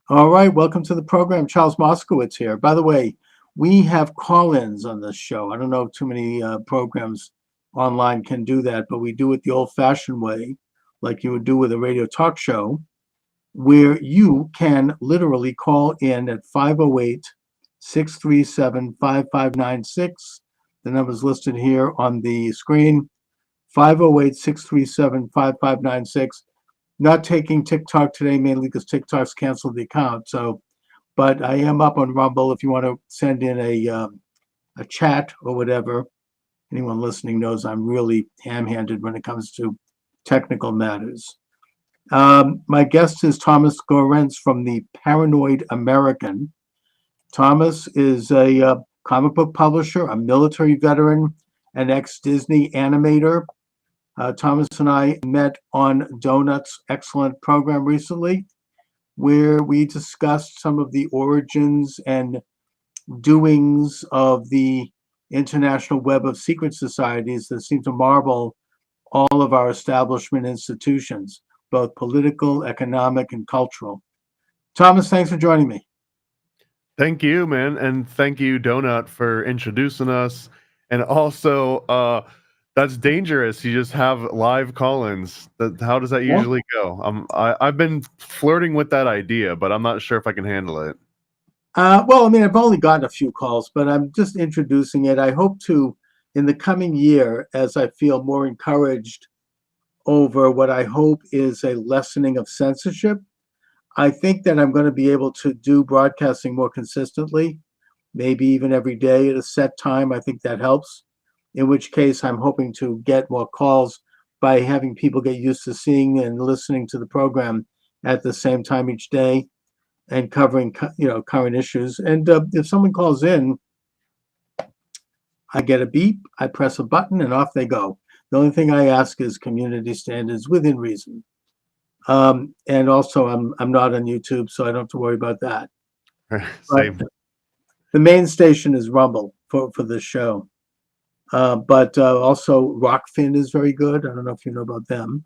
All right, welcome to the program. Charles Moskowitz here. By the way, we have call-ins on this show. I don't know if too many programs online can do that, but we do it the old-fashioned way, like you would do with a radio talk show, where you can literally call in at 508-637-5596. The number's listed here on the screen, 508-637-5596. Not taking TikTok today, mainly because TikTok's canceled the account. So, but I am up on Rumble if you want to send in a chat or whatever. Anyone listening knows I'm really ham-handed when it comes to technical matters. My guest is Thomas Gorenz from the Paranoid American. Thomas is a comic book publisher, a military veteran, an ex-Disney animator. Thomas and I met on Donut's excellent program recently, where we discussed some of the origins and doings of the international web of secret societies that seem to marvel all of our establishment institutions, both political, economic, and cultural. Thomas, thanks for joining me. Thank you, man, and thank you, Donut, for introducing us. And also, that's dangerous. You just have live call-ins. How does that Yeah. usually go? I've been flirting with that idea, but I'm not sure if I can handle it. Well, I mean, I've only gotten a few calls, but I'm just introducing it. I hope to, in the coming year, as I feel more encouraged over what I hope is a lessening of censorship, I think that I'm going to be able to do broadcasting more consistently, maybe even every day at a set time. I think that helps. In which case, I'm hoping to get more calls by having people get used to seeing and listening to the program at the same time each day and covering, current issues. And if someone calls in, I get a beep, I press a button, and off they go. The only thing I ask is community standards within reason. And also, I'm not on YouTube, so I don't have to worry about that. But Same. the main station is Rumble for this show. But also, Rockfin is very good. I don't know if you know about them.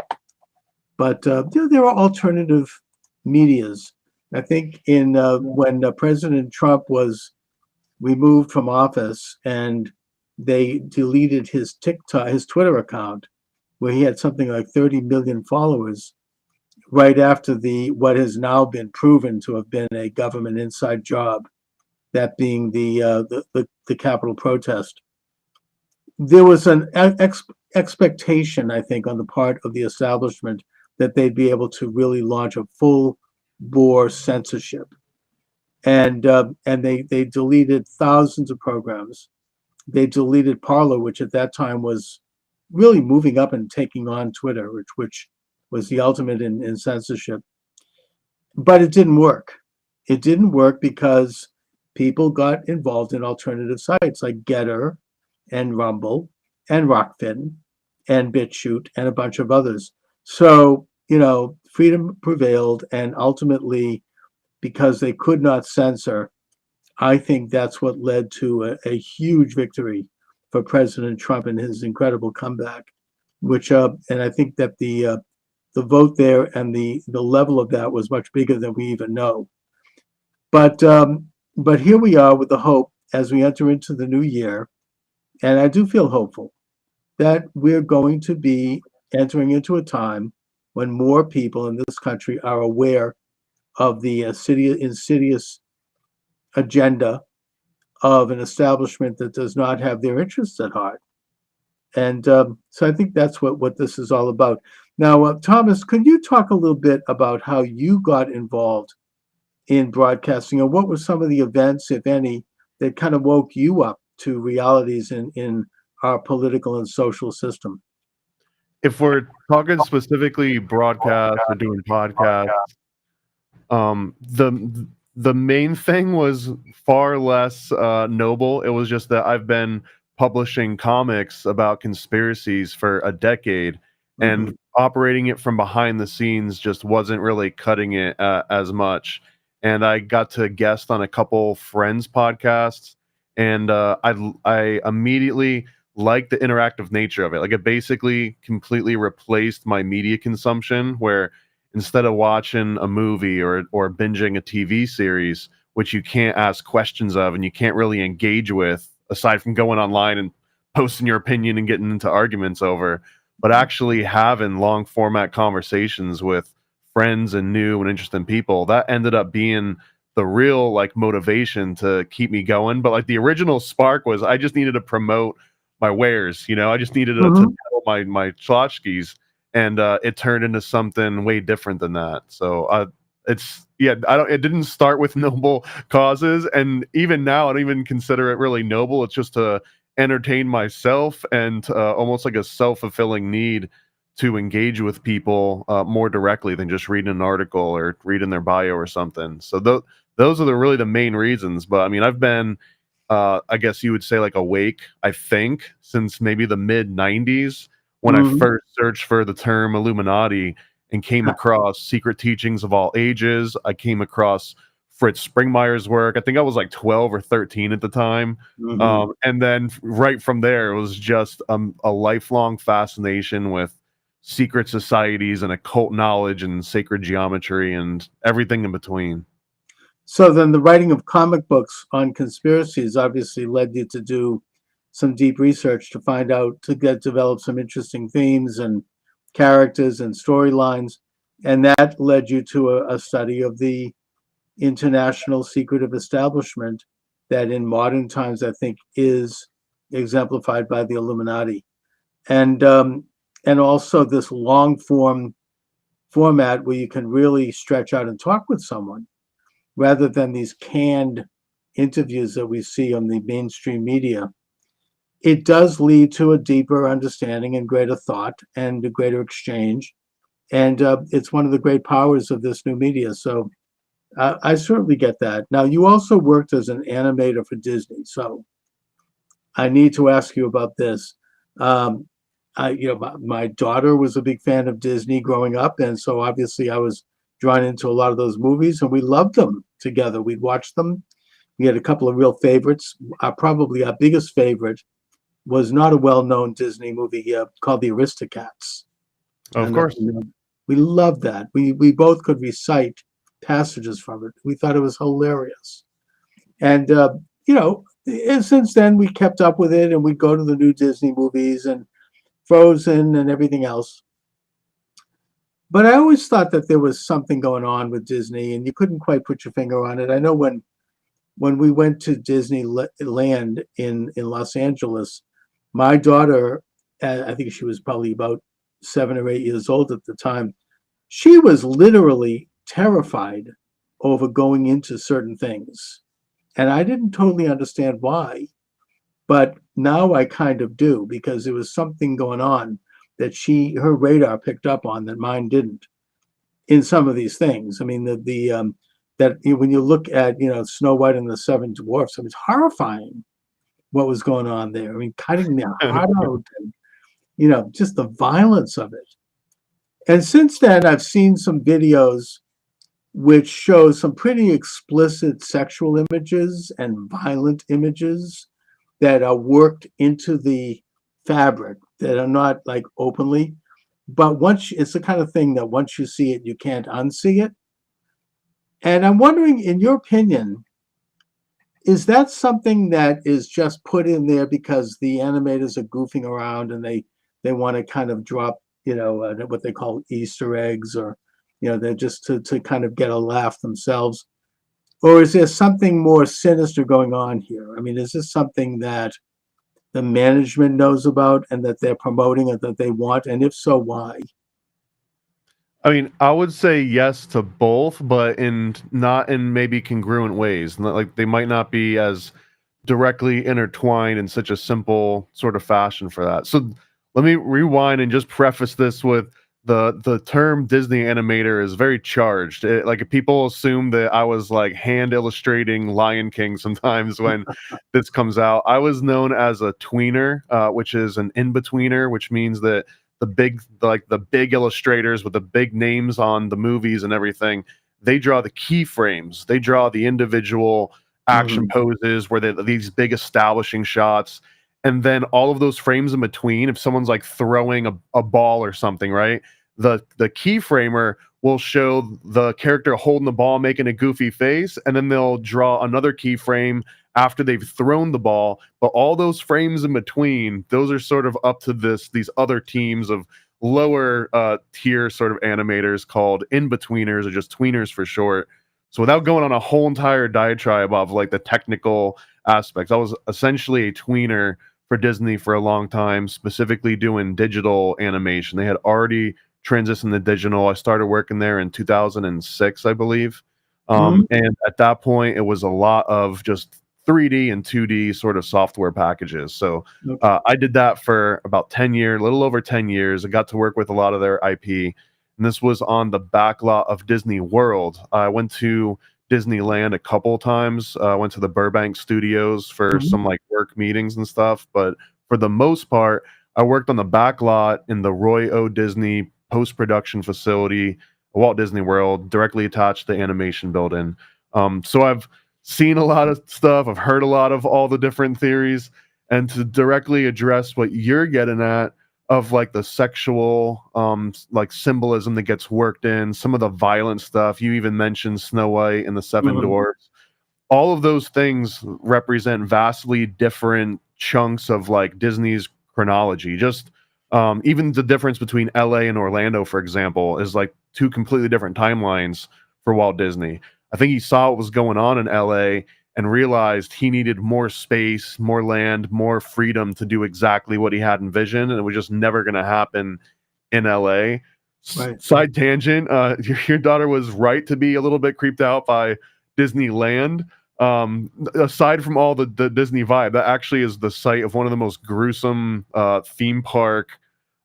But there are alternative medias. I think in when President Trump was removed from office and they deleted his TikTok, his Twitter account, where he had something like 30 million followers, right after the what has now been proven to have been a government inside job, that being the Capitol protest. There was an expectation, I think, on the part of the establishment that they'd be able to really launch a full bore censorship, and they deleted thousands of programs. They deleted Parler, which at that time was really moving up and taking on Twitter, which was the ultimate in censorship. But it didn't work. It didn't work because people got involved in alternative sites like Getter and Rumble and Rockfin and BitChute and a bunch of others. So, freedom prevailed, and ultimately, because they could not censor, I think that's what led to a huge victory for President Trump and his incredible comeback. Which, and I think that the vote there and the level of that was much bigger than we even know. But here we are with the hope as we enter into the new year, and I do feel hopeful that we're going to be entering into a time when more people in this country are aware of the insidious agenda of an establishment that does not have their interests at heart. And so I think that's what this is all about. Now, Thomas, could you talk a little bit about how you got involved in broadcasting, and what were some of the events, if any, that kind of woke you up to realities in our political and social system? If we're talking specifically broadcast or doing podcasts, the main thing was far less noble. It was just that I've been publishing comics about conspiracies for a decade, and Mhm. operating it from behind the scenes just wasn't really cutting it as much. And I got to guest on a couple friends' podcasts, and I immediately liked the interactive nature of it. Like, it basically completely replaced my media consumption, where instead of watching a movie or binging a TV series, which you can't ask questions of and you can't really engage with, aside from going online and posting your opinion and getting into arguments over, but actually having long format conversations with friends and new and interesting people, that ended up being the real like motivation to keep me going. But like the original spark was I just needed to promote my wares, I just needed to Mhm. tell my tchotchkes, and it turned into something way different than that. So it's yeah, it didn't start with noble causes, and even now I don't even consider it really noble. It's just to entertain myself and almost like a self-fulfilling need to engage with people more directly than just reading an article or reading their bio or something. So those are really the main reasons. But I mean, I've been I guess you would say like awake, I think, since maybe the mid 90s when I Mhm. first searched for the term Illuminati and came across Secret Teachings of All Ages. I came across Fritz Springmeier's work. I think I was like 12 or 13 at the time. Mhm. And then right from there, it was just a lifelong fascination with secret societies and occult knowledge and sacred geometry and everything in between. So then the writing of comic books on conspiracies obviously led you to do some deep research to find out, to develop some interesting themes and characters and storylines. And that led you to a study of the international secretive establishment that in modern times I think is exemplified by the Illuminati. And and also this long format where you can really stretch out and talk with someone rather than these canned interviews that we see on the mainstream media. It does lead to a deeper understanding and greater thought and a greater exchange. And it's one of the great powers of this new media. So I certainly get that. Now, you also worked as an animator for Disney. So I need to ask you about this. Um, my daughter was a big fan of Disney growing up, and so obviously I was drawn into a lot of those movies, and we loved them together. We'd watch them. We had a couple of real favorites. Probably our biggest favorite was not a well-known Disney movie called The Aristocats. Of And course. we loved that. We both could recite passages from it. We thought it was hilarious. And you know, and since then we kept up with it, and we'd go to the new Disney movies and Frozen and everything else. But I always thought that there was something going on with Disney, and you couldn't quite put your finger on it. I know when we went to Disneyland in Los Angeles, my daughter, I think she was probably about 7 or 8 years old at the time, she was literally terrified over going into certain things. And I didn't totally understand why, but now I kind of do because there was something going on that her radar picked up on that mine didn't in some of these things. I mean, that when you look at Snow White and the Seven Dwarfs, I mean, it's horrifying what was going on there. I mean, cutting their heart out, and just the violence of it. And since then, I've seen some videos which show some pretty explicit sexual images and violent images that are worked into the fabric that are not like openly. But it's the kind of thing that once you see it, you can't unsee it. And I'm wondering, in your opinion, is that something that is just put in there because the animators are goofing around and they want to kind of drop, what they call Easter eggs, or they're just to kind of get a laugh themselves? Or is there something more sinister going on here? I mean, is this something that the management knows about and that they're promoting and that they want? And if so, why? I mean, I would say yes to both, but in not in maybe congruent ways. Like they might not be as directly intertwined in such a simple sort of fashion for that. So let me rewind and just preface this with the term Disney animator is very charged. Like people assume that I was like hand illustrating Lion King sometimes when this comes out. I was known as a tweener, which is an in-betweener, which means that the big illustrators with the big names on the movies and everything, they draw the keyframes. They draw the individual action Mhm. poses where these big establishing shots, and then all of those frames in between, if someone's like throwing a ball or something, right, the keyframer will show the character holding the ball, making a goofy face, and then they'll draw another keyframe after they've thrown the ball. But all those frames in between, those are sort of up to these other teams of lower tier sort of animators called in-betweeners, or just tweeners for short. So without going on a whole entire diatribe of like the technical aspects, I was essentially a tweener for Disney for a long time, specifically doing digital animation. They had already transitioned to digital. I started working there in 2006, I believe. And at that point, it was a lot of just 3D and 2D sort of software packages. So I did that for about 10 years, a little over 10 years. I got to work with a lot of their IP. And this was on the back lot of Disney World. I went to Disneyland a couple times. I went to the Burbank studios for some like work meetings and stuff. But for the most part, I worked on the back lot in the Roy O. Disney post-production facility, Walt Disney World, directly attached to the animation building. So I've seen a lot of stuff. I've heard a lot of all the different theories. And to directly address what you're getting at, of like the sexual like symbolism that gets worked in, some of the violent stuff. You even mentioned Snow White and the Seven Dwarfs. All of those things represent vastly different chunks of like Disney's chronology. Just even the difference between LA and Orlando, for example, is like two completely different timelines for Walt Disney. I think he saw what was going on in LA and realized he needed more space, more land, more freedom to do exactly what he had envisioned, and it was just never going to happen in LA. Right. Side tangent, your daughter was right to be a little bit creeped out by Disneyland. Aside from all the Disney vibe, that actually is the site of one of the most gruesome theme park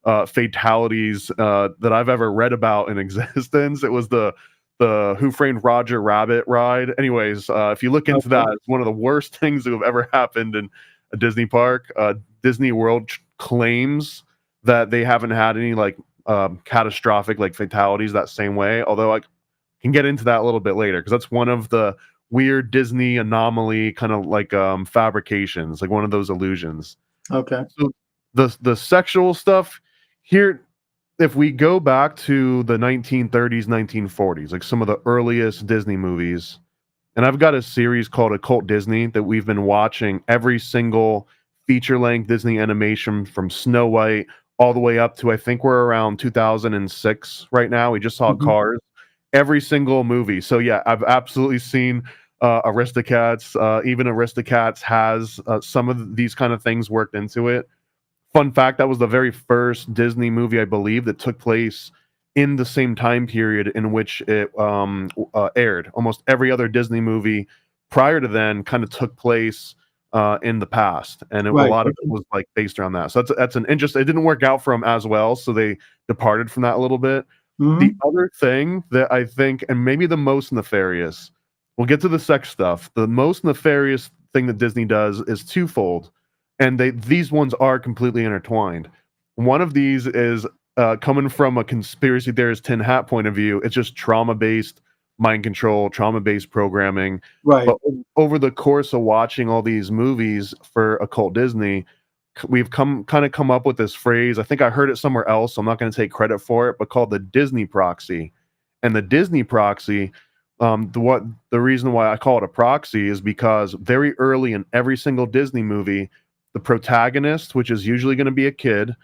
fatalities that I've ever read about in existence. It was the Who Framed Roger Rabbit ride. Anyways, if you look into that, it's one of the worst things that have ever happened in a Disney park. Disney World claims that they haven't had any like catastrophic like fatalities that same way. Although I can get into that a little bit later, because that's one of the weird Disney anomaly kind of like fabrications, like one of those illusions. Okay. So the sexual stuff here, if we go back to the 1930s, 1940s, like some of the earliest Disney movies, and I've got a series called Occult Disney that we've been watching every single feature-length Disney animation from Snow White all the way up to, I think we're around 2006 right now. We just saw Cars. Every single movie. So yeah, I've absolutely seen Aristocats. Even Aristocats has some of these kind of things worked into it. Fun fact, that was the very first Disney movie, I believe, that took place in the same time period in which it aired. Almost every other Disney movie prior to then kind of took place in the past, and a lot of it was like based around that. So that's an interest. It didn't work out for them as well, so they departed from that a little bit. The other thing that I think, and maybe the most nefarious, we'll get to the sex stuff. The most nefarious thing that Disney does is twofold, and these ones are completely intertwined. One of these is coming from a conspiracy theorist tin hat point of view. It's just trauma-based mind control, trauma-based programming. Right. But over the course of watching all these movies for Occult Disney, we've come up with this phrase. I think I heard it somewhere else, so I'm not going to take credit for it, but called the Disney proxy. And the Disney proxy, the reason why I call it a proxy is because very early in every single Disney movie, the protagonist, which is usually going to be a kid,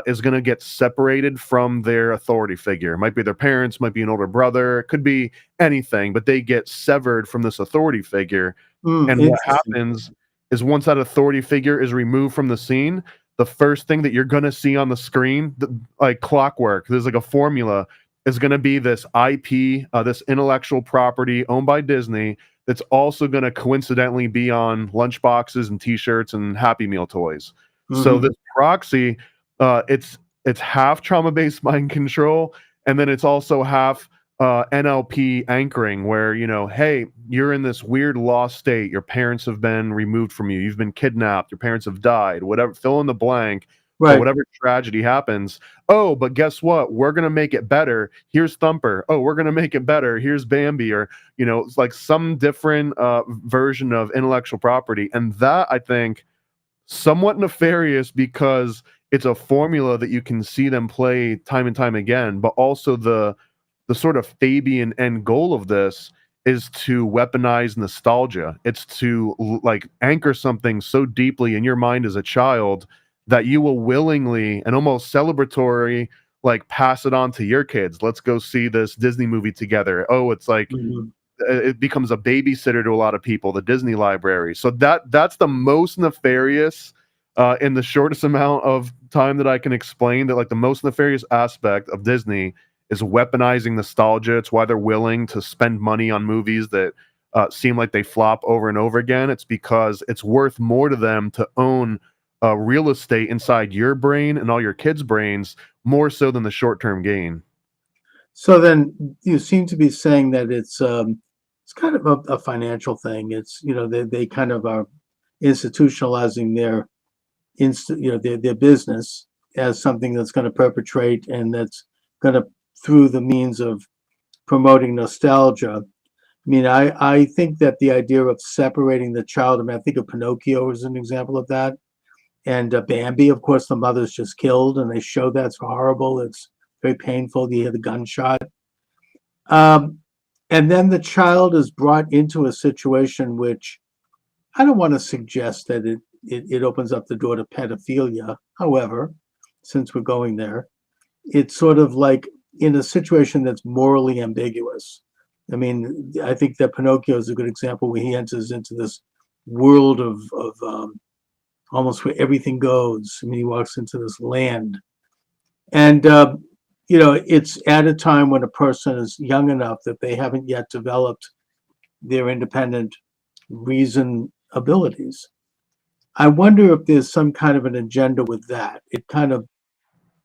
is going to get separated from their authority figure. It might be their parents, might be an older brother, it could be anything, but they get severed from this authority figure. And what happens is once that authority figure is removed from the scene, the first thing that you're going to see on the screen, like clockwork, there's like a formula, is going to be this IP, this intellectual property owned by Disney that's also going to coincidentally be on lunchboxes and T-shirts and Happy Meal toys. So this proxy, it's half trauma-based mind control, and then it's also half NLP anchoring, where, you know, hey, you're in this weird lost state. Your parents have been removed from you. You've been kidnapped. Your parents have died. Whatever, fill in the blank. Right. Whatever tragedy happens. Oh, but guess what? We're gonna make it better. Here's Thumper. Oh, we're gonna make it better. Here's Bambi, or, you know, it's like some different version of intellectual property, and that, I think, somewhat nefarious because it's a formula that you can see them play time and time again, but also the the sort of Fabian end goal of this is to weaponize nostalgia. It's to like anchor something so deeply in your mind as a child that you will willingly and almost celebratory like pass it on to your kids. Let's go see this Disney movie together. Oh, it's like Mhm. it becomes a babysitter to a lot of people, the Disney library. So that's the most nefarious in the shortest amount of time that I can explain, that like the most nefarious aspect of Disney is weaponizing nostalgia. It's why they're willing to spend money on movies that seem like they flop over and over again. It's because it's worth more to them to own real estate inside your brain and all your kids' brains, more so than the short-term gain. So then you seem to be saying that it's kind of a financial thing. It's, they kind of are institutionalizing their business as something that's going to perpetrate, and that's going to, through the means of promoting nostalgia. I mean, I think that the idea of separating the child, I mean, I think of Pinocchio as an example of that. And Bambi, of course, the mother's just killed, and they show that's horrible. It's very painful. You hear the gunshot. Um, and then the child is brought into a situation which I don't want to suggest that it opens up the door to pedophilia. However, since we're going there, it's sort of like in a situation that's morally ambiguous. I mean, I think that Pinocchio is a good example where he enters into this world of almost where everything goes. I mean, he walks into this land, and it's at a time when a person is young enough that they haven't yet developed their independent reason abilities. I wonder if there's some kind of an agenda with that. It kind of,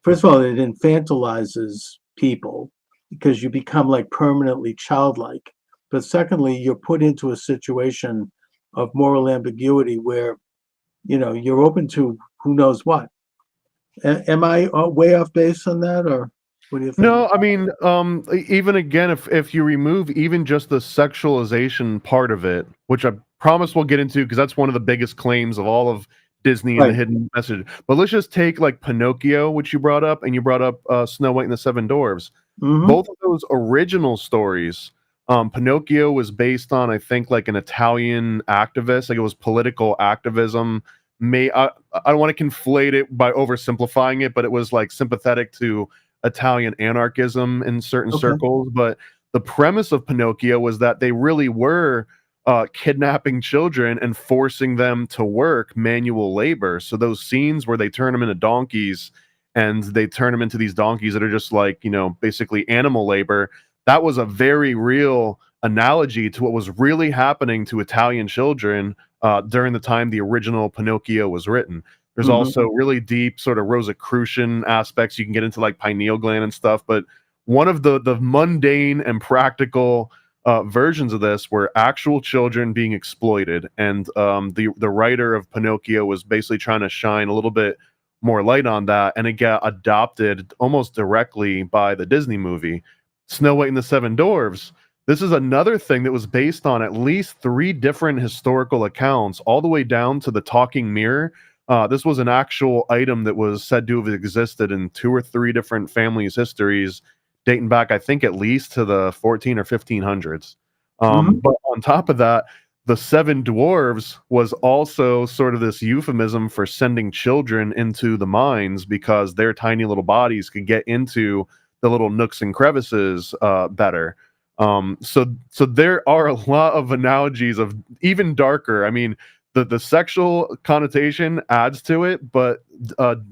first of all, it infantilizes people because you become like permanently childlike. But secondly, you're put into a situation of moral ambiguity where, you're open to who knows what. Am I way off base on that, or what do you think? No, I mean, even again, if you remove even just the sexualization part of it, which I promise we'll get into because that's one of the biggest claims of all of Disney and the Right. hidden message. But let's just take like Pinocchio, which you brought up, and you brought up Snow White and the Seven Dwarfs. Hmm. Both of those original stories, Pinocchio was based on, I think, like an Italian activist, like it was political activism. I don't want to conflate it by oversimplifying it, but it was like sympathetic to Italian anarchism in certain Okay. circles. But the premise of Pinocchio was that they really were kidnapping children and forcing them to work manual labor. So those scenes where they turn them into donkeys and they turn them into these donkeys that are just like, basically animal labor, that was a very real analogy to what was really happening to Italian children during the time the original Pinocchio was written. There's Hmm. also really deep sort of Rosicrucian aspects. You can get into like pineal gland and stuff, but one of the mundane and practical versions of this were actual children being exploited, and the writer of Pinocchio was basically trying to shine a little bit more light on that, and it got adopted almost directly by the Disney movie Snow White and the Seven Dwarfs. This is another thing that was based on at least three different historical accounts, all the way down to the talking mirror. This was an actual item that was said to have existed in two or three different families' histories, dating back, I think, at least to the 14 or 1500s. Hmm. But on top of that, the seven dwarves was also sort of this euphemism for sending children into the mines because their tiny little bodies could get into the little nooks and crevices better. So there are a lot of analogies of even darker. I mean, the sexual connotation adds to it, but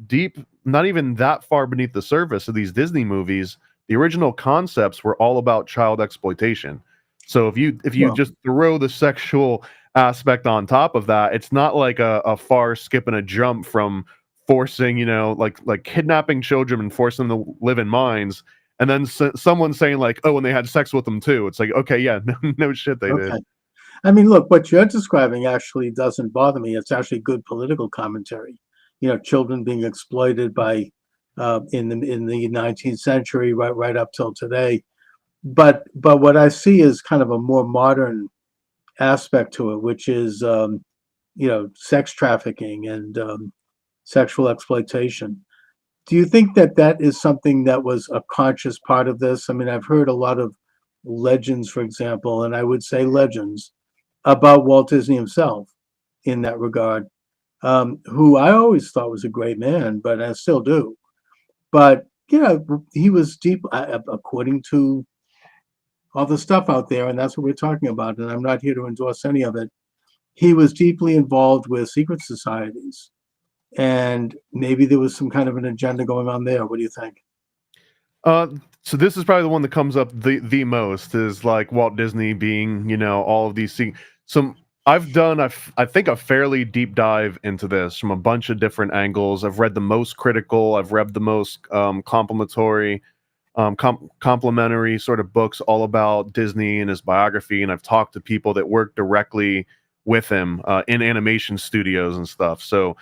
deep, not even that far beneath the surface of these Disney movies, the original concepts were all about child exploitation. So if you Well, just throw the sexual aspect on top of that, it's not like a far skip and a jump from forcing, like kidnapping children and forcing them to live in mines, and then someone saying like, oh, and they had sex with them too. It's like, okay, yeah, no shit, they did. okay. I mean, look, what you're describing actually doesn't bother me. It's actually good political commentary. Children being exploited by in the 19th century, right up till today. But what I see is kind of a more modern aspect to it, which is sex trafficking and sexual exploitation. Do you think that that is something that was a conscious part of this? I mean, I've heard a lot of legends, for example, and I would say legends about Walt Disney himself in that regard, who I always thought was a great man, but I still do. But he was deep, according to all the stuff out there, and that's what we're talking about. And I'm not here to endorse any of it. He was deeply involved with secret societies, and maybe there was some kind of an agenda going on there. What do you think? So this is probably the one that comes up the most is like Walt Disney being, all of these things. So I've done, I think, a fairly deep dive into this from a bunch of different angles. I've read the most critical, I've read the most complimentary sort of books all about Disney and his biography, and I've talked to people that work directly with him in animation studios and stuff. So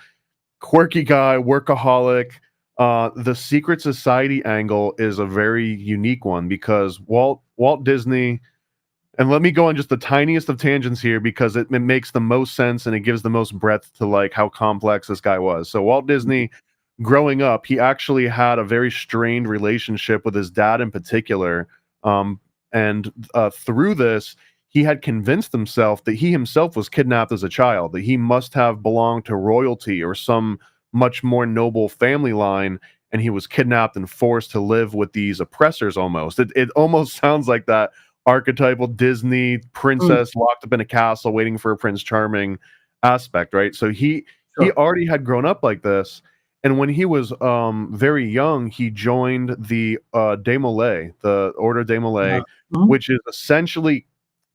quirky guy, workaholic. The secret society angle is a very unique one because Walt Disney, and let me go on just the tiniest of tangents here because it makes the most sense and it gives the most breadth to like how complex this guy was. So Walt Disney, growing up, he actually had a very strained relationship with his dad in particular, and through this, he had convinced himself that he himself was kidnapped as a child, that he must have belonged to royalty or some much more noble family line, and he was kidnapped and forced to live with these oppressors almost. It almost sounds like that archetypal Disney princess locked up in a castle waiting for a Prince Charming aspect, right? So he already had grown up like this, and when he was very young, he joined the Desmoulins, the Order des Moulins, which is essentially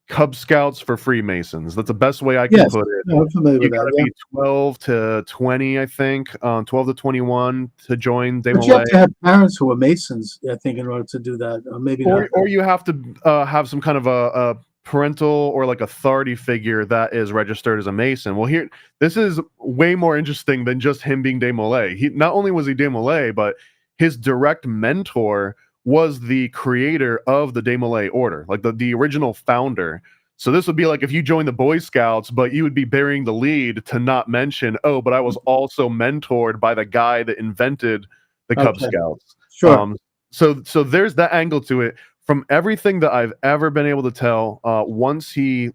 Cub Scouts for Freemasons. That's the best way I can put it. I'm familiar You with got to that. be 12 to 20, I think, 12 to 21 to join But you have Desmoulins. to have parents who are Masons, I think, in order to do that, or maybe not. Or you have to have some kind of a parental or like authority figure that is registered as a Mason. Well, here, this is way more interesting than just him being Desmoulins. He not only was he Desmoulins, but his direct mentor was the creator of the Desmoulins order, like the original founder. So this would be like if you joined the Boy Scouts, but you would be bearing the lead to not mention, oh, but I was also mentored by the guy that invented the Cub Scouts. Sure. So there's that angle to it. From everything that I've ever been able to tell, once he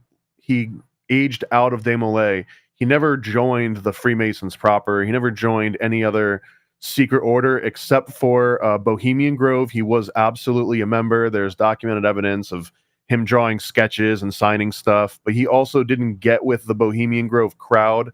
aged out of Desmoulins, he never joined the Freemasons proper. He never joined any other secret order except for Bohemian Grove. He was absolutely a member. There's documented evidence of him drawing sketches and signing stuff, but he also didn't get with the Bohemian Grove crowd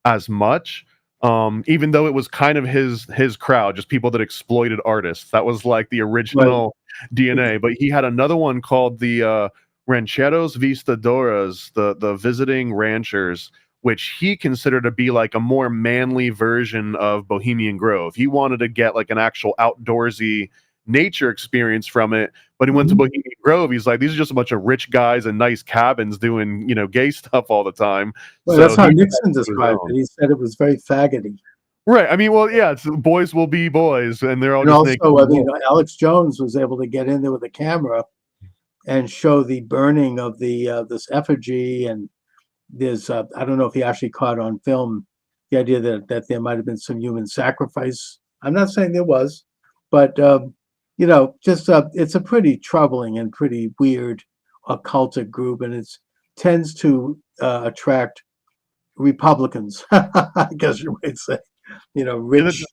as much. Even though it was kind of his crowd, just people that exploited artists. That was like the original DNA. But he had another one called the Rancheros Vistadoras, the visiting ranchers, which he considered to be like a more manly version of Bohemian Grove. He wanted to get like an actual outdoorsy nature experience from it, but he went to Bohemian Grove. He's like, these are just a bunch of rich guys in nice cabins doing, gay stuff all the time. Well, so that's how Nixon described it. He said it was very faggoty. Right. I mean, well, yeah, it's boys will be boys, and they're all And just also, naked. Alex Jones was able to get in there with a camera and show the burning of the this effigy. And there's, I don't know if he actually caught on film the idea that there might have been some human sacrifice. I'm not saying there was, but just it's a pretty troubling and pretty weird occultic group, and it tends to attract Republicans, I guess you might say. Rich.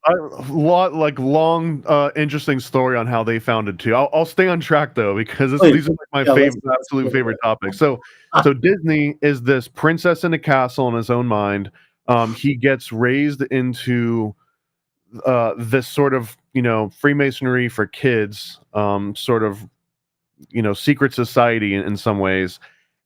Long, interesting story on how they founded too. I'll stay on track though because these are like my absolute favorite topics. So Disney is this princess in a castle in his own mind. He gets raised into this sort of Freemasonry for kids, sort of secret society in some ways.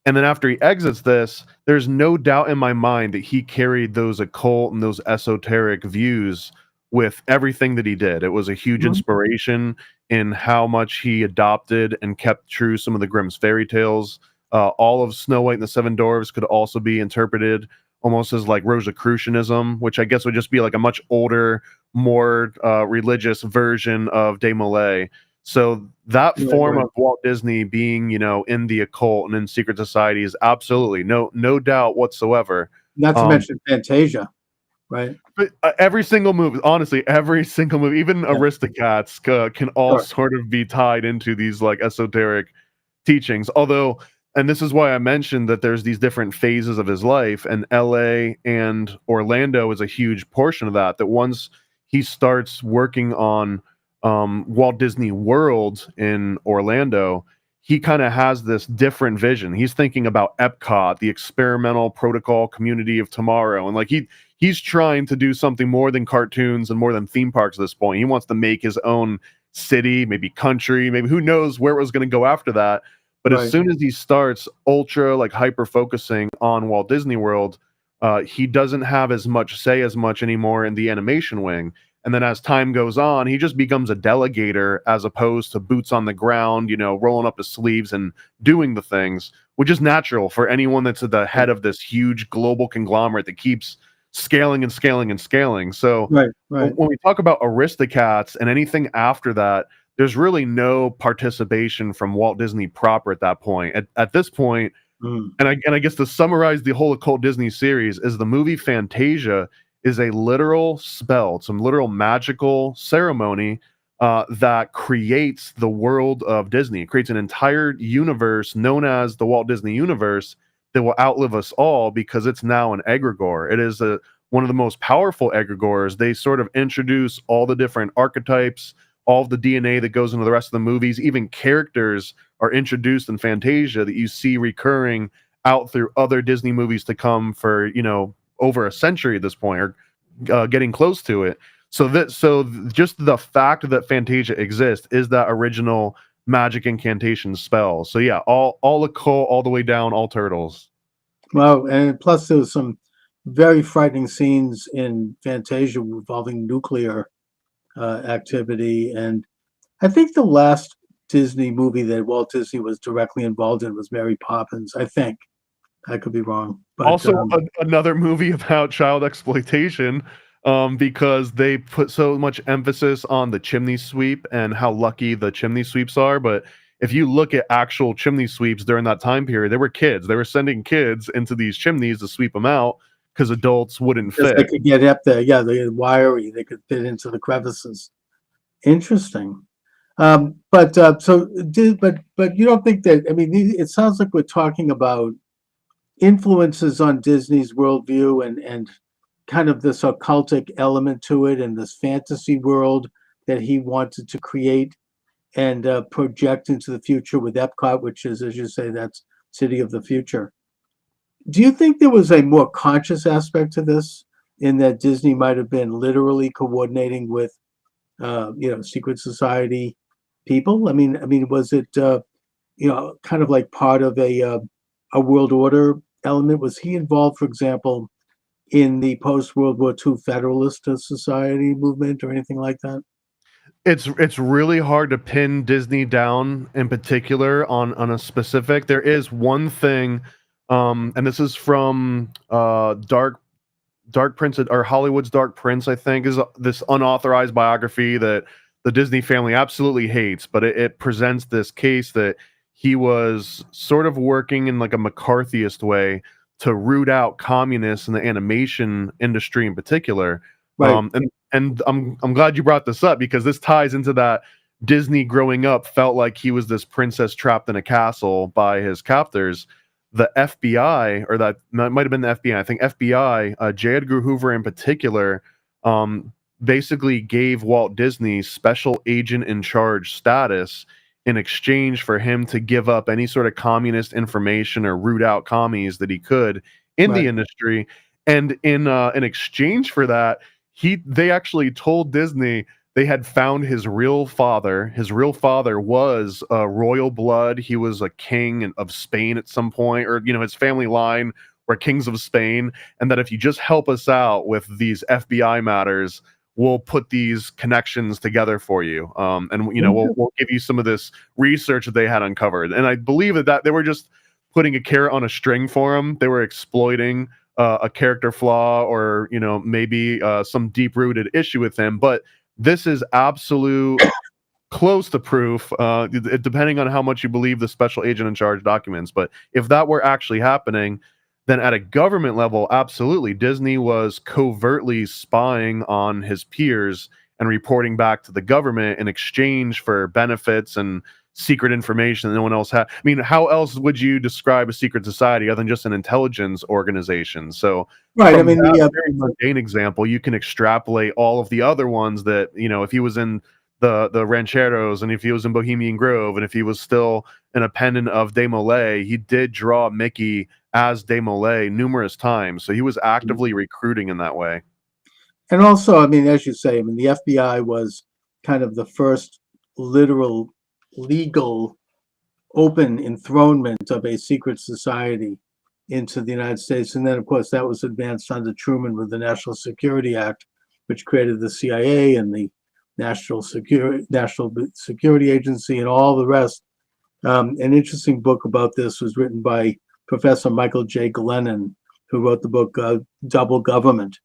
And then after he exits this, there's no doubt in my mind that he carried those occult and those esoteric views with everything that he did. It was a huge inspiration in how much he adopted and kept true some of the Grimm's fairy tales. All of Snow White and the Seven Dwarfs could also be interpreted almost as like Rosicrucianism, which I guess would just be like a much older, more religious version of Desmoulins. So that form of Walt Disney being, in the occult and in secret society is absolutely no doubt whatsoever. Not to mention Fantasia, right? But every single movie, honestly, every single movie, even Yeah. Aristocats, can all Sure. sort of be tied into these like esoteric teachings. Although, and this is why I mentioned that there's these different phases of his life, and LA and Orlando is a huge portion of that. That once he starts working on Walt Disney World in Orlando, he kind of has this different vision. He's thinking about Epcot, the experimental protocol community of tomorrow, and like he's trying to do something more than cartoons and more than theme parks at this point. He wants to make his own city, maybe country, maybe who knows where it was going to go after that. But as Right. soon as he starts ultra like hyper focusing on Walt Disney World, he doesn't have as much say as much anymore in the animation wing. And then as time goes on, he just becomes a delegator as opposed to boots on the ground, rolling up his sleeves and doing the things, which is natural for anyone that's at the head of this huge global conglomerate that keeps scaling and scaling and scaling. So Right. Right. when we talk about Aristocats and anything after that, there's really no participation from Walt Disney proper at that point. At this point, Mm. and I guess to summarize the whole occult Disney series, is the movie Fantasia is a literal spell, some literal magical ceremony that creates the world of Disney. It creates an entire universe known as the Walt Disney Universe that will outlive us all because it's now an egregore. It is one of the most powerful egregores. They sort of introduce all the different archetypes, all of the DNA that goes into the rest of the movies. Even characters are introduced in Fantasia that you see recurring out through other Disney movies to come for, over a century at this point, or getting close to it. So just the fact that Fantasia exists is that original magic incantation spell. So yeah, all occult, all the way down, all turtles. Well, and plus there was some very frightening scenes in Fantasia involving nuclear activity, and I think the last Disney movie that Walt Disney was directly involved in was Mary Poppins. I think I could be wrong, but Also, another movie about child exploitation, because they put so much emphasis on the chimney sweep and how lucky the chimney sweeps are. But if you look at actual chimney sweeps during that time period, they were kids. They were sending kids into these chimneys to sweep them out because adults wouldn't because they fit. could get up there. Yeah, they wiry. They could fit into the crevices. Interesting. But you don't think that? I mean, it sounds like we're talking about influences on Disney's worldview and kind of this occultic element to it and this fantasy world that he wanted to create and project into the future with Epcot, which is, as you say, that's City of the Future. Do you think there was a more conscious aspect to this, in that Disney might have been literally coordinating with, secret society people? I mean, was it, kind of like part of a world order element? Was he involved, for example, in the post World War II Federalist Society movement or anything like that? It's really hard to pin Disney down in particular on a specific. There is one thing, and this is from Dark Prince, or Hollywood's Dark Prince, I think, is this unauthorized biography that the Disney family absolutely hates, but it presents this case that he was sort of working in like a McCarthyist way to root out communists in the animation industry in particular. Right. And I'm glad you brought this up because this ties into that. Disney growing up felt like he was this princess trapped in a castle by his captors. The FBI, or that might have been the FBI. I think FBI, J. Edgar Hoover in particular, basically gave Walt Disney special agent in charge status in exchange for him to give up any sort of communist information or root out commies that he could in the Right. industry. And in exchange for that, they actually told Disney they had found his real father. His real father was royal blood. He was a king of Spain at some point, or his family line were kings of Spain, and that if you just help us out with these FBI matters, we'll put these connections together for you. And we'll give you some of this research that they had uncovered. And I believe that they were just putting a carrot on a string for him. They were exploiting a character flaw, or maybe some deep rooted issue with him. But this is absolute close to proof, depending on how much you believe the special agent in charge documents. But if that were actually happening, then at a government level, absolutely, Disney was covertly spying on his peers and reporting back to the government in exchange for benefits and secret information that no one else had. I mean, how else would you describe a secret society other than just an intelligence organization? So Right. I from mean, that very mundane example, you can extrapolate all of the other ones that, if he was in the Rancheros, and if he was in Bohemian Grove, and if he was still an appendant of Desmoulins, he did draw Mickey as Desmoulins numerous times. So he was actively recruiting in that way. and also, I mean, as you say, I mean, the FBI was kind of the first literal, legal, open enthronement of a secret society into the United States. And then, of course, that was advanced under Truman with the National Security Act, which created the CIA and the National Security Agency and all the rest. An interesting book about this was written by Professor Michael J. Glennon, who wrote the book Double Government.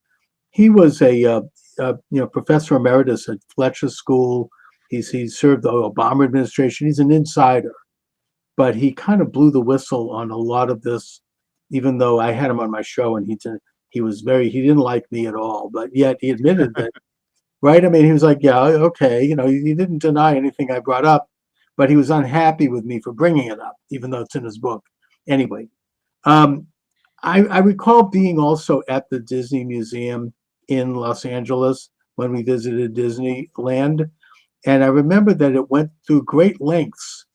He was a professor emeritus at Fletcher School. He served the Obama administration. He's an insider, but he kind of blew the whistle on a lot of this, even though I had him on my show and he didn't like me at all, but yet he admitted that, right? I mean, he was like, yeah, okay, he didn't deny anything I brought up, but he was unhappy with me for bringing it up, even though it's in his book. Anyway, I recall being also at the Disney Museum in Los Angeles when we visited Disneyland, and I remember that it went through great lengths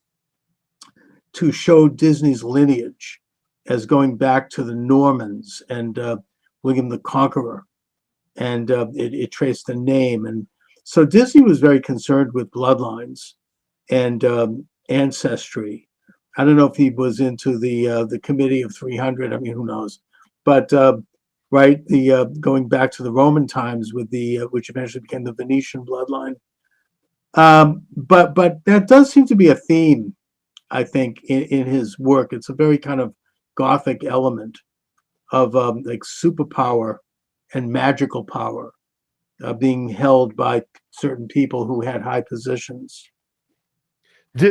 to show Disney's lineage as going back to the Normans and William the Conqueror, and it traced the name. And so Disney was very concerned with bloodlines and ancestry. I don't know if he was into the Committee of 300. I mean, who knows? But right, going back to the Roman times with which eventually became the Venetian bloodline. But that does seem to be a theme, I think, in his work. It's a very kind of Gothic element of like superpower and magical power being held by certain people who had high positions.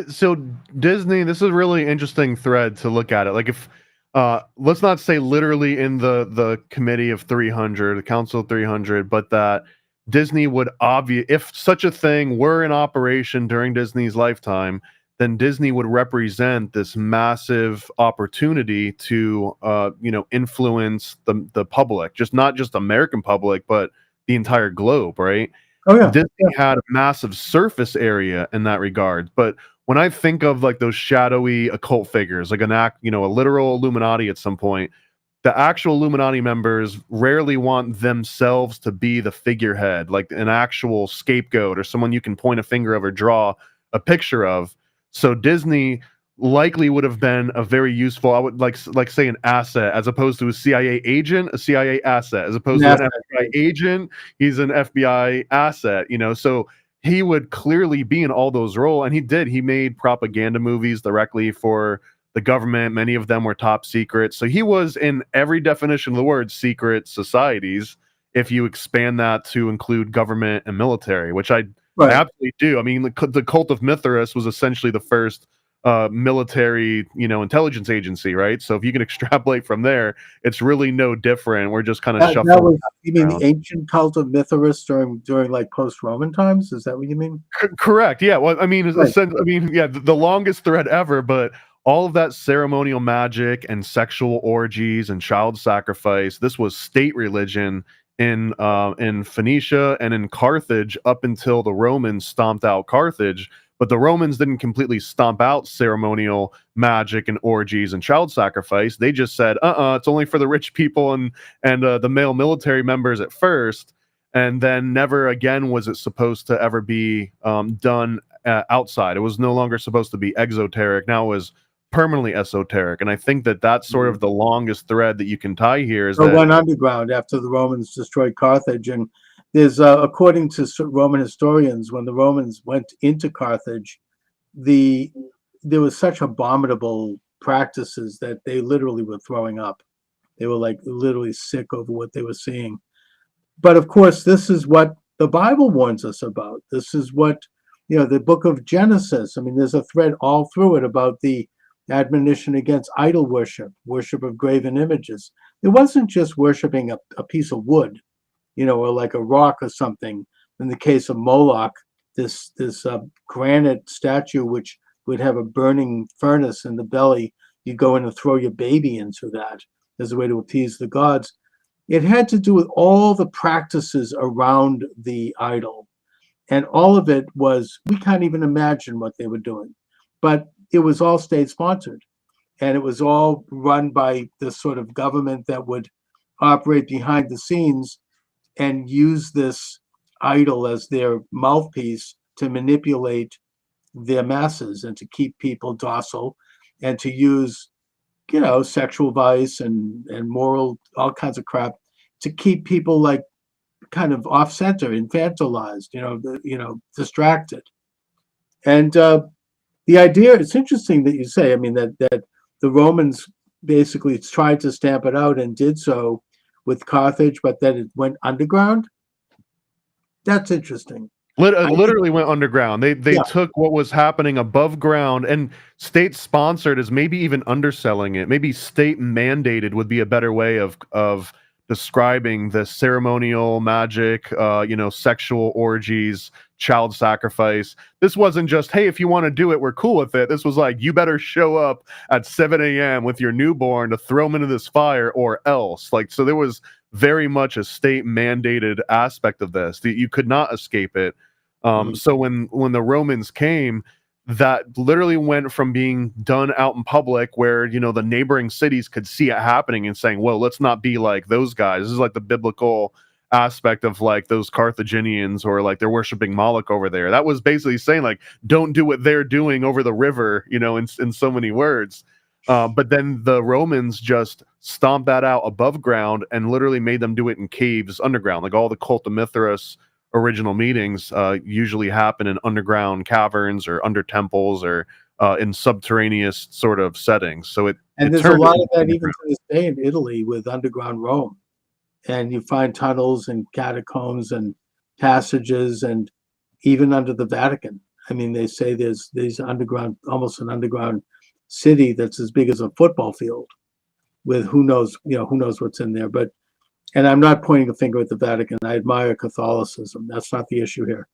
So Disney, this is a really interesting thread to look at it. Like if let's not say literally in the Committee of 300, the Council of 300, but that Disney would if such a thing were in operation during Disney's lifetime, then Disney would represent this massive opportunity to influence the public, not just American public, but the entire globe, right? Oh yeah. Disney had a massive surface area in that regard. But when I think of like those shadowy occult figures, like a literal Illuminati at some point, the actual Illuminati members rarely want themselves to be the figurehead, like an actual scapegoat or someone you can point a finger of or draw a picture of. So Disney likely would have been a very useful, I would like say an asset, as opposed to a CIA agent, a CIA asset, as opposed to an FBI agent, he's an FBI asset, so he would clearly be in all those roles. And he made propaganda movies directly for the government. Many of them were top secret. So he was, in every definition of the word, secret societies, if you expand that to include government and military, which I absolutely do. I mean, the Cult of Mithras was essentially the first military, intelligence agency, right? So if you can extrapolate from there, it's really no different. We're just kind of shuffling. You mean the ancient cult of Mithras during like post-Roman times? Is that what you mean? Correct. Yeah. Well, I mean, the longest thread ever, but all of that ceremonial magic and sexual orgies and child sacrifice, this was state religion in Phoenicia and in Carthage up until the Romans stomped out Carthage. But the Romans didn't completely stomp out ceremonial magic and orgies and child sacrifice. They just said, it's only for the rich people and the male military members at first. And then never again was it supposed to ever be done outside. It was no longer supposed to be exoteric. Now it was permanently esoteric. And I think that's sort of the longest thread that you can tie here. Is that went underground after the Romans destroyed Carthage. And there's, according to Roman historians, when the Romans went into Carthage, there was such abominable practices that they literally were throwing up. They were like literally sick over what they were seeing. But of course, this is what the Bible warns us about. This is what, the book of Genesis. I mean, there's a thread all through it about the admonition against idol worship, worship of graven images. It wasn't just worshiping a piece of wood, or like a rock or something. In the case of Moloch, this granite statue, which would have a burning furnace in the belly, you go in and throw your baby into that as a way to appease the gods. It had to do with all the practices around the idol. And all of it was, we can't even imagine what they were doing. But it was all state sponsored. And it was all run by the sort of government that would operate behind the scenes and use this idol as their mouthpiece to manipulate their masses and to keep people docile and to use, sexual vice and moral, all kinds of crap to keep people like kind of off center, infantilized, distracted. And the idea, it's interesting that you say, that the Romans basically tried to stamp it out and did so with Carthage, but then it went underground. That's interesting. Literally went underground. They took what was happening above ground, and state sponsored is maybe even underselling it. Maybe state mandated would be a better way of describing the ceremonial magic, sexual orgies, child sacrifice. This wasn't just, hey, if you want to do it, we're cool with it. This was like, you better show up at 7 a.m. with your newborn to throw him into this fire or else. So there was very much a state mandated aspect of this that you could not escape it. So when the Romans came, that literally went from being done out in public where, the neighboring cities could see it happening and saying, well, let's not be like those guys. This is like the biblical aspect of like those Carthaginians, or like they're worshiping Moloch over there. That was basically saying like, don't do what they're doing over the river, in so many words. But then the Romans just stomped that out above ground and literally made them do it in caves underground. Like all the Cult of Mithras original meetings usually happen in underground caverns or under temples or in subterraneous sort of settings. So there's a lot of that even to this day in Italy with underground Rome. And you find tunnels and catacombs and passages, and even under the Vatican. They say there's underground, almost an underground city that's as big as a football field, with who knows what's in there. And I'm not pointing a finger at the Vatican. I admire Catholicism. That's not the issue here.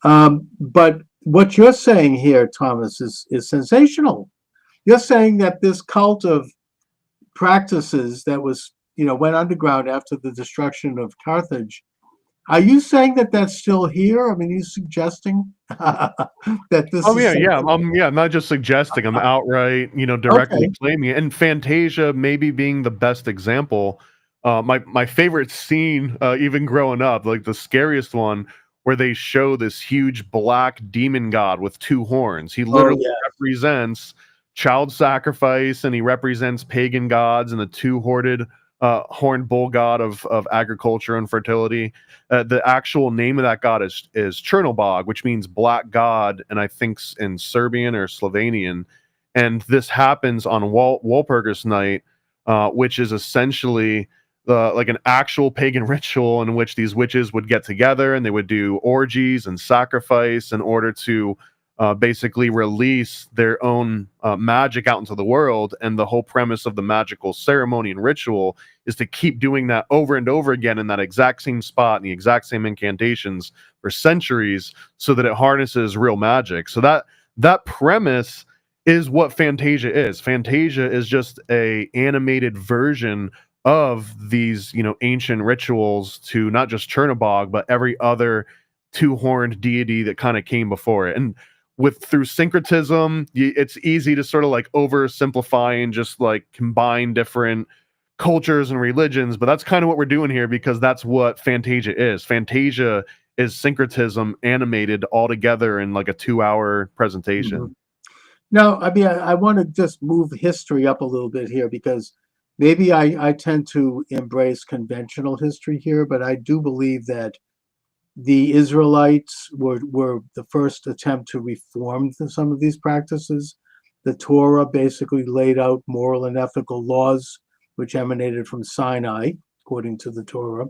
But what you're saying here, Thomas, is sensational. You're saying that this cult of practices that was, went underground after the destruction of Carthage, are you saying that that's still here? Are you suggesting that this? Oh yeah. I'm not just suggesting. I'm outright, directly claiming it. And Fantasia maybe being the best example. My favorite scene, even growing up, like the scariest one, where they show this huge black demon god with two horns. He literally represents child sacrifice, and he represents pagan gods and the two-horned bull god of agriculture and fertility. The actual name of that god is Chernobog, which means black god, and I think in Serbian or Slovenian. And this happens on Walpurgis Night, which is essentially like an actual pagan ritual in which these witches would get together and they would do orgies and sacrifice in order to basically release their own magic out into the world. And the whole premise of the magical ceremony and ritual is to keep doing that over and over again in that exact same spot and the exact same incantations for centuries, so that it harnesses real magic. So that premise is what Fantasia is. Fantasia is just a animated version of these, ancient rituals to not just Chernobog, but every other two-horned deity that kind of came before it. And through syncretism, it's easy to sort of like oversimplify and just like combine different cultures and religions, but that's kind of what we're doing here, because that's what Fantasia is. Fantasia is syncretism animated all together in like a 2-hour presentation. Mm-hmm. Now, I want to just move history up a little bit here, because maybe I tend to embrace conventional history here, but I do believe that the Israelites were the first attempt to reform some of these practices. The Torah basically laid out moral and ethical laws which emanated from Sinai, according to the Torah,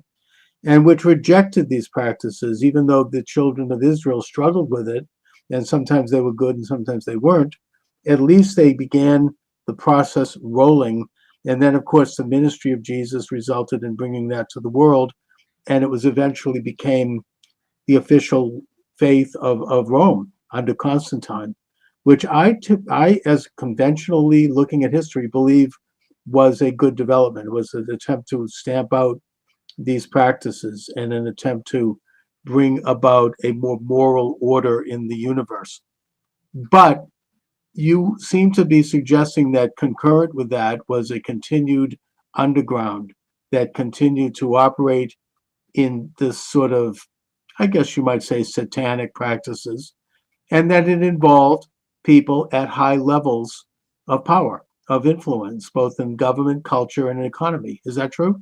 and which rejected these practices, even though the children of Israel struggled with it, and sometimes they were good and sometimes they weren't. At least they began the process rolling. And then, of course, the ministry of Jesus resulted in bringing that to the world. And it was eventually became the official faith of Rome under Constantine, which I, as conventionally looking at history, believe was a good development. It was an attempt to stamp out these practices and an attempt to bring about a more moral order in the universe. But you seem to be suggesting that concurrent with that was a continued underground that continued to operate in this sort of, I guess you might say, satanic practices, and that it involved people at high levels of power, of influence, both in government, culture, and economy. Is that true?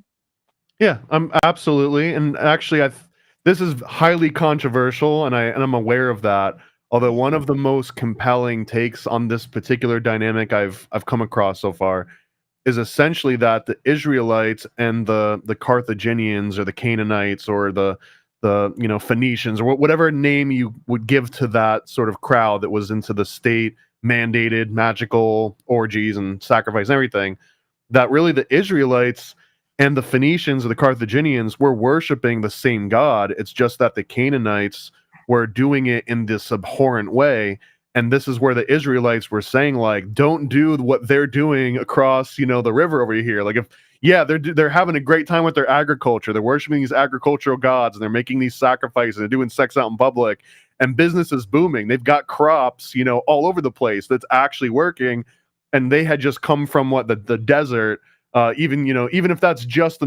Yeah, absolutely. And actually, this is highly controversial, and I'm aware of that. Although one of the most compelling takes on this particular dynamic I've come across so far is essentially that the Israelites and the Carthaginians or the Canaanites or the Phoenicians or whatever name you would give to that sort of crowd that was into the state mandated magical orgies and sacrifice and everything, that really the Israelites and the Phoenicians or the Carthaginians were worshiping the same God. It's just that the Canaanites were doing it in this abhorrent way. And this is where the Israelites were saying, like, don't do what they're doing across, the river over here. Like, they're having a great time with their agriculture. They're worshiping these agricultural gods and they're making these sacrifices and they're doing sex out in public and business is booming. They've got crops, all over the place that's actually working. And they had just come from the desert. Even if that's just the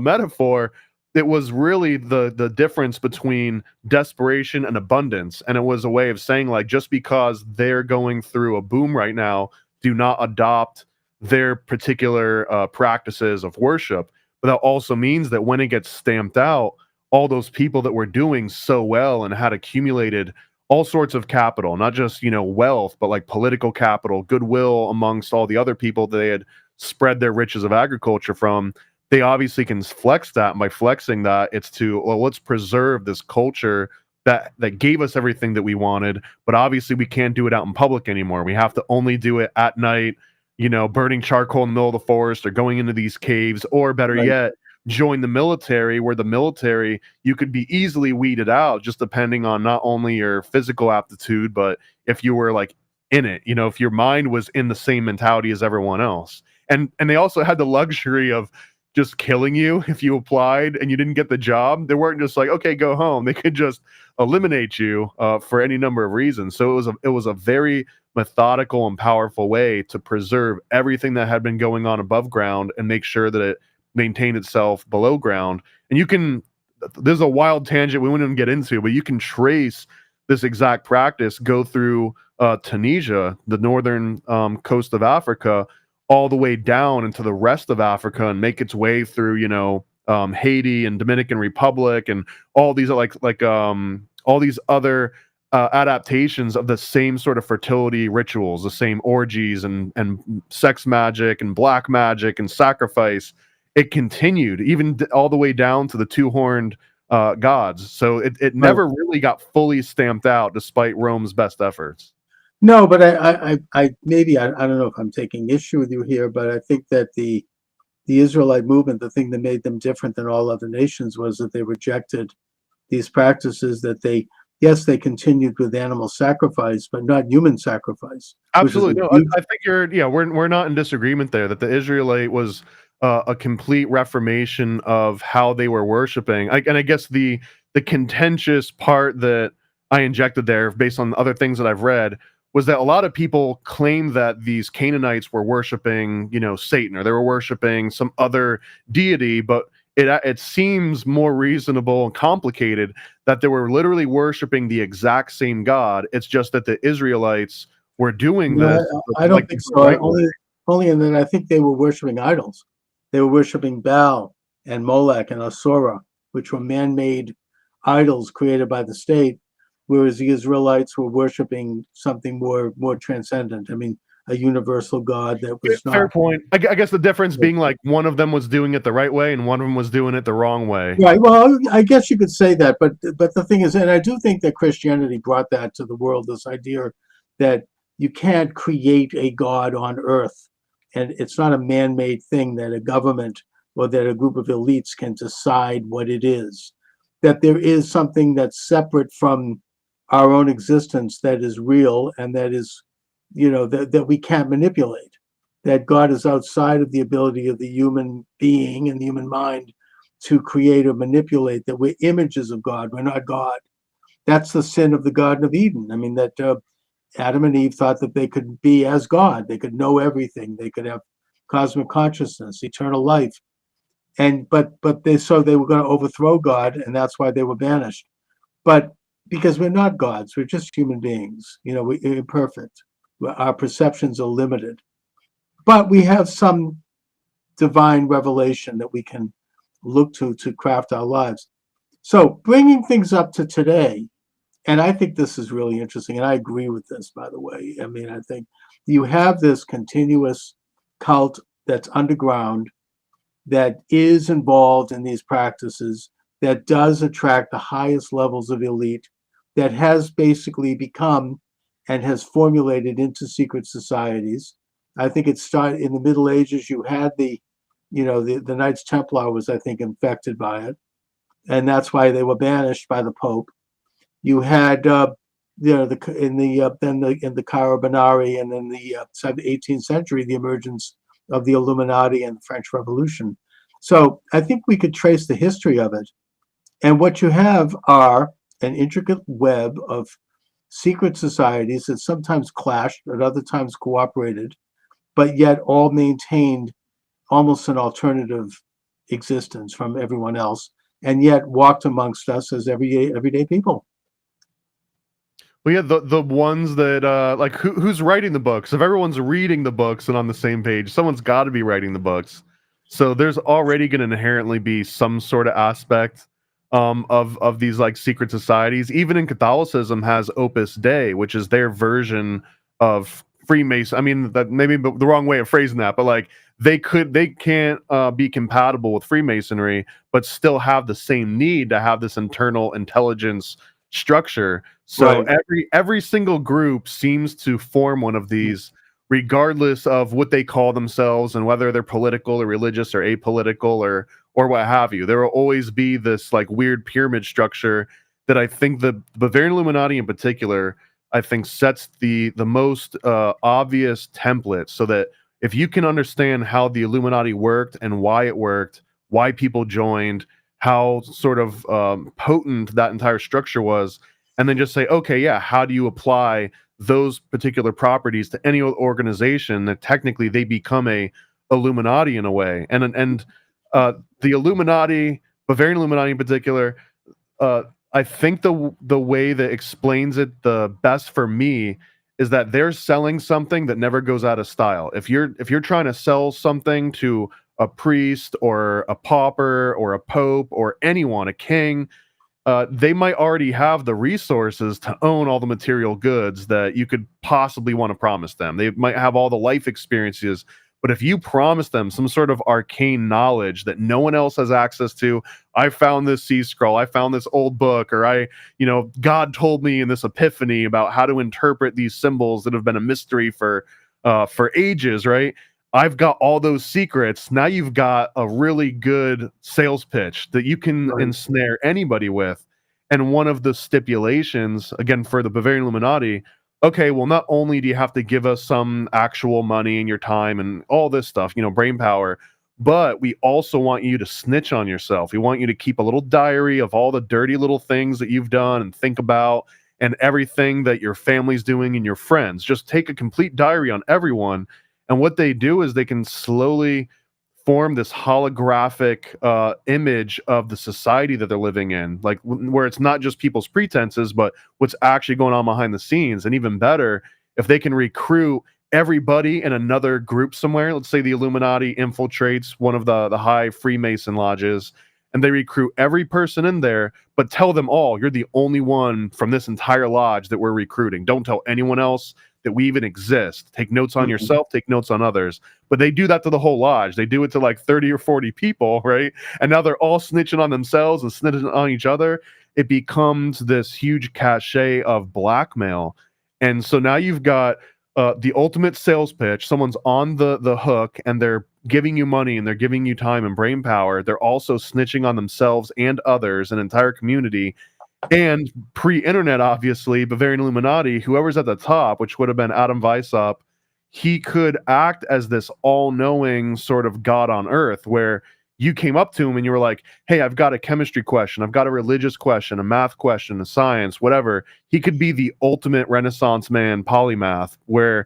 metaphor, it was really the difference between desperation and abundance. And it was a way of saying, like, just because they're going through a boom right now, do not adopt their particular practices of worship. But that also means that when it gets stamped out, all those people that were doing so well and had accumulated all sorts of capital, not just, wealth, but like political capital, goodwill amongst all the other people that they had spread their riches of agriculture from, they obviously can flex that. And by flexing that, it's to, well, let's preserve this culture that gave us everything that we wanted, but obviously we can't do it out in public anymore. We have to only do it at night, burning charcoal in the middle of the forest or going into these caves, or better yet, join the military, where the military, you could be easily weeded out just depending on not only your physical aptitude, but if you were like in it, if your mind was in the same mentality as everyone else. And they also had the luxury of just killing you if you applied and you didn't get the job. They weren't just like, okay, go home. They could just eliminate you for any number of reasons. So it was a very methodical and powerful way to preserve everything that had been going on above ground and make sure that it maintained itself below ground. And there's a wild tangent we wouldn't even get into, but you can trace this exact practice go through Tunisia, the northern coast of Africa, all the way down into the rest of Africa and make its way through, Haiti and Dominican Republic and all these all these other adaptations of the same sort of fertility rituals, the same orgies and sex magic and black magic and sacrifice. It continued even all the way down to the two-horned gods. So it never really got fully stamped out despite Rome's best efforts. No, but I maybe I don't know if I'm taking issue with you here, but I think that the Israelite movement, the thing that made them different than all other nations was that they rejected these practices, that they continued with animal sacrifice, but not human sacrifice. Absolutely. No, I think we're not in disagreement there, that the Israelite was a complete reformation of how they were worshiping. And I guess the contentious part that I injected there based on other things that I've read was that a lot of people claim that these Canaanites were worshiping, Satan, or they were worshiping some other deity, but it seems more reasonable and complicated that they were literally worshiping the exact same God. It's just that the Israelites were doing this. I don't think so. Only in that I think they were worshiping idols. They were worshiping Baal and Molech and Asura, which were man-made idols created by the state, whereas the Israelites were worshiping something more transcendent. I mean, a universal God that was not. Fair point. I guess the difference being like one of them was doing it the right way and one of them was doing it the wrong way. Right. Well, I guess you could say that, but the thing is, and I do think that Christianity brought that to the world, this idea that you can't create a God on earth. And it's not a man-made thing that a government or that a group of elites can decide what it is. That there is something that's separate from our own existence that is real and that is, that we can't manipulate. That God is outside of the ability of the human being and the human mind to create or manipulate, that we're images of God, we're not God. That's the sin of the Garden of Eden. I mean, that Adam and Eve thought that they could be as God. They could know everything. They could have cosmic consciousness, eternal life. But they were going to overthrow God, and that's why they were banished. But because we're not gods, we're just human beings. We're imperfect. Our perceptions are limited. But we have some divine revelation that we can look to craft our lives. So bringing things up to today, and I think this is really interesting, and I agree with this, by the way. I mean, I think you have this continuous cult that's underground, that is involved in these practices, that does attract the highest levels of elite, that has basically become and has formulated into secret societies. I think it started in the Middle Ages. You had the Knights Templar was, I think, infected by it, and that's why they were banished by the Pope. You had in the Carabinari, and in the 18th century, the emergence of the Illuminati and the French Revolution. So I think we could trace the history of it. And what you have are an intricate web of secret societies that sometimes clashed, at other times cooperated, but yet all maintained almost an alternative existence from everyone else, and yet walked amongst us as everyday people. Well, yeah, the ones that like who's writing the books? If everyone's reading the books and on the same page, someone's got to be writing the books. So there's already going to inherently be some sort of aspect of these like secret societies. Even in Catholicism has Opus Dei, which is their version of Freemason. I mean, that maybe the wrong way of phrasing that, but like they can't be compatible with Freemasonry, but still have the same need to have this internal intelligence structure. So Right. every single group seems to form one of these, regardless of what they call themselves and whether they're political or religious or apolitical or what have you. There will always be this like weird pyramid structure that I think the Bavarian Illuminati in particular, I think sets the most obvious template, so that if you can understand how the Illuminati worked and why it worked, why people joined, how sort of potent that entire structure was, and then just say, okay, yeah, how do you apply those particular properties to any organization that technically they become a Illuminati in a way? And the Illuminati, Bavarian Illuminati in particular, I think the way that explains it the best for me is that they're selling something that never goes out of style. If you're trying to sell something to a priest or a pauper or a pope or anyone, a king, they might already have the resources to own all the material goods that you could possibly want to promise them. They might have all the life experiences, but if you promise them some sort of arcane knowledge that no one else has access to, I found this sea scroll, I found this old book, or God told me in this epiphany about how to interpret these symbols that have been a mystery for ages, right? I've got all those secrets. Now you've got a really good sales pitch that you can ensnare anybody with. And one of the stipulations, again, for the Bavarian Illuminati, okay, well, not only do you have to give us some actual money and your time and all this stuff, brain power, but we also want you to snitch on yourself. We want you to keep a little diary of all the dirty little things that you've done and think about, and everything that your family's doing and your friends. Just take a complete diary on everyone. And what they do is they can slowly form this holographic image of the society that they're living in, like where it's not just people's pretenses, but what's actually going on behind the scenes. And even better, if they can recruit everybody in another group somewhere, let's say the Illuminati infiltrates one of the high Freemason lodges, and they recruit every person in there, but tell them all, you're the only one from this entire lodge that we're recruiting. Don't tell anyone else that we even exist. Take notes on yourself, take notes on others. But they do that to the whole lodge. They do it to like 30 or 40 people, right? And now they're all snitching on themselves and snitching on each other. It becomes this huge cachet of blackmail. And so now you've got the ultimate sales pitch. Someone's on the hook and they're giving you money and they're giving you time and brain power. They're also snitching on themselves and others, an entire community. And pre-internet, obviously, Bavarian Illuminati, whoever's at the top, which would have been Adam Weishaupt, he could act as this all-knowing sort of God on earth, where you came up to him and you were like, hey, I've got a chemistry question, I've got a religious question, a math question, a science, whatever. He could be the ultimate Renaissance man polymath, where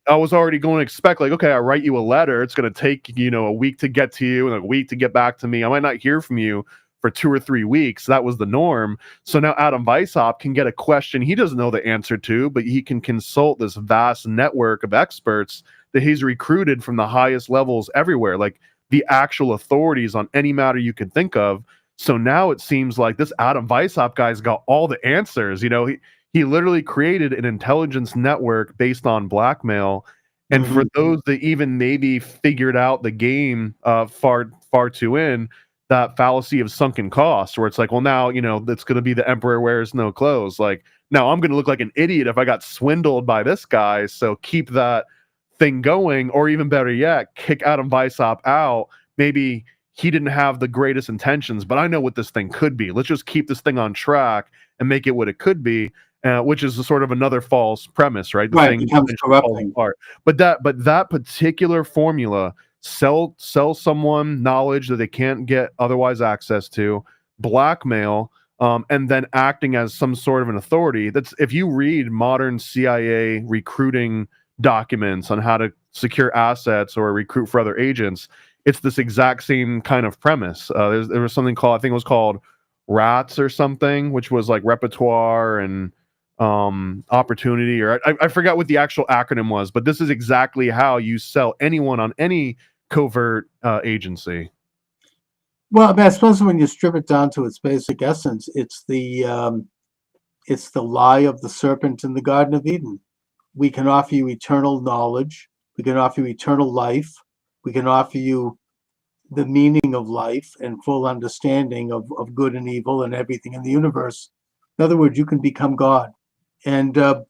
I was already going to expect, like, okay, I write you a letter, it's going to take, a week to get to you and a week to get back to me. I might not hear from you for 2 or 3 weeks. That was the norm. So now Adam Weishaupt can get a question he doesn't know the answer to, but he can consult this vast network of experts that he's recruited from the highest levels everywhere, like the actual authorities on any matter you could think of. So now it seems like this Adam Weishaupt guy's got all the answers. He literally created an intelligence network based on blackmail. And for those that even maybe figured out the game far too in, that fallacy of sunken costs, where it's like, well, now, it's going to be the emperor wears no clothes. Like, now I'm going to look like an idiot if I got swindled by this guy. So keep that thing going, or even better yet, kick Adam Weishaupt out. Maybe he didn't have the greatest intentions, but I know what this thing could be. Let's just keep this thing on track and make it what it could be, which is sort of another false premise, right? The thing becomes corrupting. But that particular formula, sell someone knowledge that they can't get otherwise access to, blackmail, and then acting as some sort of an authority. That's, if you read modern CIA recruiting documents on how to secure assets or recruit for other agents, it's this exact same kind of premise. There was something called, I think it was called RATS or something, which was like repertoire and opportunity, or I forgot what the actual acronym was, but this is exactly how you sell anyone on any covert agency. Well, I suppose when you strip it down to its basic essence, it's the lie of the serpent in the Garden of Eden. We can offer you eternal knowledge. We can offer you eternal life. We can offer you the meaning of life and full understanding of good and evil and everything in the universe. In other words, you can become God. And, it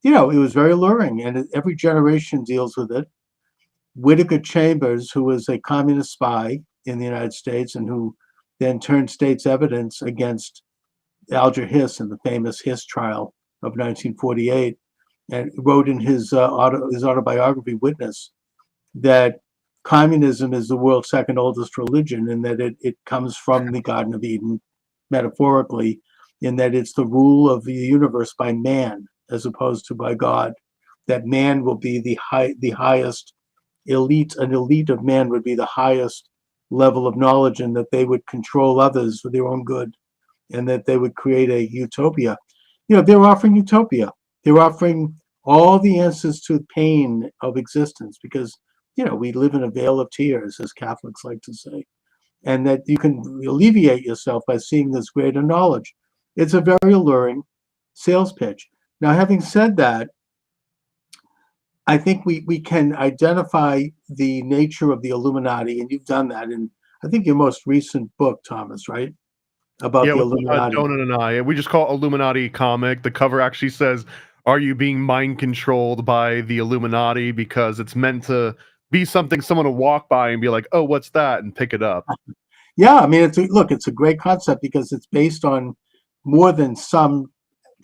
was very alluring, and every generation deals with it. Whittaker Chambers, who was a communist spy in the United States and who then turned state's evidence against Alger Hiss in the famous Hiss trial of 1948, and wrote in his autobiography, Witness, that communism is the world's second oldest religion, and that it comes from the Garden of Eden, metaphorically, in that it's the rule of the universe by man as opposed to by God. That man will be the highest elite. An elite of man would be the highest level of knowledge, and that they would control others for their own good, and that they would create a utopia. They're offering utopia. They're offering all the answers to the pain of existence, because we live in a vale of tears, as Catholics like to say, and that you can alleviate yourself by seeing this greater knowledge. It's a very alluring sales pitch. Now, having said that, I think we can identify the nature of the Illuminati, and you've done that in, I think, your most recent book, Thomas, right? About the Illuminati. Donut and I. We just call it Illuminati comic. The cover actually says, "Are you being mind controlled by the Illuminati?" Because it's meant to be something someone will walk by and be like, "Oh, what's that?" and pick it up. Yeah, I mean, it's a great concept because it's based on more than some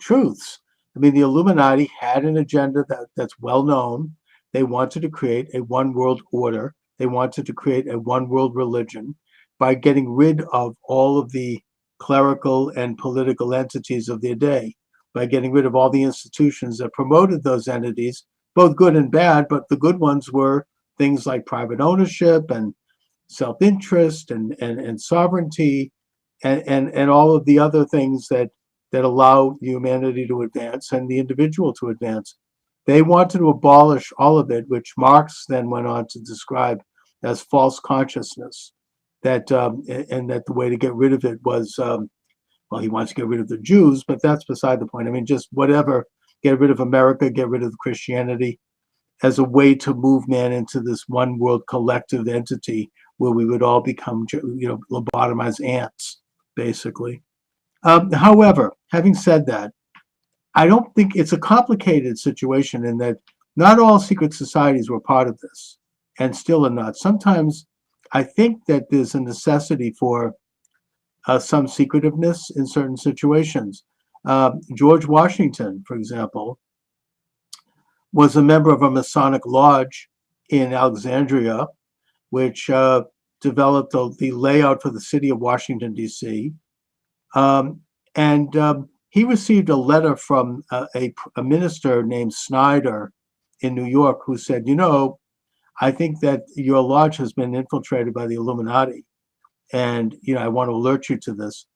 truths. I mean, the Illuminati had an agenda that's well known. They wanted to create a one world order. They wanted to create a one world religion by getting rid of all of the clerical and political entities of their day, by getting rid of all the institutions that promoted those entities, both good and bad. But the good ones were things like private ownership and self-interest and sovereignty and all of the other things that allow humanity to advance and the individual to advance. They wanted to abolish all of it, which Marx then went on to describe as false consciousness. And that the way to get rid of it was, he wants to get rid of the Jews, but that's beside the point. I mean, just whatever, get rid of America, get rid of Christianity, as a way to move man into this one world collective entity where we would all become, lobotomized ants, basically. However, having said that, I don't think it's a complicated situation in that Not all secret societies were part of this, and still are not. Sometimes I think that there's a necessity for some secretiveness in certain situations. George Washington, for example, was a member of a Masonic lodge in Alexandria, which developed the layout for the city of Washington, D.C. And he received a letter from a minister named Snyder in New York who said, I think that your lodge has been infiltrated by the Illuminati. And, I want to alert you to this.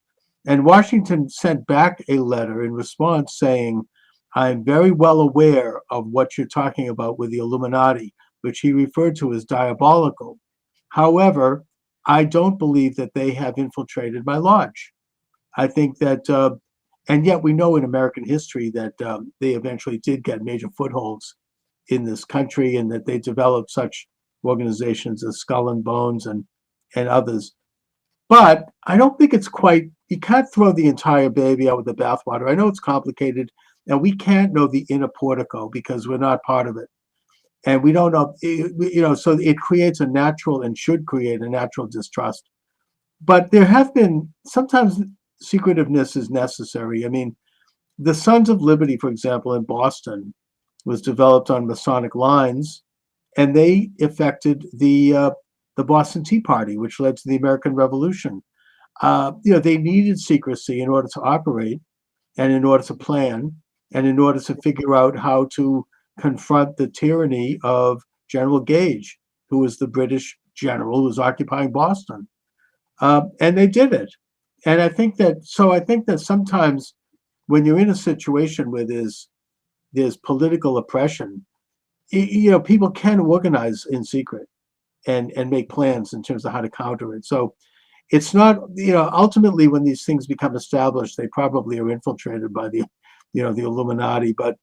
And Washington sent back a letter in response saying, I'm very well aware of what you're talking about with the Illuminati, which he referred to as diabolical. However, I don't believe that they have infiltrated my lodge. I think that, and yet we know in American history that they eventually did get major footholds in this country, and that they developed such organizations as Skull and Bones and others. But I don't think it's quite, you can't throw the entire baby out with the bathwater. I know it's complicated, and we can't know the inner portico because we're not part of it. And we don't know, so it creates a natural, and should create a natural distrust. But there have been, sometimes secretiveness is necessary. I mean, the Sons of Liberty, for example, in Boston, was developed on Masonic lines, and they affected the Boston Tea Party, which led to the American Revolution. They needed secrecy in order to operate, and in order to plan, and in order to figure out how to confront the tyranny of General Gage, who was the British general who was occupying Boston. And they did it. And I think that sometimes when you're in a situation where there's political oppression, people can organize in secret and make plans in terms of how to counter it. So it's not, ultimately when these things become established, they probably are infiltrated by the Illuminati. But,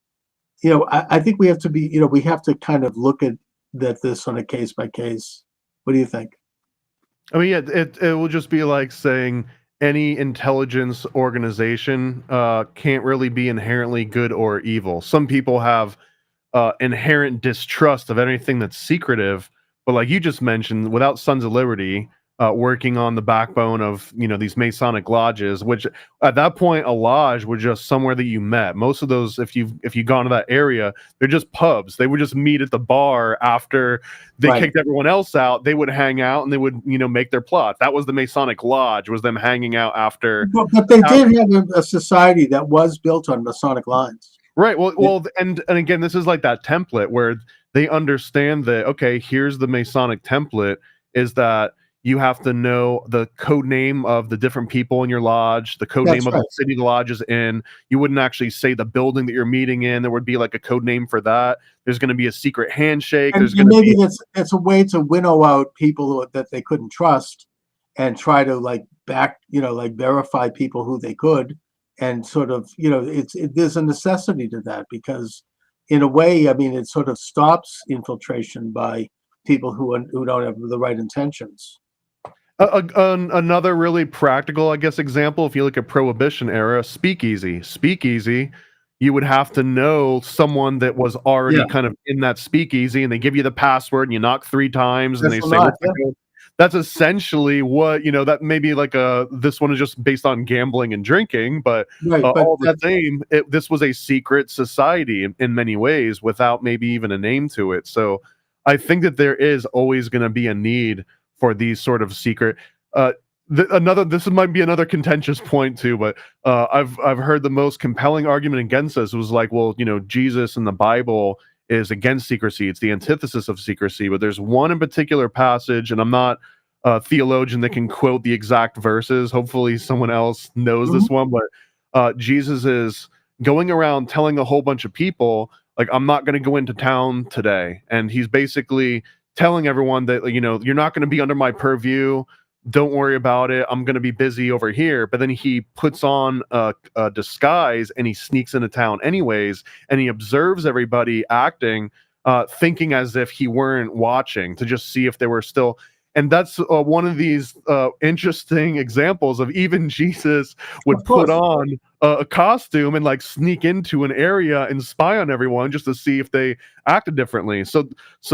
I think we have to be, we have to kind of look at this on a case by case. What do you think? I mean, yeah, it will just be like saying any intelligence organization can't really be inherently good or evil. Some people have inherent distrust of anything that's secretive, but like you just mentioned, without Sons of Liberty working on the backbone of these Masonic lodges, which at that point a lodge was just somewhere that you met. Most of those, if you've gone to that area, they're just pubs. They would just meet at the bar after they kicked everyone else out. They would hang out and they would make their plot. That was the Masonic lodge, was them hanging out after. But they did have a society that was built on Masonic lines. Right. Well, and again, this is like that template where they understand that, okay, here's the Masonic template, is that you have to know the code name of the different people in your lodge, the code name of the city the lodge is in. You wouldn't actually say the building that you're meeting in. There would be like a code name for that. There's going to be a secret handshake. And maybe it's a way to winnow out people that they couldn't trust, and try to verify people who they could. And sort of, there's a necessity to that, because in a way, I mean, it sort of stops infiltration by people who don't have the right intentions. Another really practical, I guess, example, if you look at Prohibition era, speakeasy, you would have to know someone that was already kind of in that speakeasy, and they give you the password, and you knock 3 times, and they say, that's essentially what, that maybe like this one is just based on gambling and drinking, but all the same, this was a secret society in many ways without maybe even a name to it. So I think that there is always going to be a need for these sort of secret. This might be another contentious point too, but I've heard the most compelling argument against this was like, well, Jesus in the Bible is against secrecy. It's the antithesis of secrecy. But there's one in particular passage, and I'm not a theologian that can quote the exact verses. Hopefully someone else knows this one, but Jesus is going around telling a whole bunch of people, like, I'm not going to go into town today. And he's basically telling everyone that, you're not going to be under my purview. Don't worry about it. I'm going to be busy over here. But then he puts on a disguise and he sneaks into town anyways. And he observes everybody acting, thinking as if he weren't watching, to just see if they were still. and that's one of these interesting examples of even Jesus would Of put course. on a costume and like sneak into an area and spy on everyone just to see if they acted differently. So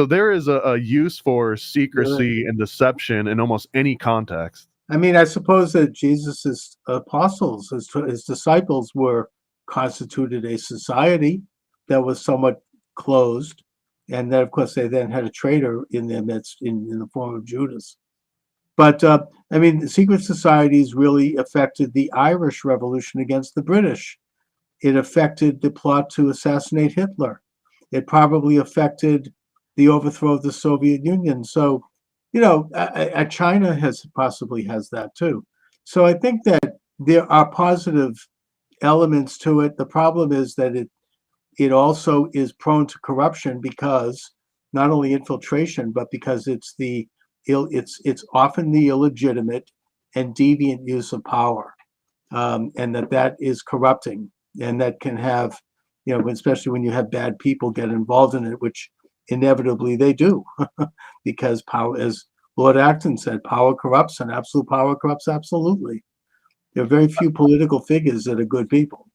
there is a use for secrecy and deception in almost any context. I mean, I suppose that Jesus's apostles, his disciples, were constituted a society that was somewhat closed, and then, of course, they then had a traitor in their midst in the form of Judas. But I mean, the secret societies really affected the Irish Revolution against the British. It affected the plot to assassinate Hitler. It probably affected the overthrow of the Soviet Union. So, you know, China possibly has that too. So I think that there are positive elements to it. The problem is that it also is prone to corruption because not only infiltration, but because it's often the illegitimate and deviant use of power, and that is corrupting, and that can have, you know, especially when you have bad people get involved in it, which inevitably they do, because power, as Lord Acton said, power corrupts, and absolute power corrupts absolutely. There are very few political figures that are good people.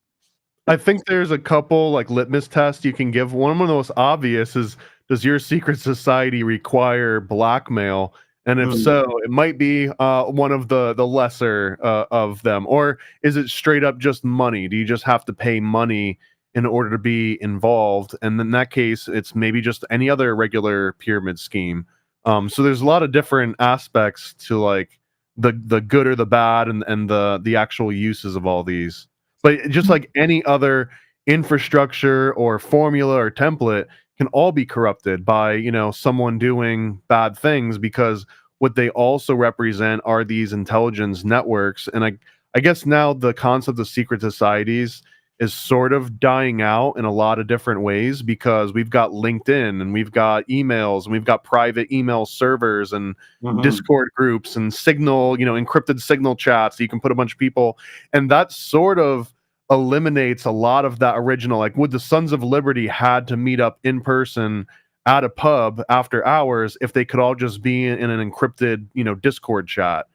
I think there's a couple like litmus tests you can give. One of the most obvious is, does your secret society require blackmail? And if Mm. so, it might be one of the lesser of them. Or is it straight up just money? Do you just have to pay money in order to be involved? And in that case, it's maybe just any other regular pyramid scheme. So there's a lot of different aspects to like the good or the bad and the actual uses of all these. But just like any other infrastructure or formula or template can all be corrupted by, you know, someone doing bad things, because what they also represent are these intelligence networks. And I guess now the concept of secret societies is sort of dying out in a lot of different ways, because we've got LinkedIn and we've got emails and we've got private email servers and Discord groups and Signal, you know, encrypted Signal chats. So you can put a bunch of people, and that sort of eliminates a lot of that original. Like, would the Sons of Liberty had to meet up in person at a pub after hours if they could all just be in an encrypted, you know, Discord chat?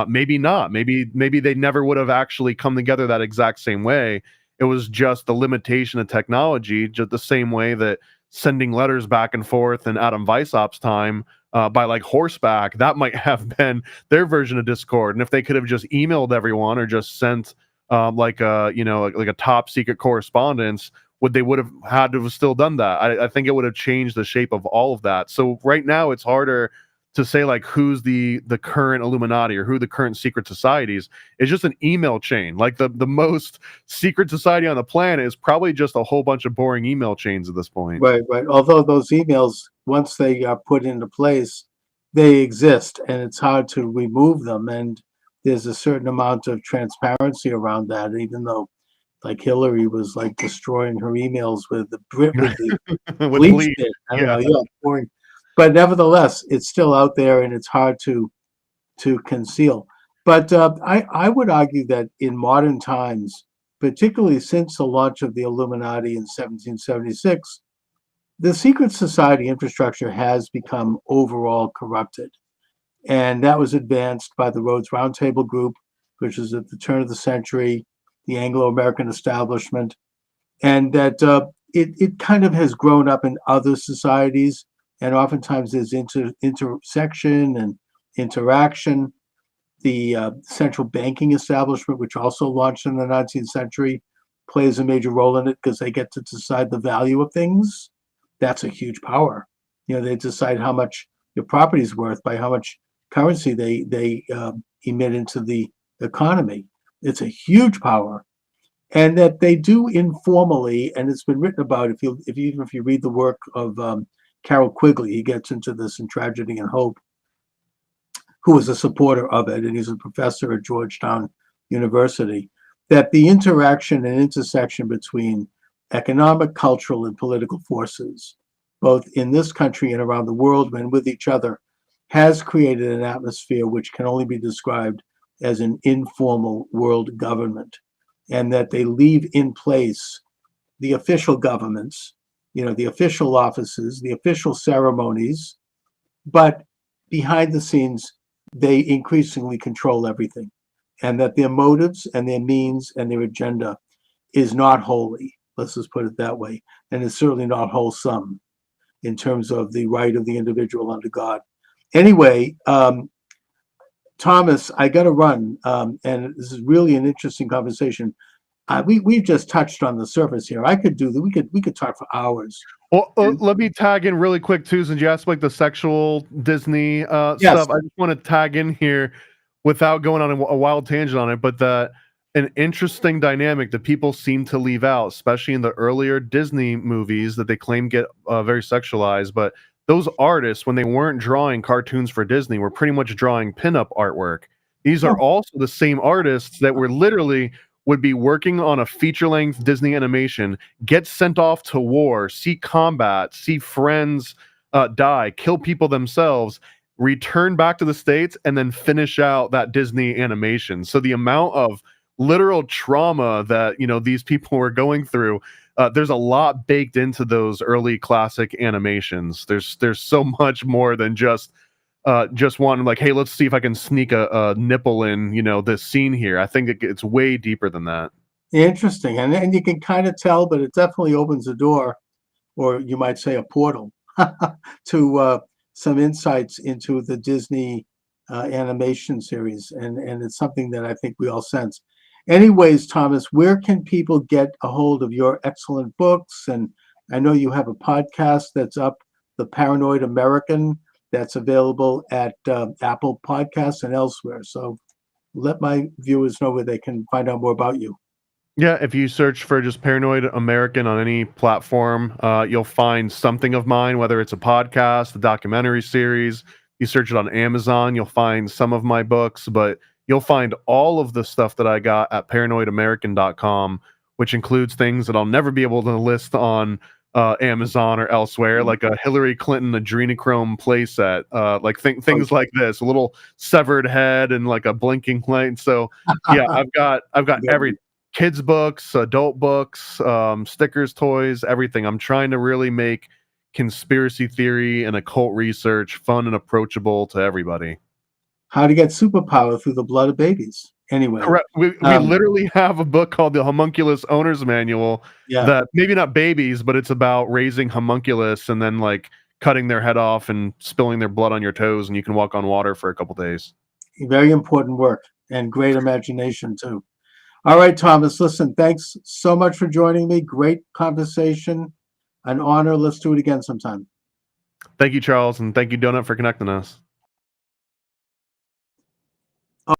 Maybe not. Maybe they never would have actually come together that exact same way. It was just the limitation of technology, just the same way that sending letters back and forth in Adam Weishaupt's time by like horseback, that might have been their version of Discord. And if they could have just emailed everyone or just sent like a, you know, like a top secret correspondence, would have had to have still done that. I think it would have changed the shape of all of that. So right now it's harder to say like who's the current Illuminati or who the current secret societies. It's just an email chain. Like the most secret society on the planet is probably just a whole bunch of boring email chains at this point. Right. Although those emails, once they are put into place, they exist, and it's hard to remove them. And there's a certain amount of transparency around that, even though, like, Hillary was like destroying her emails with the With bleach bleach. bit. I don't Yeah. know, yeah, boring. But nevertheless, it's still out there, and it's hard to conceal. But I would argue that in modern times, particularly since the launch of the Illuminati in 1776, the secret society infrastructure has become overall corrupted. And that was advanced by the Rhodes Roundtable Group, which is at the turn of the century, the Anglo-American establishment, and that it kind of has grown up in other societies, and oftentimes there's intersection and interaction. The central banking establishment, which also launched in the 19th century, plays a major role in it because they get to decide the value of things. That's a huge power. You know, they decide how much your property is worth by how much currency they emit into the economy. It's a huge power, and that they do informally, and it's been written about. Even if you read the work of Carroll Quigley, he gets into this in Tragedy and Hope, who was a supporter of it, and he's a professor at Georgetown University, that the interaction and intersection between economic, cultural, and political forces, both in this country and around the world and with each other, has created an atmosphere which can only be described as an informal world government, and that they leave in place the official governments, you know, the official offices, the official ceremonies, but behind the scenes, they increasingly control everything, and that their motives and their means and their agenda is not holy. Let's just put it that way. And it's certainly not wholesome in terms of the right of the individual under God. Anyway, Thomas, I got to run, and this is really an interesting conversation. We've just touched on the surface here. I could do that. We could talk for hours. Well, let me tag in really quick too, since you asked like the sexual Disney Yes. stuff. I just want to tag in here without going on a wild tangent on it, but that an interesting dynamic that people seem to leave out, especially in the earlier Disney movies that they claim get very sexualized. But those artists, when they weren't drawing cartoons for Disney, were pretty much drawing pinup artwork. These are also the same artists that were literally would be working on a feature-length Disney animation, get sent off to war, see combat, see friends die, kill people themselves, return back to the States, and then finish out that Disney animation. So the amount of literal trauma that these people were going through, there's a lot baked into those early classic animations. There's so much more than just one like, hey, let's see if I can sneak a nipple in this scene here. I think it's way deeper than that. Interesting, and you can kind of tell, but it definitely opens a door, or you might say a portal, to some insights into the Disney animation series, and it's something that I think we all sense. Anyways, Thomas, where can people get a hold of your excellent books? And I know you have a podcast that's up, The Paranoid American, that's available at Apple Podcasts and elsewhere. So let my viewers know where they can find out more about you. Yeah, if you search for just Paranoid American on any platform, you'll find something of mine, whether it's a podcast, a documentary series. You search it on Amazon, you'll find some of my books, but you'll find all of the stuff that I got at paranoidamerican.com, which includes things that I'll never be able to list on Amazon or elsewhere, like a Hillary Clinton adrenochrome playset, like things like this, a little severed head and like a blinking light. So yeah, I've got every kids books, adult books, stickers, toys, everything. I'm trying to really make conspiracy theory and occult research fun and approachable to everybody. How to get superpower through the blood of babies. Anyway, correct. We literally have a book called The Homunculus Owner's Manual. Yeah. That maybe not babies, but it's about raising homunculus and then like cutting their head off and spilling their blood on your toes, and you can walk on water for a couple days. Very important work and great imagination too. All right, Thomas, listen, thanks so much for joining me. Great conversation, an honor. Let's do it again sometime. Thank you, Charles, and thank you, Donut, for connecting us.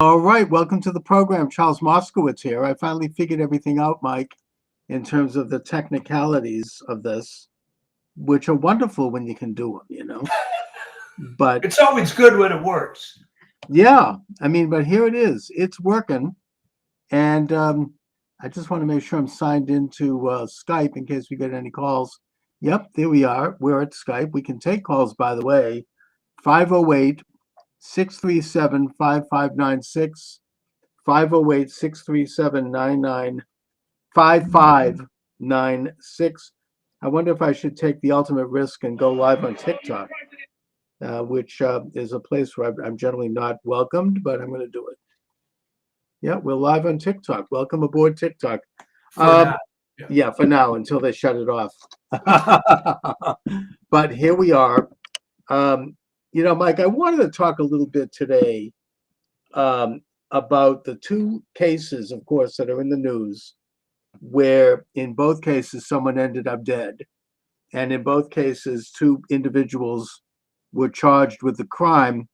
All right, welcome to the program. Charles Moskowitz here. I finally figured everything out, Mike, in terms of the technicalities of this, which are wonderful when you can do them, But it's always good when it works. Yeah, I mean, but here it is. It's working. And I just want to make sure I'm signed into Skype in case we get any calls. Yep, there we are. We're at Skype. We can take calls, by the way. 508-637-5596, 508-637-5596. I wonder if I should take the ultimate risk and go live on TikTok, which is a place where I'm generally not welcomed, but I'm going to do it. Yeah, we're live on TikTok. Welcome aboard TikTok. Yeah, for now, until they shut it off. But here we are. Mike, I wanted to talk a little bit today about the two cases, of course, that are in the news, where in both cases someone ended up dead. And in both cases, two individuals were charged with the crime.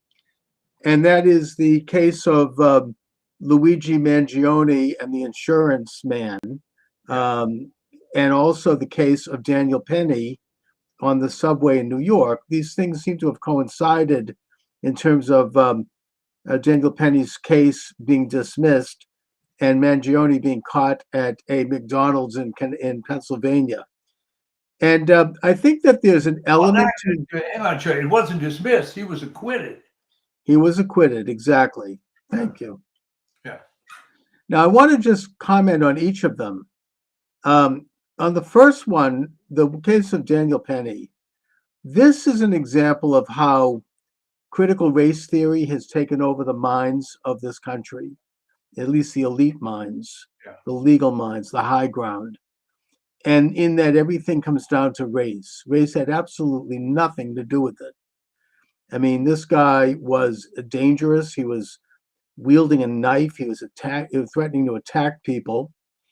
And that is the case of Luigi Mangione and the insurance man, and also the case of Daniel Penny on the subway in New York. These things seem to have coincided in terms of Daniel Penny's case being dismissed and Mangione being caught at a McDonald's in Pennsylvania. And I think that there's an element to... Hang on, Trey. It wasn't dismissed. He was acquitted. He was acquitted, exactly. Thank you. Yeah. Now, I want to just comment on each of them. On the first one, the case of Daniel Penny, this is an example of how critical race theory has taken over the minds of this country, at least the elite minds, Yeah. the legal minds, the high ground. And in that, everything comes down to race. Race had absolutely nothing to do with it. I mean, this guy was dangerous. He was wielding a knife. He was threatening to attack people.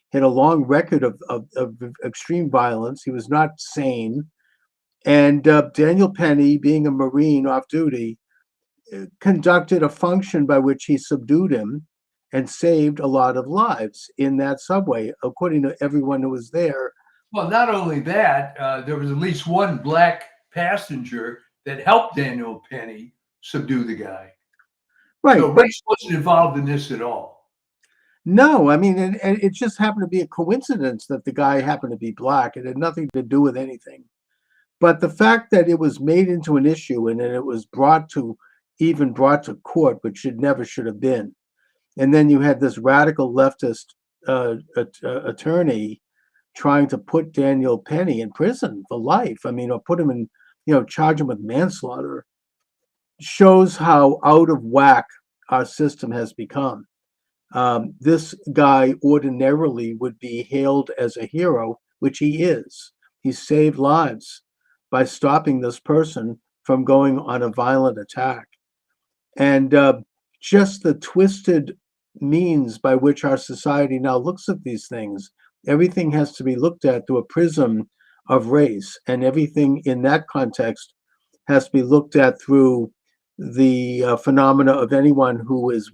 He had a long record of extreme violence. He was not sane. And Daniel Penny, being a Marine off duty, conducted a function by which he subdued him and saved a lot of lives in that subway, according to everyone who was there. Well, not only that, there was at least one black passenger that helped Daniel Penny subdue the guy. Right. So race wasn't involved in this at all. No, I mean, and it just happened to be a coincidence that the guy happened to be black. It had nothing to do with anything. But the fact that it was made into an issue and then it was brought to court, which it never should have been. And then you had this radical leftist attorney trying to put Daniel Penny in prison for life. I mean, or put him in, charge him with manslaughter, shows how out of whack our system has become. This guy ordinarily would be hailed as a hero, which he is. He saved lives by stopping this person from going on a violent attack. And just the twisted means by which our society now looks at these things. Everything has to be looked at through a prism of race, and everything in that context has to be looked at through the phenomena of anyone who is,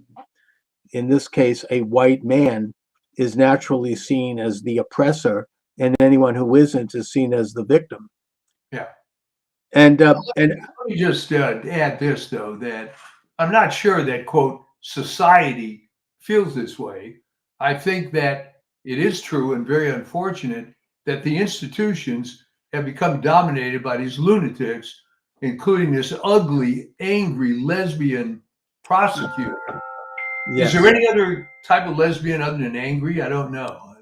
in this case, a white man, is naturally seen as the oppressor, and anyone who isn't is seen as the victim. Yeah. And let me just add this, though, that I'm not sure that, quote, society feels this way. I think that it is true and very unfortunate that the institutions have become dominated by these lunatics, including this ugly, angry lesbian prosecutor. yes. Is there any other type of lesbian other than angry? I don't know.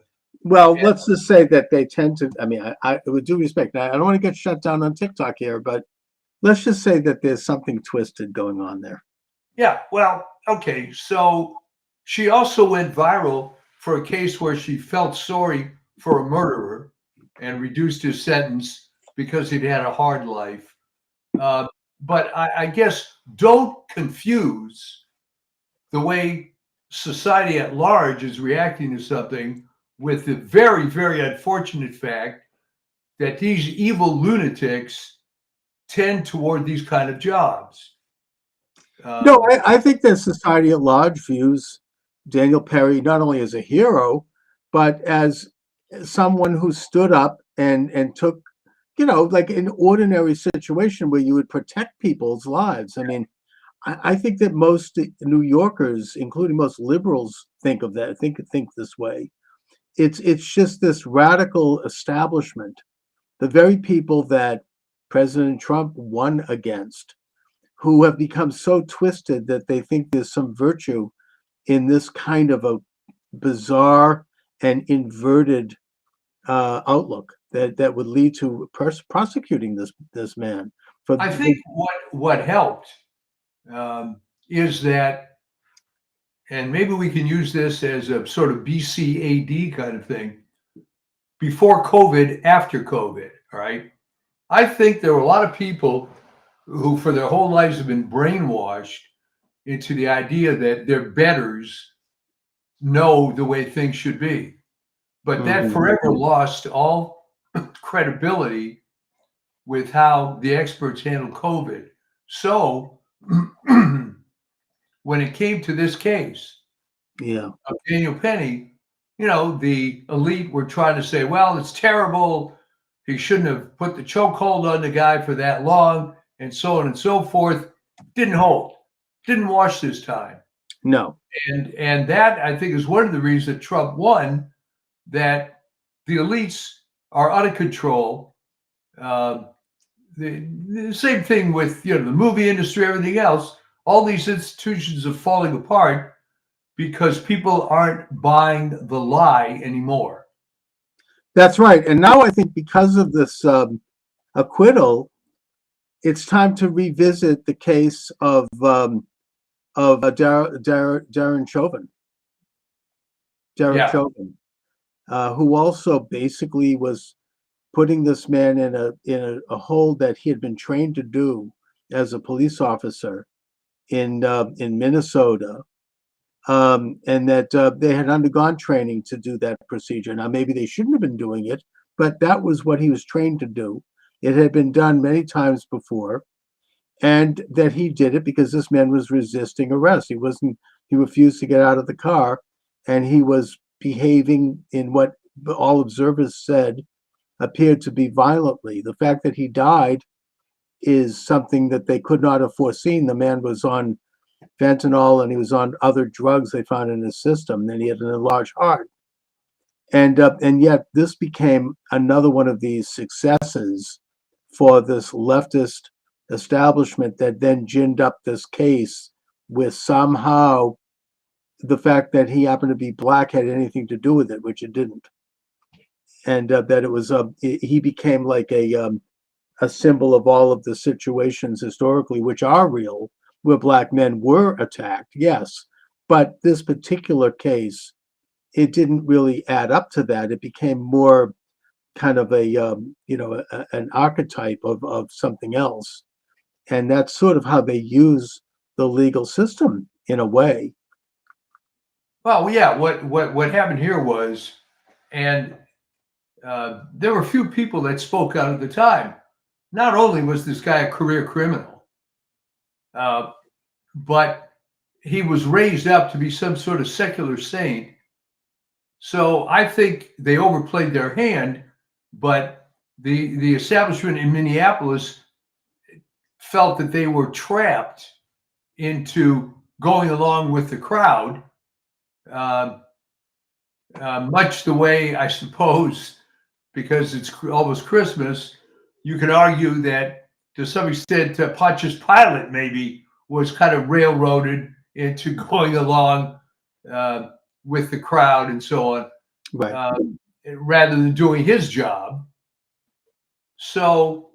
Well, let's just say that they tend to, I mean, I with due respect, I don't want to get shut down on TikTok here, but let's just say that there's something twisted going on there. Yeah, well, okay. So she also went viral for a case where she felt sorry for a murderer and reduced his sentence because he'd had a hard life. But I guess don't confuse the way society at large is reacting to something with the very, very unfortunate fact that these evil lunatics tend toward these kind of jobs. No, I think that society at large views Daniel Penny not only as a hero, but as someone who stood up and took, like an ordinary situation where you would protect people's lives. I mean, I think that most New Yorkers, including most liberals, think of that, think this way. It's just this radical establishment, the very people that President Trump won against, who have become so twisted that they think there's some virtue in this kind of a bizarre and inverted outlook that would lead to prosecuting this man. I think what helped is that, and maybe we can use this as a sort of BCAD kind of thing, before COVID, after COVID, all right? I think there were a lot of people who for their whole lives have been brainwashed into the idea that their betters know the way things should be. But that forever lost all credibility with how the experts handled COVID. So when it came to this case of Daniel Penny, the elite were trying to say, well, it's terrible. He shouldn't have put the chokehold on the guy for that long, and so on and so forth. Didn't hold. Didn't wash this time. No. And that, I think, is one of the reasons that Trump won, that the elites are out of control. The same thing with the movie industry, everything else. All these institutions are falling apart because people aren't buying the lie anymore. That's right. And now I think because of this acquittal, it's time to revisit the case of Darren Chauvin. Derek Yeah. Chauvin, who also basically was putting this man in a hole that he had been trained to do as a police officer in Minnesota, and that they had undergone training to do that procedure. Now, maybe they shouldn't have been doing it, but that was what he was trained to do. It had been done many times before, and that he did it because this man was resisting arrest. He refused to get out of the car, and he was behaving in what all observers said appeared to be violently. The fact that he died is something that they could not have foreseen. The man was on fentanyl and he was on other drugs they found in his system. Then he had an enlarged heart. And yet this became another one of these successes for this leftist establishment that then ginned up this case with somehow the fact that he happened to be black had anything to do with it, which it didn't. And that it was he became like a symbol of all of the situations historically, which are real, where black men were attacked, yes. But this particular case, it didn't really add up to that. It became more kind of an archetype of something else. And that's sort of how they use the legal system in a way. Well, yeah. What happened here was, and there were a few people that spoke out at the time. Not only was this guy a career criminal, but he was raised up to be some sort of secular saint. So I think they overplayed their hand, but the establishment in Minneapolis felt that they were trapped into going along with the crowd, much the way, I suppose, because it's almost Christmas, you could argue that to some extent Pontius Pilate maybe was kind of railroaded into going along with the crowd and so on, Right. rather than doing his job. So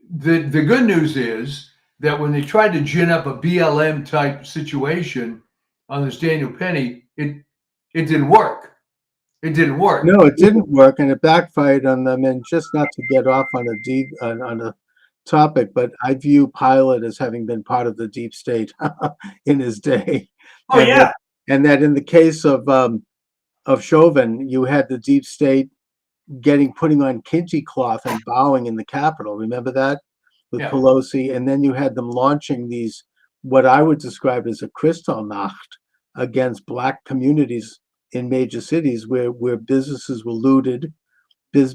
the good news is that when they tried to gin up a BLM type situation on this Daniel Penny, it didn't work. It didn't work. No, it didn't work, and it backfired on them. And just not to get off on a topic, but I view Pilate as having been part of the deep state in his day. Oh, and yeah. that in the case of Chauvin, you had the deep state putting on kente cloth and bowing in the Capitol. Remember that with Pelosi, and then you had them launching these what I would describe as a Kristallnacht against black communities in major cities where businesses were looted,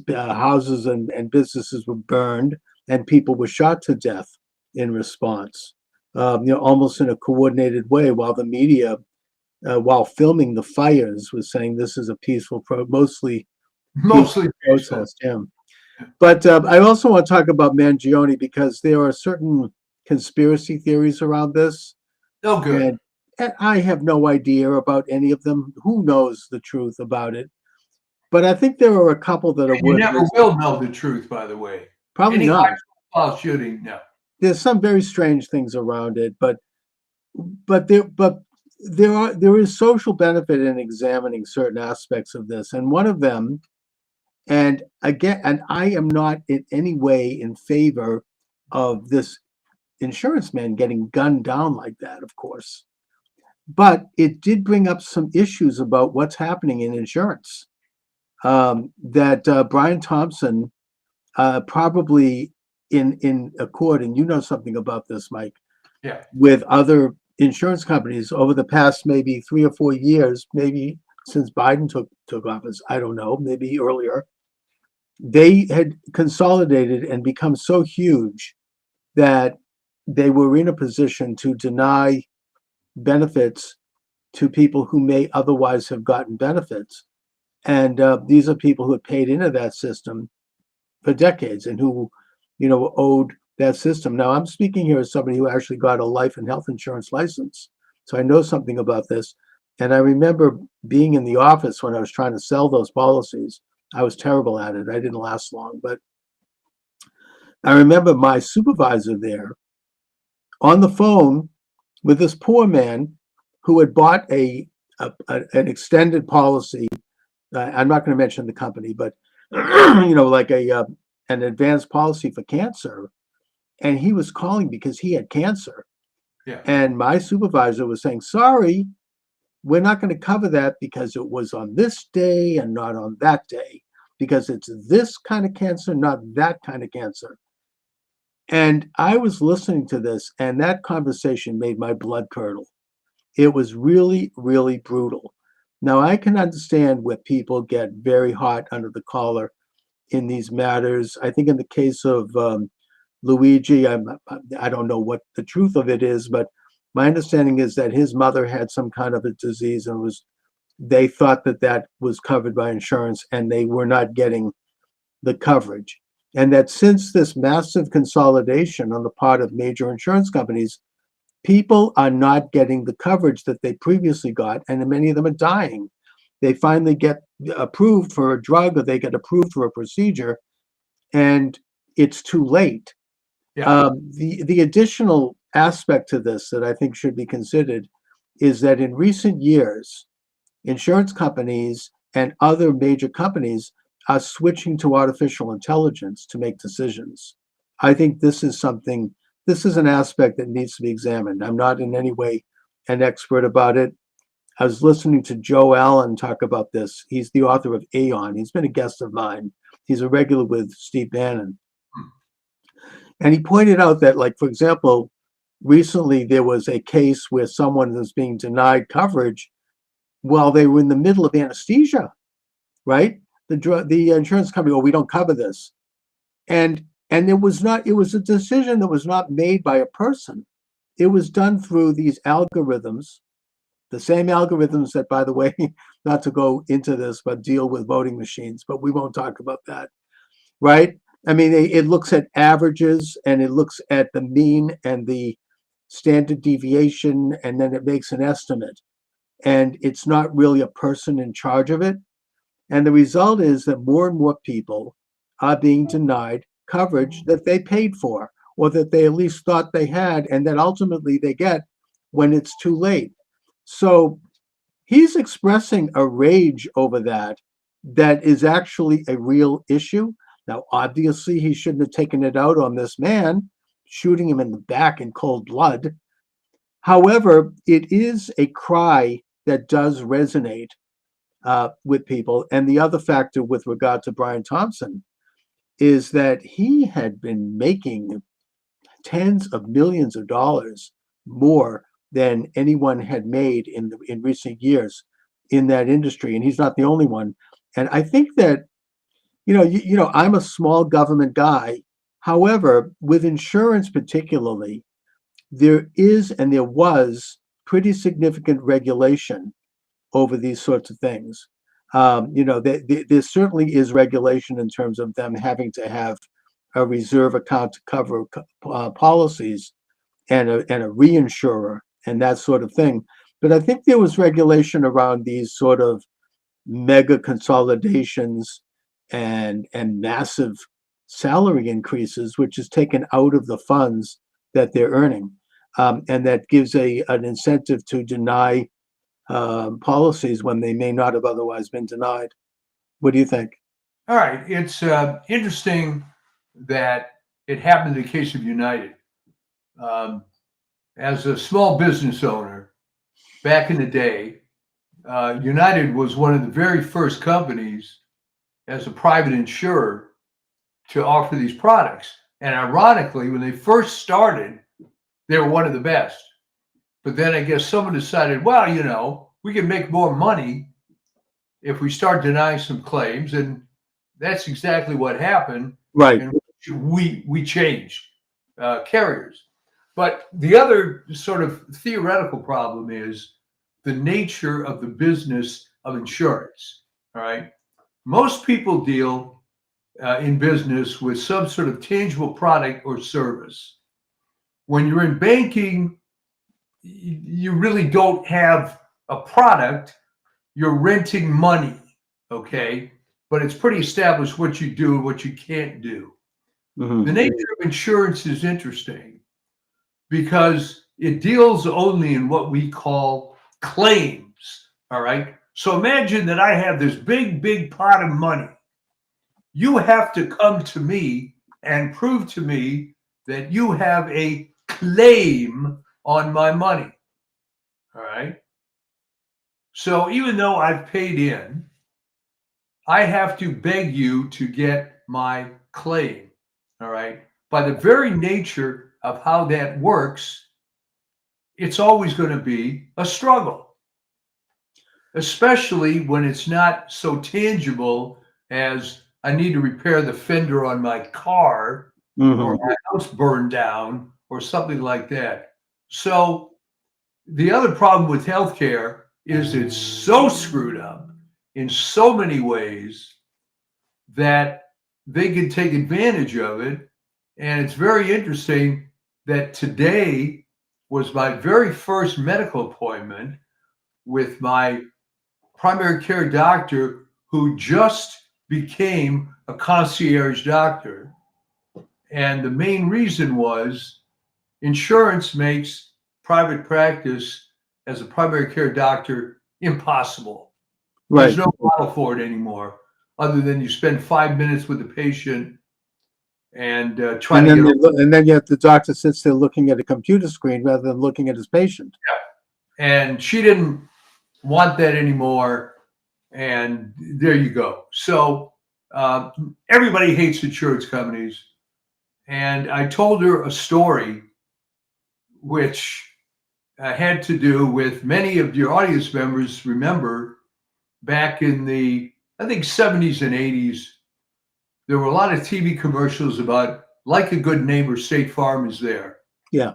houses and businesses were burned, and people were shot to death in response. Almost in a coordinated way, while the media, while filming the fires, was saying this is a peaceful mostly protest. Yeah. But I also want to talk about Mangione because there are certain conspiracy theories around this. Oh, good. And I have no idea about any of them. Who knows the truth about it? But I think there are a couple that are You never will know the truth, by the way. Probably Any not. high-profile shooting, no. There's some very strange things around it, but there is social benefit in examining certain aspects of this, and one of them, and I am not in any way in favor of this insurance man getting gunned down like that, of course. But it did bring up some issues about what's happening in insurance. That Brian Thompson probably in accord, and you know something about this, Mike, with other insurance companies over the past maybe 3 or 4 years, maybe since Biden took office, I don't know, maybe earlier, they had consolidated and become so huge that they were in a position to deny benefits to people who may otherwise have gotten benefits. And these are people who have paid into that system for decades and who, owed that system. Now, I'm speaking here as somebody who actually got a life and health insurance license. So I know something about this. And I remember being in the office when I was trying to sell those policies. I was terrible at it. I didn't last long. I remember my supervisor there on the phone with this poor man who had bought an extended policy. I'm not going to mention the company, but like an advanced policy for cancer, and he was calling because he had cancer. Yeah. And my supervisor was saying, "Sorry, we're not going to cover that because it was on this day and not on that day, because it's this kind of cancer, not that kind of cancer." And I was listening to this, and that conversation made my blood curdle. It was really, really brutal. Now, I can understand where people get very hot under the collar in these matters. I think in the case of Luigi, I don't know what the truth of it is, but my understanding is that his mother had some kind of a disease, and they thought that was covered by insurance, and they were not getting the coverage. And that since this massive consolidation on the part of major insurance companies, people are not getting the coverage that they previously got, and many of them are dying. They finally get approved for a drug, or they get approved for a procedure, and it's too late. Yeah. The additional aspect to this that I think should be considered is that in recent years, insurance companies and other major companies are switching to artificial intelligence to make decisions. I think this is an aspect that needs to be examined. I'm not in any way an expert about it. I was listening to Joe Allen talk about this. He's the author of Aon. He's been a guest of mine. He's a regular with Steve Bannon. And he pointed out that, like, for example, recently there was a case where someone was being denied coverage while they were in the middle of anesthesia, right? The insurance company, "Oh, we don't cover this." And it was a decision that was not made by a person. It was done through these algorithms, the same algorithms that, by the way, not to go into this, but deal with voting machines, but we won't talk about that, right? I mean, it looks at averages, and it looks at the mean and the standard deviation, and then it makes an estimate. And it's not really a person in charge of it. And the result is that more and more people are being denied coverage that they paid for, or that they at least thought they had, and that ultimately they get when it's too late. So he's expressing a rage over that is actually a real issue. Now, obviously, he shouldn't have taken it out on this man, shooting him in the back in cold blood. However, it is a cry that does resonate with people. And the other factor with regard to Brian Thompson is that he had been making tens of millions of dollars more than anyone had made in recent years in that industry. And he's not the only one. And I think that, I'm a small government guy. However, with insurance particularly, there is and there was pretty significant regulation over these sorts of things. There certainly is regulation in terms of them having to have a reserve account to cover policies, and a reinsurer and that sort of thing. But I think there was regulation around these sort of mega consolidations and massive salary increases, which is taken out of the funds that they're earning, and that gives an incentive to deny policies when they may not have otherwise been denied. What do you think? All right. It's interesting that it happened in the case of United. As a small business owner back in the day, United was one of the very first companies as a private insurer to offer these products. And ironically, when they first started, they were one of the best. But then I guess someone decided, well, we can make more money if we start denying some claims. And that's exactly what happened. Right. And we changed carriers. But the other sort of theoretical problem is the nature of the business of insurance. All right. Most people deal in business with some sort of tangible product or service. When you're in banking, you really don't have a product. You're renting money, okay? But it's pretty established what you do and what you can't do. Mhm. The nature of insurance is interesting because it deals only in what we call claims. All right. So imagine that I have this big pot of money. You have to come to me and prove to me that you have a claim on my money. All right. So even though I've paid in, I have to beg you to get my claim. All right. By the very nature of how that works, it's always going to be a struggle, especially when it's not so tangible as I need to repair the fender on my car or Mhm. my house burned down or something like that. So the other problem with healthcare is it's so screwed up in so many ways that they can take advantage of it. And it's very interesting that today was my very first medical appointment with my primary care doctor who just became a concierge doctor. And the main reason was insurance makes private practice as a primary care doctor impossible. There's Right. no model for it anymore, other than you spend 5 minutes with the patient and try And to then get. and then yet the doctor sits there looking at a computer screen rather than looking at his patient. And she didn't want that anymore. And there you go. So everybody hates insurance companies. And I told her a story which had to do with many of your audience members remember back in the, I think, 70s and 80s, there were a lot of TV commercials about like a good neighbor, State Farm is there. Yeah.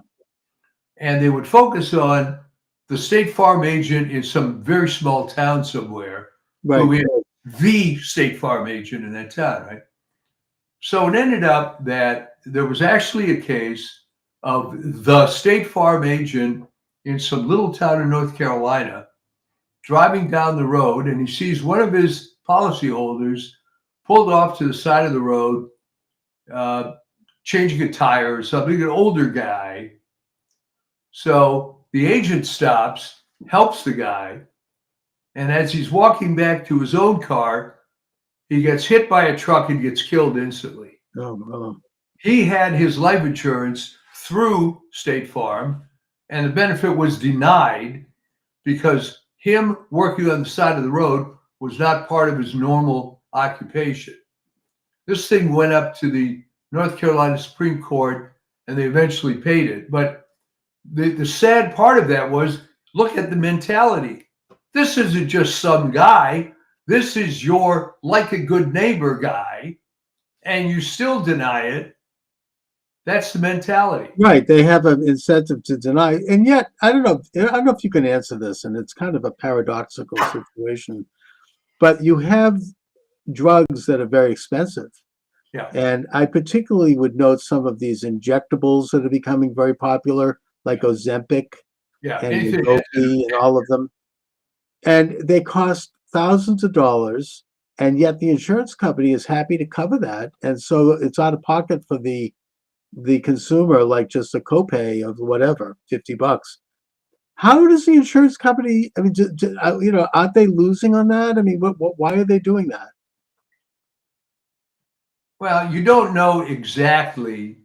And they would focus on the State Farm agent in some very small town somewhere Right. who is the State Farm agent in that town, right? So it ended up that there was actually a case of the State Farm agent in some little town in North Carolina driving down the road, and he sees one of his policyholders pulled off to the side of the road, changing a tire or something, an older guy. So the agent stops, helps the guy, and as he's walking back to his own car, he gets hit by a truck and gets killed instantly. Oh. He had his life insurance through State Farm, and the benefit was denied because him working on the side of the road was not part of his normal occupation. This thing went up to the North Carolina Supreme Court, and they eventually paid it. But the sad part of that was, look at the mentality. This isn't just some guy. This is your like a good neighbor guy, and you still deny it. That's the mentality. Right. They have an incentive to deny. And yet, I don't know if you can answer this, and it's kind of a paradoxical situation, but you have drugs that are very expensive. Yeah. And I particularly would note some of these injectables that are becoming very popular, like Ozempic Yeah. and Anything. Wegovy and all of them. And they cost thousands of dollars, and yet the insurance company is happy to cover that. And so it's out of pocket for the consumer, like just a copay of whatever, $50. How does the insurance company, I mean, aren't they losing on that? I mean, why are they doing that? Well, you don't know exactly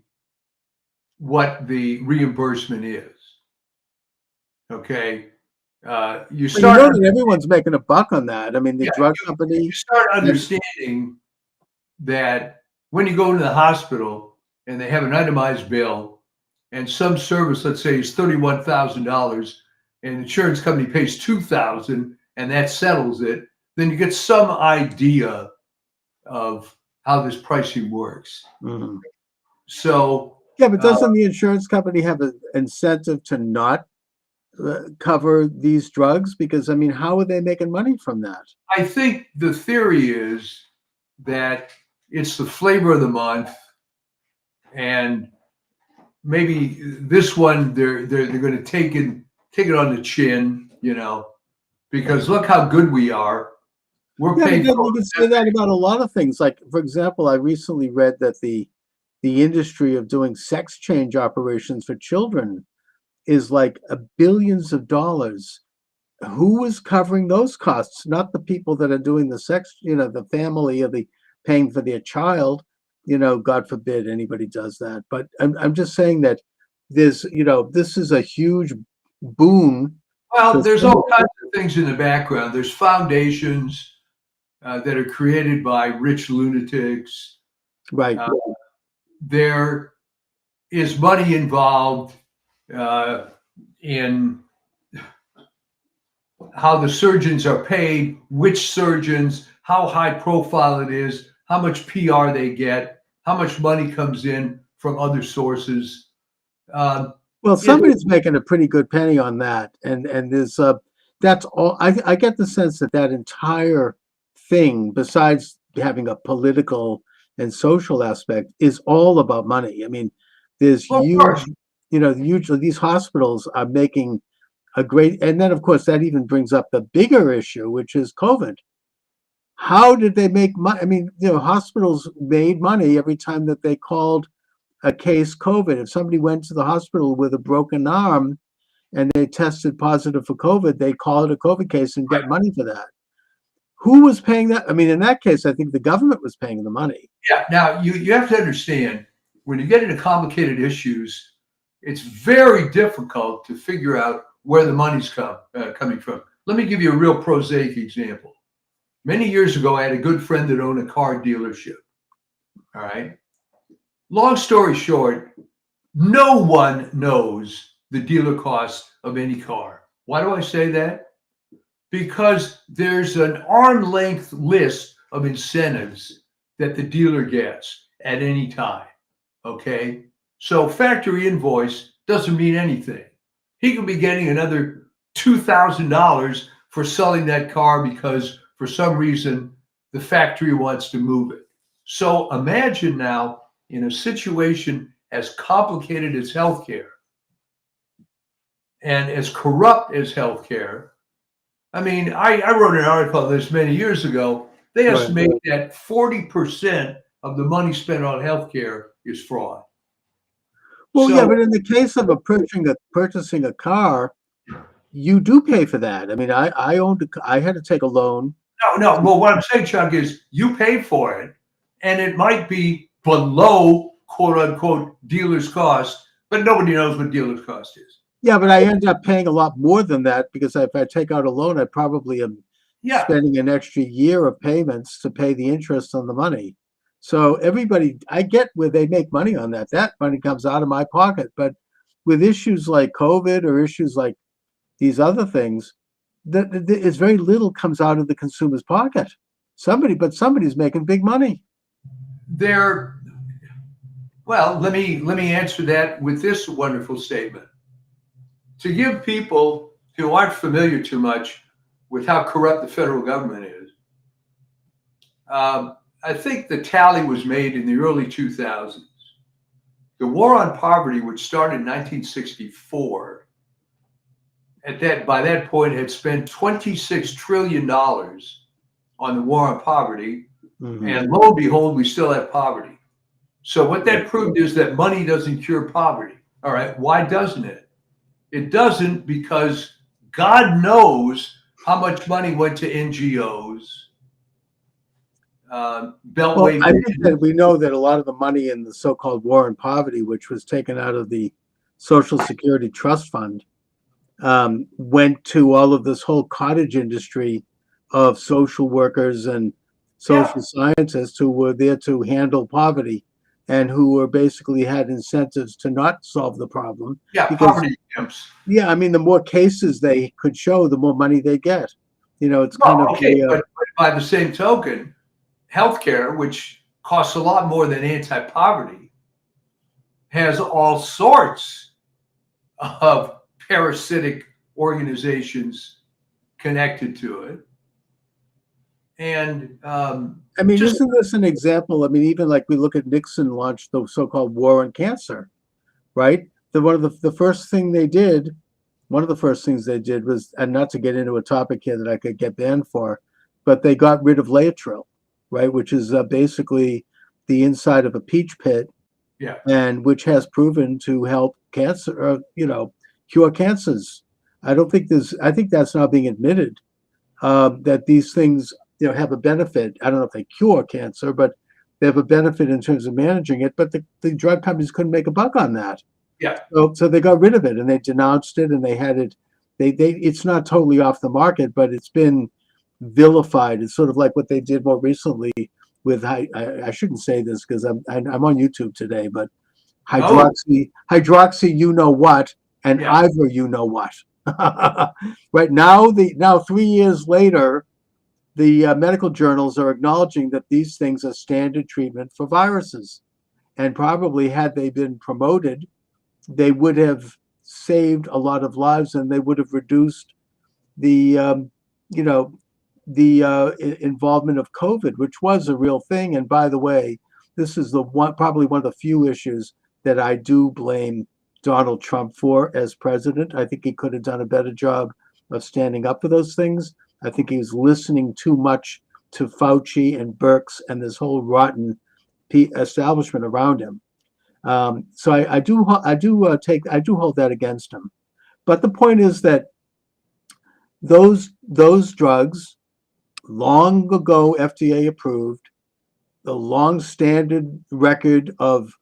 what the reimbursement is. Okay. You But you start. know that everyone's making a buck on that. I mean, the Yeah, drug company. You start understanding that when you go into the hospital and they have an itemized bill, and some service, let's say, is $31,000, and the insurance company pays $2,000, and that settles it, then you get some idea of how this pricing works. Mhm. So Yeah, but doesn't the insurance company have an incentive to not cover these drugs? Because, I mean, how are they making money from that? I think the theory is that it's the flavor of the month, and maybe this one they're going to take it on the chin, because look how good we are. We're Yeah, paying. but then you can say that about a lot of things. Like, for example, I recently read that the the industry of doing sex change operations for children is like billions of dollars. Who is covering those costs? Not the people that are doing the sex, the family of the paying for their child. God forbid anybody does that. But I'm just saying that there's, this is a huge boon. Well, there's all kinds of things in the background. There's foundations that are created by rich lunatics. Right. There is money involved in how the surgeons are paid, which surgeons, how high profile it is, how much PR they get, how much money comes in from other sources. Well, somebody's making a pretty good penny on that, and there's that's all. I get the sense that entire thing, besides having a political and social aspect, is all about money. I mean, there's huge, usually these hospitals are making a great, and then of course that even brings up the bigger issue, which is COVID. How did they make money? I mean, hospitals made money every time that they called a case COVID. If somebody went to the hospital with a broken arm and they tested positive for COVID, they call it a COVID case and get money for that. Who was paying that? I mean, in that case, I think the government was paying the money. Yeah. Now you have to understand, when you get into complicated issues, it's very difficult to figure out where the money's coming from. Let me give you a real prosaic example. Many years ago, I had a good friend that owned a car dealership. All right. Long story short, no one knows the dealer cost of any car. Why do I say that? Because there's an arm length list of incentives that the dealer gets at any time. Okay. So factory invoice doesn't mean anything. He could be getting another $2,000 for selling that car because for some reason the factory wants to move it. So imagine now, in a situation as complicated as healthcare and as corrupt as healthcare, I mean, I wrote an article on this many years ago. They estimate that 40% of the money spent on healthcare is fraud. Well, yeah, but in the case of purchasing a car, you do pay for that. I mean, I had to take a loan. No. Well, what I'm saying, Chuck, is you pay for it, and it might be below quote unquote dealer's cost, but nobody knows what dealer's cost is. Yeah, but I end up paying a lot more than that, because if I take out a loan, I probably am spending an extra year of payments to pay the interest on the money. So I get where they make money on that. That money comes out of my pocket. But with issues like COVID or issues like these other things, it's very little comes out of the consumer's pocket. Somebody's making big money. Well, let me answer that with this wonderful statement. To give people who aren't familiar too much with how corrupt the federal government is, I think the tally was made in the early 2000s. The war on poverty, which started in 1964, by that point had spent $26 trillion on the war on poverty. Mm-hmm. And lo and behold, we still have poverty. So what that proved is that money doesn't cure poverty. All right. Why doesn't it? It doesn't, because God knows how much money went to NGOs. I think that we know that a lot of the money in the so-called war on poverty, which was taken out of the Social Security Trust Fund, went to all of this whole cottage industry of social workers and social scientists who were there to handle poverty and who were basically had incentives to not solve the problem. Yeah, because, poverty camps. Yeah, I mean, the more cases they could show, the more money they get. It's kind of but by the same token, healthcare, which costs a lot more than anti-poverty, has all sorts of parasitic organizations connected to it. And I mean, isn't this an example? I mean, even like we look at Nixon launched the so-called war on cancer, right? One of the first things they did was, and not to get into a topic here that I could get banned for, but they got rid of Laetrile, right? Which is basically the inside of a peach pit Yeah. and which has proven to help cancer, cure cancers. I think that's now being admitted, that these things, have a benefit. I don't know if they cure cancer, but they have a benefit in terms of managing it. But the drug companies couldn't make a buck on that. Yeah. So they got rid of it and they denounced it, and they had it. It's not totally off the market, but it's been vilified. It's sort of like what they did more recently with I shouldn't say this because I'm on YouTube today, but hydroxy you know what, and Yeah. Ivor you know what. Right now, 3 years later, the medical journals are acknowledging that these things are standard treatment for viruses, and probably had they been promoted, they would have saved a lot of lives, and they would have reduced the involvement of COVID, which was a real thing. And by the way, this is probably one of the few issues that I do blame Donald Trump for as president. I think he could have done a better job of standing up for those things. I think he was listening too much to Fauci and Birx and this whole rotten establishment around him. So I do hold that against him. But the point is that those drugs, long ago FDA approved, the long standard record of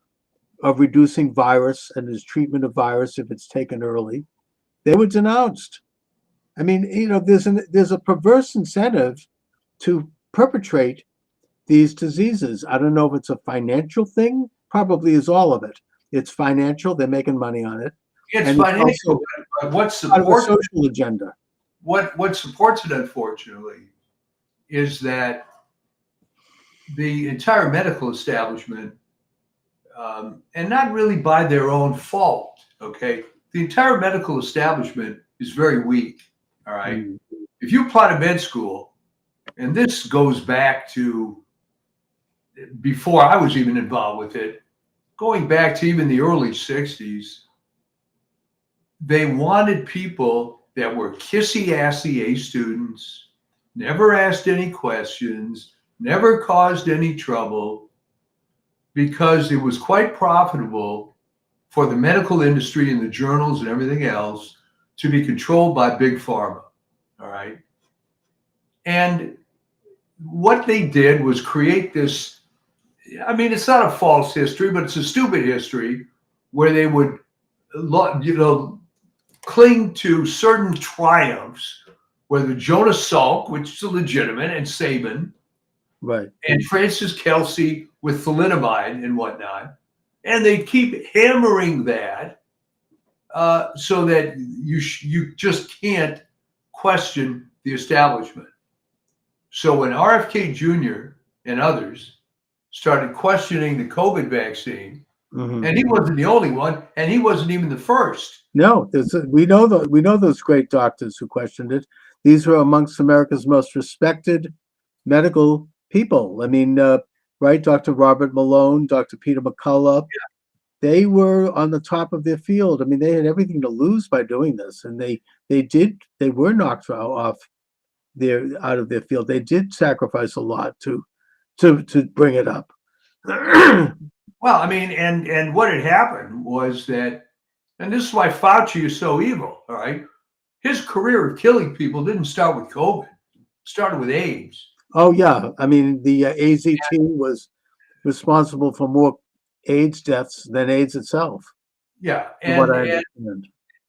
reducing virus and his treatment of virus if it's taken early, they were denounced. I mean, there's a perverse incentive to perpetrate these diseases. I don't know if it's a financial thing. Probably is all of it. It's financial. They're making money on it. It's And financial, but what Out of a supports social agenda. what supports it, unfortunately, is that the entire medical establishment, and not really by their own fault, okay? The entire medical establishment is very weak, all right? If you apply to med school, and this goes back to before I was even involved with it, going back to even the early 60s, they wanted people that were kissy-assy A students, never asked any questions, never caused any trouble, because it was quite profitable for the medical industry and the journals and everything else to be controlled by big pharma, all right? And what they did was create this, I mean, it's not a false history, but it's a stupid history where they would, cling to certain triumphs, whether Jonas Salk, which is legitimate, and Saban, Right. and Francis Kelsey with thalidomide and whatnot. And they keep hammering that so that you just can't question the establishment. So when RFK Jr. and others started questioning the COVID vaccine, and he wasn't the only one, and he wasn't even the first. No, we know those great doctors who questioned it. These were amongst America's most respected medical people. I mean, right? Dr. Robert Malone, Dr. Peter McCullough, they were on the top of their field. I mean, they had everything to lose by doing this, and they were knocked out of their field. They did sacrifice a lot to bring it up. Well, I mean, and what had happened was that, and this is why Fauci is so evil, all right? His career of killing people didn't start with COVID. It started with AIDS. Oh, yeah. I mean, the AZ team was responsible for more AIDS deaths than AIDS itself. Yeah. And what I understand.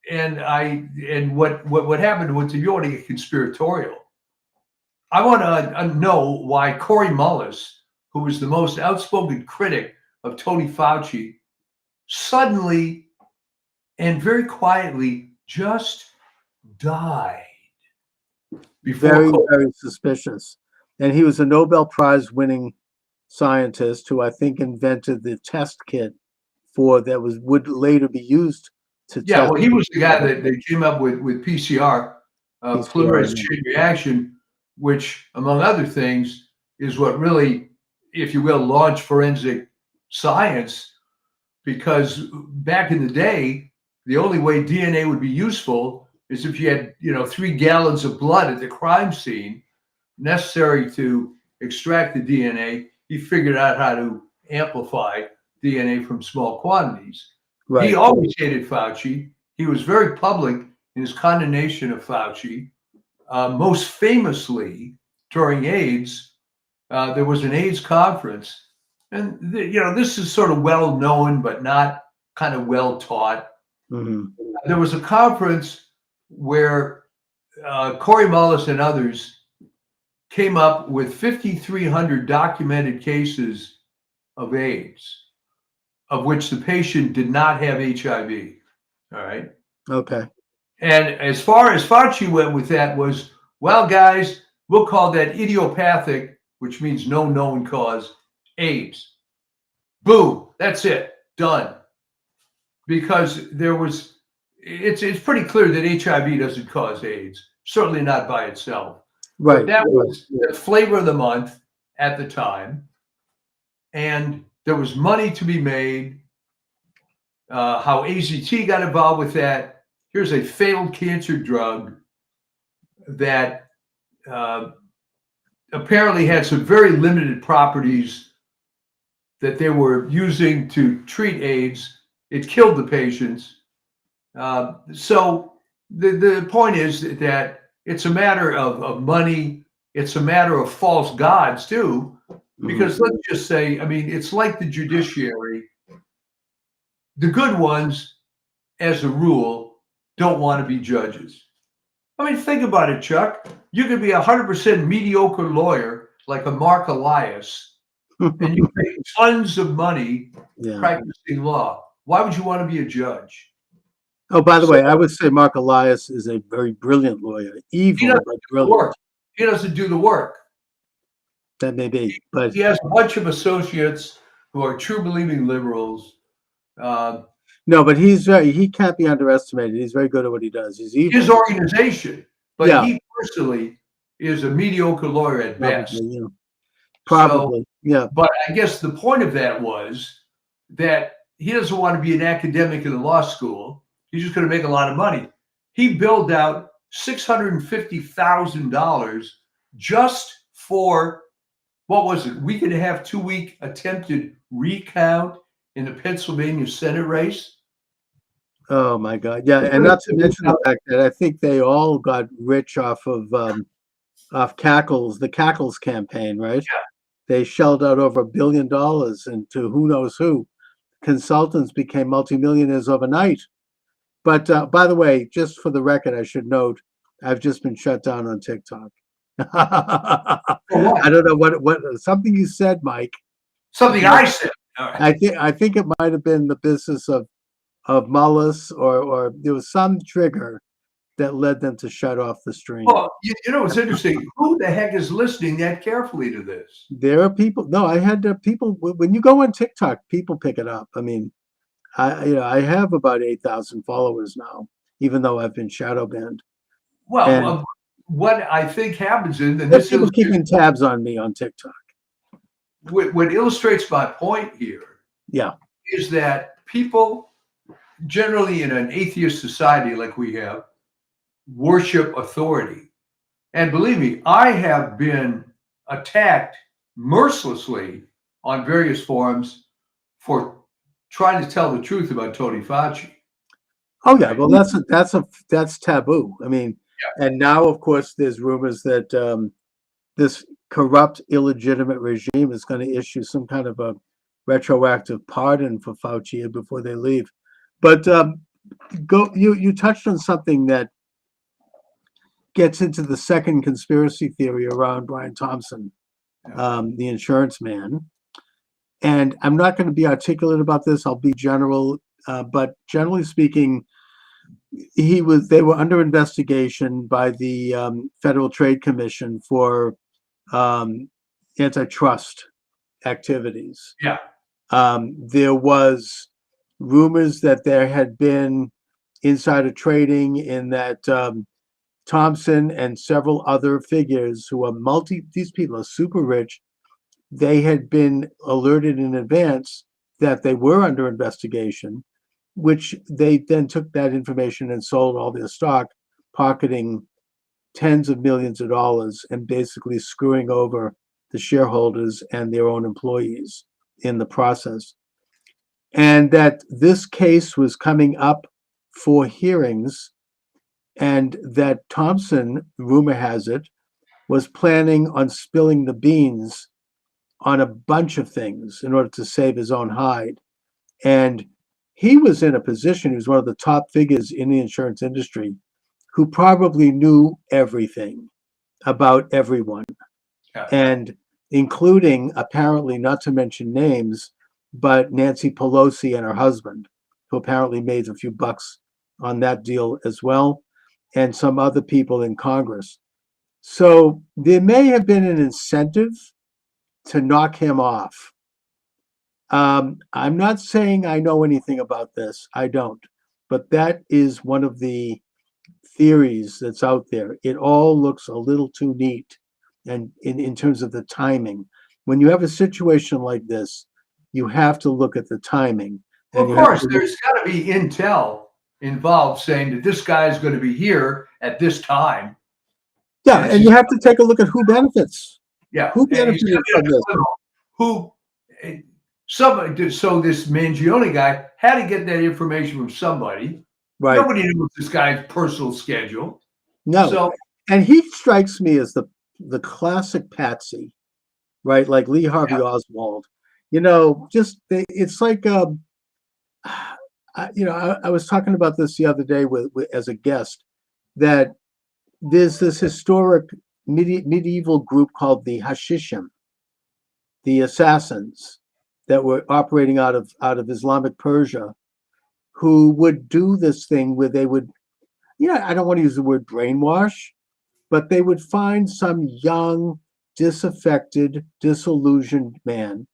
And what happened was, if you want to get conspiratorial, I want to know why Corey Mullis, who was the most outspoken critic of Tony Fauci, suddenly and very quietly just died. Very, very suspicious. And he was a Nobel Prize winning scientist who I think invented the test kit that would later be used to test. Yeah, well, he was the guy that came up with PCR, polymerase chain reaction, which, among other things, is what really, if you will, launched forensic science. Because back in the day, the only way DNA would be useful is if you had, 3 gallons of blood at the crime scene necessary to extract the DNA. He figured out how to amplify DNA from small quantities. Right. He always hated Fauci. He was very public in his condemnation of Fauci. Most famously, during AIDS, there was an AIDS conference. And, this is sort of well known, but not kind of well taught. Mhm. There was a conference where Corey Mullis and others came up with 5,300 documented cases of AIDS, of which the patient did not have HIV. All right. Okay. And as far as Fauci went with that was, well, guys, we'll call that idiopathic, which means no known cause, AIDS. Boom. That's it. Done. Because it's pretty clear that HIV doesn't cause AIDS, certainly not by itself. Right. But that was the flavor of the month at the time. And there was money to be made. How AZT got involved with that. Here's a failed cancer drug that apparently had some very limited properties that they were using to treat AIDS. It killed the patients. So the point is that it's a matter of money. It's a matter of false gods too, because let's just say, I mean, it's like the judiciary. The good ones, as a rule, don't want to be judges. I mean, think about it, Chuck. You could be 100% mediocre lawyer like a Mark Elias, and you pay tons of money practicing law. Why would you want to be a judge? Oh, by the way, I would say Mark Elias is a very brilliant lawyer. Evil, but brilliant. He doesn't do the work. That may be, but he has a bunch of associates who are true believing liberals. No, but he can't be underestimated. He's very good at what he does. He's evil. His organization, but he personally is a mediocre lawyer at best. Probably, yeah. But I guess the point of that was that he doesn't want to be an academic in the law school. He's just going to make a lot of money. He billed out $650,000 just for, what was it, week and a half, 2-week attempted recount in the Pennsylvania Senate race. Oh my God. Yeah. And not to mention the fact that I think they all got rich off of the Cackles campaign, right? Yeah. They shelled out over $1 billion into who knows who. Consultants became multimillionaires overnight. But by the way, just for the record, I should note, I've just been shut down on TikTok. I don't know what something you said, Mike. Something I said. I think it might have been the business of Mullis, or there was some trigger that led them to shut off the stream. Well, it's interesting. Who the heck is listening that carefully to this? There are people. No, I had people. When you go on TikTok, people pick it up. I mean, I have about 8,000 followers now, even though I've been shadow banned. Well, what I think happens in this people keeping tabs on me on TikTok. What illustrates my point here, is that people generally in an atheist society like we have worship authority. And believe me, I have been attacked mercilessly on various forums for trying to tell the truth about Tony Fauci. Oh yeah, well that's taboo. I mean, and now of course there's rumors that this corrupt, illegitimate regime is going to issue some kind of a retroactive pardon for Fauci before they leave. But you touched on something that gets into the second conspiracy theory around Brian Thompson, the insurance man. And I'm not going to be articulate about this. I'll be general, but generally speaking, they were under investigation by the Federal Trade Commission for antitrust activities. Yeah. There was rumors that there had been insider trading, in that Thompson and several other figures who are these people are super rich. They had been alerted in advance that they were under investigation, which they then took that information and sold all their stock, pocketing tens of millions of dollars and basically screwing over the shareholders and their own employees in the process. and that this case was coming up for hearings, and that Thompson, rumor has it, was planning on spilling the beans on a bunch of things in order to save his own hide. And he was in a position, he was one of the top figures in the insurance industry who probably knew everything about everyone. Yeah. And including, apparently, not to mention names, but Nancy Pelosi and her husband, who apparently made a few bucks on that deal as well, and some other people in Congress. So there may have been an incentive to knock him off. I'm not saying I know anything about this. I don't. But that is one of the theories that's out there. It all looks a little too neat, and in terms of the timing. When you have a situation like this, you have to look at the timing. Well, And of you have course, to look- there's got to be intel involved saying that this guy is going to be here at this time. yeah, and you have to take a look at who benefits. Yeah. Who and he's benefited gonna from be this? Who? Somebody. So this Mangione guy had to get that information from somebody. Right. Nobody knows this guy's personal schedule. No. So And he strikes me as the classic patsy, right? Like Lee Harvey Oswald. It's like I was talking about this the other day with as a guest, that there's this historic medieval group called the Hashishim, the assassins that were operating out of Islamic Persia, who would do this thing where they would, I don't want to use the word brainwash, but they would find some young, disaffected, disillusioned man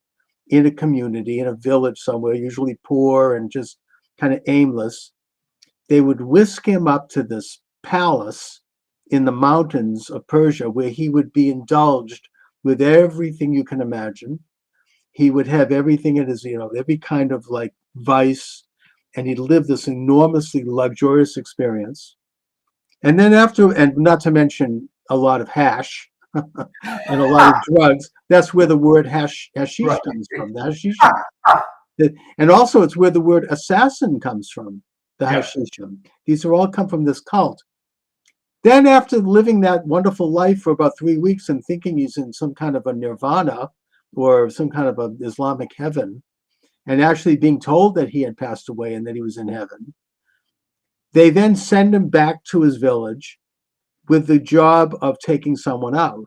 in a community, in a village somewhere, usually poor and just kind of aimless. They would whisk him up to this palace in the mountains of Persia, where he would be indulged with everything you can imagine. He would have everything in his, every kind of like vice, and he'd live this enormously luxurious experience. And then and not to mention a lot of hash and a lot of drugs. That's where the word hashish comes from, the hashish. And also it's where the word assassin comes from, the hashishim. These are all come from this cult. Then after living that wonderful life for about 3 weeks and thinking he's in some kind of a nirvana or some kind of an Islamic heaven, and actually being told that he had passed away and that he was in heaven, they then send him back to his village with the job of taking someone out.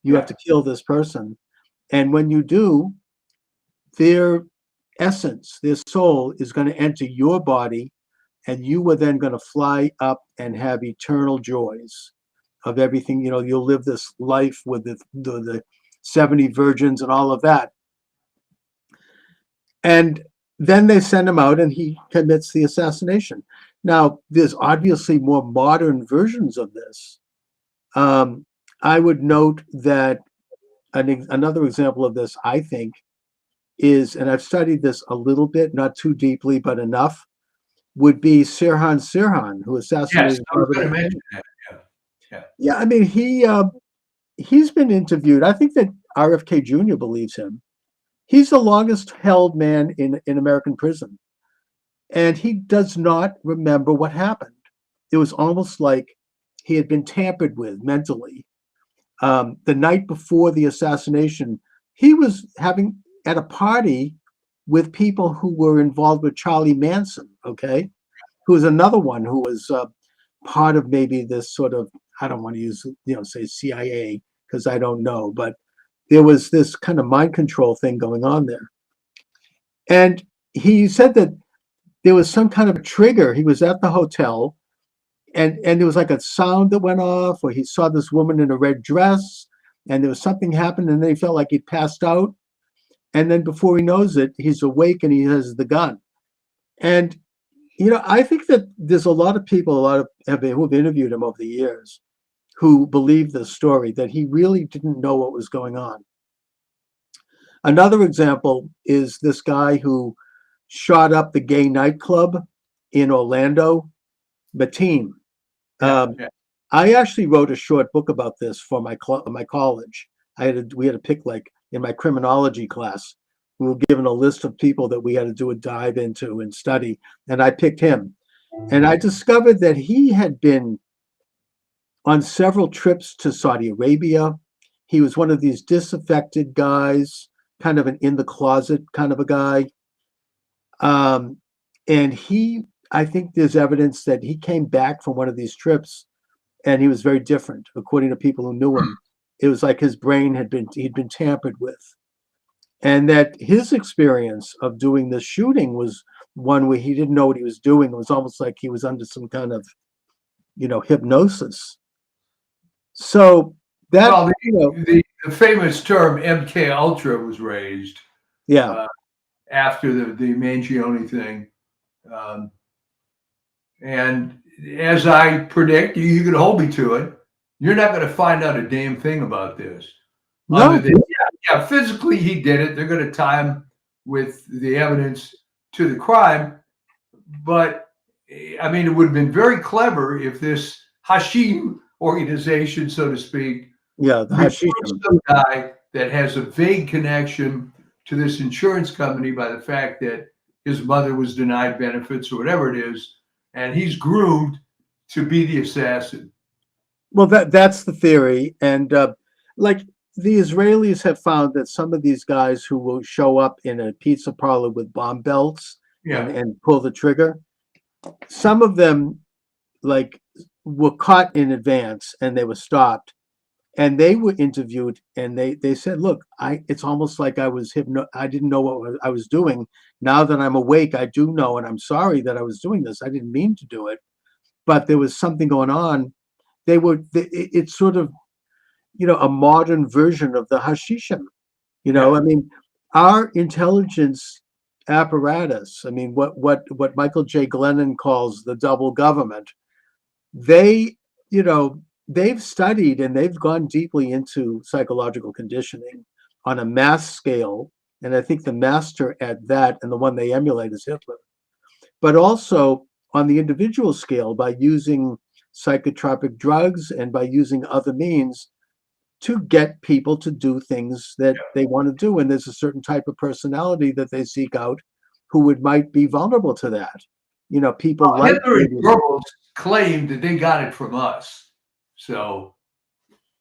You have to kill this person. And when you do, their essence, their soul is going to enter your body, and you are then going to fly up and have eternal joys of everything. You'll live this life with the 70 virgins and all of that. And then they send him out and he commits the assassination. Now, there's obviously more modern versions of this. I would note that another example of this, I think, is, and I've studied this a little bit, not too deeply, but enough, would be Sirhan Sirhan, who assassinated. yes, I was going to mention that. Yeah, I mean, he's been interviewed. I think that RFK Jr. believes him. He's the longest held man in American prison. And he does not remember what happened. It was almost like he had been tampered with mentally. The night before the assassination, he was having at a party with people who were involved with Charlie Manson, okay? Who was another one who was part of maybe this sort of, I don't want to use, say CIA, because I don't know, but there was this kind of mind control thing going on there. And he said that there was some kind of a trigger. He was at the hotel, and there was like a sound that went off, or he saw this woman in a red dress, and there was something happened, and then he felt like he passed out. And then before he knows it, he's awake and he has the gun. And, I think that there's a lot of people, who have interviewed him over the years, who believe this story, that he really didn't know what was going on. Another example is this guy who shot up the gay nightclub in Orlando, Mateen. I actually wrote a short book about this for my college. We had to pick, like in my criminology class, we were given a list of people that we had to do a dive into and study, and I picked him. And I discovered that he had been on several trips to Saudi Arabia. He was one of these disaffected guys, kind of an in the closet kind of a guy. And I think there's evidence that he came back from one of these trips and he was very different, according to people who knew him. It was like his brain he'd been tampered with. And that his experience of doing this shooting was one where he didn't know what he was doing. It was almost like he was under some kind of, hypnosis. So that, Well, the famous term MK Ultra was raised after the Mangione thing. And as I predict, you can hold me to it, you're not going to find out a damn thing about this. no, Other than, physically he did it. They're going to tie him with the evidence to the crime. But, I mean, it would have been very clever if this Hashim organization, so to speak, the Hashishim. some guy that has a vague connection to this insurance company by the fact that his mother was denied benefits or whatever it is, and he's groomed to be the assassin. Well, that's the theory. And like the Israelis have found that some of these guys who will show up in a pizza parlor with bomb belts and pull the trigger, some of them like were caught in advance and they were stopped and they were interviewed and they said, look, it's almost like I didn't know what I was doing. Now that I'm awake, I do know, and I'm sorry that I was doing this. I didn't mean to do it, but there was something going on. It's sort of, a modern version of the Hashishim. I mean, our intelligence apparatus, I mean, what Michael J. Glennon calls the double government, they've studied and they've gone deeply into psychological conditioning on a mass scale. And I think the master at that and the one they emulate is Hitler, but also on the individual scale by using psychotropic drugs and by using other means to get people to do things that they want to do. And there's a certain type of personality that they seek out who might be vulnerable to that. People like Hitler and Goebbels claimed that they got it from us. So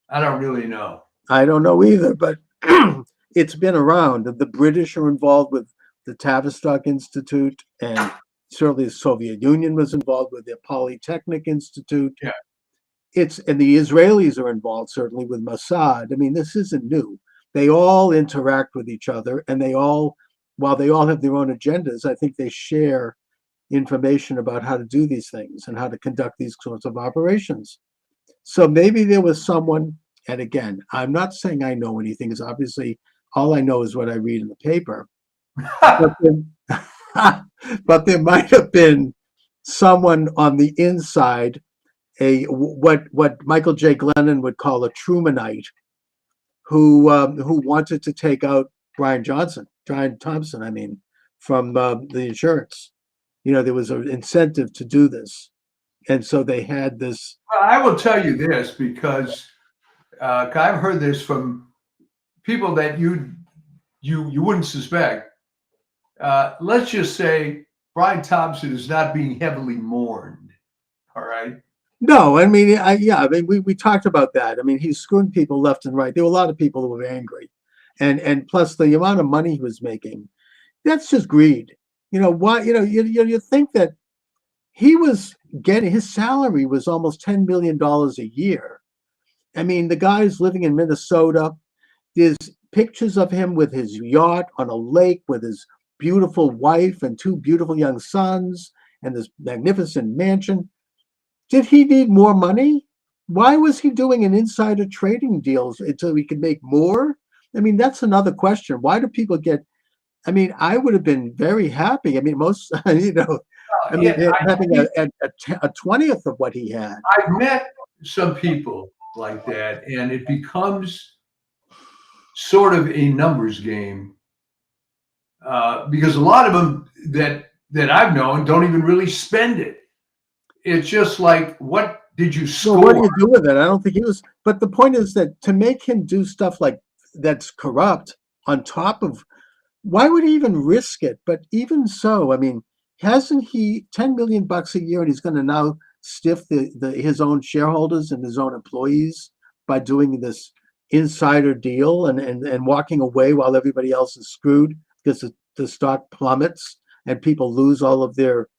I don't really know. I don't know either, but it's been around. The British are involved with the Tavistock Institute, and certainly the Soviet Union was involved with the Polytechnic Institute. Yeah. And the Israelis are involved certainly with Mossad. I mean, this isn't new. They all interact with each other, and while they all have their own agendas, I think they share information about how to do these things and how to conduct these sorts of operations. So maybe there was someone, and again, I'm not saying I know anything, because obviously all I know is what I read in the paper. But there might have been someone on the inside, what Michael J. Glennon would call a Trumanite, who wanted to take out Brian Thompson, from the insurance. There was an incentive to do this, and so they had this. I will tell you this because I've heard this from people that you wouldn't suspect. Let's just say Brian Thompson is not being heavily mourned. All right. No, I mean, we talked about that. I mean, he's screwing people left and right. There were a lot of people who were angry, and plus the amount of money he was making, that's just greed. Why? You think that he was getting, his salary was almost $10 million a year. I mean, the guy's living in Minnesota. There's pictures of him with his yacht on a lake with his beautiful wife and two beautiful young sons and this magnificent mansion. Did he need more money? Why was he doing an insider trading deals until he could make more? I mean, that's another question. Why do people get? I mean, I would have been very happy. I mean, most, having a 20th of what he had. I've met some people like that, and it becomes sort of a numbers game because a lot of them that I've known don't even really spend it. It's just like, what did you score? So what do you do with it? I don't think he was. But the point is that to make him do stuff like that's corrupt on top of why would he even risk it? But even so, I mean, hasn't he $10 million a year, and he's going to now stiff his own shareholders and his own employees by doing this insider deal and walking away while everybody else is screwed because the stock plummets and people lose all of their,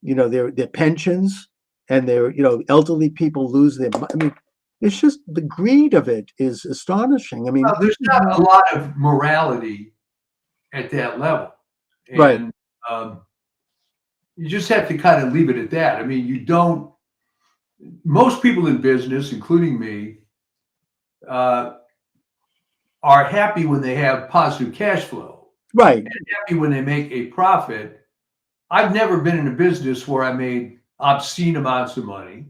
their pensions, and their, elderly people lose their. I mean, it's just the greed of it is astonishing. I mean, Well, there's not a lot of morality at that level. Right. And you just have to kind of leave it at that. I mean, most people in business, including me, are happy when they have positive cash flow, right. and happy when they make a profit. I've never been in a business where I made obscene amounts of money,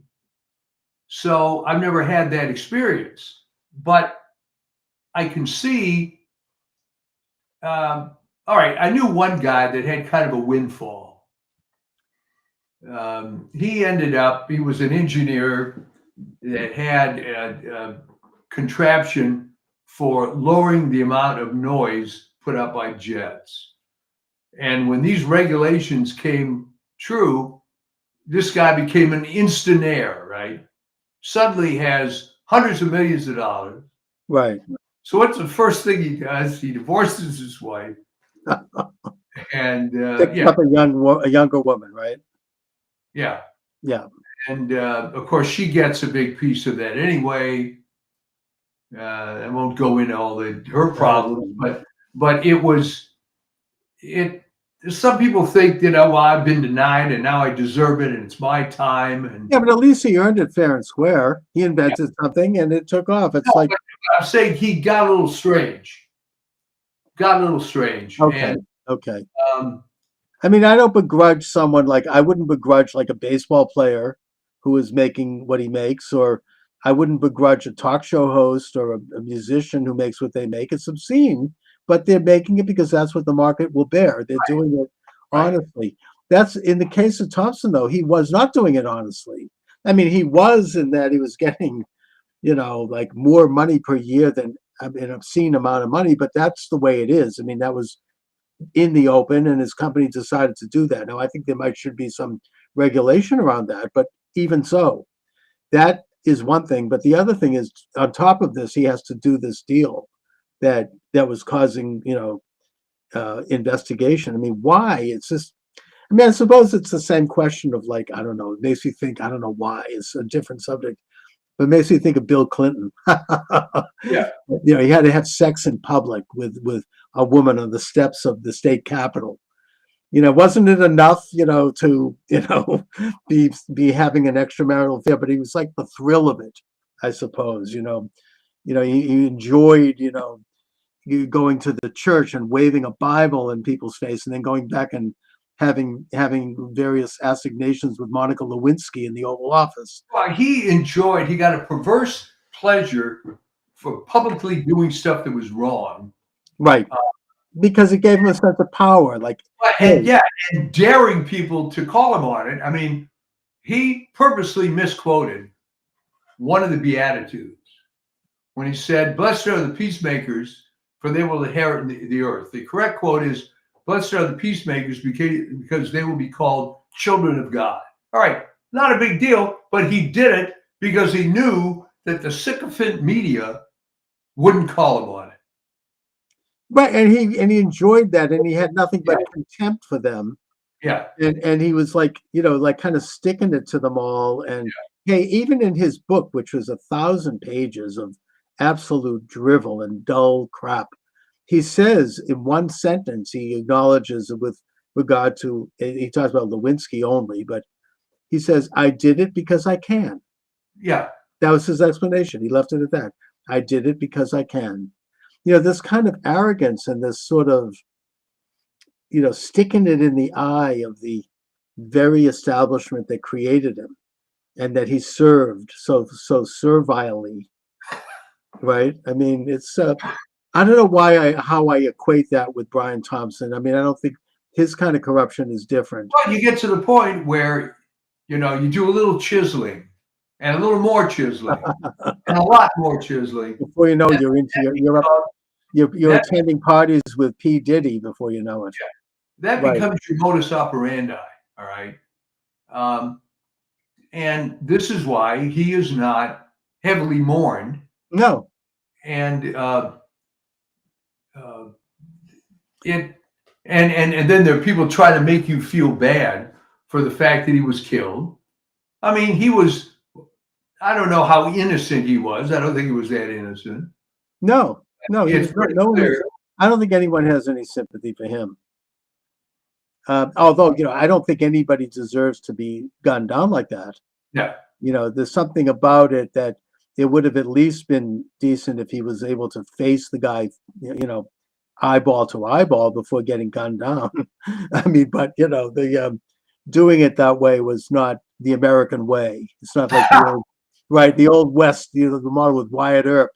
so I've never had that experience. But I can see, all right, I knew one guy that had kind of a windfall. He was an engineer that had a contraption for lowering the amount of noise put out by jets. And when these regulations came true, this guy became an instonaire, right? Suddenly has hundreds of millions of dollars. Right. So what's the first thing he does? He divorces his wife, and Picks up a younger woman, right? yeah, Yeah. and of course she gets a big piece of that anyway. I won't go into all her problems, but it. Some people think, well, I've been denied and now I deserve it and it's my time. And yeah, but at least he earned it fair and square. He invented something and it took off. It's like, I'm saying he got a little strange. okay, And okay. I mean, I don't begrudge someone, like I wouldn't begrudge like a baseball player who is making what he makes, or I wouldn't begrudge a talk show host or a musician who makes what they make. It's obscene, but they're making it because that's what the market will bear. They're doing it honestly. That's in the case of Thompson, though, he was not doing it honestly. I mean, he was in that he was getting, like more money per year than an obscene amount of money, but that's the way it is. I mean, that was in the open, and his company decided to do that. Now, I think there should be some regulation around that, but even so, that is one thing. But the other thing is, on top of this, he has to do this deal that was causing, investigation. I mean, why? It's just, I mean, I suppose it's the same question of, like, I don't know, it makes you think, I don't know why, it's a different subject, but it makes me think of Bill Clinton. yeah, He had to have sex in public with a woman on the steps of the state capitol. Wasn't it enough, to, be having an extramarital affair, but he was like the thrill of it, I suppose, he enjoyed, you going to the church and waving a Bible in people's face, and then going back and having various assignations with Monica Lewinsky in the Oval Office. well, he got a perverse pleasure for publicly doing stuff that was wrong. Right. Because it gave him a sense of power. Like, and daring people to call him on it. I mean, he purposely misquoted one of the Beatitudes when he said, "Blessed are the peacemakers, for they will inherit the earth." The correct quote is, "Blessed are the peacemakers because they will be called children of God." All right, not a big deal, but he did it because he knew that the sycophant media wouldn't call him on it. Right, and he enjoyed that, and he had nothing but contempt for them. Yeah. And he was like, like kind of sticking it to them all. And hey, even in his book, which was 1,000 pages of absolute drivel and dull crap, he says in one sentence, he acknowledges with regard to, he talks about Lewinsky only, but he says, "I did it because I can." Yeah. That was his explanation. He left it at that. "I did it because I can." This kind of arrogance and this sort of, sticking it in the eye of the very establishment that created him and that he served so servilely, right? I mean, it's, I don't know how I equate that with Brian Thompson. I mean, I don't think his kind of corruption is different. Well, you get to the point where, you do a little chiseling and a little more chiseling and a lot more chiseling. Before you know, you're You're That- attending parties with P. Diddy before you know it. That Right. becomes your modus operandi. All right. And this is why he is not heavily mourned. No, And and then there are people trying to make you feel bad for the fact that he was killed. I mean, I don't know how innocent he was. I don't think he was that innocent. no. It's pretty No one clear. I don't think anyone has any sympathy for him. Although, I don't think anybody deserves to be gunned down like that. Yeah. There's something about it that it would have at least been decent if he was able to face the guy, eyeball to eyeball before getting gunned down. I mean, but the doing it that way was not the American way. It's not like the old West, the model with Wyatt Earp.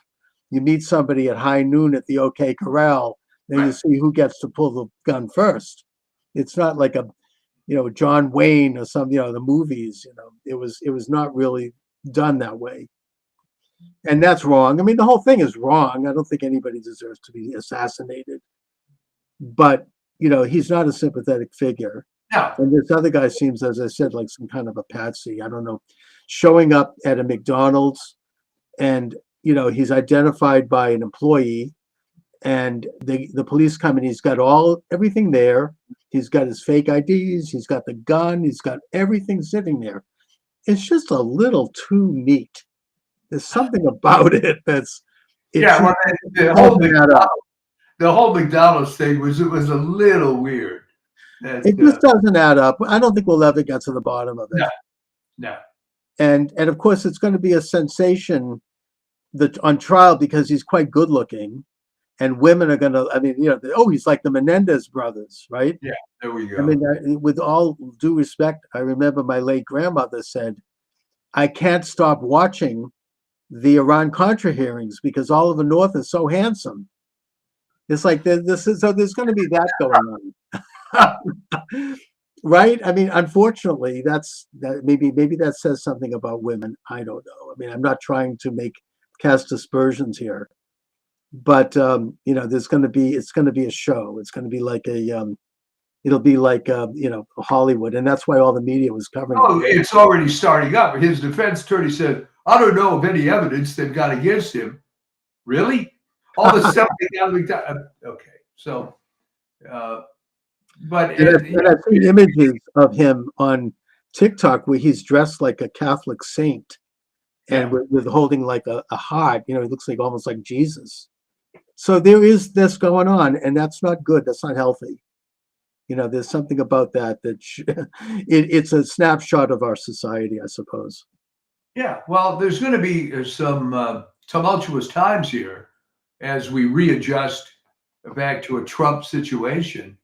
You meet somebody at high noon at the OK Corral, then you see who gets to pull the gun first. It's not like a, John Wayne or some, the movies. It was not really done that way, and that's wrong. I mean, the whole thing is wrong. I don't think anybody deserves to be assassinated, but he's not a sympathetic figure. No. And this other guy seems, as I said, like some kind of a patsy. I don't know, showing up at a McDonald's, and he's identified by an employee, and the police come and he's got everything there. He's got his fake IDs. He's got the gun. He's got everything sitting there. It's just a little too neat. There's something about it that's Well, the whole McDonald's thing was a little weird. It just doesn't add up. I don't think we'll ever get to the bottom of it. No. And of course, it's going to be a sensation on trial because he's quite good looking, and women are going to. I mean, he's like the Menendez brothers, right? Yeah, there we go. I mean, with all due respect, I remember my late grandmother said, "I can't stop watching the Iran-Contra hearings because Oliver North is so handsome." It's like there's going to be that going on. Right? I mean, unfortunately, maybe that says something about women. I don't know. I mean, I'm not trying to cast aspersions here, but it's going to be a show. It's going to be like it'll be like Hollywood, and that's why all the media was covering it. Oh, it's already starting up. His defense attorney said, "I don't know of any evidence they've got against him." Really? All the stuff they got. Okay, so. But and I've seen images of him on TikTok where he's dressed like a Catholic saint, and with holding like a heart. He looks like almost like Jesus. So there is this going on, and that's not good. That's not healthy. There's something about that it's a snapshot of our society, I suppose. Yeah, well, there's going to be some tumultuous times here as we readjust back to a Trump situation.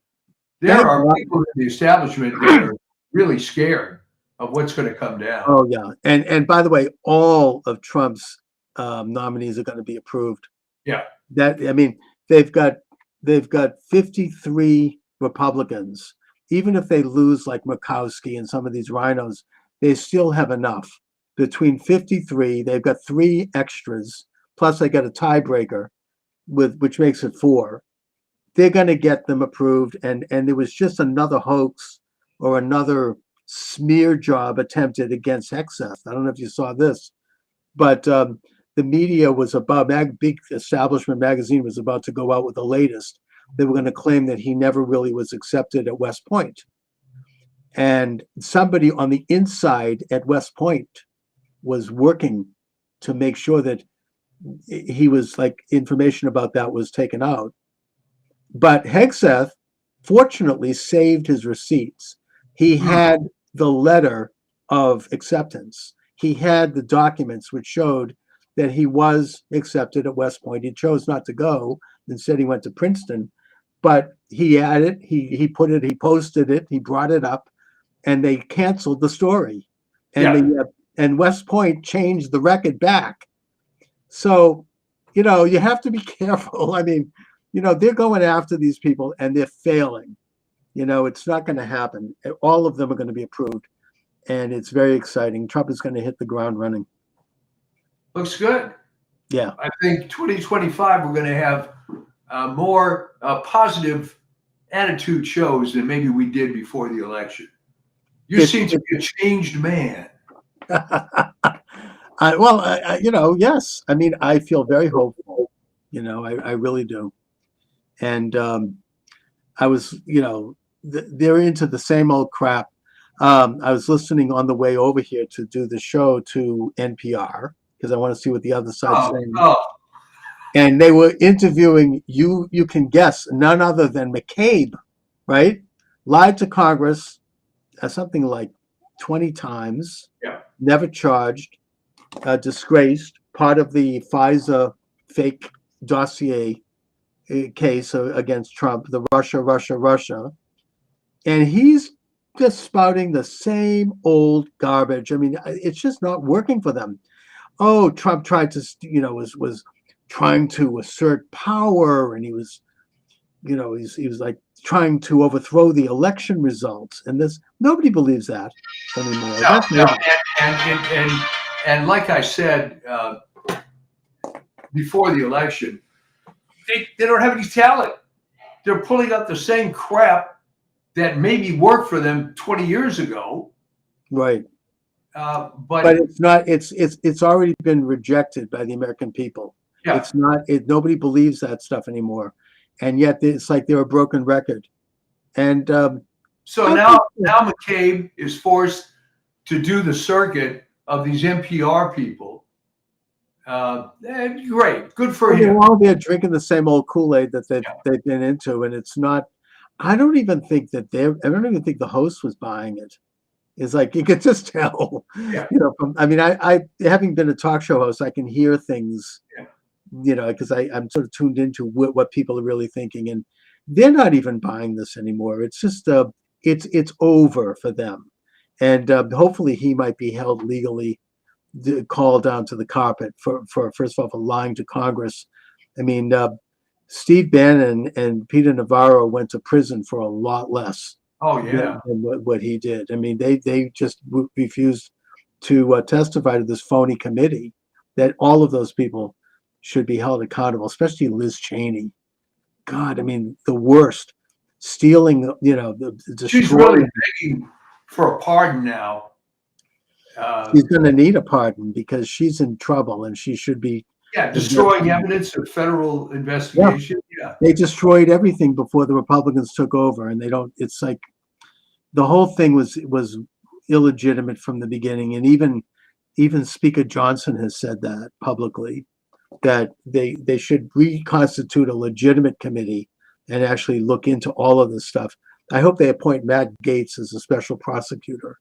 There are people in the establishment that are really scared of what's going to come down. Oh yeah, and by the way, all of Trump's nominees are going to be approved. Yeah, they've got 53 Republicans. Even if they lose like Murkowski and some of these rhinos, they still have enough. Between 53, they've got 3 extras, plus they got a tiebreaker, which makes it 4. They're going to get them approved, and there was just another hoax or another smear job attempted against Hegseth. I don't know if you saw this, but the media was big establishment magazine was about to go out with the latest. They were going to claim that he never really was accepted at West Point, and somebody on the inside at West Point was working to make sure that he was information about that was taken out. But Hegseth, fortunately, saved his receipts. He had the letter of acceptance. He had the documents which showed that he was accepted at West Point. He chose not to go. Instead, he went to Princeton. But he had it. He put it. He posted it. He brought it up, and they canceled the story. And and West Point changed the record back. So, you have to be careful. I mean, they're going after these people and they're failing. It's not going to happen. All of them are going to be approved, and it's very exciting. Trump is going to hit the ground running. Looks good. Yeah. I think 2025, we're going to have more positive attitude shows than maybe we did before the election. You It's- seem to be a changed man. Yes. I mean, I feel very hopeful. I really do. And I was, they're into the same old crap. I was listening on the way over here to do the show to NPR because I want to see what the other side's saying. And they were interviewing you. You can guess, none other than McCabe, right? Lied to Congress something like 20 times. Yeah. Never charged. Disgraced. Part of the Pfizer fake dossier case against Trump, the Russia. And he's just spouting the same old garbage. I mean, it's just not working for them. Oh, Trump tried to, was trying to assert power, and he was like trying to overthrow the election results. And nobody believes that anymore. No. And like I said before the election, they don't have any talent. They're pulling out the same crap that maybe worked for them 20 years ago. Right. But it's not. It's already been rejected by the American people. Yeah. It's not. Nobody believes that stuff anymore, and yet it's like they're a broken record. And so now McCabe is forced to do the circuit of these NPR people. Great, good for him. They're all there drinking the same old Kool-Aid that they've been into, and it's not. I don't even think the host was buying it. It's like you could just tell. Yeah. I having been a talk show host, I can hear things. Yeah. Because I'm sort of tuned into what people are really thinking, and they're not even buying this anymore. It's just it's over for them, and hopefully he might be held legally, called down to the carpet for first of all for lying to Congress. I mean, Steve Bannon and Peter Navarro went to prison for a lot less. Oh yeah. Than what he did. I mean, they just refused to testify to this phony committee. That all of those people should be held accountable, especially Liz Cheney. God, I mean, the worst. Stealing, She's really begging for a pardon now. She's going to need a pardon because she's in trouble, and she should be. Yeah, destroying evidence of federal investigation. Yeah. They destroyed everything before the Republicans took over, and they don't. It's like the whole thing was illegitimate from the beginning, and even Speaker Johnson has said that publicly, that they should reconstitute a legitimate committee and actually look into all of this stuff. I hope they appoint Matt Gaetz as a special prosecutor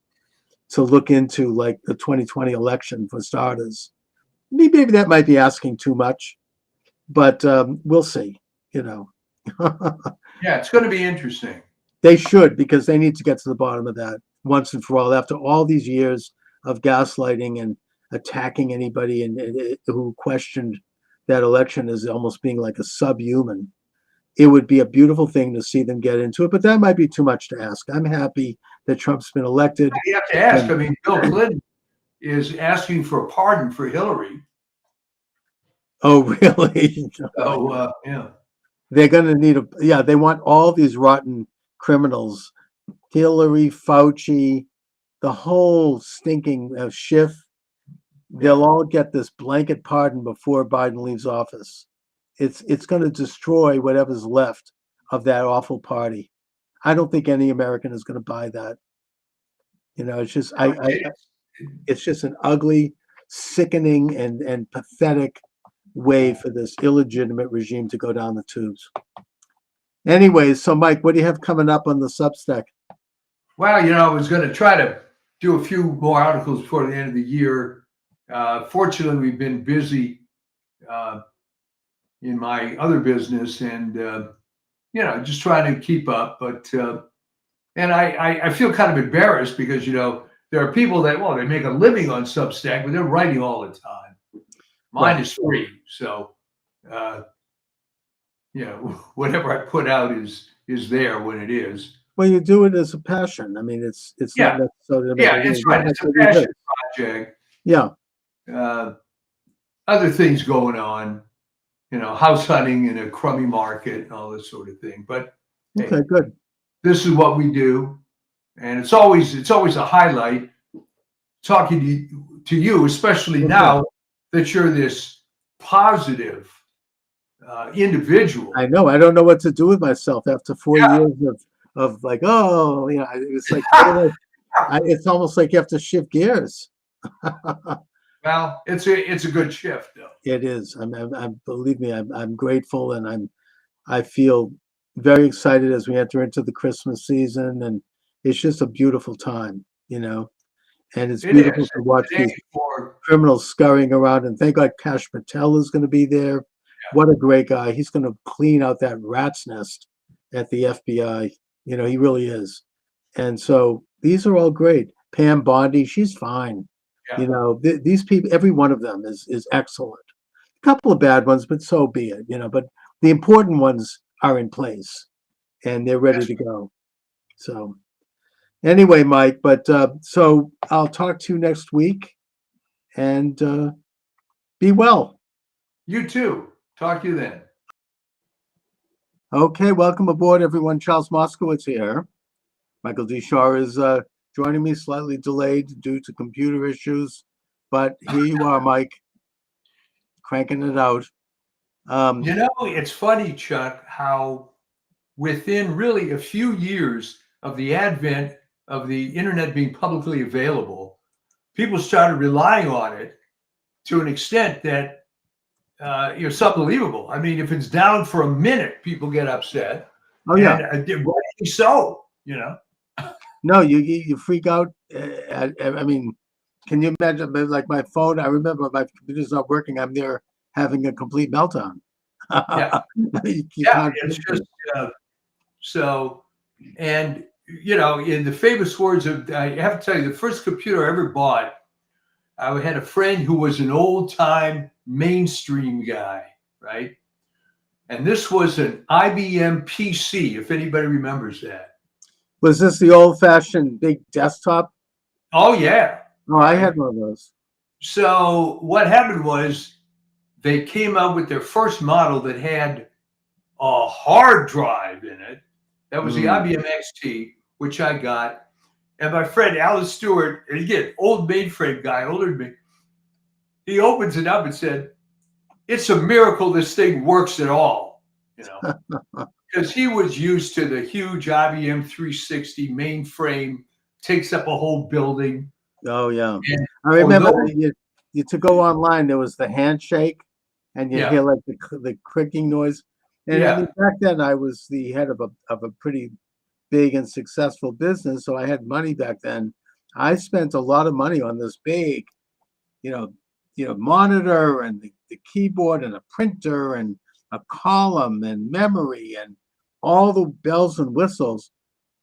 to look into like the 2020 election for starters. Maybe that might be asking too much, but we'll see. Yeah, it's going to be interesting. They should, because they need to get to the bottom of that once and for all. After all these years of gaslighting and attacking anybody and who questioned that election as almost being like a subhuman, it would be a beautiful thing to see them get into it. But that might be too much to ask. I'm happy that Trump's been elected. You have to ask. I mean, Bill Clinton is asking for a pardon for Hillary. Oh, really? Oh, yeah. They're going to need they want all these rotten criminals, Hillary, Fauci, the whole stinking Schiff. They'll all get this blanket pardon before Biden leaves office. It's going to destroy whatever's left of that awful party. I don't think any American is going to buy that. It's just it's just an ugly, sickening, and pathetic way for this illegitimate regime to go down the tubes. Anyways, so Mike, what do you have coming up on the Substack? Well, I was going to try to do a few more articles before the end of the year. Fortunately, we've been busy in my other business, and just trying to keep up. But and I feel kind of embarrassed because there are people that they make a living on Substack, but they're writing all the time. Mine is free, so whatever I put out is there when it is. Well, you do it as a passion. I mean, it's not necessarily. It's right. It's a passion project. Yeah. Other things going on, house hunting in a crummy market and all this sort of thing. But hey, Okay, good. this is what we do, and it's always a highlight talking to you, especially Okay. now that you're this positive individual. I know. I don't know what to do with myself after 4 Yeah. years of like, oh, it's like, it's almost like you have to shift gears. Well, it's a good shift, though. It is. Believe me, I'm grateful, and I feel very excited as we enter into the Christmas season, and it's just a beautiful time, and it's It beautiful is. to watch Today these for criminals scurrying around, and thank God Kash Patel is going to be there. What a great guy. He's going to clean out that rat's nest at the FBI. He really is. And so these are all great. Pam Bondi, she's fine. Yeah. These people, every one of them is excellent. A couple of bad ones, but so be it, but the important ones are in place and they're ready to go. So anyway, Mike, but so I'll talk to you next week, and be well. You too. Talk to you then. Okay, welcome aboard, everyone. Charles Moskowitz here. Michael D. Shaw is joining me, slightly delayed due to computer issues, but here you are, Mike, cranking it out. It's funny, Chuck, how within really a few years of the advent of the internet being publicly available, people started relying on it to an extent that it's unbelievable. I mean, if it's down for a minute, people get upset. Oh yeah, and, rightly so. No, you freak out. I mean, can you imagine? Like my phone, I remember my computer's not working. I'm there having a complete meltdown. Yeah, it's just so. And in the famous words of, I have to tell you, the first computer I ever bought, I had a friend who was an old-time mainstream guy, right? And this was an IBM PC, if anybody remembers that. Was this the old-fashioned big desktop? Oh, yeah. Oh, I had one of those. So what happened was they came out with their first model that had a hard drive in it. That was the IBM XT, which I got. And my friend Alan Stewart, and again, old mainframe guy, older than me, he opens it up and said, "It's a miracle this thing works at all," because he was used to the huge IBM 360 mainframe, takes up a whole building. Oh yeah, I remember you to go online. There was the handshake, and you hear like the clicking noise. And I mean, back then I was the head of a pretty big and successful business, so I had money back then. I spent a lot of money on this big, monitor and the keyboard and a printer and a column and memory and all the bells and whistles.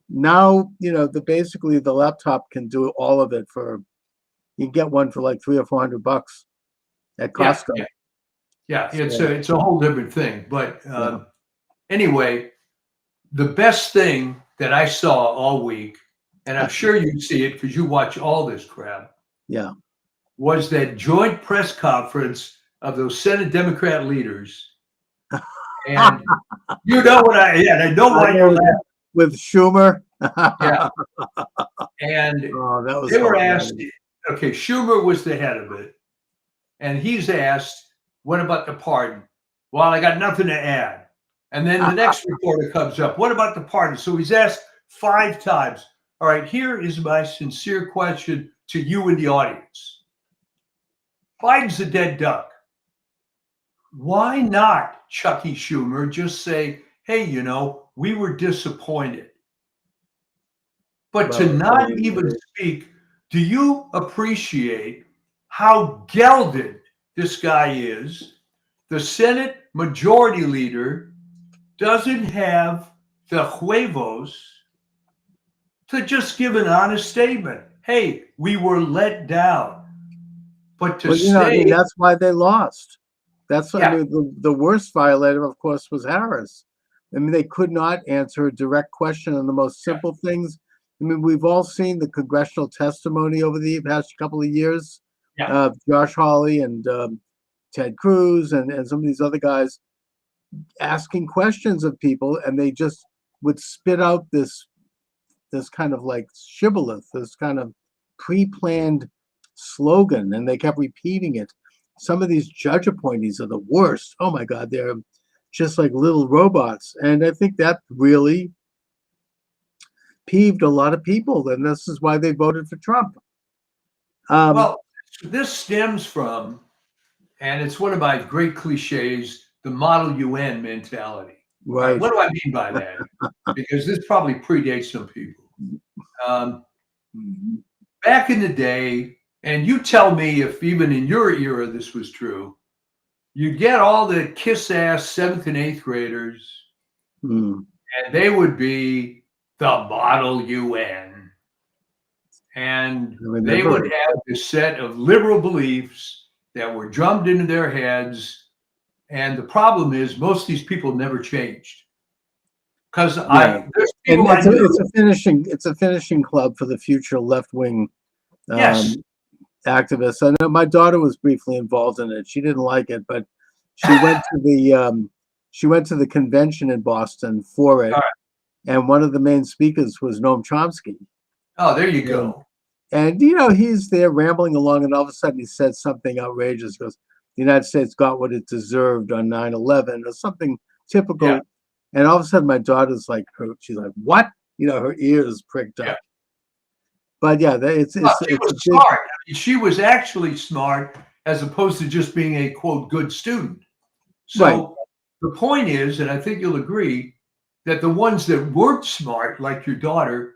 Now, basically the laptop can do all of it you can get one for like $300 or $400 at Costco. Yeah, it's a whole different thing. But anyway, the best thing that I saw all week, and I'm sure you see it because you watch all this crap, was that joint press conference of those Senate Democrat leaders. And you know what I know why you're laughing. With Schumer. Yeah. And that was they were asked, okay, Schumer was the head of it. And he's asked, what about the pardon? Well, I got nothing to add. And then the next reporter comes up, what about the pardon? So he's asked 5 times. All right, here is my sincere question to you in the audience. Biden's a dead duck. Why not, Chucky Schumer, just say, hey, we were disappointed. But to not even speak, do you appreciate how gelded this guy is? The Senate Majority Leader doesn't have the huevos to just give an honest statement. Hey, we were let down. But to say that's why they lost. That's what I mean, the worst violator, of course, was Harris. I mean, they could not answer a direct question on the most simple things. I mean, we've all seen the congressional testimony over the past couple of years. Josh Hawley and Ted Cruz and some of these other guys asking questions of people, and they just would spit out this kind of like shibboleth, this kind of pre-planned slogan, and they kept repeating it. Some of these judge appointees are the worst. Oh my God, they're just like little robots. And I think that really peeved a lot of people, and this is why they voted for Trump. Well, this stems from, and it's one of my great cliches, the Model UN mentality. Right. What do I mean by that? Because this probably predates some people. Back in the day, and you tell me if even in your era this was true, you get all the kiss-ass 7th and 8th graders, and they would be the Model UN. And they would have this set of liberal beliefs that were drummed into their heads. And the problem is most of these people never changed. Because it's a finishing club for the future left-wing yes. activists. I know my daughter was briefly involved in it. She didn't like it, but she went to the convention in Boston for it. Right. And one of the main speakers was Noam Chomsky. Oh, there you go. And he's there rambling along, and all of a sudden he said something outrageous. He goes, "The United States got what it deserved on 9/11," or something typical. Yeah. And all of a sudden, my daughter's like, she's like, "What?" Her ears pricked up. Yeah. But yeah, she was smart. I mean, she was actually smart, as opposed to just being a quote good student. So right. The point is, and I think you'll agree, that the ones that weren't smart, like your daughter,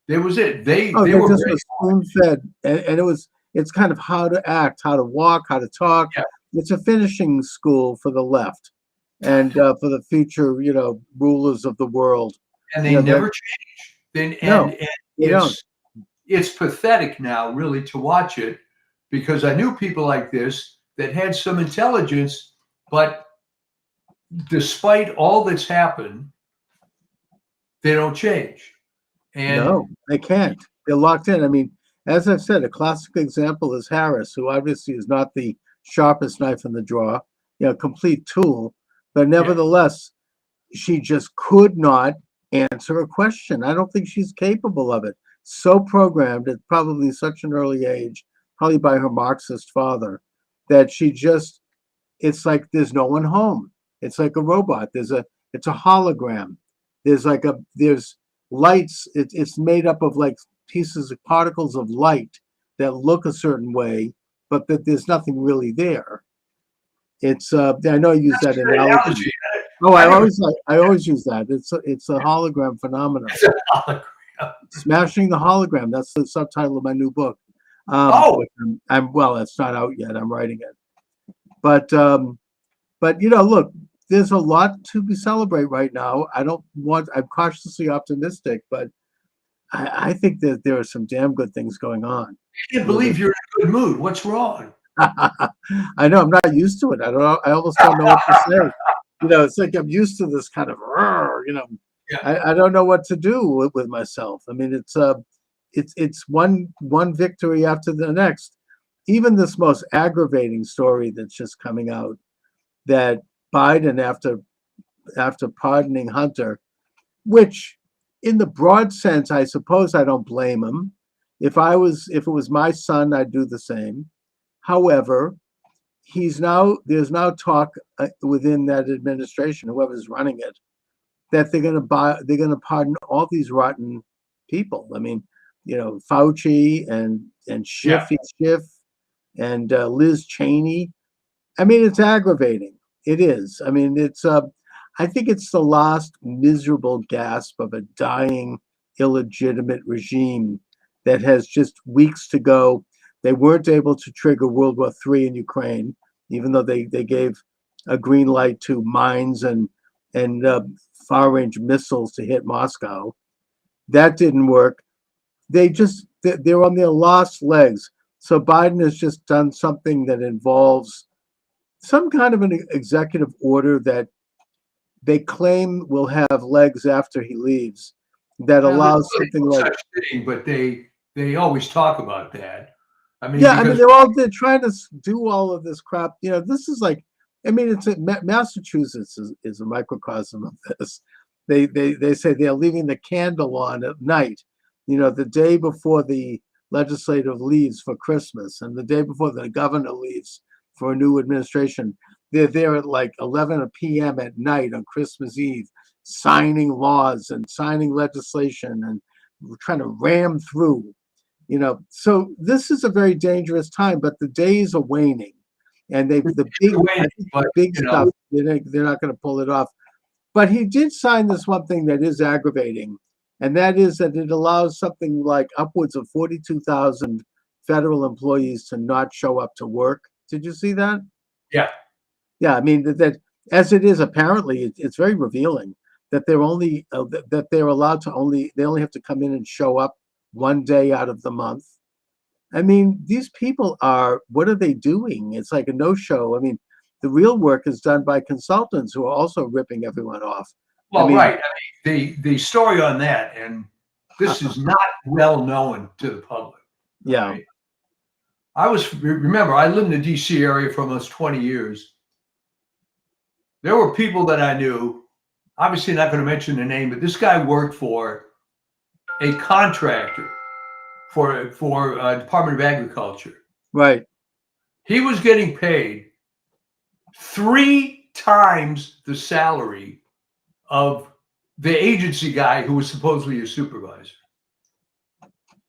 there was it. They were just spoon-fed, and it's kind of how to act, how to walk, how to talk. Yeah. It's a finishing school for the left, and for the future, rulers of the world. And they never change. It's pathetic now, really, to watch it, because I knew people like this that had some intelligence, but despite all that's happened, they don't change. And no, they can't. They're locked in. I mean, as I've said, a classic example is Harris, who obviously is not the sharpest knife in the drawer, complete tool, but nevertheless, she just could not answer a question. I don't think she's capable of it. So programmed at probably such an early age, probably by her Marxist father, that it's like there's no one home. It's like a robot. It's a hologram. There's lights. It's made up of like pieces of particles of light that look a certain way, but that there's nothing really there. It's I know I use that analogy. Oh, I always use that. It's a hologram phenomenon. It's a hologram. Smashing the Hologram. That's the subtitle of my new book. It's not out yet. I'm writing it. But look, there's a lot to celebrate right now. I'm cautiously optimistic, but I think that there are some damn good things going on. I can't believe you're in a good mood. What's wrong? I know, I'm not used to it. I almost don't know what to say. It's like I'm used to this kind of, Yeah. I don't know what to do with myself. I mean, it's one victory after the next. Even this most aggravating story that's just coming out, that Biden, after pardoning Hunter, which in the broad sense, I suppose I don't blame him. If it was my son, I'd do the same. However, there's now talk within that administration, whoever's running it, that they're going to pardon all these rotten people. I mean, Fauci and Schiff and Liz Cheney. I mean, it's aggravating. It is. I mean, I think it's the last miserable gasp of a dying, illegitimate regime that has just weeks to go. They weren't able to trigger World War III in Ukraine, even though they gave a green light to mines and far-range missiles to hit Moscow. That didn't work. They're on their last legs. So Biden has just done something that involves some kind of an executive order that they claim will have legs after he leaves, that allows something like. But they always talk about that. I mean, Yeah, I mean because they're trying to do all of this crap. This is like, I mean, Massachusetts is a microcosm of this. They say they're leaving the candle on at night, the day before the legislative leaves for Christmas and the day before the governor leaves for a new administration. They're there at like 11 p.m. at night on Christmas Eve, signing laws and signing legislation and trying to ram through. So this is a very dangerous time, but the days are waning, and I think but the big stuff, they're not going to pull it off. But he did sign this one thing that is aggravating, and that is that it allows something like upwards of 42,000 federal employees to not show up to work. Did you see that? yeah, Yeah, I mean that as it is, apparently it's very revealing that they're allowed to they only have to come in and show up one day out of the month. I mean, these people what are they doing? It's like a no-show. I mean, the real work is done by consultants who are also ripping everyone off. well, I mean, right. I mean, the story on that, and this is not well known to the public. yeah, Right? Remember, I lived in the DC area for almost 20 years. There were people that I knew, obviously not going to mention the name, but this guy worked for a contractor for Department of Agriculture. right. He was getting paid 3 times the salary of the agency guy who was supposedly a supervisor.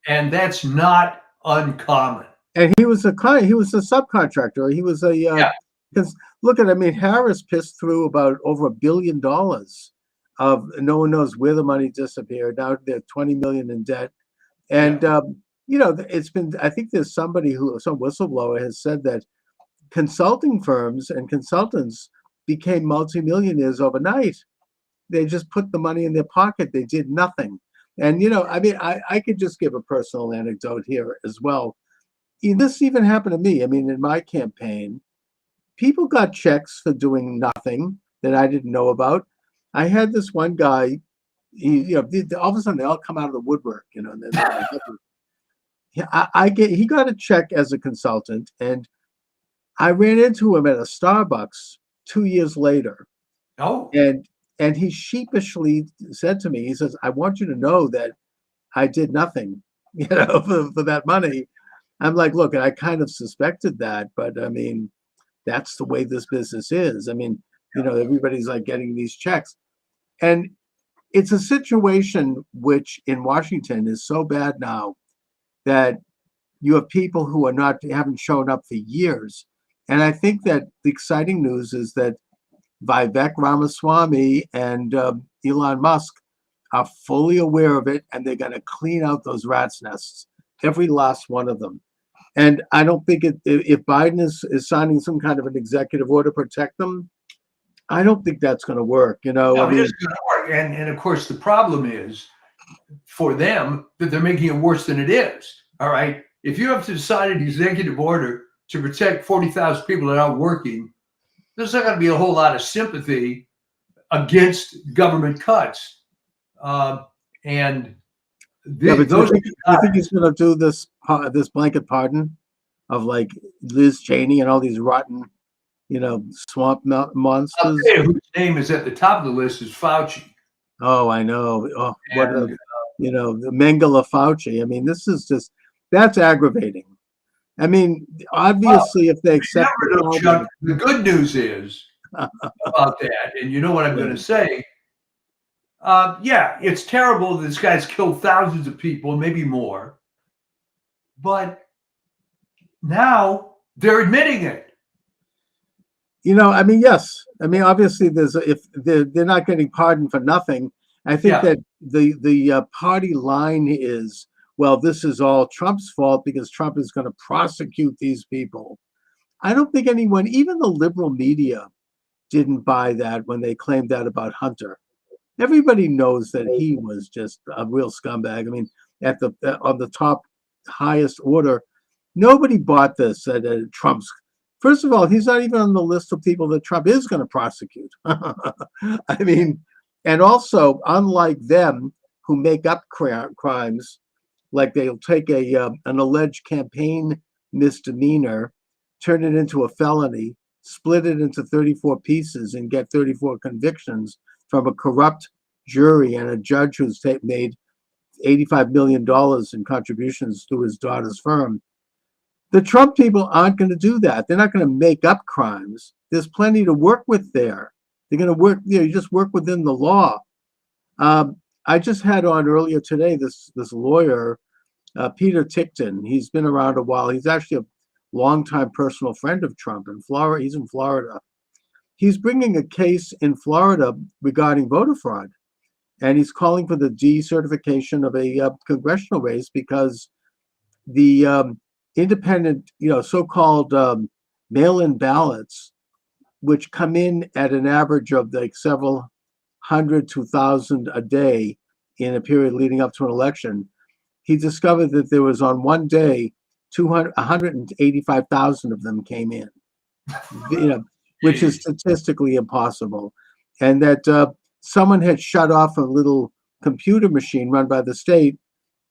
And that's not uncommon. And he was a subcontractor. He was because look I mean, Harris pissed through about over $1 billion of no one knows where the money disappeared. Now they're 20 million in debt. And it's been, I think there's some whistleblower has said that consulting firms and consultants became multimillionaires overnight. They just put the money in their pocket. They did nothing. And, I mean, I could just give a personal anecdote here as well. This even happened to me. I mean, in my campaign, people got checks for doing nothing that I didn't know about. I had this one guy, all of a sudden they all come out of the woodwork, and then he got a check as a consultant, and I ran into him at a Starbucks 2 years later. Oh, And he sheepishly said to me, he says, "I want you to know that I did nothing, for that money." I'm like, look, I kind of suspected that, but I mean, that's the way this business is. I mean, everybody's like getting these checks. And it's a situation which in Washington is so bad now that you have people who haven't shown up for years. And I think that the exciting news is that Vivek Ramaswamy and Elon Musk are fully aware of it, and they're going to clean out those rat's nests, every last one of them. And I don't think if Biden is signing some kind of an executive order to protect them, I don't think that's going to work. no, it isn't going to work. And of course, the problem is for them that they're making it worse than it is. All right. If you have to decide an executive order to protect 40,000 people that aren't working, there's not going to be a whole lot of sympathy against government cuts. And do you think he's going to do this blanket pardon of like Liz Cheney and all these rotten, swamp monsters? I'll tell you whose name is at the top of the list is Fauci. Oh, I know. Oh, the Mengele Fauci. I mean, that's aggravating. I mean, obviously, if they accept Chuck, the good news is about that, and you know what I'm going to say. Yeah, it's terrible that this guy's killed thousands of people, maybe more. But now they're admitting it. I mean, yes. I mean, obviously, if they're not getting pardoned for nothing. I think that the party line is, well, this is all Trump's fault because Trump is going to prosecute these people. I don't think anyone, even the liberal media, didn't buy that when they claimed that about Hunter. Everybody knows that he was just a real scumbag. I mean, on the top highest order, nobody bought this at Trump's. First of all, he's not even on the list of people that Trump is going to prosecute. I mean, and also, unlike them who make up crimes, like they'll take an alleged campaign misdemeanor, turn it into a felony, split it into 34 pieces, and get 34 convictions from a corrupt jury and a judge who's made $85 million in contributions to his daughter's firm. The Trump people aren't going to do that. They're not going to make up crimes. There's plenty to work with there. They're going to work, you just work within the law. I just had on earlier today this lawyer, Peter Tickton. He's been around a while. He's actually a longtime personal friend of Trump in Florida. He's in Florida. He's bringing a case in Florida regarding voter fraud. And he's calling for the decertification of a congressional race because the independent, so-called mail-in ballots, which come in at an average of like several hundred to 1,000 a day in a period leading up to an election, he discovered that there was on one day 185,000 of them came in, which is statistically impossible, and that someone had shut off a little computer machine run by the state,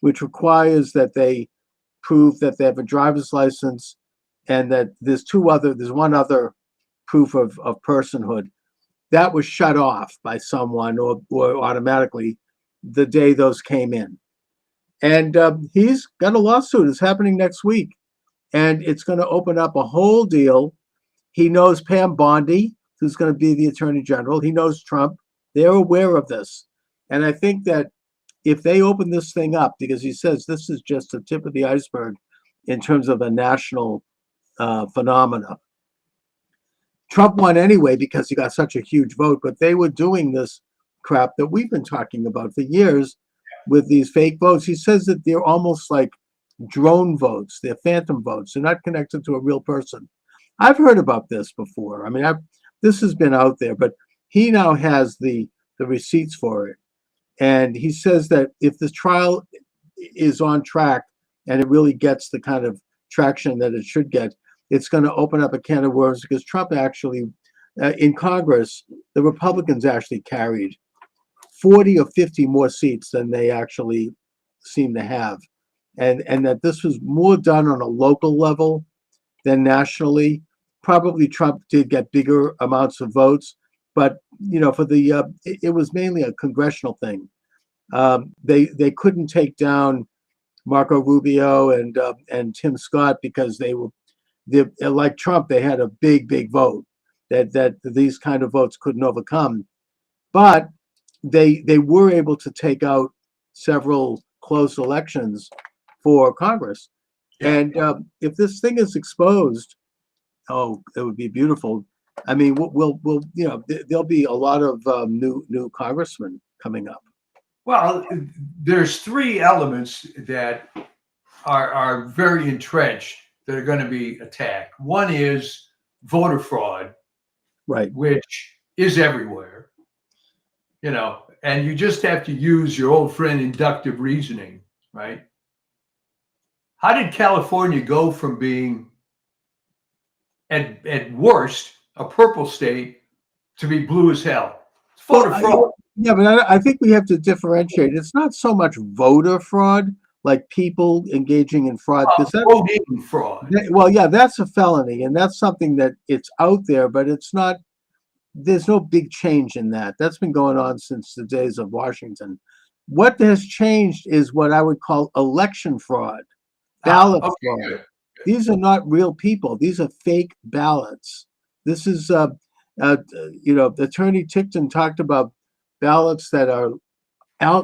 which requires that they prove that they have a driver's license and that there's one other proof of personhood. That was shut off by someone or automatically the day those came in. And he's got a lawsuit. It's happening next week. And it's going to open up a whole deal. He knows Pam Bondi, who's going to be the attorney general. He knows Trump. They're aware of this. And I think that if they open this thing up, because he says this is just the tip of the iceberg in terms of a national phenomena. Trump won anyway because he got such a huge vote, but they were doing this crap that we've been talking about for years with these fake votes. He says that they're almost like drone votes. They're phantom votes. They're not connected to a real person. I've heard about this before. I mean, this has been out there, but he now has the receipts for it. And he says that if this trial is on track and it really gets the kind of traction that it should get, it's going to open up a can of worms because Trump actually, in Congress, the Republicans actually carried 40 or 50 more seats than they actually seem to have. And that this was more done on a local level than nationally. Probably Trump did get bigger amounts of votes, but for it was mainly a congressional thing. They couldn't take down Marco Rubio and Tim Scott because they're like Trump. They had a big vote that these kind of votes couldn't overcome, but they were able to take out several close elections for Congress. And if this thing is exposed, it would be beautiful. I mean, we'll there'll be a lot of new congressmen coming up. Well, there's three elements that are very entrenched that are going to be attacked. One is voter fraud, right, which is everywhere, and you just have to use your old friend inductive reasoning, right? How did California go from being at worst a purple state to be blue as hell? It's voter fraud. Yeah, but I think we have to differentiate. It's not so much voter fraud, like people engaging in fraud. Voting fraud. That's a felony, and that's something that it's out there, but it's not. There's no big change in that. That's been going on since the days of Washington. What has changed is what I would call election fraud, ballot fraud. Good. These are not real people. These are fake ballots. This is, Attorney Tickton talked about ballots that are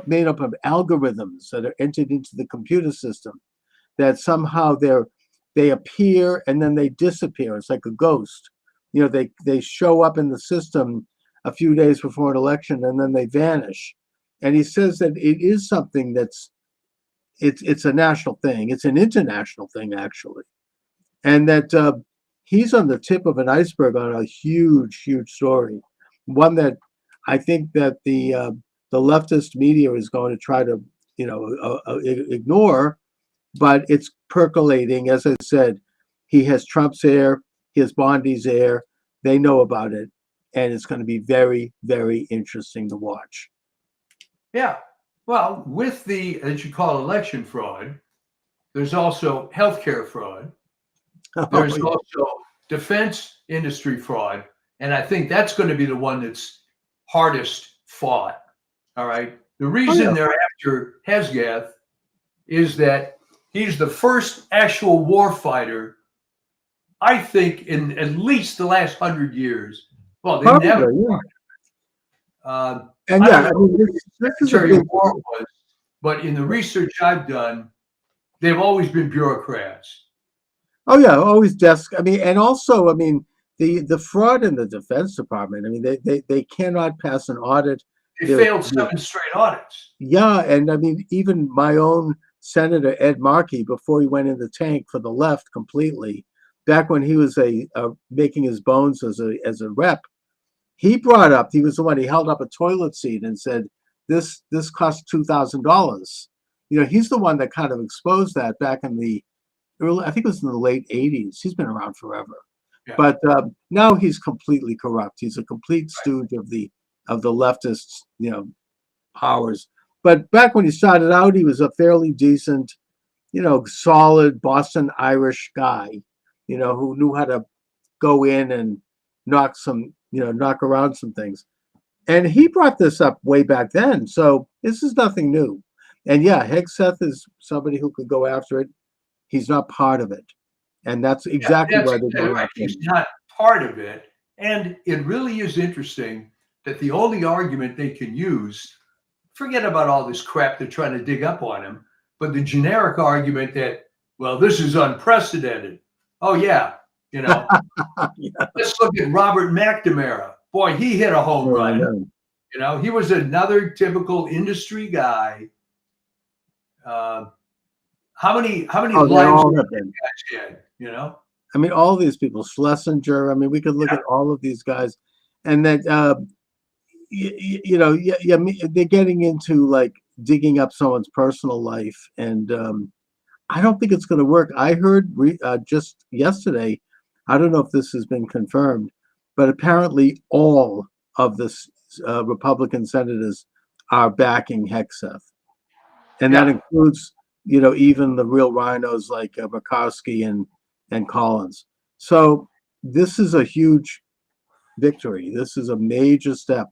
made up of algorithms that are entered into the computer system, that somehow they appear and then they disappear. It's like a ghost. They show up in the system a few days before an election and then they vanish. And he says that it is something it's a national thing. It's an international thing, actually. And that he's on the tip of an iceberg on a huge story. One that I think that the leftist media is going to try to, ignore, but it's percolating. As I said, he has Trump's air, he has Bondi's air. They know about it, and it's going to be very, very interesting to watch. Yeah. Well, with that you call election fraud, there's also healthcare fraud. There's yeah. also defense industry fraud, and I think that's going to be the one that's hardest fought. All right. The Oh, yeah. reason they're after Hesgath is that he's the first actual war fighter, I think, in at least the last 100 years. Well, they Probably, never. yeah. Uh, And I yeah, don't I know mean, who the this is a Secretary of big, War was, but in the research I've done, they've always been bureaucrats. oh yeah, always desk. I mean, and also, I mean, the fraud in the Defense Department. I mean, they cannot pass an audit. They They're, failed 7 straight audits. yeah, and I mean, even my own Senator Ed Markey, before he went in the tank for the left completely, back when he was making his bones as a rep, he brought up. He was the one. He held up a toilet seat and said, "This cost $2,000." You know, he's the one that kind of exposed that back in the early. I think it was in the late '80s. He's been around forever, Yeah. but now he's completely corrupt. He's a complete stooge of the leftists, you know, powers. But back when he started out, he was a fairly decent, you know, solid Boston Irish guy, you know, who knew how to go in and knock around some things. And he brought this up way back then. So this is nothing new. And yeah, Hegseth is somebody who could go after it. He's not part of it. And that's exactly That's why they're exactly going right. after him. He's not part of it. And it really is interesting that the only argument they can use, forget about all this crap they're trying to dig up on him, but the generic argument that, well, this is unprecedented. Oh, yeah. You know, Yeah. let's look at Robert McNamara. Boy, he hit a home Oh, I run. know. You know, he was another typical industry guy. How many Oh, they lives all have have been. guys had? You know, I mean, all these people, Schlesinger. I mean, we could look at all of these guys, and that you know, yeah, they're getting into like digging up someone's personal life, and I don't think it's going to work. I heard just yesterday, I don't know if this has been confirmed, but apparently all of the Republican senators are backing Hegseth, and that Yeah. includes, you know, even the real rhinos like Murkowski and Collins. So this is a huge victory. This is a major step.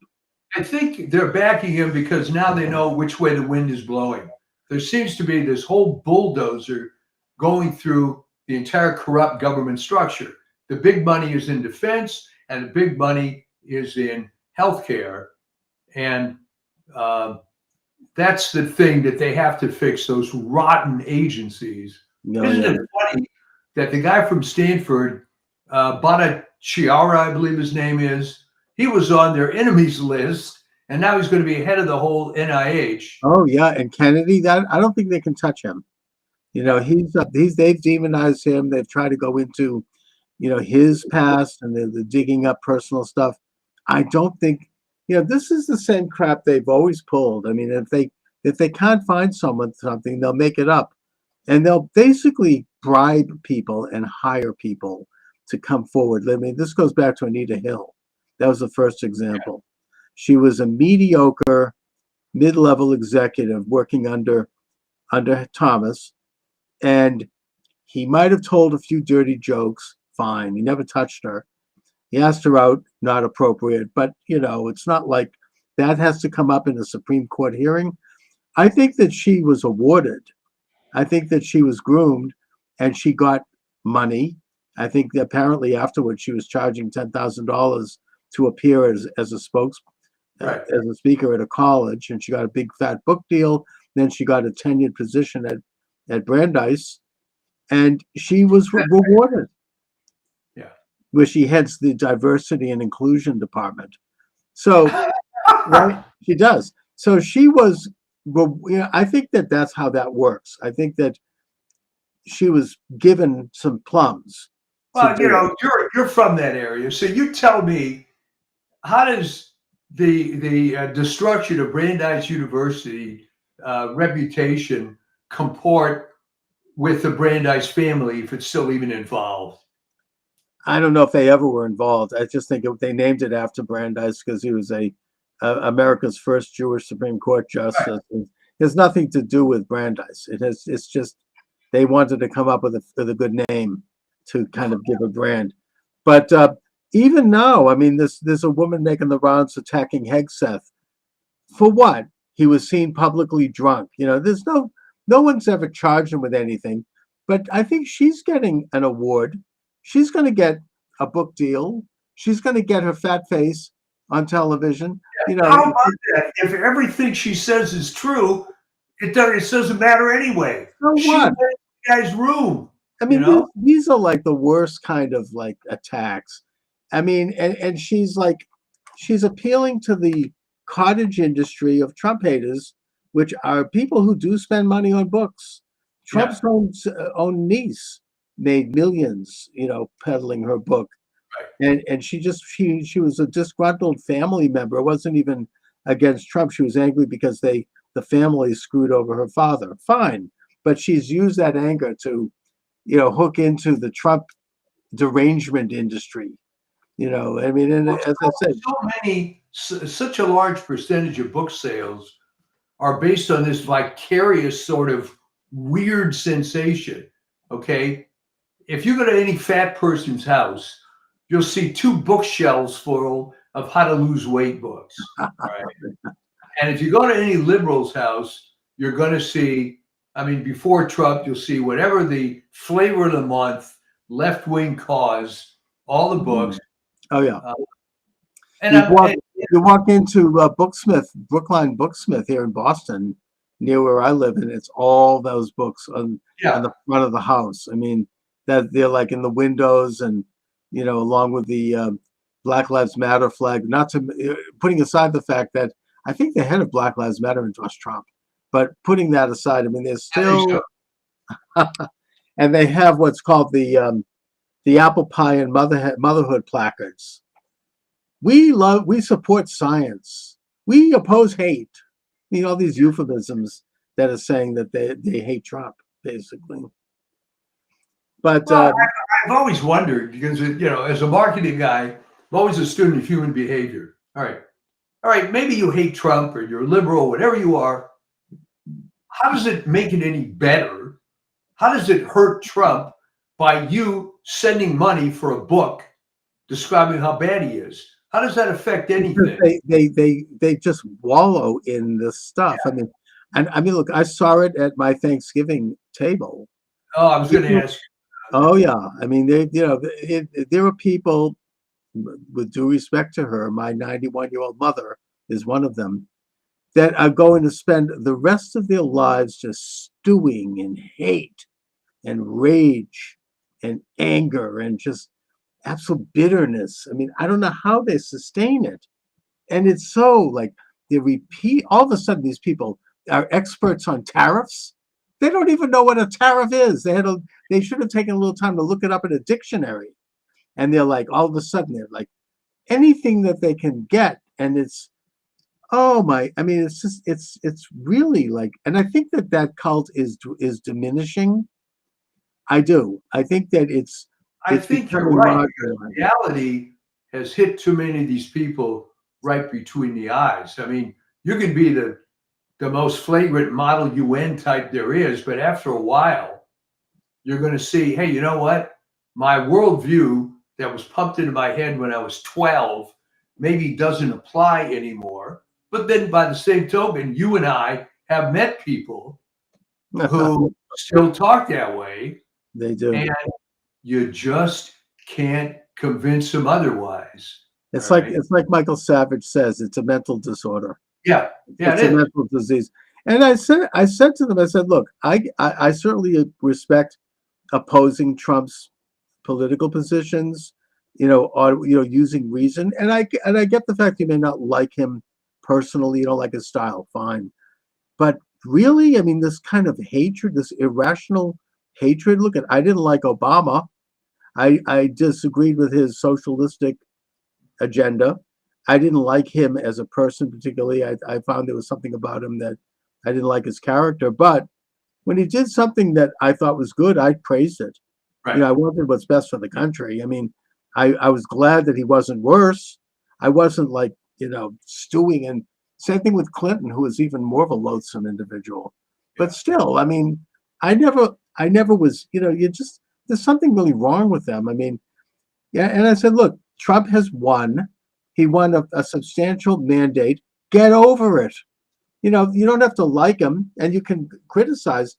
I think they're backing him because now they know which way the wind is blowing. There seems to be this whole bulldozer going through the entire corrupt government structure. The big money is in defense, and the big money is in healthcare, and that's the thing that they have to fix. Those rotten agencies. No, Isn't yeah. it funny that the guy from Stanford, Bhattacharya, I believe his name is, he was on their enemies list, and now he's going to be head of the whole NIH. Oh yeah, and Kennedy. That I don't think they can touch him. You know, they've demonized him. They've tried to go into, you know, his past, and they're digging up personal stuff. I don't think, you know, this is the same crap they've always pulled. I mean, if they can't find something, they'll make it up, and they'll basically bribe people and hire people to come forward. I mean, this goes back to Anita Hill. That was the first example. She was a mediocre mid-level executive working under Thomas, and he might have told a few dirty jokes. Fine, he never touched her. He asked her out, not appropriate, but you know, it's not like that has to come up in a Supreme Court hearing. I think that she was awarded. I think that she was groomed, and she got money. I think that apparently afterwards she was charging $10,000 to appear as a Right. as a speaker at a college, and she got a big fat book deal. Then she got a tenured position at Brandeis, and she was rewarded. Yeah. Where she heads the diversity and inclusion department. So, right, she does. So she was. Well, you know, I think that that's how that works. I think that she was given some plums. Well, you know, you're from that area, so you tell me, how does the destruction of Brandeis University reputation comport with the Brandeis family, if it's still even involved? I don't know if they ever were involved. I just think they named it after Brandeis because he was America's first Jewish Supreme Court justice. It has nothing to do with Brandeis. It's just they wanted to come up with a good name to kind of give a brand. But even now, I mean, there's a woman making the rounds attacking Hegseth. For what? He was seen publicly drunk. There's no one's ever charged him with anything. But I think she's getting an award. She's going to get a book deal. She's going to get her fat face on television. How about that? If everything she says is true, it doesn't matter anyway. So She what? let the guy's room. I mean, You know? these are like the worst kind of like attacks. I mean, and she's appealing to the cottage industry of Trump haters, which are people who do spend money on books. Trump's own niece made millions, peddling her book. Right. And she was a disgruntled family member. It wasn't even against Trump. She was angry because the family screwed over her father. Fine. But she's used that anger to, hook into the Trump derangement industry. I mean, and as I said, Such a large percentage of book sales are based on this vicarious sort of weird sensation. Okay. If you go to any fat person's house, you'll see 2 bookshelves full of how to lose weight books. Right? And if you go to any liberal's house, you're going to see, I mean, before Trump, you'll see whatever the flavor of the month, left-wing cause, all the books. Oh yeah. And you walk into Brookline Booksmith here in Boston, near where I live, and it's all those books on the front of the house. I mean, that they're like in the windows, and along with the Black Lives Matter flag. Not to putting aside the fact that I think the head of Black Lives Matter endorsed Trump, but putting that aside, I mean, there's still, and they have what's called the apple pie and motherhood placards. We support science. We oppose hate. All these euphemisms that are saying that they hate Trump, basically. But I've always wondered because, as a marketing guy, I'm always a student of human behavior. All right. Maybe you hate Trump or you're liberal, whatever you are. How does it make it any better? How does it hurt Trump by you sending money for a book describing how bad he is? How does that affect anything? They just wallow in this stuff. Yeah. I mean, look, I saw it at my Thanksgiving table. Oh, I was going to ask you. Oh yeah, I mean, there are people, with due respect to her, my 91-year-old mother is one of them, that are going to spend the rest of their lives just stewing in hate and rage and anger and just absolute bitterness. I mean, I don't know how they sustain it. And it's so like they repeat, all of a sudden these people are experts on tariffs. They don't even know what a tariff is. They should have taken a little time to look it up in a dictionary. And they're like, all of a sudden they're like, anything that they can get. And it's, I mean, it's just, it's really like, and I think that cult is diminishing. I do. I think that I think you're right. Reality has hit too many of these people right between the eyes. I mean, you can be the most flagrant model UN type there is, but after a while, you're going to see, hey, you know what? My worldview that was pumped into my head when I was 12 maybe doesn't apply anymore. But then by the same token, you and I have met people who still talk that way. They do. And you just can't convince them otherwise. It's like Michael Savage says, it's a mental disorder. Yeah, it's a mental disease. And I said to them, I said, look, I certainly respect opposing Trump's political positions, or using reason. And I get the fact you may not like him personally, you don't like his style, fine. But really, I mean, this kind of hatred, this irrational hatred. Look, I didn't like Obama. I disagreed with his socialistic agenda. I didn't like him as a person particularly. I found there was something about him that I didn't like his character. But when he did something that I thought was good, I praised it. Right. I wanted what's best for the country. I mean, I was glad that he wasn't worse. I wasn't like, stewing. And same thing with Clinton, who was even more of a loathsome individual. But still, I mean, I never was, there's something really wrong with them. I mean, yeah. And I said, look, Trump has won. He won a substantial mandate. Get over it. You know, you don't have to like him, and you can criticize,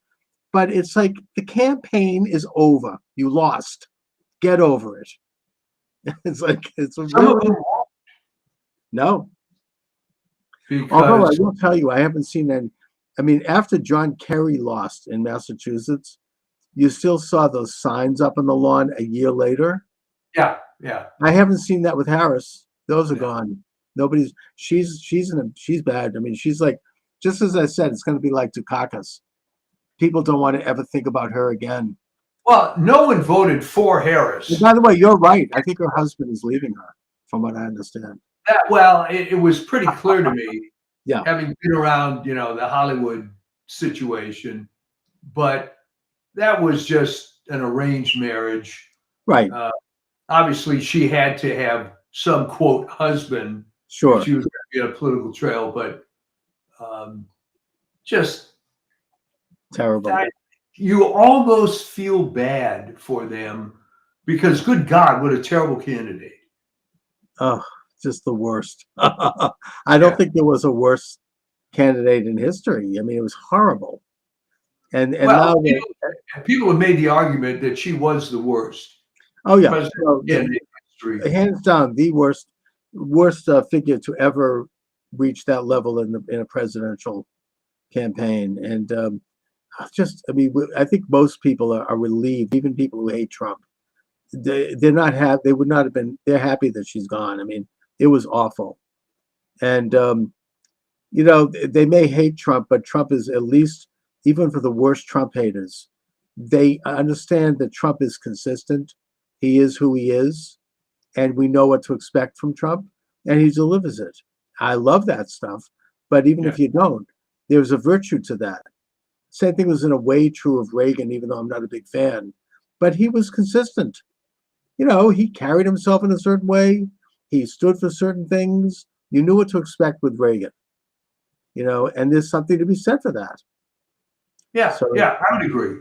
but it's like the campaign is over. You lost. Get over it. It's like it's a Some of really them no. Although I because will tell you, I haven't seen any. I mean, after John Kerry lost in Massachusetts, you still saw those signs up on the lawn a year later. yeah, yeah. I haven't seen that with Harris. Those are No. gone. Nobody's. She's bad. I mean, she's like, just as I said, it's going to be like Dukakis. People don't want to ever think about her again. Well, no one voted for Harris. And by the way, you're right. I think her husband is leaving her, from what I understand. Well, it was pretty clear to me, Yeah. having been around, the Hollywood situation, but that was just an arranged marriage. Right. Obviously, she had to have some quote husband. Sure. She was going to be on a political trail, but just Terrible. you almost feel bad for them because, good God, what a terrible candidate. Oh, just the worst. I don't think there was a worse candidate in history. I mean, it was horrible. And Well, now people have made the argument that she was the worst oh yeah, president well, in history. hands down the worst figure to ever reach that level in a presidential campaign. And I mean, I think most people are relieved, even people who hate Trump. They're not happy. They would not have been. They're happy that she's gone. I mean, it was awful. And they may hate Trump, but Trump is, at least, even for the worst Trump haters, they understand that Trump is consistent. He is who he is, and we know what to expect from Trump, and he delivers it. I love that stuff. But even if you don't, there's a virtue to that. Same thing was in a way true of Reagan, even though I'm not a big fan. But he was consistent. He carried himself in a certain way. He stood for certain things. You knew what to expect with Reagan. And there's something to be said for that. Yeah, I would agree.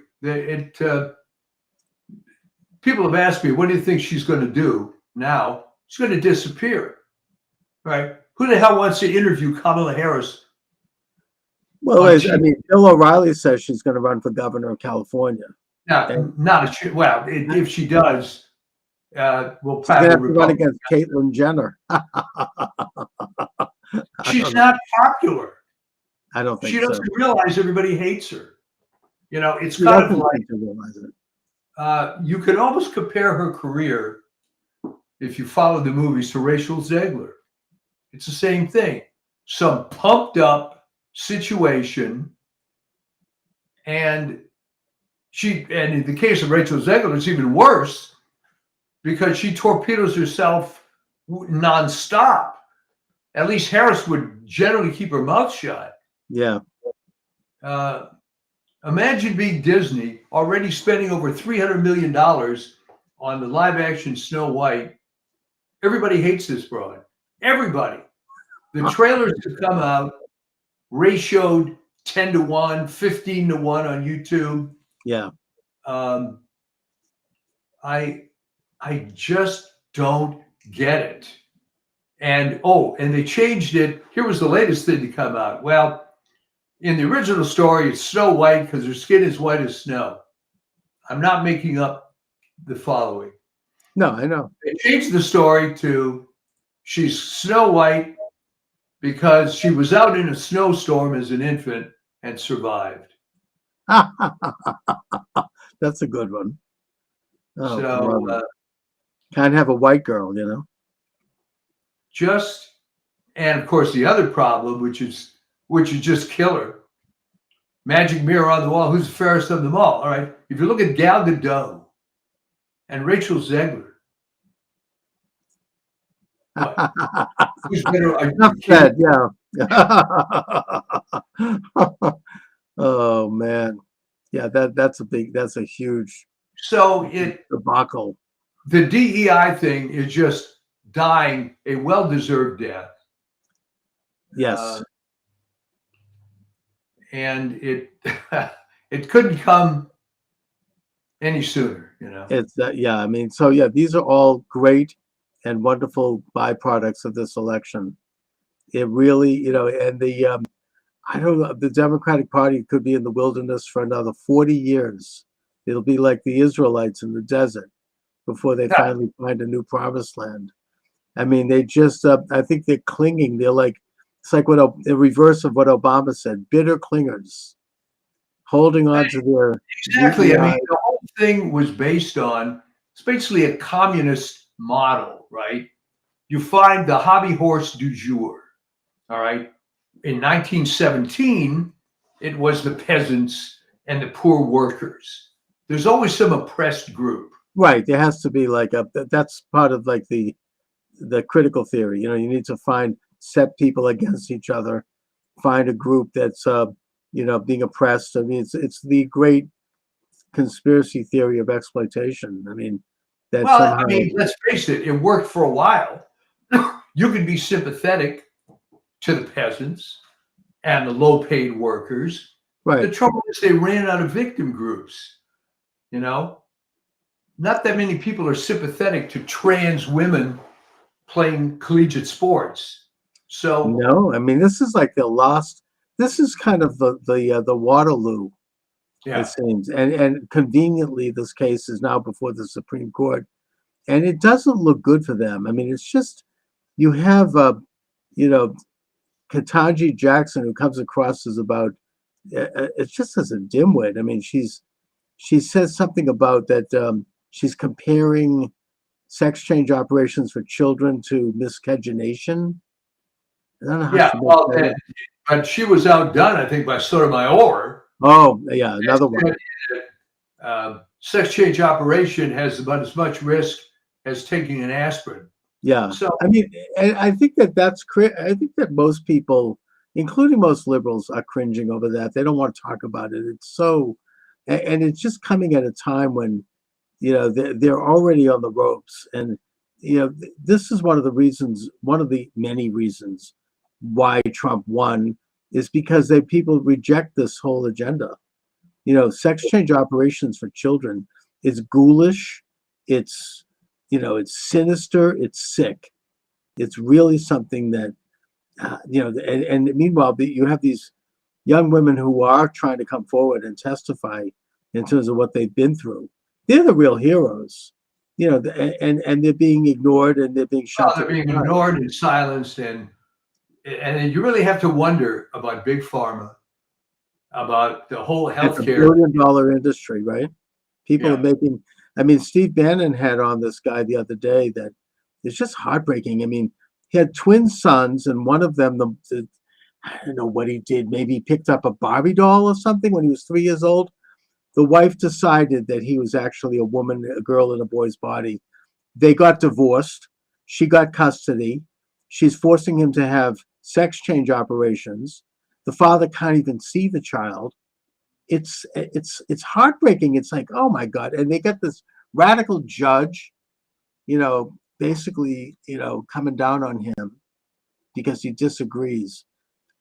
People have asked me, what do you think she's going to do now? She's going to disappear, right? Who the hell wants to interview Kamala Harris? Well, I mean, Bill O'Reilly says she's going to run for governor of California. Well, if she does, we'll She's going to have to run probably against Caitlyn Jenner. she's not popular. I don't think She so. doesn't realize everybody hates her. It's She kind of doesn't like seem to realize it. you could almost compare her career, if you follow the movies, to Rachel Zegler. It's the same thing. Some pumped up situation, and in the case of Rachel Zegler, it's even worse because she torpedoes herself nonstop. At least Harris would generally keep her mouth shut. Yeah. Imagine being Disney, already spending over $300 million on the live action Snow White. Everybody hates this broad. Everybody. The trailers have come out, ratioed 10-1, 15-1 on YouTube. Yeah. I just don't get it. And they changed it. Here was the latest thing to come out. Well, in the original story, it's Snow White because her skin is white as snow. I'm not making up the following. No, I know. They changed the story to she's Snow White because she was out in a snowstorm as an infant and survived. That's a good one. Oh, So brother. Can't have a white girl, and of course the other problem, which is just killer. Magic mirror on the wall. Who's the fairest of them all? All right. If you look at Gal Gadot and Rachel Zegler, who's better? Enough said, yeah. Oh man. Yeah, that's a huge So debacle. the DEI thing is just dying a well-deserved death. Yes. And it couldn't come any sooner, you know. It's yeah, I mean, so yeah, these are all great and wonderful byproducts of this election. It really, and I don't know, the Democratic Party could be in the wilderness for another 40 years. It'll be like the Israelites in the desert before they Yeah. finally find a new promised land. I mean, they just, I think they're clinging. They're like, it's like the reverse of what Obama said, bitter clingers, holding on to their Exactly. I mean, UBI. the whole thing was based on, it's basically a communist model, right? You find the hobby horse du jour, all right? In 1917, it was the peasants and the poor workers. There's always some oppressed group. Right. There has to be like that's part of like the critical theory. You need to set people against each other, find a group that's, being oppressed. I mean, it's the great conspiracy theory of exploitation. I mean, that Well, somehow, I mean, let's face it, it worked for a while. You could be sympathetic to the peasants and the low-paid workers. The right. trouble is they ran out of victim groups, you know? Not that many people are sympathetic to trans women playing collegiate sports. So, No, I mean, this is like this is kind of the Waterloo, yeah. it seems. And conveniently, this case is now before the Supreme Court. And it doesn't look good for them. I mean, it's just, you have, Ketanji Jackson, who comes across as about, it's just as a dimwit. I mean, she says something about that she's comparing sex change operations for children to miscegenation. I don't know how Yeah, she makes well, that up. but she was outdone, I think, by Sotomayor. Oh, yeah, another one. Sex change operation has about as much risk as taking an aspirin. Yeah. So, I mean, and I think I think that most people, including most liberals, are cringing over that. They don't want to talk about it. It's so, and it's just coming at a time when, they're already on the ropes. And, this is one of the many reasons why Trump won, is because people reject this whole agenda. Sex change operations for children is ghoulish. It's, it's sinister. It's sick. It's really something that, and meanwhile, you have these young women who are trying to come forward and testify in terms of what they've been through. They're the real heroes, and they're being ignored and they're being shot. they're being ignored and silenced. And you really have to wonder about Big Pharma, about the whole It's a healthcare. $1 billion industry, right? People Yeah. are making. I mean, Steve Bannon had on this guy the other day that it's just heartbreaking. I mean, he had twin sons, and one of them, I don't know what he did. Maybe he picked up a Barbie doll or something when he was 3 years old. The wife decided that he was actually a girl in a boy's body. They got divorced. She got custody. She's forcing him to have sex change operations. The father can't even see the child. It's heartbreaking. It's like, oh my God. And they got this radical judge, basically, coming down on him because he disagrees.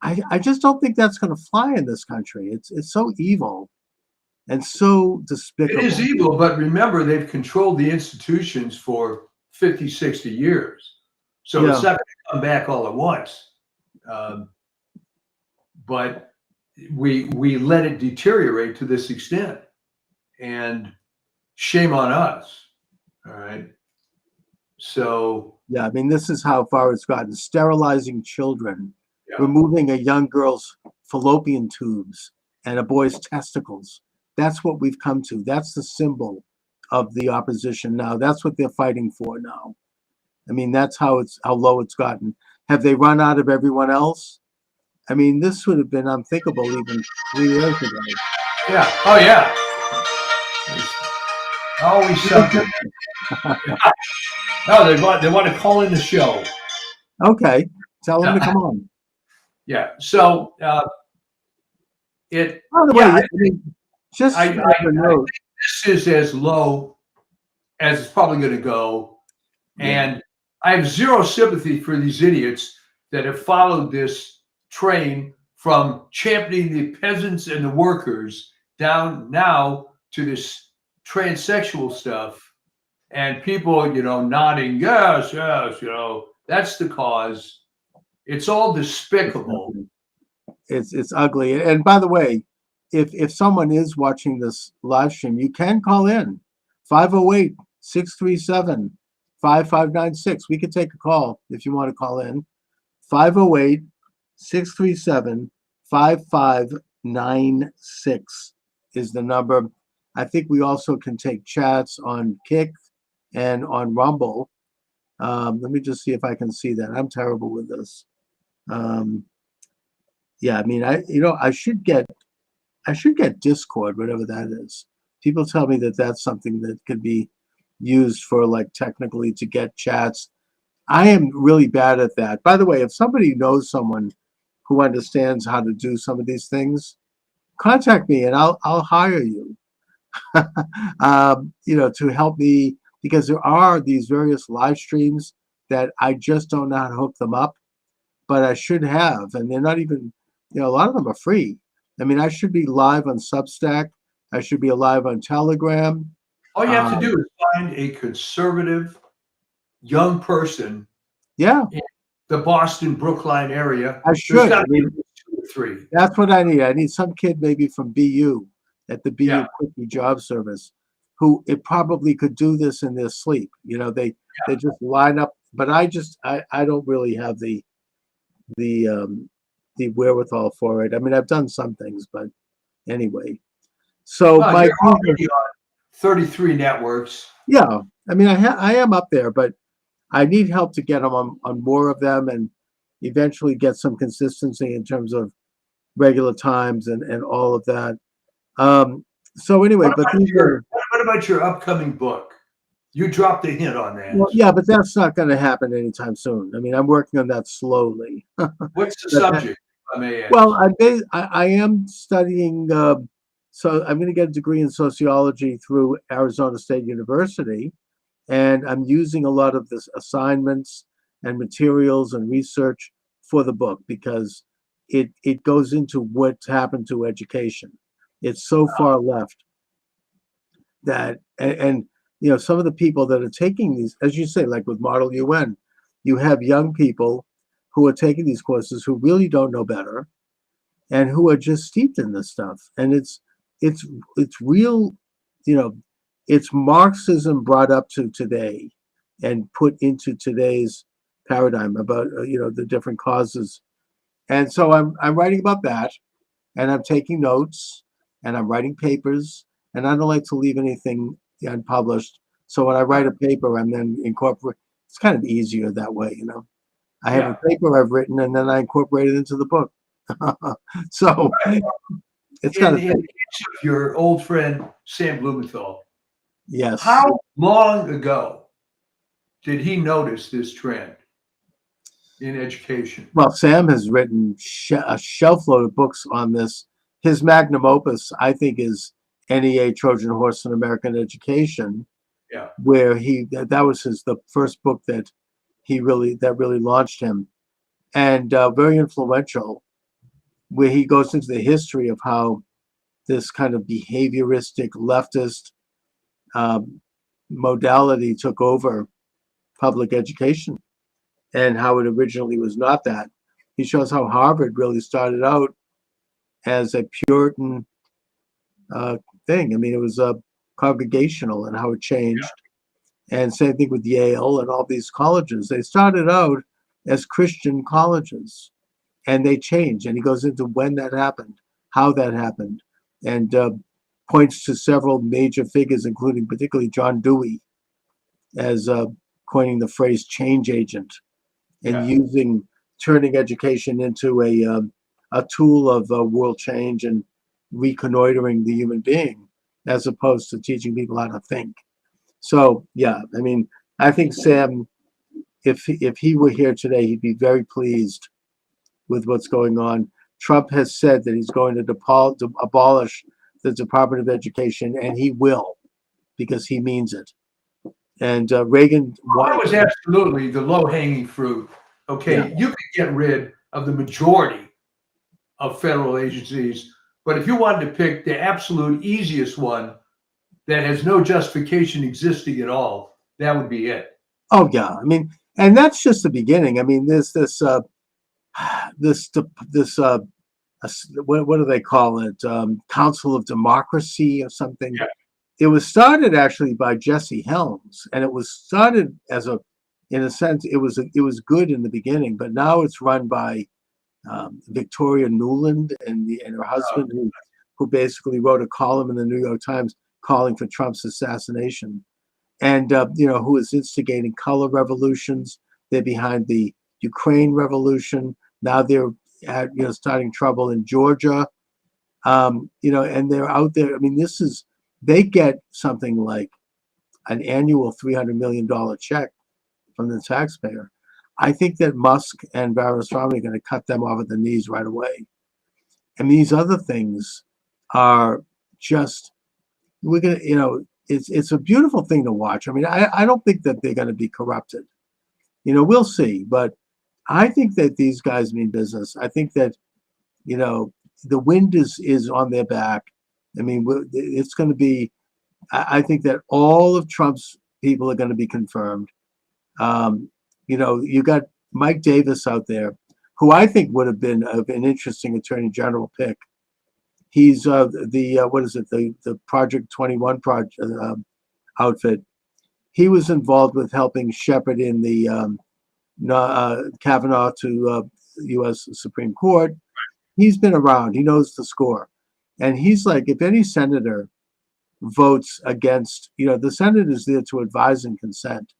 I just don't think that's going to fly in this country. It's so evil and so despicable. It is evil, but remember, they've controlled the institutions for 50, 60 years. So it's not going to come back all at once. But we let it deteriorate to this extent. And shame on us. All right. So. Yeah, I mean, this is how far it's gotten. Sterilizing children, Yeah. removing a young girl's fallopian tubes and a boy's testicles. That's what we've come to. That's the symbol of the opposition now. That's what they're fighting for now. I mean, that's how low it's gotten. Have they run out of everyone else? I mean, this would have been unthinkable even 3 years ago. Yeah. Oh, yeah. Always something. No, they want to call in the show. Okay, tell them to come on. Yeah. So it. By the way, I mean, just I note, this is as low as it's probably going to go, and I have zero sympathy for these idiots that have followed this train from championing the peasants and the workers down now to this transsexual stuff and people, nodding, yes, yes, that's the cause. It's all despicable. It's ugly. And by the way, if someone is watching this live stream, you can call in 508-637-5596. We could take a call if you want to call in. 508-637-5596 is the number. I think we also can take chats on Kick and on Rumble. Let me just see if I can see that. I'm terrible with this. Yeah, I mean, I should get Discord, whatever that is. People tell me that that's something that could be used for like technically to get chats. I am really bad at that. By the way, if somebody knows someone who understands how to do some of these things, contact me and I'll hire you. To help me, because there are these various live streams that I just don't know how to hook them up, but I should have, and they're not even, a lot of them are free. I mean, I should be live on Substack. I should be live on Telegram. All you have to do is find a conservative young person Yeah, in the Boston, Brookline area. I should. There's got to be 2 or 3. That's what I need. I need some kid maybe from BU at the BU Yeah. Quickie Job Service who it probably could do this in their sleep. They just line up, but I don't really have the wherewithal for it. I mean, I've done some things, but anyway. So Well, you're already on 33 networks. yeah, I mean, I am up there, but I need help to get them on more of them and eventually get some consistency in terms of regular times and all of that. So anyway, What but about your upcoming book? You dropped a hint on that. well, yeah, but that's not going to happen anytime soon. I mean, I'm working on that slowly. What's the subject, if I may ask? Well, I am studying. So I'm going to get a degree in sociology through Arizona State University, and I'm using a lot of this assignments and materials and research for the book because it goes into what's happened to education. It's so far left that and some of the people that are taking these, as you say, like with Model UN, you have young people who are taking these courses who really don't know better and who are just steeped in this stuff. And it's real, it's Marxism brought up to today and put into today's paradigm about, the different causes. And so I'm writing about that, and I'm taking notes, and I'm writing papers, and I don't like to leave anything unpublished. So when I write a paper, I'm then incorporate. It's kind of easier that way, I have a paper I've written, and then I incorporate it into the book. So it's kind of in the case of your old friend Sam Blumenthal. yes. How long ago did he notice this trend in education? Well, Sam has written a shelf load of books on this. His magnum opus, I think, is NEA Trojan Horse in American Education. Yeah. Where that was the first book that really launched him, and very influential, where he goes into the history of how this kind of behavioristic leftist modality took over public education and how it originally was not that. He shows how Harvard really started out as a Puritan thing. I mean, it was congregational and how it changed. Yeah. And same thing with Yale and all these colleges. They started out as Christian colleges and they changed. And he goes into when that happened, how that happened, and points to several major figures, including particularly John Dewey, as coining the phrase change agent and turning education into a tool of world change and reconnoitering the human being, as opposed to teaching people how to think. So, yeah, I mean, I think Sam, if he were here today, he'd be very pleased with what's going on. Trump has said that he's going to abolish the Department of Education, and he will, because he means it. And Reagan... That was absolutely the low-hanging fruit. Okay, yeah. You could get rid of the majority of federal agencies, but if you wanted to pick the absolute easiest one that has no justification existing at all, that would be it. Oh yeah, I mean, and that's just the beginning. I mean, there's this what do they call it? Council of Democracy or something. Yeah. It was started actually by Jesse Helms, and it was started as in a sense, it was good in the beginning, but now it's run by Victoria Nuland and her husband, who basically wrote a column in the New York Times calling for Trump's assassination, and who is instigating color revolutions. They're behind the Ukraine revolution. Now they're starting trouble in Georgia. And they're out there. I mean, they get something like an annual $300 million check from the taxpayer. I think that Musk and Ramaswamy are going to cut them off at the knees right away. And these other things are just, we're going to, it's a beautiful thing to watch. I mean, I don't think that they're going to be corrupted. We'll see. But I think that these guys mean business. I think that, the wind is on their back. I mean, it's going to be, I think that all of Trump's people are going to be confirmed. You got Mike Davis out there, who I think would have been an interesting attorney general pick. He's the Project 21 outfit. He was involved with helping shepherd in the Kavanaugh to U.S. Supreme Court. He's been around. He knows the score. And he's like, if any senator votes against, the Senate is there to advise and consent.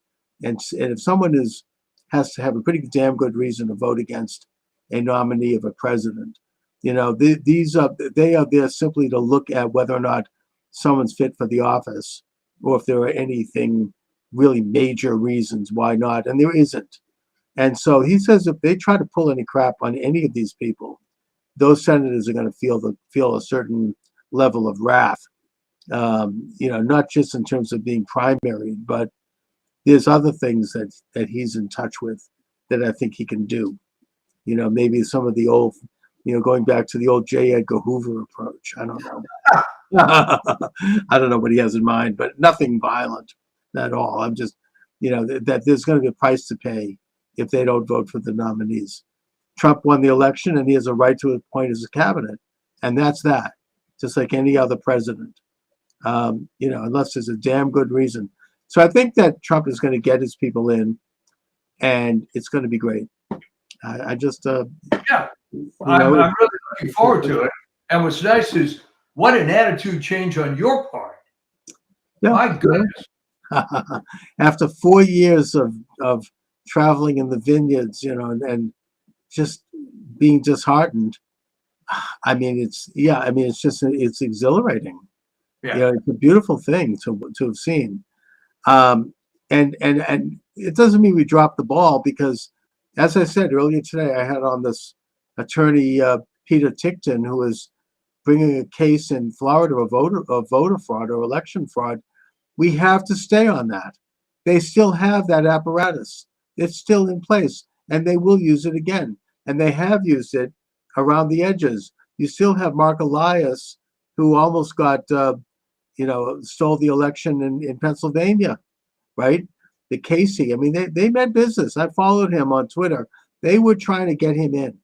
And if someone has to have a pretty damn good reason to vote against a nominee of a president, they are there simply to look at whether or not someone's fit for the office, or if there are anything really major reasons why not. And there isn't. And so he says if they try to pull any crap on any of these people, those senators are going to feel a certain level of wrath. Not just in terms of being primaried, but there's other things that he's in touch with that I think he can do. Maybe some of the old, going back to the old J. Edgar Hoover approach. I don't know. I don't know what he has in mind, but nothing violent at all. I'm just, that there's going to be a price to pay if they don't vote for the nominees. Trump won the election, and he has a right to appoint his cabinet, and that's that. Just like any other president, unless there's a damn good reason. So I think that Trump is going to get his people in, and it's going to be great. I'm really looking forward to it. And what's nice is what an attitude change on your part. Yeah. My goodness. After 4 years of traveling in the vineyards, and just being disheartened, I mean, it's exhilarating. Yeah. It's a beautiful thing to have seen. And it doesn't mean we dropped the ball, because, as I said earlier today, I had on this attorney, Peter Tickton, who is bringing a case in Florida of voter fraud or election fraud. We have to stay on that. They still have that apparatus. It's still in place, and they will use it again. And they have used it around the edges. You still have Mark Elias, who almost got, stole the election in Pennsylvania, right? The Casey. I mean, they meant business. I followed him on Twitter. They were trying to get him in.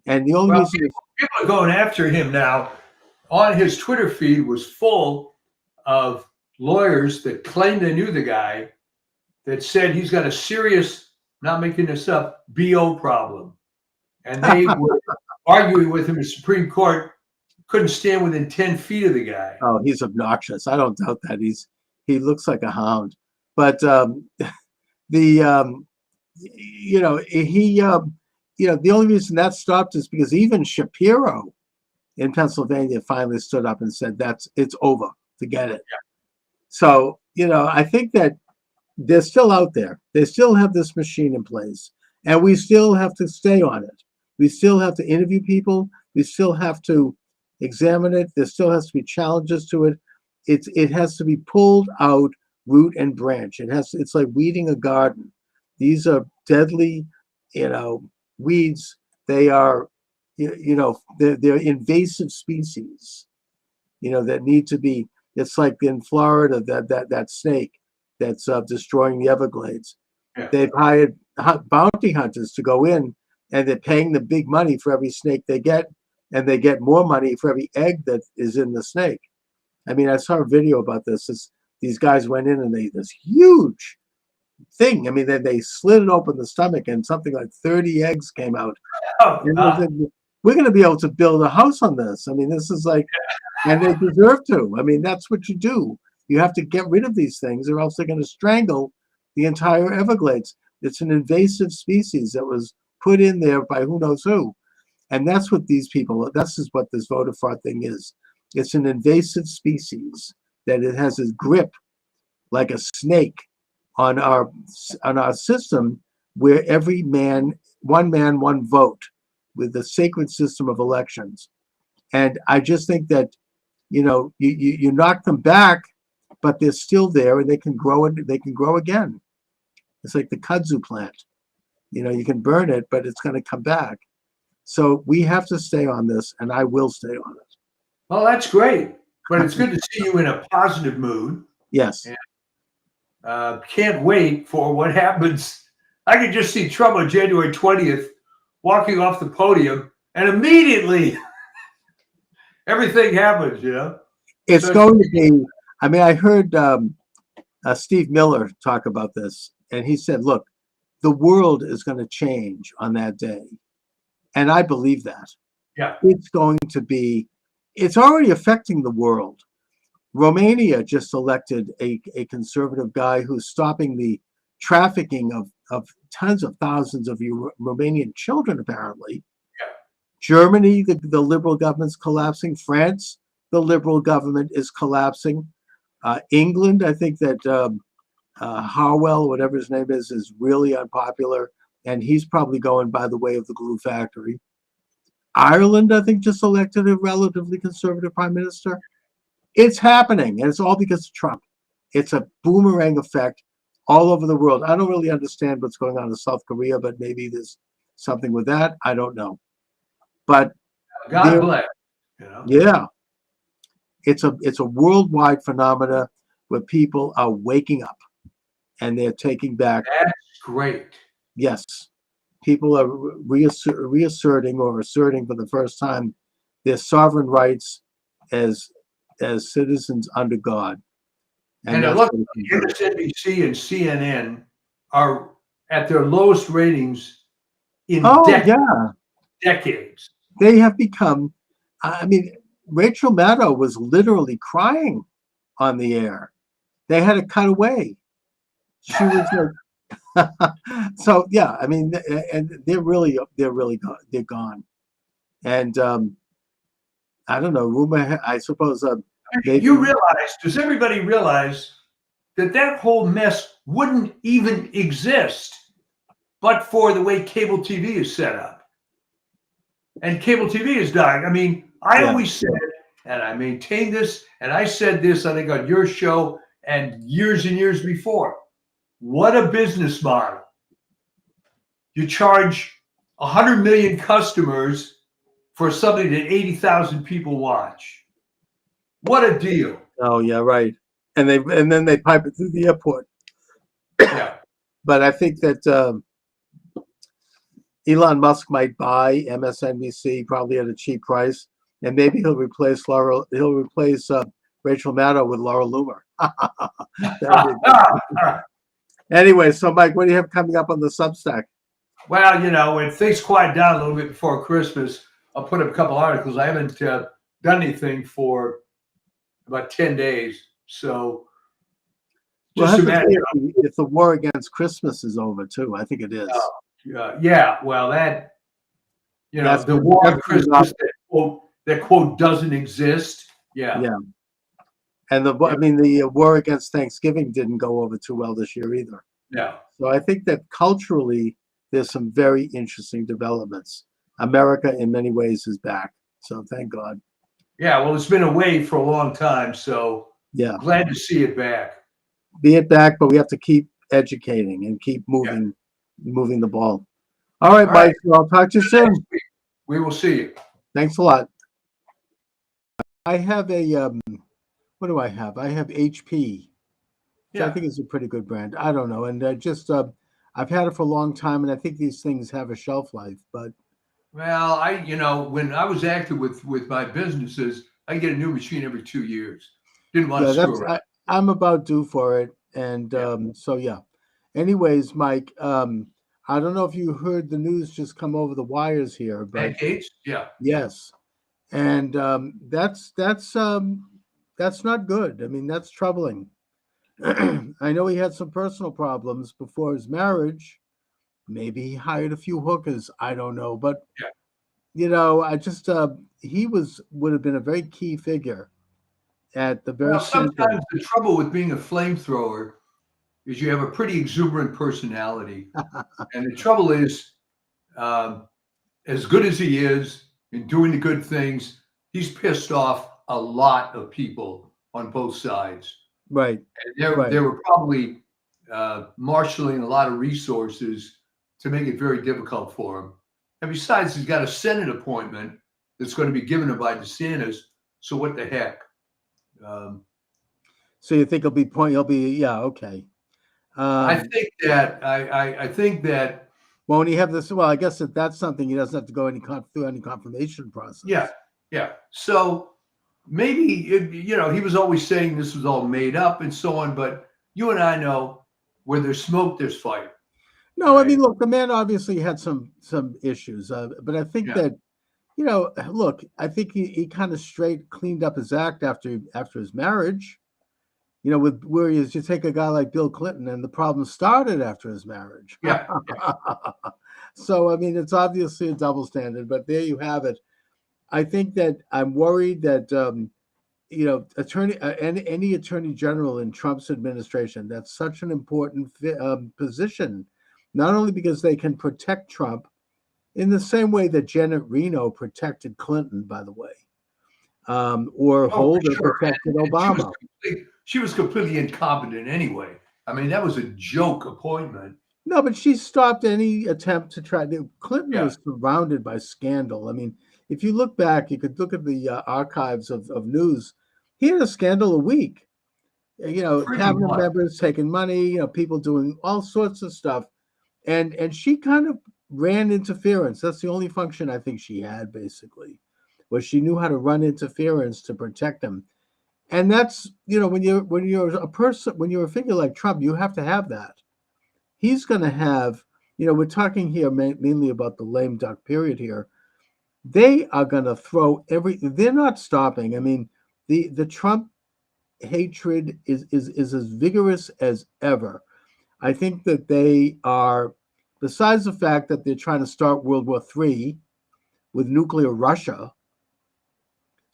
And the only reason people are going after him now. On his Twitter feed was full of lawyers that claimed they knew the guy, that said he's got a serious, not making this up, BO problem. And they were arguing with him in Supreme Court, couldn't stand within 10 feet of the guy. Oh, he's obnoxious. I don't doubt that. He looks like a hound. But the only reason that stopped is because even Shapiro in Pennsylvania finally stood up and said it's over. Forget it. Yeah. So, I think that they're still out there. They still have this machine in place, and we still have to stay on it. We still have to interview people. We still have to examine it. There still has to be challenges to it. It has to be pulled out root and branch. It's like weeding a garden. These are deadly, weeds. They are, they're invasive species, that need to be It's like in Florida, that snake that's destroying the Everglades. Yeah. They've hired bounty hunters to go in, and they're paying them big money for every snake they get, and they get more money for every egg that is in the snake. I mean, I saw a video about this. These guys went in and this huge thing. I mean, they slid it open the stomach, and something like 30 eggs came out. Oh, And they said, we're going to be able to build a house on this. I mean, this is like, and they deserve to. I mean, that's what you do. You have to get rid of these things, or else they're going to strangle the entire Everglades. It's an invasive species that was put in there by who knows who. And that's what these people, this is what this voter fraud thing is. It's an invasive species that it has a grip like a snake on our system, where every man, one vote, with the sacred system of elections. And I just think that, you know, you knock them back, but they're still there, and they can grow again. It's like the kudzu plant. You know, you can burn it, but it's going to come back. So we have to stay on this, and I will stay on it. well, that's great. But it's good to see you in a positive mood. Yes. Can't wait for what happens. I can just see Trump on January 20th walking off the podium, and immediately everything happens, you know? It's So- going to be, I mean, I heard Steve Miller talk about this, and he said, look, the world is going to change on that day. And I believe that. Yeah. It's going to be, it's already affecting the world. Romania just elected a conservative guy who's stopping the trafficking of tens of thousands of Romanian children, apparently. Yeah. Germany, the liberal government's collapsing. France, the liberal government is collapsing. England, I think that Harwell, whatever his name is really unpopular, and he's probably going by the way of the glue factory. Ireland, I think, just elected a relatively conservative prime minister. It's happening, and it's all because of Trump. It's a boomerang effect all over the world. I don't really understand what's going on in South Korea, but maybe there's something with that. I don't know. But God bless. You know? yeah, it's a worldwide phenomena where people are waking up and they're taking back. That's great. Yes, people are reasserting or asserting for the first time their sovereign rights as citizens under God. And that's look, what it can do. MSNBC and CNN are at their lowest ratings in decades. They have become, I mean, Rachel Maddow was literally crying on the air. They had to cut away. She was like, so yeah, I mean, and they're gone. They're gone. And I don't know, rumor, I suppose. You realize, does everybody realize that whole mess wouldn't even exist but for the way cable TV is set up? And cable TV is dying. I mean, I always said, and I maintain this, and I said this, I think, on your show and years before. What a business model. You charge 100 million customers for something that 80,000 people watch. What a deal. Oh yeah, right. And then they pipe it through the airport. Yeah. But I think that Elon Musk might buy MSNBC probably at a cheap price, and maybe he'll replace Rachel Maddow with Laura Loomer. Anyway, so Mike, what do you have coming up on the Substack? Well, you know, when things quiet down a little bit before Christmas, I'll put up a couple articles. I haven't done anything for about 10 days. So just imagine if the war against Christmas is over too. I think it is. Yeah, well, that, you know, That's the war on Christmas that quote doesn't exist. Yeah. Yeah. And the war against Thanksgiving didn't go over too well this year either. Yeah. So I think that culturally there's some very interesting developments. America in many ways is back. So thank God. Yeah, well, it's been away for a long time, so yeah, glad to see it back. Be it back, but we have to keep educating and keep moving the ball. All right, Mike. I'll talk to you soon. We will see you. Thanks a lot. I have a what do I have? I have HP, which I Yeah. think is a pretty good brand. I don't know. And I've had it for a long time, and I think these things have a shelf life. But Well, when I was active with my businesses, I get a new machine every 2 years. Didn't want yeah, to screw around. I'm about due for it. And Yeah. so, yeah. Anyways, Mike, I don't know if you heard the news just come over the wires here, but Matt Gates? Yeah. yes. And that's not good. I mean, that's troubling. I know he had some personal problems before his marriage. Maybe he hired a few hookers. I don't know, but Yeah. I just he would have been a very key figure at the very Well, center. sometimes the trouble with being a flamethrower is you have a pretty exuberant personality. And the trouble is, um, as good as he is in doing the good things, he's pissed off a lot of people on both sides. Right, And they right. were probably marshaling a lot of resources to make it very difficult for him. And besides, he's got a Senate appointment that's going to be given him by DeSantis. So what the heck? Um, So you think he'll be yeah, okay. I think that I think that Won't he have this? Well, I guess that's something he doesn't have to go through any confirmation process. yeah. So maybe he was always saying this was all made up and so on, but you and I know where there's smoke, there's fire. No, I Right. mean, look, the man obviously had some issues, but I think Yeah. that look, I think he kind of cleaned up his act after his marriage. With where you take a guy like Bill Clinton, and the problem started after his marriage. Yeah. So I mean, it's obviously a double standard, but there you have it. I think that I'm worried that any attorney general in Trump's administration, that's such an important position, not only because they can protect Trump in the same way that Janet Reno protected Clinton, by the way, or Oh, for Holder sure. protected And Obama. she was completely incompetent anyway. I mean, that was a joke appointment. No, but she stopped any attempt to try. Clinton Yeah. was surrounded by scandal. I mean, if you look back, you could look at the archives of news. He had a scandal a week. Pretty Cabinet much. members taking money, people doing all sorts of stuff, and she kind of ran interference. That's the only function I think she had, basically, was she knew how to run interference to protect him. And that's when you're a person, when you're a figure like Trump, you have to have that. He's going to have, we're talking here mainly about the lame duck period here. They are going to throw they're not stopping. I mean, the Trump hatred is as vigorous as ever. I think that they are, besides the fact that they're trying to start World War III with nuclear Russia.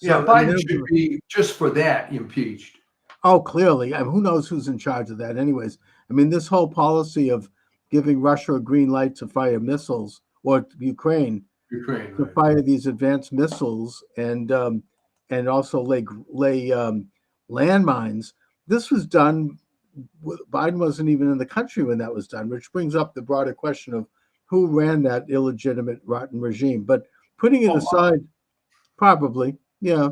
Yeah, So, I mean, Biden should be just for that impeached. oh, clearly. I mean, who knows who's in charge of that, anyways? I mean, this whole policy of giving Russia a green light to fire missiles, or Ukraine Ukraine, to right. fire these advanced missiles, and also lay landmines. This was done. Biden wasn't even in the country when that was done, which brings up the broader question of who ran that illegitimate, rotten regime. But putting it aside, probably, yeah.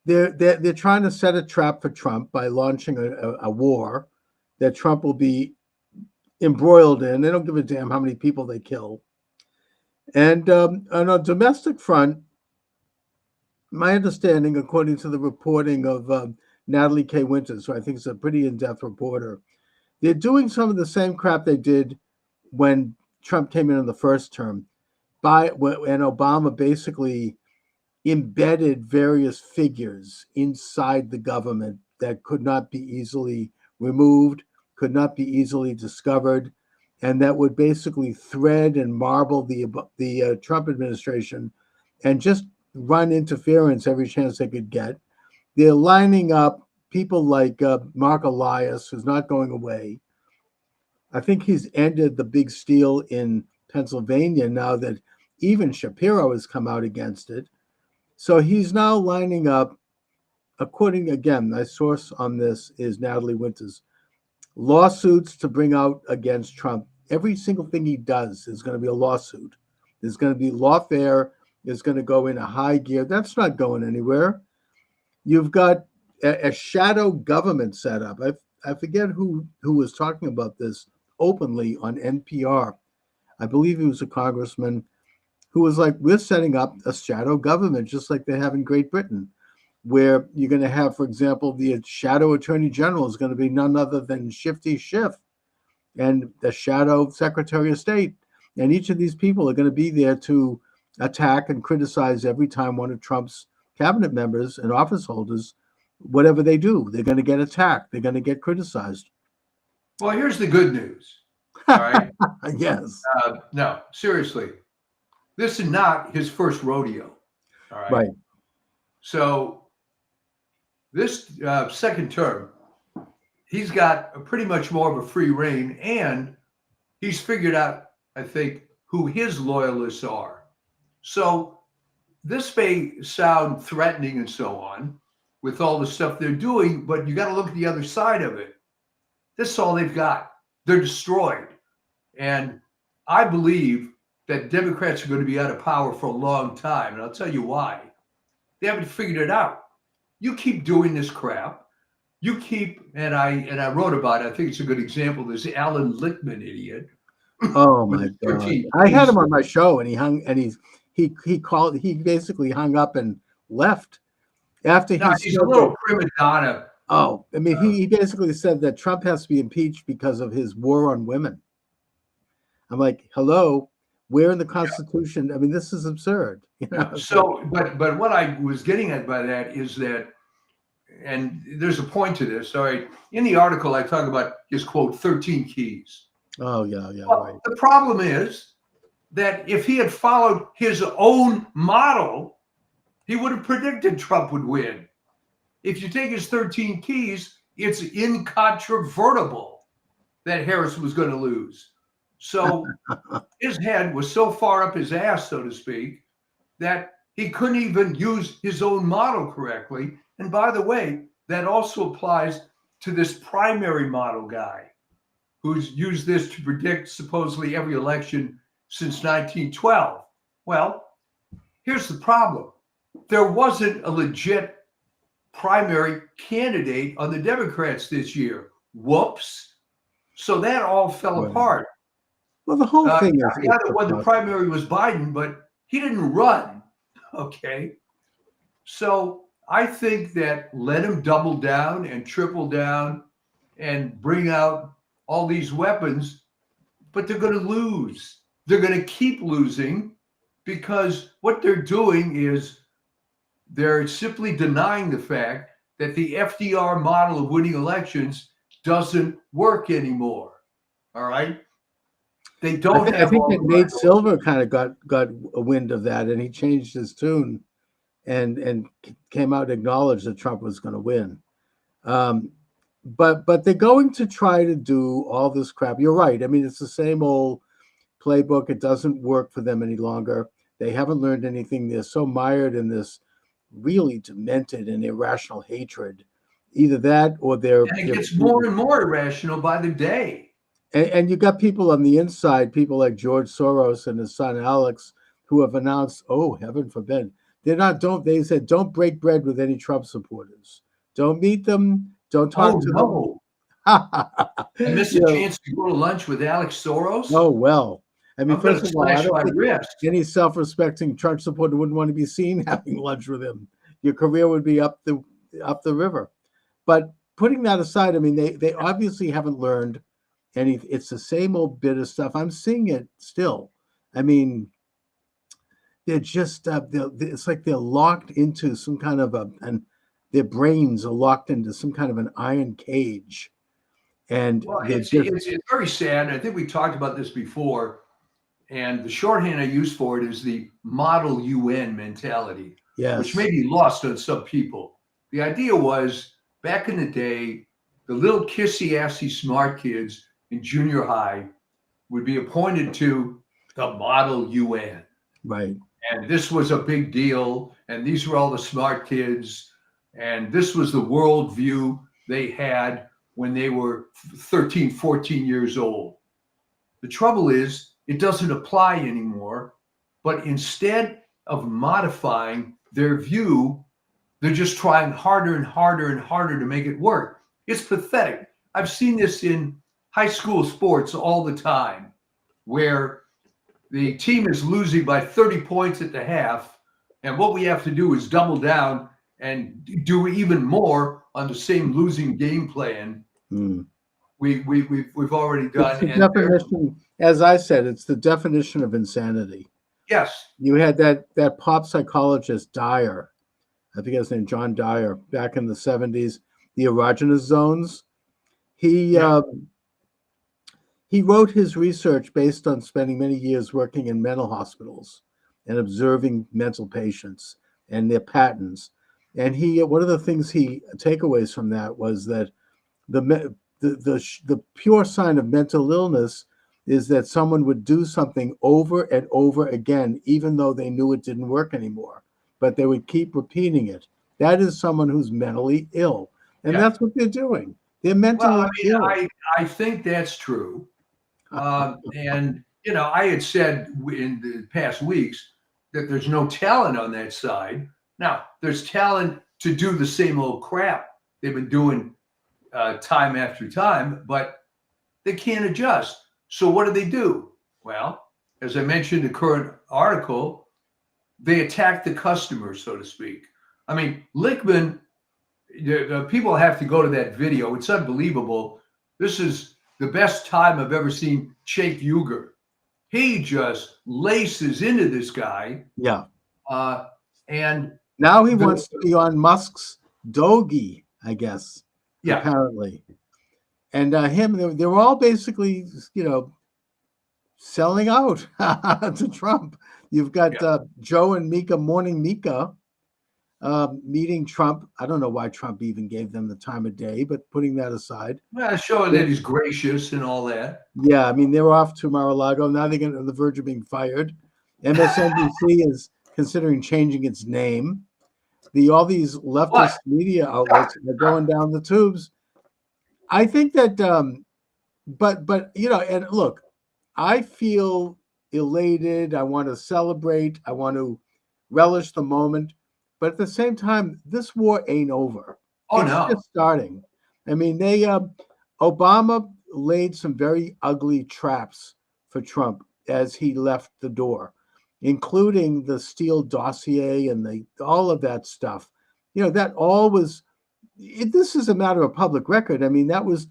They're trying to set a trap for Trump by launching a war that Trump will be embroiled in. They don't give a damn how many people they kill. And on a domestic front, my understanding, according to the reporting of Natalie K. Winters, who I think is a pretty in-depth reporter, they're doing some of the same crap they did when Trump came in the first term. And Obama basically embedded various figures inside the government that could not be easily removed, could not be easily discovered, and that would basically thread and marble the Trump administration and just run interference every chance they could get. They're lining up people like Mark Elias, who's not going away. I think he's ended the big steal in Pennsylvania now that even Shapiro has come out against it. So he's now lining up, according, again, my source on this is Natalie Winters, lawsuits to bring out against Trump. Every single thing he does is going to be a lawsuit. There's going to be lawfare, is going to go in a high gear. That's not going anywhere. you've got a shadow government set up. I forget who was talking about this openly on NPR. I believe he was a congressman who was like, we're setting up a shadow government just like they have in Great Britain, where you're going to have, for example, the shadow attorney general is going to be none other than Shifty Schiff, and the shadow secretary of state. And each of these people are going to be there to attack and criticize every time one of Trump's cabinet members and office holders, whatever they do, they're going to get attacked. They're going to get criticized. Well, here's the good news. All right. Yes. No, seriously, this is not his first rodeo. All right. Right. So this second term, he's got pretty much more of a free reign, and he's figured out, I think, who his loyalists are. So this may sound threatening and so on with all the stuff they're doing, but you got to look at the other side of it. This is all they've got. They're destroyed. And I believe that Democrats are going to be out of power for a long time. And I'll tell you why. They haven't figured it out. You keep doing this crap. You keep, and I wrote about it. I think it's a good example. There's Alan Lichtman, idiot. Oh my God! I had him on my show, and he basically hung up and left after he's a little prima donna. Oh, I mean, he basically said that Trump has to be impeached because of his war on women. I'm like, hello, where in the Constitution? I mean, this is absurd. You know? So, but what I was getting at by that is that, and there's a point to this. All right, in the article, I talk about his quote 13 keys. Oh yeah, well, right. The problem is that if he had followed his own model, he would have predicted Trump would win. If you take his 13 keys, it's incontrovertible that Harris was going to lose. So his head was so far up his ass, so to speak, that he couldn't even use his own model correctly. And by the way, that also applies to this primary model guy who's used this to predict supposedly every election since 1912. Well, here's the problem. There wasn't a legit primary candidate on the Democrats this year. Whoops. So that all fell apart. Well, the whole thing is... The other one, the primary was Biden, but he didn't run. Okay. So I think that let him double down and triple down and bring out all these weapons, but they're going to lose. They're going to keep losing because what they're doing is they're simply denying the fact that the FDR model of winning elections doesn't work anymore. All right. They don't. I think that Nate Silver kind of got a wind of that, and he changed his tune, and came out and acknowledged that Trump was going to win. But they're going to try to do all this crap. You're right. I mean, it's the same old playbook. It doesn't work for them any longer. They haven't learned anything. They're so mired in this really demented and irrational hatred. Either that or they're... And it gets more and more irrational by the day. And you got people on the inside, people like George Soros and his son Alex, who have announced, oh, heaven forbid, they said, don't break bread with any Trump supporters. Don't meet them. Don't talk to them. And miss a chance to go to lunch with Alex Soros? Oh, well. I mean, first of all, I don't think any self-respecting Trump supporter wouldn't want to be seen having lunch with him. Your career would be up the river. But putting that aside, I mean, they obviously haven't learned. And it's the same old bit of stuff. I'm seeing it still. I mean, they're just, it's like they're locked into some kind of and their brains are locked into some kind of an iron cage. And it's very sad. I think we talked about this before. And the shorthand I use for it is the model UN mentality, which may be lost on some people. The idea was back in the day, the little kissy-assy smart kids in junior high would be appointed to the model UN. Right. And this was a big deal. And these were all the smart kids. And this was the worldview they had when they were 13, 14 years old. The trouble is, it doesn't apply anymore. But instead of modifying their view, They're just trying harder and harder and harder to make it work. It's pathetic. I've seen this in high school sports all the time, where the team is losing by 30 points at the half, and what we have to do is double down and do even more on the same losing game plan Hmm. we've already done. It's the And definition, as I said, it's the definition of insanity. yes, You had that pop psychologist Dyer, I think his name John Dyer, back in the 70s, the erogenous zones. He Yeah. he wrote his research based on spending many years working in mental hospitals and observing mental patients and their patterns. And he one of the things he takeaways from that was that the pure sign of mental illness is that someone would do something over and over again, even though they knew it didn't work anymore, but they would keep repeating it. That is someone who's mentally ill. And Yeah. that's what they're doing. They're well, mentally I mean, ill. I think that's true. And I had said in the past weeks that there's no talent on that side. Now, there's talent to do the same old crap they've been doing time after time, but they can't adjust. So what do? Well, as I mentioned in the current article, they attack the customer, so to speak. I mean, Lichtman, the people have to go to that video. It's unbelievable. This is the best time I've ever seen Cenk Uygur. He just laces into this guy. Yeah. And Now he wants to be on Musk's Doge, I guess, yeah, apparently. And they're all basically, selling out to Trump. You've got Joe and Mika, Morning Mika, meeting Trump. I don't know why Trump even gave them the time of day, but putting that aside. well, showing that he's gracious and all that. Yeah, I mean, they were off to Mar-a-Lago. Now they're on the verge of being fired. MSNBC is considering changing its name. All these leftist media outlets are going down the tubes. I think that, but and look, I feel elated. I want to celebrate. I want to relish the moment. But at the same time, this war ain't over. Oh, It's no. just starting. I mean, Obama laid some very ugly traps for Trump as he left the door, including the Steele dossier and all of that stuff. That all was. This is a matter of public record. I mean, that was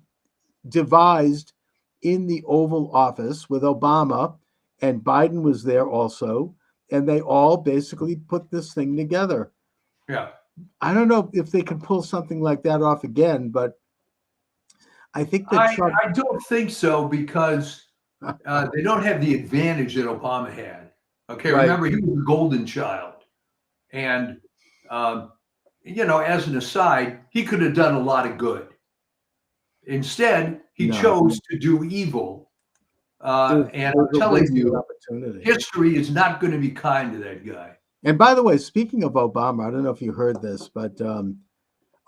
devised in the Oval Office with Obama, and Biden was there also, and they all basically put this thing together. Yeah. I don't know if they can pull something like that off again, but I think that Trump. I don't think so, because they don't have the advantage that Obama had. Okay, Right. Remember, he was a golden child. And, as an aside, he could have done a lot of good. Instead, he No. chose to do evil. And It I'm was a telling wasted you, opportunity. history is not going to be kind to that guy. And by the way, speaking of Obama, I don't know if you heard this, but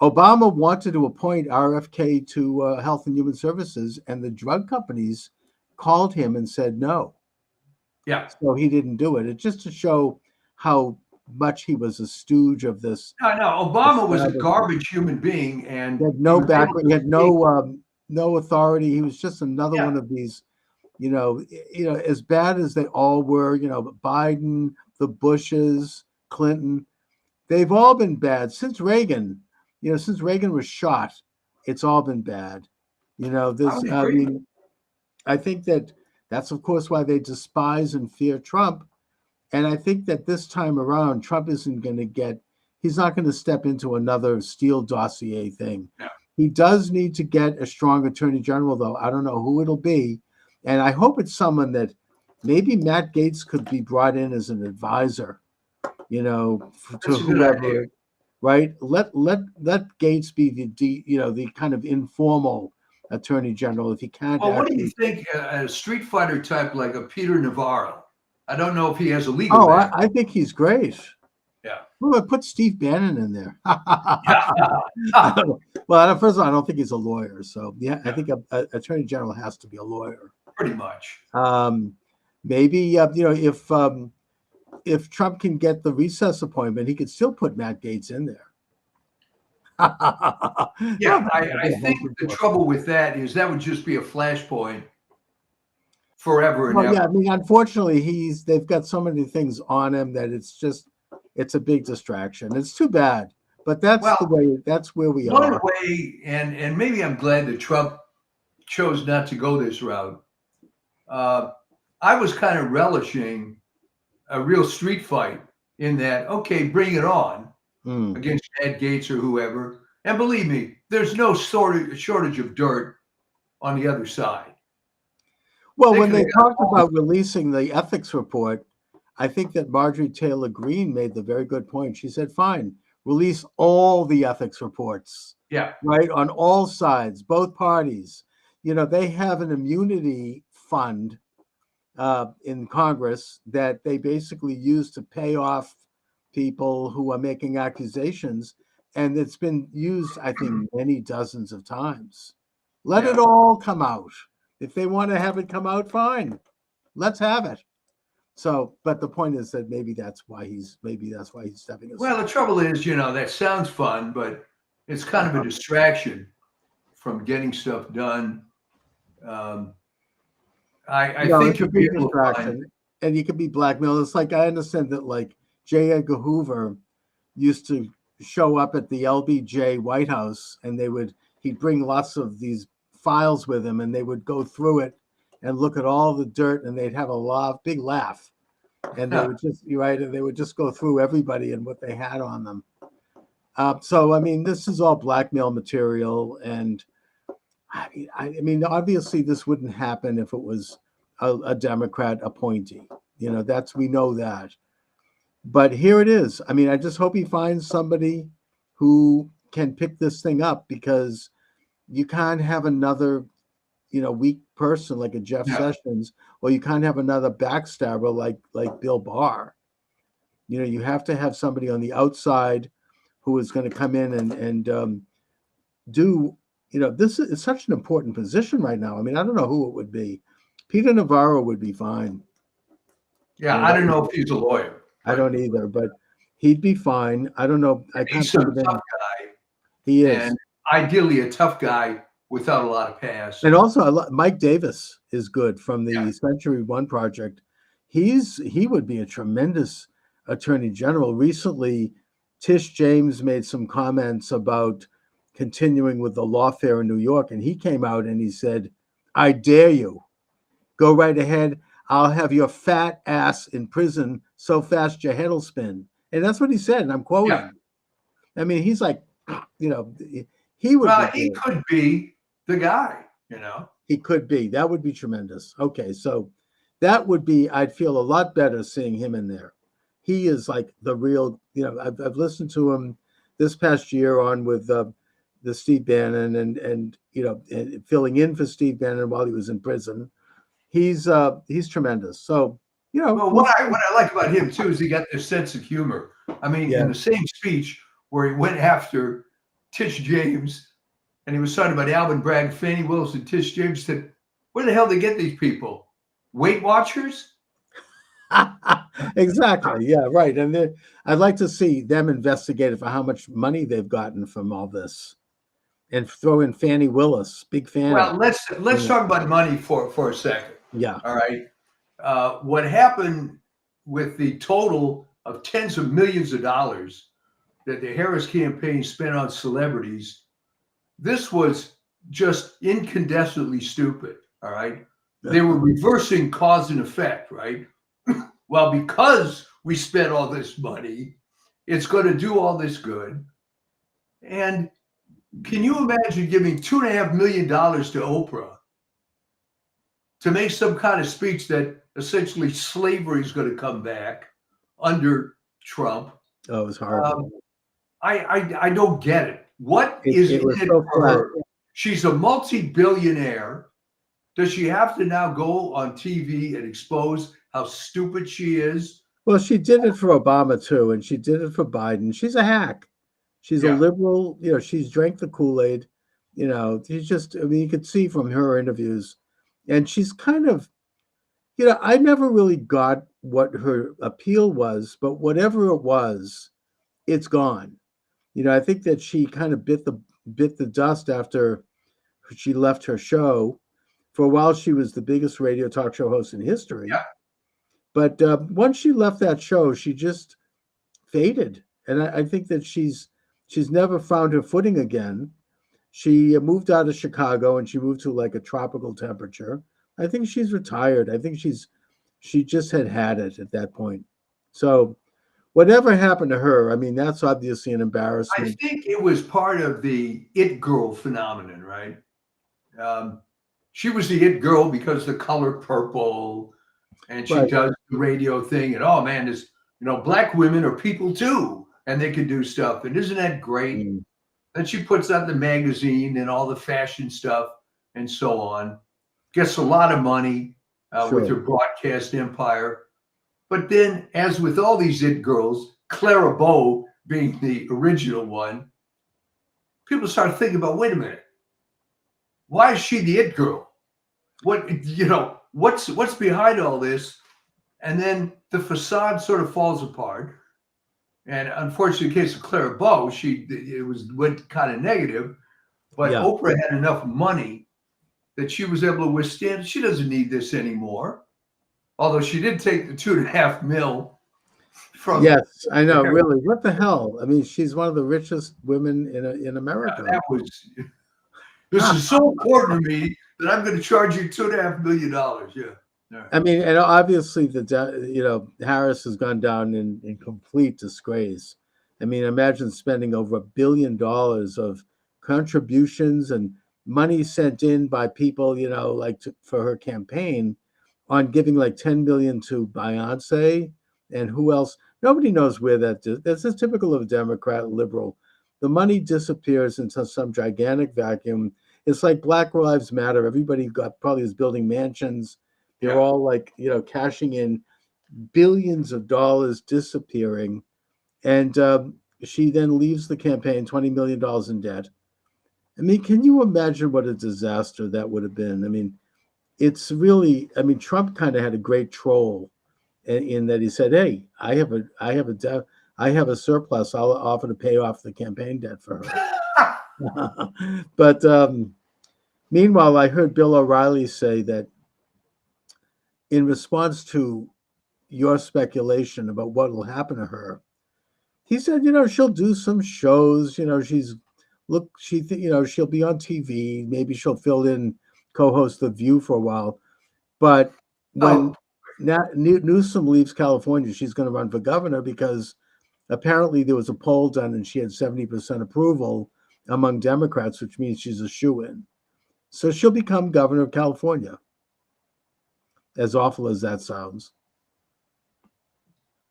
Obama wanted to appoint RFK to Health and Human Services, and the drug companies called him and said no. Yeah. So he didn't do it. It's just to show how much he was a stooge of this. No, Obama was a garbage human being, and He had no he was able background. He to had no authority. He was just another Yeah. one of these, as bad as they all were. Biden, the Bushes, Clinton, they've all been bad since Reagan. Since Reagan was shot, it's all been bad. I think that's of course why they despise and fear Trump. And I think that this time around, Trump isn't going to he's not going to step into another Steele dossier thing. No. He does need to get a strong attorney general, though. I don't know who it'll be. And I hope it's someone that maybe Matt Gaetz could be brought in as an advisor, to That's a good whoever, idea. right? Let Gaetz be the kind of informal attorney general if he can't. Well, what do you think a Street Fighter type like a Peter Navarro? I don't know if he has a legal background. I think he's great. Yeah. Well, I put Steve Bannon in there. Yeah. Well, first of all, I don't think he's a lawyer. So yeah, I think a attorney general has to be a lawyer. Pretty much. Maybe if Trump can get the recess appointment, he could still put Matt Gaetz in there. Yeah, I think the trouble with that is that would just be a flashpoint forever and Well, yeah, I ever. mean, unfortunately, they've got so many things on him that it's a big distraction. It's too bad, but Well, that's where we one are. way, and maybe I'm glad that Trump chose not to go this route. Uh, I was kind of relishing a real street fight in that, okay, bring it on Mm. against Ed Gates or whoever. And believe me, there's no shortage of dirt on the other side. Well, They when could they have got talked about releasing the ethics report, I think that Marjorie Taylor Greene made the very good point. She said, fine, release all the ethics reports, yeah, right, on all sides, both parties. You know, they have an immunity fund in Congress that they basically use to pay off people who are making accusations. And it's been used, I think, many dozens of times. Let it yeah. all come out. If they want to have it come out, fine. Let's have it. So, but the point is that maybe that's why he's stepping aside. Well, the trouble is, that sounds fun, but it's kind of a distraction from getting stuff done. Um, I No, think it's a you'll be big able to find. distraction, and you can be blackmailed. It's like I understand that, like J. Edgar Hoover used to show up at the LBJ White House, and he'd bring lots of these files with him, and they would go through it and look at all the dirt, and they'd have big laugh, and they would just and they would just go through everybody and what they had on them. So I mean, this is all blackmail material, and I mean, obviously, this wouldn't happen if it was a Democrat appointee. We know that. But here it is. I mean, I just hope he finds somebody who can pick this thing up, because you can't have another, weak person like a Jeff Yeah. Sessions, or you can't have another backstabber like Bill Barr. You have to have somebody on the outside who is going to come in and do. This is such an important position right now. I mean, I don't know who it would be. Peter Navarro would be fine. Yeah, I don't know if he's a lawyer. I don't either, but he'd be fine. I don't know. I can't He's a think of tough any. guy, He is. and ideally a tough guy without a lot of past. And also, Mike Davis is good from the Yeah. Century One Project. He would be a tremendous attorney general. Recently, Tish James made some comments about continuing with the lawfare in New York, and he came out and he said, "I dare you, go right ahead. I'll have your fat ass in prison so fast your head'll spin." And that's what he said, and I'm quoting. Yeah. I mean, he's like, he would Well, be he good. could be the guy, He could be. That would be tremendous. Okay, so I'd feel a lot better seeing him in there. He is like the real, I've listened to him this past year on with the Steve Bannon and filling in for Steve Bannon while he was in prison. He's tremendous. So, Well, what I like about him too is he got this sense of humor. I mean, Yeah. in the same speech where he went after Tish James and he was talking about Alvin Bragg, Fannie Willis, and Tish James, said, "Where the hell they get these people? Weight Watchers?" Exactly. Yeah, right. And I'd like to see them investigated for how much money they've gotten from all this, and throw in Fannie Willis, big Fannie. Well, let's talk about money for a second. Yeah. All right. What happened with the total of tens of millions of dollars that the Harris campaign spent on celebrities? This was just incandescently stupid. All right. They were reversing cause and effect, right? Well, because we spent all this money, it's going to do all this good. And can you imagine giving $2.5 million to Oprah to make some kind of speech that essentially slavery is going to come back under Trump? Oh, it was horrible. I don't get it. What is it in was it so for flat. her? She's a multi-billionaire. Does she have to now go on TV and expose how stupid she is? Well, she did it for Obama too, and she did it for Biden. She's a hack. She's a Yeah. liberal. She's drank the Kool-Aid. She's just. I mean, you could see from her interviews, and she's kind of. I never really got what her appeal was, but whatever it was, it's gone. I think that she kind of bit the dust after she left her show. For a while, she was the biggest radio talk show host in history. Yeah. But once she left that show, she just faded, and I think that she's never found her footing again. She moved out of Chicago and she moved to like a tropical temperature. I think she's retired. I think she just had it at that point. So whatever happened to her, I mean, that's obviously an I embarrassment. think it was part of the it girl phenomenon, right? She was the it girl because the color purple, and she Right. does the radio thing, and oh man, there's black women are people too, and they can do stuff, and isn't that great? Mm. Then she puts out the magazine and all the fashion stuff and so on. Gets a lot of money with her Sure. broadcast empire. But then, as with all these it girls, Clara Bow being the original one, people start thinking about, wait a minute, why is she the it girl? What's behind all this? And then the facade sort of falls apart. And unfortunately, in the case of Clara Bow, went kind of negative. But Yeah. Oprah had enough money that she was able to withstand. She doesn't need this anymore. Although she did take the $2.5 million from. Yes, I know. Yeah. Really, what the hell? I mean, she's one of the richest women in America. That was. This is so important to me that I'm going to charge you $2.5 million. Yeah. I mean, and obviously Harris has gone down in complete disgrace. I mean, imagine spending over $1 billion of contributions and money sent in by people, for her campaign, on giving like $10 million to Beyonce and who else? Nobody knows where that's just typical of a Democrat liberal. The money disappears into some gigantic vacuum. It's like Black Lives Matter. Everybody probably is building mansions. They're all like, cashing in billions of dollars disappearing. And she then leaves the campaign $20 million in debt. I mean, can you imagine what a disaster that would have been? I mean, it's really, Trump kind of had a great troll in that he said, hey, I have a surplus. I'll offer to pay off the campaign debt for her. But meanwhile, I heard Bill O'Reilly say that in response to your speculation about what will happen to her, he said, she'll do some shows. She'll be on TV. Maybe she'll fill in, co-host The View for a while. But when Newsom leaves California, she's going to run for governor because apparently there was a poll done and she had 70% approval among Democrats, which means she's a shoo-in. So she'll become governor of California. As awful as that sounds.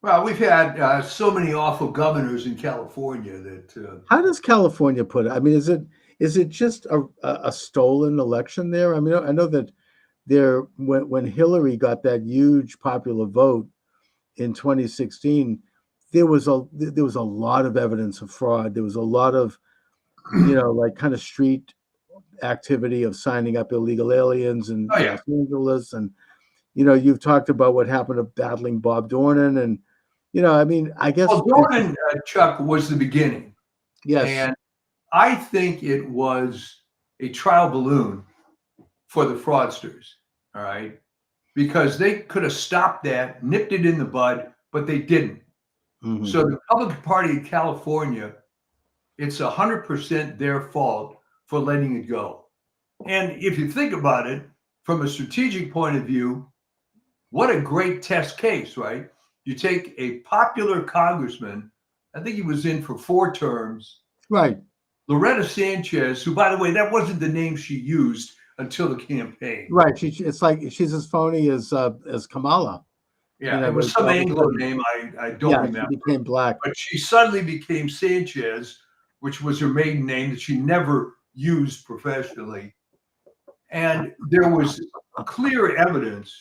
Well, we've had so many awful governors in California that. How does California put it? I mean, is it just a stolen election there? I mean, I know that when Hillary got that huge popular vote in 2016, there was a lot of evidence of fraud. There was a lot of, like kind of street activity of signing up illegal aliens in Los Angeles, and you've talked about what happened to battling Bob Dornan, and I guess. Well, Dornan, Chuck, was the beginning. Yes, and I think it was a trial balloon for the fraudsters. All right, because they could have stopped that, nipped it in the bud, but they didn't. Mm-hmm. So the Republican Party of California, it's 100% their fault for letting it go. And if you think about it from a strategic point of view, what a great test case, right? You take a popular congressman, I think he was in for 4 terms. Right. Loretta Sanchez, who, by the way, that wasn't the name she used until the campaign. Right. It's like she's as phony as Kamala. Yeah, it was some Anglo name I don't remember. She became black. But she suddenly became Sanchez, which was her maiden name that she never used professionally. And there was clear evidence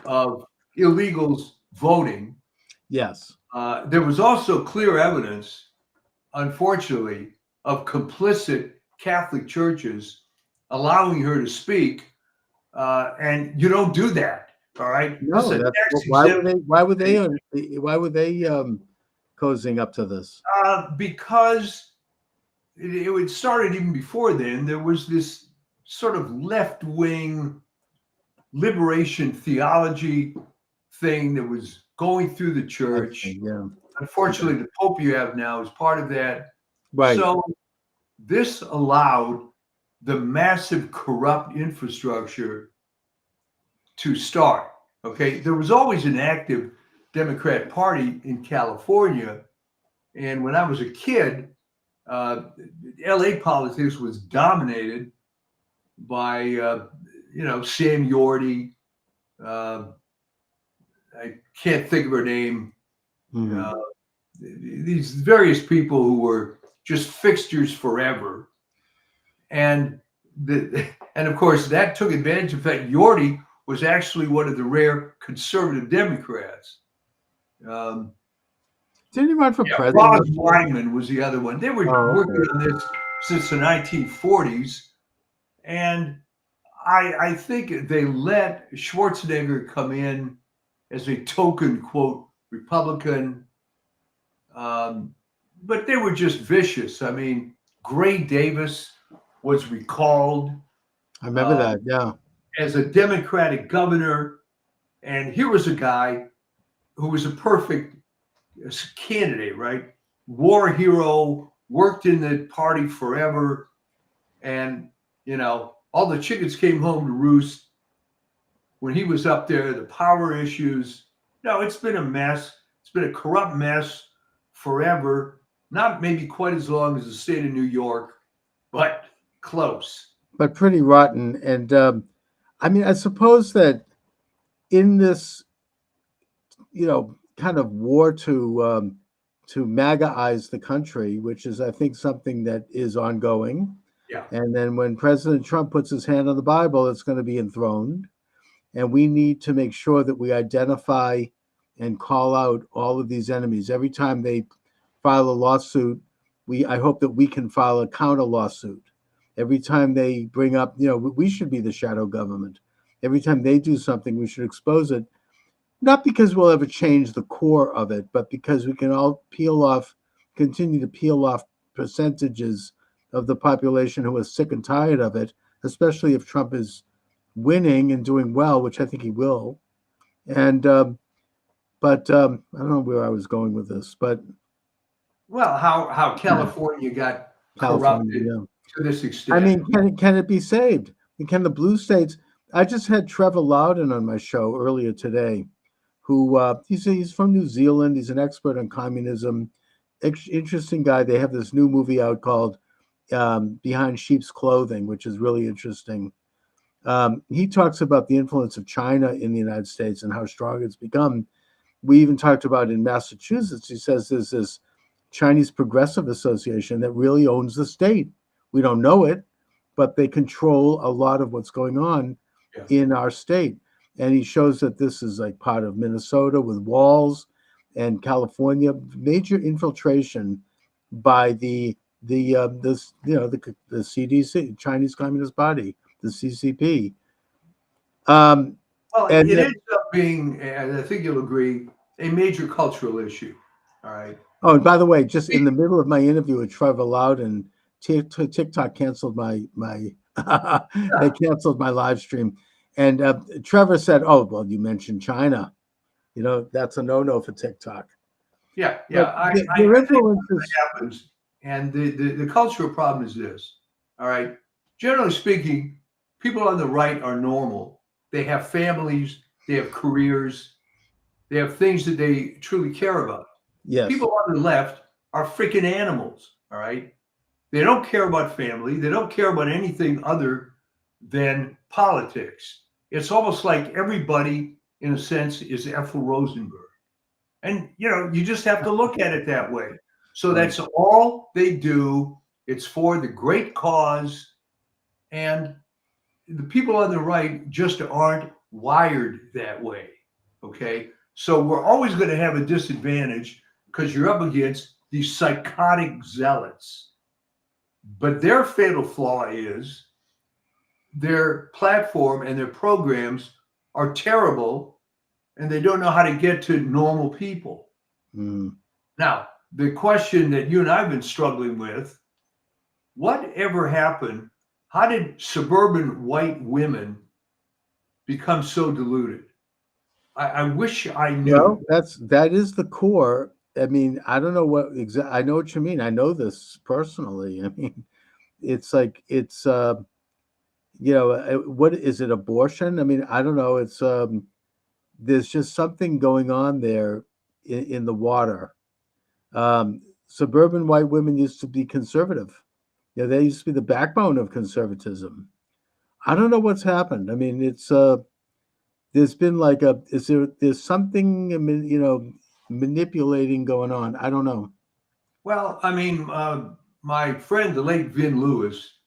of illegals voting. Yes. There was also clear evidence, unfortunately, of complicit Catholic churches allowing her to speak. And you don't do that. All right. No, why would they cozying up to this? Because it started even before then. There was this sort of left-wing liberation theology thing that was going through the church. Yeah. Unfortunately, the Pope you have now is part of that. Right. So this allowed the massive corrupt infrastructure to start. Okay, there was always an active Democrat Party in California, and when I was a kid, LA politics was dominated by Sam Yorty. I can't think of her name. Mhm. These various people who were just fixtures forever, and of course that took advantage of that. Yorty was actually one of the rare conservative Democrats. Didn't he run for Yeah, president? Ross Wyman was the other one. They were working on this since the 1940s, and I think they let Schwarzenegger come in as a token, quote, Republican, but they were just vicious. I mean, Gray Davis was recalled I remember that. Yeah. as a Democratic governor, and here was a guy who was a perfect candidate, right? War hero, worked in the party forever, and all the chickens came home to roost when he was up there. The power issues. No, it's been a mess. It's been a corrupt mess forever. Not maybe quite as long as the state of New York, but close. But pretty rotten. And I mean, I suppose that in this, kind of war to MAGAize the country, which is, I think, something that is ongoing. Yeah. And then when President Trump puts his hand on the Bible, it's going to be enthroned. And we need to make sure that we identify and call out all of these enemies. Every time they file a lawsuit, I hope that we can file a counter lawsuit. Every time they bring up, we should be the shadow government. Every time they do something, we should expose it. Not because we'll ever change the core of it, but because we can all continue to peel off percentages of the population who are sick and tired of it, especially if Trump is winning and doing well, which I think he will. And but I don't know where I was going with this, but Well, how California got corrupted to this extent. I mean, can it be saved? And can the blue states? I just had Trevor Loudon on my show earlier today, who he's from New Zealand. He's an expert on communism. Interesting guy. They have this new movie out called Behind Sheep's Clothing, which is really interesting. He talks about the influence of China in the United States and how strong it's become. We even talked about in Massachusetts. He says there's this Chinese Progressive Association that really owns the state. We don't know it, but they control a lot of what's going on in our state. And he shows that this is like part of Minnesota with walls, and California, major infiltration by the CDC, Chinese Communist Party, the CCP. Well, it ends up being, and I think you'll agree, a major cultural issue. All right. Oh, and by the way, just in the middle of my interview with Trevor Loudon, TikTok canceled my they canceled my live stream, and Trevor said, "Oh, well, you mentioned China, that's a no-no for TikTok." Yeah. I think that happens, and the cultural problem is this. All right. Generally speaking, people on the right are normal. They have families, they have careers, they have things that they truly care about. Yes. People on the left are freaking animals. All right. They don't care about family. They don't care about anything other than politics. It's almost like everybody, in a sense, is Ethel Rosenberg. And, you just have to look at it that way. So that's all they do. It's for the great cause. And the people on the right just aren't wired that way. Okay. So we're always going to have a disadvantage because you're up against these psychotic zealots. But their fatal flaw is their platform and their programs are terrible, and they don't know how to get to normal people. Mm. Now, the question that you and I have been struggling with, what ever happened? How did suburban white women become so deluded? I wish I Well, knew. that is the core. I mean, I don't know what exactly. I know what you mean. I know this personally. I mean, it's like it's what is it? Abortion? I mean, I don't know. It's there's just something going on there in the water. Suburban white women used to be conservative. Yeah, they used to be the backbone of conservatism. I don't know what's happened. I mean, it's there's been like there's something manipulating going on. I don't know. Well, I mean, my friend, the late Vin Lewis,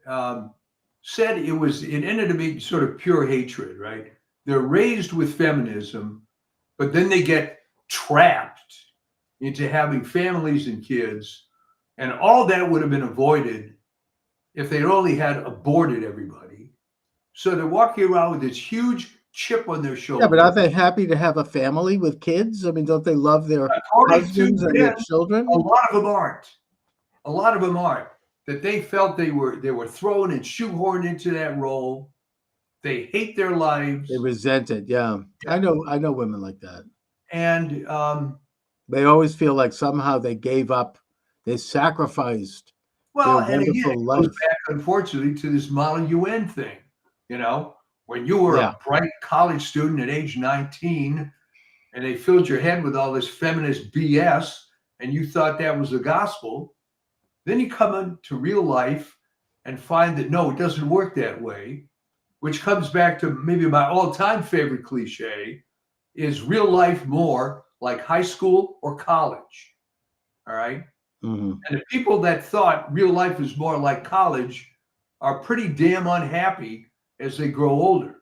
um, said it ended up being sort of pure hatred, right? They're raised with feminism, but then they get trapped into having families and kids, and all that would have been avoided if they only had aborted everybody. So they're walking around with this huge chip on their Yeah, but shoulder. aren't they happy to have a family with kids? I mean, don't they love their According to husbands and their them, children? a lot of them aren't. A lot of them aren't. That they felt they were thrown and shoehorned into that role. They hate their lives, They resent it. Yeah, I know women like that. and They always feel like somehow they gave up, they sacrificed their well, and again, wonderful it life. goes back, unfortunately, to this Model UN thing. You know, when you were Yeah. a bright college student at age 19, and they filled your head with all this feminist BS, and you thought that was the gospel, then you come into real life and find that no, it doesn't work that way, which comes back to maybe my all-time favorite cliche is real life more like high school or college. All right. Hmm. And the people that thought real life is more like college are pretty damn unhappy as they grow older.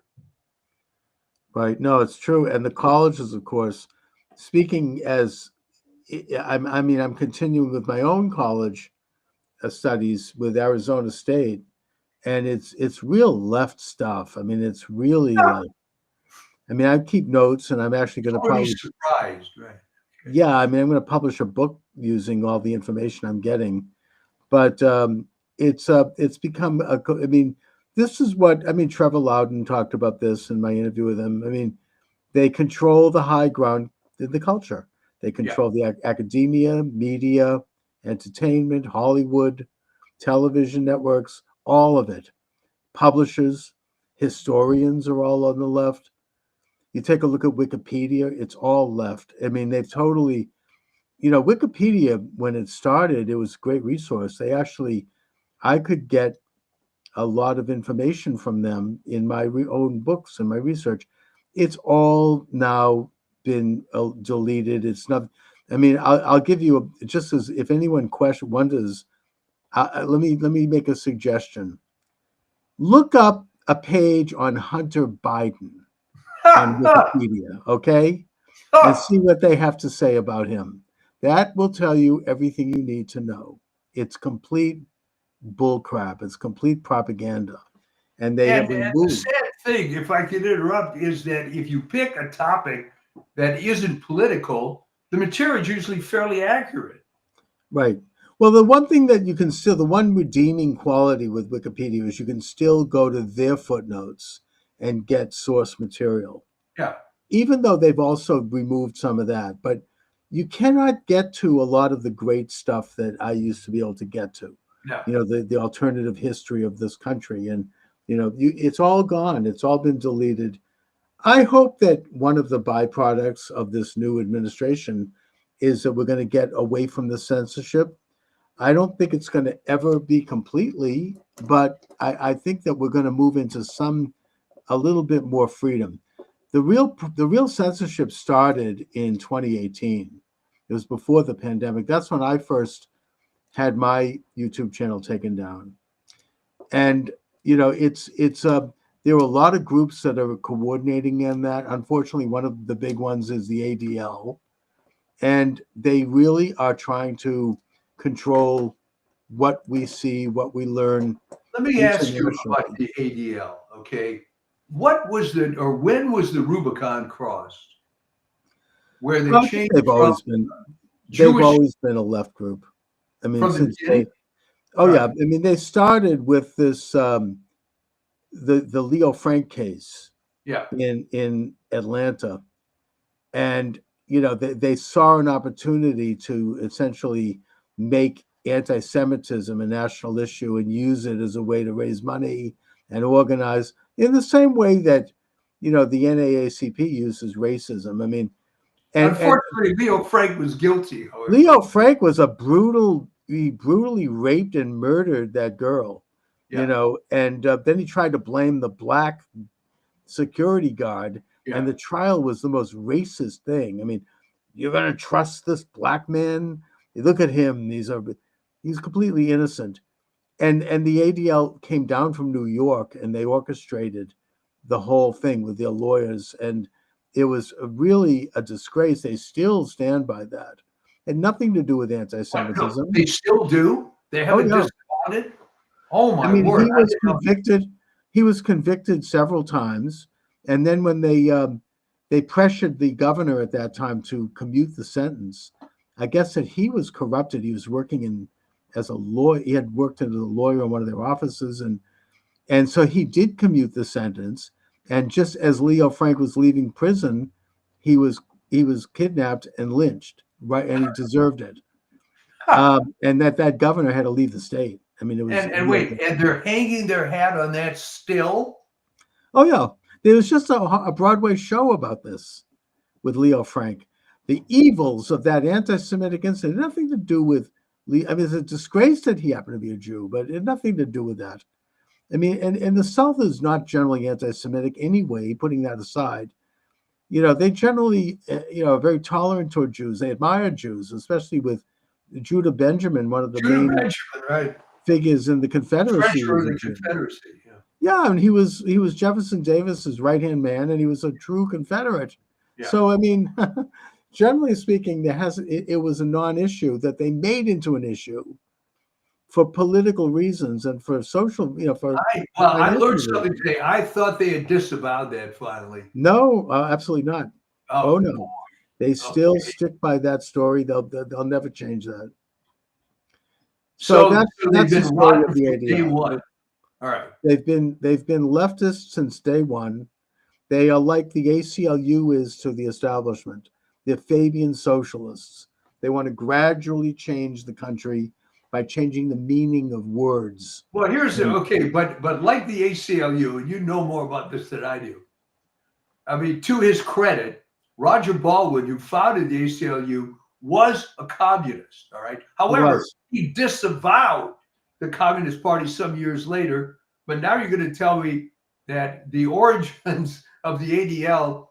Right. No, it's true. And the colleges, of course, speaking as I mean, I'm continuing with my own college studies with Arizona State, and it's real left stuff. I mean, it's really Yeah, like, I mean, I keep notes, and I'm actually going to already probably, surprised, right? yeah, I mean, I'm going to publish a book using all the information I'm getting. But it's become I mean, this is what I mean. Trevor Loudon talked about this in my interview with him. I mean, they control the high ground in the culture. They Yeah. control the academia, media, entertainment, Hollywood, television networks, all of it. Publishers, historians are all on the left. You take a look at Wikipedia, it's all left. I mean, they've totally, Wikipedia, when it started, it was a great resource. They actually, I could get a lot of information from them in my own books and my research. It's all now been deleted. It's not. I mean, I'll give you just as if anyone wonders. Let me make a suggestion. Look up a page on Hunter Biden on Wikipedia, okay, and see what they have to say about him. That will tell you everything you need to know. It's complete bullcrap. It's complete propaganda, and they have And the removed. sad thing, if I could interrupt, is that if you pick a topic that isn't political, the material is usually fairly accurate. Right. Well, the one thing that you can still, the one redeeming quality with Wikipedia is you can still go to their footnotes and get source material, Yeah. even though they've also removed some of that. But you cannot get to a lot of the great stuff that I used to be able to get to. No. The alternative history of this country, and it's all gone. It's all been deleted. I hope that one of the byproducts of this new administration is that we're going to get away from the censorship. I don't think it's going to ever be completely, but I think that we're going to move into a little bit more freedom. The real censorship started in 2018. It was before the pandemic. That's when I first had my YouTube channel taken down. And there are a lot of groups that are coordinating in that. Unfortunately, one of the big ones is the ADL, and they really are trying to control what we see, what we learn. Let me ask you internationally. about the ADL, okay? When was the Rubicon crossed? Where they Well, I think changed they've from always been. They've Jewish always been a left group. I mean, from the since beginning? oh yeah, Right. I mean, they started with this the Leo Frank case Yeah. in Atlanta, and they saw an opportunity to essentially make anti-Semitism a national issue and use it as a way to raise money and organize in the same way that the NAACP uses racism. I mean, and Unfortunately, Leo Frank was guilty, however. Leo Frank was he brutally raped and murdered that girl, Yeah. and then he tried to blame the black security guard, and Yeah. the trial was the most racist thing. I mean, you're going to trust this black man? You look at him; he's completely innocent. And the ADL came down from New York, and they orchestrated the whole thing with their lawyers, and it was really a disgrace. They still stand by that. Had nothing to do with What? No, anti-Semitism. they still do? They Oh haven't yeah. disavowed it? Oh I my mean, word. he I was didn't know. convicted. He was convicted several times, and then when they pressured the governor at that time to commute the sentence, I guess that he was corrupted. He was working as a lawyer. He had worked as a lawyer in one of their offices, and so he did commute the sentence. And just as Leo Frank was leaving prison, he was kidnapped and lynched. Right, and he deserved it. And that governor had to leave the state. I mean, it was. And wait, and they're hanging their hat on that still? Oh yeah, there was just a Broadway show about this with Leo Frank. The evils of that anti-Semitic incident had nothing to do with. I mean, it's a disgrace that he happened to be a Jew, but it had nothing to do with that. I mean, and the South is not generally anti-Semitic anyway. Putting that aside, they generally, are very tolerant toward Jews. They admire Jews, especially with Judah Benjamin, one of the Judah main Benjamin, right? figures in the Confederacy. Treasurer of Was a the Jew. Confederacy. Yeah. Yeah, and he was Jefferson Davis's right-hand man, and he was a true Confederate. Yeah. So I mean, generally speaking, it was a non-issue that they made into an issue for political reasons and for social, for I financial learned something reasons. today. I thought they had disavowed that finally. No, absolutely not. Oh no, boy. they still Okay. stick by that story. They'll never change that. So that's they've the been story rotten of the from day ADL. one. All right. They've been leftists since day one. They are like the ACLU is to the establishment. They're Fabian socialists. They want to gradually change the country by changing the meaning of words. Well, here's okay, but like the ACLU, and you know more about this than I do. I mean, to his credit, Roger Baldwin, who founded the ACLU, was a communist. All right. However, he disavowed the Communist Party some years later. But now you're going to tell me that the origins of the ADL,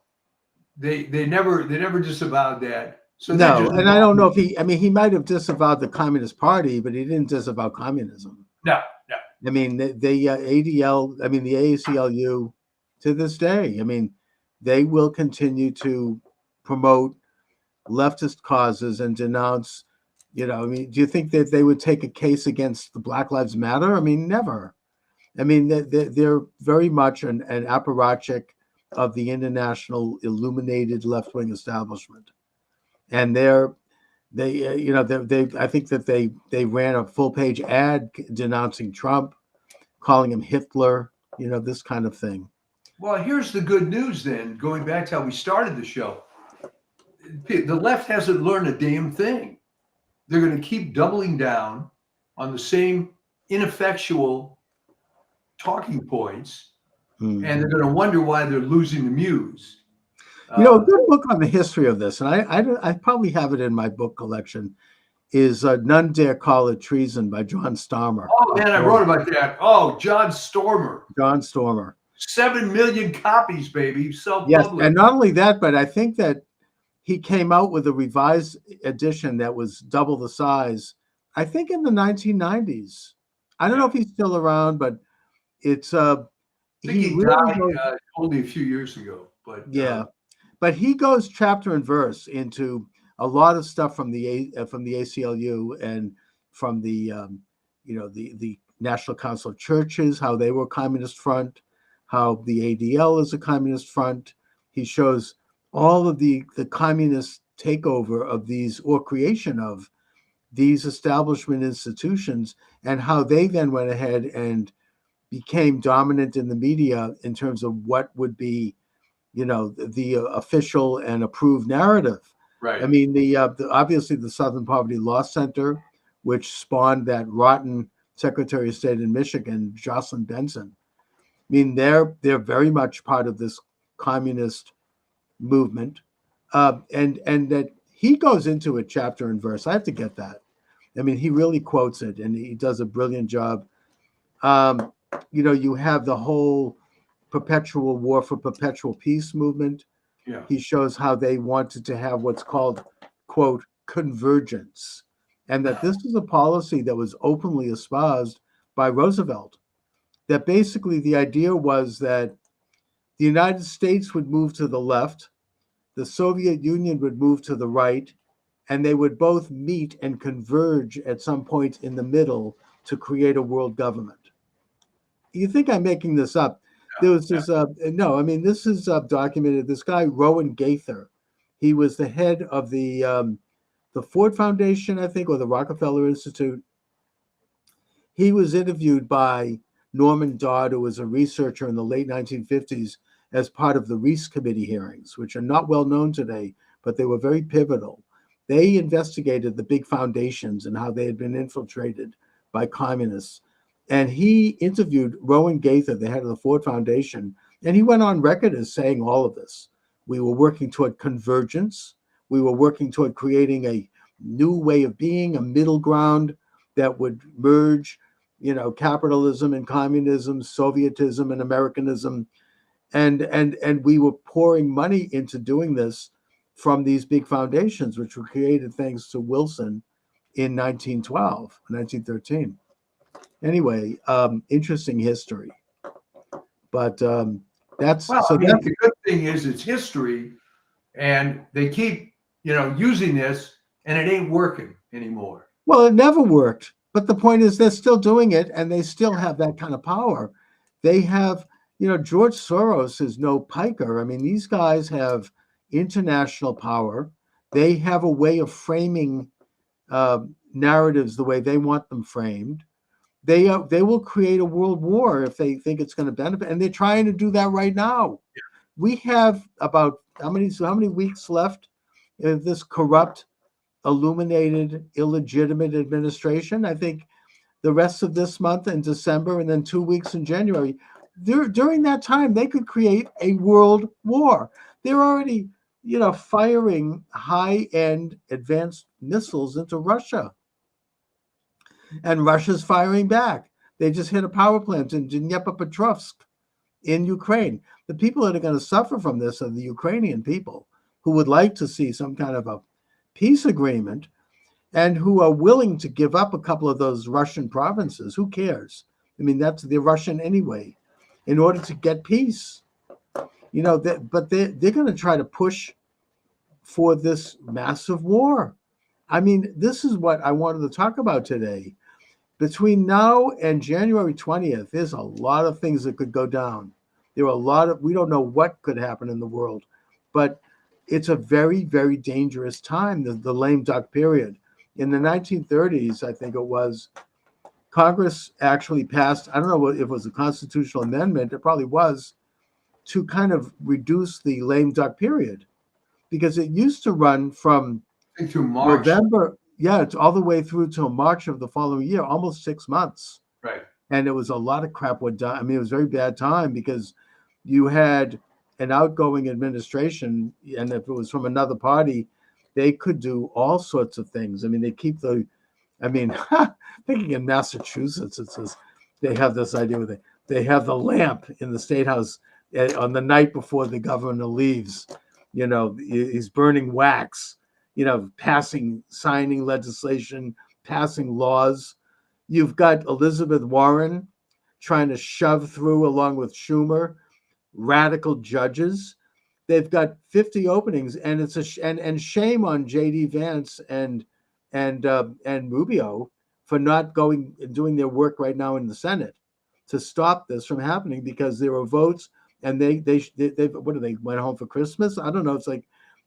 they never disavowed that. So no, and I don't know if he might have disavowed the Communist Party, but he didn't disavow communism. No. I mean, the ADL, I mean, the ACLU to this day, I mean, they will continue to promote leftist causes and denounce, I mean, do you think that they would take a case against the Black Lives Matter? I mean, never. I mean, they're very much an apparatchik of the international illuminated left-wing establishment. And I think that they ran a full-page ad denouncing Trump, calling him Hitler, this kind of thing. Well, here's the good news then, going back to how we started the show. The left hasn't learned a damn thing. They're going to keep doubling down on the same ineffectual talking points, and they're going to wonder why they're losing the muse. A good book on the history of this, and I probably have it in my book collection, is None Dare Call It Treason by John Stormer. Oh, man, I wrote about that. Oh, John Stormer. John Stormer. 7 million copies, baby. Self-published. Yes, and not only that, but I think that he came out with a revised edition that was double the size, I think in the 1990s. I don't know if he's still around, but it's I think he died only a few years ago. But yeah, but he goes chapter and verse into a lot of stuff from the ACLU and from the the National Council of Churches, how they were communist front, how the ADL is a communist front. He shows all of the communist takeover of these, or creation of these establishment institutions, and how they then went ahead and became dominant in the media in terms of what would be, the official and approved narrative. Right. I mean, obviously the Southern Poverty Law Center, which spawned that rotten Secretary of State in Michigan, Jocelyn Benson. I mean, they're very much part of this communist movement, and that he goes into it chapter and verse. I have to get that. I mean, he really quotes it, and he does a brilliant job. You have the whole perpetual war for perpetual peace movement. Yeah. He shows how they wanted to have what's called, quote, convergence, and that this is a policy that was openly espoused by Roosevelt. That basically the idea was that the United States would move to the left, the Soviet Union would move to the right, and they would both meet and converge at some point in the middle to create a world government. You think I'm making this up? There was this, no, I mean, this is documented. This guy, Rowan Gaither, he was the head of the Ford Foundation, I think, or the Rockefeller Institute. He was interviewed by Norman Dodd, who was a researcher in the late 1950s, as part of the Reese Committee hearings, which are not well known today, but they were very pivotal. They investigated the big foundations and how they had been infiltrated by communists. And he interviewed Rowan Gaither, the head of the Ford Foundation, and he went on record as saying all of this. We were working toward convergence. We were working toward creating a new way of being, a middle ground that would merge, capitalism and communism, Sovietism and Americanism. And we were pouring money into doing this from these big foundations, which were created thanks to Wilson in 1912, 1913. Anyway, interesting history. But that's... Well, so I mean, that's, the good thing is it's history, and they keep, using this, and it ain't working anymore. well, it never worked. But the point is they're still doing it, and they still have that kind of power. They have, George Soros is no piker. I mean, these guys have international power. They have a way of framing narratives the way they want them framed. They will create a world war if they think it's going to benefit, and they're trying to do that right now. Yeah. We have about how many weeks left of this corrupt, illuminated, illegitimate administration? I think the rest of this month in December, and then 2 weeks in January. During that time, they could create a world war. They're already, firing high-end advanced missiles into Russia. And Russia's firing back. They just hit a power plant in Dnipropetrovsk in Ukraine. The people that are going to suffer from this are the Ukrainian people who would like to see some kind of a peace agreement and who are willing to give up a couple of those Russian provinces. Who cares? I mean, they're Russian anyway, in order to get peace. But they're going to try to push for this massive war. I mean, this is what I wanted to talk about today. Between now and January 20th, there's a lot of things that could go down. There are we don't know what could happen in the world, but it's a very, very dangerous time, the lame duck period. In the 1930s, I think it was, Congress actually passed, I don't know if it was a constitutional amendment, it probably was, to kind of reduce the lame duck period, because it used to run from through March. November, it's all the way through till March of the following year, almost 6 months. Right. And it was a lot of crap went down. I mean, it was a very bad time because you had an outgoing administration, and if it was from another party, they could do all sorts of things. I mean, thinking in Massachusetts, it says they have this idea where they have the lamp in the State House on the night before the governor leaves. He's burning wax, signing legislation, passing laws. You've got Elizabeth Warren trying to shove through, along with Schumer, radical judges. They've got 50 openings, and it's and shame on J.D. Vance and Rubio for not going and doing their work right now in the Senate to stop this from happening, because there were votes, and they went home for Christmas. I don't know. It's like,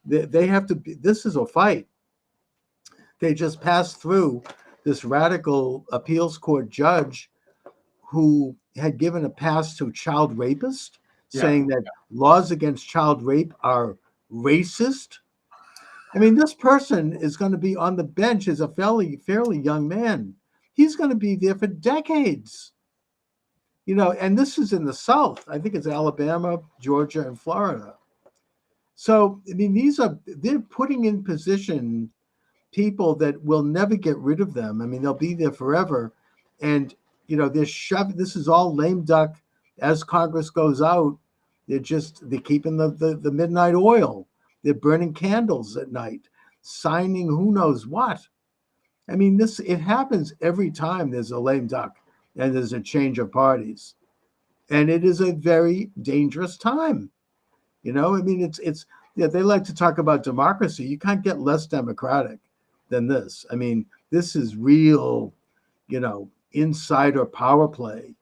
They have to be, this is a fight. They just passed through this radical appeals court judge who had given a pass to child rapists, saying that laws against child rape are racist. I mean, this person is going to be on the bench as a fairly young man. He's going to be there for decades. You know, and this is in the South. I think it's Alabama, Georgia, and Florida. So, I mean, they're putting in position people that will never get rid of them. I mean, they'll be there forever. And, you know, this is all lame duck. As Congress goes out, they're keeping the midnight oil. They're burning candles at night, signing who knows what. I mean, it happens every time there's a lame duck and there's a change of parties. And it is a very dangerous time. You know, I mean, they like to talk about democracy. You can't get less democratic than this. I mean, this is real, you know, insider power play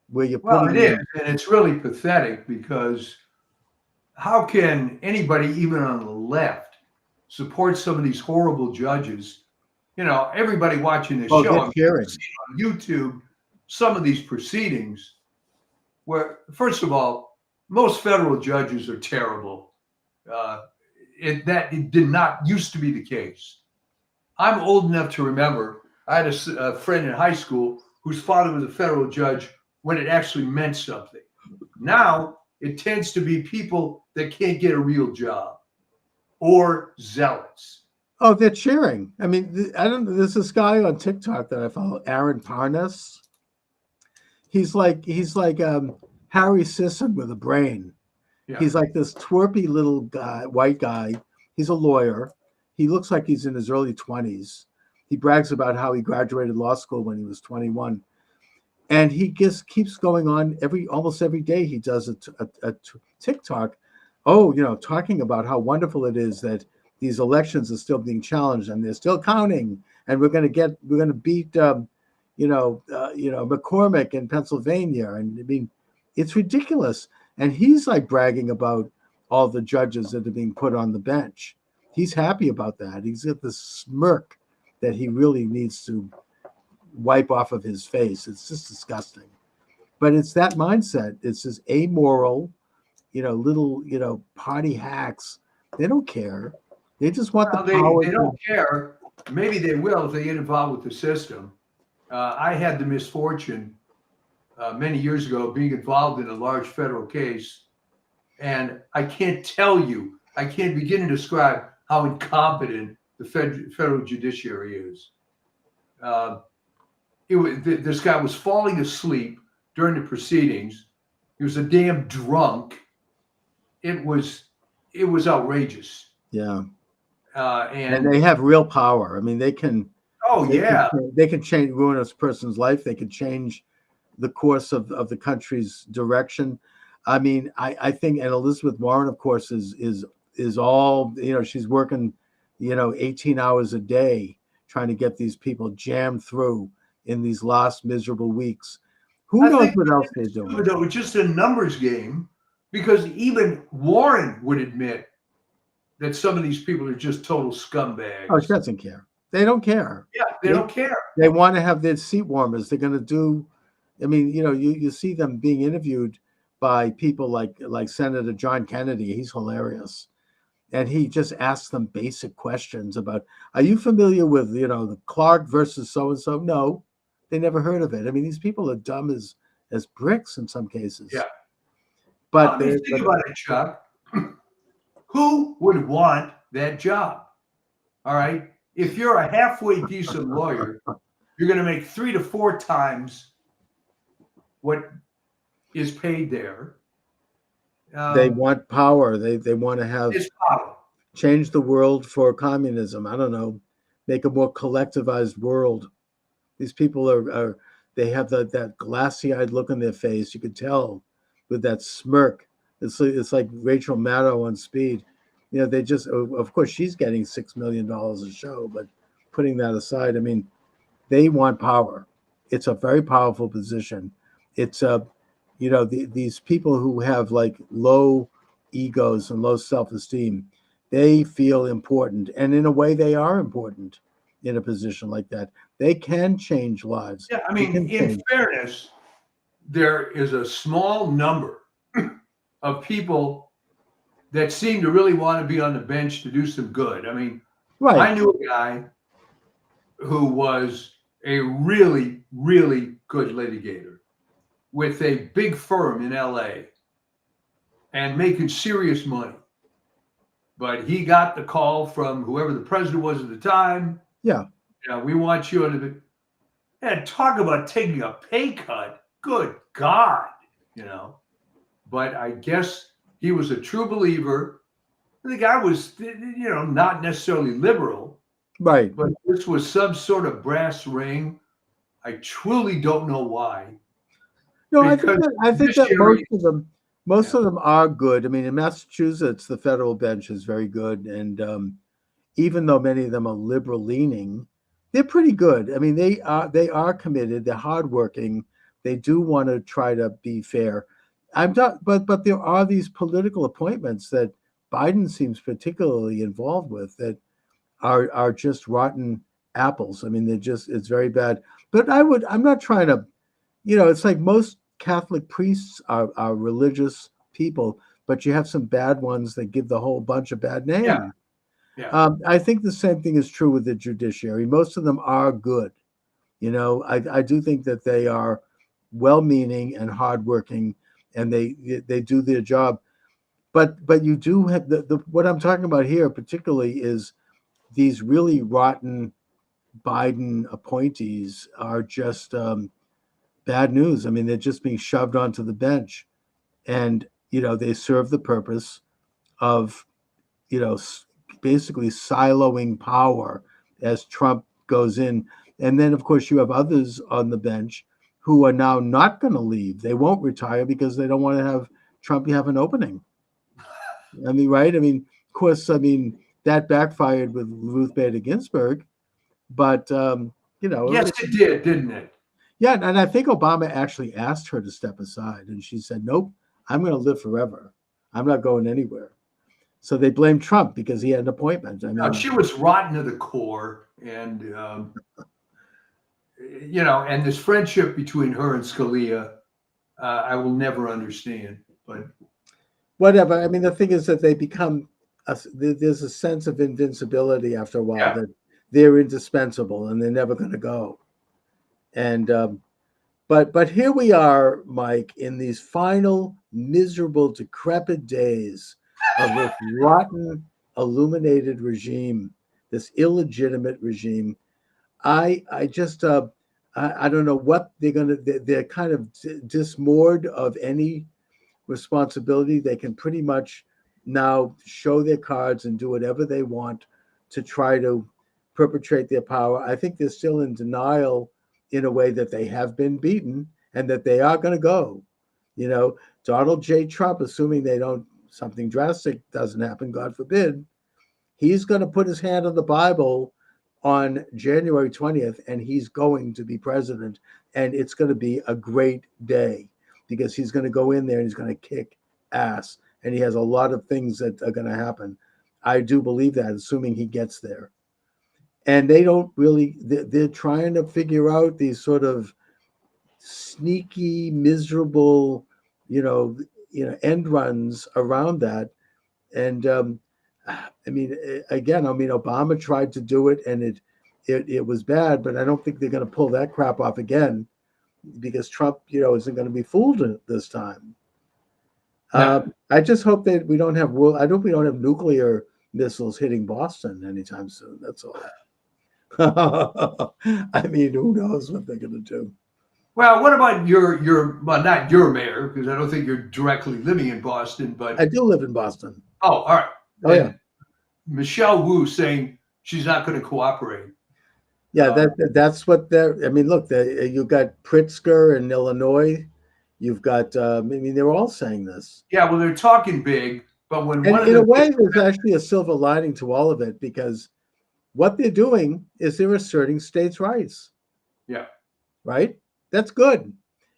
where you're putting. Well, it is, and it's really pathetic because how can anybody, even on the left, support some of these horrible judges? You know, everybody watching this show on YouTube, some of these proceedings, where, first of all, most federal judges are terrible. It did not used to be the case. I'm old enough to remember I had a friend in high school whose father was a federal judge when it actually meant something. Now it tends to be people that can't get a real job or zealots. Oh, they're cheering. I mean, there's this guy on TikTok that I follow, Aaron Parnas. He's like Harry Sisson with a brain. Yeah. He's like this twerpy little guy, white guy. He's a lawyer. He looks like he's in his early 20s. He brags about how he graduated law school when he was 21. And he just keeps going on almost every day. He does a TikTok, talking about how wonderful it is that these elections are still being challenged and they're still counting. And we're going to beat, McCormick in Pennsylvania. And I mean, it's ridiculous. And he's like bragging about all the judges that are being put on the bench. He's happy about that. He's got this smirk that he really needs to wipe off of his face. It's just disgusting. But it's that mindset. It's this amoral, little, party hacks. They don't care. They just want the power. They don't care. Maybe they will if they get involved with the system. I had the misfortune many years ago being involved in a large federal case. And I can't begin to describe how incompetent the federal judiciary is. This guy was falling asleep during the proceedings. He was a damn drunk. It was outrageous. Yeah. And they have real power. I mean, they can. Oh, yeah. They can ruin a person's life. They can change the course of the country's direction. I mean, I think, and Elizabeth Warren, of course, is all, she's working, 18 hours a day trying to get these people jammed through in these last miserable weeks. Who knows what else they're doing? It's just a numbers game, because even Warren would admit that some of these people are just total scumbags. Oh, she doesn't care. They don't care. Yeah, they don't care. They want to have their seat warmers. They're going to do, I mean, you see them being interviewed by people like Senator John Kennedy. He's hilarious. And he just asks them basic questions about, are you familiar with, the Clark versus so-and-so? No, they never heard of it. I mean, these people are dumb as bricks in some cases. Yeah. But think about it, Chuck. Who would want that job? All right. If you're a halfway decent lawyer, you're going to make 3 to 4 times what is paid there. They want power. They want to have power. Change the world for communism. I don't know, make a more collectivized world. These people they have that glassy-eyed look on their face. You could tell with that smirk. It's like Rachel Maddow on Speed. They just, of course, she's getting $6 million a show, but putting that aside, I mean, they want power. It's a very powerful position. It's these people who have like low egos and low self-esteem, they feel important, and in a way, they are important in a position like that. They can change lives. Yeah, I They mean, can in change. fairness, there is a small number of people that seem to really want to be on the bench to do some good. I mean, Right. I knew a guy who was a really, really good litigator with a big firm in LA and making serious money. But he got the call from whoever the president was at the time. Yeah. We want you under the. And talk about taking a pay cut. Good God, But I guess he was a true believer. The guy was, not necessarily liberal, Right. but this was some sort of brass ring. I truly don't know why. No, Because I think that judiciary- most Yeah. of them are good. I mean, in Massachusetts, the federal bench is very good, and even though many of them are liberal leaning, they're pretty good. I mean, they are committed. They're hardworking. They do want to try to be fair. I'm not, but there are these political appointments that Biden seems particularly involved with that are just rotten apples. I mean, it's very bad. But I'm not trying to, it's like most Catholic priests are religious people, but you have some bad ones that give the whole bunch of bad names. Yeah. Yeah. I think the same thing is true with the judiciary. Most of them are good. I do think that they are well-meaning and hardworking, and they do their job. But you do have what I'm talking about here particularly is these really rotten Biden appointees are just bad news. I mean, they're just being shoved onto the bench, and they serve the purpose of basically siloing power as Trump goes in. And then, of course, you have others on the bench who are now not going to leave. They won't retire because they don't want to have Trump have an opening. I mean, right? I mean, of course, that backfired with Ruth Bader Ginsburg, but Yes, it did, didn't it? Yeah, and I think Obama actually asked her to step aside, and she said, "Nope, I'm going to live forever. I'm not going anywhere." So they blamed Trump because he had an appointment. I mean, No, she was rotten to the core, and and this friendship between her and Scalia, I will never understand. But whatever. I mean, the thing is that they become there's a sense of invincibility after a while Yeah. that they're indispensable and they're never going to go. And but here we are, Mike, in these final miserable, decrepit days of this rotten, illuminated regime, this illegitimate regime. I just I don't know what they're going to. They're kind of dismoored of any responsibility. They can pretty much now show their cards and do whatever they want to try to perpetrate their power. I think they're still in denial in a way that they have been beaten and that they are going to go. Donald J. Trump, assuming something drastic doesn't happen, God forbid, he's going to put his hand on the Bible on January 20th, and he's going to be president. And it's going to be a great day because he's going to go in there and he's going to kick ass. And he has a lot of things that are going to happen. I do believe that, assuming he gets there. And they don't really, they're trying to figure out these sort of sneaky, miserable, end runs around that. And Obama tried to do it and it was bad, but I don't think they're going to pull that crap off again because Trump, isn't going to be fooled this time. No. I just hope that we don't have nuclear missiles hitting Boston anytime soon. That's all. I mean, who knows what they're going to do? Well, what about not your mayor, because I don't think you're directly living in Boston, but I do live in Boston. Oh, all right. Oh, yeah. Michelle Wu saying she's not going to cooperate. Yeah, that's what they're. I mean, look, you've got Pritzker in Illinois. You've got. They're all saying this. Yeah, well, they're talking big, but when And in a way, there's actually a silver lining to all of it because what they're doing is they're asserting states' rights. Yeah. Right. That's good.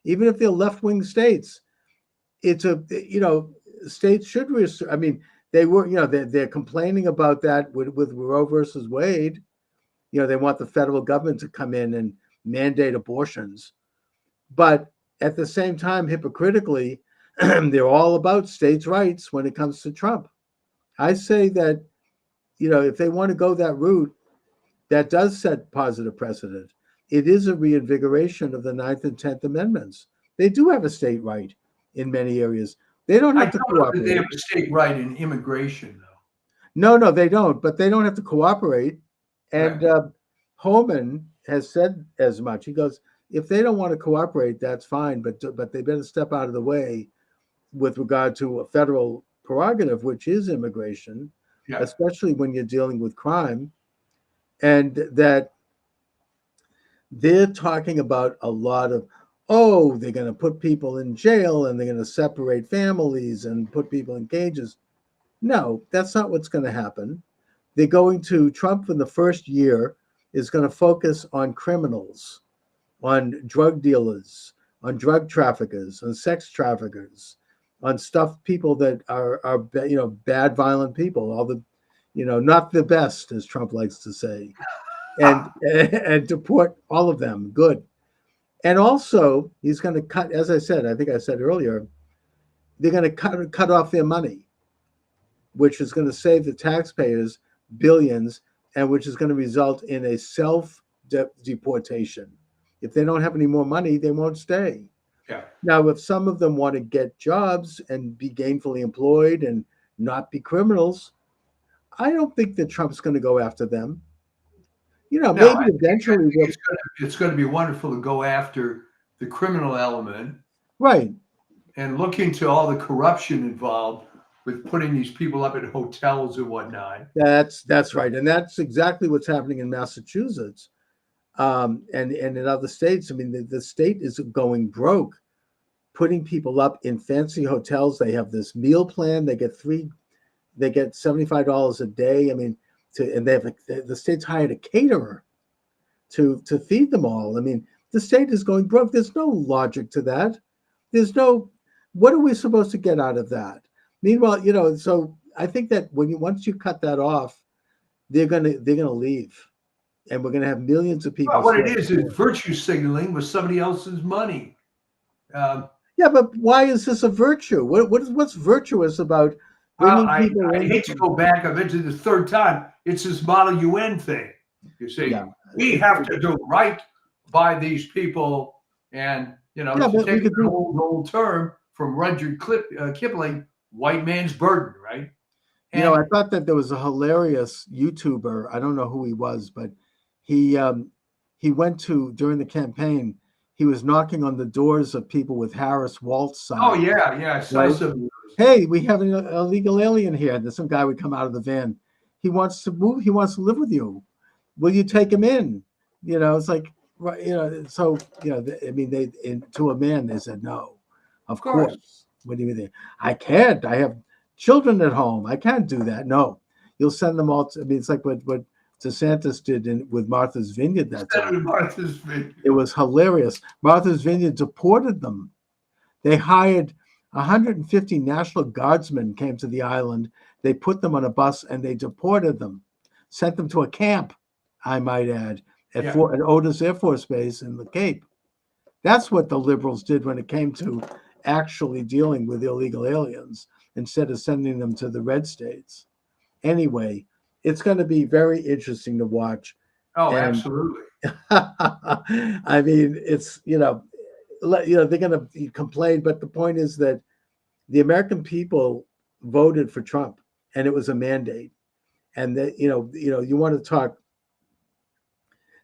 Even if they're left-wing states, it's states should reassert. I mean, they were, they're complaining about that with Roe versus Wade. They want the federal government to come in and mandate abortions. But at the same time, hypocritically, they're all about states' rights when it comes to Trump. I say that, if they want to go that route, that does set positive precedent. It is a reinvigoration of the 9th and 10th Amendments. They do have a state right in many areas. They don't have to don't know that cooperate. they have a state right in immigration, though. No, they don't. But they don't have to cooperate. And Homan has said as much. He goes, if they don't want to cooperate, that's fine, but they better step out of the way with regard to a federal prerogative, which is immigration, especially when you're dealing with crime. And that they're talking about a lot of, they're going to put people in jail and they're going to separate families and put people in cages. No, that's not what's going to happen. They're going to, Trump in the first year is going to focus on criminals, on drug dealers, on drug traffickers, on sex traffickers, on people that are bad, violent people, all the, not the best, as Trump likes to say, and deport all of them. Good. And also, he's going to cut, as I said, I think I said earlier, they're going to cut off their money, which is going to save the taxpayers billions, and which is going to result in a self-deportation. If they don't have any more money, they won't stay. Yeah. Now, if some of them want to get jobs and be gainfully employed and not be criminals, I don't think that Trump's going to go after them. Maybe eventually it's going to be wonderful to go after the criminal element, right, and look into all the corruption involved with putting these people up at hotels and whatnot. That's right, and that's exactly what's happening in Massachusetts, and in other states. I mean, the state is going broke, putting people up in fancy hotels. They have this meal plan. They get $75 a day. I mean, and they have the state's hired a caterer to feed them all. I mean, the state is going broke. There's no logic to that. What are we supposed to get out of that? Meanwhile, so I think that once you cut that off, they're gonna leave, and we're gonna have millions of people. Well, what it is virtue signaling with somebody else's money. Yeah, but why is this a virtue? What's virtuous about bringing people in? I hate to go back. I mentioned the third time. It's this Model UN thing. You see, we have to do right by these people, and to take an old term from Rudyard Kipling, white man's burden, right? And, I thought that there was a hilarious YouTuber. I don't know who he was, but he went to, during the campaign, he was knocking on the doors of people with Harris Waltz signs. Oh yeah, I saw some. Hey, we have an illegal alien here. There's some guy would come out of the van. He wants to move. He wants to live with you. Will you take him in? It's like, so, I mean, to a man, they said, no, of course. What do you mean? I can't. I have children at home. I can't do that. No, you'll send them all. It's like what DeSantis did with Martha's Vineyard that time. Martha's Vineyard. It was hilarious. Martha's Vineyard deported them. They hired 150 National Guardsmen came to the island. They put them on a bus and they deported them, sent them to a camp, I might add, at Otis Air Force Base in the Cape. That's what the liberals did when it came to actually dealing with illegal aliens instead of sending them to the red states. Anyway, it's going to be very interesting to watch. Oh, absolutely. I mean, it's, they're going to complain, but the point is that the American people voted for Trump, and it was a mandate. And that, you want to talk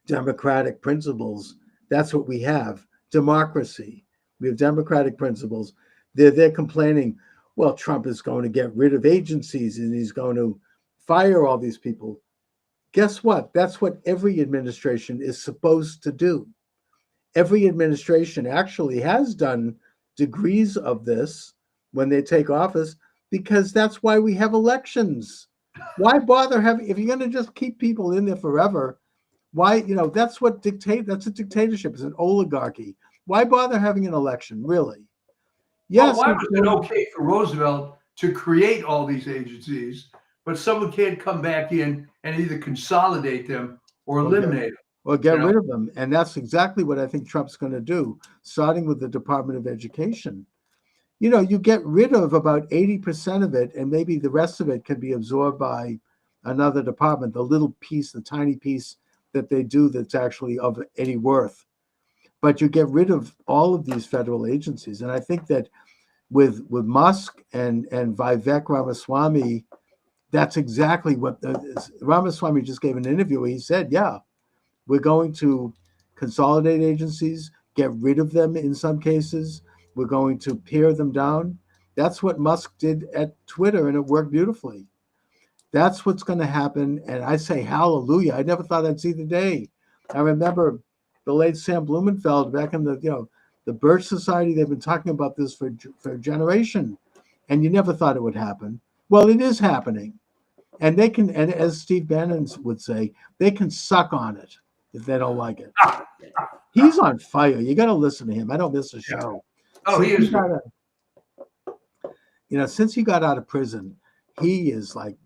democratic principles. That's what we have. Democracy. We have democratic principles. They're complaining, well, Trump is going to get rid of agencies and he's going to fire all these people. Guess what? That's what every administration is supposed to do. Every administration actually has done degrees of this when they take office, because that's why we have elections. Why bother if you're going to just keep people in there forever? Why, that's a dictatorship. It's an oligarchy. Why bother having an election, really? Yes. Why was it okay for Roosevelt to create all these agencies, but someone can't come back in and either consolidate them or eliminate them. Or get You know? rid of them. And that's exactly what I think Trump's going to do, starting with the Department of Education. You get rid of about 80% of it, and maybe the rest of it can be absorbed by another department, the little piece, the tiny piece that they do that's actually of any worth. But you get rid of all of these federal agencies. And I think that with Musk and Vivek Ramaswamy, that's exactly what Ramaswamy just gave an interview where he said, yeah, we're going to consolidate agencies, get rid of them in some cases. We're going to pare them down. That's what Musk did at Twitter, and it worked beautifully. That's what's going to happen. And I say hallelujah. I never thought I'd see the day. I remember the late Sam Blumenfeld back in the Birch Society. They've been talking about this for a generation, and you never thought it would happen. Well, it is happening. And they can, and as Steve Bannon would say, they can suck on it if they don't like it. He's on fire. You got to listen to him. I don't miss a show. Oh, he is. Since he got out of prison, he is like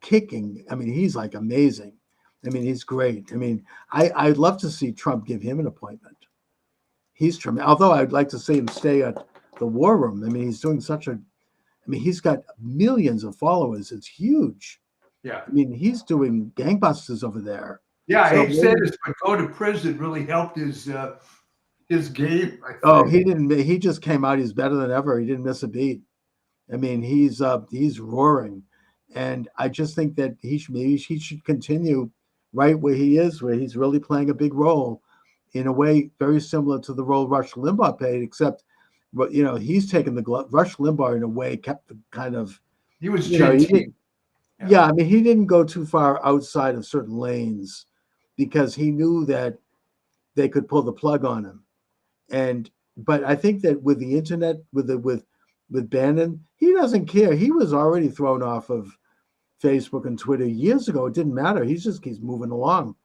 kicking. I mean, he's like amazing. I mean, he's great. I mean, I'd love to see Trump give him an appointment. He's tremendous. Although I'd like to see him stay at the War Room. I mean, he's doing he's got millions of followers. It's huge. Yeah. I mean, he's doing gangbusters over there. Yeah, So he said his go to prison really helped his game. I think. Oh, he didn't. He just came out. He's better than ever. He didn't miss a beat. I mean, he's roaring, and I just think that he should continue right where he is, where he's really playing a big role, in a way very similar to the role Rush Limbaugh played, except, he's taken the glove. Rush Limbaugh, in a way, kept the kind of. He was gentle. Yeah, I mean, he didn't go too far outside of certain lanes because he knew that they could pull the plug on him. But I think that with the internet, with Bannon, he doesn't care. He was already thrown off of Facebook and Twitter years ago. It didn't matter. He just keeps moving along.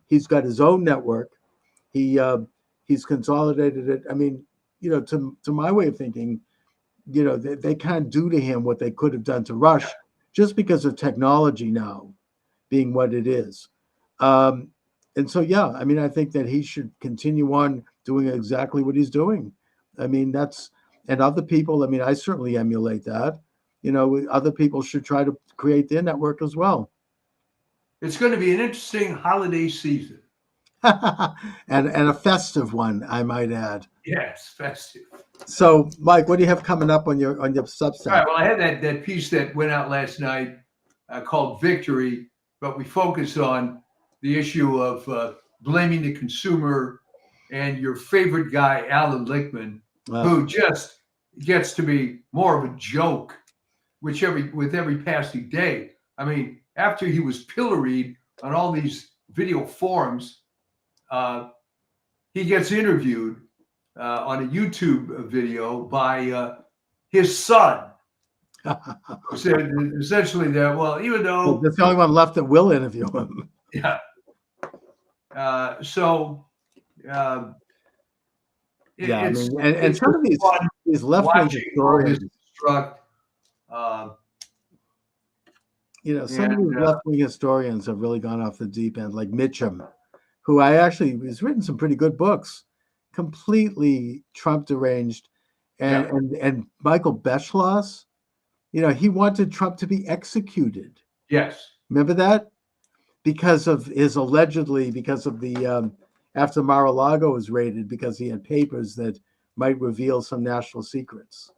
He's got his own network. He's consolidated it. I mean, to my way of thinking, they can't do to him what they could have done to Rush, just because of technology now being what it is. And so, yeah, I mean, I think that he should continue on doing exactly what he's doing. I mean, and other people, I mean, I certainly emulate that. Other people should try to create their network as well. It's going to be an interesting holiday season. and a festive one, I might add. Yes, festive. So, Mike, what do you have coming up on your Substack? All right. Well, I had that piece that went out last night called "Victory," but we focused on the issue of blaming the consumer, and your favorite guy, Alan Lichtman, who just gets to be more of a joke, with every passing day. I mean, after he was pilloried on all these video forums, he gets interviewed on a YouTube video by his son, who said essentially that, well, even though that's the only one left that will interview him. Yeah. I mean, and some of these left-wing historians, some of these left-wing historians have really gone off the deep end, like Mitchum, who has written some pretty good books, completely Trump deranged, and Michael Beschloss, he wanted Trump to be executed. Yes. Remember that? Because of the after Mar-a-Lago was raided, because he had papers that might reveal some national secrets.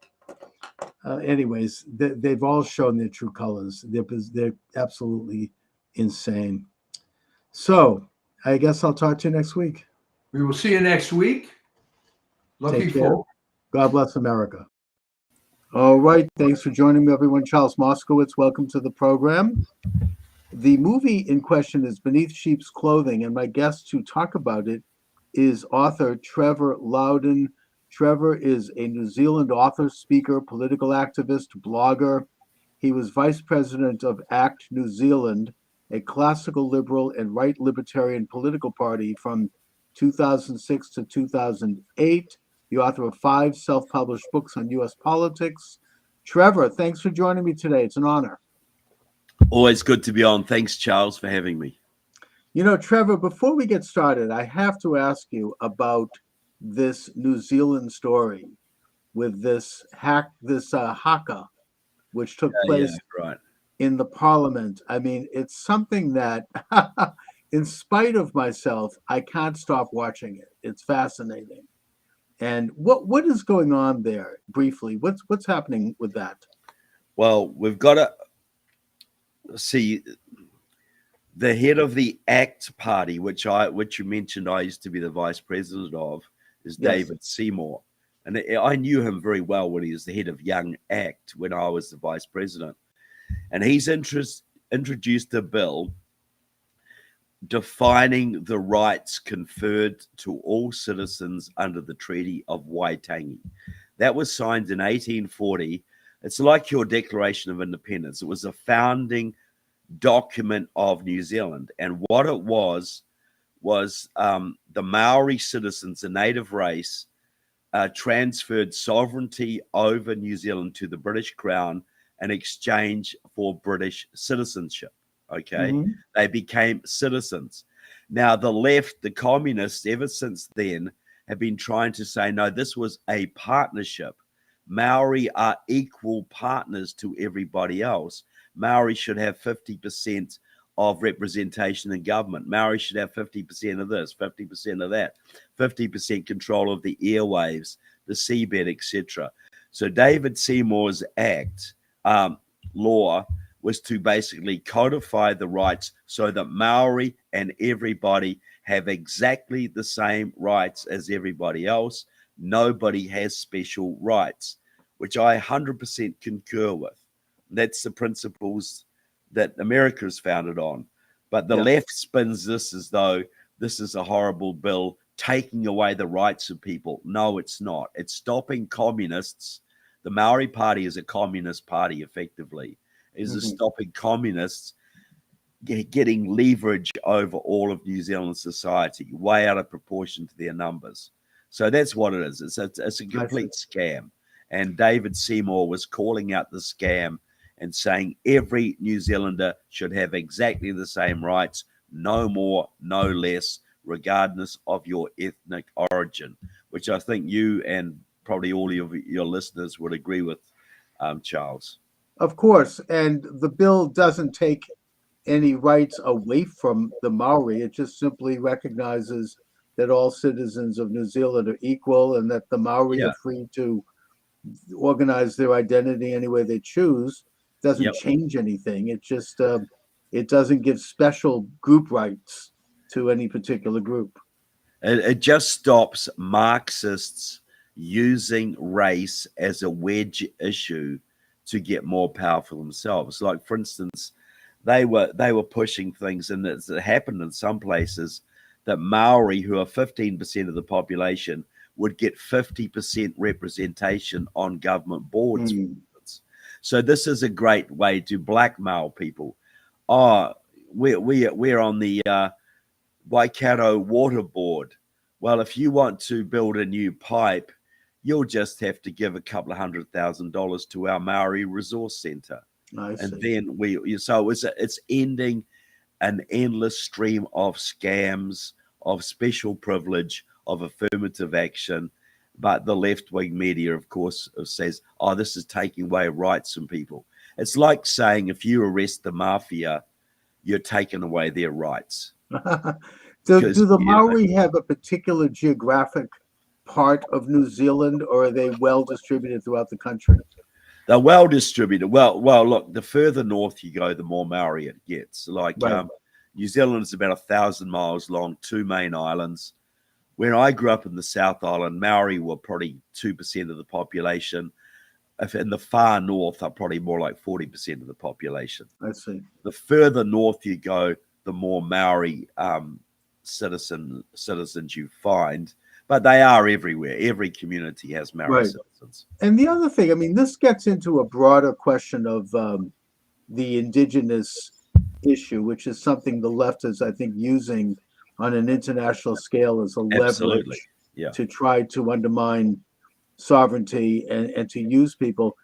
Anyways, they've all shown their true colors. They're absolutely insane. So I guess I'll talk to you next week. We will see you next week. Looking forward. God bless America. All right. Thanks for joining me, everyone. Charles Moskowitz, welcome to the program. The movie in question is Beneath Sheep's Clothing, and my guest to talk about it is author Trevor Loudon. Trevor is a New Zealand author, speaker, political activist, blogger. He was vice president of ACT New Zealand, a classical liberal and right libertarian political party from 2006 to 2008. The author of 5 self-published books on U.S. politics. Trevor, thanks for joining me today. It's an honor. Always good to be on. Thanks, Charles, for having me. You know, Trevor, before we get started, I have to ask you about this New Zealand story with this haka, which took place Right. in the parliament. I mean, it's something that, in spite of myself, I can't stop watching it. It's fascinating. And what is going on there briefly? What's happening with that? Well, we've got to see the head of the ACT party, which you mentioned I used to be the vice president of, is Yes. David Seymour. And I knew him very well when he was the head of Young ACT when I was the vice president. And he's introduced a bill defining the rights conferred to all citizens under the Treaty of Waitangi. That was signed in 1840. It's like your Declaration of Independence. It was a founding document of New Zealand. And what it was the Maori citizens, a native race, transferred sovereignty over New Zealand to the British Crown in exchange for British citizenship. Okay. Mhm. They became citizens. Now, the left, the communists, ever since then, have been trying to say, no, this was a partnership. Maori are equal partners to everybody else. Maori should have 50% of representation in government. Maori should have 50% of this, 50% of that, 50% control of the airwaves, the seabed, etc. So David Seymour's act law was to basically codify the rights so that Maori and everybody have exactly the same rights as everybody else. Nobody has special rights, which I 100% concur with. That's the principles that America is founded on. But the left spins this as though this is a horrible bill taking away the rights of people. No, it's not. It's stopping communists. The Maori Party is a communist party, effectively. Is stopping communists getting leverage over all of New Zealand society, way out of proportion to their numbers. So that's what it is. It's a complete scam. And David Seymour was calling out the scam and saying every New Zealander should have exactly the same rights, no more, no less, regardless of your ethnic origin, which I think you and probably all of your listeners would agree with, Charles. Of course, and the bill doesn't take any rights away from the Maori. It just simply recognizes that all citizens of New Zealand are equal and that the Maori are free to organize their identity any way they choose. Doesn't change anything. It just it doesn't give special group rights to any particular group. It just stops Marxists using race as a wedge issue to get more powerful themselves. Like, for instance, they were pushing things, and it happened in some places that Maori, who are 15% of the population, would get 50% representation on government boards. So this is a great way to blackmail people. Oh, we're on the Waikato Water Board. Well, if you want to build a new pipe, you'll just have to give a couple of $100,000 to our Maori Resource Centre. And then it's ending an endless stream of scams, of special privilege, of affirmative action. But the left-wing media, of course, says, oh, this is taking away rights from people. It's like saying if you arrest the mafia, you're taking away their rights. Do the Maori have a particular geographic part of New Zealand, or are they well distributed throughout the country? They're well distributed. Well, look, the further north you go, the more Maori it gets. Like New Zealand is about 1,000 miles long, 2 main islands. When I grew up in the South Island, Maori were probably 2% of the population. If in the far north are probably more like 40% of the population. I see. The further north you go, the more Maori citizens you find. But they are everywhere. Every community has Maori citizens. And the other thing, I mean, this gets into a broader question of the indigenous issue, which is something the left is, I think, using on an international scale as a leverage to try to undermine sovereignty and to use people.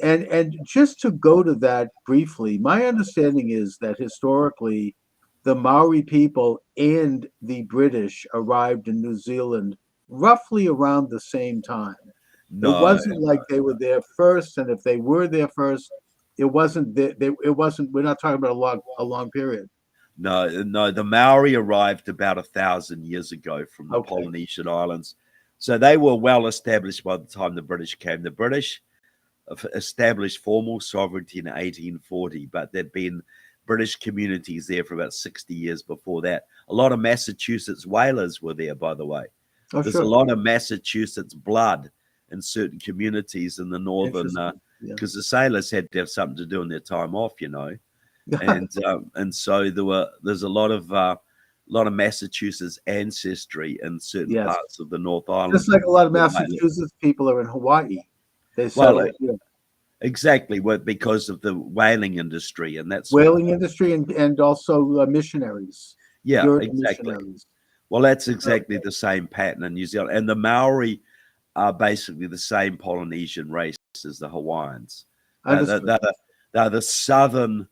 And just to go to that briefly, my understanding is that historically, the Maori people and the British arrived in New Zealand roughly around the same time. It No, wasn't like they were there first, and if they were there first, it wasn't. It wasn't. We're not talking about a long period. no. The Maori arrived about 1,000 years ago from the Okay. Polynesian islands, so they were well established by the time the British came. The British established formal sovereignty in 1840, but there'd been British communities there for about 60 years before that. A lot of Massachusetts whalers were there, by the way. Oh, There's sure. a lot of Massachusetts blood in certain communities in the northern, Interesting. Yeah. because the sailors had to have something to do in their time off, and so there's a lot of Massachusetts ancestry in certain Yes. parts of the North Island. Just like a lot of Yeah. Massachusetts people are in Hawaii. They Well, settled here. Exactly, because of the whaling industry, and that's Whaling industry and also missionaries. yeah, Puritan exactly. missionaries. Well, that's exactly the same pattern in New Zealand, and the Maori are basically the same Polynesian race as the Hawaiians. Understood. They're the southern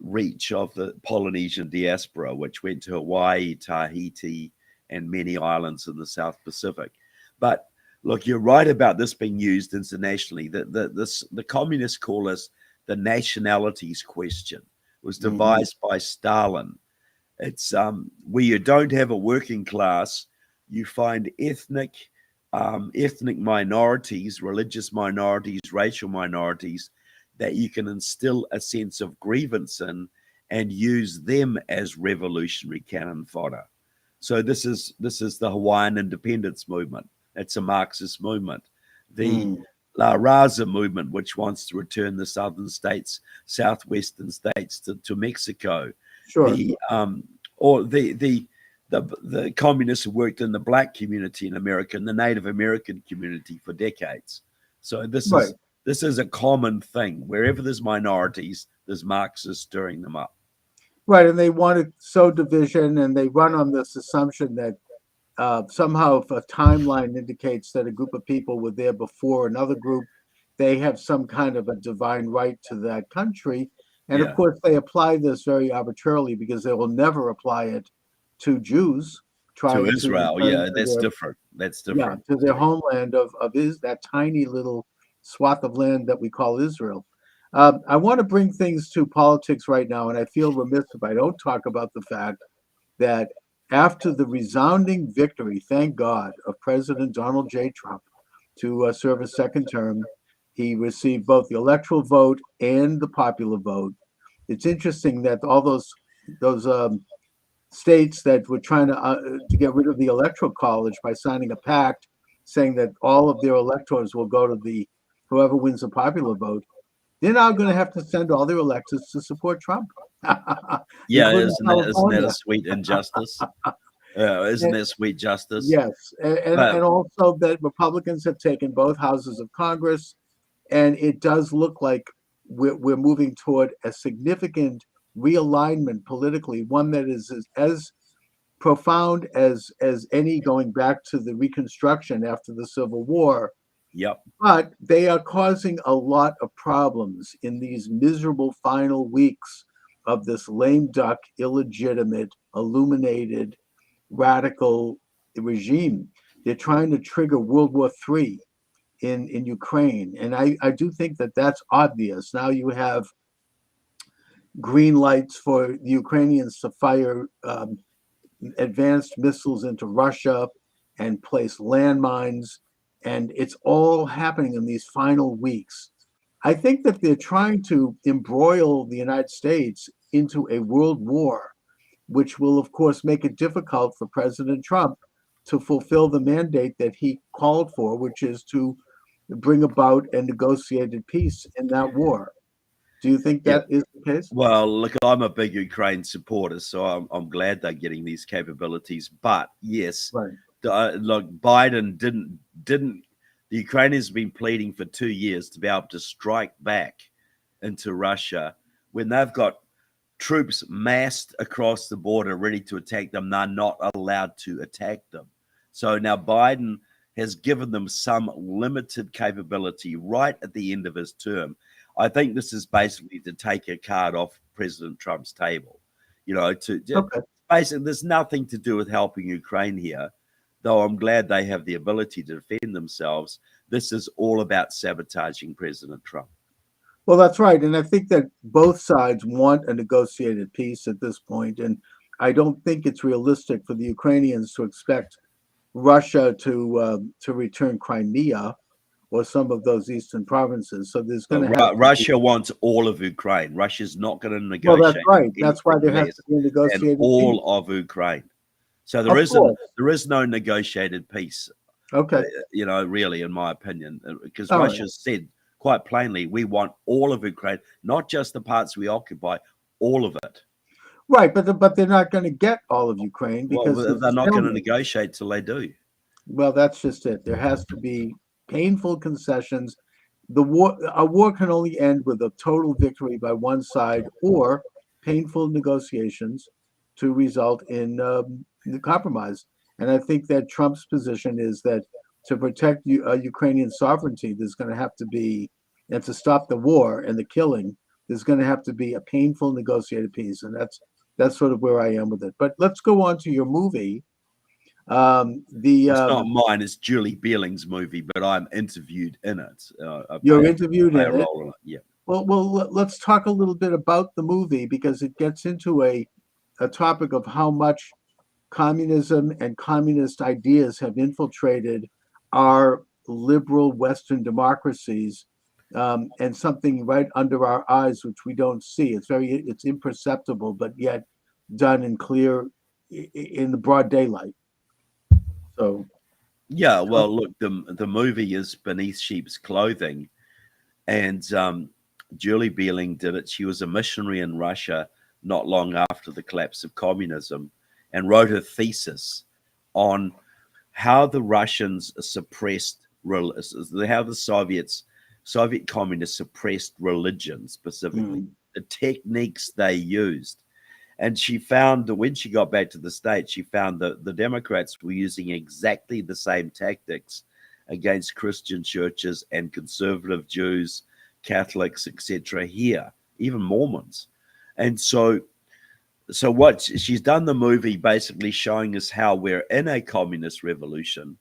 reach of the Polynesian diaspora, which went to Hawaii, Tahiti, and many islands in the South Pacific. But look, you're right about this being used internationally. The communists call this the nationalities question. It was devised by Stalin. It's where you don't have a working class, you find ethnic minorities, religious minorities, racial minorities that you can instill a sense of grievance in and use them as revolutionary cannon fodder. So this is the Hawaiian independence movement. It's a Marxist movement. The La Raza movement, which wants to return the southern states, southwestern states to Mexico. Sure. The communists who worked in the black community in America and the Native American community for decades. So this is a common thing. Wherever there's minorities, there's Marxists stirring them up. Right, and they want to sow division, and they run on this assumption that somehow if a timeline indicates that a group of people were there before another group, they have some kind of a divine right to that country. And Yeah. of course, they apply this very arbitrarily because they will never apply it to Jews To trying Israel, return yeah, to that's their, different. That's yeah, different. to their homeland of that tiny little swath of land that we call Israel. I want to bring things to politics right now, and I feel remiss if I don't talk about the fact that after the resounding victory, thank God, of President Donald J. Trump to serve a second term, he received both the electoral vote and the popular vote. It's interesting that all those states that were trying to get rid of the electoral college by signing a pact saying that all of their electors will go to whoever wins the popular vote, they're now going to have to send all their electors to support Trump. Yeah, Including isn't that a California. sweet injustice? Isn't that sweet justice? Yes, and But- also that Republicans have taken both houses of Congress, and it does look like we're moving toward a significant realignment politically, one that is as profound as any going back to the Reconstruction after the Civil War. Yep. But they are causing a lot of problems in these miserable final weeks of this lame duck, illegitimate, illuminated, radical regime. They're trying to trigger World War III in Ukraine. And I do think that that's obvious. Now you have green lights for the Ukrainians to fire advanced missiles into Russia and place landmines. And it's all happening in these final weeks. I think that they're trying to embroil the United States into a world war, which will, of course, make it difficult for President Trump to fulfill the mandate that he called for, which is to bring about a negotiated peace in that war. Do you think that is the case? Well, look, I'm a big Ukraine supporter, so I'm glad they're getting these capabilities. But yes, Right. Look, Biden didn't. The Ukrainians have been pleading for 2 years to be able to strike back into Russia when they've got troops massed across the border ready to attack them. They're not allowed to attack them. So now Biden has given them some limited capability right at the end of his term. I think this is basically to take a card off President Trump's table. Okay. Basically, there's nothing to do with helping Ukraine here, though I'm glad they have the ability to defend themselves. This is all about sabotaging President Trump. Well, that's right. And I think that both sides want a negotiated peace at this point. And I don't think it's realistic for the Ukrainians to expect Russia to return Crimea or some of those eastern provinces. So there's going to have Russia wants all of Ukraine. Russia's not going to well, negotiate. that's right. That's why there has to be a and negotiated peace. all of Ukraine. So Of course. there is no negotiated peace. Okay. Really, in my opinion, because All right. Russia said quite plainly, we want all of Ukraine, not just the parts we occupy, all of it. Right, but they're not going to get all of Ukraine because Well, they're not going to negotiate till they do. Well, that's just it. There has to be painful concessions. A war can only end with a total victory by one side or painful negotiations to result in the compromise. And I think that Trump's position is that to protect Ukrainian sovereignty, there's going to have to be, and to stop the war and the killing, there's going to have to be a painful negotiated peace. And that's sort of where I am with it. But let's go on to your movie. It's not mine, it's Julie Bieling's movie, but I'm interviewed in it. You're interviewed in a it. role in it. Yeah. Well, let's talk a little bit about the movie because it gets into a topic of how much communism and communist ideas have infiltrated our liberal Western democracies, and something right under our eyes which we don't see. It's imperceptible, but yet done in the broad daylight. So yeah, well, look, the movie is Beneath Sheep's Clothing, and Julie Bieling did it. She was a missionary in Russia not long after the collapse of communism, and wrote a thesis on how the Russians suppressed, how the Soviet communists suppressed religion specifically, the techniques they used. And she found that when she got back to the States, she found that the Democrats were using exactly the same tactics against Christian churches and conservative Jews, Catholics, etc. here, even Mormons. And so what she's done the movie basically showing us how we're in a communist revolution.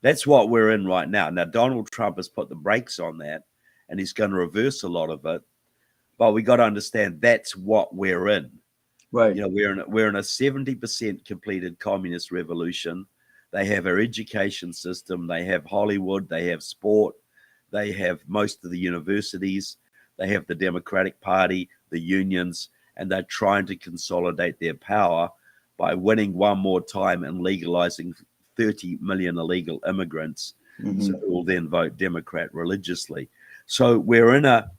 That's what we're in right now. Now, Donald Trump has put the brakes on that, and he's going to reverse a lot of it. But we got to understand that's what we're in. right. We're in a 70% completed communist revolution. They have our education system. They have Hollywood. They have sport. They have most of the universities. They have the Democratic Party, the unions, and they're trying to consolidate their power by winning one more time and legalizing 30 million illegal immigrants, so who will then vote Democrat religiously. So we're in a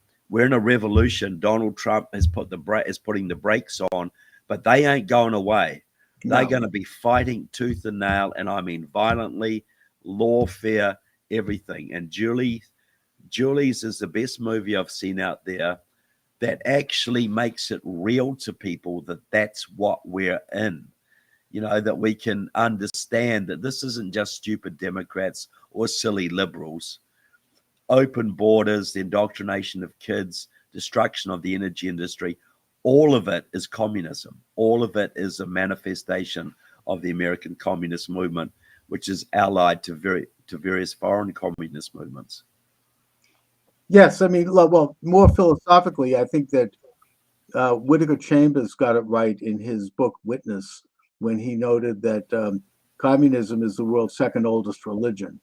revolution. Donald Trump is putting the brakes on, but they ain't going away. They're going to be fighting tooth and nail, and I mean violently, lawfare, everything. And Julie's is the best movie I've seen out there that actually makes it real to people that that's what we're in. That we can understand that this isn't just stupid Democrats or silly liberals. Open borders, the indoctrination of kids, destruction of the energy industry, all of it is communism. All of it is a manifestation of the American communist movement, which is allied to various foreign communist movements. Yes, I mean, well, more philosophically, I think that Whittaker Chambers got it right in his book Witness when he noted that communism is the world's second oldest religion,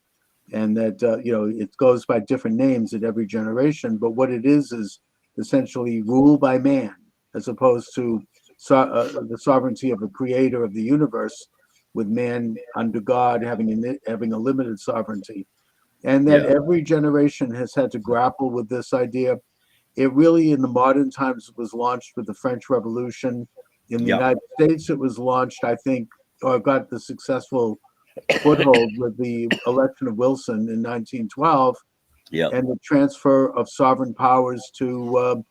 and that it goes by different names at every generation, but what it is essentially rule by man, as opposed to the sovereignty of a creator of the universe, with man under God having a limited sovereignty. And that every generation has had to grapple with this idea. It really, in the modern times, was launched with the French Revolution. In the United States, it was launched, I think, or got the successful foothold with the election of Wilson in 1912, and the transfer of sovereign powers to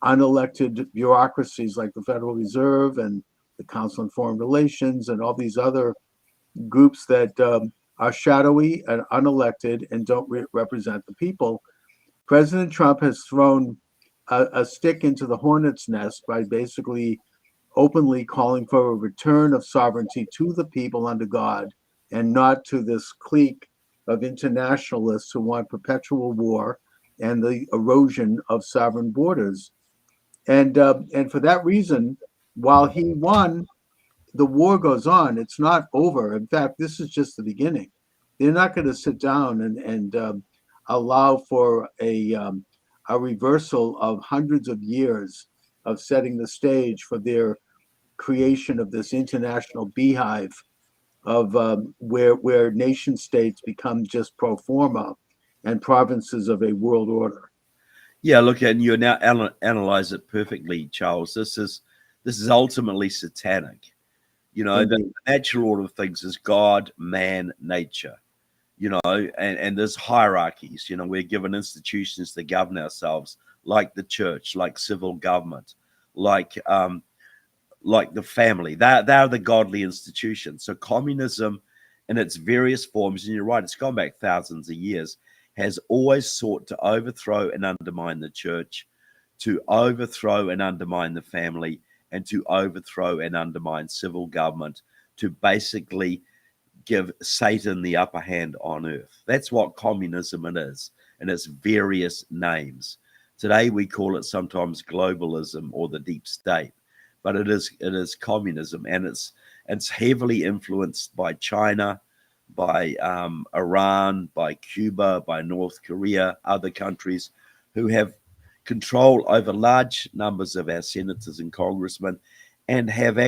unelected bureaucracies like the Federal Reserve and the Council on Foreign Relations and all these other groups that are shadowy and unelected and don't represent the people. President Trump has thrown a stick into the hornet's nest by basically openly calling for a return of sovereignty to the people under God and not to this clique of internationalists who want perpetual war and the erosion of sovereign borders. And for that reason, while he won, the war goes on. It's not over. In fact, this is just the beginning. They're not going to sit down and allow for a reversal of hundreds of years of setting the stage for their creation of this international beehive of where nation states become just pro forma and provinces of a world order. Yeah, look, and you now analyze it perfectly, Charles. This is ultimately satanic. You know, the natural order of things is God, man, nature. You know, and there's hierarchies. You know, we're given institutions to govern ourselves, like the church, like civil government, like the family. They're the godly institutions. So communism in its various forms, and you're right, it's gone back thousands of years, has always sought to overthrow and undermine the church, to overthrow and undermine the family, and to overthrow and undermine civil government, to basically give Satan the upper hand on earth. That's what communism it is, and its various names. Today we call it sometimes globalism or the deep state, but it is communism, and it's heavily influenced by China, by Iran, by Cuba, by North Korea, other countries who have control over large numbers of our senators and congressmen, and have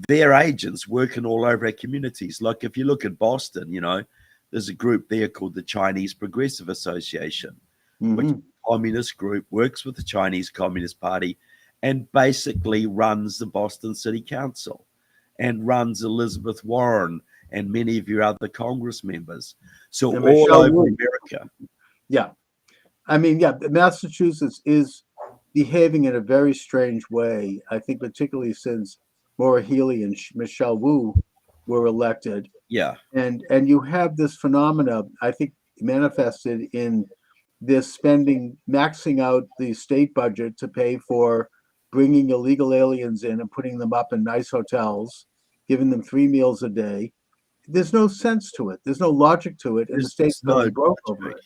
their agents working all over our communities. Like if you look at Boston, you know, there's a group there called the Chinese Progressive Association, which is a communist group, works with the Chinese Communist Party, and basically runs the Boston City Council and runs Elizabeth Warren and many of your other Congress members. So And all Michelle over Wu. America. Yeah. I mean, yeah, Massachusetts is behaving in a very strange way. I think particularly since Maura Healey and Michelle Wu were elected. Yeah. And you have this phenomena, I think, manifested in this spending, maxing out the state budget to pay for bringing illegal aliens in and putting them up in nice hotels, giving them 3 meals a day. There's no sense to it. There's no logic to it, and the state's going broke over it.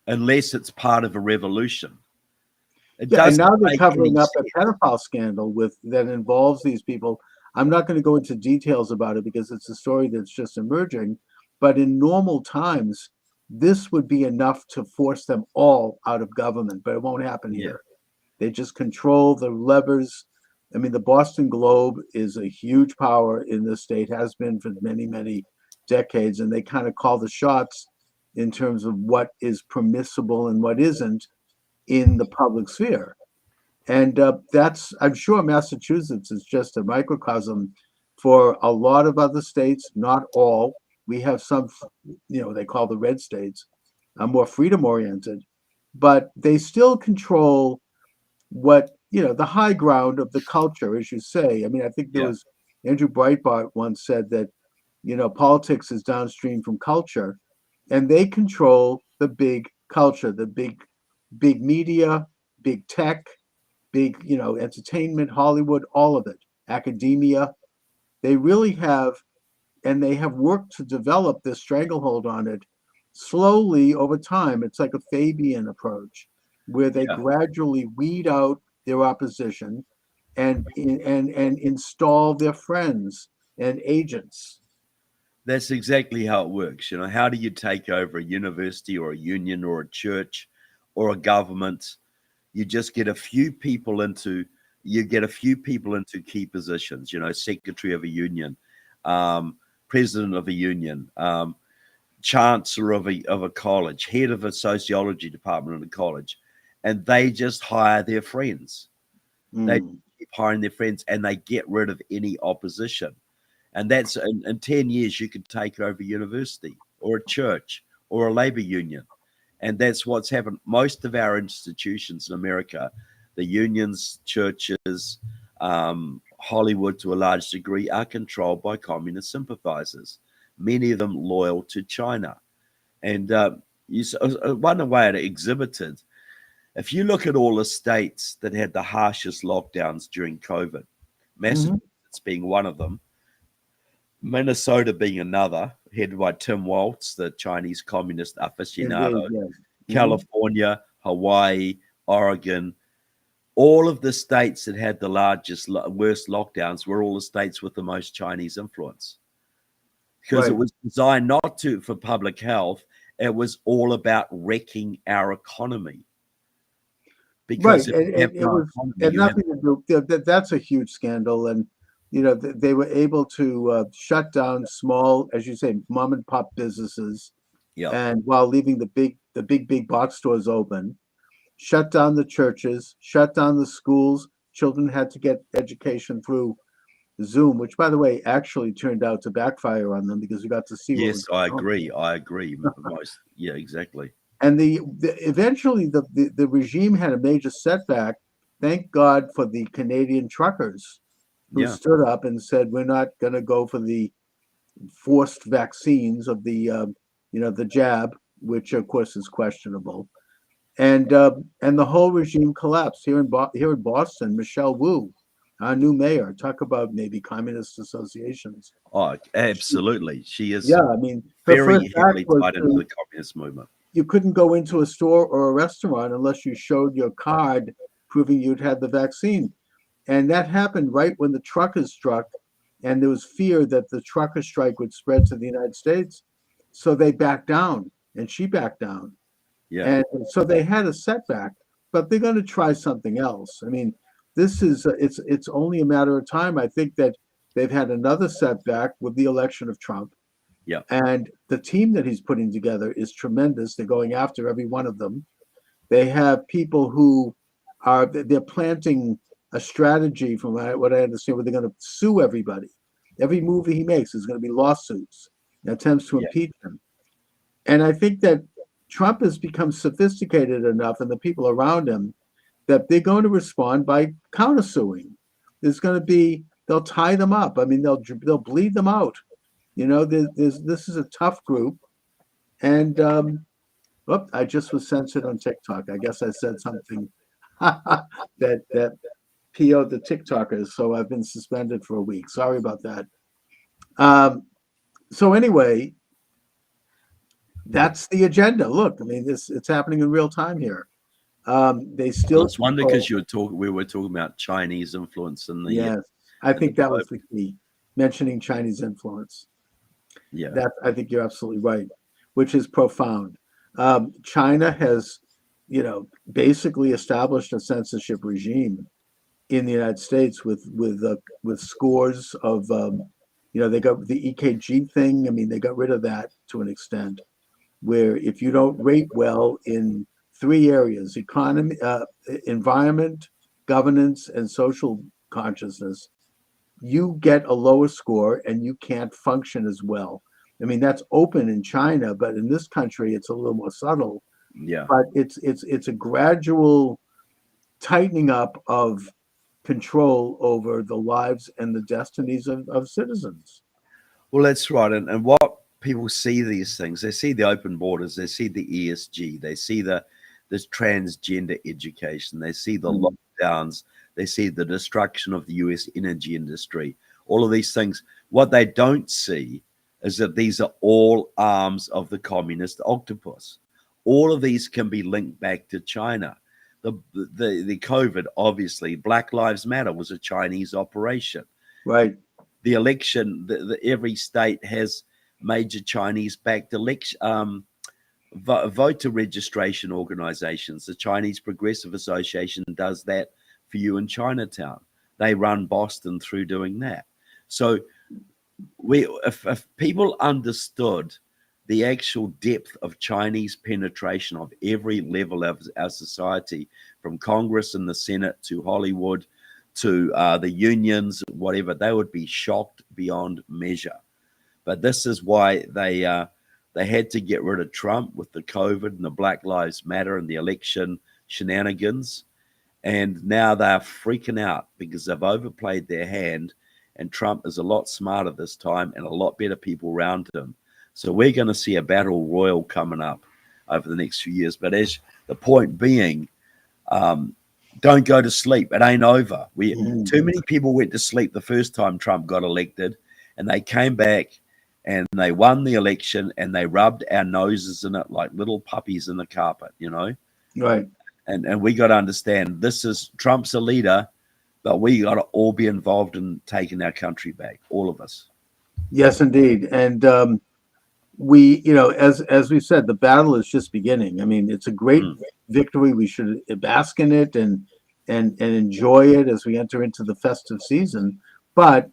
Unless it's part of a revolution. Yeah, and now they're covering up a pedophile scandal that involves these people. I'm not going to go into details about it because it's a story that's just emerging. But in normal times, this would be enough to force them all out of government, but it won't happen here. They just control the levers. I mean, the Boston Globe is a huge power in this state, has been for many, many decades, and they kind of call the shots in terms of what is permissible and what isn't in the public sphere. And I'm sure Massachusetts is just a microcosm for a lot of other states, not all. We have some, they call the red states, more freedom oriented, but they still control what, the high ground of the culture, as you say. I mean, I think there was Andrew Breitbart once said that, politics is downstream from culture, and they control the big culture, the big media, big tech, big, entertainment, Hollywood, all of it, academia. They really have, and they have worked to develop this stranglehold on it slowly over time. It's like a Fabian approach where they gradually weed out their opposition and install their friends and agents. That's exactly how it works. How do you take over a university or a union or a church or a government? You just get a few people into key positions, secretary of a union, president of a union, chancellor of a college, head of a sociology department in a college, and they just hire their friends. They keep hiring their friends, and they get rid of any opposition. And that's in 10 years, you could take over a university or a church or a labor union. And that's what's happened. Most of our institutions in America, the unions, churches, Hollywood to a large degree, are controlled by communist sympathizers. many of them loyal to China. And one way it exhibited, if you look at all the states that had the harshest lockdowns during COVID, Massachusetts being one of them, Minnesota being another, headed by Tim Walz, the Chinese communist aficionado, Indeed, yes. California, Hawaii, Oregon, all of the states that had the worst lockdowns were all the states with the most Chinese influence. Because Right. it was designed not for public health, it was all about wrecking our economy. Because Right, if you have it no was economy, had you have nothing to do. That's a huge scandal, and they were able to shut down small, as you say, mom and pop businesses, yeah, and while leaving the big box stores open, shut down the churches, shut down the schools. Children had to get education through Zoom, which, by the way, actually turned out to backfire on them because we got to see what was yes, I going on. agree. I agree. Yeah, exactly. And eventually the regime had a major setback. Thank God for the Canadian truckers who Yeah, stood up and said, "We're not going to go for the forced vaccines of the jab, which of course is questionable." And the whole regime collapsed here in Boston. Michelle Wu, our new mayor, talk about maybe communist associations. oh, absolutely. She is Yeah, I mean, her first very act heavily was tied into the communist movement. you couldn't go into a store or a restaurant unless you showed your card proving you'd had the vaccine. And that happened right when the truckers struck, and there was fear that the trucker strike would spread to the United States. So they backed down, and she backed down. Yeah, And so they had a setback, but they're going to try something else. I mean, this is it's only a matter of time. I think that they've had another setback with the election of Trump. yeah, And the team that he's putting together is tremendous. They're going after every one of them. They have people who they're planting a strategy, from what I understand, where they're going to sue everybody. Every movie he makes is going to be lawsuits, attempts to Yeah. impeach him. And I think that Trump has become sophisticated enough, and the people around him, that they're going to respond by countersuing. They'll tie them up. I mean, they'll bleed them out. This is a tough group, and I just was censored on TikTok. I guess I said something that PO'd the TikTokers, so I've been suspended for a week. Sorry about that. So anyway, that's the agenda. Look, I mean, it's happening in real time here. They still. Well, it's wonder because we were talking about Chinese influence in the Yes, I think that was globe. the key. Mentioning Chinese influence. Yeah, I think you're absolutely right, which is profound. China has, basically established a censorship regime in the United States with scores of, they got the EKG thing. I mean, they got rid of that to an extent, where if you don't rate well in 3 areas: economy, environment, governance, and social consciousness, you get a lower score and you can't function as well. I mean, that's open in China, but in this country, it's a little more subtle. yeah. But it's a gradual tightening up of control over the lives and the destinies of citizens. Well, that's right. And what people see these things, they see the open borders, they see the ESG, they see this transgender education, they see the lockdowns, they see the destruction of the US energy industry, all of these things. What they don't see is that these are all arms of the communist octopus. All of these can be linked back to China. The COVID, obviously, Black Lives Matter was a Chinese operation. Right. The election, every state has major Chinese-backed election voter registration organizations. The Chinese Progressive Association does that for you in Chinatown. They run Boston through doing that. So if people understood the actual depth of Chinese penetration of every level of our society, from Congress and the Senate to Hollywood to the unions, whatever, they would be shocked beyond measure. But this is why they had to get rid of Trump with the COVID and the Black Lives Matter and the election shenanigans. And now they're freaking out because they've overplayed their hand and Trump is a lot smarter this time and a lot better people around him. So we're going to see a battle royal coming up over the next few years. But as the point being, don't go to sleep. It ain't over. Too many people went to sleep the first time Trump got elected, and they came back and they won the election and they rubbed our noses in it like little puppies in the carpet, you know? Right. And we got to understand Trump's a leader, but we got to all be involved in taking our country back, all of us. Yes, indeed. And we, as we said, the battle is just beginning. I mean, it's a great victory. We should bask in it and enjoy it as we enter into the festive season. But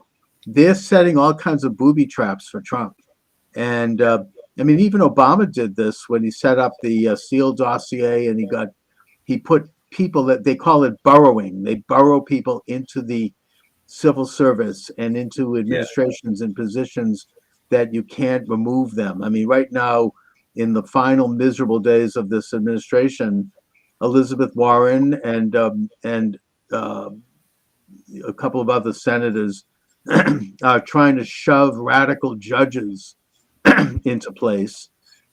they're setting all kinds of booby traps for Trump. And I mean, even Obama did this when he set up the Steele dossier, and he put people that they call it burrowing. They burrow people into the civil service and into administrations and positions that you can't remove them. I mean, right now, in the final miserable days of this administration, Elizabeth Warren and a couple of other senators are trying to shove radical judges into place.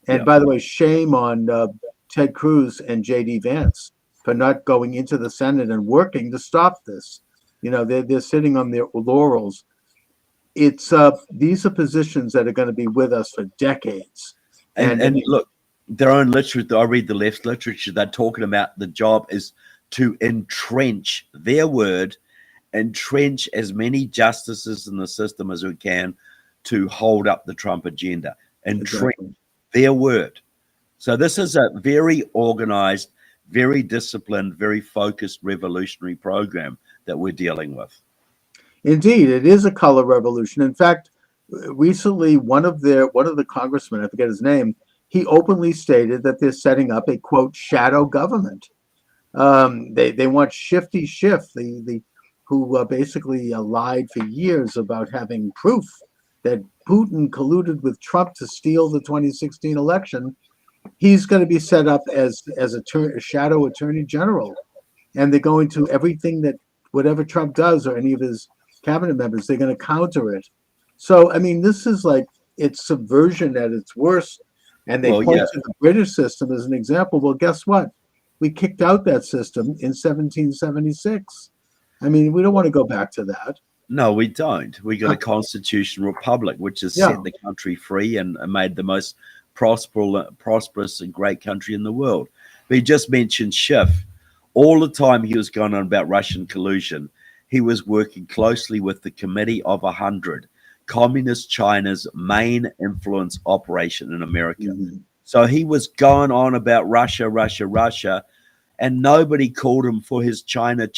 And by the way, shame on Ted Cruz and J.D. Vance for not going into the Senate and working to stop this. They're sitting on their laurels. It's these are positions that are going to be with us for decades. And look, their own literature, I read the left literature, they're talking about the job is to entrench their word, entrench as many justices in the system as we can to hold up the Trump agenda, entrench their word. So this is a very organized, very disciplined, very focused revolutionary program that we're dealing with. Indeed, it is a color revolution. In fact, recently, one of the congressmen, I forget his name, he openly stated that they're setting up a, quote, shadow government. They want Shifty Schiff, who basically lied for years about having proof that Putin colluded with Trump to steal the 2016 election. He's going to be set up as a shadow attorney general. And they're going to everything that whatever Trump does or any of his cabinet members, they're going to counter it. So, I mean, this is like, it's subversion at its worst. And they point to the British system as an example. Well, guess what? We kicked out that system in 1776. I mean, we don't want to go back to that. No, we don't. We got a constitutional republic, which has set the country free and made the most prosperous and great country in the world. But he just mentioned Schiff. All the time he was going on about Russian collusion, he was working closely with the Committee of 100, Communist China's main influence operation in America. Mm-hmm. So he was going on about Russia, and nobody called him for his China.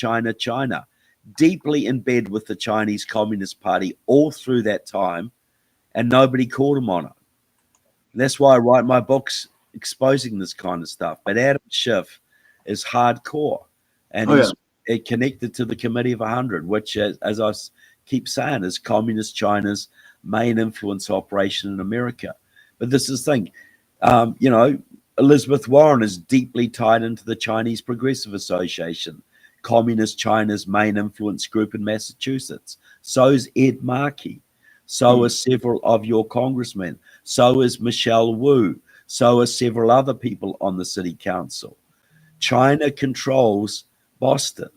Deeply in bed with the Chinese Communist Party all through that time, and nobody called him on it. And that's why I write my books exposing this kind of stuff. But Adam Schiff is hardcore, and he's connected to the Committee of 100, which, as I keep saying, is Communist China's main influence operation in America. But this is the thing, Elizabeth Warren is deeply tied into the Chinese Progressive Association, Communist China's main influence group in Massachusetts. So is Ed Markey. So are several of your congressmen. So is Michelle Wu. So are several other people on the city council. China controls Boston.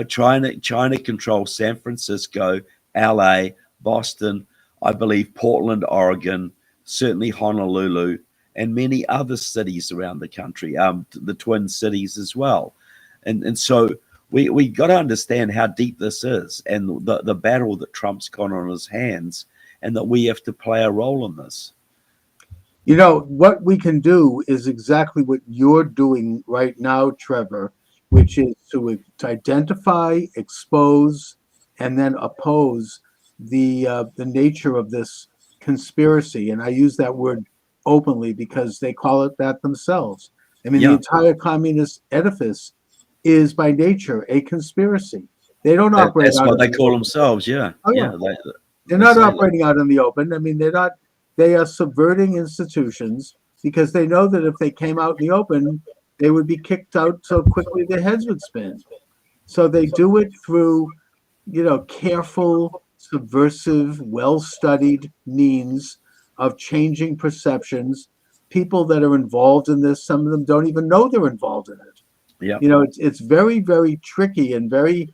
China controls San Francisco, LA, Boston, I believe Portland, Oregon, certainly Honolulu, and many other cities around the country, the Twin Cities as well. And so we got to understand how deep this is and the battle that Trump's got on his hands, and that we have to play a role in this. What we can do is exactly what you're doing right now, Trevor, which is to identify, expose, and then oppose the nature of this conspiracy. And I use that word openly because they call it that themselves. I mean, the entire communist edifice is by nature a conspiracy. They don't operate. That's what they call themselves. Yeah. Oh, yeah. They're not operating out in the open. I mean, they are subverting institutions because they know that if they came out in the open, they would be kicked out so quickly their heads would spin. So they do it through, careful subversive, well-studied means of changing perceptions. People that are involved in this, some of them don't even know they're involved in it. Yeah. You know, it's very, very tricky and very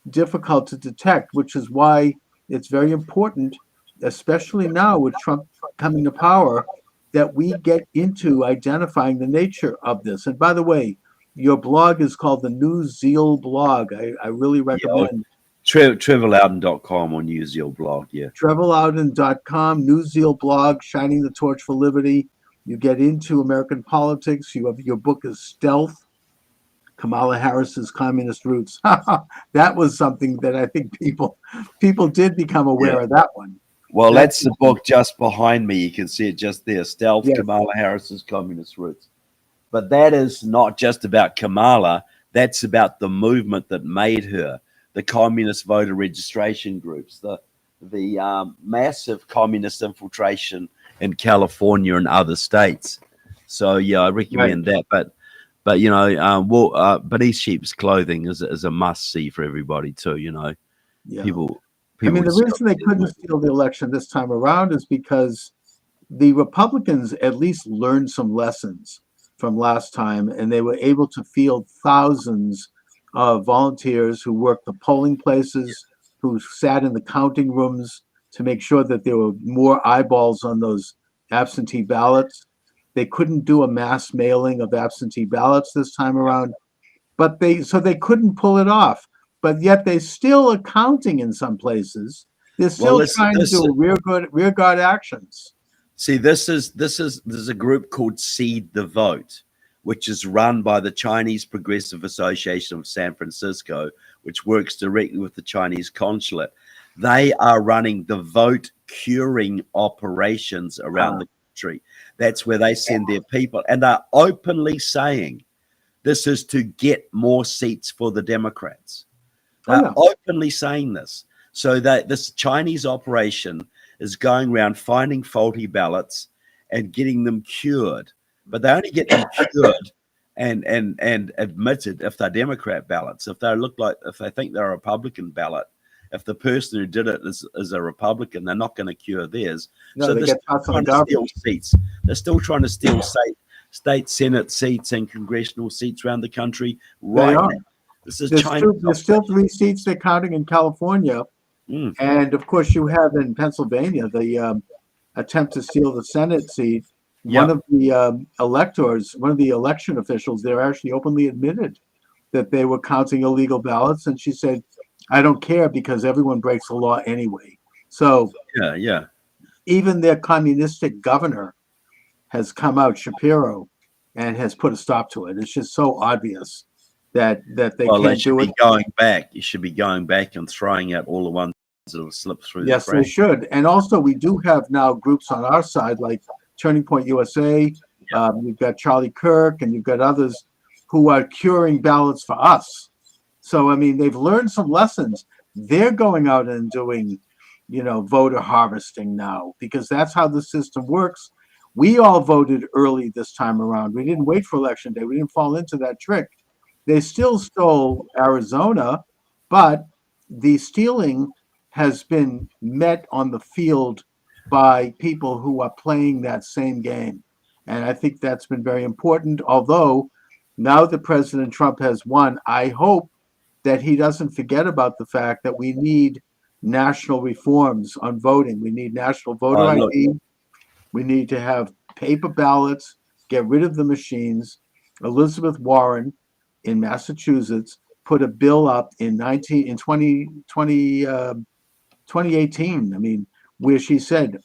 difficult to detect, which is why it's very important, especially now with Trump coming to power, that we get into identifying the nature of this. And by the way, your blog is called the New Zeal blog. I really recommend TrevorLoudon.com or New Zeal blog. Yeah. TrevorLoudon.com, New Zeal blog, shining the torch for liberty. You get into American politics. You have your book is Stealth, Kamala Harris's Communist Roots. That was something that I think people did become aware of that one. Well, that's the book just behind me. You can see it just there. Stealth, Yes. Kamala Harris's Communist Roots. But that is not just about Kamala. That's about the movement that made her, the communist voter registration groups, the massive communist infiltration in California and other states. So yeah, I recommend that. But you know, Beneath Sheep's Clothing is a must see for everybody too. You know, Yeah. people. I mean, the reason they couldn't steal the election this time around is because the Republicans at least learned some lessons from last time, and they were able to field thousands of volunteers who worked the polling places, who sat in the counting rooms to make sure that there were more eyeballs on those absentee ballots. They couldn't do a mass mailing of absentee ballots this time around, but they couldn't pull it off. But yet they still are counting in some places. They're still trying to do rear guard actions. See, there's a group called Seed the Vote, which is run by the Chinese Progressive Association of San Francisco, which works directly with the Chinese consulate. They are running the vote curing operations around the country. That's where they send their people, and they're openly saying this is to get more seats for the Democrats. They're openly saying this. So that this Chinese operation is going around finding faulty ballots and getting them cured. But they only get them cured and admitted if they're Democrat ballots. If they think they're a Republican ballot, if the person who did it is a Republican, they're not going to cure theirs. No, so they they're get still trying to steal seats. They're still trying to steal state Senate seats and congressional seats around the country right now. This is China. There's still 3 seats they're counting in California. And of course, you have in Pennsylvania the attempt to steal the Senate seat. One of the electors, one of the election officials there actually openly admitted that they were counting illegal ballots. And she said, I don't care because everyone breaks the law anyway. So even their communistic governor has come out, Shapiro, and has put a stop to it. It's just so obvious that they can't do it. You should be going back and throwing out all the ones that have slipped through. Yes, they should. And also, we do have now groups on our side like Turning Point USA. You've got Charlie Kirk, and you've got others who are curing ballots for us. So, I mean, they've learned some lessons. They're going out and doing, voter harvesting now because that's how the system works. We all voted early this time around. We didn't wait for election day. We didn't fall into that trick. They still stole Arizona, but the stealing has been met on the field by people who are playing that same game. And I think that's been very important. Although now that President Trump has won, I hope that he doesn't forget about the fact that we need national reforms on voting. We need national voter ID. We need to have paper ballots, get rid of the machines. Elizabeth Warren in Massachusetts put a bill up in 2018, I mean, where she said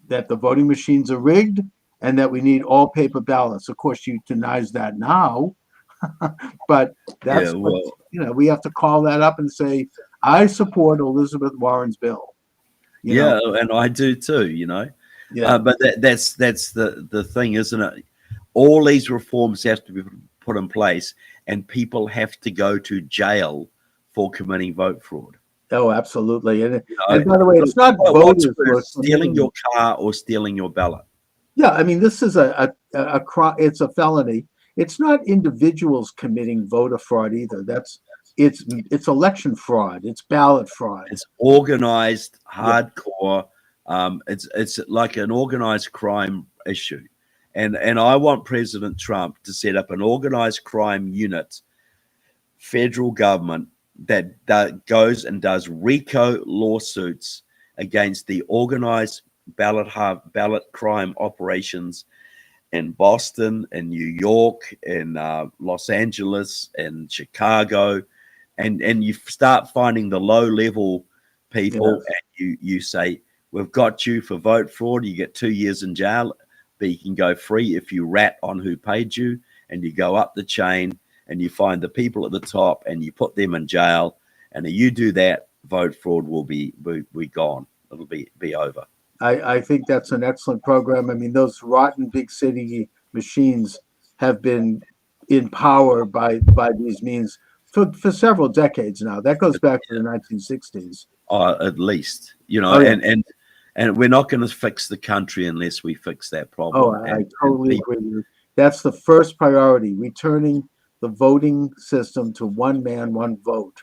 that the voting machines are rigged and that we need all paper ballots. Of course, she denies that now, but that's we have to call that up and say, I support Elizabeth Warren's bill. And I do too, but that's the thing, isn't it? All these reforms have to be put in place, and people have to go to jail for committing vote fraud. Oh, absolutely. And by the way, it's not voters who are stealing your car or stealing your ballot. Yeah, I mean, this is a crime. It's a felony. It's not individuals committing voter fraud either. That's it's election fraud. It's ballot fraud. It's organized, hardcore. It's like an organized crime issue, and I want President Trump to set up an organized crime unit, federal government that goes and does RICO lawsuits against the organized ballot crime operations in Boston, in New York, in Los Angeles, in Chicago, and you start finding the low level people, and you say, we've got you for vote fraud. You get 2 years in jail, but you can go free if you rat on who paid you, and you go up the chain and you find the people at the top and you put them in jail. And if you do that, vote fraud will be gone. It'll be over. I think that's an excellent program. I mean, those rotten big city machines have been in power by these means for several decades now. That goes back to the 1960s. At least, and we're not going to fix the country unless we fix that problem. I totally agree with you. That's the first priority, returning the voting system to one man, one vote.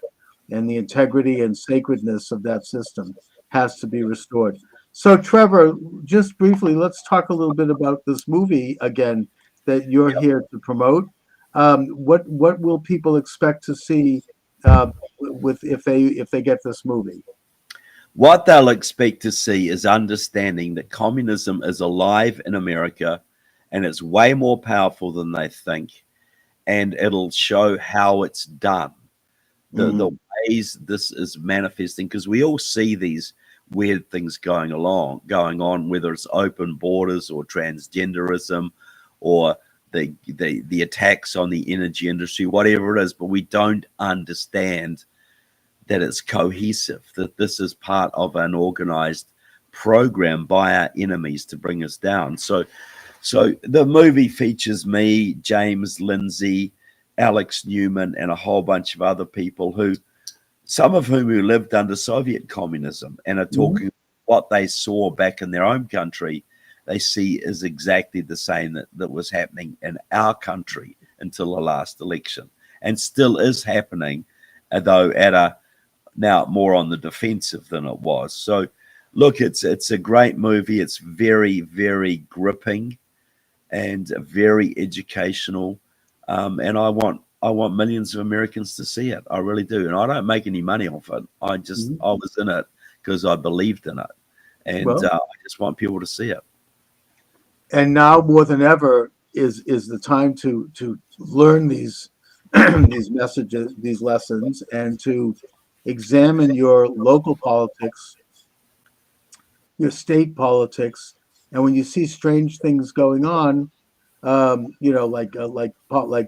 And the integrity and sacredness of that system has to be restored. So, Trevor, just briefly, let's talk a little bit about this movie again that you're here to promote. What will people expect to see if they get this movie? What they'll expect to see is understanding that communism is alive in America, and it's way more powerful than they think, and it'll show how it's done, the ways this is manifesting, because we all see these weird things going on, whether it's open borders or transgenderism or the attacks on the energy industry, whatever it is, but we don't understand that it's cohesive, that this is part of an organized program by our enemies to bring us down. So the movie features me, James Lindsay, Alex Newman, and a whole bunch of other people some of whom who lived under Soviet communism and are talking what they saw back in their own country. They see is exactly the same that was happening in our country until the last election, and still is happening, though now more on the defensive than it was. So look, it's a great movie. It's very, very gripping and very educational. And I want millions of Americans to see it. I really do. And I don't make any money off it. I was in it because I believed in it. And I just want people to see it. And now more than ever is the time to learn these these messages, these lessons, and to examine your local politics, your state politics, and when you see strange things going on, like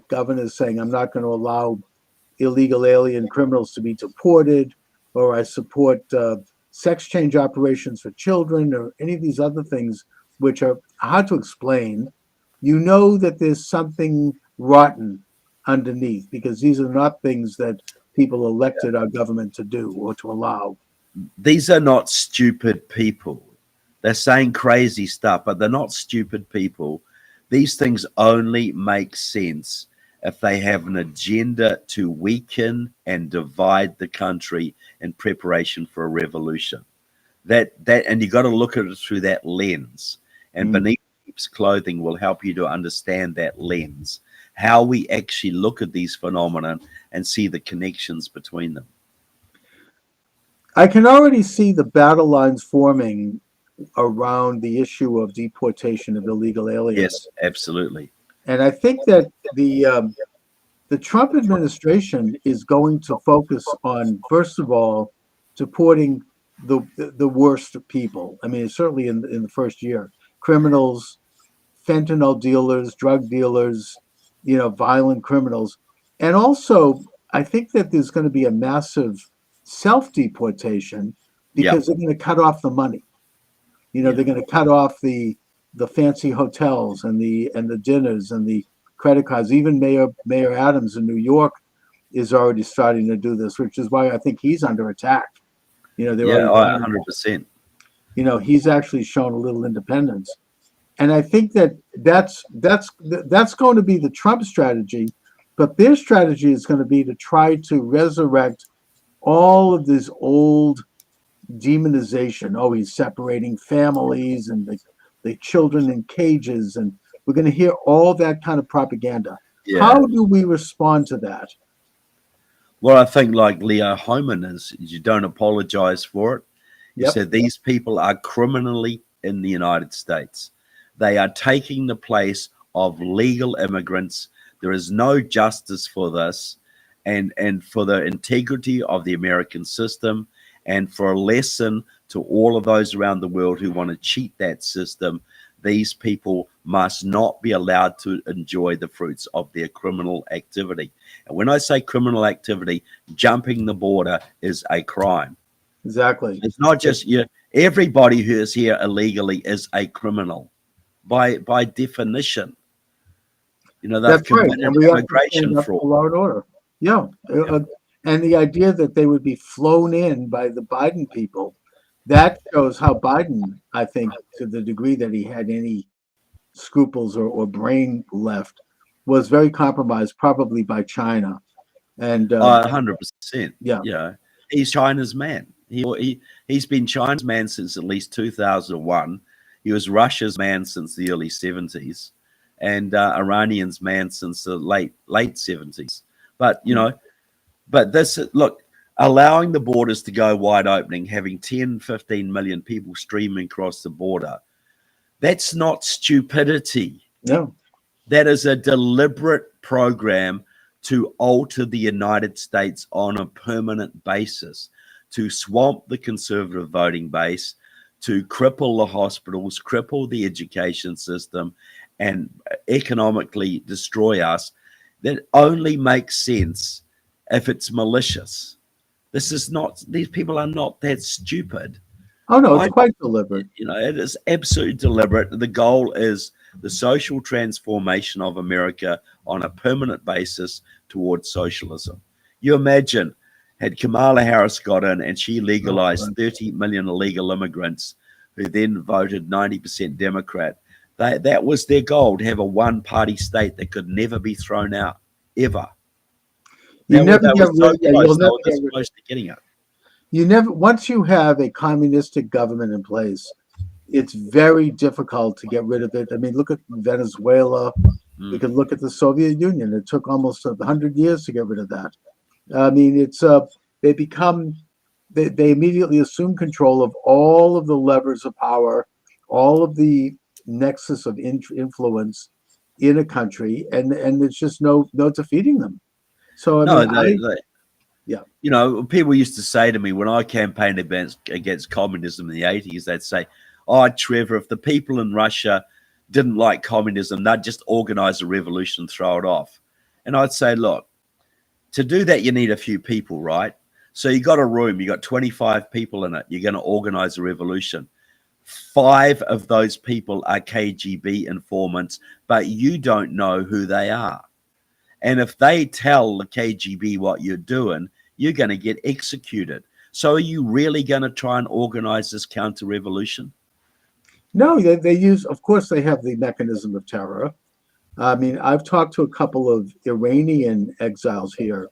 governors saying, "I'm not going to allow illegal alien criminals to be deported," or "I support sex change operations for children," or any of these other things which are hard to explain. You know that there's something rotten underneath, because these are not things that people elected our government to do or to allow. These are not stupid people. They're saying crazy stuff, but they're not stupid people. These things only make sense if they have an agenda to weaken and divide the country in preparation for a revolution. And you got to look at it through that lens. And Beneath Sheep's Clothing will help you to understand that lens, how we actually look at these phenomena and see the connections between them. I can already see the battle lines forming around the issue of deportation of illegal aliens. Yes, absolutely. And I think that the Trump administration is going to focus on, first of all, deporting the worst of people. I mean, certainly in the first year, criminals, fentanyl dealers, drug dealers, violent criminals. And also, I think that there's going to be a massive self-deportation because they're going to cut off the money. They're going to cut off the fancy hotels and the dinners and the credit cards. Even Mayor Adams in New York is already starting to do this, which is why I think he's under attack. 100%. He's actually shown a little independence, and I think that's going to be the Trump strategy. But their strategy is going to be to try to resurrect all of this old demonization. Oh, he's separating families and the children in cages. And we're going to hear all that kind of propaganda. Yeah. How do we respond to that? Well, I think like Leo Hohmann is, you don't apologize for it. You Yep. said these people are criminally in the United States. They are taking the place of legal immigrants. There is no justice for this, and for the integrity of the American system, and for a lesson to all of those around the world who want to cheat that system. These people must not be allowed to enjoy the fruits of their criminal activity. And when I say criminal activity, jumping the border is a crime. Exactly. It's not just you. Everybody who is here illegally is a criminal, by definition. You know, they've That's right. committed And we have to immigration stand up for fraud. law and order. Yeah. And the idea that they would be flown in by the Biden people, that shows how Biden, I think, to the degree that he had any scruples or brain left, was very compromised, probably by China. And 100%. yeah. Yeah, he's China's man. He's been China's man since at least 2001. He was Russia's man since the early 70s, and Iranian's man since the late 70s. But you know, this, look, allowing the borders to go wide opening, having 10, 15 million people streaming across the border, that's not stupidity. No. That is a deliberate program to alter the United States on a permanent basis, to swamp the conservative voting base, to cripple the hospitals, cripple the education system, and economically destroy us. That only makes sense if it's malicious. These people are not that stupid. Oh, no, it's quite deliberate. You know, it is absolutely deliberate. The goal is the social transformation of America on a permanent basis towards socialism. You imagine, had Kamala Harris got in and she legalized 30 million illegal immigrants who then voted 90% Democrat, that was their goal, to have a one-party state that could never be thrown out, ever. You'll never get rid getting it. You never, once you have a communistic government in place, it's very difficult to get rid of it. I mean, look at Venezuela. We could look at the Soviet Union. It took almost 100 years to get rid of that. I mean, it's they immediately assume control of all of the levers of power, all of the nexus of influence in a country, and there's just no defeating them. So I mean, yeah. You know, people used to say to me when I campaigned against communism in the 80s, they'd say, "Oh, Trevor, if the people in Russia didn't like communism, they'd just organize a revolution and throw it off." And I'd say, look, to do that, you need a few people, right? So you got a room, you got 25 people in it. You're going to organize a revolution. 5 of those people are KGB informants, but you don't know who they are. And if they tell the KGB what you're doing, you're going to get executed. So are you really going to try and organize this counter-revolution? No, they use, of course, they have the mechanism of terror. I mean, I've talked to a couple of Iranian exiles here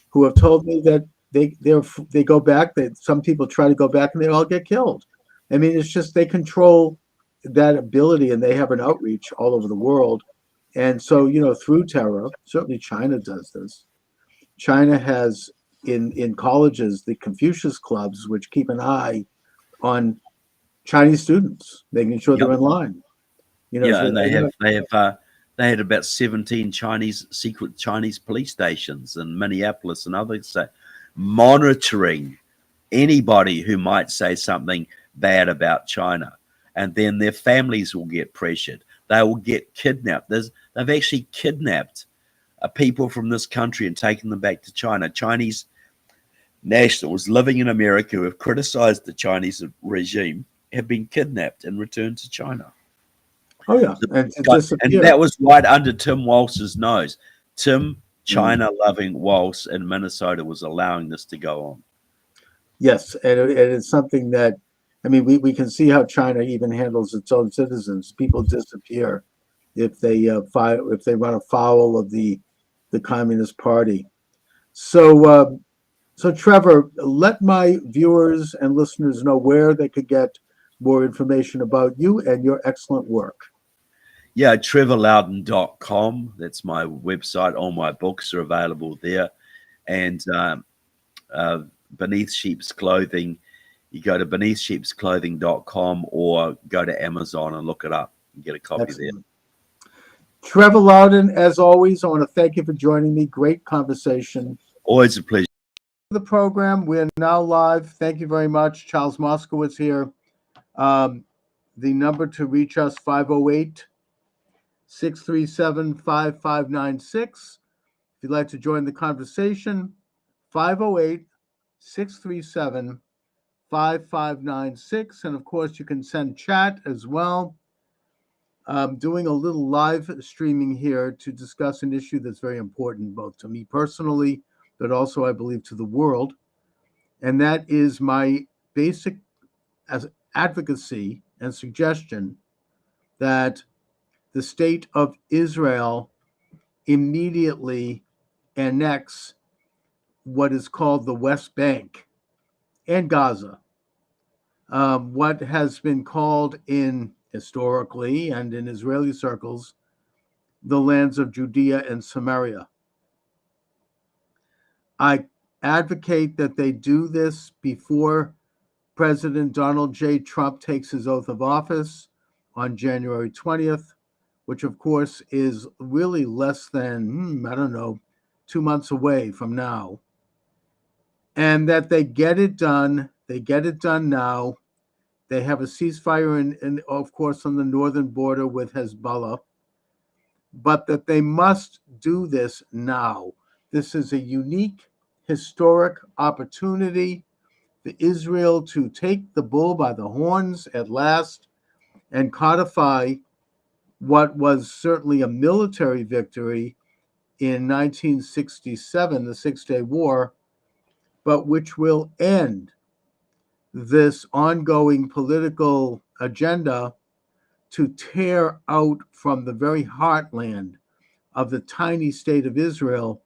who have told me that they go back, that some people try to go back and they all get killed. I mean, it's just they control that ability and they have an outreach all over the world. And so, you know, through terror, certainly China does this. China has in colleges the Confucius clubs, which keep an eye on Chinese students, making sure they're in line. You know, yeah, so and they had about 17 secret Chinese police stations in Minneapolis and others, monitoring anybody who might say something bad about China, and then their families will get pressured. They will get kidnapped. They've actually kidnapped people from this country and taken them back to China. Chinese nationals living in America who have criticized the Chinese regime have been kidnapped and returned to China. Oh, yeah. And that was right under Tim Walz's nose. Tim, China-loving Walz in Minnesota, was allowing this to go on. Yes, and it's something that, I mean, we can see how China even handles its own citizens. People disappear if they run afoul of the the Communist Party. So, so Trevor, let my viewers and listeners know where they could get more information about you and your excellent work. Yeah, trevorloudon.com. That's my website. All my books are available there. And Beneath Sheep's Clothing, you go to beneathsheepsclothing.com or go to Amazon and look it up and get a copy Excellent. Trevor Loudon, as always, I want to thank you for joining me. Great conversation. there. Always a pleasure. The program, we're now live. Thank you very much. Charles Moskowitz here. The number to reach us, 508-637-5596. If you'd like to join the conversation, 508-637-5596. And of course, you can send chat as well. I'm doing a little live streaming here to discuss an issue that's very important, both to me personally, but also, I believe, to the world. And that is my basic advocacy and suggestion that the state of Israel immediately annex what is called the West Bank and Gaza, what has been called historically and in Israeli circles, the lands of Judea and Samaria. I advocate that they do this before President Donald J. Trump takes his oath of office on January 20th, which of course is really less than, 2 months away from now. And that they get it done. They get it done now. They have a ceasefire in of course, on the northern border with Hezbollah, but that they must do this now. This is a unique, historic opportunity for Israel to take the bull by the horns at last and codify what was certainly a military victory in 1967, the Six-Day War, but which will end this ongoing political agenda to tear out from the very heartland of the tiny state of Israel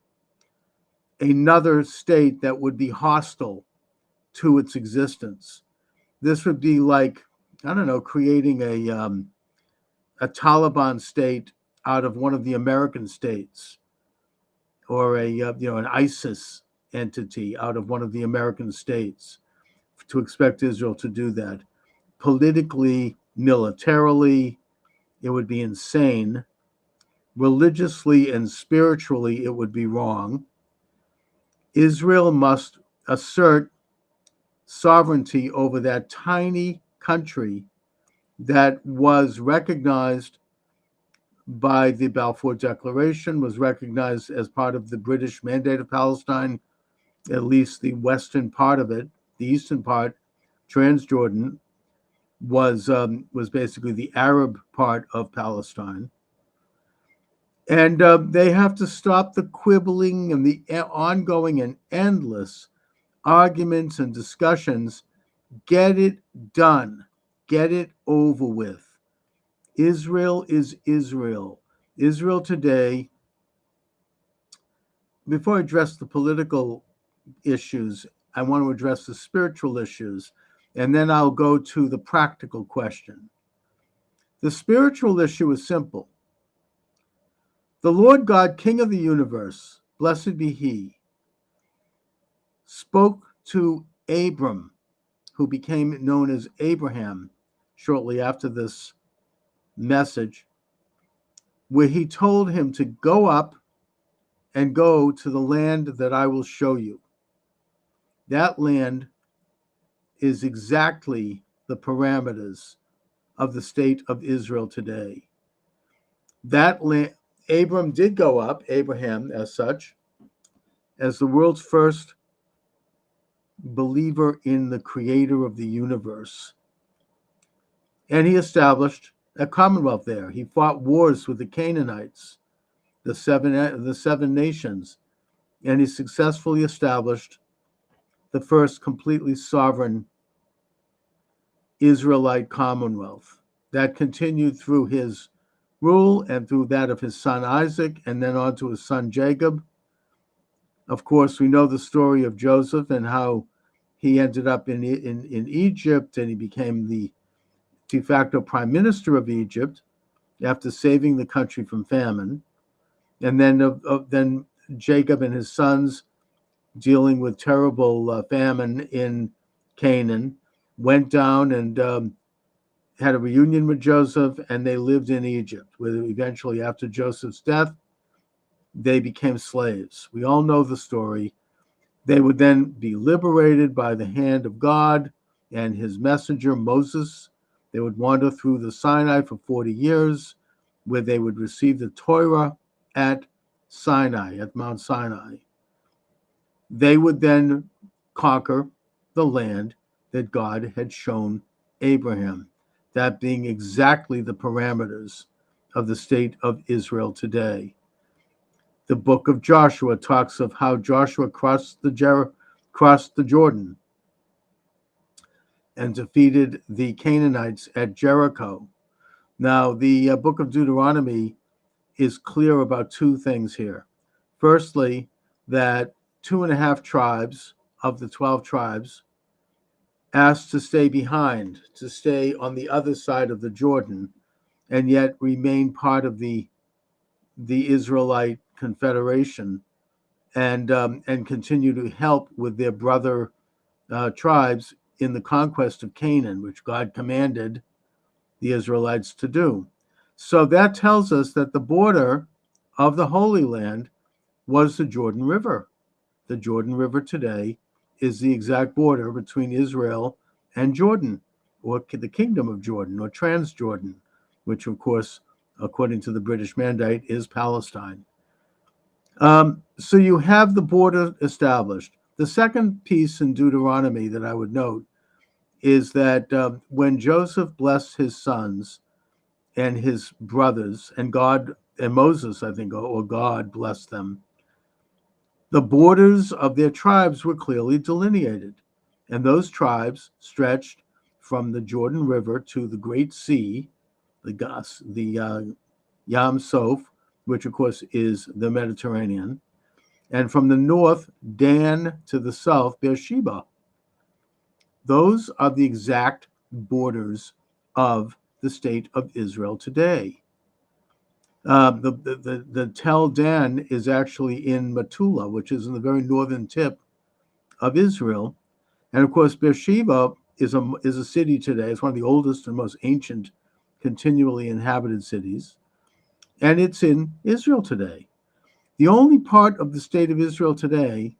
another state that would be hostile to its existence. This would be like, creating a Taliban state out of one of the American states, or an ISIS entity out of one of the American states. To expect Israel to do that politically, militarily, it would be insane. Religiously and spiritually, it would be wrong. Israel must assert sovereignty over that tiny country that was recognized by the Balfour Declaration, was recognized as part of the British Mandate of Palestine, at least the western part of it. The eastern part, Transjordan, was basically the Arab part of Palestine. And they have to stop the quibbling and the ongoing and endless arguments and discussions. Get it done. Get it over with. Israel is Israel. Israel today, before I address the political issues, I want to address the spiritual issues, and then I'll go to the practical question. The spiritual issue is simple. The Lord God, King of the universe, blessed be he, spoke to Abram, who became known as Abraham shortly after this message, where he told him to go up and go to the land that I will show you. That land is exactly the parameters of the state of Israel today. That land, Abram did go up, Abraham as such, as the world's first believer in the creator of the universe. And he established a commonwealth there. He fought wars with the Canaanites, the seven nations, and he successfully established the first completely sovereign Israelite commonwealth that continued through his rule, and through that of his son Isaac, and then on to his son Jacob. Of course, we know the story of Joseph and how he ended up in Egypt, and he became the de facto prime minister of Egypt after saving the country from famine. And then Jacob and his sons, dealing with terrible famine in Canaan, went down and had a reunion with Joseph, and they lived in Egypt, where eventually, after Joseph's death, they became slaves. We all know the story. They would then be liberated by the hand of God and his messenger, Moses. They would wander through the Sinai for 40 years, where they would receive the Torah at Sinai, at Mount Sinai. They would then conquer the land that God had shown Abraham, that being exactly the parameters of the state of Israel today. The book of Joshua talks of how Joshua crossed the Jordan and defeated the Canaanites at Jericho. Now, the book of Deuteronomy is clear about two things here. Firstly, that 2.5 tribes of the 12 tribes asked to stay behind, to stay on the other side of the Jordan, and yet remain part of the Israelite Confederation, and continue to help with their brother tribes in the conquest of Canaan, which God commanded the Israelites to do. So that tells us that the border of the Holy Land was the Jordan River. The Jordan River today is the exact border between Israel and Jordan, or the Kingdom of Jordan, or Transjordan, which, of course, according to the British Mandate, is Palestine. So you have the border established. The second piece in Deuteronomy that I would note is that when Joseph blessed his sons and his brothers, and Moses, I think, or God blessed them, the borders of their tribes were clearly delineated. And those tribes stretched from the Jordan River to the Great Sea, the Yam Soph, which of course is the Mediterranean, and from the north, Dan, to the south, Beersheba. Those are the exact borders of the state of Israel today. The Tel Dan is actually in Metula, which is in the very northern tip of Israel. And of course, Beersheba is a city today. It's one of the oldest and most ancient continually inhabited cities. And it's in Israel today. The only part of the state of Israel today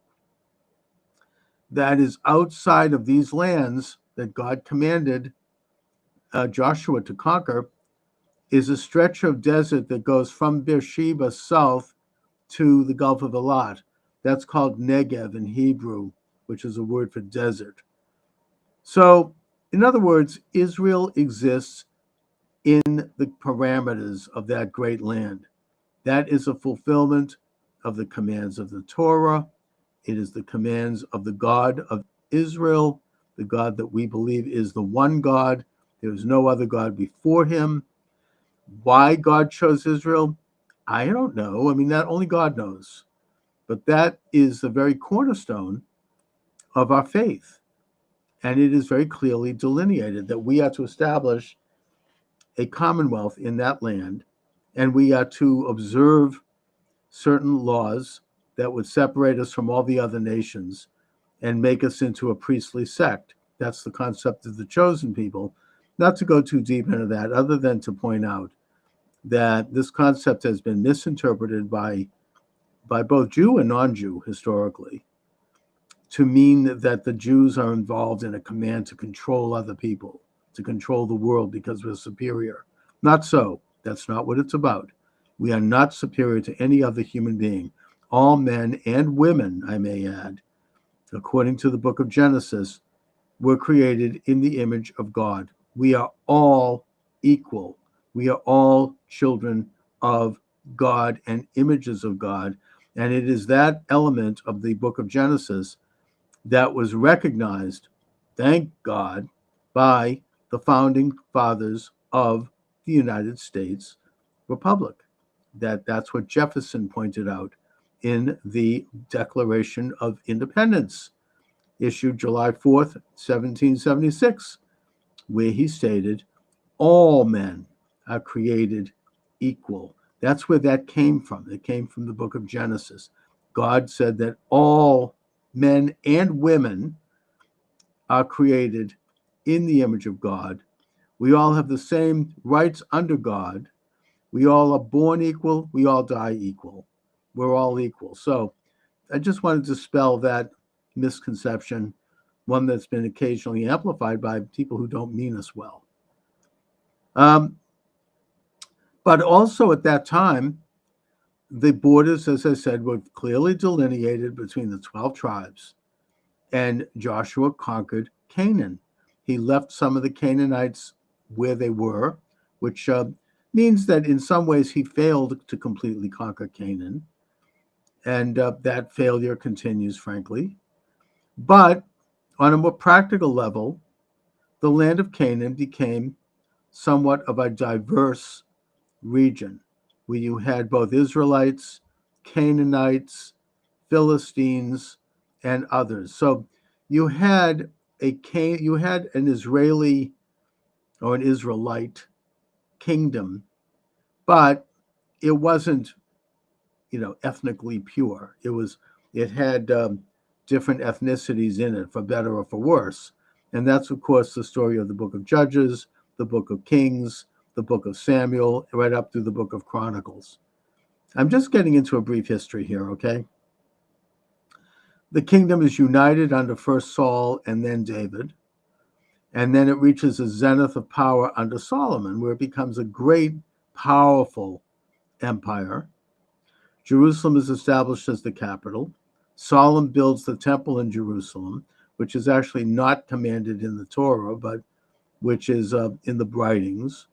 that is outside of these lands that God commanded Joshua to conquer is a stretch of desert that goes from Beersheba south to the Gulf of Eilat. That's called Negev in Hebrew, which is a word for desert. So, in other words, Israel exists in the parameters of that great land. That is a fulfillment of the commands of the Torah. It is the commands of the God of Israel, the God that we believe is the one God. There is no other God before him. Why God chose Israel, I don't know. I mean, that only God knows. But that is the very cornerstone of our faith. And it is very clearly delineated that we are to establish a commonwealth in that land, and we are to observe certain laws that would separate us from all the other nations and make us into a priestly sect. That's the concept of the chosen people. Not to go too deep into that, other than to point out that this concept has been misinterpreted by both Jew and non-Jew historically to mean that the Jews are involved in a command to control other people, to control the world because we're superior. Not so. That's not what it's about. We are not superior to any other human being. All men and women, I may add, according to the book of Genesis, were created in the image of God. We are all equal. We are all children of God and images of God. And it is that element of the book of Genesis that was recognized, thank God, by the founding fathers of the United States republic. That's what Jefferson pointed out in the Declaration of Independence, issued July 4th, 1776, where he stated, all men are created equal. That's where that came from. It came from the book of Genesis. God said that all men and women are created in the image of God. We all have the same rights under God. We all are born equal. We all die equal. We're all equal. So I just wanted to dispel that misconception, one that's been occasionally amplified by people who don't mean us well. But also at that time, the borders, as I said, were clearly delineated between the 12 tribes, and Joshua conquered Canaan. He left some of the Canaanites where they were, which means that in some ways he failed to completely conquer Canaan. And that failure continues, frankly. But on a more practical level, the land of Canaan became somewhat of a diverse region where you had both Israelites, Canaanites, Philistines, and others. So you had an Israeli or an Israelite kingdom, but it wasn't, ethnically pure. It had different ethnicities in it, for better or for worse. And that's, of course, the story of the book of Judges, the book of Kings, the book of Samuel, right up through the book of Chronicles. I'm just getting into a brief history here, okay? The kingdom is united under first Saul and then David. And then it reaches a zenith of power under Solomon, where it becomes a great, powerful empire. Jerusalem is established as the capital. Solomon builds the temple in Jerusalem, which is actually not commanded in the Torah, but which is in the writings.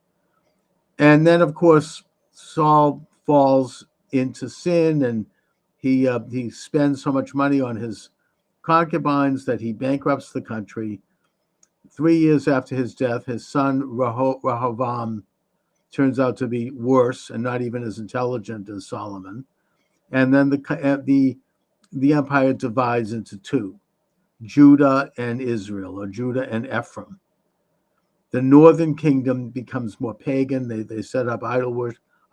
And then, of course, Saul falls into sin, and he spends so much money on his concubines that he bankrupts the country. 3 years after his death, his son Rehoboam turns out to be worse and not even as intelligent as Solomon. And then the empire divides into two, Judah and Israel, or Judah and Ephraim. The northern kingdom becomes more pagan. They set up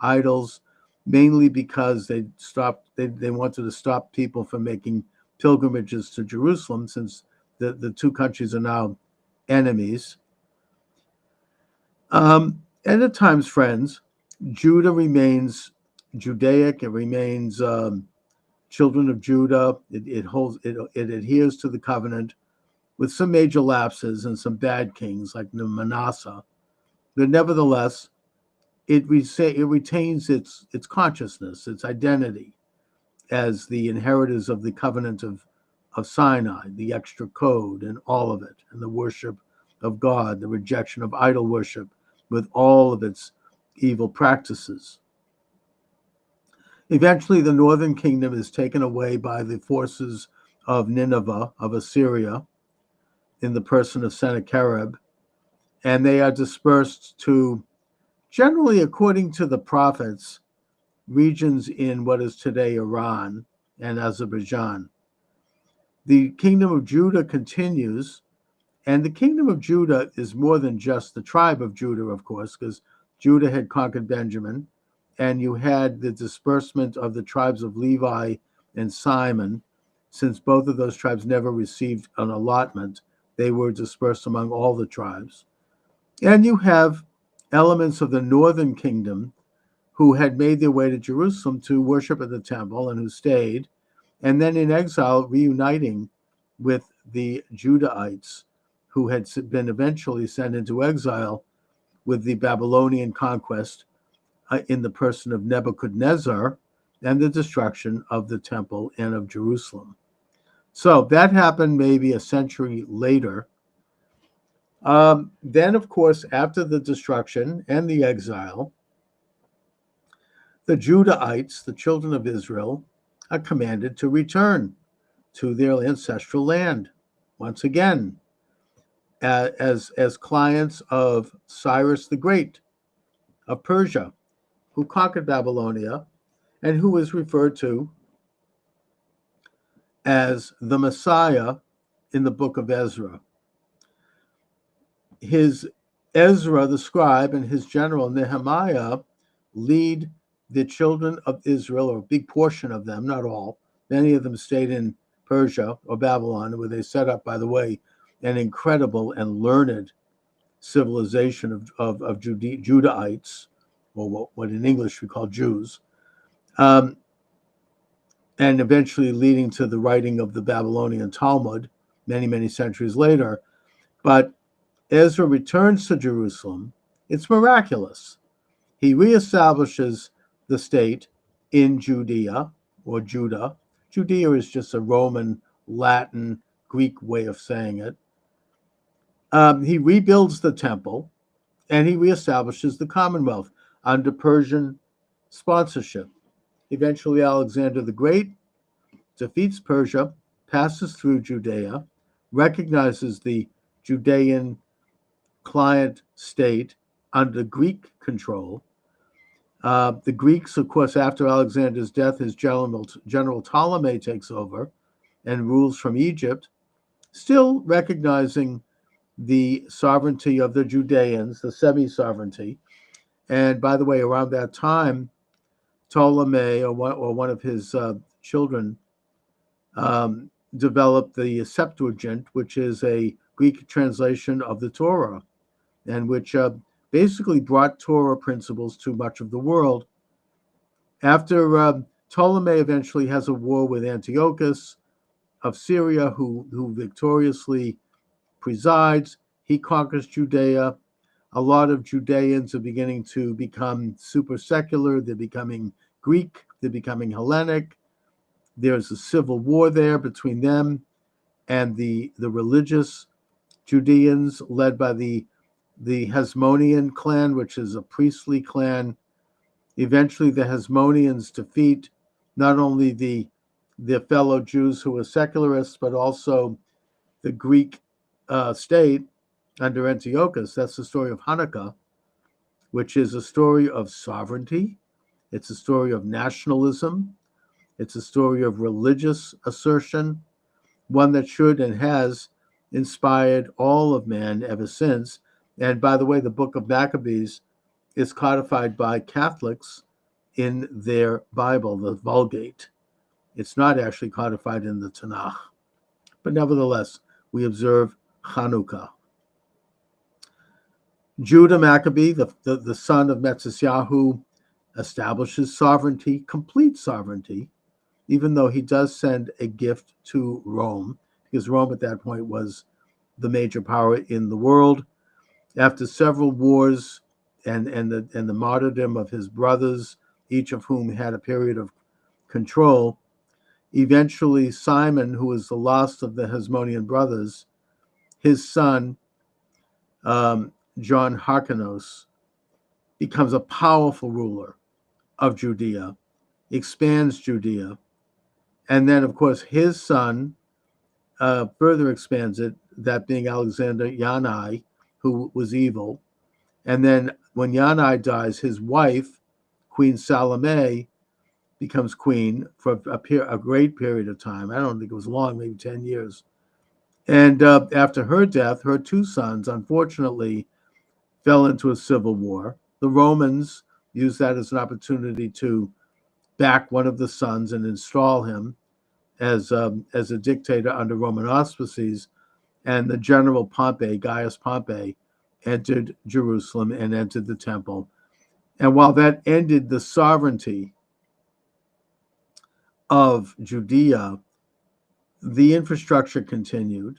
idols, mainly because they wanted to stop people from making pilgrimages to Jerusalem, since the two countries are now enemies. And at times, friends, Judah remains Judaic. It remains children of Judah. It adheres to the covenant, with some major lapses and some bad kings like Manasseh. But nevertheless, it retains its consciousness, its identity as the inheritors of the covenant of Sinai, the extra code and all of it, and the worship of God, the rejection of idol worship with all of its evil practices. Eventually, the northern kingdom is taken away by the forces of Nineveh, of Assyria, in the person of Sennacherib, and they are dispersed to, generally according to the prophets, regions in what is today Iran and Azerbaijan. The kingdom of Judah continues, and the kingdom of Judah is more than just the tribe of Judah, of course, because Judah had conquered Benjamin, and you had the disbursement of the tribes of Levi and Simon. Since both of those tribes never received an allotment, they were dispersed among all the tribes. And you have elements of the northern kingdom who had made their way to Jerusalem to worship at the temple and who stayed, and then in exile reuniting with the Judahites who had been eventually sent into exile with the Babylonian conquest in the person of Nebuchadnezzar and the destruction of the temple and of Jerusalem. So that happened maybe a century later. Then, of course, after the destruction and the exile, the Judahites, the children of Israel, are commanded to return to their ancestral land once again as clients of Cyrus the Great of Persia. who conquered Babylonia and who is referred to as the Messiah in the book of Ezra. His Ezra, the scribe, and his general Nehemiah lead the children of Israel, or a big portion of them, not all. Many of them stayed in Persia or Babylon, where they set up, by the way, an incredible and learned civilization of Judahites, or what in English we call Jews, and eventually leading to the writing of the Babylonian Talmud many, many centuries later. But Ezra returns to Jerusalem. It's miraculous. He reestablishes the state in Judea, or Judah. Judea is just a Roman, Latin, Greek way of saying it. He rebuilds the temple, and he reestablishes the Commonwealth under Persian sponsorship. Eventually, Alexander the Great defeats Persia, passes through Judea, recognizes the Judean client state under Greek control. The Greeks, of course, after Alexander's death, his General Ptolemy takes over and rules from Egypt, still recognizing the sovereignty of the Judeans, the semi-sovereignty. And by the way, around that time, Ptolemy, or one of his children, developed the Septuagint, which is a Greek translation of the Torah, and which basically brought Torah principles to much of the world. After Ptolemy eventually has a war with Antiochus of Syria, who victoriously presides, he conquers Judea. A lot of Judeans are beginning to become super secular. They're becoming Greek. They're becoming Hellenic. There's a civil war there between them and the religious Judeans, led by the Hasmonean clan, which is a priestly clan. Eventually, the Hasmoneans defeat not only their fellow Jews who were secularists, but also the Greek state under Antiochus. That's the story of Hanukkah, which is a story of sovereignty. It's a story of nationalism. It's a story of religious assertion, one that should and has inspired all of man ever since. And by the way, the book of Maccabees is codified by Catholics in their Bible, the Vulgate. It's not actually codified in the Tanakh. But nevertheless, we observe Hanukkah. Judah Maccabee, the son of Metzisyahu, establishes sovereignty, complete sovereignty, even though he does send a gift to Rome, because Rome at that point was the major power in the world. After several wars and the martyrdom of his brothers, each of whom had a period of control, eventually Simon, who was the last of the Hasmonean brothers, his son, John Hyrcanus, becomes a powerful ruler of Judea, expands Judea, and then, of course, his son further expands it, that being Alexander Yanai, who was evil. And then when Yanai dies, his wife, Queen Salome, becomes queen for a great period of time. I don't think it was long, maybe 10 years. And after her death, her two sons, unfortunately, fell into a civil war. The Romans used that as an opportunity to back one of the sons and install him as a dictator under Roman auspices. And the general Pompey, Gaius Pompey, entered Jerusalem and entered the temple. And while that ended the sovereignty of Judea, the infrastructure continued.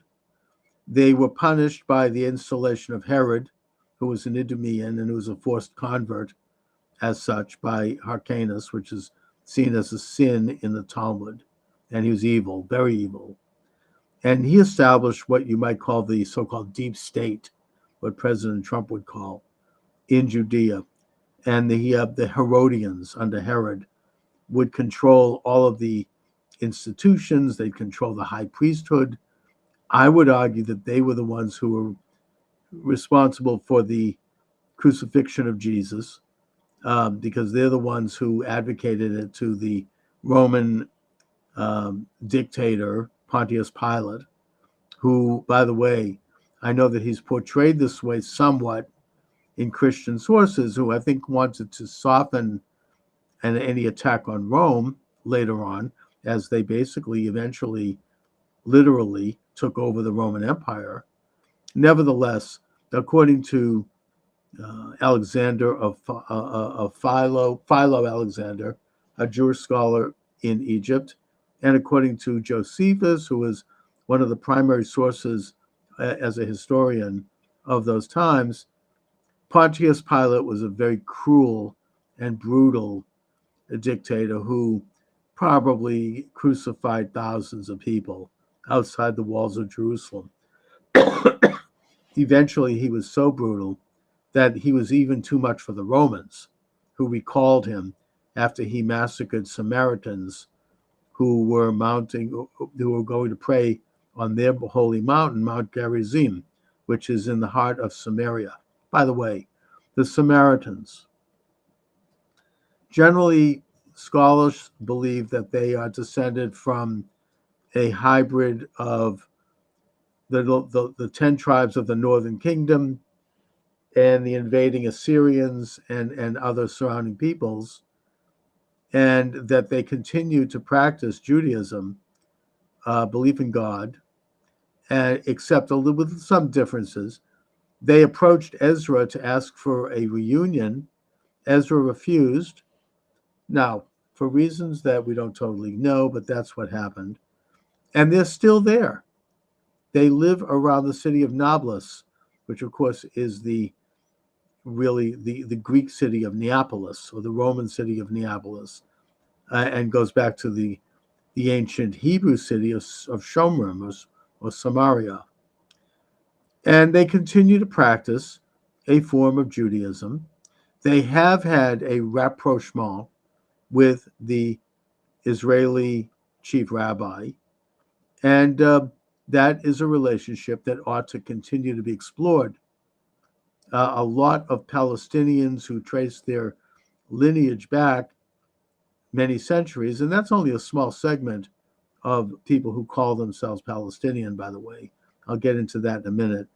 They were punished by the installation of Herod, who was an Idumean and who was a forced convert as such by Hyrcanus, which is seen as a sin in the Talmud. And he was evil, very evil. And he established what you might call the so-called deep state, what President Trump would call, in Judea. And the Herodians under Herod would control all of the institutions. They'd control the high priesthood. I would argue that they were the ones who were responsible for the crucifixion of Jesus because they're the ones who advocated it to the Roman dictator Pontius Pilate, who, by the way, I know that he's portrayed this way somewhat in Christian sources, who I think wanted to soften any attack on Rome later on, as they basically eventually literally took over the Roman Empire. Nevertheless, according to Alexander of Philo Alexander, a Jewish scholar in Egypt, and according to Josephus, who was one of the primary sources as a historian of those times, Pontius Pilate was a very cruel and brutal dictator who probably crucified thousands of people outside the walls of Jerusalem. Eventually, he was so brutal that he was even too much for the Romans, who recalled him after he massacred Samaritans who were going to pray on their holy mountain, Mount Gerizim, which is in the heart of Samaria. By the way, the Samaritans, generally scholars believe that they are descended from a hybrid of the 10 tribes of the northern kingdom and the invading Assyrians and other surrounding peoples, and that they continue to practice Judaism, belief in God, and except with some differences. They approached Ezra to ask for a reunion. Ezra refused. Now, for reasons that we don't totally know, but that's what happened. And they're still there. They live around the city of Nablus, which of course is really the Greek city of Neapolis, or the Roman city of Neapolis, and goes back to the ancient Hebrew city of Shomrim or Samaria. And they continue to practice a form of Judaism. They have had a rapprochement with the Israeli chief rabbi, and that is a relationship that ought to continue to be explored. A lot of Palestinians who trace their lineage back many centuries, and that's only a small segment of people who call themselves Palestinian, by the way. I'll get into that in a minute.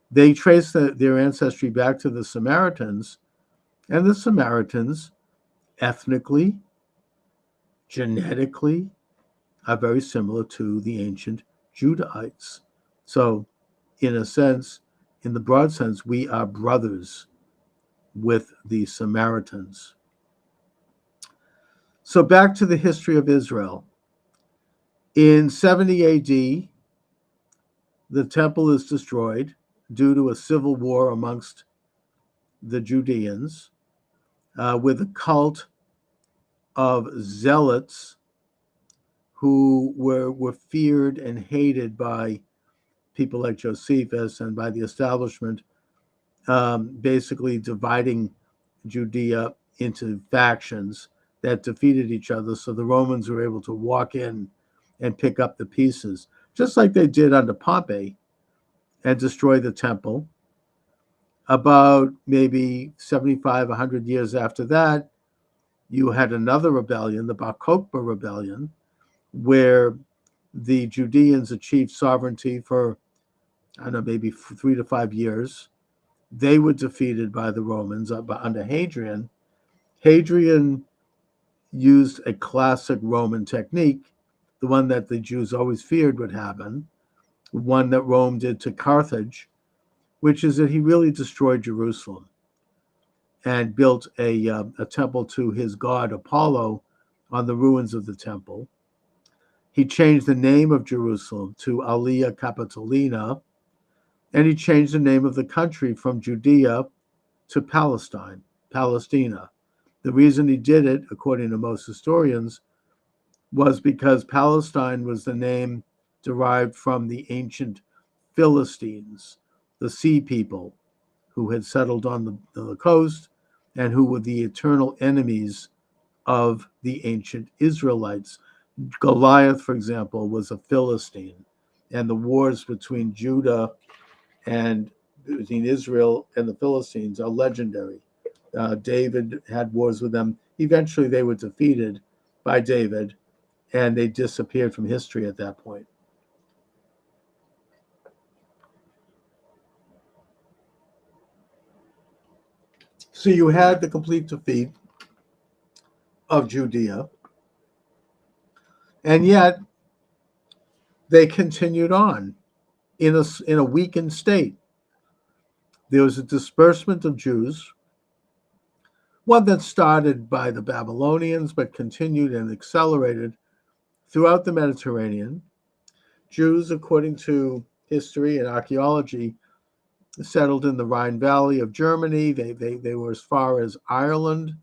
They trace their ancestry back to the Samaritans, and the Samaritans, ethnically, genetically, are very similar to the ancient Judahites. So, in a sense, in the broad sense, we are brothers with the Samaritans. So back to the history of Israel. In 70 AD, the temple is destroyed due to a civil war amongst the Judeans, with a cult of zealots who were feared and hated by people like Josephus and by the establishment, basically dividing Judea into factions that defeated each other. So the Romans were able to walk in and pick up the pieces, just like they did under Pompey, and destroy the temple. About maybe 75, 100 years after that, you had another rebellion, the Bar Kokhba rebellion, where the Judeans achieved sovereignty for, I don't know, maybe 3 to 5 years. They were defeated by the Romans under Hadrian. Hadrian used a classic Roman technique, the one that the Jews always feared would happen, one that Rome did to Carthage, which is that he really destroyed Jerusalem and built a temple to his god Apollo on the ruins of the temple. He changed the name of Jerusalem to Aelia Capitolina, and he changed the name of the country from Judea to Palestina. The reason he did it, according to most historians, was because Palestine was the name derived from the ancient Philistines, the sea people who had settled on the coast and who were the eternal enemies of the ancient Israelites. Goliath, for example, was a Philistine, and the wars between Judah and between Israel and the Philistines are legendary. David had wars with them. Eventually, they were defeated by David, and they disappeared from history at that point. So you had the complete defeat of Judea, and yet they continued on in a weakened state. There was a disbursement of Jews, one that started by the Babylonians but continued and accelerated throughout the Mediterranean. Jews, according to history and archaeology, settled in the Rhine Valley of Germany. They were as far as Ireland.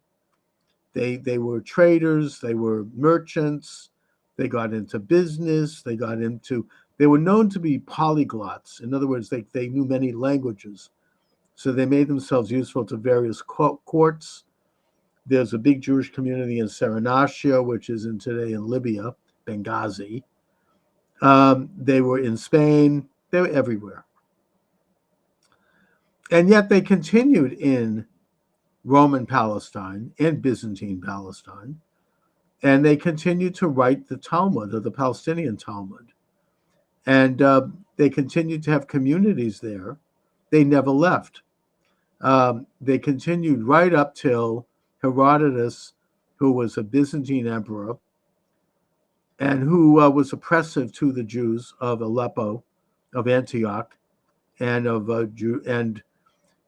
They were traders. They were merchants. They got into business. They were known to be polyglots. In other words, they knew many languages. So they made themselves useful to various courts. There's a big Jewish community in Saranasia, which is today in Libya, Benghazi. They were in Spain. They were everywhere. And yet they continued in Roman Palestine and Byzantine Palestine. And they continued to write the Talmud, or the Palestinian Talmud. And they continued to have communities there. They never left. They continued right up till Herodotus, who was a Byzantine emperor and who was oppressive to the Jews of Aleppo, of Antioch, and and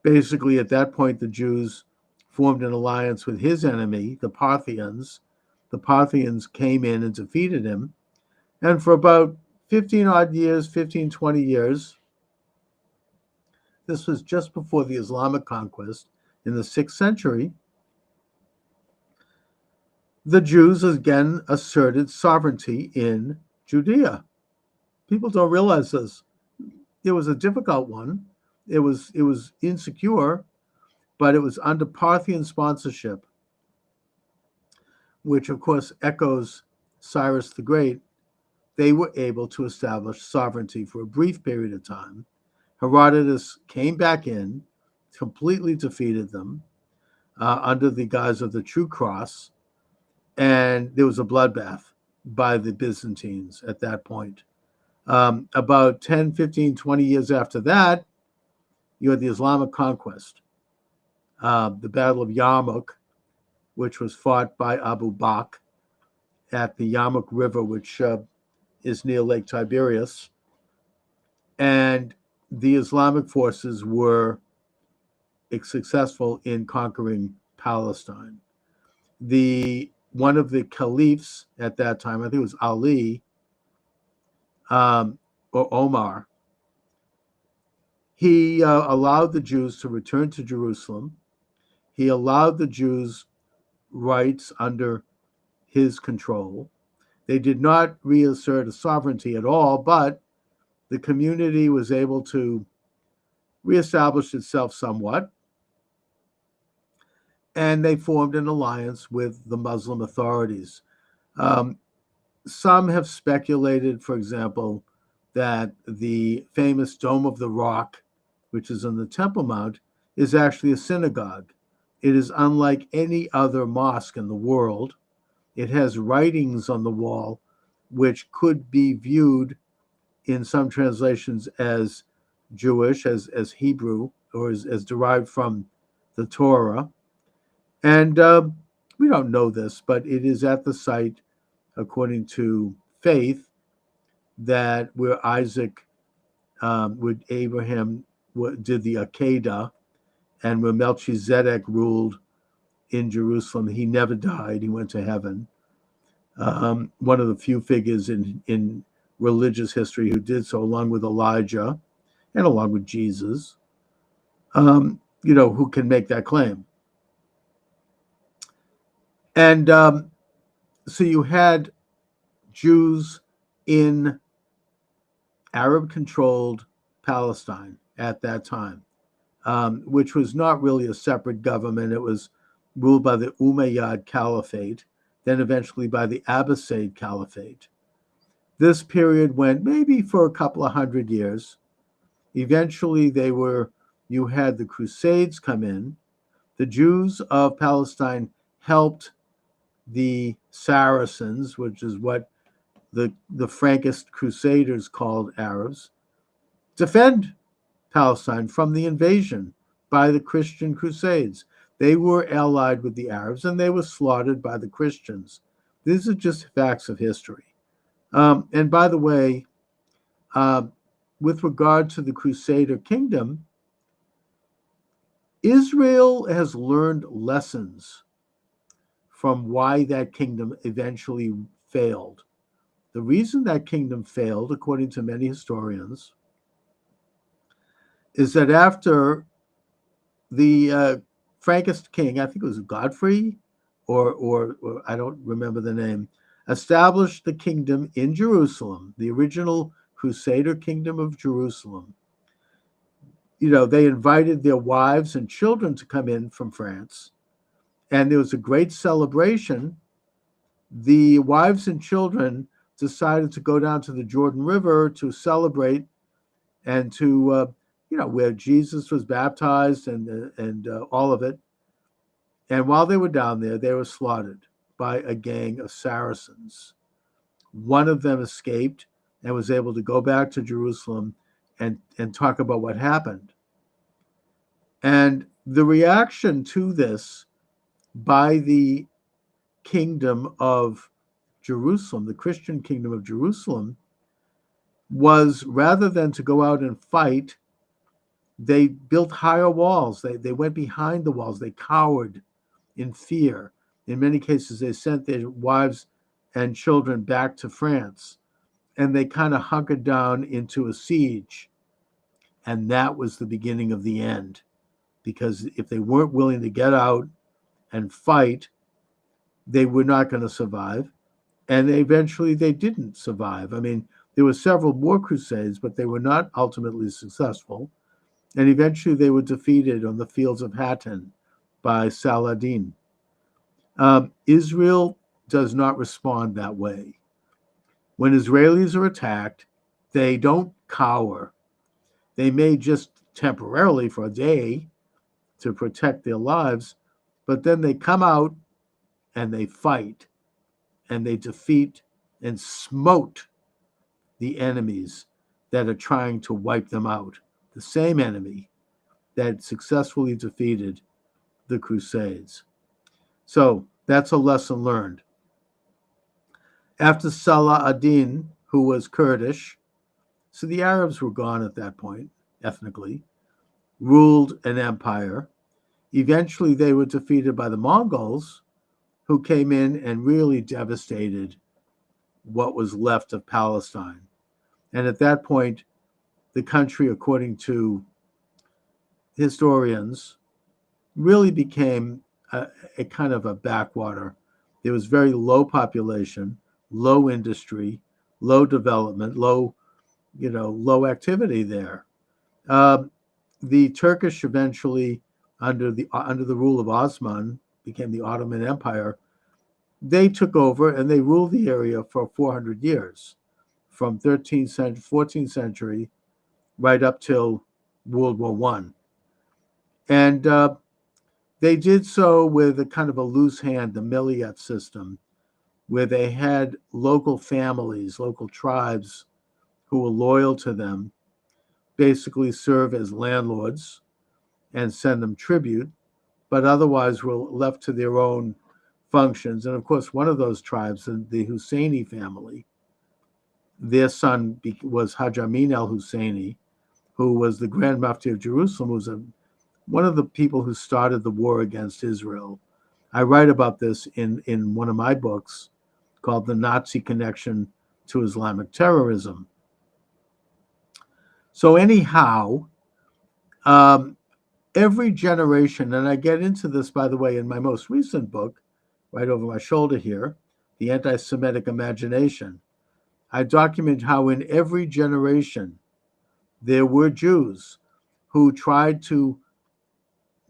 basically at that point the Jews formed an alliance with his enemy, the Parthians. The Parthians came in and defeated him, and for about 20 years, this was just before the Islamic conquest in the 6th century, the Jews again asserted sovereignty in Judea. People don't realize this. It was a difficult one. It was insecure, but it was under Parthian sponsorship, which of course echoes Cyrus the Great. They were able to establish sovereignty for a brief period of time. Herodotus came back in, completely defeated them under the guise of the True Cross, and there was a bloodbath by the Byzantines at that point. About 10, 15, 20 years after that, you had the Islamic conquest, the Battle of Yarmouk, which was fought by Abu Bakr at the Yarmouk River, which is near Lake Tiberias. And the Islamic forces were successful in conquering Palestine. One of the caliphs at that time, I think it was Ali or Omar, he allowed the Jews to return to Jerusalem. He allowed the Jews rights under his control. They did not reassert a sovereignty at all, but the community was able to reestablish itself somewhat. And they formed an alliance with the Muslim authorities. Some have speculated, for example, that the famous Dome of the Rock, which is on the Temple Mount, is actually a synagogue. It is unlike any other mosque in the world. It has writings on the wall which could be viewed in some translations as Jewish, as Hebrew, or as derived from the Torah. And we don't know this, but it is at the site, according to faith, that where Isaac with Abraham did the Akedah, and where Melchizedek ruled in Jerusalem. He never died. He went to heaven. One of the few figures in religious history who did so, along with Elijah and along with Jesus, who can make that claim. And so you had Jews in Arab-controlled Palestine at that time, which was not really a separate government. It was ruled by the Umayyad Caliphate, then eventually by the Abbasid Caliphate. This period went maybe for a couple of 100 years. Eventually you had the Crusades come in. The Jews of Palestine helped the Saracens, which is what the Frankist Crusaders called Arabs, defend Palestine from the invasion by the Christian Crusades. They were allied with the Arabs and they were slaughtered by the Christians. These are just facts of history. And by the way, with regard to the Crusader kingdom, Israel has learned lessons from why that kingdom eventually failed. The reason that kingdom failed, according to many historians, is that after the Frankist king, I think it was Godfrey, or I don't remember the name, established the kingdom in Jerusalem, the original Crusader kingdom of Jerusalem. You know, they invited their wives and children to come in from France, and there was a great celebration. The wives and children decided to go down to the Jordan River to celebrate and to, where Jesus was baptized and all of it. And while they were down there, they were slaughtered by a gang of Saracens. One of them escaped and was able to go back to Jerusalem and talk about what happened. And the reaction to this by the kingdom of Jerusalem, the Christian kingdom of Jerusalem, was rather than to go out and fight, they built higher walls. They went behind the walls. They cowered in fear. In many cases, they sent their wives and children back to France, and they kind of hunkered down into a siege. And that was the beginning of the end, because if they weren't willing to get out and fight, they were not going to survive. And eventually they didn't survive. I mean, there were several more crusades, but they were not ultimately successful. And eventually they were defeated on the fields of Hattin by Saladin. Israel does not respond that way. When Israelis are attacked, they don't cower. They may just temporarily for a day to protect their lives, but then they come out and they fight and they defeat and smote the enemies that are trying to wipe them out. The same enemy that successfully defeated the Crusades. So that's a lesson learned. After Salah ad-Din, who was Kurdish, so the Arabs were gone at that point, ethnically, ruled an empire. Eventually they were defeated by the Mongols, who came in and really devastated what was left of Palestine. And at that point, the country, according to historians, really became a kind of a backwater. There was very low population, low industry, low development, low activity there. The Turkish eventually, under the rule of Osman, became the Ottoman Empire. They took over and they ruled the area for 400 years, from 14th century, right up till World War I. And they did so with a kind of a loose hand, the Milliyet system, where they had local families, local tribes who were loyal to them, basically serve as landlords and send them tribute, but otherwise were left to their own functions. And of course, one of those tribes, the Husseini family, their son was Haj Amin al-Husseini, who was the Grand Mufti of Jerusalem, who was one of the people who started the war against Israel. I write about this in one of my books called The Nazi Connection to Islamic Terrorism. So anyhow, every generation, and I get into this, by the way, in my most recent book, right over my shoulder here, The Anti-Semitic Imagination, I document how in every generation there were Jews who tried to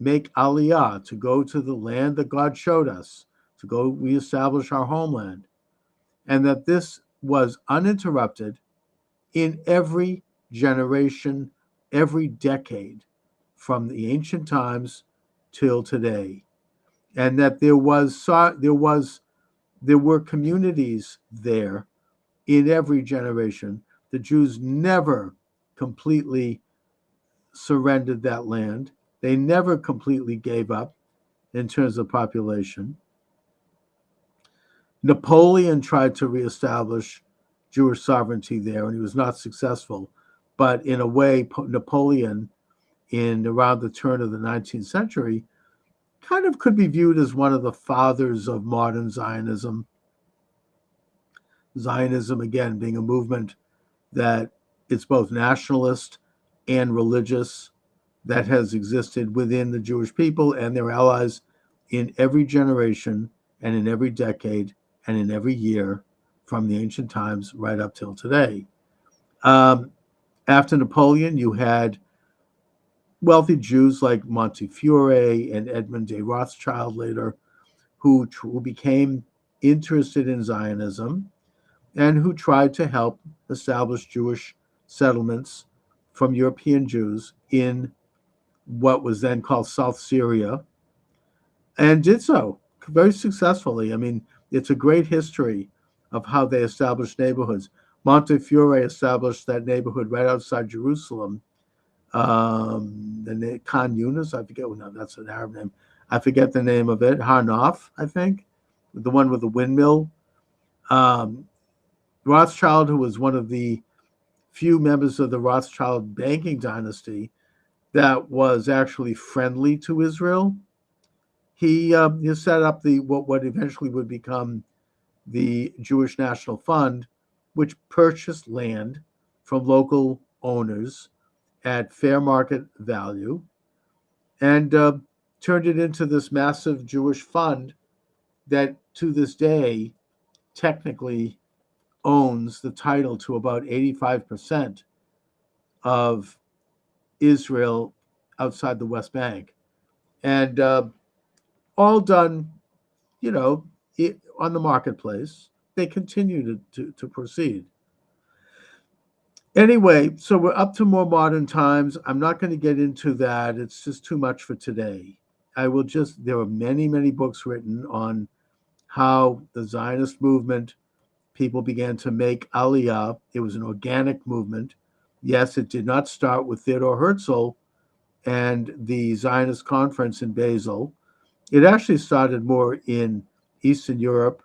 make aliyah, to go to the land that God showed us, to go reestablish our homeland, and that this was uninterrupted in every generation, every decade, from the ancient times till today, and that there were communities there in every generation. The Jews never completely surrendered that land. They never completely gave up in terms of population. Napoleon tried to reestablish Jewish sovereignty there, and he was not successful. But in a way, Napoleon, in around the turn of the 19th century, kind of could be viewed as one of the fathers of modern Zionism. Zionism, again, being a movement that it's both nationalist and religious, that has existed within the Jewish people and their allies in every generation and in every decade and in every year from the ancient times right up till today. After Napoleon, you had wealthy Jews like Montefiore and Edmund de Rothschild later, who became interested in Zionism and who tried to help establish Jewish settlements from European Jews in what was then called South Syria, and did so very successfully. I mean, it's a great history of how they established neighborhoods. Montefiore established that neighborhood right outside Jerusalem. The Khan Yunis, I forget, no, that's an Arab name. I forget the name of it. Harnoff, I think, the one with the windmill. Rothschild, who was one of the few members of the Rothschild banking dynasty that was actually friendly to Israel, he set up what eventually would become the Jewish National Fund, which purchased land from local owners at fair market value and turned it into this massive Jewish fund that to this day technically owns the title to about 85% of Israel outside the West Bank. And all done, on the marketplace. They continue to proceed. Anyway, so we're up to more modern times. I'm not going to get into that. It's just too much for today. There are many, many books written on how the Zionist movement, people began to make Aliyah. It was an organic movement. Yes, it did not start with Theodor Herzl and the Zionist conference in Basel. It actually started more in Eastern Europe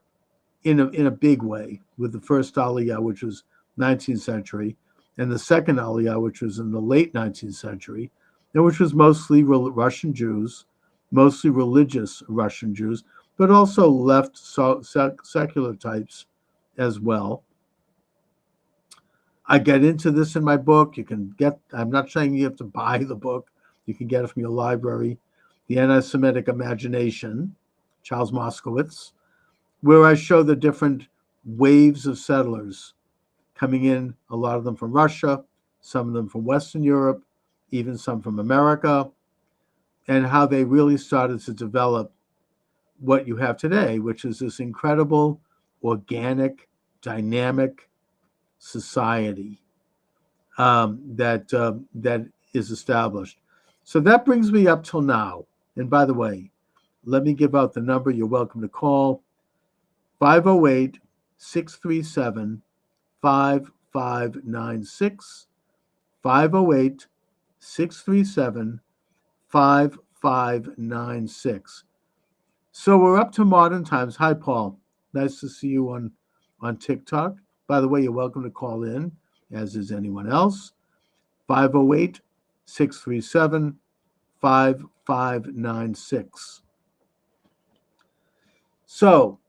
in a big way, with the first Aliyah, which was 19th century, and the second Aliyah, which was in the late 19th century, and which was mostly Russian Jews, mostly religious Russian Jews, but also left secular types as well. I get into this in my book. I'm not saying you have to buy the book. You can get it from your library. The Anti-Semitic Imagination, Charles Moskowitz, where I show the different waves of settlers coming in, a lot of them from Russia, some of them from Western Europe, even some from America, and how they really started to develop what you have today, which is this incredible, organic, dynamic society that is established. So that brings me up till now. And by the way, let me give out the number you're welcome to call, 508-637-5596, 508-637-5596. So we're up to modern times. Hi, Paul. Nice to see you on TikTok. By the way, you're welcome to call in, as is anyone else. 508-637-5596. So,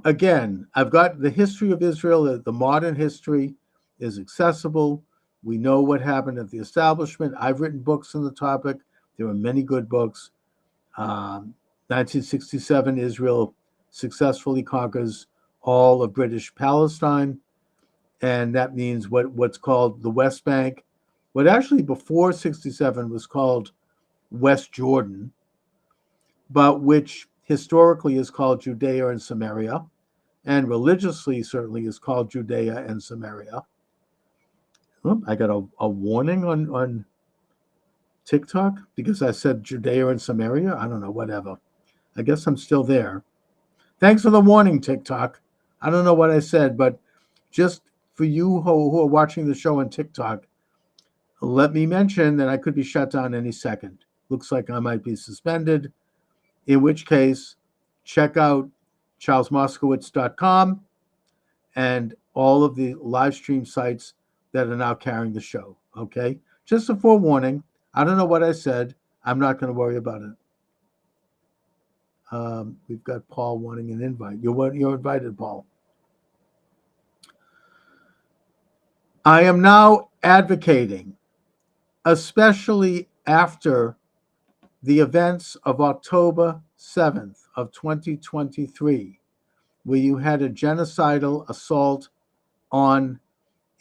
again, I've got the history of Israel. The modern history is accessible. We know what happened at the establishment. I've written books on the topic. There are many good books. 1967, Israel successfully conquers all of British Palestine, and that means what's called the West Bank, what actually before 67 was called West Jordan, but which historically is called Judea and Samaria, and religiously certainly is called Judea and Samaria. I got a warning on TikTok because I said Judea and Samaria. I don't know, whatever. I guess I'm still there. Thanks for the warning, TikTok. I don't know what I said, but just for you who are watching the show on TikTok, let me mention that I could be shut down any second. Looks like I might be suspended, in which case, check out charlesmoskowitz.com and all of the live stream sites that are now carrying the show. Okay? Just a forewarning. I don't know what I said. I'm not going to worry about it. We've got Paul wanting an invite. You're invited, Paul. I am now advocating, especially after the events of October 7th of 2023, where you had a genocidal assault on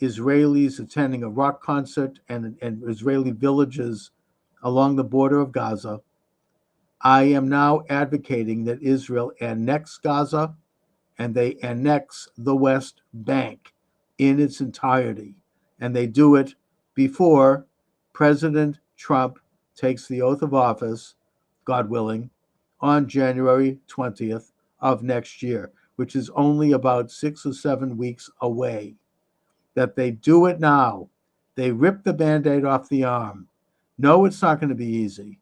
Israelis attending a rock concert and Israeli villages along the border of Gaza. I am now advocating that Israel annex Gaza and they annex the West Bank in its entirety. And they do it before President Trump takes the oath of office, God willing, on January 20th of next year, which is only about 6 or 7 weeks away. That they do it now. They rip the Band-Aid off the arm. No, it's not going to be easy,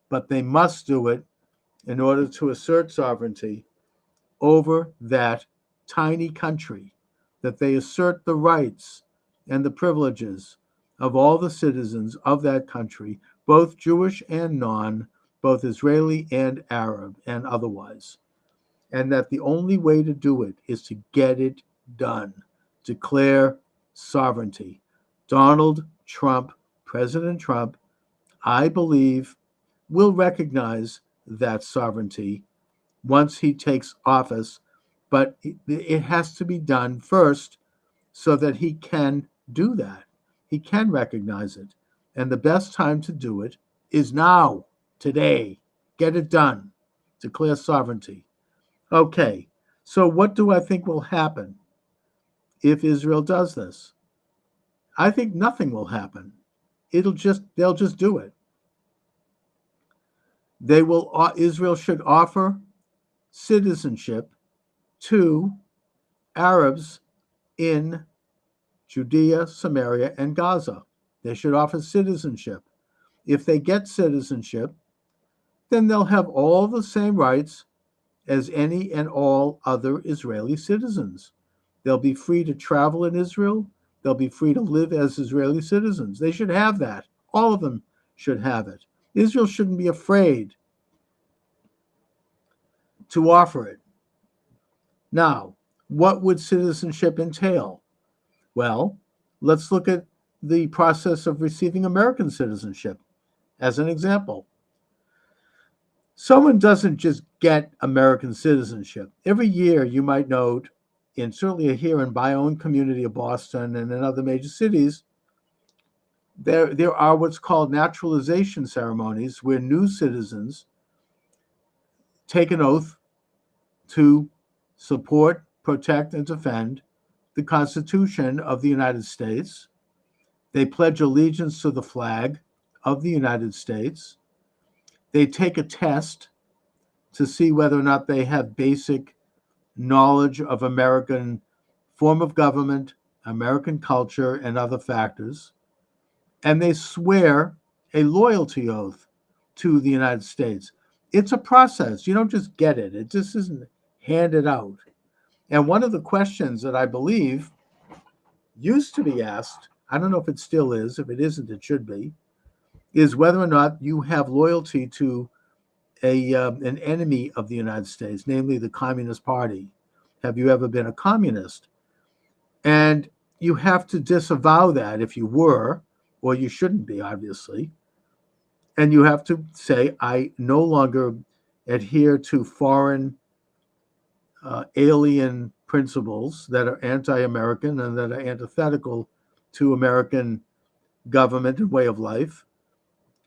but they must do it in order to assert sovereignty over that tiny country, that they assert the rights and the privileges of all the citizens of that country, both Jewish and non, both Israeli and Arab and otherwise. And that the only way to do it is to get it done. Declare sovereignty. Donald Trump, President Trump, I believe, will recognize that sovereignty once he takes office, but it has to be done first so that he can do that. He can recognize it. And the best time to do it is now, today. Get it done. Declare sovereignty. Okay, so what do I think will happen if Israel does this? I think nothing will happen. They'll just do it. Israel should offer citizenship to Arabs in Judea, Samaria, and Gaza. They should offer citizenship. If they get citizenship, then they'll have all the same rights as any and all other Israeli citizens. They'll be free to travel in Israel. They'll be free to live as Israeli citizens. They should have that. All of them should have it. Israel shouldn't be afraid to offer it. Now, what would citizenship entail? Well, let's look at the process of receiving American citizenship as an example. Someone doesn't just get American citizenship. Every year, you might note, and certainly here in my own community of Boston and in other major cities, there are what's called naturalization ceremonies where new citizens take an oath to support, protect, and defend the Constitution of the United States. They pledge allegiance to the flag of the United States. They take a test to see whether or not they have basic knowledge of American form of government, American culture, and other factors. And they swear a loyalty oath to the United States. It's a process. You don't just get it. It just isn't handed out. And one of the questions that I believe used to be asked, I don't know if it still is, if it isn't, it should be, is whether or not you have loyalty to an enemy of the United States, namely the Communist Party. Have you ever been a communist? And you have to disavow that if you were, or you shouldn't be, obviously. And you have to say, I no longer adhere to foreign alien principles that are anti-American and that are antithetical to American government and way of life.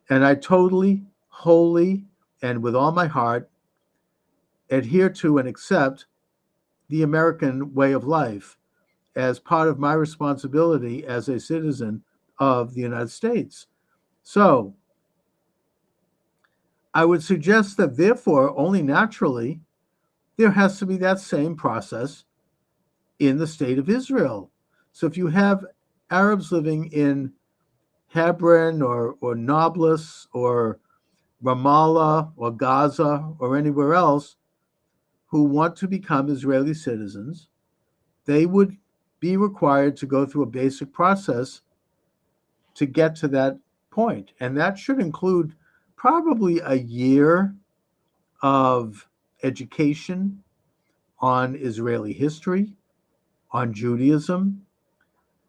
And I totally, wholly, and with all my heart adhere to and accept the American way of life as part of my responsibility as a citizen of the United States. So I would suggest that therefore, only naturally, there has to be that same process in the state of Israel. So if you have Arabs living in Hebron or Nablus or Ramallah or Gaza or anywhere else who want to become Israeli citizens, they would be required to go through a basic process to get to that point. And that should include probably a year of education on Israeli history, on Judaism,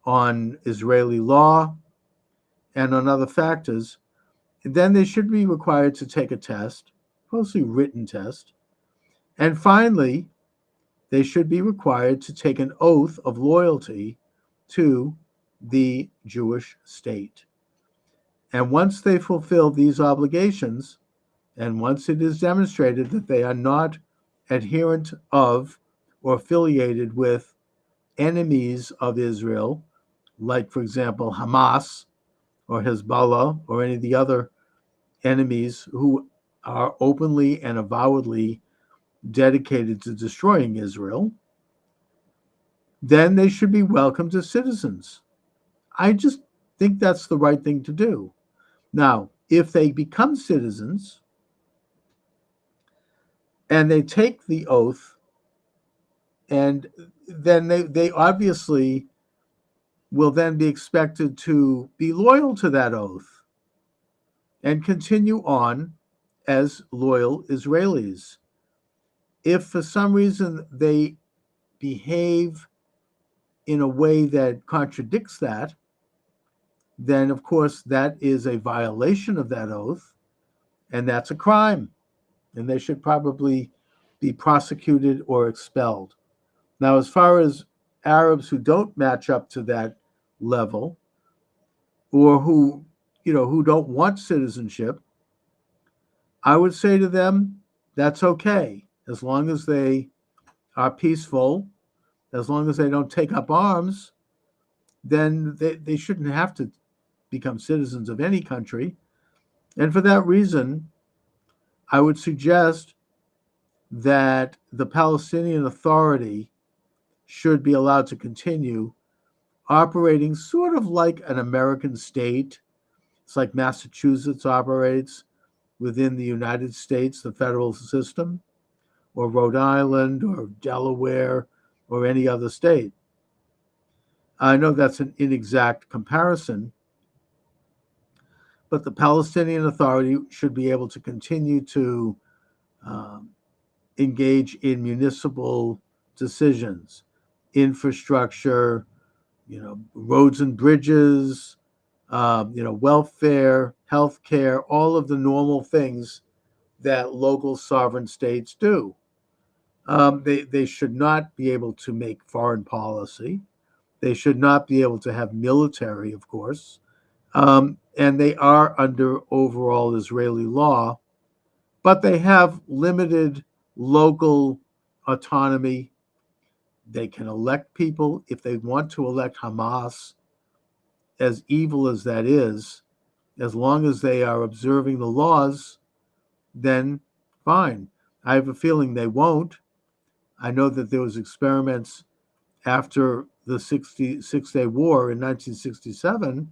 on Israeli law, and on other factors. And then they should be required to take a test, mostly written test. And finally, they should be required to take an oath of loyalty to the Jewish state. And once they fulfill these obligations, and once it is demonstrated that they are not adherent of or affiliated with enemies of Israel, like, for example, Hamas or Hezbollah or any of the other enemies who are openly and avowedly dedicated to destroying Israel, then they should be welcomed as citizens. I just think that's the right thing to do. Now, if they become citizens and they take the oath, and then they obviously will then be expected to be loyal to that oath and continue on as loyal Israelis. If for some reason they behave in a way that contradicts that, then of course that is a violation of that oath, and that's a crime, and they should probably be prosecuted or expelled. Now, as far as Arabs who don't match up to that level, or who don't want citizenship, I would say to them, that's okay, as long as they are peaceful, as long as they don't take up arms, then they shouldn't have to become citizens of any country. And for that reason, I would suggest that the Palestinian Authority should be allowed to continue operating sort of like an American state. It's like Massachusetts operates within the United States, the federal system, or Rhode Island or Delaware or any other state. I know that's an inexact comparison, but the Palestinian Authority should be able to continue to engage in municipal decisions, infrastructure, roads and bridges, welfare, healthcare, all of the normal things that local sovereign states do. They should not be able to make foreign policy. They should not be able to have military, of course. And they are under overall Israeli law, but they have limited local autonomy. They can elect people if they want to elect Hamas, as evil as that is. As long as they are observing the laws, then fine. I have a feeling they won't. I know that there was experiments after the Six-Day War in 1967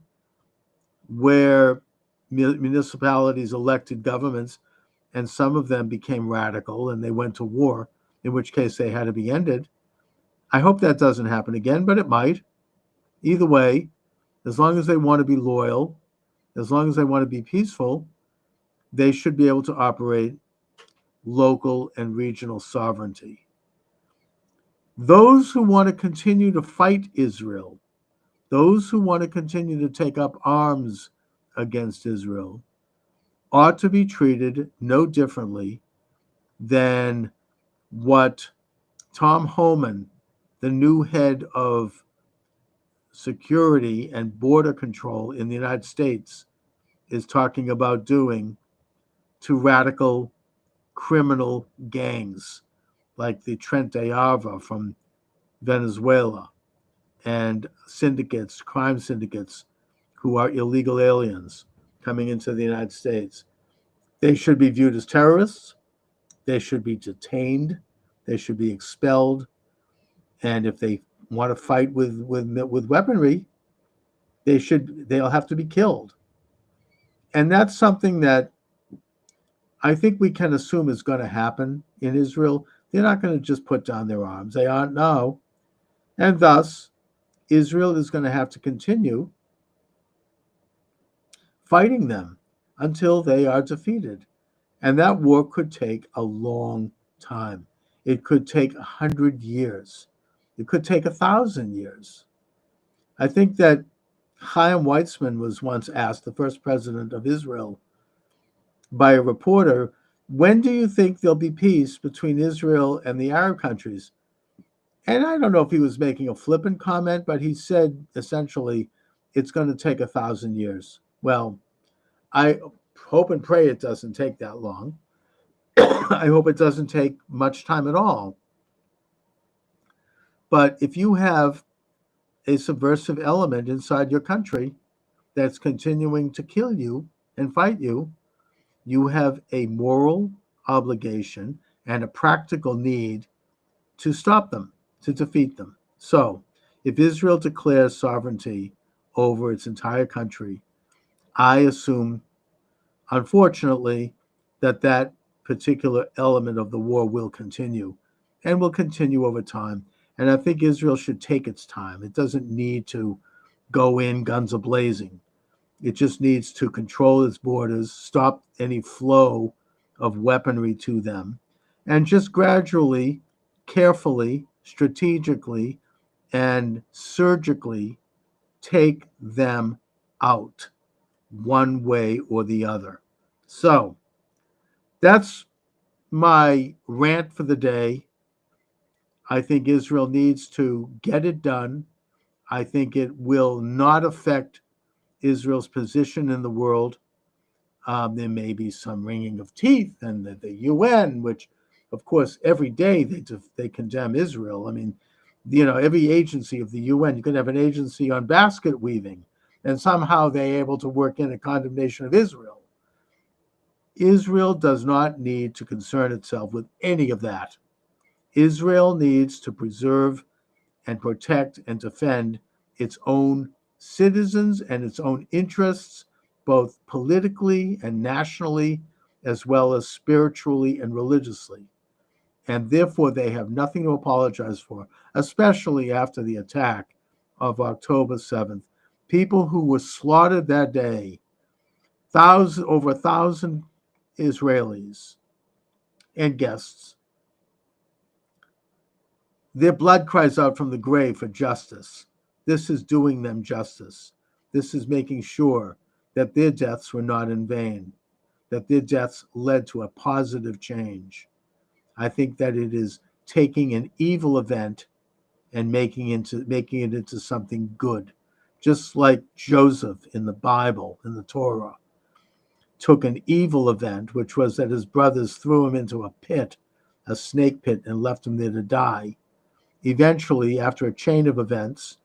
where municipalities elected governments, and some of them became radical and they went to war, in which case they had to be ended. I hope that doesn't happen again, but it might. Either way, as long as they want to be loyal, as long as they want to be peaceful, they should be able to operate local and regional sovereignty. Those who want to continue to fight Israel, those who want to continue to take up arms against Israel, ought to be treated no differently than what Tom Homan, the new head of security and border control in the United States, is talking about doing to radical criminal gangs like the Frente Amplio from Venezuela and syndicates, crime syndicates who are illegal aliens coming into the United States. They should be viewed as terrorists. They should be detained. They should be expelled. And if they want to fight with weaponry, they'll have to be killed. And that's something that I think we can assume is going to happen in Israel. They're not going to just put down their arms. They aren't now. And thus, Israel is going to have to continue fighting them until they are defeated. And that war could take a long time. It could take 100 years. It could take 1,000 years. I think that Chaim Weizmann was once asked, the first president of Israel, by a reporter, when do you think there'll be peace between Israel and the Arab countries? And I don't know if he was making a flippant comment, but he said essentially, it's going to take 1,000 years. Well, I hope and pray it doesn't take that long. I hope it doesn't take much time at all. But if you have a subversive element inside your country that's continuing to kill you and fight you, you have a moral obligation and a practical need to stop them, to defeat them. So if Israel declares sovereignty over its entire country, I assume, unfortunately, that particular element of the war will continue and will continue over time. And I think Israel should take its time. It doesn't need to go in guns a-blazing. It just needs to control its borders, stop any flow of weaponry to them, and just gradually, carefully, strategically, and surgically take them out one way or the other. So that's my rant for the day. I think Israel needs to get it done. I think it will not affect Israel's position in the world. There may be some wringing of teeth, and the UN, which, of course, every day they condemn Israel. I mean, every agency of the UN, you can have an agency on basket weaving, and somehow they're able to work in a condemnation of Israel. Israel does not need to concern itself with any of that. Israel needs to preserve and protect and defend its own citizens and its own interests, both politically and nationally, as well as spiritually and religiously. And therefore, they have nothing to apologize for, especially after the attack of October 7th. People who were slaughtered that day, over 1,000 Israelis and guests, their blood cries out from the grave for justice. This is doing them justice. This is making sure that their deaths were not in vain, that their deaths led to a positive change. I think that it is taking an evil event and making it into something good. Just like Joseph in the Bible, in the Torah, took an evil event, which was that his brothers threw him into a pit, a snake pit, and left him there to die. Eventually, after a chain of events,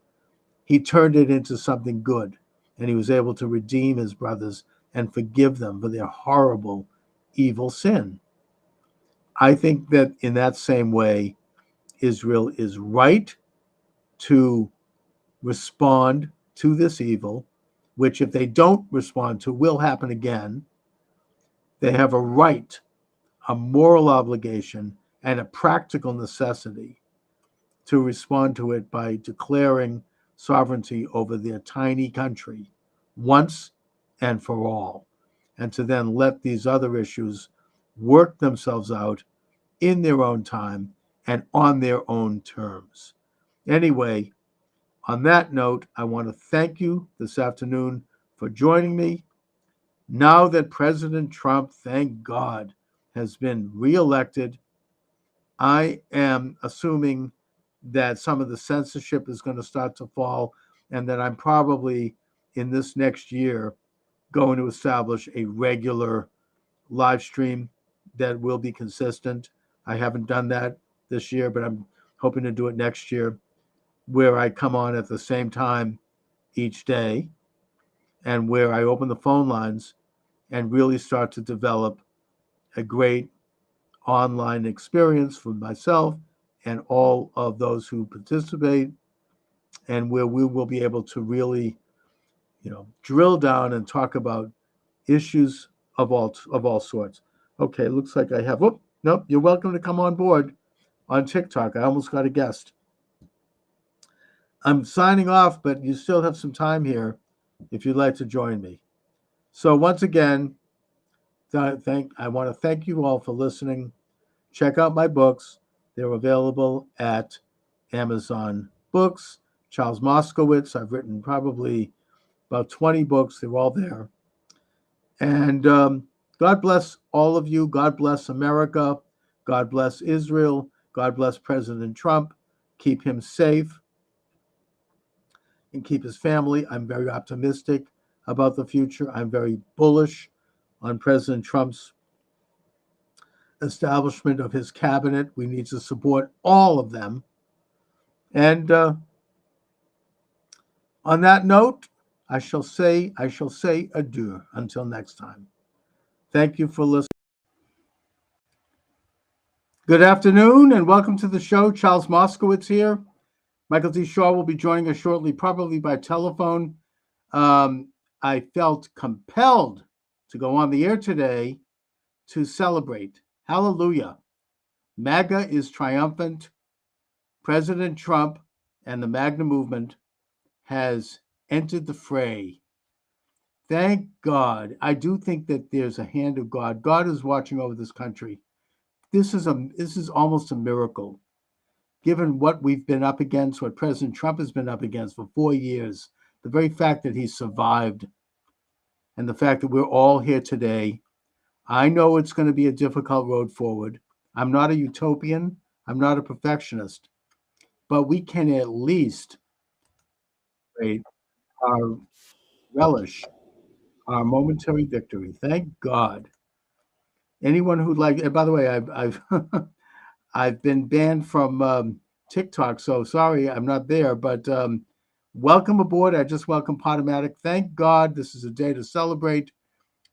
he turned it into something good, and he was able to redeem his brothers and forgive them for their horrible, evil sin. I think that in that same way, Israel is right to respond to this evil, which if they don't respond to, will happen again. They have a right, a moral obligation, and a practical necessity to respond to it by declaring sovereignty over their tiny country once and for all, and to then let these other issues work themselves out in their own time and on their own terms. Anyway, on that note, I want to thank you this afternoon for joining me. Now that President Trump, thank God, has been reelected, I am assuming that some of the censorship is going to start to fall, and that I'm probably in this next year going to establish a regular live stream that will be consistent. I haven't done that this year, but I'm hoping to do it next year, where I come on at the same time each day and where I open the phone lines and really start to develop a great online experience for myself and all of those who participate, and where we will be able to really, drill down and talk about issues of all sorts. Okay, looks like I have. Oh, nope. You're welcome to come on board on TikTok. I almost got a guest. I'm signing off, but you still have some time here if you'd like to join me. So once again, I want to thank you all for listening. Check out my books. They're available at Amazon Books. Charles Moskowitz. I've written probably about 20 books. They're all there. And God bless all of you. God bless America. God bless Israel. God bless President Trump. Keep him safe and keep his family. I'm very optimistic about the future. I'm very bullish on President Trump's establishment of his cabinet. We need to support all of them. And on that note, I shall say adieu until next time. Thank you for listening. Good afternoon and welcome to the show. Charles Moskowitz here. Michael D. Shaw will be joining us shortly, probably by telephone. I felt compelled to go on the air today to celebrate. Hallelujah. MAGA is triumphant. President Trump and the MAGA movement has entered the fray. Thank God. I do think that there's a hand of God. God is watching over this country. This is almost a miracle, given what we've been up against, what President Trump has been up against for 4 years. The very fact that he survived, and the fact that we're all here today. I know it's going to be a difficult road forward. I'm not a utopian. I'm not a perfectionist, but we can at least relish our momentary victory. Thank God. Anyone who'd like, and by the way, I've I've been banned from TikTok, so sorry I'm not there. But welcome aboard. I just welcome Podomatic. Thank God this is a day to celebrate.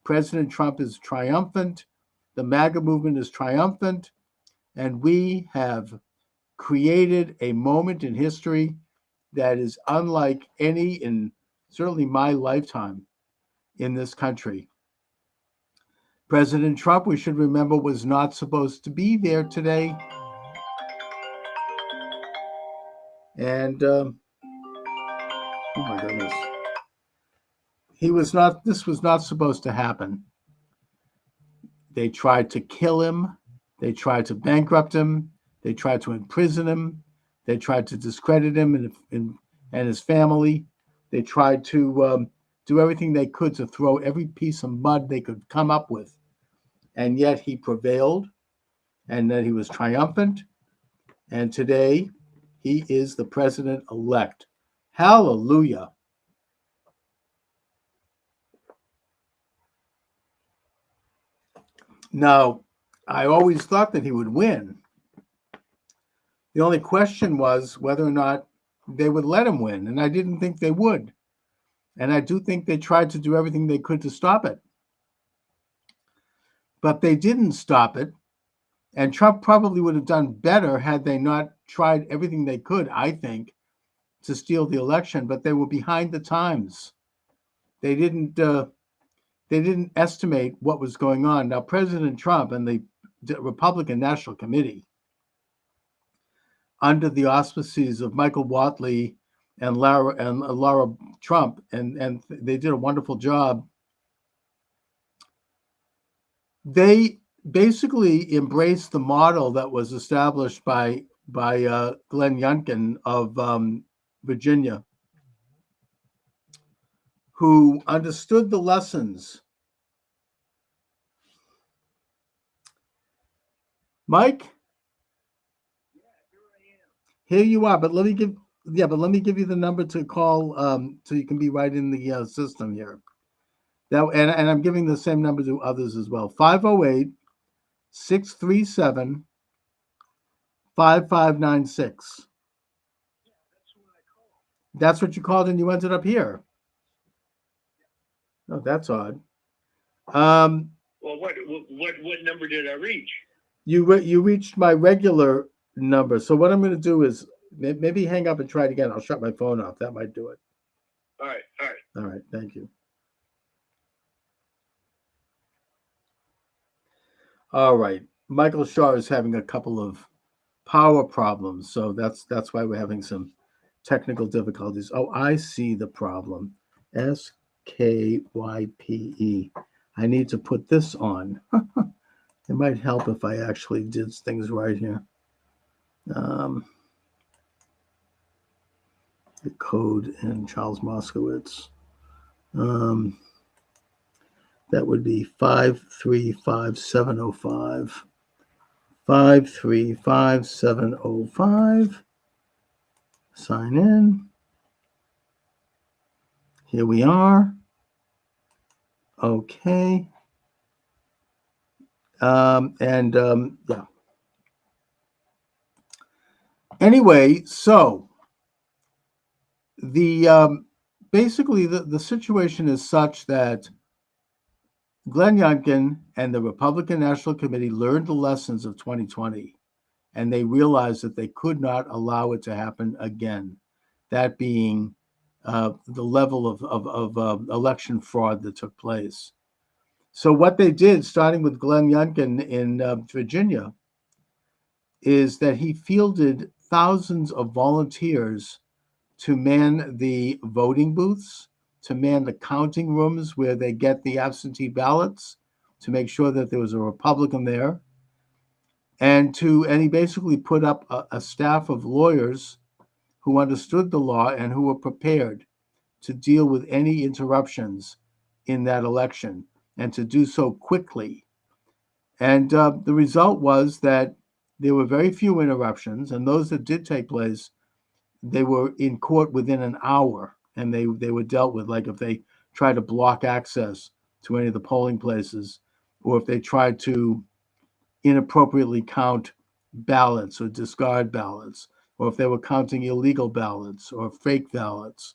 President Trump is triumphant. The MAGA movement is triumphant, and we have created a moment in history that is unlike any in certainly my lifetime in this country. President Trump, we should remember, was not supposed to be there today. And oh my goodness, this was not supposed to happen. They tried to kill him. They tried to bankrupt him. They tried to imprison him. They tried to discredit him and his family. They tried to do everything they could to throw every piece of mud they could come up with. And yet he prevailed, and that he was triumphant. And today he is the president-elect. Hallelujah. Now, I always thought that he would win. The only question was whether or not they would let him win, and I didn't think they would. And I do think they tried to do everything they could to stop it. But they didn't stop it, and Trump probably would have done better had they not tried everything they could, I think, to steal the election, but they were behind the times. They didn't estimate what was going on. Now, President Trump and the Republican National Committee, under the auspices of Michael Whatley and Laura Trump, and they did a wonderful job. They basically embraced the model that was established by Glenn Youngkin of Virginia, who understood the lessons. Mike, here you are. But let me give you the number to call so you can be right in the system here. That and I'm giving the same number to others as well. 508-637-5596. That's what you called, and you ended up here. Oh, that's odd. Well, what number did I reach? You reached my regular number. So what I'm going to do is maybe hang up and try it again. I'll shut my phone off. That might do it. All right, all right. All right. Thank you. All right. Michael Shaw is having a couple of power problems, so that's why we're having some technical difficulties. Oh, I see the problem. SKYPE. I need to put this on. It might help if I actually did things right here. The code in Charles Moskowitz. That would be 535705. 535705. Sign in. Here we are. Okay. Yeah. Anyway, so the basically the situation is such that Glenn Youngkin and the Republican National Committee learned the lessons of 2020, and they realized that they could not allow it to happen again. That being the level of election fraud that took place. So what they did, starting with Glenn Youngkin in Virginia, is that he fielded thousands of volunteers to man the voting booths, to man the counting rooms where they get the absentee ballots, to make sure that there was a Republican there, and he basically put up a staff of lawyers who understood the law and who were prepared to deal with any interruptions in that election and to do so quickly. And the result was that there were very few interruptions, and those that did take place, they were in court within an hour, and they were dealt with. Like if they tried to block access to any of the polling places, or if they tried to inappropriately count ballots or discard ballots, or if they were counting illegal ballots or fake ballots,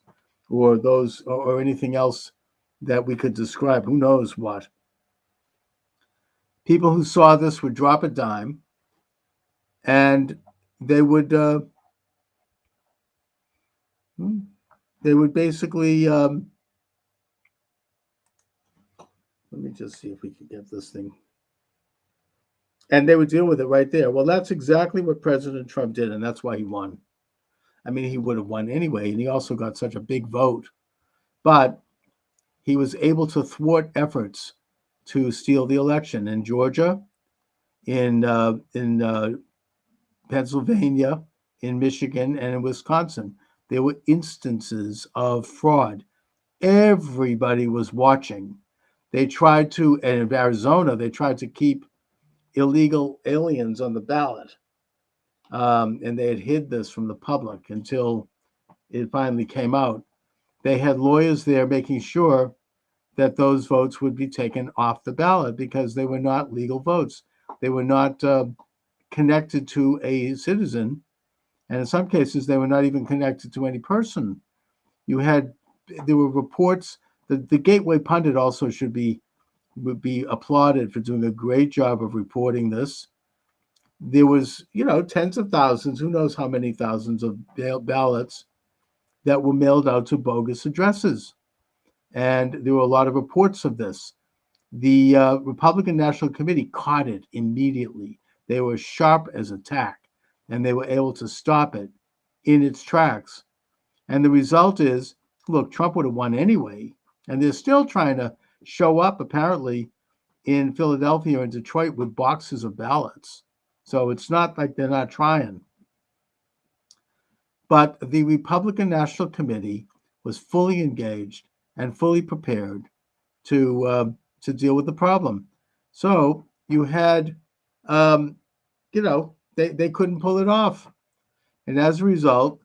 or those or anything else that we could describe, who knows what. People who saw this would drop a dime, and they would basically let me just see if we can get this thing. And they would deal with it right there. Well, that's exactly what President Trump did, and that's why he won. I mean, he would have won anyway, and he also got such a big vote. But he was able to thwart efforts to steal the election in Georgia, in Pennsylvania, in Michigan, and in Wisconsin. There were instances of fraud. Everybody was watching. They tried to, and in Arizona, they tried to keep illegal aliens on the ballot. And they had hid this from the public until it finally came out. They had lawyers there making sure that those votes would be taken off the ballot because they were not legal votes. They were not connected to a citizen. And in some cases, they were not even connected to any person. There were reports that the Gateway Pundit also would be applauded for doing a great job of reporting this. There was, tens of thousands, who knows how many thousands of ballots that were mailed out to bogus addresses. And there were a lot of reports of this. The Republican National Committee caught it immediately. They were sharp as a tack, and they were able to stop it in its tracks. And the result is, look, Trump would have won anyway, and they're still trying to show up, apparently, in Philadelphia and Detroit with boxes of ballots. So it's not like they're not trying. But the Republican National Committee was fully engaged and fully prepared to deal with the problem. So you had, they couldn't pull it off. And as a result,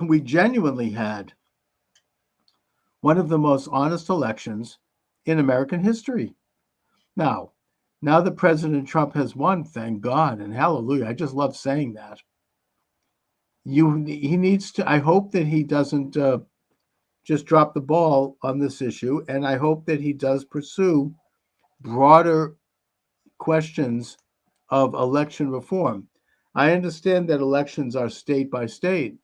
we genuinely had one of the most honest elections in American history. Now that President Trump has won, thank God and hallelujah. I just love saying that. He needs to, I hope that he doesn't just drop the ball on this issue. And I hope that he does pursue broader questions of election reform. I understand that elections are state by state,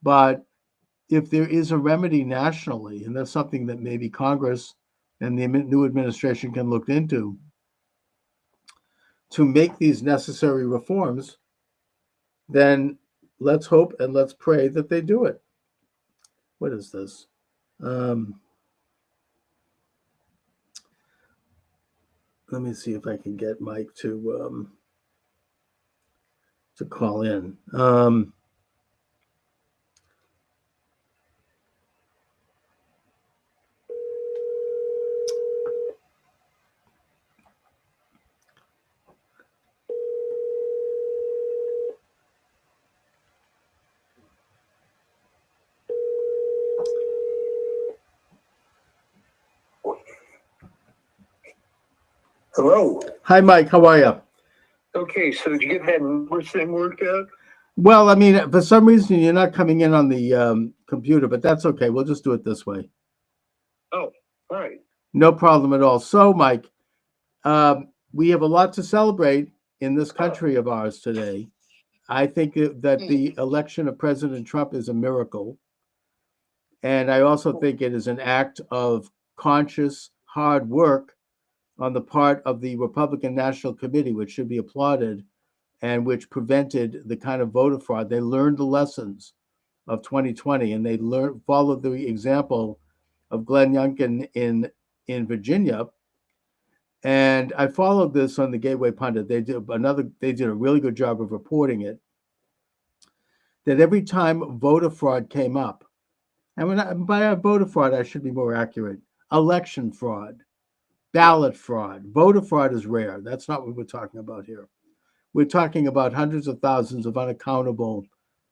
but if there is a remedy nationally, and that's something that maybe Congress and the new administration can look into, to make these necessary reforms, then let's hope and let's pray that they do it. What is this? Let me see if I can get Mike to call in. Hello. Hi, Mike. How are you? Okay, so did you get that number thing worked out? Well, I mean, for some reason you're not coming in on the computer, but that's okay. We'll just do it this way. Oh, all right. No problem at all. So, Mike, we have a lot to celebrate in this country of ours today. I think that the election of President Trump is a miracle. And I also think it is an act of conscious, hard work on the part of the Republican National Committee, which should be applauded, and which prevented the kind of voter fraud. They learned the lessons of 2020, and they followed the example of Glenn Youngkin in Virginia. And I followed this on the Gateway Pundit. They did a really good job of reporting it. That every time voter fraud came up, and by voter fraud, I should be more accurate, election fraud, ballot fraud. Voter fraud is rare. That's not what we're talking about here. We're talking about hundreds of thousands of unaccountable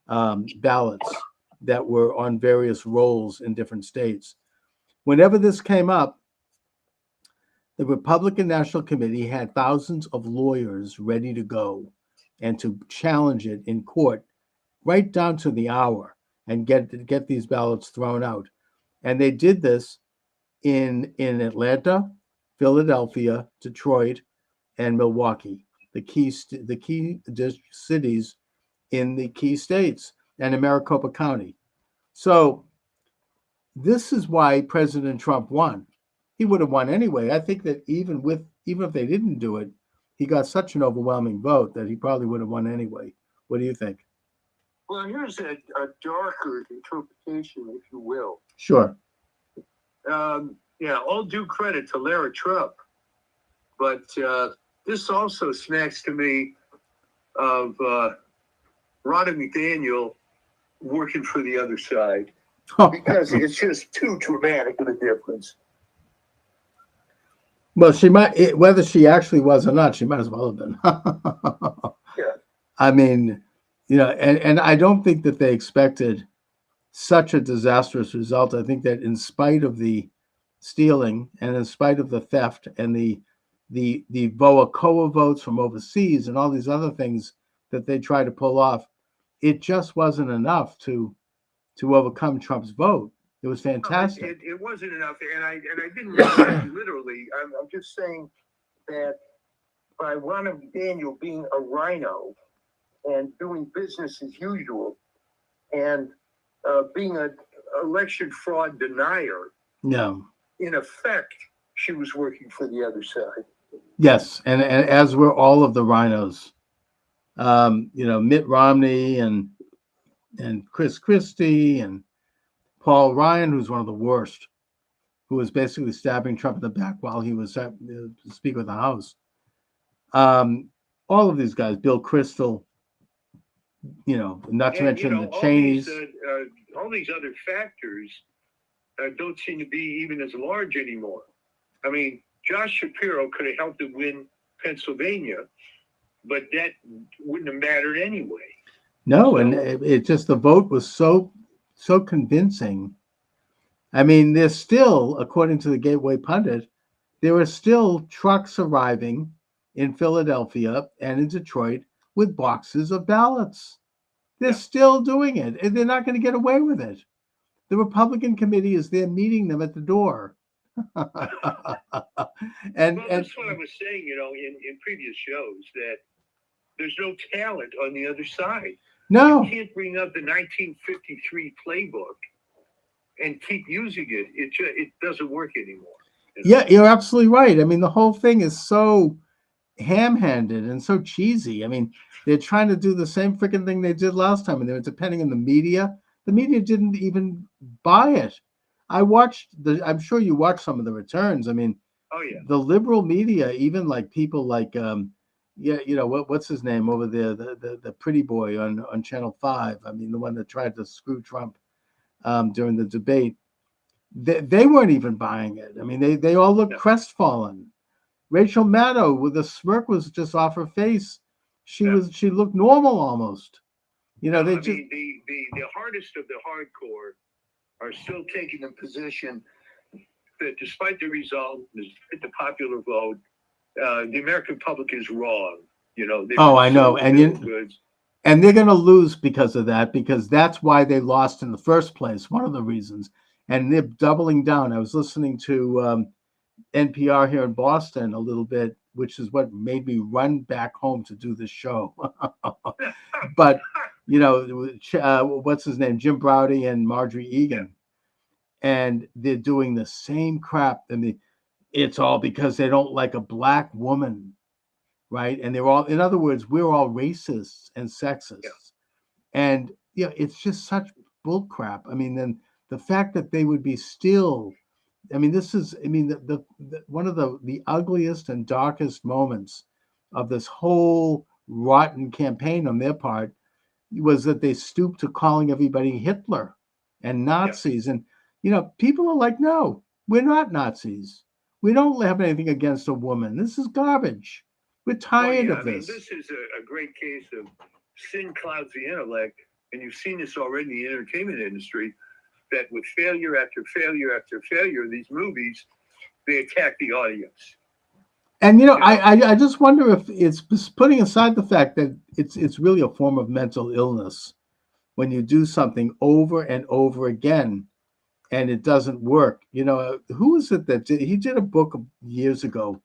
ballots that were on various rolls in different states. Whenever this came up, the Republican National Committee had thousands of lawyers ready to go and to challenge it in court right down to the hour and get these ballots thrown out. And they did this in Atlanta, Philadelphia, Detroit, and Milwaukee, the key cities in the key states, and in Maricopa County. So this is why President Trump won. He would have won anyway. I think that even if they didn't do it, he got such an overwhelming vote that he probably would have won anyway. What do you think? Well, here's a darker interpretation, if you will. Sure. Yeah, all due credit to Lara Trump, but this also smacks to me of Ronna McDaniel working for the other side, because it's just too dramatic of a difference. Well, she might, whether she actually was or not, she might as well have been. Yeah. I mean, and I don't think that they expected such a disastrous result. I think that in spite of the stealing and in spite of the theft and the VOA votes from overseas and all these other things that they tried to pull off, it just wasn't enough to overcome Trump's vote. It was fantastic. It wasn't enough, and I didn't mean that literally. I'm just saying that by Ronna McDaniel being a rhino and doing business as usual, and being an election fraud denier, No. in effect, she was working for the other side. Yes, and as were all of the rhinos. Mitt Romney and Chris Christie and Paul Ryan, who's one of the worst, who was basically stabbing Trump in the back while he was Speaker of the House. All of these guys, Bill Kristol, not to mention the Cheneys. All these other factors don't seem to be even as large anymore. I mean, Josh Shapiro could have helped him win Pennsylvania, but that wouldn't have mattered anyway. No, and it just, the vote was so convincing. I mean, there's still, according to the Gateway Pundit, there are still trucks arriving in Philadelphia and in Detroit with boxes of ballots. They're still doing it, and they're not going to get away with it. The Republican committee is there meeting them at the door and Well, that's what I was saying, in previous shows, that there's no talent on the other side. no, You can't bring up the 1953 playbook and keep using it. It doesn't work anymore. yeah, you're absolutely right. I mean, the whole thing is so ham-handed and so cheesy. I mean, they're trying to do the same freaking thing they did last time, and they were depending on the media. The media didn't even buy it. I'm sure you watched some of the returns. I mean, Oh yeah. the liberal media, even like people like what's his name over there, the pretty boy on Channel 5. I mean, the one that tried to screw Trump during the debate. They weren't even buying it. I mean, they all looked crestfallen. Rachel Maddow with a smirk was just off her face. She looked normal almost. The hardest of the hardcore are still taking the position that despite the result, despite the popular vote, the American public is wrong. I know, and they're going to lose because of that, because that's why they lost in the first place. One of the reasons, and they're doubling down. I was listening to NPR here in Boston a little bit, which is what made me run back home to do this show. But what's his name, Jim Braude and Marjorie Egan, and they're doing the same crap. And it's all because they don't like a black woman, right? And they're all, in other words, we're all racists and sexists, and it's just such bull crap. I mean, then the fact that they would be still. I mean, this is, the one of the ugliest and darkest moments of this whole rotten campaign on their part was that they stooped to calling everybody Hitler and Nazis. And, people are like, no, we're not Nazis. We don't have anything against a woman. This is garbage. We're tired of this. This is a great case of sin clouds the intellect. And you've seen this already in the entertainment industry. That with failure after failure after failure, these movies, they attack the audience. And I just wonder if it's putting aside the fact that it's really a form of mental illness when you do something over and over again and it doesn't work. Who is it that he did a book years ago,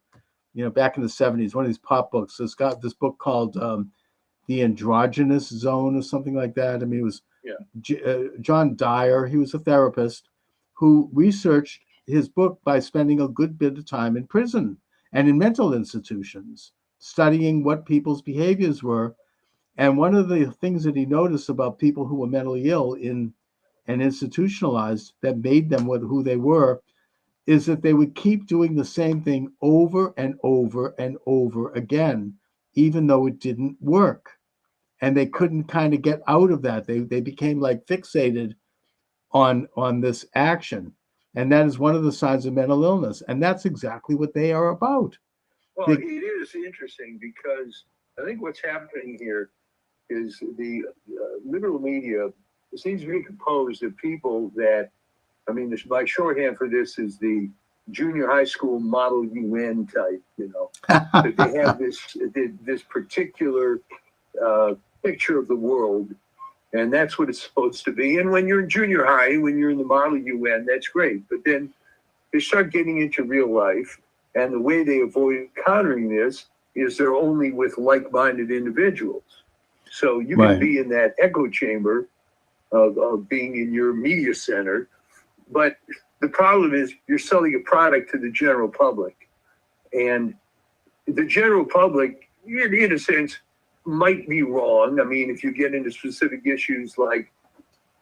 back in the 70s, one of these pop books. It's got this book called The Androgynous Zone or something like that. I mean, it was John Dyer. He was a therapist who researched his book by spending a good bit of time in prison and in mental institutions, studying what people's behaviors were. And one of the things that he noticed about people who were mentally ill and institutionalized that made them who they were is that they would keep doing the same thing over and over and over again, even though it didn't work. And they couldn't kind of get out of that. They became like fixated on this action. And that is one of the signs of mental illness. And that's exactly what they are about. Well, it is interesting because I think what's happening here is the liberal media seems to be composed of people that, my shorthand for this is the junior high school model UN type, that they have this particular picture of the world, and that's what it's supposed to be. And when you're in junior high, when you're in the model UN, that's great. But then they start getting into real life, and the way they avoid countering this is they're only with like-minded individuals. So you can be in that echo chamber of being in your media center, but the problem is you're selling a product to the general public, and the general public, in a sense, might be wrong. If you get into specific issues like,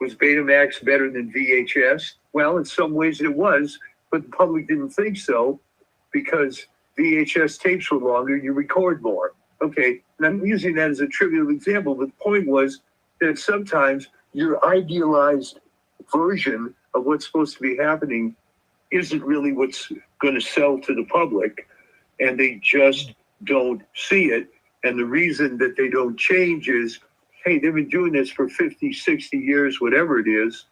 was Betamax better than VHS? Well, in some ways it was, but the public didn't think so because VHS tapes were longer, you record more. Okay, and I'm using that as a trivial example, but the point was that sometimes your idealized version of what's supposed to be happening isn't really what's going to sell to the public, and they just don't see it. And the reason that they don't change is, hey, they've been doing this for 50, 60 years, whatever it is.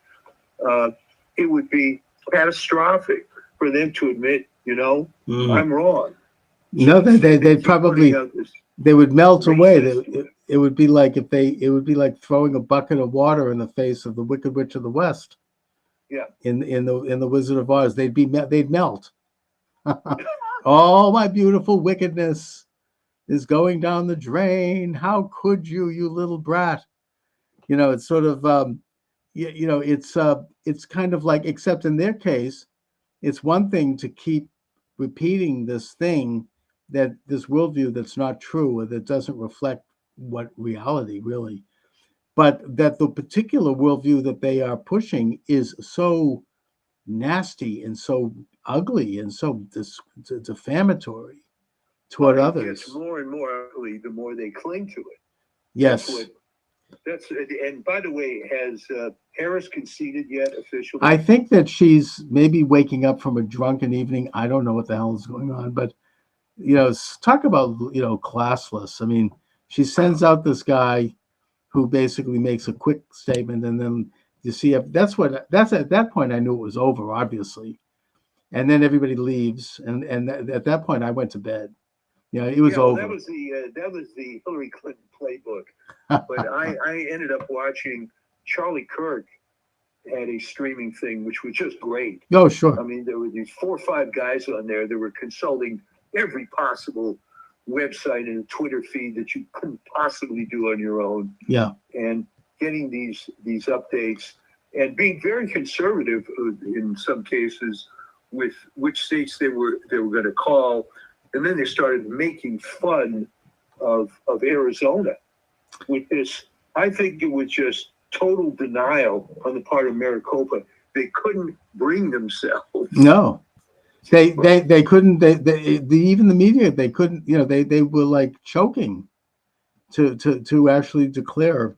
It would be catastrophic for them to admit, I'm wrong. They'd probably, they would melt away. It would be like throwing a bucket of water in the face of the Wicked Witch of the West. Yeah. In the Wizard of Oz, they'd melt. All my beautiful wickedness is going down the drain. How could you, you little brat? You know, it's sort of it's kind of like, except in their case, it's one thing to keep repeating this thing, that this worldview that's not true, or that doesn't reflect what reality really, but that the particular worldview that they are pushing is so nasty and so ugly and so defamatory toward It others. gets more and more ugly the more they cling to it. Yes. And by the way, has Harris conceded yet officially? I think that she's maybe waking up from a drunken evening. I don't know what the hell is going on, but talk about classless. I mean, she sends out this guy who basically makes a quick statement, and then you see that's at that point I knew it was over, obviously, and then everybody leaves, and at that point I went to bed. It was over. That was the Hillary Clinton playbook. But I ended up watching Charlie Kirk had a streaming thing, which was just great. Oh, sure. I mean, there were these 4 or 5 guys on there that were consulting every possible website and Twitter feed that you couldn't possibly do on your own. Yeah. And getting these updates and being very conservative in some cases with which states they were going to call. And then they started making fun of Arizona with this. I think it was just total denial on the part of Maricopa. They couldn't bring themselves. No, they couldn't. They even the media, they couldn't. They were like choking to actually declare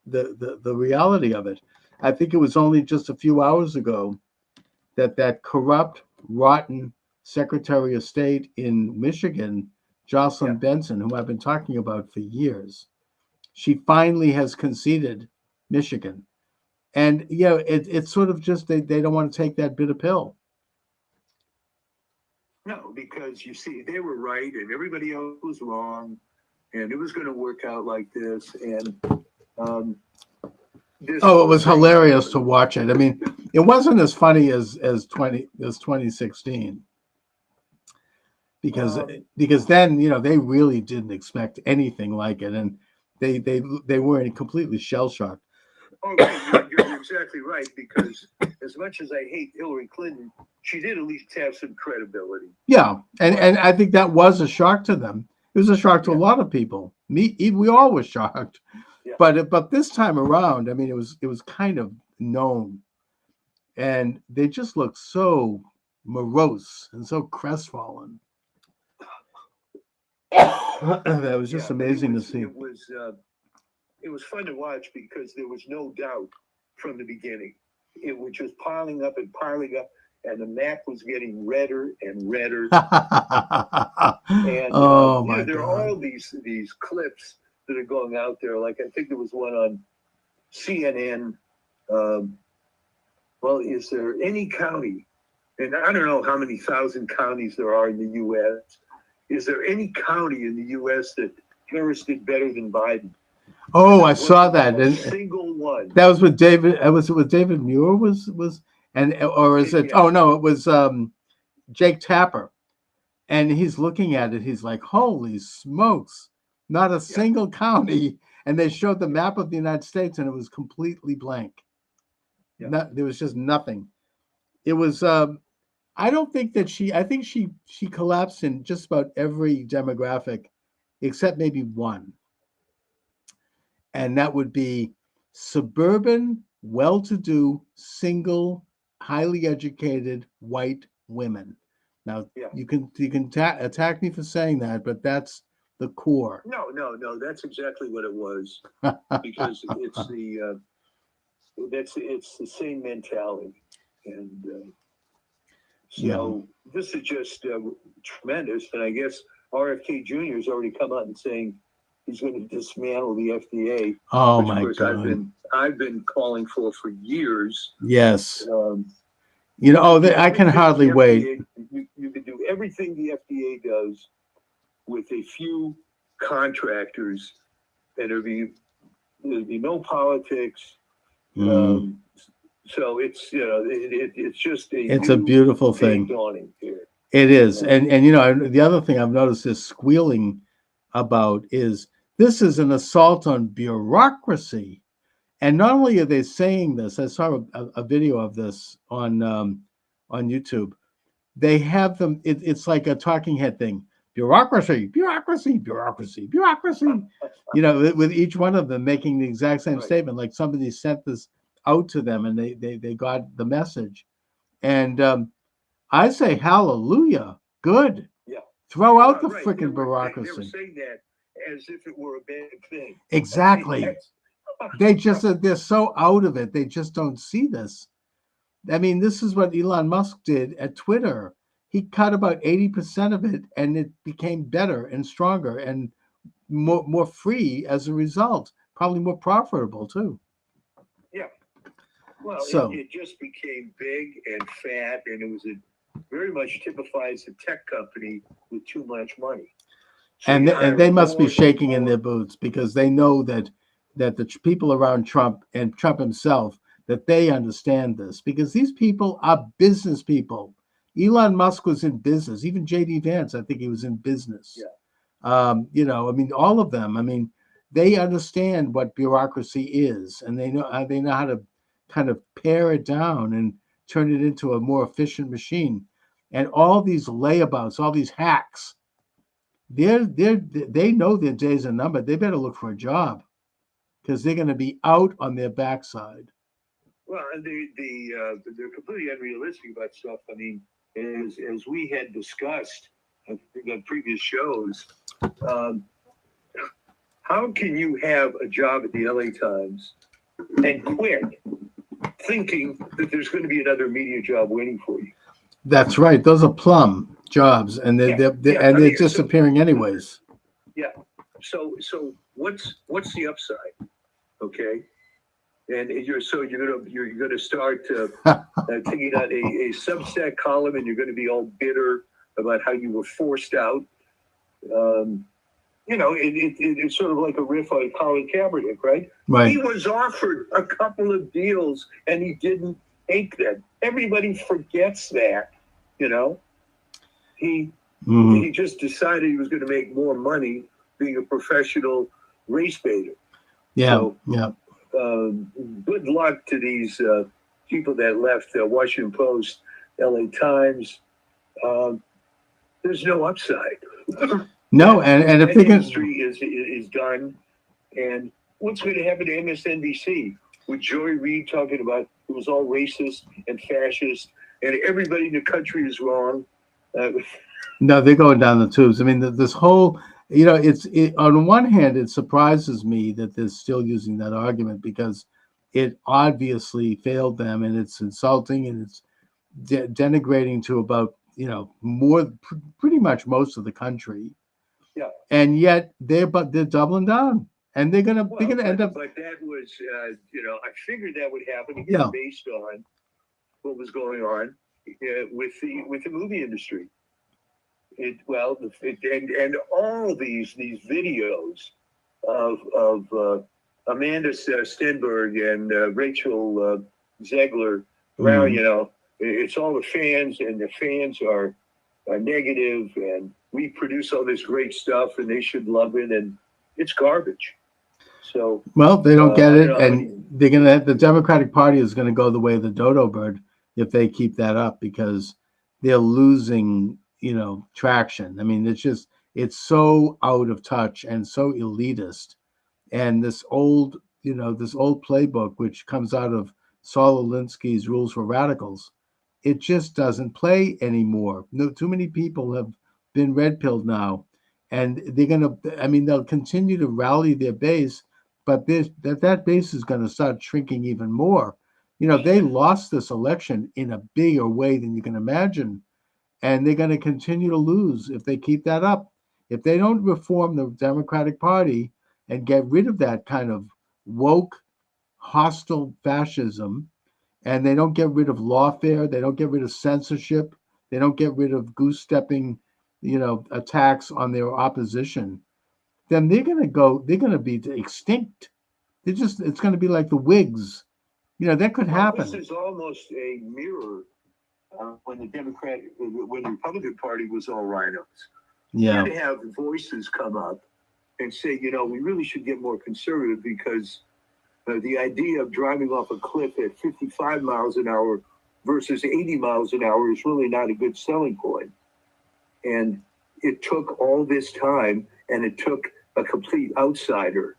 the reality of it. I think it was only just a few hours ago that corrupt, rotten Secretary of State in Michigan, Jocelyn Benson, who I've been talking about for years, she finally has conceded Michigan. And it's sort of just they don't want to take that bitter pill. No, because you see, they were right and everybody else was wrong, and it was going to work out like this. And it was hilarious to watch it. I mean, it wasn't as funny as 2016. Because then they really didn't expect anything like it, and they were completely shell shocked. Oh, you're exactly right. Because as much as I hate Hillary Clinton, she did at least have some credibility. Yeah, and I think that was a shock to them. It was a shock to a lot of people. We all were shocked, but this time around, I mean, it was kind of known, and they just looked so morose and so crestfallen. That was just amazing to see. It was fun to watch because there was no doubt from the beginning. It was just piling up, and the map was getting redder and redder. And there are all these clips that are going out there. Like I think there was one on CNN. Well, is there any county, and I don't know how many thousand counties there are in the U.S., is there any county in the U.S. that Harris did better than Biden? Oh, I saw that. A single one. That was with David. Was it with David Muir? Or is it? Oh no, it was Jake Tapper, and he's looking at it. He's like, "Holy smokes! Not a single county." And they showed the map of the United States, and it was completely blank. There was just nothing. It was. I don't think that I think she collapsed in just about every demographic, except maybe one. And that would be suburban, well-to-do, single, highly educated white women. Now, you can attack me for saying that, but that's the core. No, that's exactly what it was. Because it's the same mentality, and so this is just tremendous. And I guess RFK Jr. has already come out and saying he's going to dismantle the FDA. Oh which, my of course, God! I've been calling for years. Yes. I can hardly wait. You can do everything the FDA does with a few contractors, and there'd be no politics. So it's it's just It's a beautiful big thing. dawning here. It is. And you know, the other thing I've noticed is squealing about is this is an assault on bureaucracy. And not only are they saying this, I saw a video of this on YouTube. They have them. It's like a talking head thing. Bureaucracy, bureaucracy, bureaucracy, bureaucracy. You know, with each one of them making the exact same Right. statement, like somebody sent this out to them and they got the message. And I say hallelujah, good. Yeah. Throw out the Right. freaking They were bureaucracy. saying that as if it were a bad thing. Exactly. That's- They're so out of it. They just don't see this. I mean, this is what Elon Musk did at Twitter. He cut about 80% of it, and it became better and stronger and more free as a result. Probably more profitable too. Well, So- it just became big and fat, and it was very much typifies a tech company with too much money. So And you they, and hire they must be more shaking in more- their boots because they know that the people around Trump and Trump himself, that they understand this, because these people are business people. Elon Musk was in business. Even JD Vance, I think he was in business. Yeah. You know, I mean, all of them. I mean, they understand what bureaucracy is, and they know how to kind of pare it down and turn it into a more efficient machine. And all these layabouts, all these hacks, they know their days are numbered. They better look for a job because they're going to be out on their backside. Well, and they're completely unrealistic about stuff. I mean, as we had discussed on previous shows, how can you have a job at the LA Times and quit thinking that there's going to be another media job waiting for you? That's right. Those are plum jobs, and Yeah, they're I they're mean, disappearing anyways. So what's the upside? Okay, and you're gonna start taking out a Substack column, and you're going to be all bitter about how you were forced out. You know, it's sort of like a riff on Colin Kaepernick, right? Right. He was offered a couple of deals, and he didn't take them. Everybody forgets that, you know. Mhm. He just decided he was going to make more money being a professional race baiter. Yeah. So, Yeah. Good luck to these people that left the Washington Post, LA Times. There's no upside. No, and if That they can, industry is done. And what's going to happen to MSNBC with Joy Reid talking about it was all racist and fascist and everybody in the country is wrong? no, they're going down the tubes. I mean, this whole, you know, on one hand, it surprises me that they're still using that argument because it obviously failed them, and it's insulting and it's denigrating to about, you know, pretty much most of the country. Yeah. And yet they're doubling down, and they're gonna end up. But that was, I figured that would happen again Yeah. based on what was going on with the movie industry. And all these videos of Amanda Stenberg and Rachel Zegler around, Mhm. you know, it's all the fans, and the fans are negative, and we produce all this great stuff, and they should love it, and it's garbage. So Well, they don't get I it, don't know, and the Democratic Party is gonna go the way of the dodo bird if they keep that up because they're losing, you know, traction. I mean, it's so out of touch and so elitist, and this old playbook which comes out of Saul Alinsky's Rules for Radicals, it just doesn't play anymore. No, too many people have been red pilled now, and they'll continue to rally their base, but that base is going to start shrinking even more. You know, they lost this election in a bigger way than you can imagine, and they're going to continue to lose if they keep that up. If they don't reform the Democratic Party and get rid of that kind of woke, hostile fascism, and they don't get rid of lawfare, they don't get rid of censorship, they don't get rid of goose stepping, you know, attacks on their opposition, then they're going to be extinct. It's going to be like the Whigs that could Well, happen. this is almost a mirror when the Republican Party was all rhinos. Yeah, You have voices come up and say, we really should get more conservative because the idea of driving off a cliff at 55 miles an hour versus 80 miles an hour is really not a good selling point. And it took all this time, and it took a complete outsider.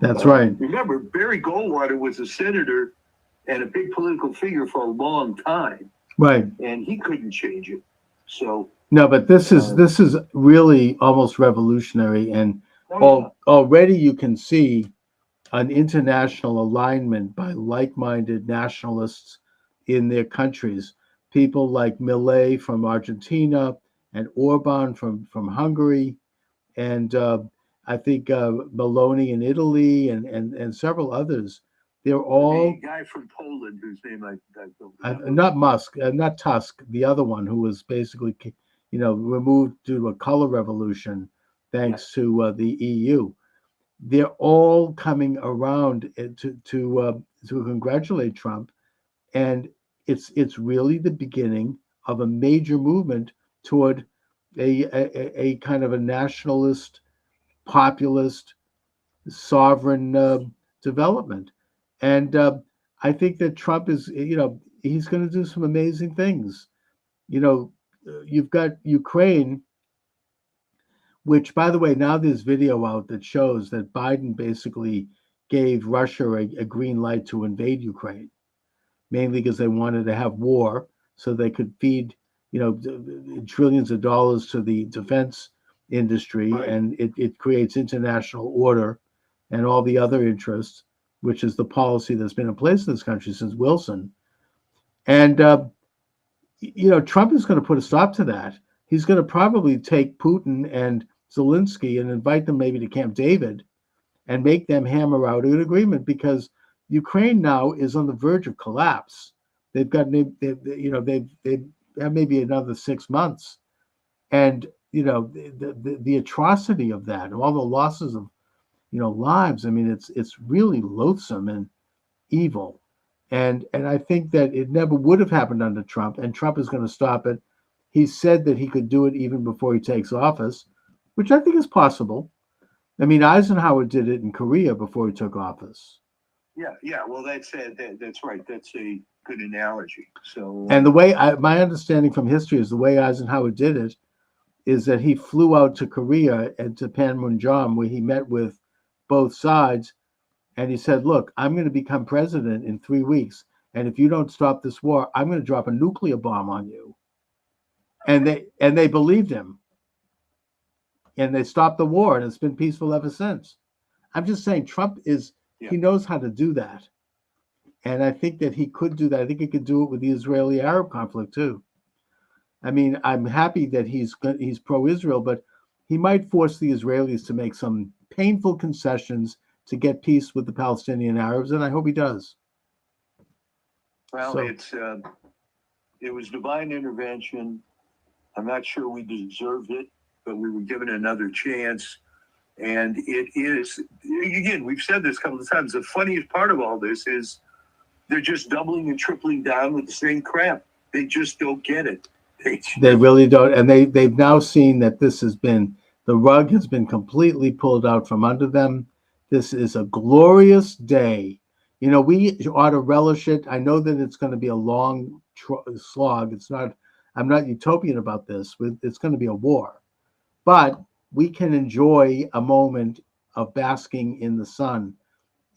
that's right. Remember, Barry Goldwater was a senator and a big political figure for a long time, Right. and he couldn't change it. So, No, but this is really almost revolutionary, and already you can see an international alignment by like-minded nationalists in their countries. People like Milei from Argentina and Orban from Hungary, and I think Meloni in Italy, and several others. They're all the guy from Poland whose name I don't remember. not Musk, not Tusk, the other one who was basically, removed due to a color revolution, thanks to the EU. They're all coming around to congratulate Trump, and it's really the beginning of a major movement toward a kind of a nationalist, populist, sovereign development. And I think that Trump is, he's going to do some amazing things. You've got Ukraine, which, by the way, now there's video out that shows that Biden basically gave Russia a green light to invade Ukraine, mainly because they wanted to have war so they could feed, trillions of dollars to the defense industry, Right. and it creates international order and all the other interests, which is the policy that's been in place in this country since Wilson. And, Trump is going to put a stop to that. He's going to probably take Putin and Zelensky and invite them maybe to Camp David and make them hammer out an agreement, because Ukraine now is on the verge of collapse. They've got, they have maybe another 6 months. And, the atrocity of that, and all the losses of, lives. I mean, it's really loathsome and evil. And I think that it never would have happened under Trump, and Trump is going to stop it. He said that he could do it even before he takes office, which I think is possible. I mean, Eisenhower did it in Korea before he took office. Yeah. Well, that's right. That's a good analogy. So, And the way my understanding from history is the way Eisenhower did it is that he flew out to Korea and to Panmunjom, where he met with both sides. And he said, look, I'm going to become president in 3 weeks. And if you don't stop this war, I'm going to drop a nuclear bomb on you. And they believed him. And they stopped the war, and it's been peaceful ever since. I'm just saying Trump he knows how to do that. And I think that he could do that. I think he could do it with the Israeli-Arab conflict too. I mean, I'm happy that he's pro-Israel, but he might force the Israelis to make some painful concessions to get peace with the Palestinian Arabs, and I hope he does. well, So- it was divine intervention. I'm not sure we deserved it, but we were given another chance. And it is, again, we've said this a couple of times. The funniest part of all this is they're just doubling and tripling down with the same crap. They just don't get it. They really don't, and they've now seen that the rug has been completely pulled out from under them. This is a glorious day. We ought to relish it. I know that it's going to be a long slog. I'm not utopian about this. It's going to be a war, but we can enjoy a moment of basking in the sun,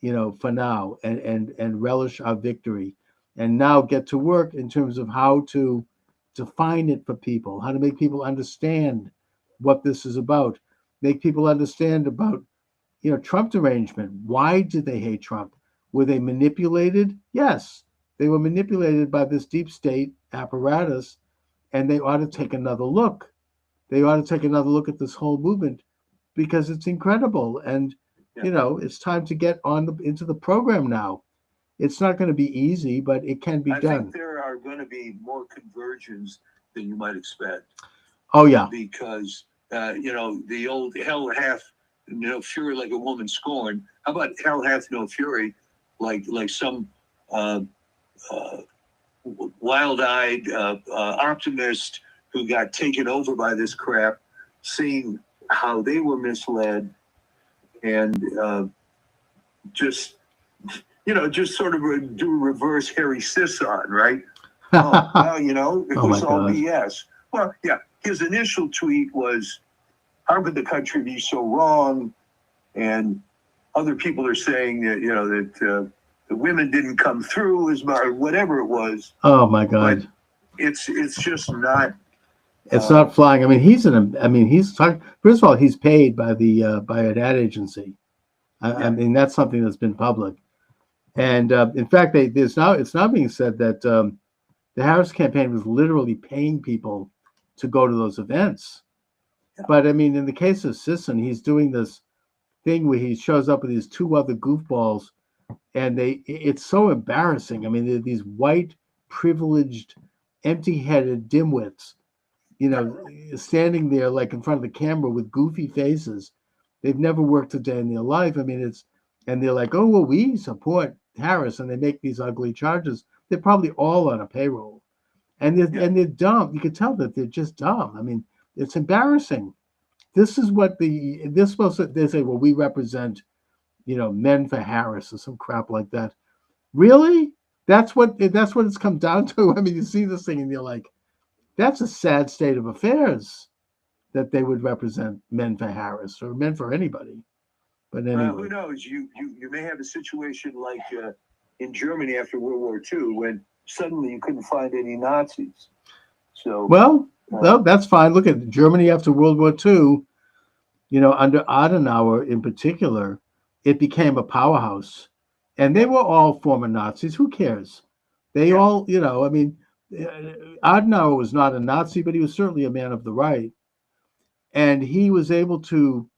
for now, and relish our victory, and now get to work in terms of how to define it for people, how to make people understand what this is about, make people understand about, Trump derangement. Why did they hate Trump? Were they manipulated? Yes, they were manipulated by this deep state apparatus, and they ought to take another look. They ought to take another look at this whole movement, because it's incredible. And, it's time to get into the program now. It's not going to be easy, but it can be I done. think there are going to be more conversions than you might expect. Oh, yeah. Because, the old hell hath no fury like a woman scorned. How about hell hath no fury like some wild-eyed optimist who got taken over by this crap, seeing how they were misled, and just just sort of do reverse Harry Sisson, right? Oh, well, it Oh, was my all God. BS. Well, yeah, his initial tweet was, "How could the country be so wrong?" And other people are saying that that the women didn't come through as much, or whatever it was. Oh my God. It's just not. It's not flying. I mean, he's talking. First of all, he's paid by by an ad agency. I mean, that's something that's been public. And in fact, it's now being said that the Harris campaign was literally paying people to go to those events. Yeah. But I mean, in the case of Sisson, he's doing this thing where he shows up with these two other goofballs, and it's so embarrassing. I mean, they're these white, privileged, empty-headed dimwits, standing there like in front of the camera with goofy faces. They've never worked a day in their life. I mean, and they're like, oh, well, we support Harris, and they make these ugly charges. They're probably all on a payroll, and they're dumb. You can tell that they're just dumb. I mean, it's embarrassing. This is what they're supposed to. They say, well, we represent, men for Harris or some crap like that. Really? That's what it's come down to. I mean, you see this thing and you're like, that's a sad state of affairs that they would represent men for Harris or men for anybody. But anyway, Who knows? You may have a situation like in Germany after World War II when suddenly you couldn't find any Nazis. So well, that's fine. Look at Germany after World War II. Under Adenauer in particular, it became a powerhouse, and they were all former Nazis. Who cares? They all, I mean, Adenauer was not a Nazi, but he was certainly a man of the right, and he was able to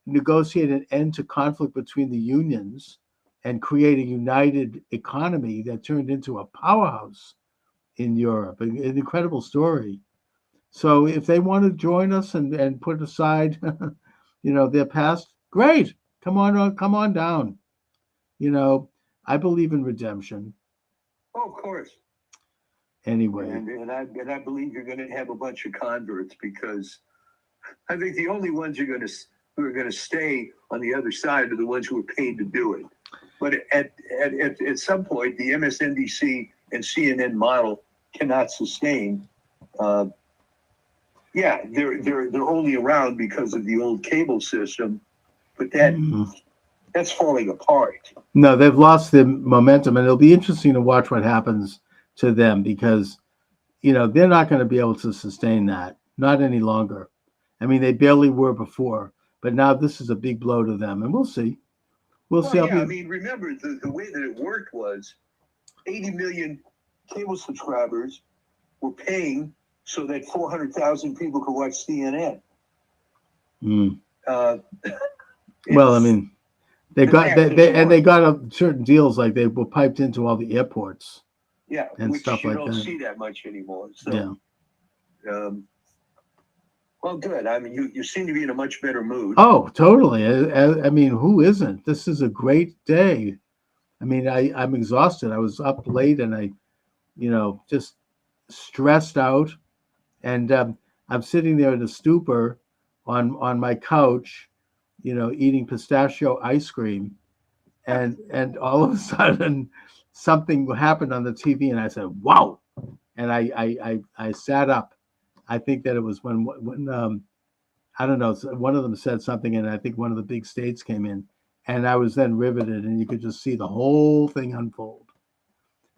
negotiate an end to conflict between the unions and create a united economy that turned into a powerhouse in Europe. An incredible story. So if they want to join us and put aside, their past, great. Come on down. I believe in redemption. Oh, of course. Anyway, And I believe you're going to have a bunch of converts, because I think the only ones who are going to stay on the other side are the ones who are paid to do it. But at some point, the MSNBC and CNN model cannot sustain. They're only around because of the old cable system, but that's falling apart. No, they've lost the momentum, and it'll be interesting to watch what happens to them, because they're not going to be able to sustain that, not any longer. I mean, they barely were before, but now this is a big blow to them, and we'll see. I mean, remember the way that it worked was 80 million cable subscribers were paying so that 400,000 people could watch CNN. Well, I mean, they got certain deals, like they were piped into all the airports. Yeah, and which stuff you like don't that. see that much anymore. So, well, good. I mean, you seem to be in a much better mood. Oh, totally. I mean, who isn't? This is a great day. I mean, I'm exhausted. I was up late and I, just stressed out. And I'm sitting there in a stupor on my couch, eating pistachio ice cream. And all of a sudden, something happened on the TV, and I said, "Wow!" And I sat up. I think that it was when I don't know, one of them said something, and I think one of the big states came in, and I was then riveted, and you could just see the whole thing unfold.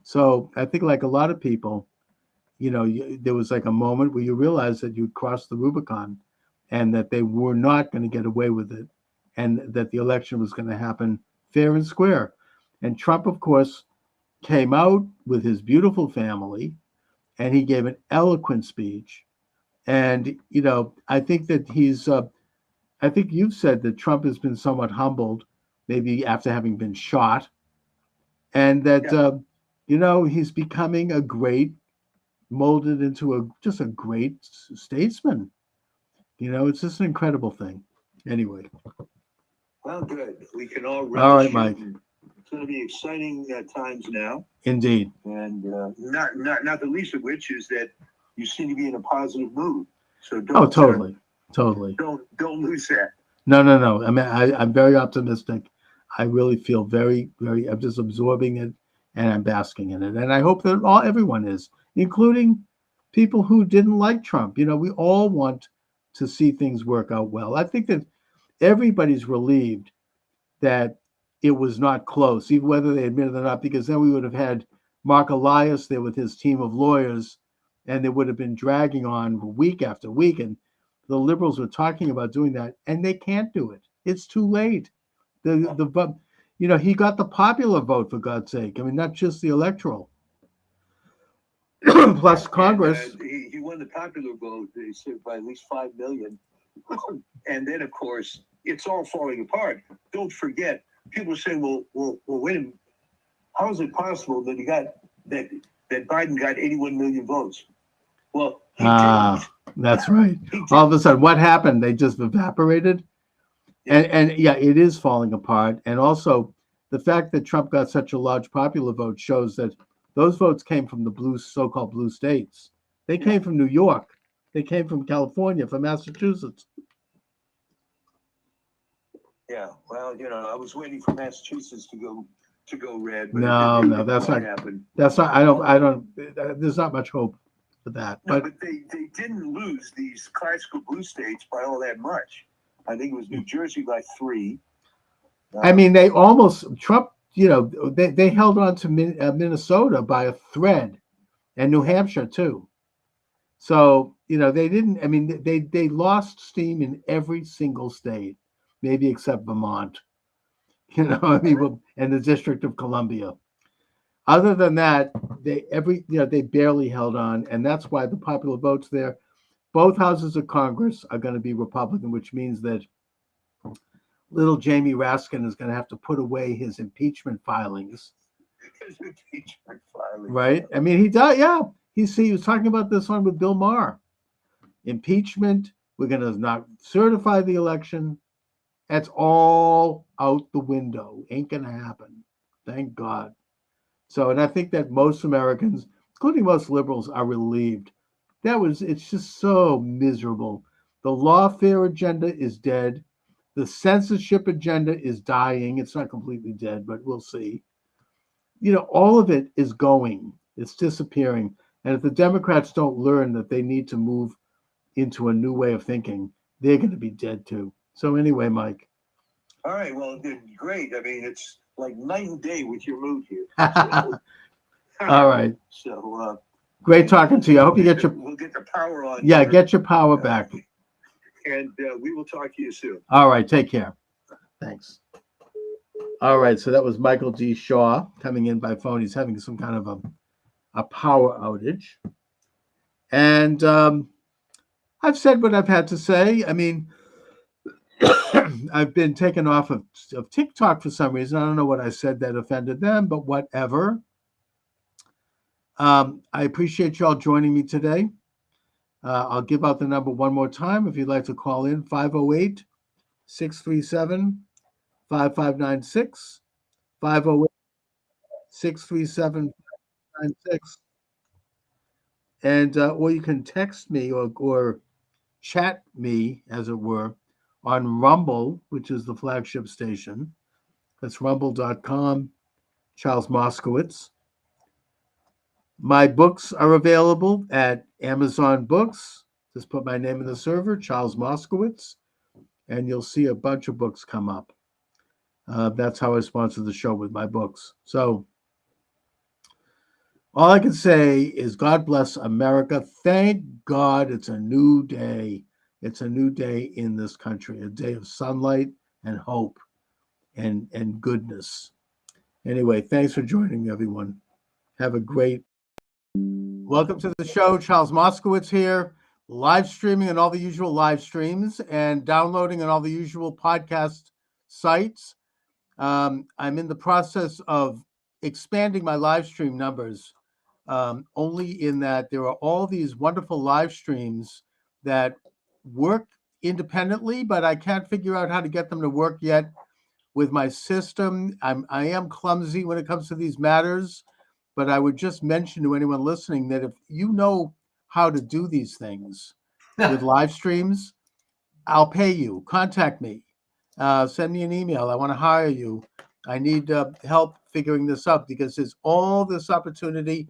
So I think, like a lot of people, there was like a moment where you realized that you'd crossed the Rubicon, and that they were not going to get away with it, and that the election was going to happen fair and square. And Trump, of course, came out with his beautiful family, and he gave an eloquent speech. And, I think that I think you've said that Trump has been somewhat humbled, maybe after having been shot, and that, he's becoming molded into just a great statesman. It's just an incredible thing. Anyway. Well, good. We can all All right, Mike. going to be exciting times now, Indeed. and not the least of which is that you seem to be in a positive mood. So Oh, totally. Totally. don't lose that. No, no, no. I mean, I'm very optimistic. I really feel very, very, I'm just absorbing it and I'm basking in it. And I hope that everyone is, including people who didn't like Trump. You know, we all want to see things work out well. I think that everybody's relieved that it was not close, even whether they admit it or not, because then we would have had Mark Elias there with his team of lawyers, and they would have been dragging on week after week. And the liberals were talking about doing that, and they can't do it. It's too late. You know, he got the popular vote, for God's sake. I mean, not just the electoral. Plus Congress. And, he won the popular vote, they said, by at least 5 million. And then, of course, it's all falling apart. Don't forget, people say, well, wait a minute. How is it possible that he got that Biden got 81 million votes? Well, he didn't. That's right. He didn't. All of a sudden, what happened? They just evaporated. And yeah, it is falling apart. And also, the fact that Trump got such a large popular vote shows that those votes came from the so-called blue states. They came from New York. They came from California, from Massachusetts. Yeah, well, you know, I was waiting for Massachusetts to go red. But No, that's not. happen. That's not. I don't. There's not much hope for that. No, But but they didn't lose these classical blue states by all that much. I think it was New Jersey by 3. I mean, they almost Trump. You know, they held on to Minnesota by a thread, and New Hampshire too. So you know, they didn't. I mean, they lost steam in every single state, maybe except Vermont. You know, I mean, and the District of Columbia. Other than that, they barely held on, and that's why the popular votes there. Both houses of Congress are going to be Republican, which means that little Jamie Raskin is going to have to put away his impeachment filings. Right? I mean, he does. Yeah, he was talking about this one with Bill Maher. Impeachment. We're going to not certify the election. That's all out the window. Ain't going to happen. Thank God. So, and I think that most Americans, including most liberals, are relieved. It's just so miserable. The lawfare agenda is dead. The censorship agenda is dying. It's not completely dead, but we'll see. You know, all of it is going. It's disappearing. And if the Democrats don't learn that they need to move into a new way of thinking, they're going to be dead too. So anyway, Mike. All right, well, great. I mean, it's like night and day with your mood here. All right. So great talking to you. I hope you get your. We'll get the power on. Yeah, here. get your power back. And we will talk to you soon. All right, take care. Thanks. All right, so that was Michael D. Shaw coming in by phone. He's having some kind of a power outage. And I've said what I've had to say. I mean, I've been taken off of TikTok for some reason. I don't know what I said that offended them, but whatever. I appreciate y'all joining me today. I'll give out the number one more time if you'd like to call in, 508-637-5596, 508-637-5596. And or you can text me or chat me, as it were, on Rumble, which is the flagship station. That's rumble.com, Charles Moskowitz. My books are available at Amazon Books. Just put my name in the server, Charles Moskowitz, and you'll see a bunch of books come up. That's how I sponsor the show, with my books. So all I can say is God bless America. Thank God it's a new day. It's a new day in this country, a day of sunlight and hope and goodness. Anyway, thanks for joining me, everyone. Have a great. Welcome to the show. Charles Moskowitz here, live streaming on all the usual live streams and downloading on all the usual podcast sites. I'm in the process of expanding my live stream numbers, only in that there are all these wonderful live streams that work independently, but I can't figure out how to get them to work yet with my system. I am clumsy when it comes to these matters, but I would just mention to anyone listening that if you know how to do these things with live streams, I'll pay you. Contact me. Send me an email. I want to hire you. I need help figuring this out because there's all this opportunity.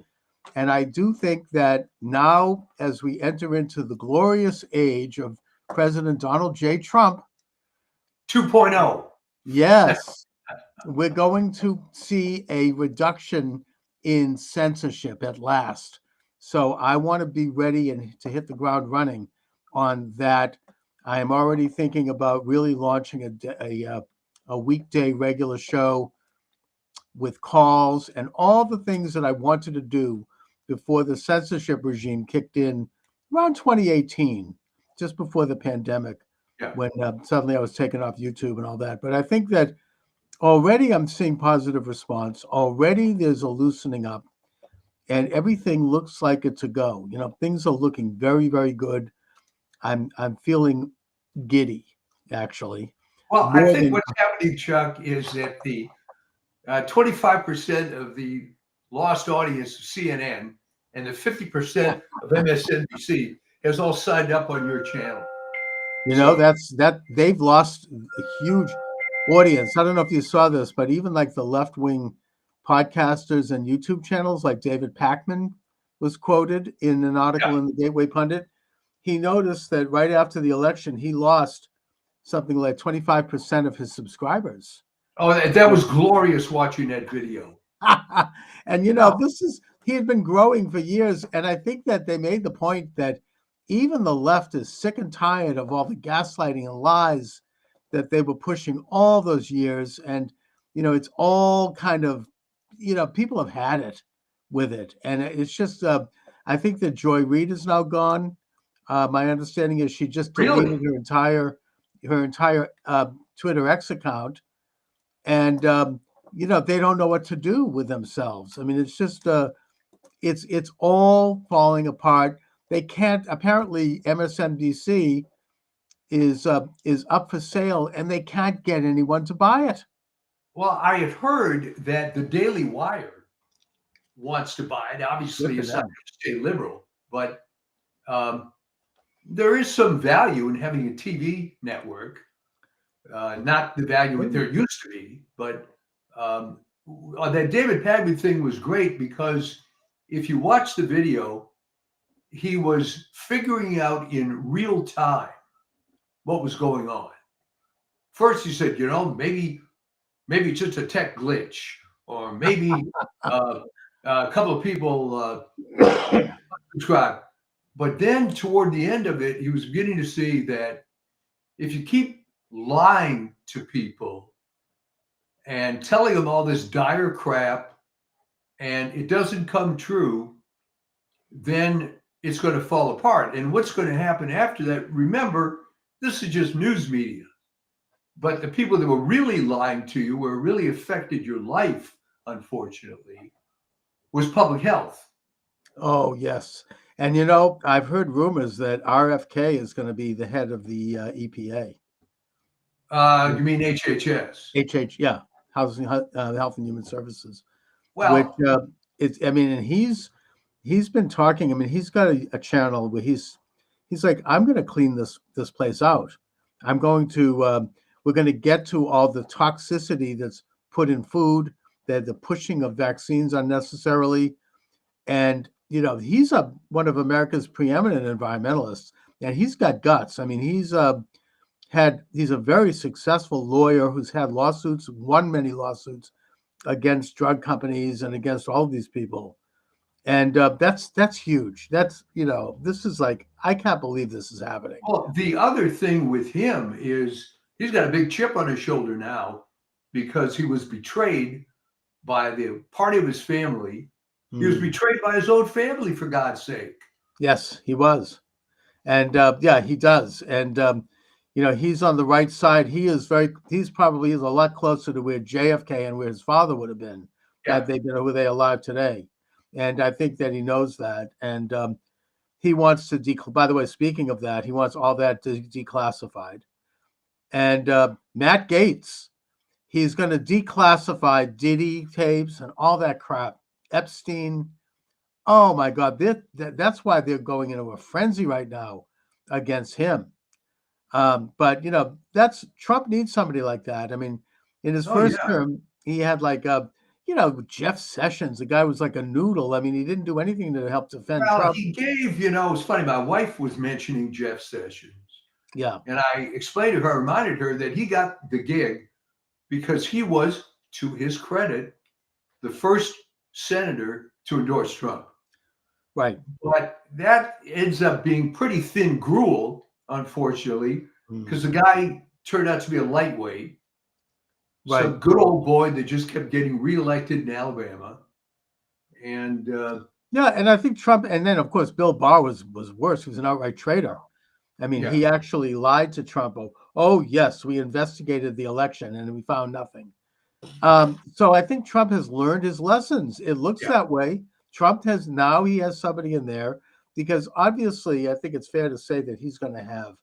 And I do think that now, as we enter into the glorious age of President Donald J. Trump, 2.0. yes, we're going to see a reduction in censorship at last. So I want to be ready and to hit the ground running on that. I am already thinking about really launching a weekday regular show with calls and all the things that I wanted to do before the censorship regime kicked in around 2018, just before the pandemic, Yeah. when suddenly I was taken off YouTube and all that. But I think that already I'm seeing positive response. Already there's a loosening up and everything looks like it's a go. You know, things are looking very, very good. I'm feeling giddy, actually. Well, I More think than- what's happening, Chuck, is that the 25% of the lost audience of CNN and the 50% of MSNBC has all signed up on your channel. You know, that they've lost a huge audience. I don't know if you saw this, but even like the left-wing podcasters and YouTube channels, like David Pakman was quoted in an article in the Gateway Pundit. He noticed that right after the election, he lost something like 25% of his subscribers. Oh, that was glorious watching that video. And you know, he had been growing for years, and I think that they made the point that even the left is sick and tired of all the gaslighting and lies that they were pushing all those years. And you know, it's all kind of, you know, people have had it with it, and it's just I think that Joy Reid is now gone. My understanding is she just deleted her entire Twitter X account, and you know, they don't know what to do with themselves. I mean, it's just it's all falling apart. They can't. Apparently, MSNBC is up for sale, and they can't get anyone to buy it. Well, I have heard that the Daily Wire wants to buy it. Obviously, it's not going to stay liberal, but there is some value in having a TV network. Not the value there used to be, but that David Pakman thing was great because if you watch the video, he was figuring out in real time what was going on. First, he said, you know, maybe it's just a tech glitch, or maybe a couple of people subscribe. But then toward the end of it, he was beginning to see that if you keep lying to people and telling them all this dire crap and it doesn't come true, then it's going to fall apart. And what's going to happen after that, remember, this is just news media. But the people that were really lying to you, where it really affected your life, unfortunately, was public health. Oh, yes. And, you know, I've heard rumors that RFK is going to be the head of the EPA. You mean HHS? Yeah, Housing, Health and Human Services. Well, which it's. I mean, and he's been talking. I mean, he's got a channel where he's like, I'm going to clean this place out. I'm going to. We're going to get to all the toxicity that's put in food, the pushing of vaccines unnecessarily, and you know, he's one of America's preeminent environmentalists, and he's got guts. I mean, he's a very successful lawyer who's had lawsuits, won many lawsuits against drug companies and against all of these people. And that's huge. That's, you know, this is like, I can't believe this is happening. Well, the other thing with him is he's got a big chip on his shoulder now because he was betrayed by the party of his family. He was betrayed by his own family, for God's sake. Yes, he was. And yeah, he does. And, you know, he's on the right side. He's probably a lot closer to where JFK and where his father would have been had they been over there alive today. And I think that he knows that. And he wants to by the way, speaking of that, he wants all that declassified. And Matt Gaetz, He's going to declassify Diddy tapes and all that crap. Epstein. Oh my God, that's why they're going into a frenzy right now against him. But that's Trump needs somebody like that. I mean, in his Oh, first yeah. term, he had like Jeff Sessions. The guy was like a noodle. I mean, he didn't do anything to help defend Well, Trump. he gave, it's funny. My wife was mentioning Jeff Sessions, Yeah, and I explained to her, reminded her that he got the gig because he was, to his credit, the first senator to endorse Trump. right. But that ends up being pretty thin gruel, unfortunately, Mm. because the guy turned out to be a lightweight. Right. Some good old boy that just kept getting reelected in Alabama. And Yeah, and I think Trump, and then of course Bill Barr was worse. He was an outright traitor. I mean, Yeah. he actually lied to Trump. Oh yes, we investigated the election and we found nothing. So I think Trump has learned his lessons. It looks Yeah. that way. He has somebody in there because obviously I think it's fair to say that he's going to have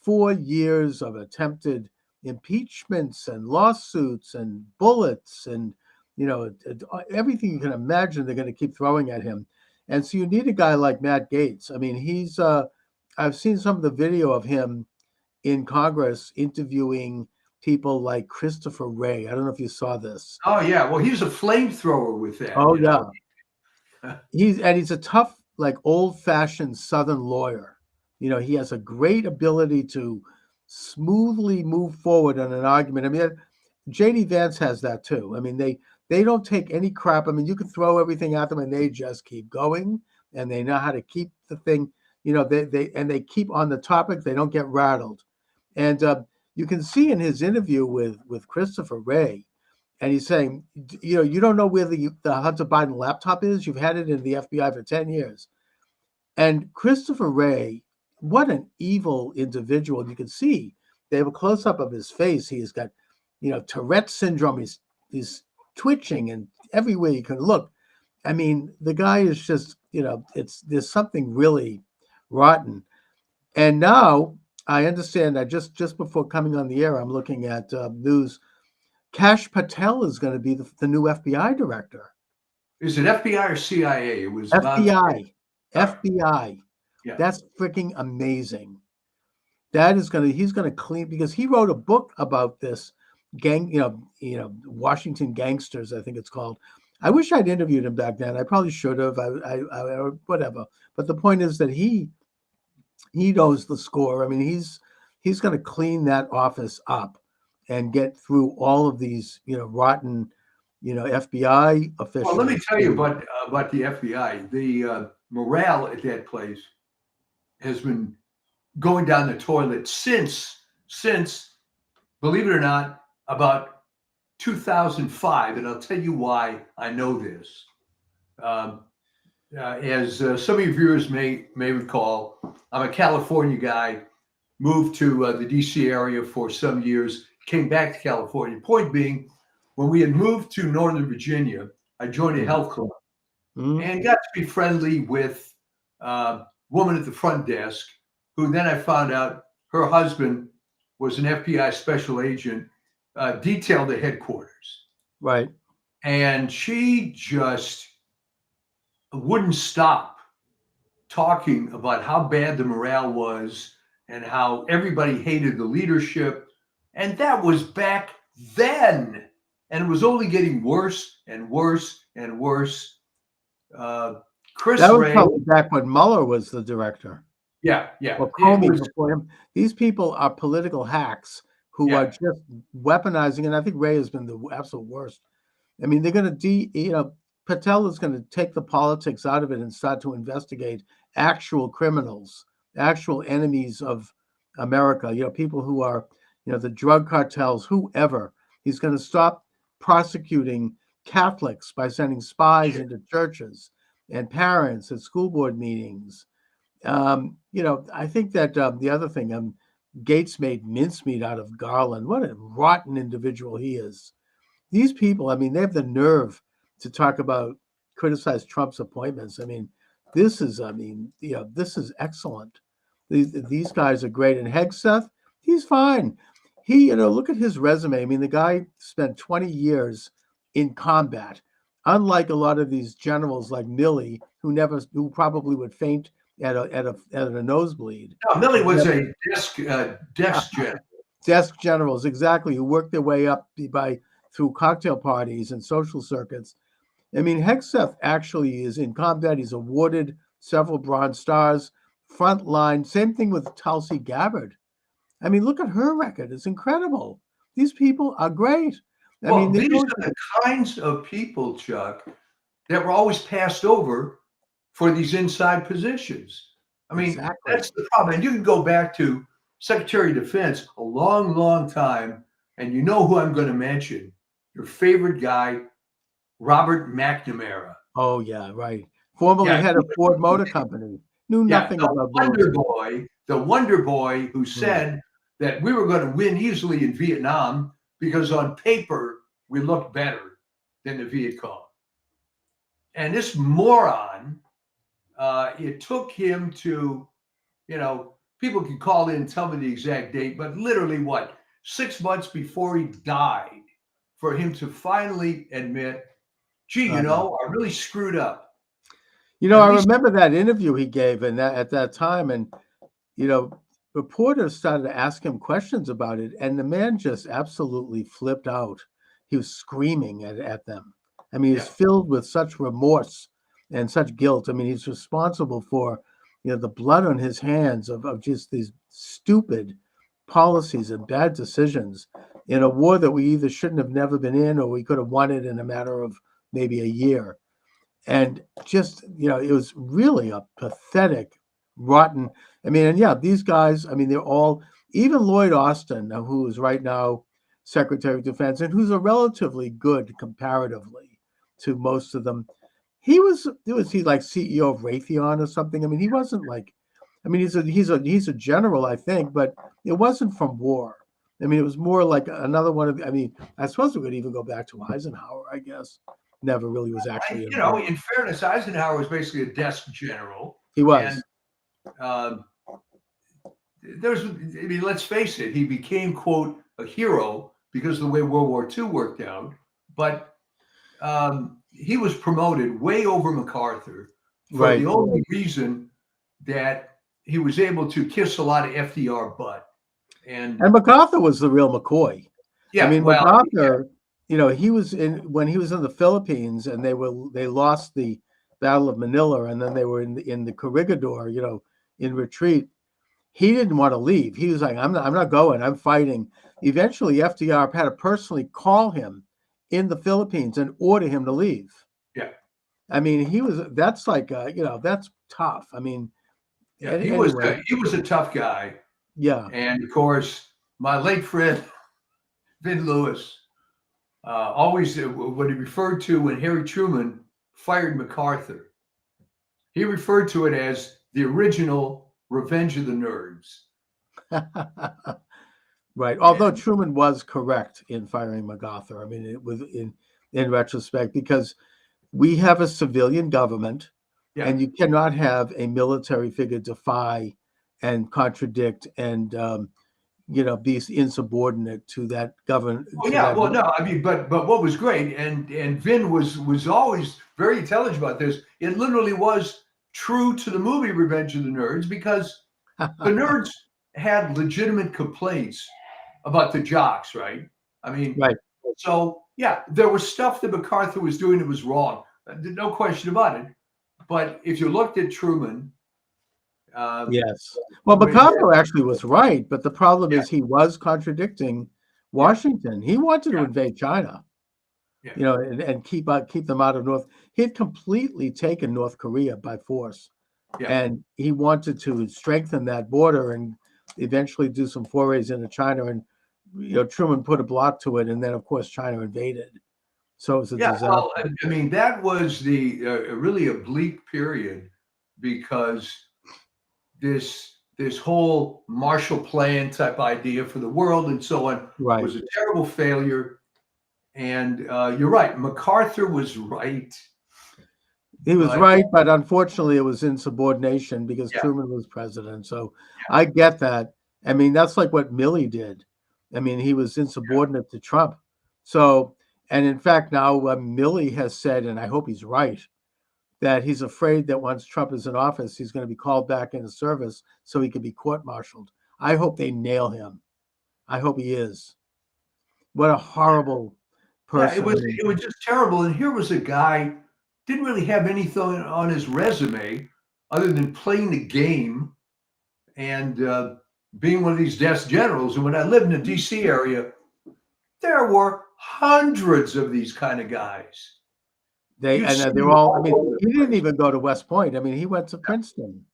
4 years of attempted impeachments and lawsuits and bullets and everything you can imagine they're going to keep throwing at him. And so you need a guy like Matt Gaetz. I mean, I've seen some of the video of him in Congress interviewing people like Christopher Wray. I don't know if you saw this. oh yeah, well, he's a flamethrower with that. Oh you know. yeah. He's a tough, like old-fashioned Southern lawyer. He has a great ability to smoothly move forward on an argument. I mean, JD Vance has that too. I mean, they don't take any crap. I mean, you can throw everything at them and they just keep going, and they know how to keep the thing. They keep on the topic. They don't get rattled. And you can see in his interview with Christopher Wray, and he's saying, you don't know where the Hunter Biden laptop is. You've had it in the FBI for 10 years. And Christopher Wray, what an evil individual. You can see they have a close up of his face. He's got, Tourette syndrome. He's twitching and everywhere you can look. I mean, the guy is just, there's something really rotten. And now I understand that just before coming on the air, I'm looking at news. Kash Patel is going to be the new FBI director. Is it FBI or CIA? It was FBI. About, FBI. Yeah. That's freaking amazing. He's going to clean, because he wrote a book about this gang, Washington Gangsters, I think it's called. I wish I'd interviewed him back then. I probably should have. I whatever. But the point is that he knows the score. I mean, he's going to clean that office up and get through all of these, rotten, FBI officials. Well, let me tell you about the FBI. The morale at that place has been going down the toilet since, believe it or not, about 2005, and I'll tell you why I know this. As some of your viewers may recall, I'm a California guy, moved to the DC area for some years, came back to California. Point being, when we had moved to Northern Virginia, I joined a health club and got to be friendly with a woman at the front desk, who then I found out her husband was an FBI special agent detailed at headquarters. Right. And she just wouldn't stop talking about how bad the morale was and how everybody hated the leadership. And that was back then. And it was only getting worse and worse and worse. Chris That was Wray. probably back when Mueller was the director. Yeah. Or Comey before him. These people are political hacks who are just weaponizing, and I think Wray has been the absolute worst. I mean, they're going to Patel is going to take the politics out of it and start to investigate actual criminals, actual enemies of America, people who are, the drug cartels, whoever. He's going to stop prosecuting Catholics by sending spies into churches and parents at school board meetings. I think that the other thing, Gates made mincemeat out of Garland. What a rotten individual he is. These people, I mean, they have the nerve to talk about, criticize Trump's appointments. I mean, this is excellent. These guys are great. And Hegseth, he's fine. look at his resume. I mean, the guy spent 20 years in combat, unlike a lot of these generals like Milley, who probably would faint at a nosebleed. No, Millie was a desk general. Desk generals, exactly, who worked their way up through cocktail parties and social circuits. I mean, Hegseth actually is in combat. He's awarded several Bronze Stars. Front line, same thing with Tulsi Gabbard. I mean, look at her record. It's incredible. These people are great. Well, these are the kinds of people, Chuck, that were always passed over for these inside positions. I mean, Exactly. That's the problem. And you can go back to Secretary of Defense a long, long time, and you know who I'm going to mention. Your favorite guy, Robert McNamara. Oh, yeah, right. Formerly head of Ford Motor Company. Knew nothing about the Wonder Boy who said that we were going to win easily in Vietnam because on paper we looked better than the Viet Cong. And this moron, it took him to, people can call in and tell me the exact date, but literally 6 months before he died, for him to finally admit, gee, I really screwed up. I remember that interview he gave at that time, and reporters started to ask him questions about it, and the man just absolutely flipped out. He was screaming at them. I mean, he's filled with such remorse and such guilt. I mean, he's responsible for, the blood on his hands of just these stupid policies and bad decisions in a war that we either shouldn't have never been in, or we could have won it in a matter of maybe a year. And just, it was really a pathetic, rotten. I mean, and these guys, I mean, they're all, even Lloyd Austin, who is right now Secretary of Defense, and who's a relatively good comparatively to most of them. He was he like CEO of Raytheon or something? I mean, he wasn't like, I mean, he's a general, I think, but it wasn't from war. I mean, it was more like another one of, I mean, I suppose we could even go back to Eisenhower, I guess. Never really was actually. In fairness, Eisenhower was basically a desk general. He was. And, let's face it, he became, quote, a hero because of the way World War II worked out. But he was promoted way over MacArthur for the only reason that he was able to kiss a lot of FDR butt. And MacArthur was the real McCoy. Yeah, I mean, MacArthur. He was when he was in the Philippines, and they lost the Battle of Manila, and then they were in the Corregidor, in retreat. He didn't want to leave. He was like, I'm not going. I'm fighting. Eventually, FDR had to personally call him in the Philippines and order him to leave. Yeah, I mean, that's like that's tough. I mean, he was a tough guy. Yeah, and of course, my late friend Vin Lewis. Always what he referred to when Harry Truman fired MacArthur, he referred to it as the original Revenge of the Nerds. Right. Although Truman was correct in firing MacArthur. I mean, it was in retrospect, because we have a civilian government, and you cannot have a military figure defy and contradict and be insubordinate to that government. But what was great, and Vin was always very intelligent about this. It literally was true to the movie Revenge of the Nerds, because the nerds had legitimate complaints about the jocks, right? I mean, right. So there was stuff that MacArthur was doing that was wrong, no question about it. But if you looked at Truman. Yes. Well, MacArthur actually was right, but the problem is he was contradicting Washington. He wanted to invade China, and keep them out of North. He had completely taken North Korea by force, and he wanted to strengthen that border and eventually do some forays into China. And Truman put a block to it, and then of course China invaded. So it was a disaster. Well, I mean, that was the really a bleak period, because this whole Marshall Plan type idea for the world and so on was a terrible failure. And you're right, MacArthur was right. He was right, but unfortunately it was insubordination because Truman was president. So I get that. I mean, that's like what Milley did. I mean, he was insubordinate to Trump. So, and in fact, now Milley has said, and I hope he's right, that he's afraid that once Trump is in office, he's going to be called back into service so he can be court-martialed. I hope they nail him. I hope he is. What a horrible Yeah, person. it was just terrible. And here was a guy didn't really have anything on his resume other than playing the game and being one of these desk generals. And when I lived in the D.C. area, there were hundreds of these kind of guys. They're all, I mean, he didn't even go to West Point. I mean, he went to Princeton.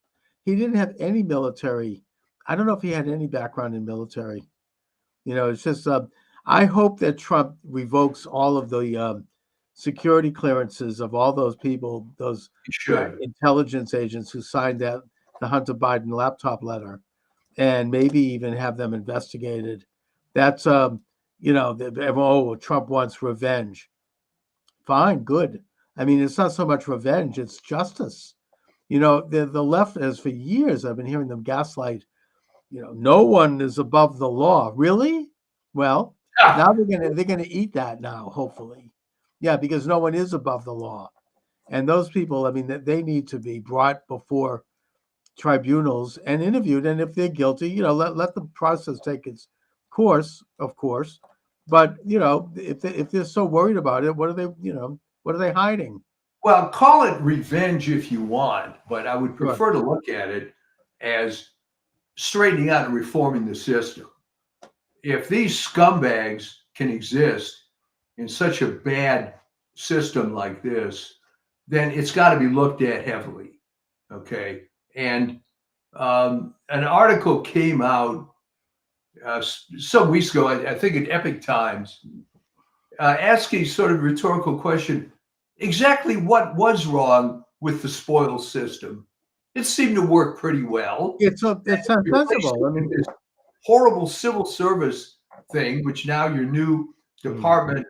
He didn't have any military. I don't know if he had any background in military. It's just, I hope that Trump revokes all of the security clearances of all those people, those intelligence agents who signed the Hunter Biden laptop letter, and maybe even have them investigated. That's, Trump wants revenge. Fine, good. I mean, it's not so much revenge, it's justice. The left has for years, I've been hearing them gaslight, no one is above the law. Really? Well, now they're gonna eat that now, hopefully. Yeah, because no one is above the law. And those people, I mean, they need to be brought before tribunals and interviewed. And if they're guilty, let the process take its course, of course. But if they're so worried about it, what are they hiding? Well, call it revenge if you want, but I would prefer to look at it as straightening out and reforming the system. If these scumbags can exist in such a bad system like this, then it's got to be looked at heavily. Okay. And an article came out some weeks ago, I think in Epic Times, asking sort of rhetorical question, exactly what was wrong with the spoil system? It seemed to work pretty well. It's unsensible. I mean, this horrible civil service thing, which now your new Department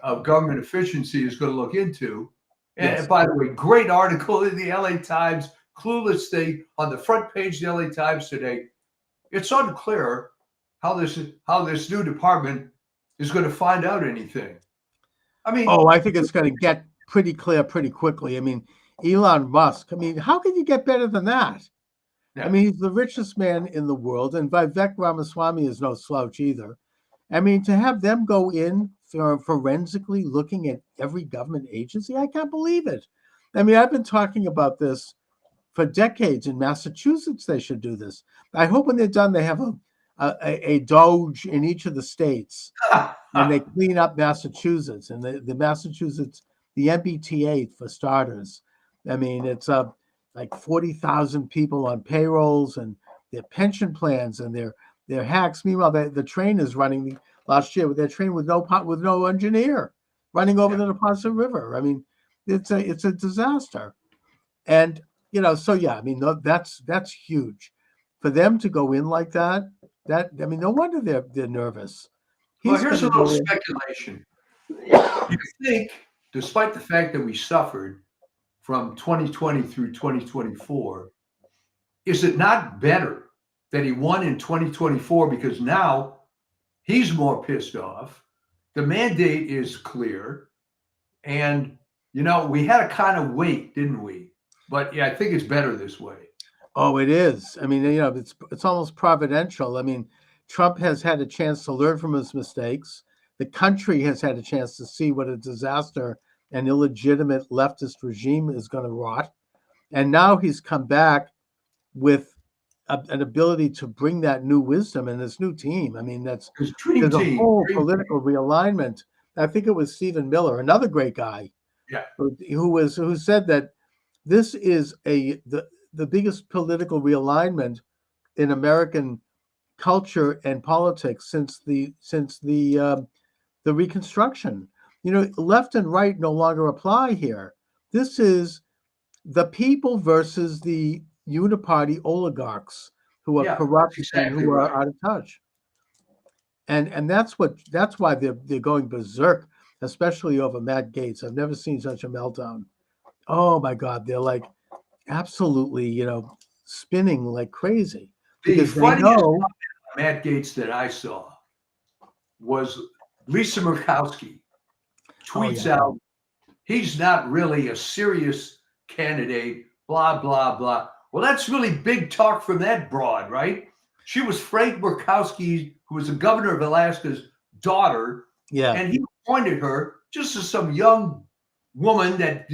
of Government Efficiency is going to look into. And by the way, great article in the LA Times, clueless thing on the front page of the LA Times today. It's unclear how this new department is going to find out anything. I mean, I think it's going to get pretty clear pretty quickly. I mean, Elon Musk. I mean, how can you get better than that? Yeah. I mean, he's the richest man in the world, and Vivek Ramaswamy is no slouch either. I mean, to have them go in forensically looking at every government agency, I can't believe it. I mean, I've been talking about this for decades. In Massachusetts, they should do this. I hope when they're done, they have a Doge in each of the states, and they clean up Massachusetts and the Massachusetts, the MBTA for starters. I mean, it's like 40,000 people on payrolls and their pension plans and their hacks. Meanwhile, the train is running last year with their train with no engineer running over the Neponset River. I mean, it's a disaster. And so yeah, I mean, that's huge for them to go in like that. I mean, no wonder they're nervous. Well, here's a little speculation. You think, despite the fact that we suffered from 2020 through 2024, is it not better that he won in 2024 because now he's more pissed off? The mandate is clear. And, we had to kind of wait, didn't we? But yeah, I think it's better this way. Oh, it is. I mean, it's almost providential. I mean, Trump has had a chance to learn from his mistakes. The country has had a chance to see what a disaster an illegitimate leftist regime is going to rot. And now he's come back with an ability to bring that new wisdom and this new team. I mean, there's a whole political realignment. I think it was Stephen Miller, another great guy, who said that this is the biggest political realignment in American culture and politics since the Reconstruction. Left and right no longer apply here. This is the people versus the uniparty oligarchs who are corrupt and who are out of touch. And that's why they're going berserk, especially over Matt Gaetz. I've never seen such a meltdown. Oh my God, they're like absolutely, spinning like crazy. The funniest Matt Gaetz that I saw was Lisa Murkowski tweets yeah. out, he's not really a serious candidate, blah, blah, blah. Well, that's really big talk from that broad, right? She was Frank Murkowski, who was the governor of Alaska's daughter, Yeah. and he appointed her just as some young woman that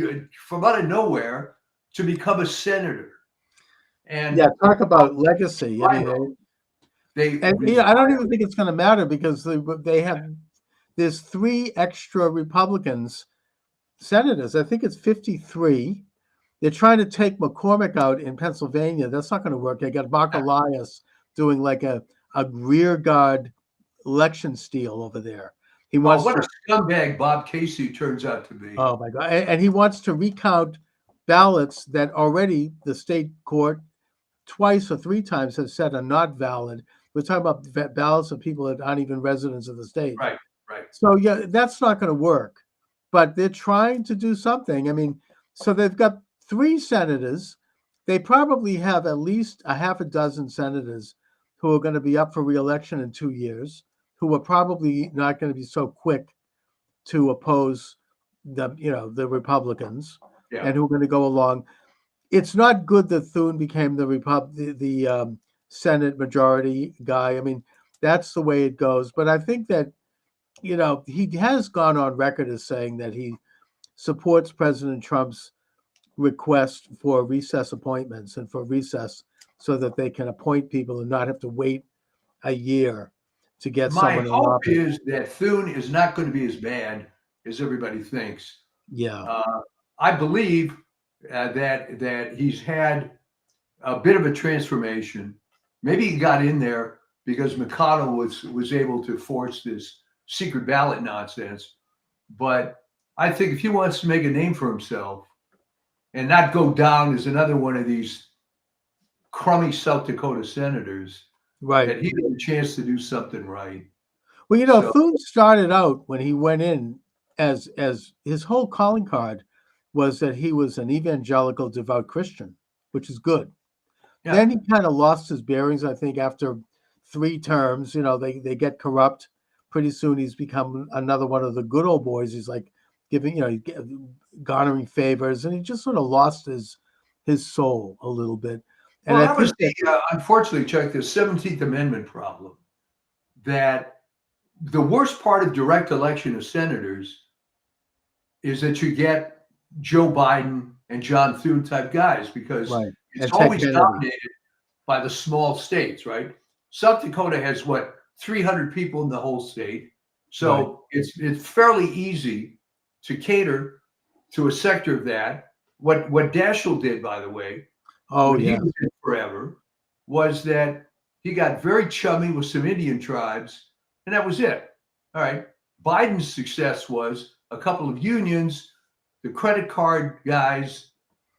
from out of nowhere to become a senator. And Yeah, talk about legacy. I Right. mean, they and I don't even think it's going to matter because they have there's 3 extra Republicans senators. I think it's 53. They're trying to take McCormick out in Pennsylvania. That's not going to work. They got Mark Elias doing like a rear guard election steal over there. He wants what to. a scumbag Bob Casey turns out to be. Oh my God! And he wants to recount ballots that already the state court twice or 3 times has said are not valid. We're talking about ballots of people that aren't even residents of the state. Right. So yeah, that's not going to work. But they're trying to do something. I mean, so they've got 3 senators. They probably have at least a half a dozen senators who are going to be up for re-election in 2 years, who are probably not going to be so quick to oppose the Republicans, Yeah. and who are going to go along. It's not good that Thune became the Senate majority guy. I mean, that's the way it goes. But I think that he has gone on record as saying that he supports President Trump's request for recess appointments and for recess so that they can appoint people and not have to wait a year to get My someone in hope office. is that Thune is not going to be as bad as everybody thinks. Yeah. I believe that he's had a bit of a transformation. Maybe he got in there because McConnell was able to force this secret ballot nonsense. But I think if he wants to make a name for himself and not go down as another one of these crummy South Dakota senators, Right. that he had a chance to do something right. Well, So- Thune started out when he went in as his whole calling card was that he was an evangelical devout Christian, which is good. Yeah. Then he kind of lost his bearings, I think, after 3 terms. They get corrupt. Pretty soon he's become another one of the good old boys. He's like giving, garnering favors, and he just sort of lost his soul a little bit. And Well, I that think was unfortunately, Chuck, the 17th Amendment problem. That the worst part of direct election of senators is that you get Joe Biden and John Thune type guys because right. it's And Ted always Kennedy. dominated by the small states, right? South Dakota has 300 people in the whole state. So it's fairly easy to cater to a sector of that. What Daschle did, by the way, Oh when yeah. he was in forever, was that he got very chummy with some Indian tribes, and that was it. All right. Biden's success was a couple of unions, the credit card guys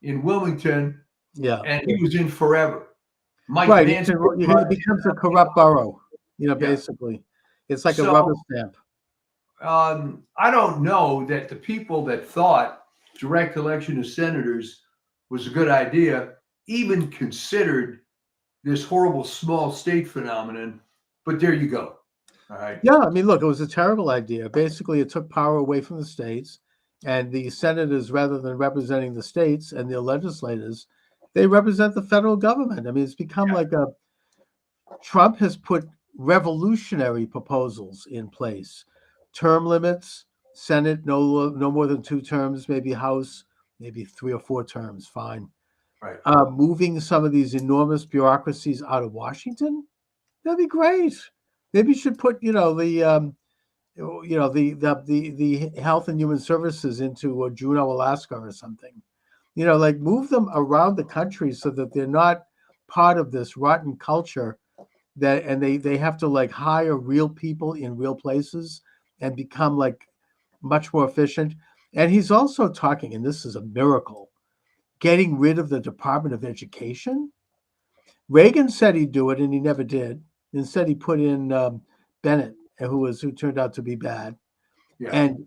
in Wilmington, Yeah. and he was in forever. Mike Right. Vance, It becomes a corrupt borough, basically. It's like a So- rubber stamp. I don't know that the people that thought direct election of senators was a good idea even considered this horrible small state phenomenon. But there you go. All right. Yeah, I mean, look, it was a terrible idea. Basically, it took power away from the states, and the senators, rather than representing the states and their legislators, they represent the federal government. I mean, it's become like Trump has put revolutionary proposals in place. Term limits, Senate no more than 2 terms, maybe House, maybe 3 or 4 terms, fine. Right. Moving some of these enormous bureaucracies out of Washington, that'd be great. Maybe you should put, the Health and Human Services into Juneau, Alaska, or something. Like move them around the country so that they're not part of this rotten culture and they have to like hire real people in real places and become like much more efficient. And he's also talking, and this is a miracle, getting rid of the Department of Education. Reagan said he'd do it, and he never did. Instead, he put in Bennett, who turned out to be bad. Yeah. And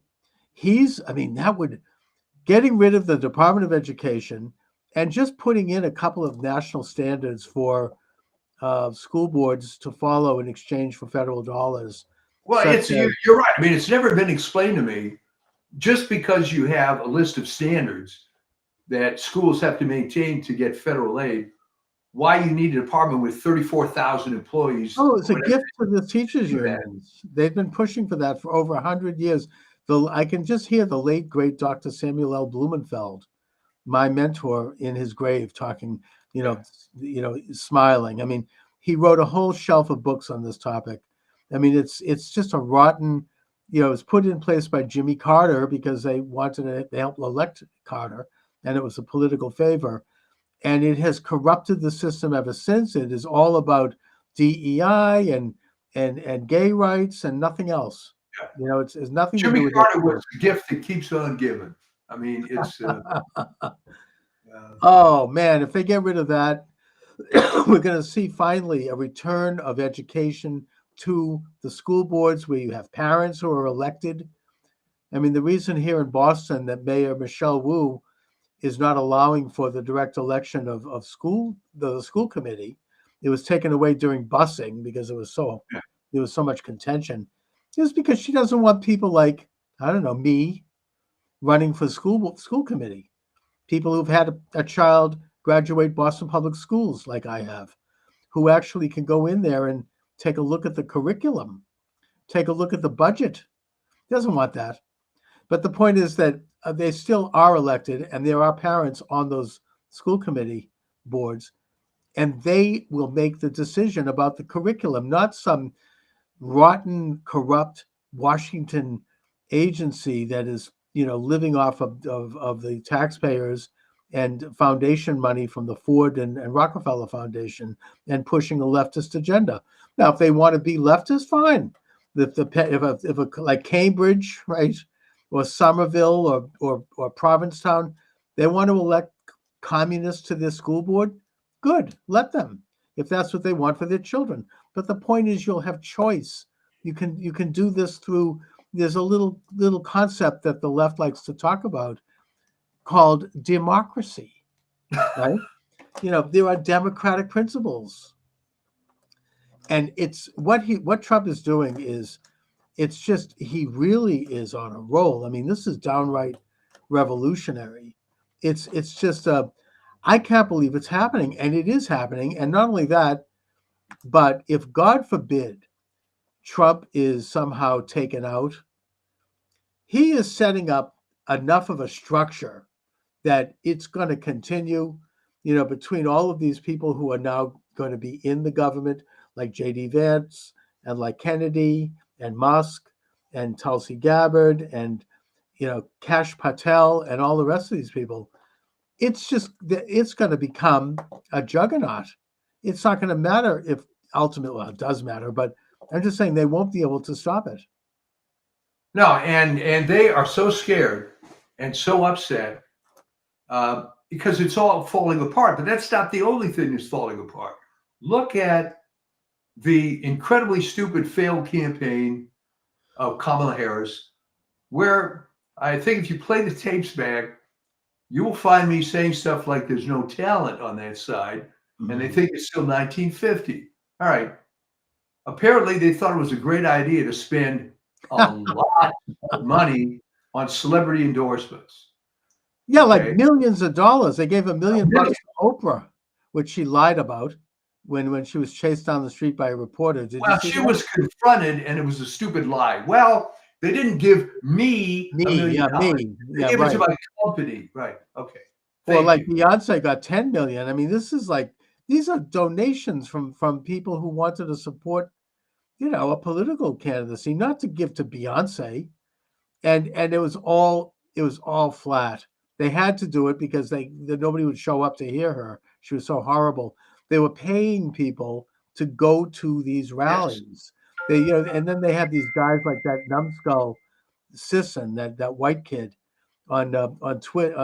getting rid of the Department of Education and just putting in a couple of national standards for school boards to follow in exchange for federal dollars Well, such you're right. I mean, it's never been explained to me. Just because you have a list of standards that schools have to maintain to get federal aid, why you need a department with 34,000 employees? Oh, it's a whatever, gift to the teachers do that. unions. They've been pushing for that for over 100 years. I can just hear the late, great Dr. Samuel L. Blumenfeld, my mentor, in his grave talking, smiling. I mean, he wrote a whole shelf of books on this topic. I mean, it's just a rotten, it's put in place by Jimmy Carter because they wanted to help elect Carter, and it was a political favor. And it has corrupted the system ever since. It is all about DEI and gay rights and nothing else. Yeah. It's nothing to Jimmy do with Carter was the gift that keeps on giving. I mean, it's. Oh man, if they get rid of that, we're going to see finally a return of education to the school boards where you have parents who are elected. I mean, the reason here in Boston that Mayor Michelle Wu is not allowing for the direct election of the school committee. It was taken away during busing because there was so much contention. It's because she doesn't want people like, I don't know, me running for school committee. People who've had a child graduate Boston Public Schools like I have, who actually can go in there and take a look at the curriculum, take a look at the budget. Doesn't want that. But the point is that they still are elected, and there are parents on those school committee boards, and they will make the decision about the curriculum, not some rotten, corrupt Washington agency that is, living off of the taxpayers and foundation money from the Ford and Rockefeller Foundation and pushing a leftist agenda. Now, if they want to be leftist, fine. If like Cambridge, right, or Somerville or Provincetown, they want to elect communists to their school board, good, let them, if that's what they want for their children. But the point is, you'll have choice. You can do this through. There's a little concept that the left likes to talk about called democracy, right? There are democratic principles, and it's what Trump is doing is. It's just, he really is on a roll. I mean, this is downright revolutionary. It's just I can't believe it's happening, and it is happening. And not only that, but if God forbid Trump is somehow taken out, he is setting up enough of a structure that it's going to continue, between all of these people who are now going to be in the government, like J.D. Vance and like Kennedy and Musk and Tulsi Gabbard and Kash Patel and all the rest of these people. It's going to become a juggernaut. It's not going to matter if ultimately, well, it does matter, but I'm just saying they won't be able to stop it. No, and they are so scared and so upset because it's all falling apart. But that's not the only thing that's falling apart. Look at the incredibly stupid failed campaign of Kamala Harris, where I think if you play the tapes back, you will find me saying stuff like there's no talent on that side, and they think it's still 1950. All right. Apparently, they thought it was a great idea to spend a lot of money on celebrity endorsements. Yeah, like millions of dollars. They gave $1 million to Oprah, which she lied about when she was chased down the street by a reporter. She was confronted, and it was a stupid lie. Well, they didn't give me $1 million. They gave it to my company. Right. Okay. Beyonce got $10 million. I mean, these are donations from people who wanted to support, a political candidacy, not to give to Beyonce. And it was all flat. They had to do it because nobody would show up to hear her. She was so horrible. They were paying people to go to these rallies. Yes. And then they had these guys like that numbskull Sisson, that white kid on Twitter,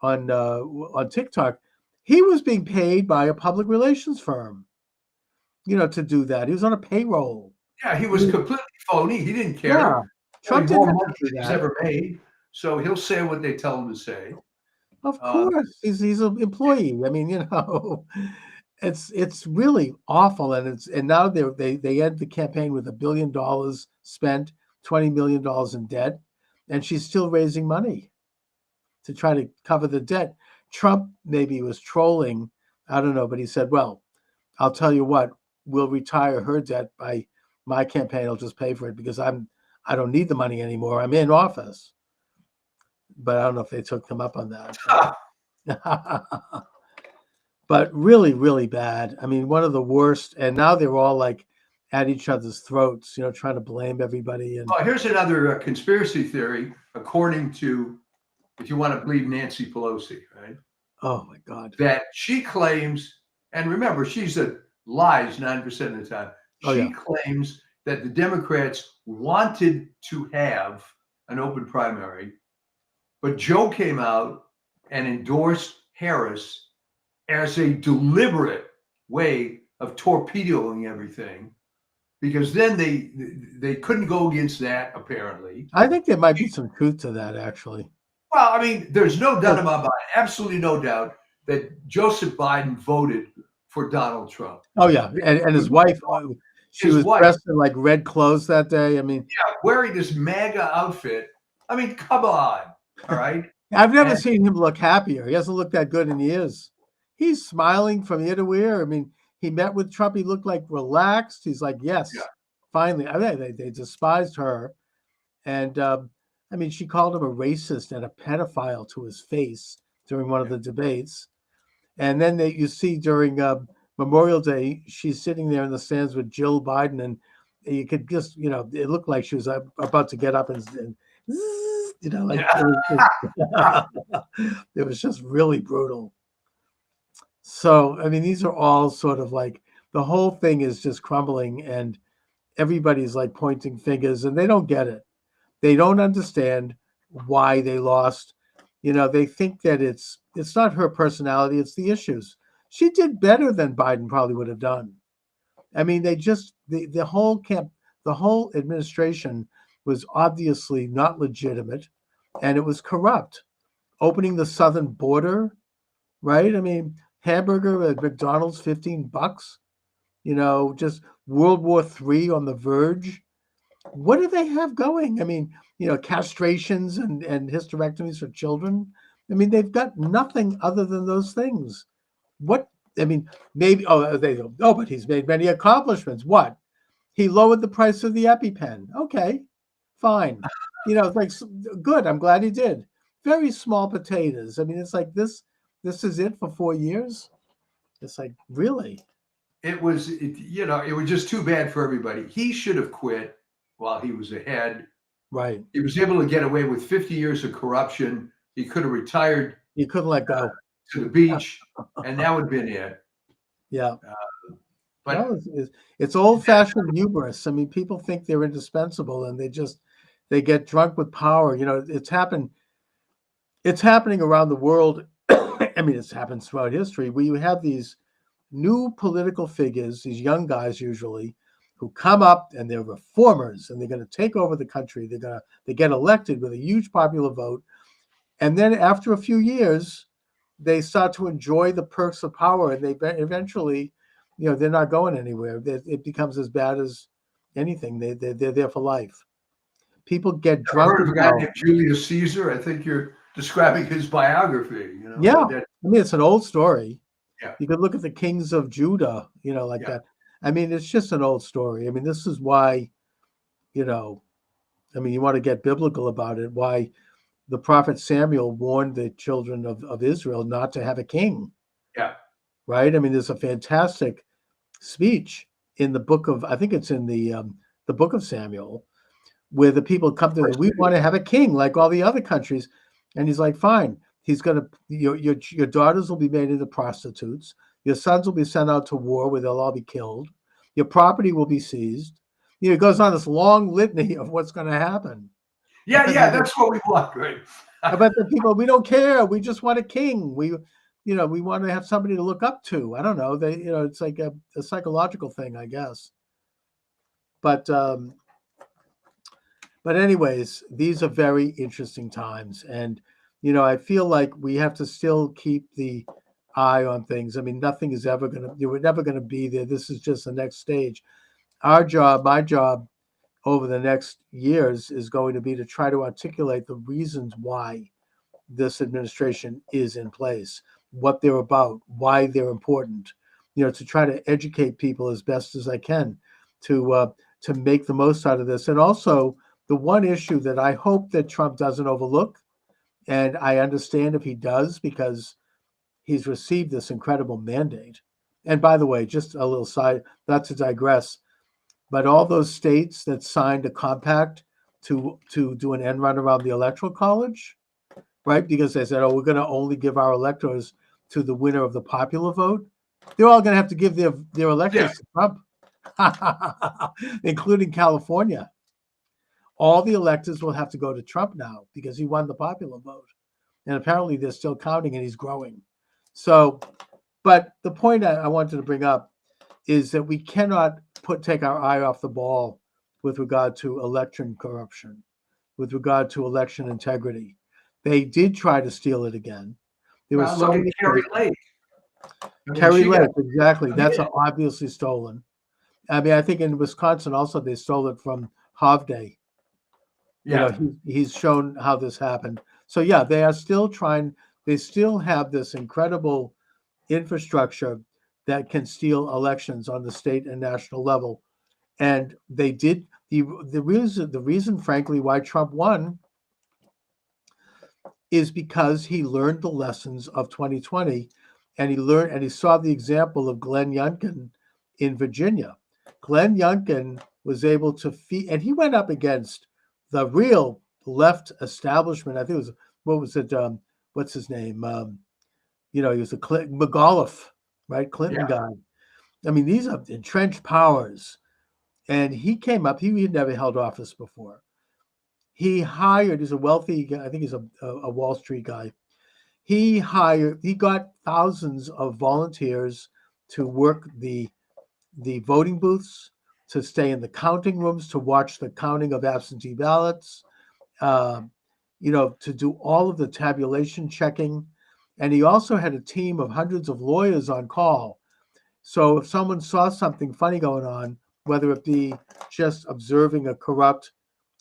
on TikTok. He was being paid by a public relations firm, to do that. He was on a payroll. Yeah, he was completely phony. He didn't care. Yeah. Trump didn't have to do he's that. ever made. So he'll say what they tell him to say. Of course, he's an employee. I mean, it's really awful, and now they end the campaign with $1 billion spent, $20 million in debt, and she's still raising money to try to cover the debt. Trump maybe was trolling, I don't know, but he said, "Well, I'll tell you what, we'll retire her debt by my campaign. I'll just pay for it because I don't need the money anymore. I'm in office." But I don't know if they took them up on that. But really, really bad. I mean, one of the worst. And now they're all like at each other's throats, trying to blame everybody. And Well, here's another conspiracy theory, according to, if you want to believe Nancy Pelosi, right? oh my God. That she claims, and remember, she's a lies 9% of the time. Oh, She yeah. claims that the Democrats wanted to have an open primary, but Joe came out and endorsed Harris as a deliberate way of torpedoing everything, because then they couldn't go against that, apparently. I think there might be some truth to that, actually. Well, I mean, there's no doubt about it, absolutely no doubt that Joseph Biden voted for Donald Trump. Oh yeah, and his wife, she His was wife. dressed in like red clothes that day. I mean, Yeah, wearing this MAGA outfit. I mean, come on. All right. I've never And- seen him look happier. He hasn't looked that good in years. He's smiling from ear to ear. I mean, he met with Trump. He looked like relaxed. He's like, yes, Yeah. finally. I mean, they despised her. And I mean, she called him a racist and a pedophile to his face during one of the debates. And then you see during Memorial Day, she's sitting there in the stands with Jill Biden. And you could just, it looked like she was about to get up and like it was just really brutal. So, I mean, these are all sort of like the whole thing is just crumbling and everybody's like pointing fingers and they don't get it. They don't understand why they lost. They think that it's not her personality, it's the issues. She did better than Biden probably would have done. I mean, the whole administration was obviously not legitimate and it was corrupt. Opening the southern border, right? I mean, hamburger at McDonald's, $15, just World War III on the verge. What do they have going? I mean, castrations and hysterectomies for children. I mean, they've got nothing other than those things. What? I mean, maybe, but he's made many accomplishments. What? He lowered the price of the EpiPen. Okay, fine. It's like, good. I'm glad he did. Very small potatoes. I mean, it's like this is it for 4 years. It's like, really? It was just too bad for everybody. He should have quit while he was ahead. Right. He was able to get away with 50 years of corruption. He could have retired You couldn't let go. to the beach, and that would have been it. Yeah. But No, it's old-fashioned hubris. I mean, people think they're indispensable, and they get drunk with power. It's happened. It's happening around the world. I mean, it's happened throughout history. Where you have these new political figures, these young guys usually, who come up and they're reformers, and they're going to take over the country. They get elected with a huge popular vote, and then after a few years, they start to enjoy the perks of power, and they eventually. They're not going anywhere. It becomes as bad as anything. They're there for life. People get I drunk. heard of a guy named Julius Caesar. I think you're describing his biography. Yeah. I mean, it's an old story. Yeah. You could look at the kings of Judah, like Yeah. that. I mean, it's just an old story. I mean, this is why, you want to get biblical about it, why the prophet Samuel warned the children of Israel not to have a king. Yeah. Right? I mean, there's a fantastic speech in the book of, I think it's in the book of Samuel, where the people come to, we want to have a king like all the other countries. And he's like, fine. He's going to, your daughters will be made into prostitutes. Your sons will be sent out to war where they'll all be killed. Your property will be seized. It goes on this long litany of what's going to happen. Yeah, that's what we want, right? But the people, we don't care. We just want a king. We want to have somebody to look up to. I don't know. It's like a psychological thing, I guess. But anyways, these are very interesting times. And, I feel like we have to still keep eye on things. I mean, nothing is ever going to, you were never going to be there. This is just the next stage. Our job, my job over the next years is going to be to try to articulate the reasons why this administration is in place, what they're about, why they're important, to try to educate people as best as I can to make the most out of this. And also the one issue that I hope that Trump doesn't overlook, and I understand if he does, because he's received this incredible mandate. And by the way, just a little side, not to digress, but all those states that signed a compact to do an end run around the electoral college, right? Because they said, oh, we're going to only give our electors to the winner of the popular vote. They're all going to have to give their electors to Trump, including California. All the electors will have to go to Trump now because he won the popular vote. And apparently they're still counting and he's growing. So, but the point I wanted to bring up is that we cannot take our eye off the ball with regard to election corruption, with regard to election integrity. They did try to steal it again. There was so many Kerry Lake. Kerry Lake, exactly. That's obviously stolen. I mean, I think in Wisconsin also they stole it from Hovde. Yeah. He's shown how this happened. So yeah, they are still trying. They still have this incredible infrastructure that can steal elections on the state and national level. And they did the reason, frankly, why Trump won is because he learned the lessons of 2020, and he saw the example of Glenn Youngkin in Virginia. Glenn Youngkin was able to and he went up against the real left establishment. I think it was, what's his name? He was a McAuliffe, right? Clinton guy. I mean, these are entrenched powers. And he came up, he had never held office before. He's a wealthy guy, I think he's a Wall Street guy. He got thousands of volunteers to work the voting booths, to stay in the counting rooms, to watch the counting of absentee ballots, to do all of the tabulation checking. And he also had a team of hundreds of lawyers on call. So if someone saw something funny going on, whether it be just observing a corrupt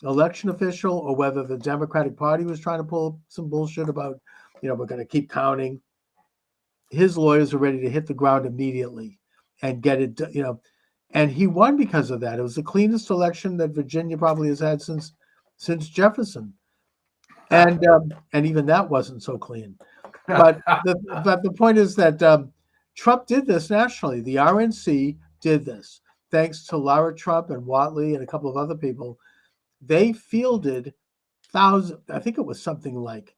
election official or whether the Democratic Party was trying to pull some bullshit about, we're going to keep counting, his lawyers are ready to hit the ground immediately and get it, and he won because of that. It was the cleanest election that Virginia probably has had since Jefferson. And even that wasn't so clean. But the point is that Trump did this nationally. The RNC did this. Thanks to Lara Trump and Whatley and a couple of other people, they fielded thousands, I think it was something like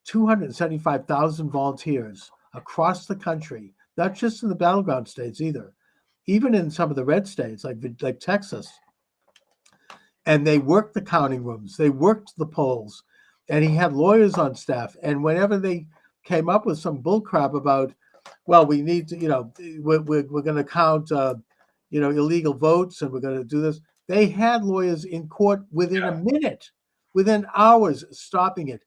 275,000 volunteers across the country, not just in the battleground states either, even in some of the red states like Texas. And they worked the counting rooms, they worked the polls, and he had lawyers on staff. And whenever they came up with some bullcrap about, well, we need to, we're going to count, illegal votes, and we're going to do this. They had lawyers in court within a minute, within hours, stopping it.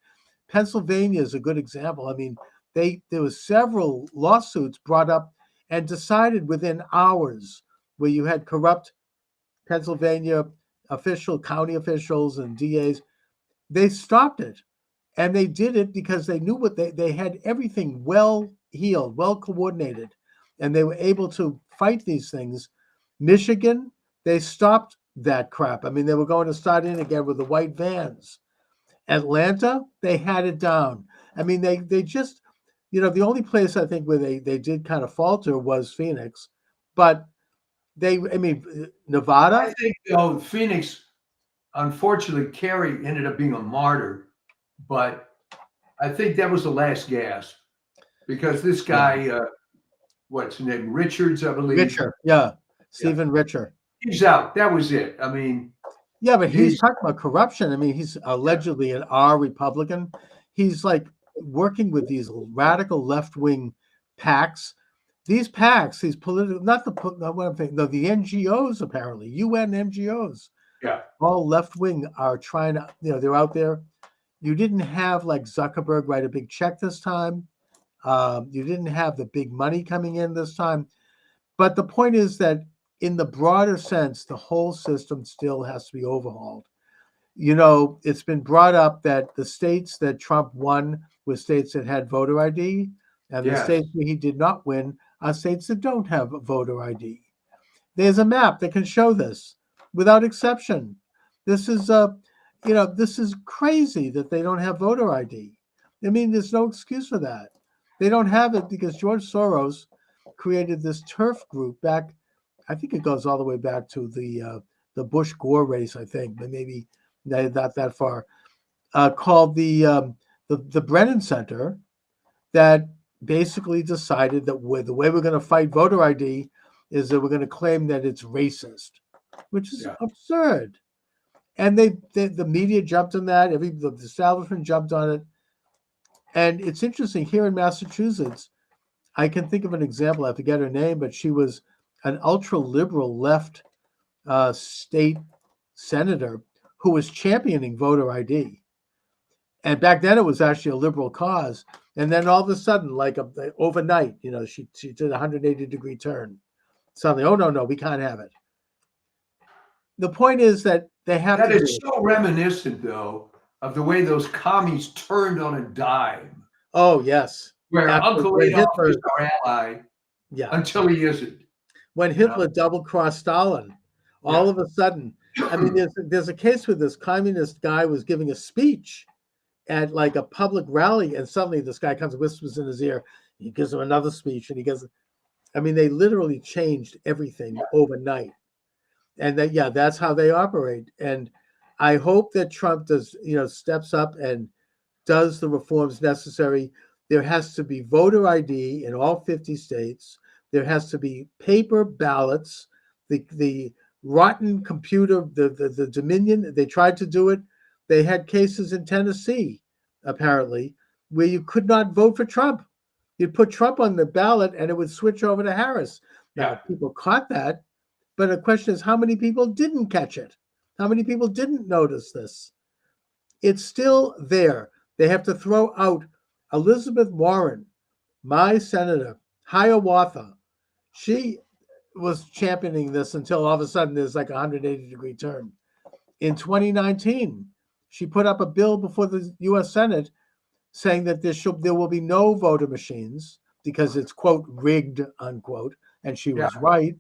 Pennsylvania is a good example. I mean, there was several lawsuits brought up and decided within hours, where you had corrupt Pennsylvania county officials and DAs. They stopped it, and they did it because they knew they had everything well heeled, well coordinated, and they were able to fight these things. Michigan, they stopped that crap. I mean, they were going to start in again with the white vans. Atlanta, they had it down. I mean, they just, the only place I think where they did kind of falter was Phoenix, but Nevada. I think Phoenix, unfortunately, Kerry ended up being a martyr, but I think that was the last gasp because this guy, what's his name, Richards, I believe. Richer, yeah, Stephen Richer. He's out. That was it. I mean, yeah, but he's talking about corruption. I mean, he's allegedly an R Republican. He's like working with these radical left-wing PACs. These PACs, these political, the NGOs apparently, UN NGOs. Yeah. All left-wing are trying to, they're out there. You didn't have like Zuckerberg write a big check this time. You didn't have the big money coming in this time. But the point is that in the broader sense, the whole system still has to be overhauled. It's been brought up that the states that Trump won were states that had voter ID, and the Yes. states where he did not win are states that don't have voter ID. There's a map that can show this without exception. This is this is crazy that they don't have voter ID. I mean, there's no excuse for that. They don't have it because George Soros created this turf group back. I think it goes all the way back to the Bush Gore race. I think, but maybe not that far. Called the Brennan Center, that basically decided that the way we're going to fight voter ID is that we're going to claim that it's racist, which is absurd. And the media jumped on that. The establishment jumped on it. And it's interesting here in Massachusetts. I can think of an example. I forget her name, but she was an ultra liberal left state senator who was championing voter ID. And back then it was actually a liberal cause. And then all of a sudden, like overnight, she did a 180-degree turn. Suddenly, oh, no, we can't have it. The point is that they have That to is so reminiscent, though, of the way those commies turned on a dime. Oh, yes. Where Uncle when Adolf Hitler- is our ally Yeah. until he isn't. When Hitler double-crossed Stalin, all of a sudden, I mean, there's a case where this communist guy was giving a speech at like a public rally, and suddenly this guy comes and whispers in his ear. He gives him another speech, and they literally changed everything overnight. And that's how they operate. And I hope that Trump steps up and does the reforms necessary. There has to be voter ID in all 50 states. There has to be paper ballots. The rotten computer, the Dominion, they tried to do it. They had cases in Tennessee, apparently, where you could not vote for Trump. You'd put Trump on the ballot and it would switch over to Harris. Now, people caught that, but the question is, how many people didn't catch it? How many people didn't notice this? It's still there. They have to throw out Elizabeth Warren, my senator, Hiawatha. She was championing this until all of a sudden there's like a 180-degree turn. In 2019, she put up a bill before the U.S. Senate saying that there will be no voter machines because it's, quote, rigged, unquote, and she was right.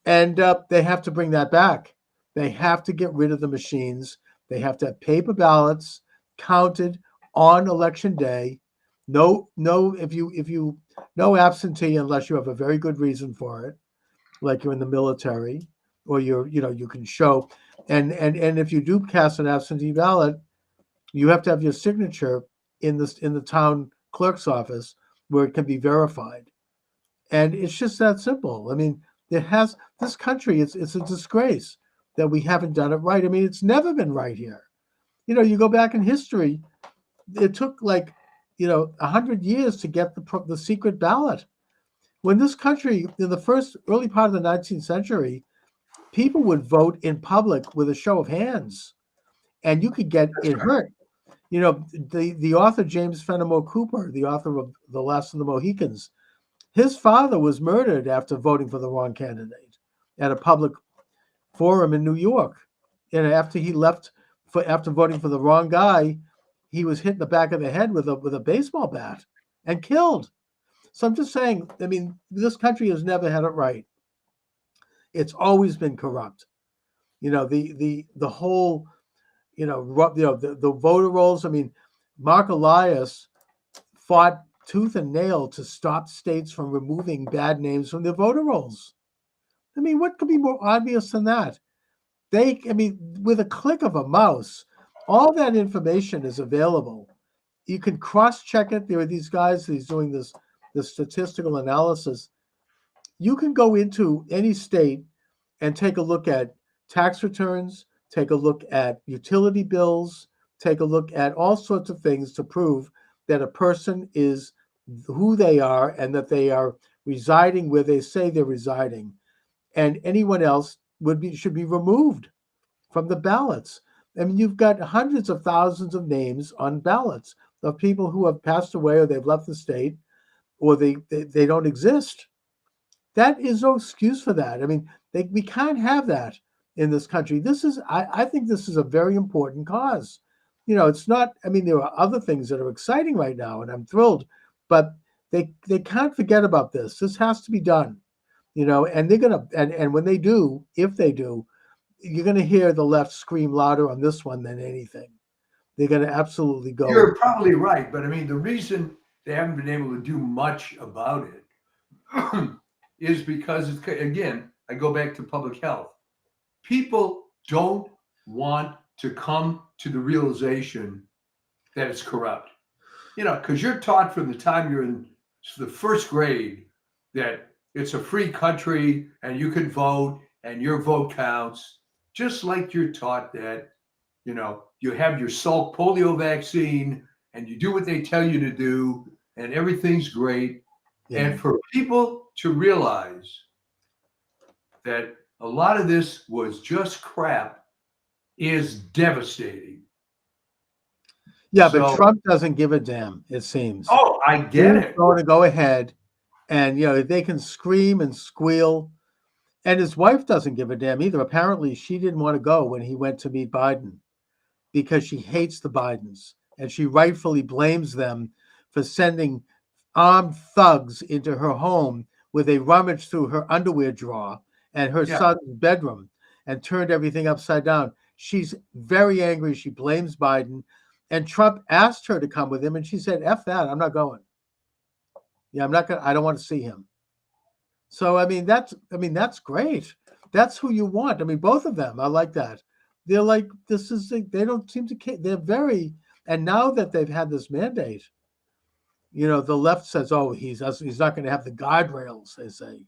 And they have to bring that back. They have to get rid of the machines. They have to have paper ballots counted on election day. No absentee unless you have a very good reason for it, like you're in the military, or you can show. And if you do cast an absentee ballot, you have to have your signature in the town clerk's office where it can be verified. And it's just that simple. I mean, this country, it's a disgrace that we haven't done it right. I mean, it's never been right here. You go back in history, it took 100 years to get the secret ballot. When this country, in the early part of the 19th century, people would vote in public with a show of hands, and you could get it hurt. The author James Fenimore Cooper, the author of The Last of the Mohicans, his father was murdered after voting for the wrong candidate at a public forum in New York. And after he left, after voting for the wrong guy, he was hit in the back of the head with a baseball bat and killed. So I'm just saying, I mean, this country has never had it right. It's always been corrupt. The whole, the voter rolls. I mean, Mark Elias fought tooth and nail to stop states from removing bad names from their voter rolls. I mean, what could be more obvious than that? With a click of a mouse, all that information is available. You can cross-check it. There are these guys who's doing this statistical analysis. You can go into any state and take a look at tax returns, take a look at utility bills, take a look at all sorts of things to prove that a person is who they are and that they are residing where they say they're residing. And anyone else should be removed from the ballots. I mean, you've got hundreds of thousands of names on ballots. of people who have passed away or they've left the state or they don't exist. That is no excuse for that. I mean, we can't have that in this country. I think this is a very important cause. It's not, I mean, there are other things that are exciting right now, and I'm thrilled, but they can't forget about this. This has to be done, and they're going to, and when they do, if they do, you're going to hear the left scream louder on this one than anything. They're going to absolutely go. You're probably right, but I mean, the reason they haven't been able to do much about it is because, again, I go back to public health. People don't want to come to the realization that it's corrupt. Because you're taught from the time you're in the first grade that it's a free country and you can vote and your vote counts, just like you're taught that, you have your Salk polio vaccine and you do what they tell you to do and everything's great. Yeah. And for people to realize that a lot of this was just crap is devastating. Yeah, but So- Trump doesn't give a damn, it seems. Oh, I get He's it. going to go ahead and, they can scream and squeal. And his wife doesn't give a damn either. Apparently, she didn't want to go when he went to meet Biden because she hates the Bidens. And she rightfully blames them for sending armed thugs into her home where they rummaged through her underwear drawer and her Yeah. son's bedroom and turned everything upside down. She's very angry. She blames Biden. And Trump asked her to come with him, and she said, F that, I'm not going. Yeah, I'm not going to, I don't want to see him. So, that's great. That's who you want. I mean, both of them are like that. They're like, they don't seem to care. They're very, and now that they've had this mandate, the left says, oh, he's not going to have the guardrails, they say.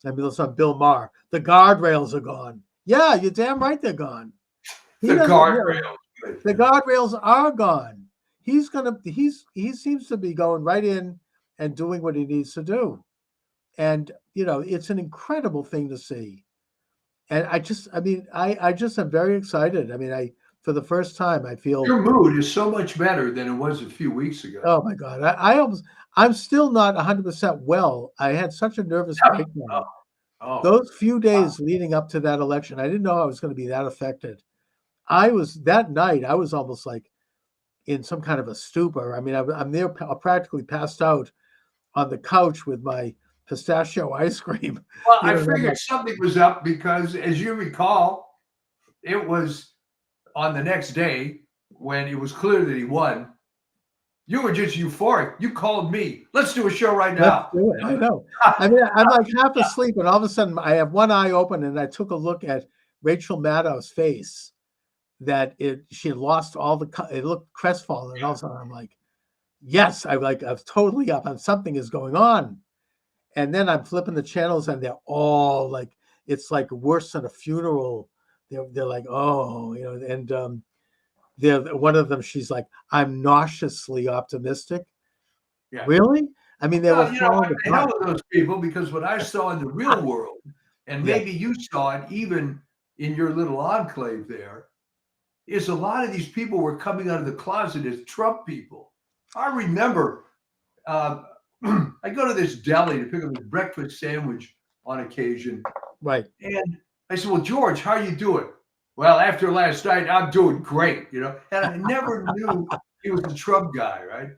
I mean, listen, Bill Maher, the guardrails are gone. Yeah, you're damn right they're gone. The guardrails. The guardrails are gone. He seems to be going right in and doing what he needs to do. And, it's an incredible thing to see. And I just am very excited. I mean, for the first time, I feel. Your mood is so much better than it was a few weeks ago. Oh my God. I'm still not 100% well. I had such a nervous breakdown. Oh, Those few days leading up to that election, I didn't know I was going to be that affected. That night, I was almost like in some kind of a stupor. I mean, I'm there practically passed out on the couch with my pistachio ice cream. well, I figured something was up because, as you recall, it was on the next day when it was clear that he won. You were just euphoric. You called me. Let's do a show right now. Let's do it. I know. I mean, I'm like half asleep, and all of a sudden, I have one eye open, and I took a look at Rachel Maddow's face. She had lost it looked crestfallen, and all of a sudden, I'm like, yes, I was totally up, and something is going on. And then I'm flipping the channels, and they're all like, it's like worse than a funeral. They're like, oh, and one of them, she's like, I'm nauseously optimistic. Yeah. Really? I mean, they were Well, throwing I hell with those people because what I saw in the real world, and Yeah. maybe you saw it even in your little enclave there, is a lot of these people were coming out of the closet as Trump people. I remember I go to this deli to pick up a breakfast sandwich on occasion. right. And I said, well, George, how you doing? Well, after last night, I'm doing great, And I never knew he was the Trump guy, right?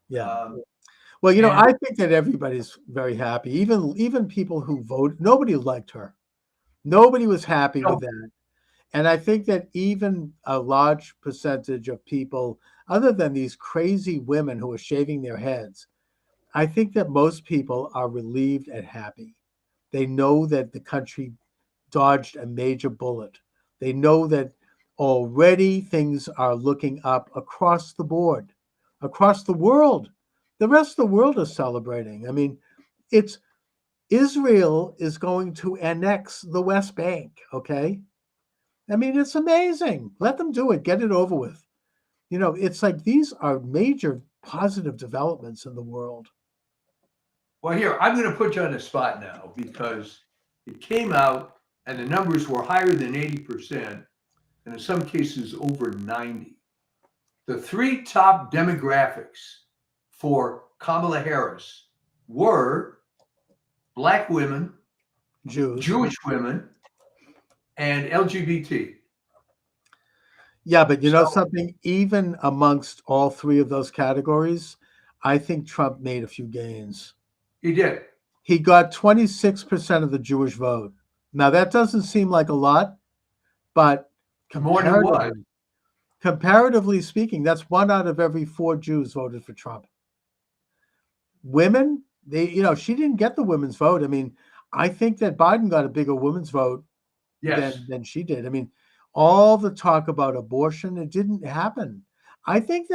Yeah. Well, and- I think that everybody's very happy. Even people who voted, nobody liked her. Nobody was happy No. with that. And I think that even a large percentage of people, other than these crazy women who are shaving their heads, I think that most people are relieved and happy. They know that the country dodged a major bullet. They know that already things are looking up across the board, across the world. The rest of the world is celebrating. I mean, Israel is going to annex the West Bank, okay? I mean, it's amazing. Let them do it. Get it over with. It's like these are major positive developments in the world. Well, here, I'm going to put you on the spot now because it came out and the numbers were higher than 80%, and in some cases over 90. the three top demographics for Kamala Harris were Black women, Jews. Jewish women, and LGBT. Yeah, but you know So- something, even amongst all three of those categories, I think Trump made a few gains. He did. He got 26% of the Jewish vote. Now that doesn't seem like a lot, but More than what? comparatively speaking, that's 1 out of every 4 Jews voted for Trump. Women, she didn't get the women's vote. I mean, I think that Biden got a bigger women's vote Yes. than she did. I mean, all the talk about abortion, it didn't happen. I think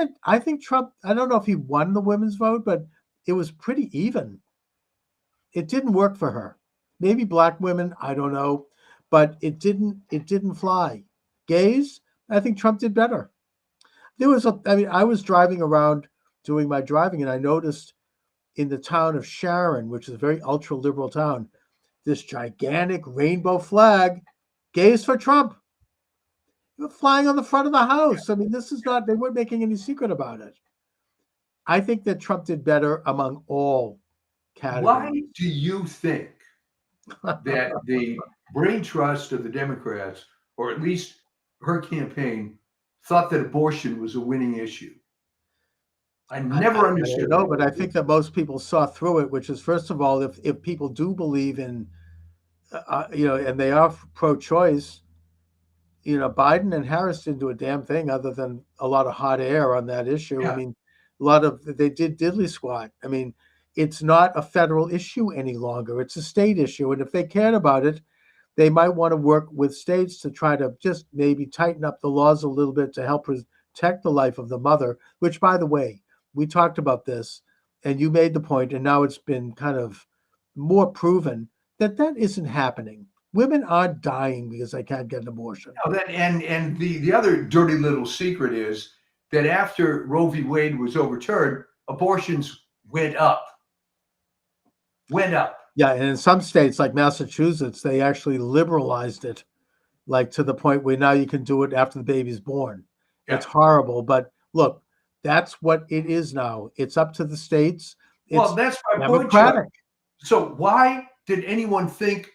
Trump, I don't know if he won the women's vote, but it was pretty even. It didn't work for her. Maybe black women, I don't know, but it didn't fly. Gays, I think Trump did better. I was driving around doing my driving, and I noticed in the town of Sharon, which is a very ultra liberal town, this gigantic rainbow flag, gays for Trump. They were flying on the front of the house. I mean, they weren't making any secret about it. I think that Trump did better among all categories. Why do you think that the brain trust of the Democrats, or at least her campaign, thought that abortion was a winning issue? I never understood. No, but I think that most people saw through it, which is, first of all, if people do believe in, and they are pro-choice, Biden and Harris didn't do a damn thing other than a lot of hot air on that issue. Yeah. I mean, they did diddly squat. I mean, it's not a federal issue any longer. It's a state issue. And if they cared about it, they might want to work with states to try to just maybe tighten up the laws a little bit to help protect the life of the mother, which, by the way, we talked about this and you made the point, and now it's been kind of more proven that isn't happening. Women aren't dying because they can't get an abortion. No, and the other dirty little secret is that after Roe v. Wade was overturned, abortions went up. Went up. Yeah, and in some states like Massachusetts, they actually liberalized it, like to the point where now you can do it after the baby's born. Yeah. It's horrible, but look, that's what it is now. It's up to the states. Well, It's that's my point, democratic. Chuck. So why did anyone think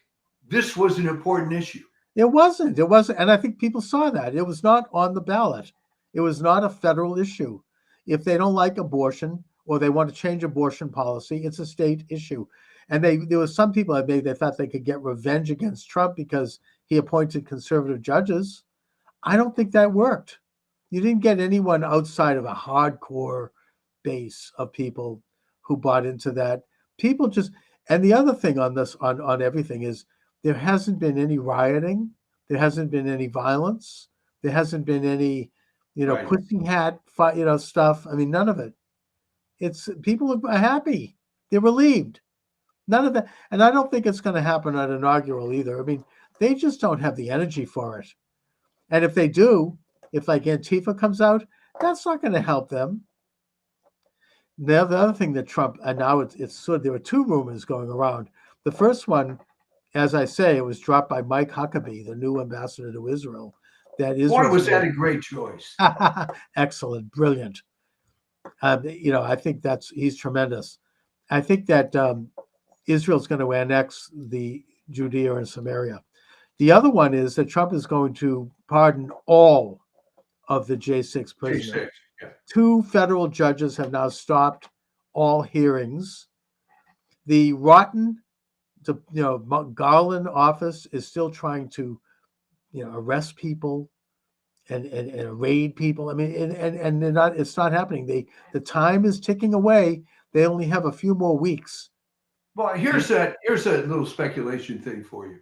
this was an important issue? It wasn't. And I think people saw that. It was not on the ballot. It was not a federal issue. If they don't like abortion or they want to change abortion policy, it's a state issue. And there was some people that maybe they thought they could get revenge against Trump because he appointed conservative judges. I don't think that worked. You didn't get anyone outside of a hardcore base of people who bought into that. People just, and the other thing on this, on everything is there hasn't been any rioting. There hasn't been any violence. There hasn't been any, Right. pussy hat, stuff. I mean, none of it. It's people are happy. They're relieved. None of that. And I don't think it's going to happen at inaugural either. I mean, they just don't have the energy for it. And if they do, if like Antifa comes out, that's not going to help them. The other thing that Trump, and now it's sort of, there were 2 rumors going around. The first one, as I say, it was dropped by Mike Huckabee, the new ambassador to Israel. That Boy, was that a great choice. excellent, brilliant. I think he's tremendous. I think that Israel's going to annex the Judea and Samaria. The other one is that Trump is going to pardon all of the J6 prisoners. J6, yeah. 2 federal judges have now stopped all hearings. The rotten, Garland office is still trying to, arrest people and raid people. I mean, and they're not. It's not happening. The time is ticking away. They only have a few more weeks. Well, here's a little speculation thing for you.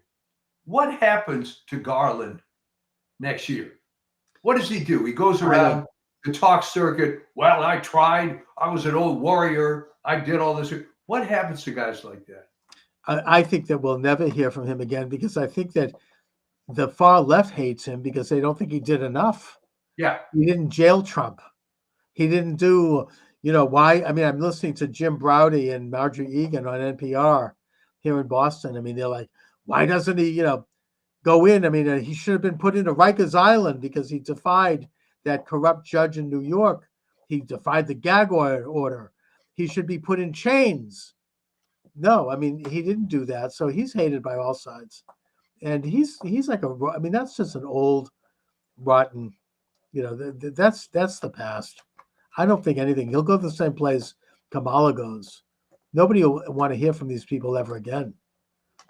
What happens to Garland next year? What does he do? He goes around the talk circuit. Well, I tried. I was an old warrior. I did all this. What happens to guys like that? I think that we'll never hear from him again because I think that the far left hates him because they don't think he did enough. Yeah. He didn't jail Trump. He didn't do, why? I mean, I'm listening to Jim Braude and Marjorie Egan on NPR here in Boston. I mean, they're like, why doesn't he, go in? I mean, he should have been put into Rikers Island because he defied that corrupt judge in New York, he defied the gag order. He should be put in chains. No, I mean, he didn't do that. So he's hated by all sides. And he's like I mean, that's just an old, rotten, that's the past. I don't think anything. He'll go to the same place Kamala goes. Nobody will want to hear from these people ever again.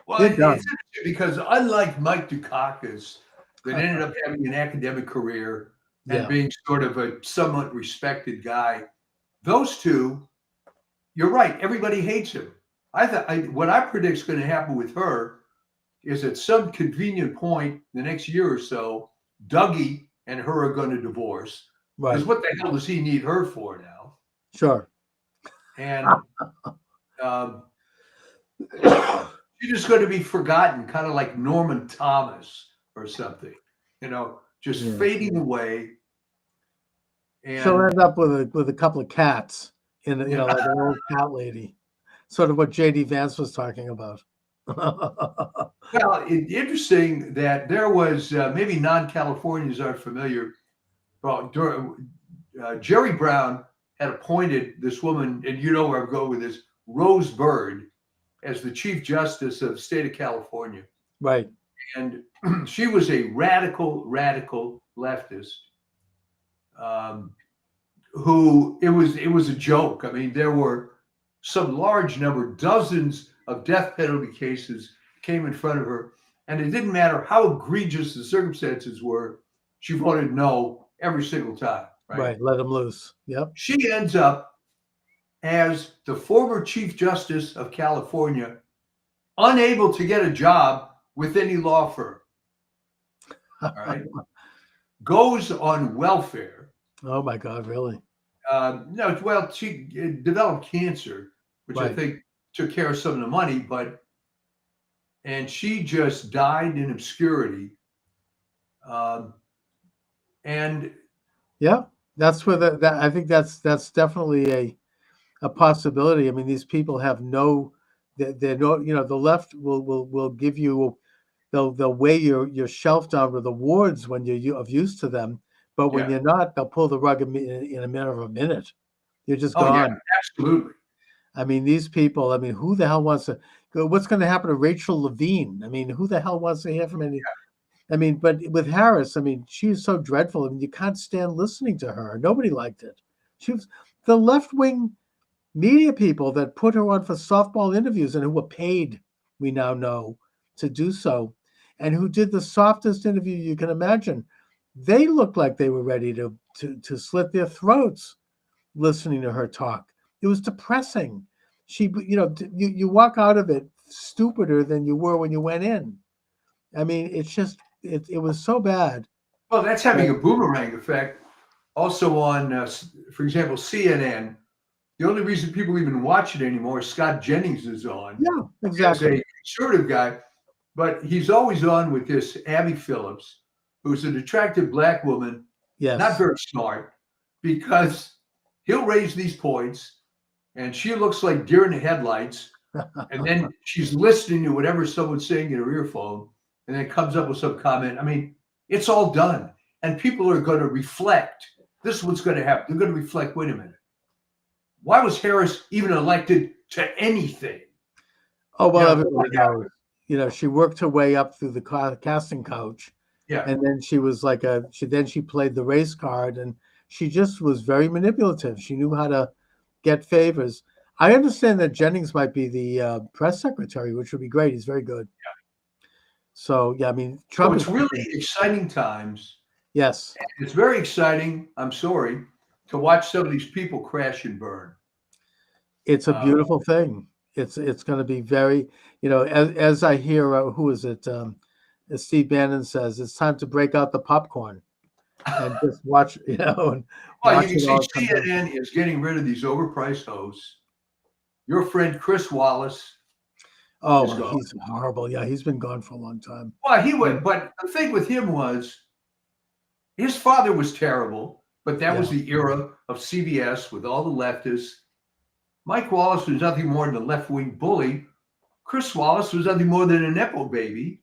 Well, They're it's done. interesting because unlike Mike Dukakis, that ended up having an academic career and Yeah. being sort of a somewhat respected guy, those two, you're right. Everybody hates him. What I predict is going to happen with her is at some convenient point the next year or so, Dougie and her are going to divorce. Right. Because what the hell does he need her for now? Sure. And she's just going to be forgotten, kind of like Norman Thomas or something, just Yeah. fading away. And She'll end up with a couple of cats in like an old cat lady, sort of what J.D. Vance was talking about. well, interesting that there was maybe non-Californians aren't familiar. Well, Jerry Brown had appointed this woman, and you know where I'm going with this, Rose Byrd, as the Chief Justice of the state of California. Right. And she was a radical leftist who it was a joke. I mean, there were some large number, dozens of death penalty cases came in front of her, and it didn't matter how egregious the circumstances were, she voted no every single time. Right. Let him loose. Yep. She ends up as the former Chief Justice of California, unable to get a job with any law firm. All right. Goes on welfare. Oh my God, really? No, well, she developed cancer, which I Right. think took care of some of the money, and she just died in obscurity. And Yeah, that's where that I think that's definitely a possibility. I mean, these people have they're no, the left will give you, they'll weigh your shelf down with awards when you're of use to them, but when Yeah. you're not, they'll pull the rug in a matter of a minute. You're just oh gone. yeah, absolutely. I mean, these people, I mean, who the hell wants to go? What's going to happen to Rachel Levine? I mean, who the hell wants to hear from any? I mean, but with Harris, I mean, she's so dreadful. I mean, you can't stand listening to her. Nobody liked it. She was the left-wing media people that put her on for softball interviews and who were paid, we now know, to do so, and who did the softest interview you can imagine. They looked like they were ready to slit their throats listening to her talk. It was depressing. She, you walk out of it stupider than you were when you went in. I mean, it's just, it was so bad. Well, that's having a boomerang effect. Also on, for example, CNN. The only reason people even watch it anymore is Scott Jennings is on. Yeah, As exactly. a conservative guy, but he's always on with this Abby Phillips, who's an attractive black woman, Yes. not very smart, because he'll raise these points and she looks like deer in the headlights. And then she's listening to whatever someone's saying in her earphone and then comes up with some comment. I mean, it's all done. And people are going to reflect. This is what's going to happen. They're going to reflect, wait a minute. Why was Harris even elected to anything? Oh, well, Yeah. everybody knows. She worked her way up through the casting couch. Yeah. And then she was like she played the race card, and she just was very manipulative. She knew how to get favors. I understand that Jennings might be the press secretary, which would be great. He's very good. Yeah. So, yeah, I mean, So Trump it's is really exciting times. Yes. It's very exciting, I'm sorry, to watch some of these people crash and burn. It's a beautiful thing. It's going to be very, as I hear, who is it? As Steve Bannon says, it's time to break out the popcorn and just watch, and Well, watch you it can all see come down. CNN is getting rid of these overpriced hosts. Your friend Chris Wallace. Oh, is gone. he's horrible. Yeah, he's been gone for a long time. Well, he would, but the thing with him was his father was terrible, but that was the era of CBS with all the leftists. Mike Wallace was nothing more than a left-wing bully. Chris Wallace was nothing more than a Nepo baby.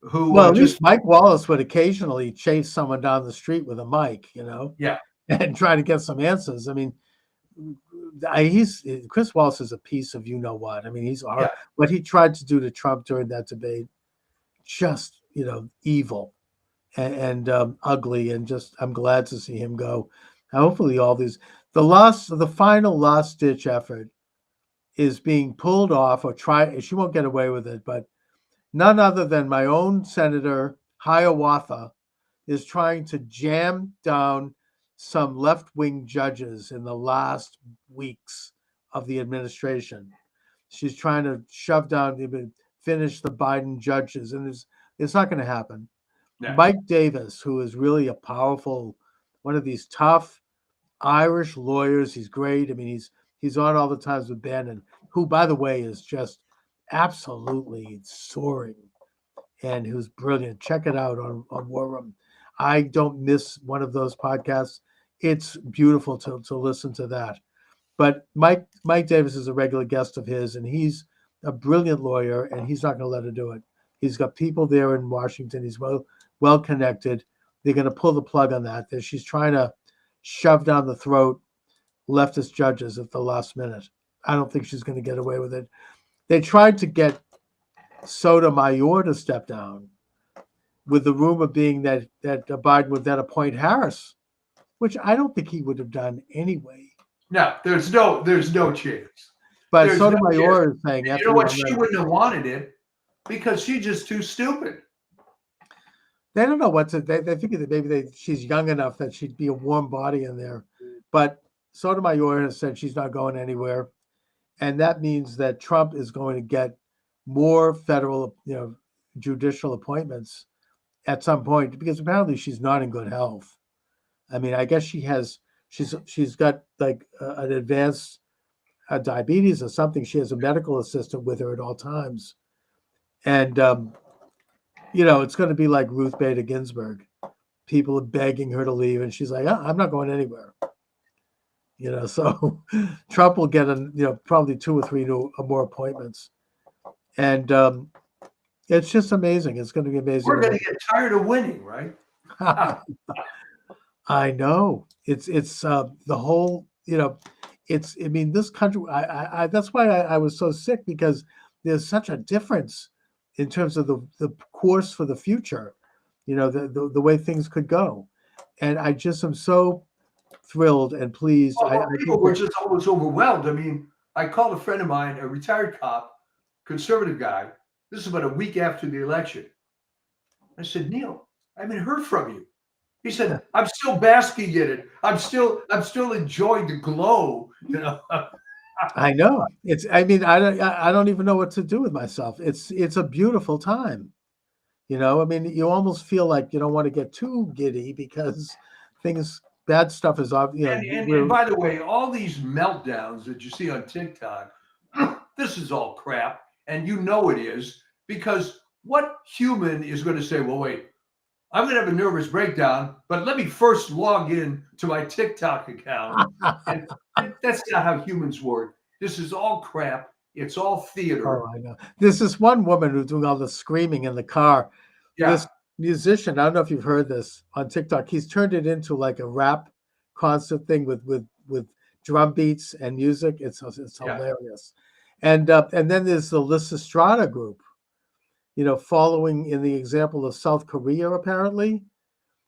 who Well, at just least Mike Wallace would occasionally chase someone down the street with a mic, yeah. and try to get some answers. I mean, he's Chris Wallace is a piece of you know what. I mean, Yeah. what he tried to do to Trump during that debate, just evil and ugly, and just I'm glad to see him go. Hopefully, the final last ditch effort is being pulled off or try. She won't get away with it, but none other than my own Senator Hiawatha is trying to jam down some left-wing judges in the last weeks of the administration. She's trying to finish the Biden judges, and it's not going to happen. Yeah. Mike Davis, who is really a powerful, one of these tough Irish lawyers, he's great. I mean, he's on all the times with Bannon, who, by the way, is just absolutely soaring, and who's brilliant. Check it out on War Room. I don't miss one of those podcasts. It's beautiful to listen to that. But Mike Davis is a regular guest of his, and he's a brilliant lawyer, and he's not going to let her do it. He's got people there in Washington. He's well connected. They're going to pull the plug on that. She's trying to shove down the throat leftist judges at the last minute. I don't think she's going to get away with it. They tried to get Sotomayor to step down, with the rumor being that Biden would then appoint Harris, which I don't think he would have done anyway. No, there's no chance. But There's no Sotomayor is saying, You know what? She wouldn't have wanted it because she's just too stupid. They don't know what to. They figure that maybe she's young enough that she'd be a warm body in there. But Sotomayor has said she's not going anywhere, and that means that Trump is going to get more federal, judicial appointments at some point, because apparently she's not in good health. I mean, I guess she's got like an advanced diabetes or something. She has a medical assistant with her at all times, and it's going to be like Ruth Bader Ginsburg. People are begging her to leave, and she's like, I'm not going anywhere. So Trump will get probably 2 or 3 more appointments, and it's just amazing. It's going to be amazing. We're going to get tired of winning, right? I know. It's the whole, this country, I that's why I was so sick, because there's such a difference in terms of the course for the future, the way things could go. And I just am so thrilled and pleased. People were just always overwhelmed. I mean, I called a friend of mine, a retired cop, conservative guy. This is about a week after the election. I said, Neil, I haven't heard from you. He said, I'm still basking in it. I'm still enjoying the glow. I know. I don't even know what to do with myself. It's a beautiful time. I mean, you almost feel like you don't want to get too giddy, because bad stuff is obvious. And by the way, all these meltdowns that you see on TikTok, this is all crap. And it is, because what human is going to say, well, wait, I'm going to have a nervous breakdown, but let me first log in to my TikTok account. And that's not how humans work. This is all crap. It's all theater. Oh, I know. There's this one woman who's doing all the screaming in the car. Yeah. This musician, I don't know if you've heard this on TikTok. He's turned it into like a rap concert thing with drum beats and music. It's hilarious. And then there's the Lysistrata group, following in the example of South Korea. Apparently,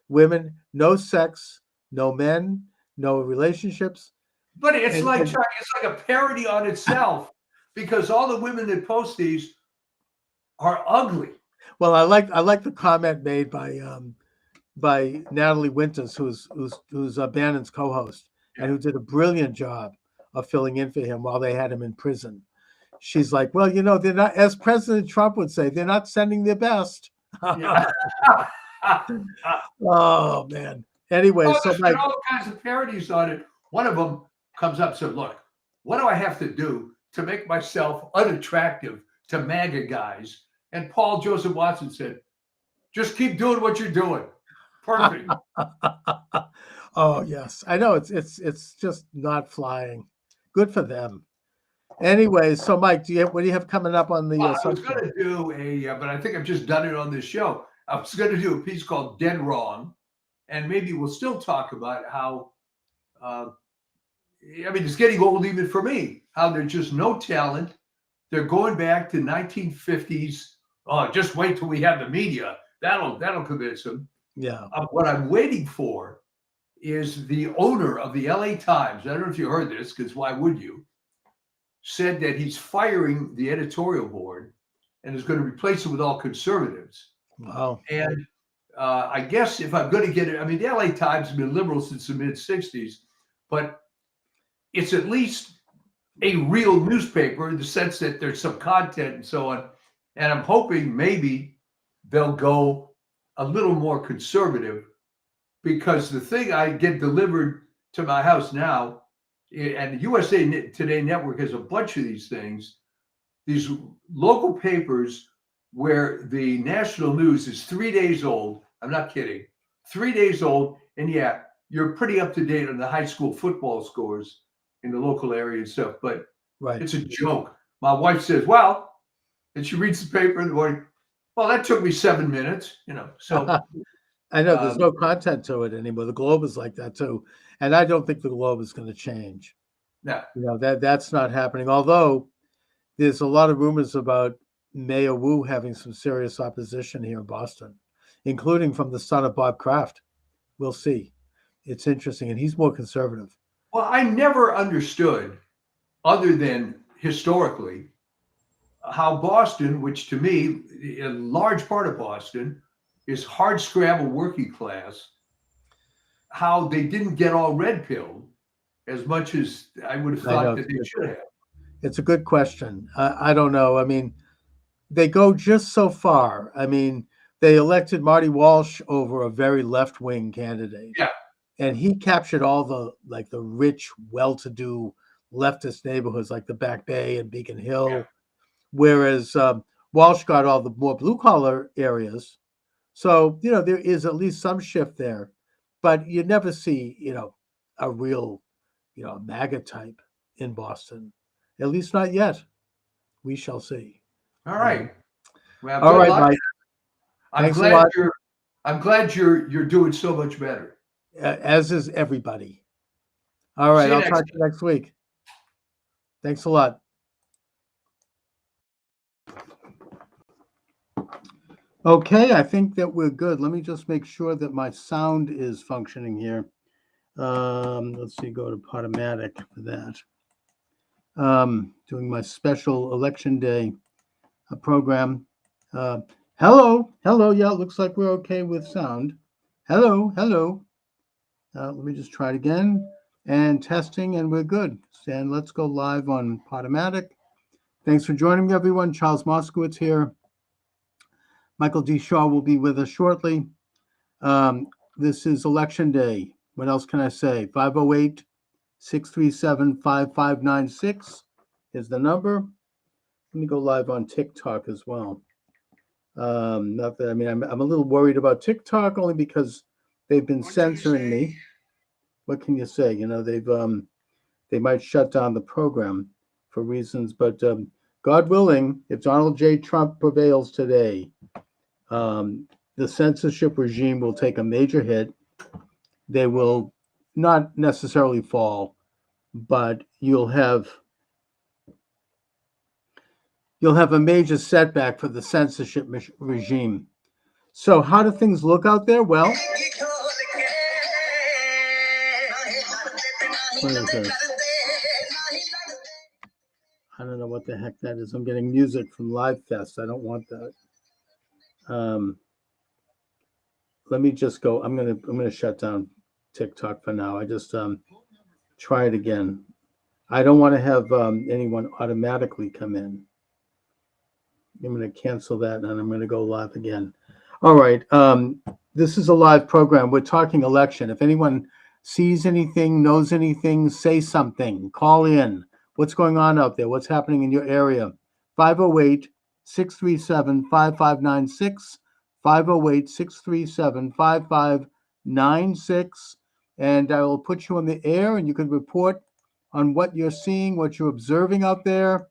women, no sex, no men, no relationships. But it's like a parody on itself, because all the women that post these are ugly. Well, I like the comment made by Natalie Winters, who's Bannon's co-host, and who did a brilliant job of filling in for him while they had him in prison. She's like, well, they're not, as President Trump would say, they're not sending their best. Yeah. Oh man. Anyway, so there's all kinds of parodies on it. One of them comes up and said, look, what do I have to do to make myself unattractive to MAGA guys? And Paul Joseph Watson said, just keep doing what you're doing. Perfect. Oh yes, I know it's just not flying. Good for them. Anyway, so Mike, what do you have coming up on the Well, I was subject? going to do but I think I've just done it on this show. I was going to do a piece called Dead Wrong, and maybe we'll still talk about how, it's getting old even for me, how there's just no talent. They're going back to 1950s. Oh, just wait till we have the media. That'll convince them. Yeah. What I'm waiting for is the owner of the LA Times. I don't know if you heard this, because why would you? Said that he's firing the editorial board and is going to replace it with all conservatives. Wow. And I guess if I'm going to get it, the LA Times has been liberal since the mid 60s, but it's at least a real newspaper in the sense that there's some content and so on. And I'm hoping maybe they'll go a little more conservative, because the thing I get delivered to my house now, and the USA Today Network has a bunch of these things, these local papers where the national news is 3 days old. I'm not kidding. 3 days old. And yeah, you're pretty up to date on the high school football scores in the local area and stuff, but Right. it's a joke. My wife says, well, and she reads the paper in the morning, well, that took me 7 minutes, so. I know there's no content to it anymore. The Globe is like that too. And I don't think the Globe is going to change. No. That's not happening. Although there's a lot of rumors about Mayor Wu having some serious opposition here in Boston, including from the son of Bob Kraft. We'll see. It's interesting. And he's more conservative. Well, I never understood, other than historically, how Boston, which to me, a large part of Boston, is hard scrabble working class, how they didn't get all red pilled as much as I would have thought that they should have. It's a good question. I don't know. They go just so far. They elected Marty Walsh over a very left-wing candidate. Yeah. And he captured all the rich, well-to-do leftist neighborhoods like the Back Bay and Beacon Hill, Yeah. whereas Walsh got all the more blue-collar areas. So, there is at least some shift there, but you never see, a real, MAGA type in Boston, at least not yet. We shall see. All right. Well, All good right, luck. Mike. I'm Thanks a glad lot. you're doing so much better. As is everybody. All right. See you I'll next talk to you next week. Thanks a lot. Okay, I think that we're good. Let me just make sure that my sound is functioning here. Let's see, go to Podomatic for that. Doing my special election day program. Hello. Yeah, it looks like we're okay with sound. Hello. Let me just try it again. And testing, and we're good. And let's go live on Podomatic. Thanks for joining me, everyone. Charles Moskowitz here. Michael D. Shaw will be with us shortly. This is Election Day. What else can I say? 508-637-5596 is the number. Let me go live on TikTok as well. Not that, I'm a little worried about TikTok only because they've been censoring me. What can you say? They might shut down the program for reasons, but God willing, if Donald J. Trump prevails today, the censorship regime will take a major hit. They will not necessarily fall, but you'll have a major setback for the censorship regime. So how do things look out there? Well, what is this? I don't know what the heck that is. I'm getting music from Live Fest. I don't want that. Let me just go. I'm gonna shut down TikTok for now. I just try it again. I don't want to have anyone automatically come in. I'm going to cancel that and I'm going to go live again. All right. This is a live program. We're talking election. If anyone sees anything, knows anything, say something. Call in. What's going on out there? What's happening in your area? 508-637-5596. 508-637-5596. And I will put you on the air and you can report on what you're seeing, what you're observing out there.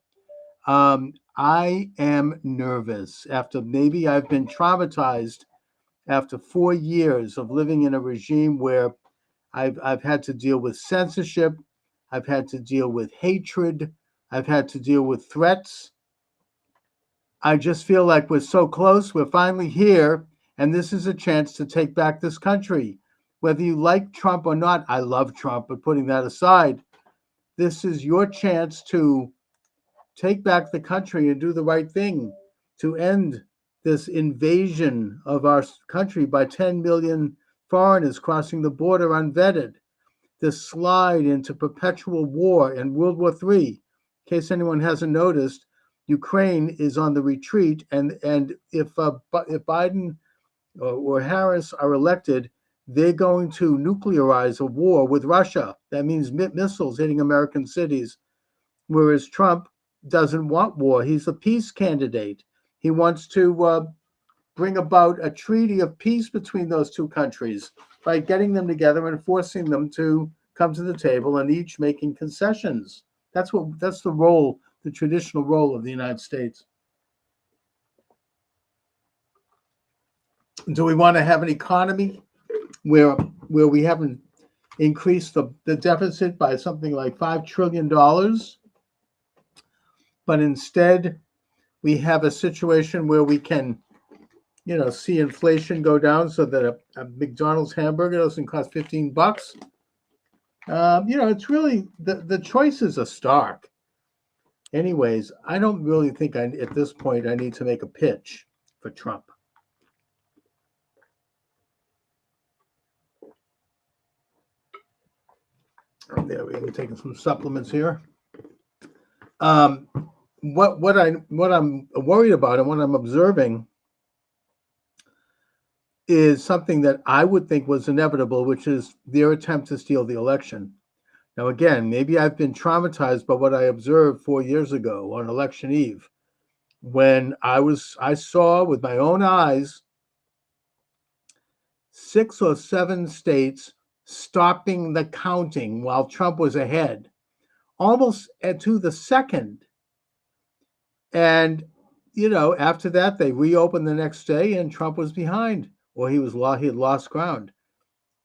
I am nervous after maybe I've been traumatized after 4 years of living in a regime where I've had to deal with censorship, I've had to deal with hatred, I've had to deal with threats. I just feel like we're so close. We're finally here, and this is a chance to take back this country. Whether you like Trump or not, I love Trump, but putting that aside, this is your chance to take back the country and do the right thing to end this invasion of our country by 10 million foreigners crossing the border unvetted, this slide into perpetual war and World War III. In case anyone hasn't noticed, Ukraine is on the retreat, and if Biden or Harris are elected, they're going to nuclearize a war with Russia. That means missiles hitting American cities, whereas Trump doesn't want war. He's a peace candidate. He wants to bring about a treaty of peace between those two countries by getting them together and forcing them to come to the table and each making concessions. That's the role, the traditional role of the United States. Do we want to have an economy where we haven't increased the deficit by something like $5 trillion, but instead we have a situation where we can, see inflation go down so that a McDonald's hamburger doesn't cost $15? It's really, the choices are stark. Anyways, I don't really think at this point I need to make a pitch for Trump. There, we're taking some supplements here. What I'm worried about and what I'm observing is something that I would think was inevitable, which is their attempt to steal the election. Now, again, maybe I've been traumatized by what I observed 4 years ago on election eve, when I saw with my own eyes 6 or 7 states stopping the counting while Trump was ahead, almost to the second. And, after that, they reopened the next day and Trump was behind, or he had lost ground.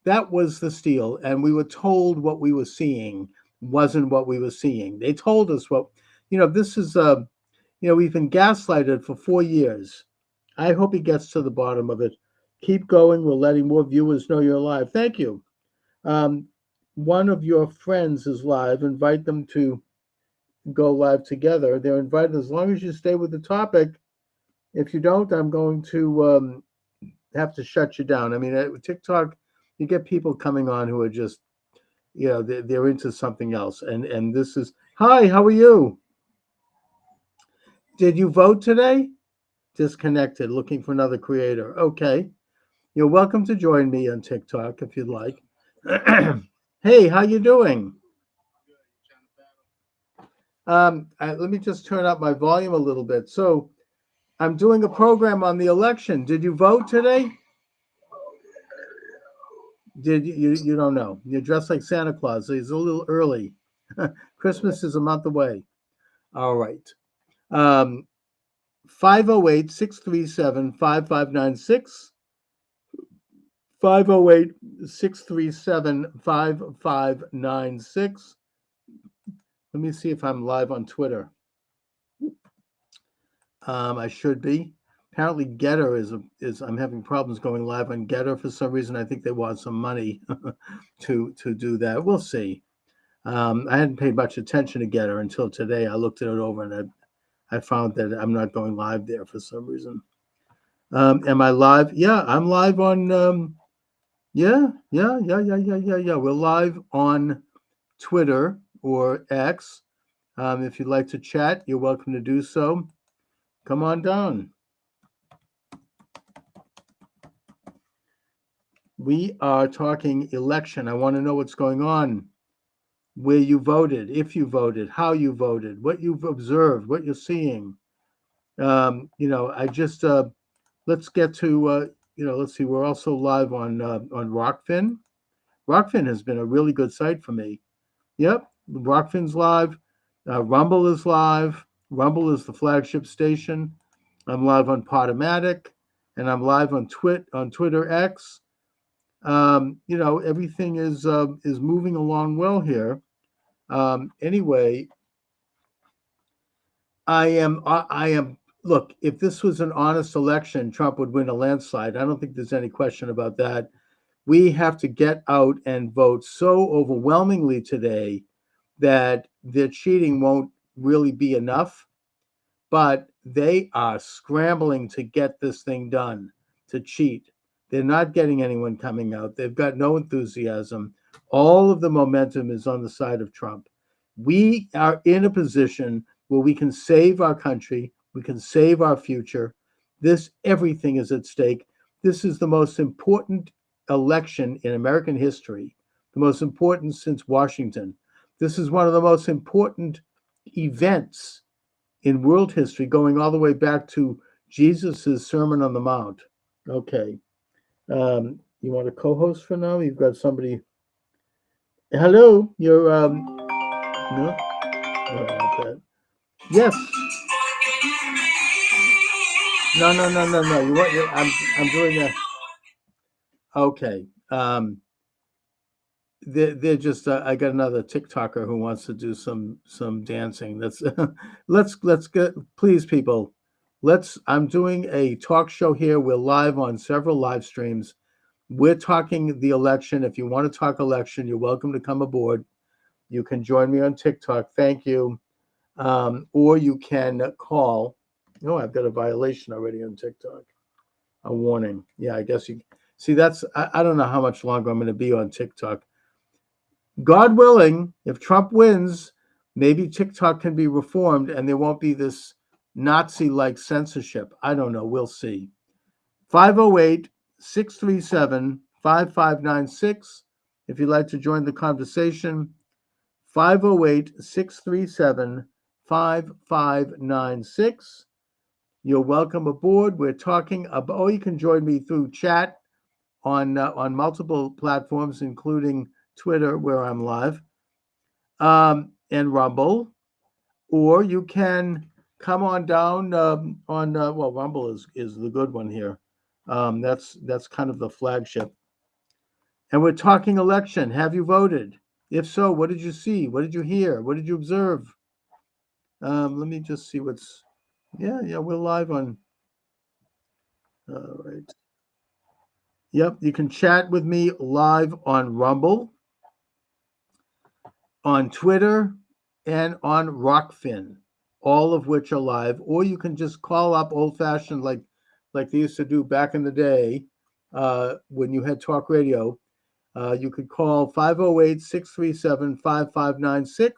That was the steal. And we were told what we were seeing wasn't what we were seeing. They told us this is, we've been gaslighted for 4 years. I hope he gets to the bottom of it. Keep going. We're letting more viewers know you're live. Thank you. One of your friends is live. Invite them to go live together. They're invited as long as you stay with the topic. If you don't, I'm going to have to shut you down. I mean, at TikTok, you get people coming on who are just, they're into something else. And this is, hi, how are you? Did you vote today? Disconnected, looking for another creator. Okay. You're welcome to join me on TikTok if you'd like. Hey, how you doing? Let me just turn up my volume a little bit. So I'm doing a program on the election. Did you vote today? Did you don't know. You're dressed like Santa Claus, so it's a little early. Christmas is a month away. All right. 508-637-5596. 508-637-5596. Let me see if I'm live on Twitter. I should be. Apparently Getter is I'm having problems going live on Getter for some reason. I think they want some money to do that. We'll see. I hadn't paid much attention to Getter until today. I looked it over and I found that I'm not going live there for some reason. Am I live? Yeah, I'm live on yeah. We're live on Twitter or X. If you'd like to chat, you're welcome to do so. Come on down. We are talking election. I want to know what's going on, where you voted, if you voted, how you voted, what you've observed, what you're seeing. I just let's get to let's see. We're also live on Rockfin. Rockfin has been a really good site for me. Yep, Rockfin's live. Rumble is live. Rumble is the flagship station. I'm live on Podomatic, and I'm live on Twitter X. Everything is moving along well here. Anyway, I am. Look, if this was an honest election, Trump would win a landslide. I don't think there's any question about that. We have to get out and vote so overwhelmingly today that the cheating won't really be enough, but they are scrambling to get this thing done, to cheat. They're not getting anyone coming out. They've got no enthusiasm. All of the momentum is on the side of Trump. We are in a position where we can save our country, we can save our future. Everything is at stake. This is the most important election in American history, the most important since Washington. This is one of the most important events in world history, going all the way back to Jesus's Sermon on the Mount. Okay. You want a co-host for now? You've got somebody. Hello, you're no, about that. Yes. No. You want? I'm doing that. Okay. They're just. I got another TikToker who wants to do some dancing. That's. let's get. Please, people. I'm doing a talk show here. We're live on several live streams. We're talking the election. If you want to talk election, you're welcome to come aboard. You can join me on TikTok. Thank you. Or you can call. Oh, I've got a violation already on TikTok. A warning. Yeah, I guess you see I don't know how much longer I'm going to be on TikTok. God willing, if Trump wins, maybe TikTok can be reformed and there won't be this Nazi-like censorship. I don't know. We'll see. 508-637-5596. If you'd like to join the conversation, 508-637-5596. You're welcome aboard. We're talking about, or you can join me through chat on multiple platforms, including Twitter, where I'm live, and Rumble, or you can come on down well, Rumble is the good one here. That's kind of the flagship. And we're talking election. Have you voted? If so, what did you see? What did you hear? What did you observe? Let me just see what's. Yeah, we're live on. All right. Yep, you can chat with me live on Rumble, on Twitter, and on Rockfin, all of which are live. Or you can just call up old-fashioned like they used to do back in the day when you had talk radio. You could call 508-637-5596.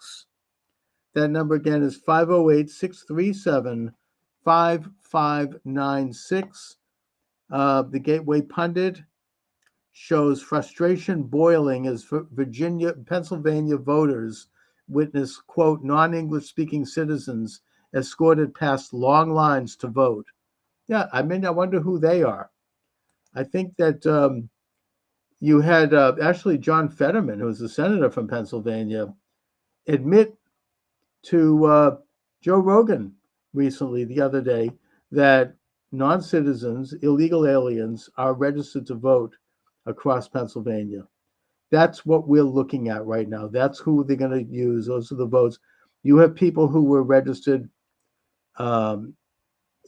That number again is 508-637-5596. The Gateway Pundit shows frustration boiling as Pennsylvania voters witness, quote, non-English speaking citizens escorted past long lines to vote. Yeah, I wonder who they are. I think that you had actually John Fetterman, who's a senator from Pennsylvania, admit to Joe Rogan recently, the other day, that non-citizens, illegal aliens, are registered to vote across Pennsylvania. That's what we're looking at right now. That's who they're going to use. Those are the votes. You have people who were registered, and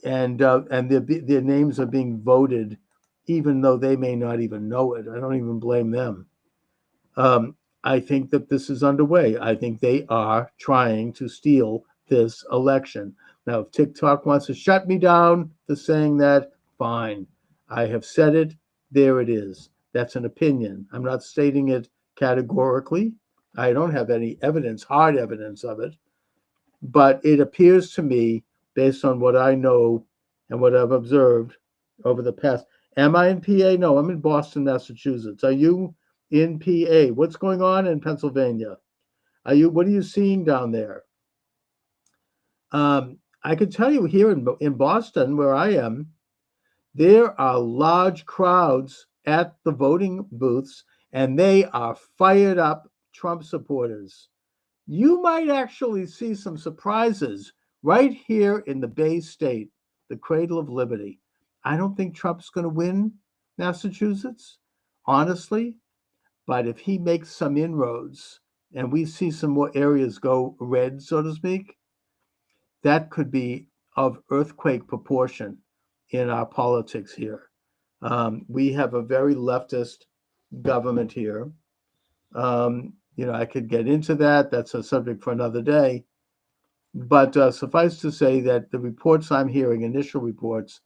their names are being voted, even though they may not even know it. I don't even blame them. I think that this is underway. I think they are trying to steal this election. Now, if TikTok wants to shut me down for saying that, fine. I have said it. There it is. That's an opinion. I'm not stating it categorically. I don't have any evidence, hard evidence of it. But it appears to me, based on what I know and what I've observed over the past. Am I in PA? No, I'm in Boston, Massachusetts. Are you in PA? What's going on in Pennsylvania? What are you seeing down there? I can tell you here in Boston, where I am, there are large crowds at the voting booths, and they are fired up Trump supporters. you might actually see some surprises right here in the Bay State, the cradle of liberty. I don't think Trump's going to win Massachusetts, honestly, but if he makes some inroads and we see some more areas go red, so to speak, that could be of earthquake proportion in our politics here. We have a very leftist government here. I could get into that. That's a subject for another day. But suffice to say that the reports I'm hearing, initial reports,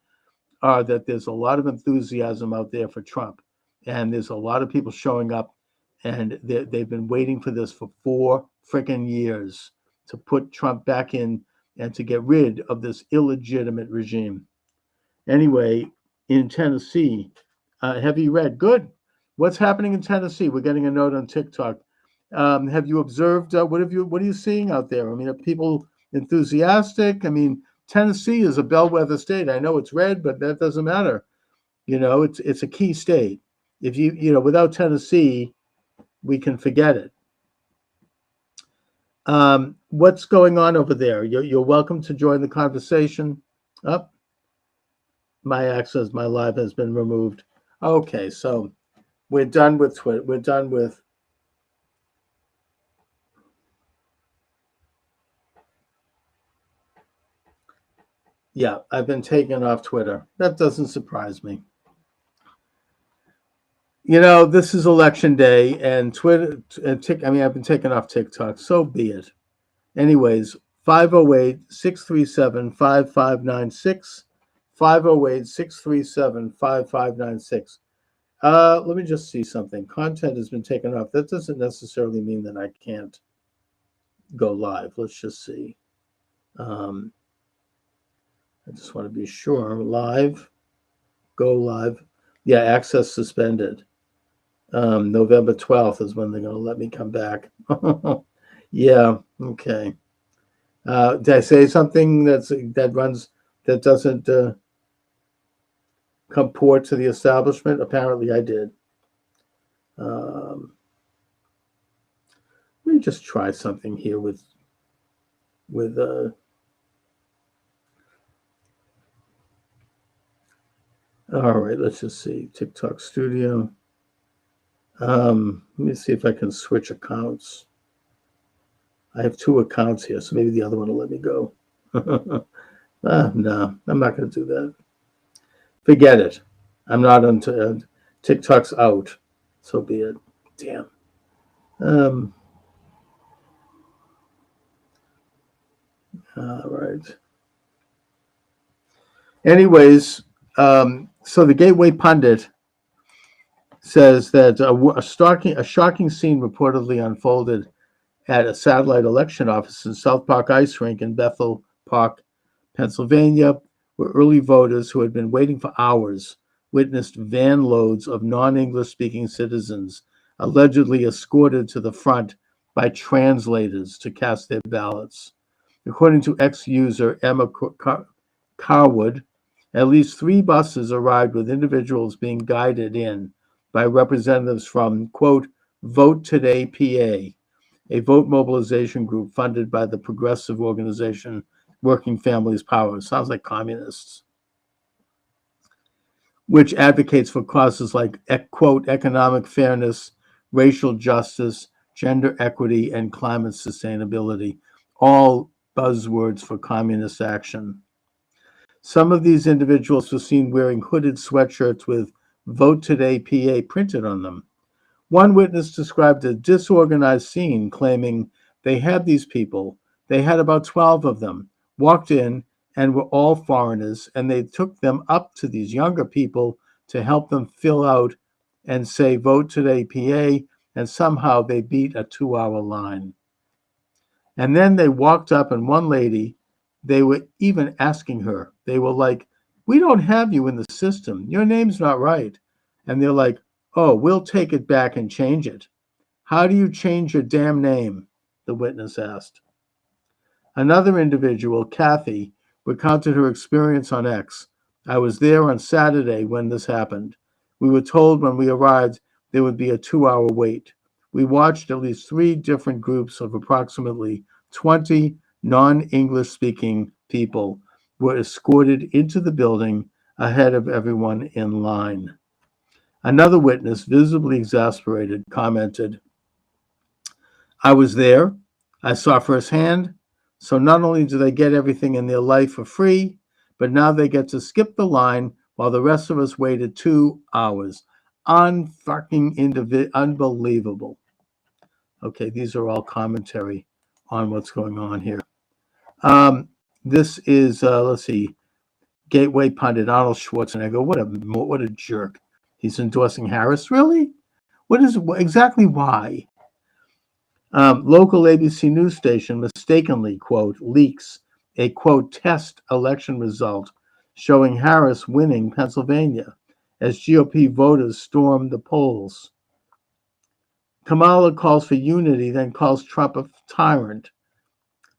are that there's a lot of enthusiasm out there for Trump. And there's a lot of people showing up, and they've been waiting for this for 4 freaking years to put Trump back in and to get rid of this illegitimate regime. Anyway, in Tennessee, have you read? Good. What's happening in Tennessee? We're getting a note on TikTok. Have you observed? What are you seeing out there? I mean, are people enthusiastic? I mean, Tennessee is a bellwether state. I know it's red, but that doesn't matter. It's a key state. If without Tennessee, we can forget it. What's going on over there? You're welcome to join the conversation. My access, my live has been removed. Okay, so we're done with Twitter. We're done with. Yeah, I've been taken off Twitter. That doesn't surprise me. This is election day, and Twitter and I've been taken off TikTok. So be it. Anyways, 508-637-5596. 508-637-5596. Let me just see something. Content has been taken off. That doesn't necessarily mean that I can't go live. Let's just see. I just want to be sure. Live, go live. Yeah, access suspended. November 12th is when they're going to let me come back. Yeah, okay. Did I say something that doesn't comport to the establishment? Apparently I did. Let me just try something here with all right, let's just see. TikTok Studio. Let me see if I can switch accounts. I have 2 accounts here, so maybe the other one will let me go. No, I'm not going to do that. Forget it. I'm not on TikTok's out. So be it. Damn. All right. Anyways, so the Gateway Pundit says that a shocking scene reportedly unfolded at a satellite election office in South Park Ice Rink in Bethel Park, Pennsylvania, where early voters who had been waiting for hours witnessed van loads of non-English speaking citizens allegedly escorted to the front by translators to cast their ballots. According to ex-user Emma Carwood, at least 3 buses arrived with individuals being guided in by representatives from, quote, Vote Today PA, a vote mobilization group funded by the progressive organization Working Families Power. Sounds like communists. Which advocates for causes like, quote, economic fairness, racial justice, gender equity, and climate sustainability. All buzzwords for communist action. Some of these individuals were seen wearing hooded sweatshirts with Vote Today PA printed on them. One witness described a disorganized scene, claiming they had these people, they had about 12 of them, walked in and were all foreigners, and they took them up to these younger people to help them fill out and say Vote Today PA, and somehow they beat a 2-hour line. And then they walked up, and one lady, they were even asking her, they were like, we don't have you in the system. Your name's not right. And they're like, oh, we'll take it back and change it. How do you change your damn name? The witness asked. Another individual, Kathy, recounted her experience on X. I was there on Saturday when this happened. We were told when we arrived there would be a 2-hour wait. we watched at least 3 different groups of approximately 20 non-English speaking people were escorted into the building ahead of everyone in line. Another witness, visibly exasperated, commented, "I was there. I saw firsthand. So not only do they get everything in their life for free, but now they get to skip the line while the rest of us waited 2 hours. Unbelievable." Okay, these are all commentary on what's going on here. This is, let's see, Gateway pundit Arnold Schwarzenegger. What a jerk. He's endorsing Harris. Really? Exactly why? Local ABC news station mistakenly, quote, leaks a, quote, test election result showing Harris winning Pennsylvania as GOP voters storm the polls. Kamala calls for unity, then calls Trump a tyrant.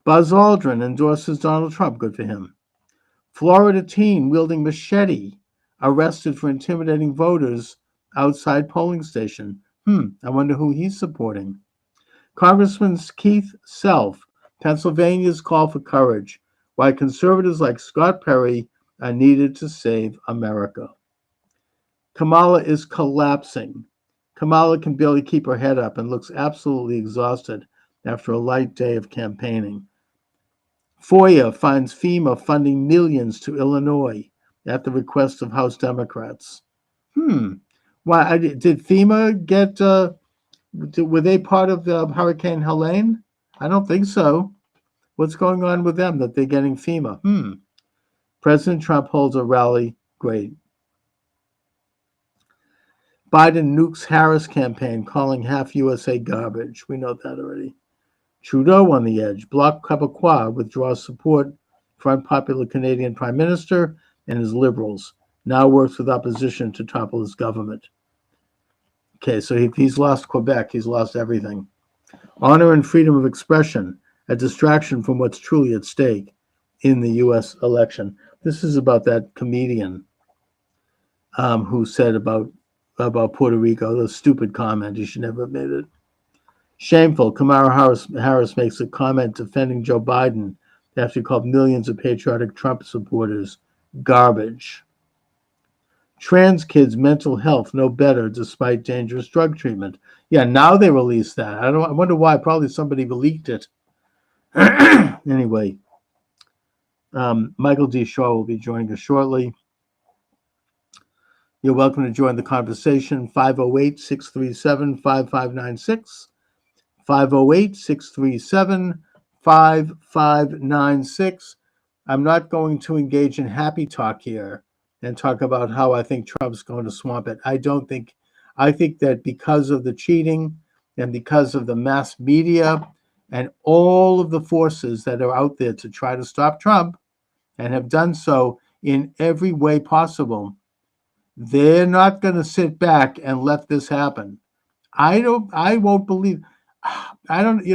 Buzz Aldrin endorses Donald Trump. Good for him. Florida teen wielding machete arrested for intimidating voters outside polling station. I wonder who he's supporting. Congressman Keith Self, Pennsylvania's call for courage, why conservatives like Scott Perry are needed to save America. Kamala is collapsing. Kamala can barely keep her head up and looks absolutely exhausted after a light day of campaigning. FOIA finds FEMA funding millions to Illinois at the request of House Democrats. Why did FEMA get? Were they part of the Hurricane Helene? I don't think so. What's going on with them that they're getting FEMA? President Trump holds a rally. Great. Biden nukes Harris campaign, calling half USA garbage. We know that already. Trudeau on the edge. Bloc Québécois withdraws support for unpopular Canadian Prime Minister and his Liberals. Now works with opposition to topple his government. Okay, so if he's lost Quebec, he's lost everything. Honor and freedom of expression, a distraction from what's truly at stake in the U.S. election. This is about that comedian who said about Puerto Rico, the stupid comment. He should never have made it. Shameful. Kamala Harris makes a comment defending Joe Biden after he called millions of patriotic Trump supporters garbage. Trans kids' mental health no better despite dangerous drug treatment. Yeah, now they release that. I wonder why. Probably somebody leaked it. Anyway, Michael D. Shaw will be joining us shortly. You're welcome to join the conversation. 508-637-5596. 508-637-5596. I'm not going to engage in happy talk here and talk about how I think Trump's going to swamp it. I think that because of the cheating and because of the mass media and all of the forces that are out there to try to stop Trump and have done so in every way possible, they're not going to sit back and let this happen. I won't believe. I don't,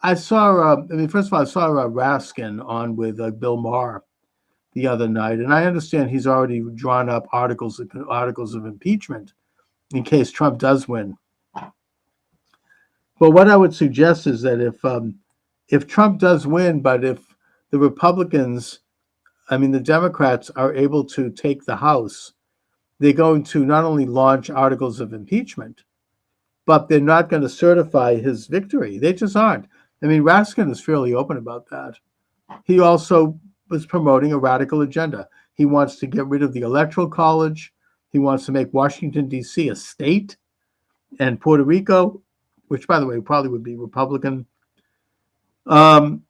I saw, first of all, I saw Raskin on with Bill Maher the other night, and I understand he's already drawn up articles of impeachment in case Trump does win. But what I would suggest is that if Trump does win, but if the Republicans, the Democrats are able to take the House, they're going to not only launch articles of impeachment, but they're not going to certify his victory. They just aren't. Raskin is fairly open about that. He also was promoting a radical agenda. He wants to get rid of the Electoral College. He wants to make Washington, D.C. a state, and Puerto Rico, which, by the way, probably would be Republican. And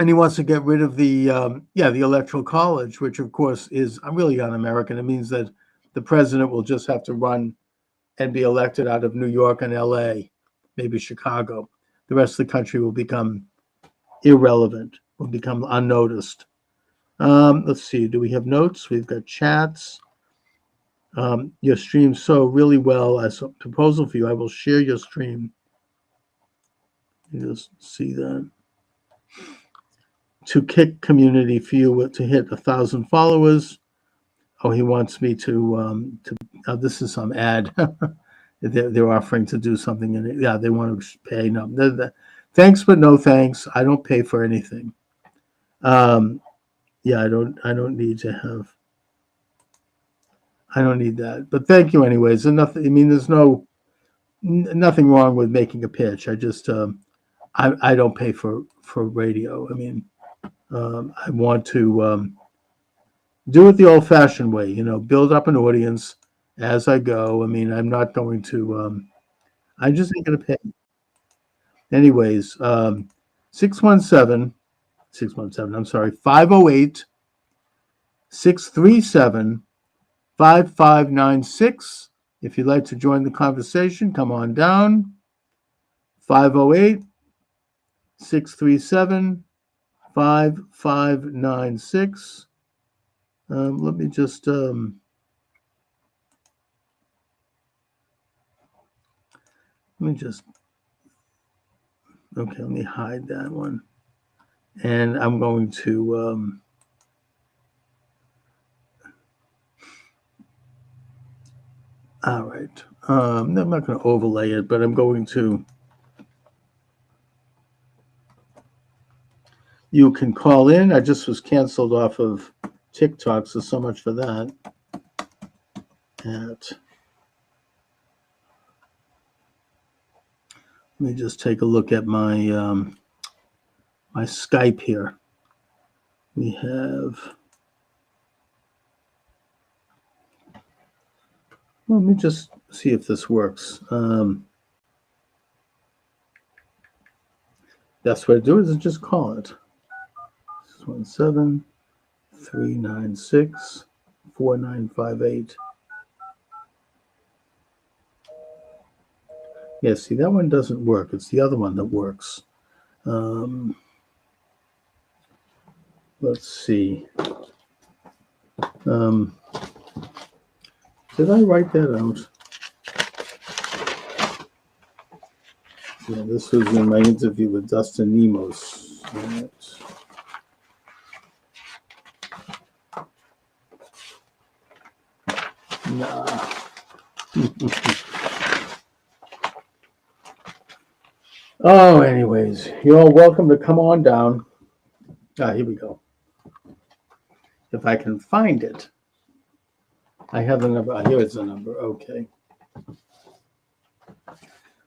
he wants to get rid of the Electoral College, which, of course, is really un-American. It means that the president will just have to run and be elected out of New York and L.A., maybe Chicago. The rest of the country will become irrelevant, will become unnoticed. Let's see. Do we have notes? We've got chats. Your stream so really well. As a proposal for you, I will share your stream. You just see that. To kick community for you to hit 1,000 followers. Oh, he wants me to this is some ad. they're offering to do something, and yeah, they want to pay. No, thanks, but no thanks. I don't pay for anything. Yeah, I don't need to have. I don't need that. But thank you anyways. And nothing. I mean, there's nothing wrong with making a pitch. I just I don't pay for radio. I mean, I want to do it the old-fashioned way. Build up an audience as I go. I mean, I'm not going to. I'm just not going to pay. Anyways, 617. I'm sorry, 508 637 5596. If you'd like to join the conversation, come on down. 508 637 5596. Let me just okay, let me hide that one. And I'm going to all right. I'm not going to overlay it, but I'm going to. You can call in. I just was canceled off of TikTok, so much for that. Let me just take a look at my my Skype here. We have. Let me just see if this works. Best way to do it is just call it. 617 396 4958. Yeah, see, that one doesn't work. It's the other one that works. Let's see. Did I write that out? Yeah, this was in my interview with Dustin Nemos. Right. Nah. Oh, anyways, you're all welcome to come on down. Here we go. If I can find it. I have the number. Here is the number. Okay.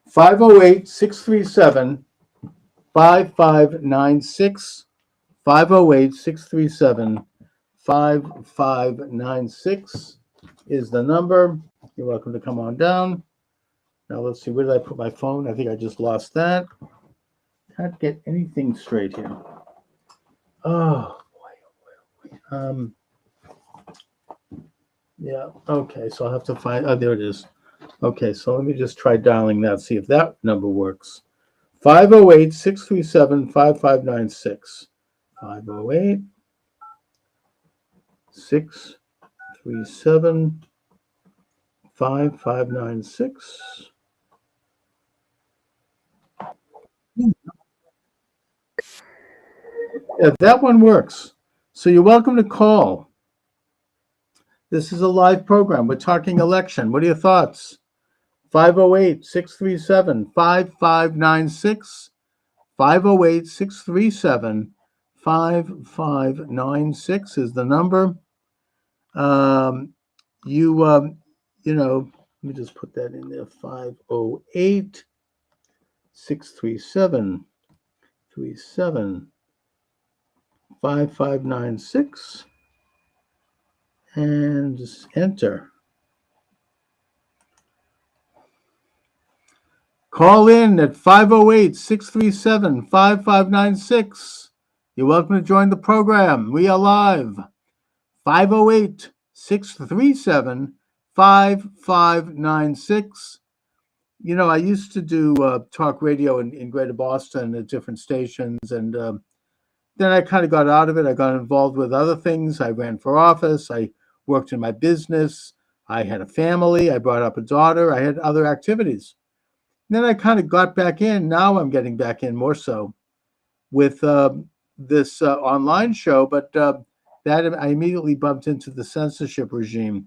508 637 5596. 508 637 5596 is the number. You're welcome to come on down. Now let's see, where did I put my phone? I think I just lost that. Can't get anything straight here. Oh boy. Yeah, okay, so I'll have to find, there it is. Okay, so let me just try dialing that, see if that number works. 508 637 5596. 508 637 5596. Yeah, that one works. So you're welcome to call. This is a live program. We're talking election. What are your thoughts? 508 637 5596. 508 637 5596 is the number. Let me just put that in there. 508 637 5596 and just enter. Call in at 508 637 5596. You're welcome to join the program. We are live. 508 637 5596. I used to do talk radio in Greater Boston at different stations, and then I kind of got out of it. I got involved with other things. I ran for office. I worked in my business. I had a family. I brought up a daughter. I had other activities. And then I kind of got back in. Now I'm getting back in more so with this online show, but that I immediately bumped into the censorship regime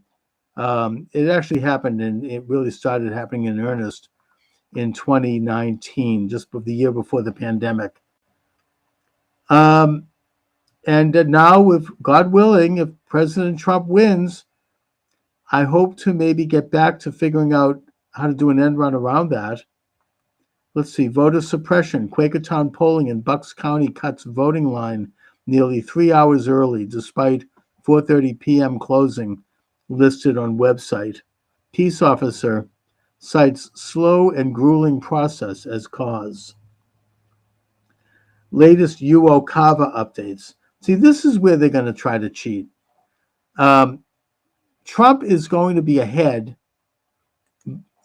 It actually happened, and it really started happening in earnest in 2019, just the year before the pandemic. And now, if God willing, if President Trump wins, I hope to maybe get back to figuring out how to do an end run around that. Let's see, voter suppression. Quakertown polling in Bucks County cuts voting line nearly 3 hours early, despite 4:30 p.m. closing listed on website. Peace officer cites slow and grueling process as cause. Latest UOCAVA updates. See, this is where they're going to try to cheat. Trump is going to be ahead,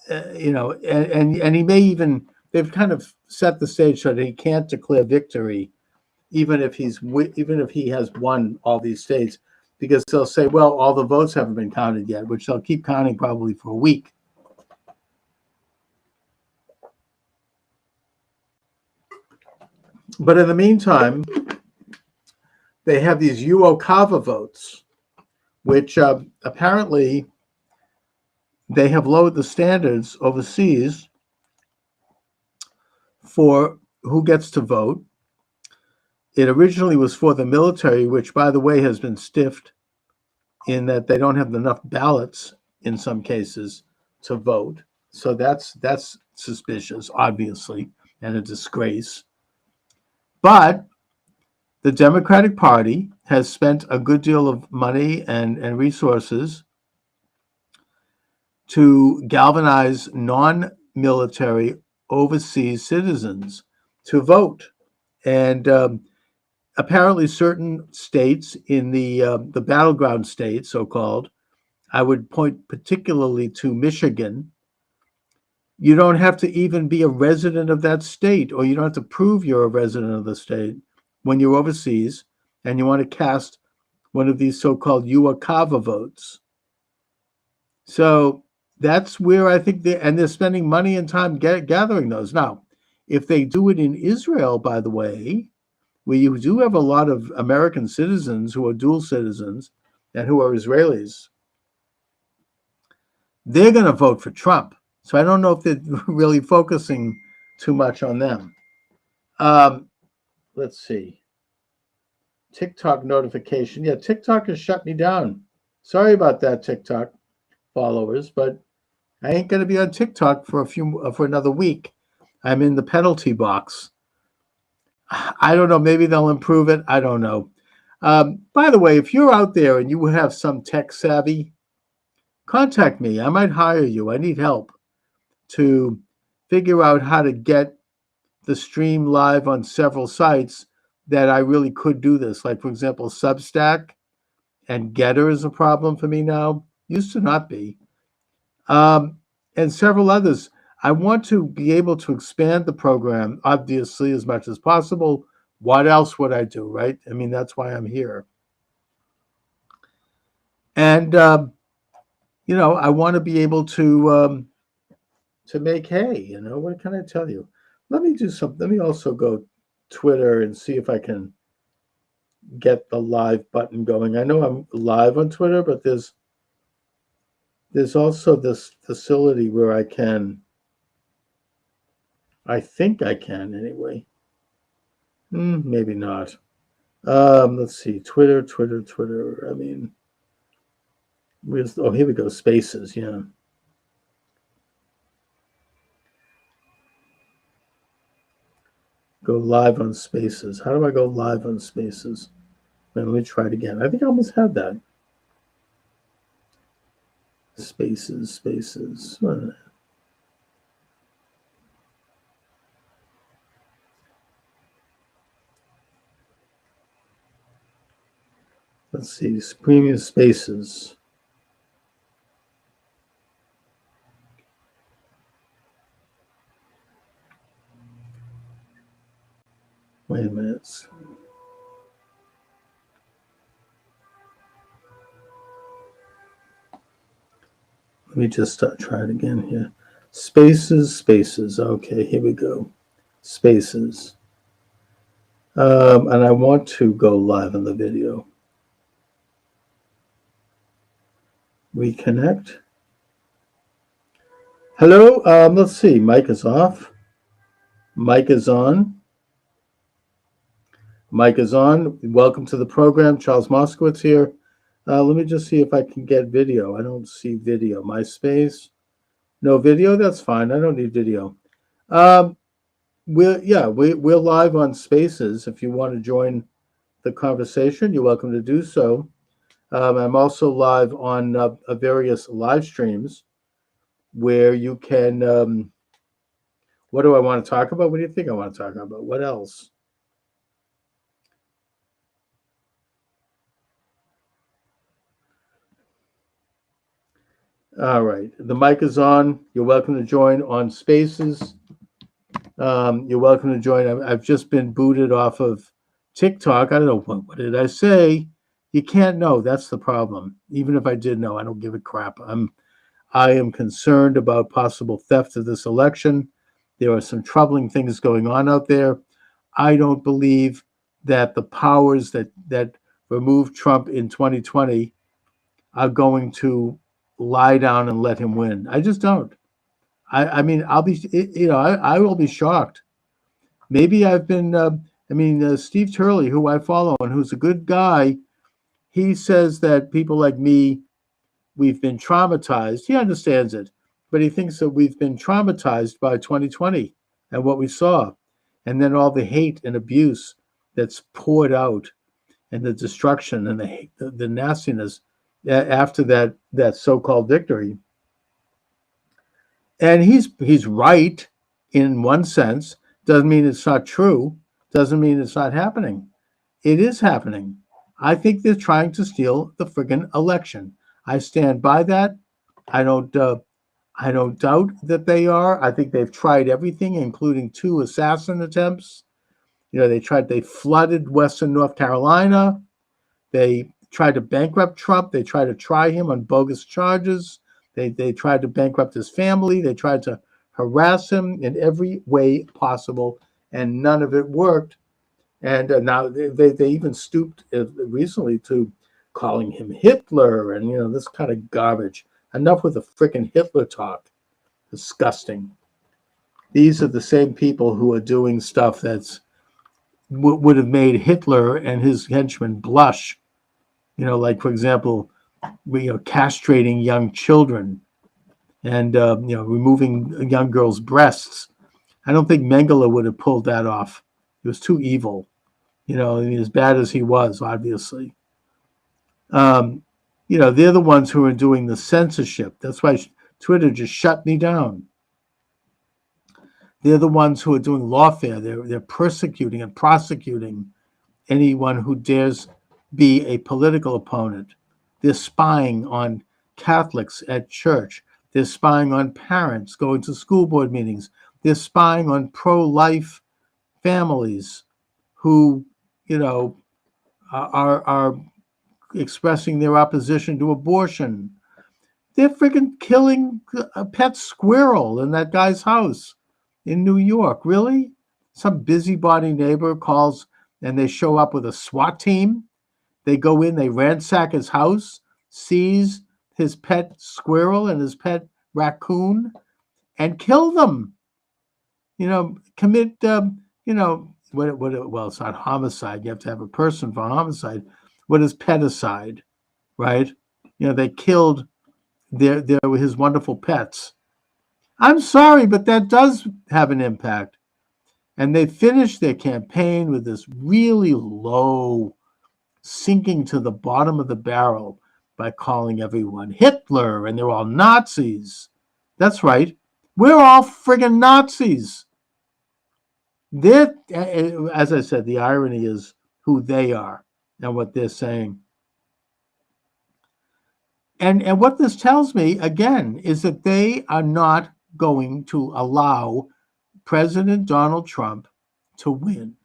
and he may even, they've kind of set the stage so that he can't declare victory, even if he has won all these states, because they'll say, well, all the votes haven't been counted yet, which they'll keep counting probably for a week. But in the meantime, they have these UOCAVA votes, which apparently they have lowered the standards overseas for who gets to vote. It originally was for the military, which, by the way, has been stiffed in that they don't have enough ballots in some cases to vote. So that's suspicious, obviously, and a disgrace. But the Democratic Party has spent a good deal of money and resources to galvanize non-military overseas citizens to vote. And apparently certain states in the battleground states, so-called, I would point particularly to Michigan. You don't have to even be a resident of that state, or you don't have to prove you're a resident of the state when you're overseas and you want to cast one of these so-called UOCAVA votes. So that's where I think they're spending money and time gathering those. Now, if they do it in Israel, by the way, where you do have a lot of American citizens who are dual citizens and who are Israelis, they're going to vote for Trump. So I don't know if they're really focusing too much on them. Let's see. TikTok notification. Yeah, TikTok has shut me down. Sorry about that, TikTok followers, but I ain't going to be on TikTok for another week. I'm in the penalty box. I don't know. Maybe they'll improve it. I don't know. By the way, if you're out there and you have some tech savvy, contact me. I might hire you. I need help to figure out how to get the stream live on several sites that I really could do this. Like, for example, Substack and Getter is a problem for me now. Used to not be. And several others. I want to be able to expand the program, obviously, as much as possible. What else would I do, right? I mean, that's why I'm here. And, I want to be able to make hay, what can I tell you? Let me do something. Let me also go Twitter and see if I can get the live button going. I know I'm live on Twitter, but there's also this facility where I think I can anyway. Maybe not. Let's see. Twitter. I mean, here we go. Spaces. Yeah. Go live on Spaces. How do I go live on Spaces? Let me try it again. I think I almost had that. Spaces. Let's see. Premium Spaces. Wait a minute. Let me just try it again here. Spaces. Okay, here we go. Spaces. And I want to go live on the video. reconnect. Hello. Let's see. Mic is off. Mic is on. Mic is on. Welcome to the program. Charles Moskowitz here. Let me just see if I can get video. I don't see video. MySpace. No video. That's fine. I don't need video. We're live on Spaces. If you want to join the conversation, you're welcome to do so. I'm also live on various live streams where you can. What do I want to talk about? What do you think I want to talk about? What else? All right, the mic is on. You're welcome to join on Spaces. You're welcome to join. I've just been booted off of TikTok. I don't know what did I say. You can't know. That's the problem. Even if I did know, I don't give a crap. I am concerned about possible theft of this election. There are some troubling things going on out there. I don't believe that the powers that removed Trump in 2020 are going to lie down and let him win. I just don't. I mean, I'll be, I will be shocked. Maybe I've been, Steve Turley, who I follow and who's a good guy, he says that people like me, we've been traumatized. He understands it, but he thinks that we've been traumatized by 2020 and what we saw. And then all the hate and abuse that's poured out and the destruction and the nastiness after that so-called victory. And he's right in one sense. Doesn't mean it's not true. Doesn't mean it's not happening. It is happening. I think they're trying to steal the friggin' election. I stand by that. I don't doubt that they are. I think they've tried everything, including 2 assassin attempts. They flooded Western North Carolina. They tried to bankrupt Trump. They tried to try him on bogus charges. They tried to bankrupt his family. They tried to harass him in every way possible, and none of it worked. And now they even stooped recently to calling him Hitler and this kind of garbage. Enough with the frickin' Hitler talk. Disgusting. These are the same people who are doing stuff that's would have made Hitler and his henchmen blush. Like, for example, castrating young children and removing young girls' breasts. I don't think Mengele would have pulled that off. He was too evil, as bad as he was, obviously. They're the ones who are doing the censorship. That's why Twitter just shut me down. They're the ones who are doing lawfare. They're persecuting and prosecuting anyone who dares be a political opponent. They're spying on Catholics at church. They're spying on parents going to school board meetings. They're spying on pro-life families who, are expressing their opposition to abortion. They're freaking killing a pet squirrel in that guy's house in New York. Really? Some busybody neighbor calls and they show up with a SWAT team. They go in, they ransack his house, seize his pet squirrel and his pet raccoon, and kill them. Commit, well, it's not homicide. You have to have a person for homicide. What is pedicide, right? They killed his wonderful pets. I'm sorry, but that does have an impact. And they finished their campaign with this really low, sinking to the bottom of the barrel by calling everyone Hitler, and they're all Nazis. That's right. We're all friggin' Nazis. As I said, the irony is who they are and what they're saying. And what this tells me, again, is that they are not going to allow President Donald Trump to win.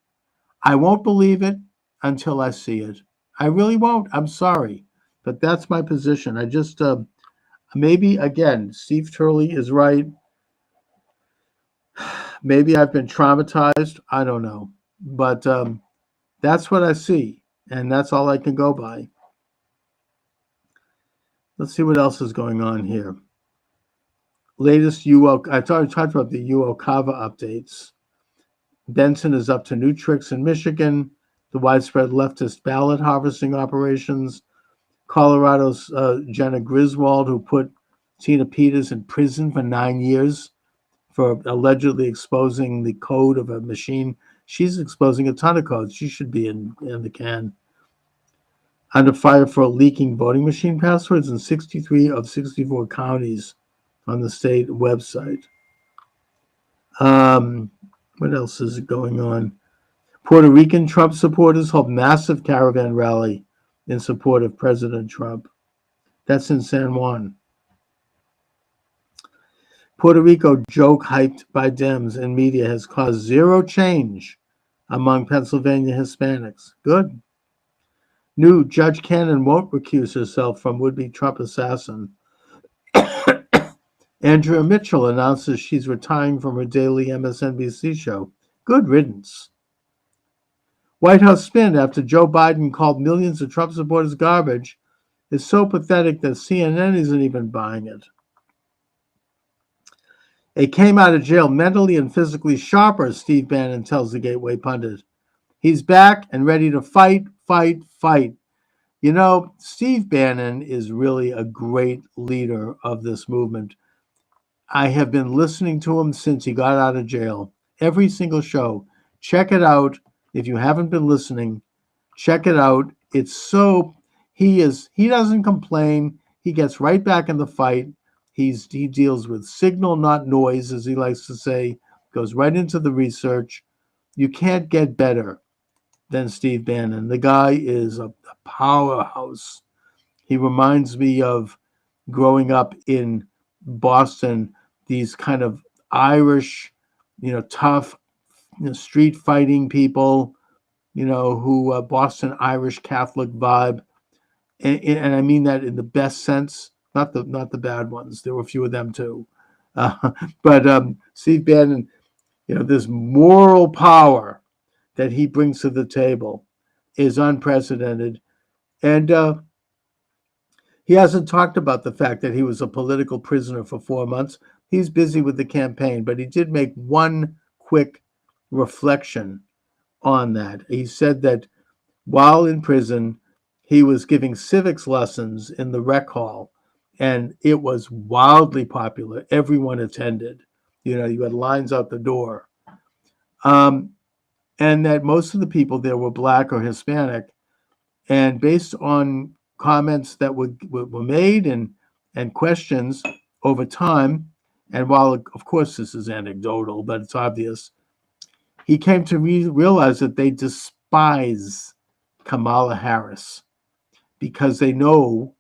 I won't believe it until I see it. I really won't. I'm sorry. But that's my position. I just, maybe, again, Steve Turley is right. Maybe I've been traumatized. I don't know. But that's what I see. And that's all I can go by. Let's see what else is going on here. Latest UO, I talked about the UO Kava updates. Benson is up to new tricks in Michigan, the widespread leftist ballot harvesting operations. Colorado's Jenna Griswold, who put Tina Peters in prison for 9 years for allegedly exposing the code of a machine. She's exposing a ton of codes. She should be in the can. Under fire for leaking voting machine passwords in 63 of 64 counties on the state website. What else is going on? Puerto Rican Trump supporters hold massive caravan rally in support of President Trump. That's in San Juan. Puerto Rico joke hyped by Dems and media has caused zero change among Pennsylvania Hispanics. Good. New Judge Cannon won't recuse herself from would-be Trump assassin. Andrea Mitchell announces she's retiring from her daily MSNBC show. Good riddance. White House spin after Joe Biden called millions of Trump supporters garbage is so pathetic that CNN isn't even buying it. He came out of jail mentally and physically sharper, Steve Bannon tells the Gateway pundit. He's back and ready to fight. You know, Steve Bannon is really a great leader of this movement. I have been listening to him since he got out of jail. Every single show. Check it out. If you haven't been listening, check it out. It's so, he doesn't complain. He gets right back in the fight. He deals with signal, not noise, as he likes to say, goes right into the research. You can't get better than Steve Bannon. The guy is a powerhouse. He reminds me of growing up in Boston, these kind of Irish, tough, street fighting people, who Boston Irish Catholic vibe. And I mean that in the best sense, not the bad ones. There were a few of them too. But Steve Bannon, this moral power that he brings to the table is unprecedented. And he hasn't talked about the fact that he was a political prisoner for 4 months. He's busy with the campaign, but he did make one quick reflection on that. He said that while in prison, he was giving civics lessons in the rec hall, and it was wildly popular. Everyone attended. You had lines out the door. And that most of the people there were Black or Hispanic. And based on comments that were made and questions over time, and while, of course, this is anecdotal, but it's obvious, he came to realize that they despise Kamala Harris because they know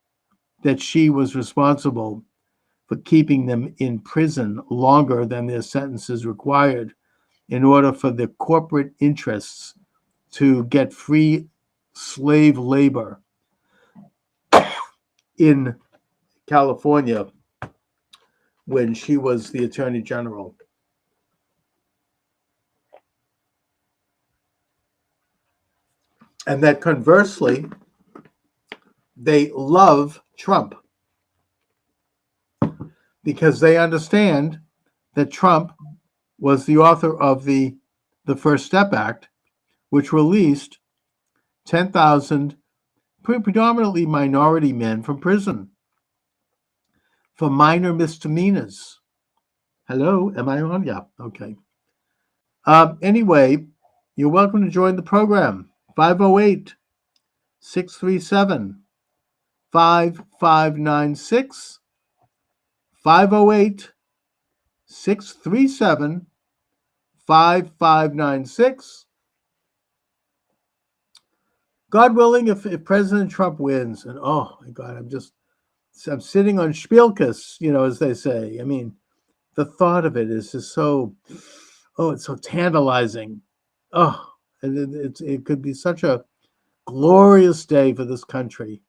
that she was responsible for keeping them in prison longer than their sentences required in order for the corporate interests to get free slave labor in California when she was the Attorney General. And that conversely, they love Trump because they understand that Trump was the author of the First Step Act, which released 10,000 predominantly minority men from prison for minor misdemeanors. Hello, am I on? Yeah, okay. Anyway, you're welcome to join the program. 508-637-5596. 508-637-5596. God willing, if President Trump wins, and oh my God, I'm sitting on Spielkes, as they say. I mean, the thought of it is just so, it's so tantalizing. Oh, and it could be such a glorious day for this country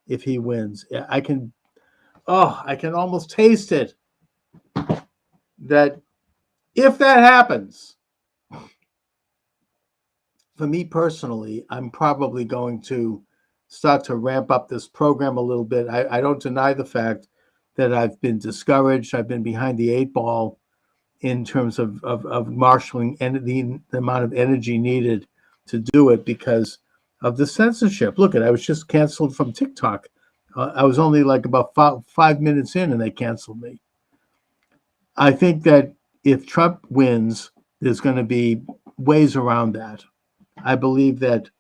if he wins. I can almost taste it. That if that happens, for me personally, I'm probably going to start to ramp up this program a little bit. I don't deny the fact that I've been discouraged. I've been behind the 8 ball in terms of marshaling and the amount of energy needed to do it because of the censorship. Look, I was just canceled from TikTok. I was only like about 5 minutes in and they canceled me. I think that if Trump wins, there's going to be ways around that. I believe that.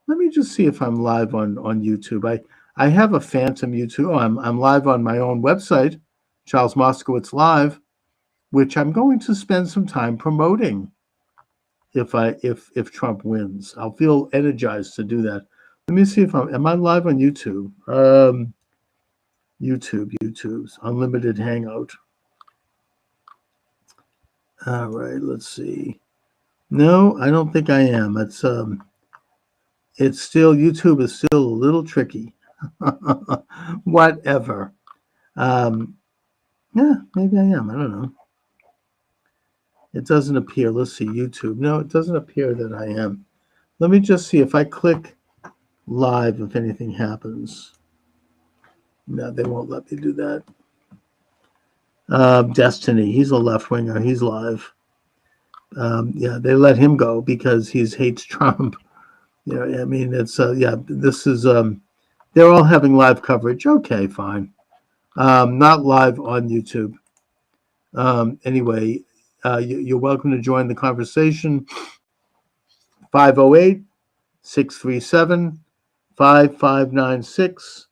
Let me just see if I'm live on YouTube. I have a phantom YouTube. Oh, I'm live on my own website, Charles Moskowitz Live, which I'm going to spend some time promoting. If Trump wins, I'll feel energized to do that. Let me see if am I live on YouTube? YouTube's Unlimited Hangout. All right, let's see. No, I don't think I am. It's still, YouTube is still a little tricky. Whatever. Yeah, maybe I am. I don't know. It doesn't appear. Let's see, YouTube. No, it doesn't appear that I am. Let me just see if I click live, if anything happens. No, they won't let me do that. Destiny, he's a left winger. He's live. Yeah, they let him go because he hates Trump. You know, I mean, it's yeah. This is they're all having live coverage. Okay, fine. Not live on YouTube. Anyway, you're welcome to join the conversation. 508-637-5596.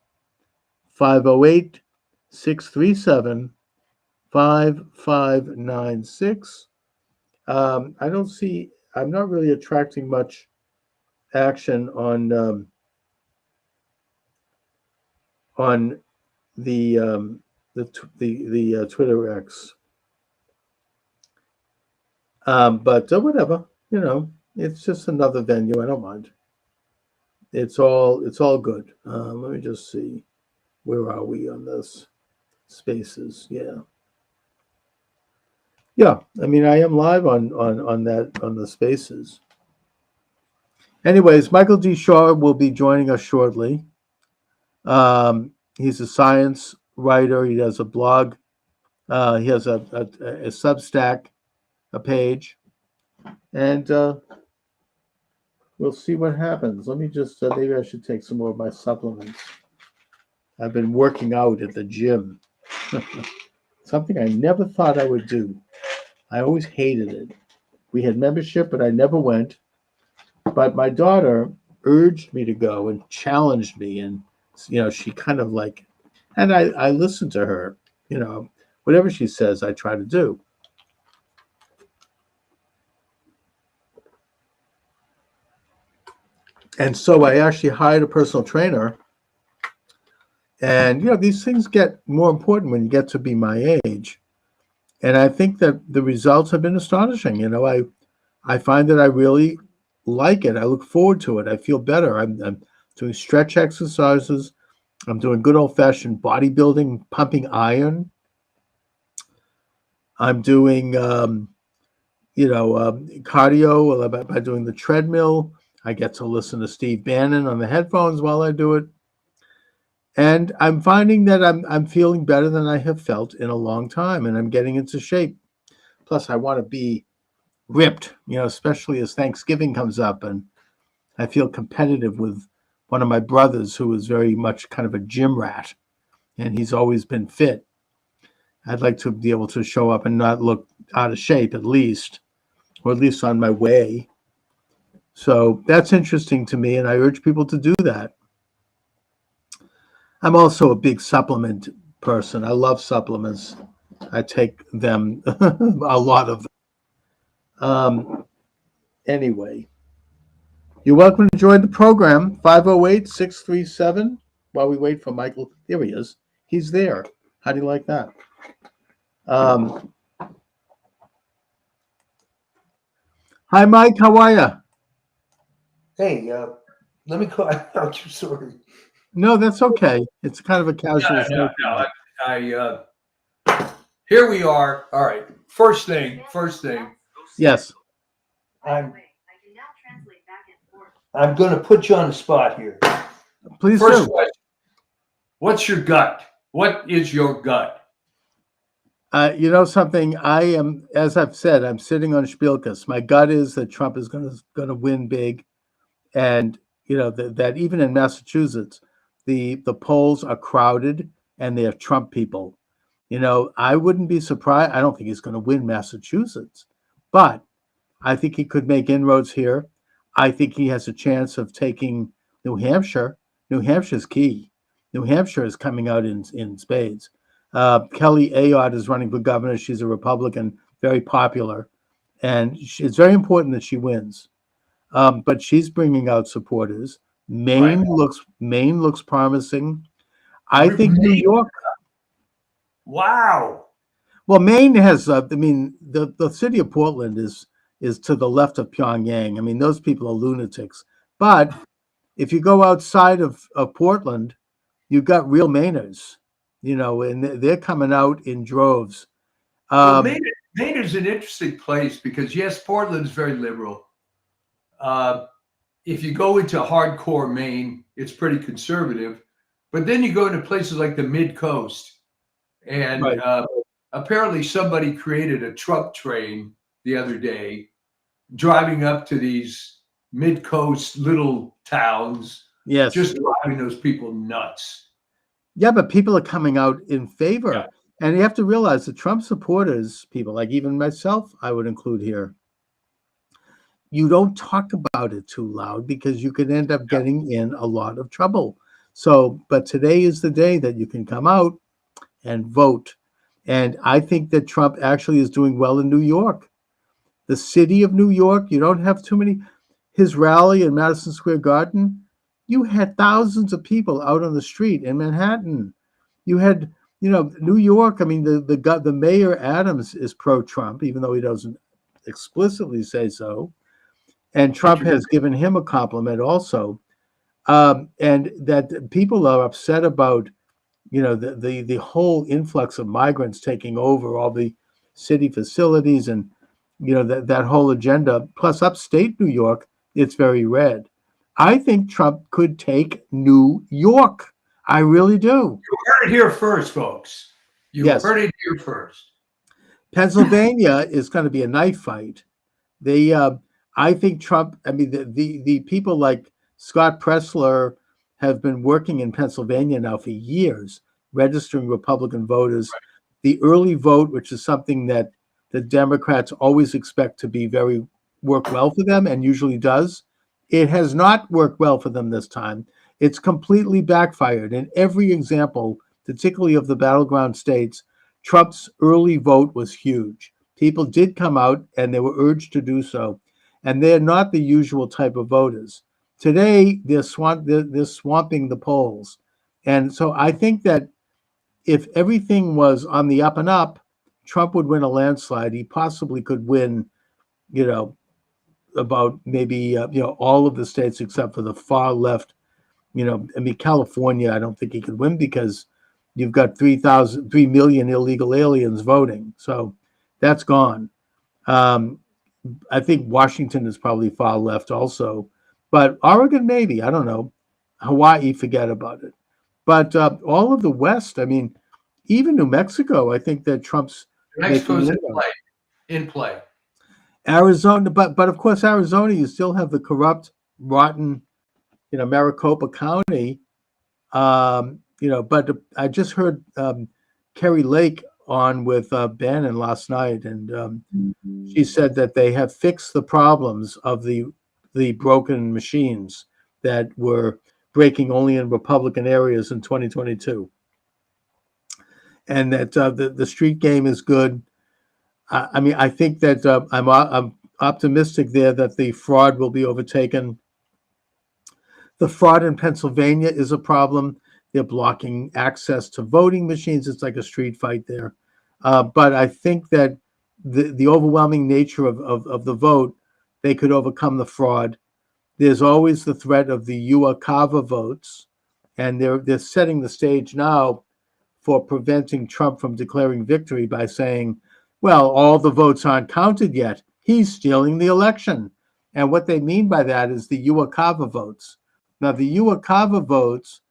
508-637-5596. I don't see. I'm not really attracting much action on the Twitter X. But whatever, you know, it's just another venue. I don't mind. It's all good. Let me just see. Where are we on this? Spaces, yeah. Yeah, I mean, I am live on the Spaces. Anyways, Michael D. Shaw will be joining us shortly. He's a science writer. He does a blog. He has a Substack, a page, and we'll see what happens. Let me just maybe I should take some more of my supplements. I've been working out at the gym. Something I never thought I would do. I always hated it. We had membership, but I never went. But my daughter urged me to go and challenged me, and you know, she kind of like, and I listened to her. You know, whatever she says, I try to do. And so I actually hired a personal trainer. And, you know, these things get more important when you get to be my age. And I think that the results have been astonishing. You know, I find that I really like it. I look forward to it. I feel better. I'm doing stretch exercises. I'm doing good old-fashioned bodybuilding, pumping iron. I'm doing, cardio by doing the treadmill. I get to listen to Steve Bannon on the headphones while I do it. And I'm finding that I'm feeling better than I have felt in a long time, and I'm getting into shape. Plus, I want to be ripped, you know, especially as Thanksgiving comes up, and I feel competitive with one of my brothers who is very much kind of a gym rat, and he's always been fit. I'd like to be able to show up and not look out of shape, at least, or at least on my way. So that's interesting to me, and I urge people to do that. I'm also a big supplement person. I love supplements. I take them, a lot of them. Anyway, you're welcome to join the program, 508-637, while we wait for Michael. There he is. He's there. How do you like that? Hi, Mike. How are you? Hey, let me call out. Sorry. No, that's okay. It's kind of a casual. Here we are. All right. First thing. Yes. I'm going to put you on the spot here. Please First do. question. What's your gut? What is your gut? You know something? I am, as I've said, I'm sitting on Spielkus. My gut is that Trump is going to win big, and you know that even in Massachusetts, the polls are crowded and they have Trump people. You know, I wouldn't be surprised. I don't think he's going to win Massachusetts, but I think he could make inroads here. I think he has a chance of taking New Hampshire. New Hampshire's key. New Hampshire is coming out in spades. Kelly Ayotte is running for governor. She's a Republican, very popular, and it's very important that she wins. But she's bringing out supporters. Maine looks promising. I think New York. Wow. Well, Maine has. I mean, the city of Portland is to the left of Pyongyang. I mean, those people are lunatics. But if you go outside of Portland, you've got real Mainers, you know, and they're coming out in droves. Well, Maine is an interesting place because, yes, Portland is very liberal. If you go into hardcore Maine, it's pretty conservative. But then you go into places like the mid-coast, and Right. Apparently somebody created a Trump train the other day driving up to these mid-coast little towns, Yes. just driving those people nuts. Yeah, but people are coming out in favor. Yeah. And you have to realize the Trump supporters, people like even myself, I would include here, you don't talk about it too loud because you could end up getting in a lot of trouble. So, but today is the day that you can come out and vote. And I think that Trump actually is doing well in New York. The city of New York, you don't have too many. His rally in Madison Square Garden, you had thousands of people out on the street in Manhattan. You had, you know, New York. I mean, the mayor Adams is pro-Trump, even though he doesn't explicitly say so. And Trump has given him a compliment also. And that people are upset about, you know, the whole influx of migrants taking over all the city facilities and, you know, that whole agenda. Plus, upstate New York, it's very red. I think Trump could take New York. I really do. You heard it here first, folks. You Yes. heard it here first. Pennsylvania is going to be a knife fight. I think Trump. I mean, the people like Scott Pressler have been working in Pennsylvania now for years, registering Republican voters. Right. The early vote, which is something that the Democrats always expect to be work well for them, and usually does. It has not worked well for them this time. It's completely backfired. In every example, particularly of the battleground states, Trump's early vote was huge. People did come out and they were urged to do so. And they're not the usual type of voters. Today, they're swamping the polls. And so I think that if everything was on the up and up, Trump would win a landslide. He possibly could win, you know, about maybe, you know, all of the states except for the far left. You know, I mean, California, I don't think he could win because you've got 3 million illegal aliens voting. So that's gone. I think Washington is probably far left also. But Oregon, maybe. I don't know. Hawaii, forget about it. But all of the West, I mean, even New Mexico, I think that Trump's Mexico's in play. Arizona, but of course, Arizona, you still have the corrupt, rotten, you know, Maricopa County. You know, but I just heard Kerry Lake on with Bannon last night, and she said that they have fixed the problems of the broken machines that were breaking only in Republican areas in 2022, and that the street game is good. I mean, I think that I'm optimistic there that the fraud will be overtaken. The fraud in Pennsylvania is a problem. They're blocking access to voting machines. It's like a street fight there. But I think that the overwhelming nature of the vote, they could overcome the fraud. There's always the threat of the UACAVA votes, and they're setting the stage now for preventing Trump from declaring victory by saying, well, all the votes aren't counted yet. He's stealing the election. And what they mean by that is the UACAVA votes. Now, the UOCAVA votes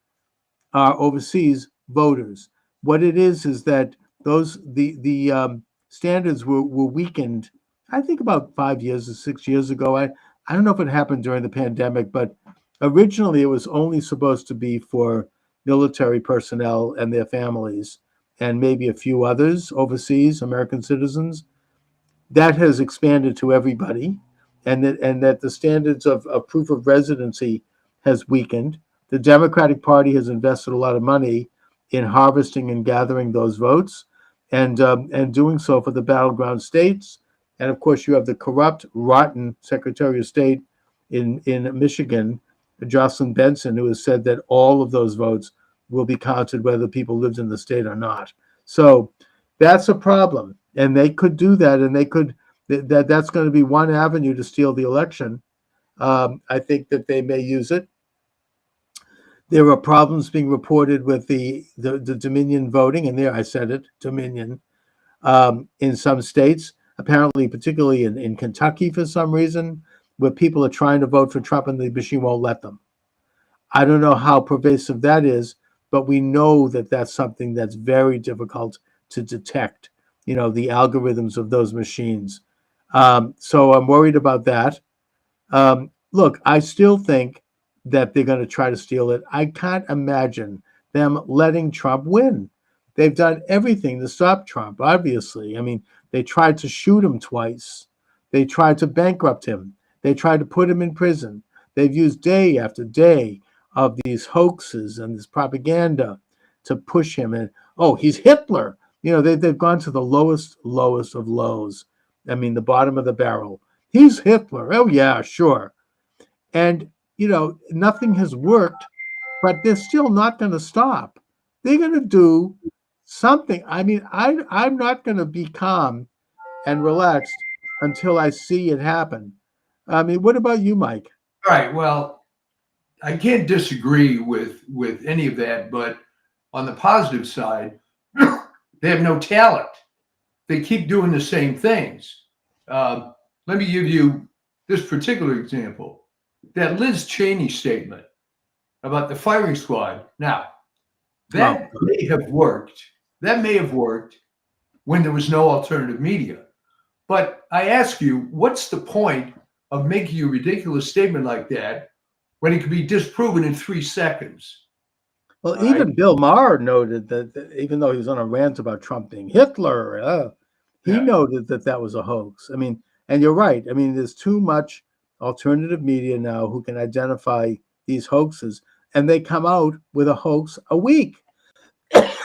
are overseas voters. What it is that the standards were weakened, I think about 5 years or 6 years ago. I don't know if it happened during the pandemic, but originally it was only supposed to be for military personnel and their families, and maybe a few others overseas, American citizens. That has expanded to everybody, and that the standards of proof of residency has weakened. The Democratic Party has invested a lot of money in harvesting and gathering those votes, and doing so for the battleground states. And of course, you have the corrupt, rotten Secretary of State in Michigan, Jocelyn Benson, who has said that all of those votes will be counted whether people lived in the state or not. So that's a problem, and they could do that, and they could that's going to be one avenue to steal the election. I think that they may use it. There are problems being reported with the Dominion voting, and there I said it, Dominion, in some states, apparently, particularly in Kentucky for some reason, where people are trying to vote for Trump and the machine won't let them. I don't know how pervasive that is, but we know that that's something that's very difficult to detect, the algorithms of those machines. So I'm worried about that. Look, I still think that they're going to try to steal it. I can't imagine them letting Trump win. They've done everything to stop Trump, obviously. I mean, they tried to shoot him twice. They tried to bankrupt him. They tried to put him in prison. They've used day after day of these hoaxes and this propaganda to push him. And, oh, he's Hitler. They've gone to the lowest of lows. I mean, the bottom of the barrel. He's Hitler. Oh, yeah, sure. And, nothing has worked, but they're still not going to stop. They're going to do something. I mean, I'm not going to be calm and relaxed until I see it happen. I mean, what about you, Mike? All right. Well, I can't disagree with any of that, but on the positive side, they have no talent. They keep doing the same things. Let me give you this particular example. That Liz Cheney statement about the firing squad. Now, that may have worked. That may have worked when there was no alternative media. But I ask you, what's the point of making a ridiculous statement like that when it can be disproven in 3 seconds? Well, even Bill Maher noted that even though he was on a rant about Trump being Hitler, he noted that was a hoax. I mean, and you're right. I mean, there's too much alternative media now who can identify these hoaxes, and they come out with a hoax a week.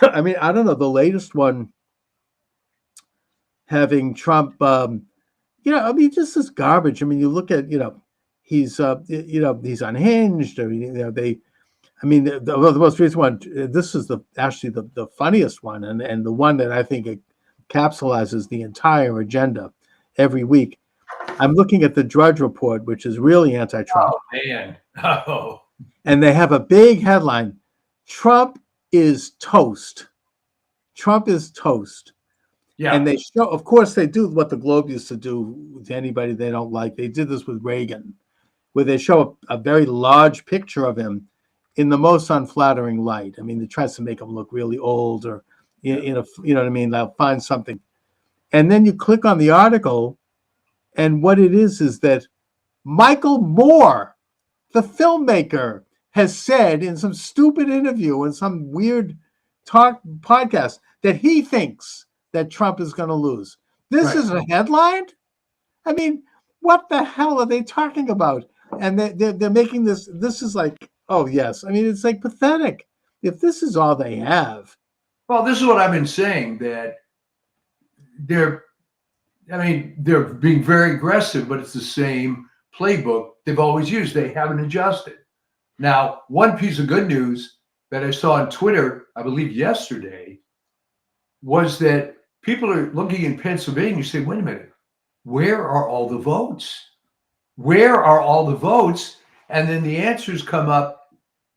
I mean, I don't know, the latest one having Trump, I mean, just this garbage. I mean, you look at, he's unhinged, or, the most recent one, this is actually the funniest one, and the one that I think it capsulizes the entire agenda every week. I'm looking at the Drudge Report, which is really anti-Trump. Oh, man. Oh. And they have a big headline, Trump is toast. Trump is toast. Yeah. And they show, of course, they do what the Globe used to do to anybody they don't like. They did this with Reagan, where they show a very large picture of him in the most unflattering light. I mean, it tries to make him look really old, or, you know what I mean? They'll find something. And then you click on the article, and what it is that Michael Moore, the filmmaker, has said in some stupid interview in some weird podcast that he thinks that Trump is going to lose. This is a headline? I mean, what the hell are they talking about? And they're making this is like, oh, yes. I mean, it's like pathetic. If this is all they have. Well, this is what I've been saying, that they're being very aggressive, but it's the same playbook they've always used. They haven't adjusted. Now, one piece of good news that I saw on Twitter, I believe yesterday, was that people are looking in Pennsylvania and say, wait a minute, where are all the votes? Where are all the votes? And then the answers come up.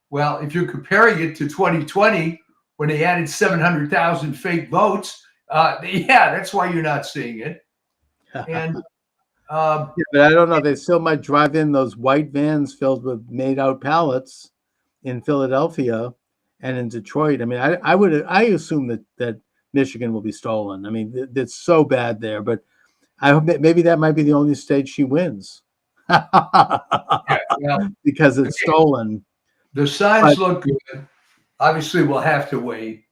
Well, if you're comparing it to 2020, when they added 700,000 fake votes, that's why you're not seeing it. And Yeah, but I don't know. They still might drive in those white vans filled with made-out pallets in Philadelphia and in Detroit. I mean, I assume that Michigan will be stolen. I mean, it's so bad there. But I hope that maybe that might be the only state she wins well, because it's stolen. the signs But- look good. Obviously, we'll have to wait.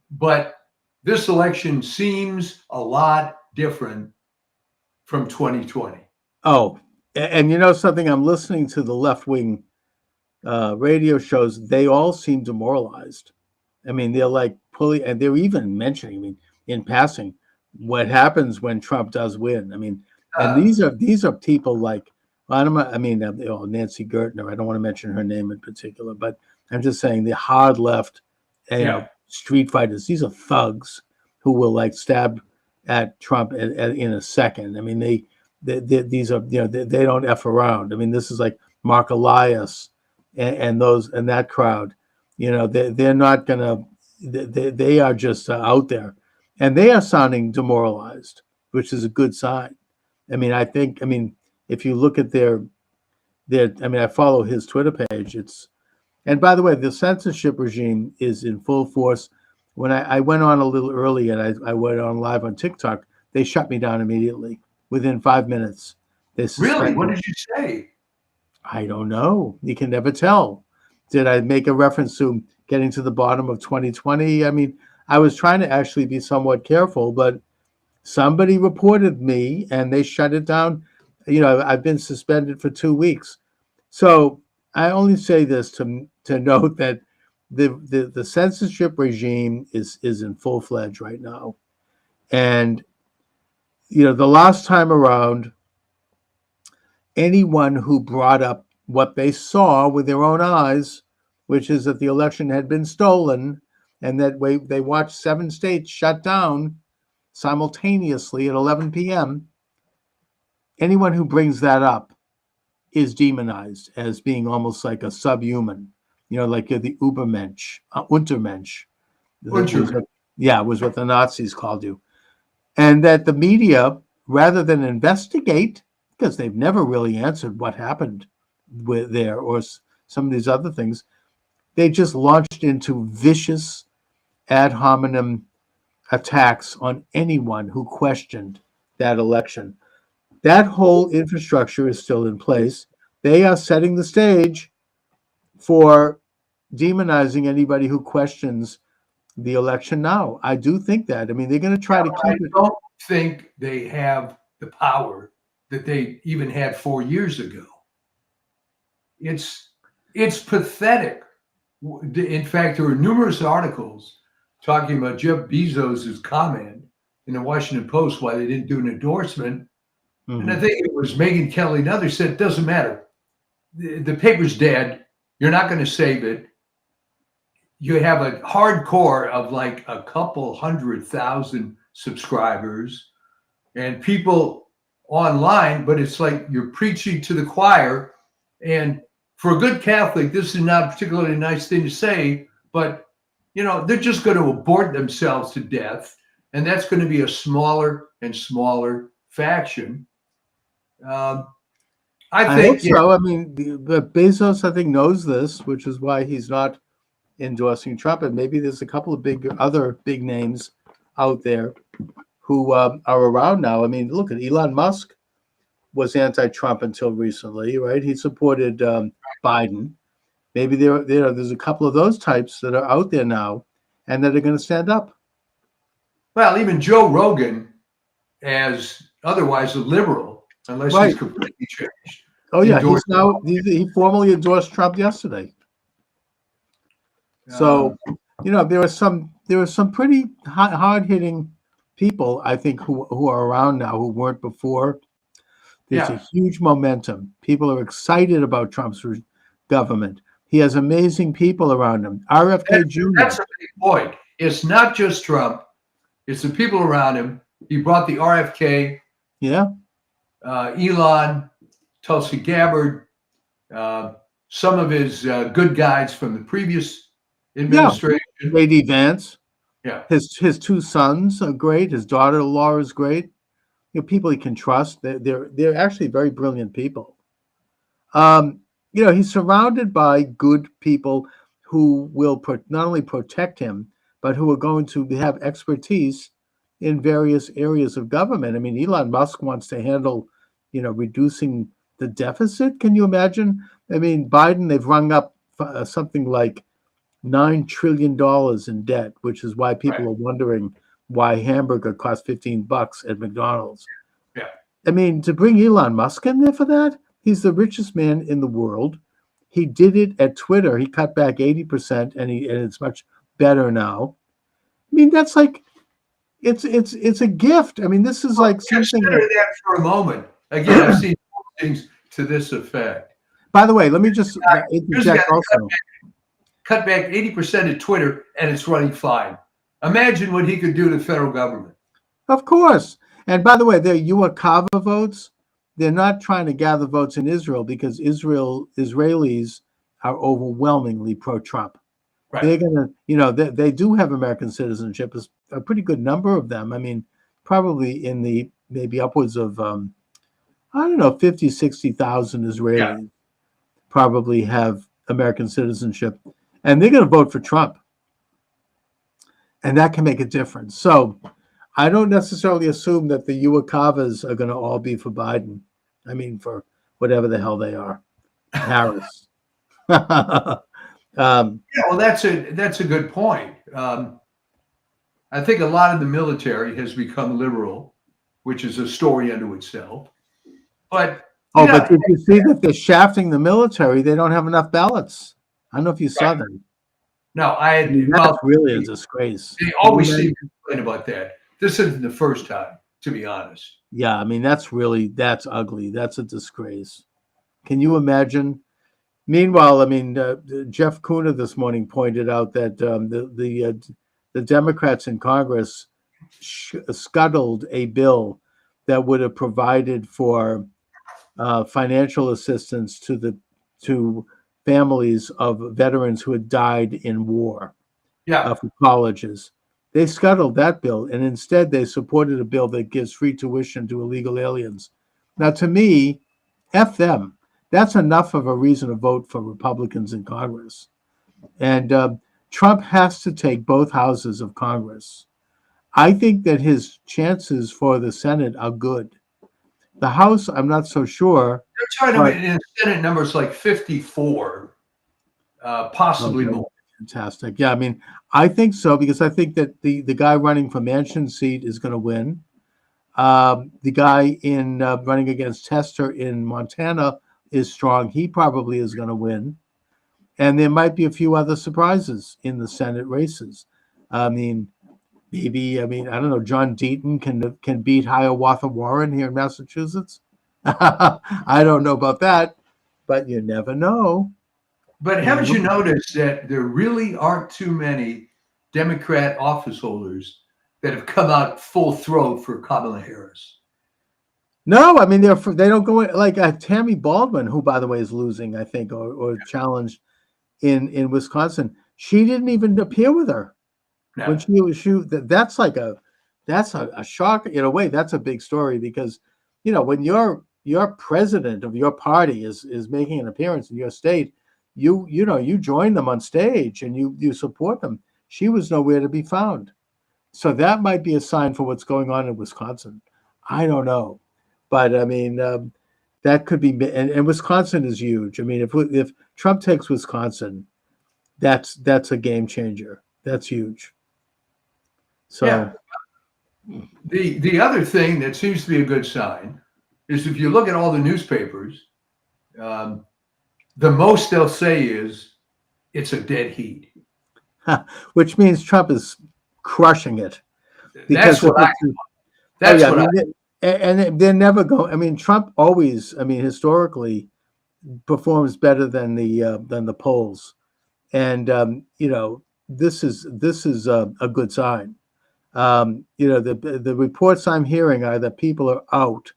But this election seems a lot different from 2020. Oh, and you know something? I'm listening to the left-wing radio shows. They all seem demoralized. I mean, they're like pulling, and they're even mentioning, I mean, in passing, what happens when Trump does win. I mean, and these are people like, Nancy Gertner. I don't want to mention her name in particular, but I'm just saying the hard left, Yeah. street fighters. These are thugs who will like stab at Trump in a second. I mean, these are they don't F around. I mean, this is like Mark Elias and those and that crowd. They're not gonna. They are just out there, and they are sounding demoralized, which is a good sign. I mean, if you look at their, I follow his Twitter page. And by the way, the censorship regime is in full force. When I went on a little early and I went on live on TikTok, they shut me down immediately within 5 minutes. Really? What did you say? I don't know. You can never tell. Did I make a reference to getting to the bottom of 2020? I mean, I was trying to actually be somewhat careful, but somebody reported me and they shut it down. I've been suspended for 2 weeks. So I only say this to note that the censorship regime is in full-fledged right now. And, the last time around, anyone who brought up what they saw with their own eyes, which is that the election had been stolen and that they watched 7 states shut down simultaneously at 11 p.m., anyone who brings that up is demonized as being almost like a subhuman, like you're the Untermensch. Was what the Nazis called you. And that the media, rather than investigate, because they've never really answered what happened with there or some of these other things, they just launched into vicious ad hominem attacks on anyone who questioned that election. That whole infrastructure is still in place. They are setting the stage for demonizing anybody who questions the election now. I do think that. I mean, they're going to try to keep it. I don't think they have the power that they even had 4 years ago. It's pathetic. In fact, there were numerous articles talking about Jeff Bezos' comment in the Washington Post why they didn't do an endorsement. And I think it was Megyn Kelly and others said, it doesn't matter. The paper's dead. You're not going to save it. You have a hardcore of like a couple 100,000 subscribers and people online, but it's like you're preaching to the choir. And for a good Catholic, this is not a particularly nice thing to say, but they're just going to abort themselves to death. And that's going to be a smaller and smaller faction. I think so. I mean, but Bezos, I think, knows this, which is why he's not endorsing Trump. And maybe there's a couple of other big names out there who are around now. I mean, look at Elon Musk was anti-Trump until recently, right? He supported Biden. Maybe there's a couple of those types that are out there now and that are going to stand up. Well, even Joe Rogan, as otherwise a liberal, unless Right. he's completely changed. Oh yeah, Endorsed he formally endorsed Trump yesterday. So there are some pretty hard-hitting people, I think, who are around now who weren't before. There's a huge momentum. People are excited about Trump's government. He has amazing people around him. RFK Jr. That's a big point. It's not just Trump. It's the people around him. He brought the RFK, Yeah. Elon, Tulsi Gabbard, some of his good guys from the previous administration. J.D. Vance. Yeah. His 2 sons are great. His daughter-in-law is great. people he can trust. They're actually very brilliant people. He's surrounded by good people who will not only protect him, but who are going to have expertise in various areas of government. I mean, Elon Musk wants to handle, reducing the deficit. Can you imagine? I mean, Biden, they've rung up something like $9 trillion in debt, which is why people Right. are wondering why hamburger costs $15 at McDonald's. Yeah. I mean, to bring Elon Musk in there for that, he's the richest man in the world. He did it at Twitter. He cut back 80%, and it's much better now. I mean, that's like, it's a gift. I mean, this is like something. Consider that for a moment. Again, I've seen things to this effect. By the way, let me just Here's interject got also. Cut back 80% of Twitter, and it's running fine. Imagine what he could do to the federal government. Of course. And by the way, they're UAKava votes. They're not trying to gather votes in Israel because Israelis are overwhelmingly pro-Trump. Right. They're gonna, they do have American citizenship. A pretty good number of them. I mean, probably in the maybe upwards of 50, 60,000 Israelis probably have American citizenship, and they're going to vote for Trump, and that can make a difference. So I don't necessarily assume that the UAKavas are going to all be for Biden. I mean, for whatever the hell they are, Harris. Yeah, well, that's a good point. I think a lot of the military has become liberal, which is a story unto itself. But But did you see that they're shafting the military? They don't have enough ballots. I don't know if you saw that. no, I mean, that's really a disgrace. They always seem to complain about that. This isn't the first time, to be honest. Yeah, I mean, that's ugly. That's a disgrace. Can you imagine? Meanwhile, I mean, Jeff Kuna this morning pointed out that the Democrats in Congress scuttled a bill that would have provided for financial assistance to families of veterans who had died in war for colleges. They scuttled that bill, and instead they supported a bill that gives free tuition to illegal aliens. Now, to me, F them. That's enough of a reason to vote for Republicans in Congress. And Trump has to take both houses of Congress. I think that his chances for the Senate are good. The House, I'm not so sure. They're trying to, in the Senate, numbers like 54, possibly more. Fantastic. Yeah, I mean, I think so, because I think that the guy running for Manchin's seat is going to win. The guy in running against Tester in Montana is strong. He probably is going to win. And there might be a few other surprises in the Senate races. I mean, I don't know, John Deaton can beat Hiawatha Warren here in Massachusetts. I don't know about that, but you never know. But haven't you noticed that there really aren't too many Democrat office holders that have come out full throat for Kamala Harris? No, I mean, they don't go like Tammy Baldwin, who, by the way, is losing, I think, or challenged in Wisconsin. She didn't even appear with her. No. When that's a shock in a way. That's a big story because, when your president of your party is making an appearance in your state, you join them on stage and you support them. She was nowhere to be found. So that might be a sign for what's going on in Wisconsin. I don't know. But I mean, that could be, and Wisconsin is huge. I mean, if Trump takes Wisconsin, that's a game changer. That's huge. So yeah. The other thing that seems to be a good sign is if you look at all the newspapers, the most they'll say is it's a dead heat. Which means Trump is crushing it. That's what I. That's what I. And they're never going. I mean, Trump always, historically, performs better than the polls, and this is a good sign. The reports I'm hearing are that people are out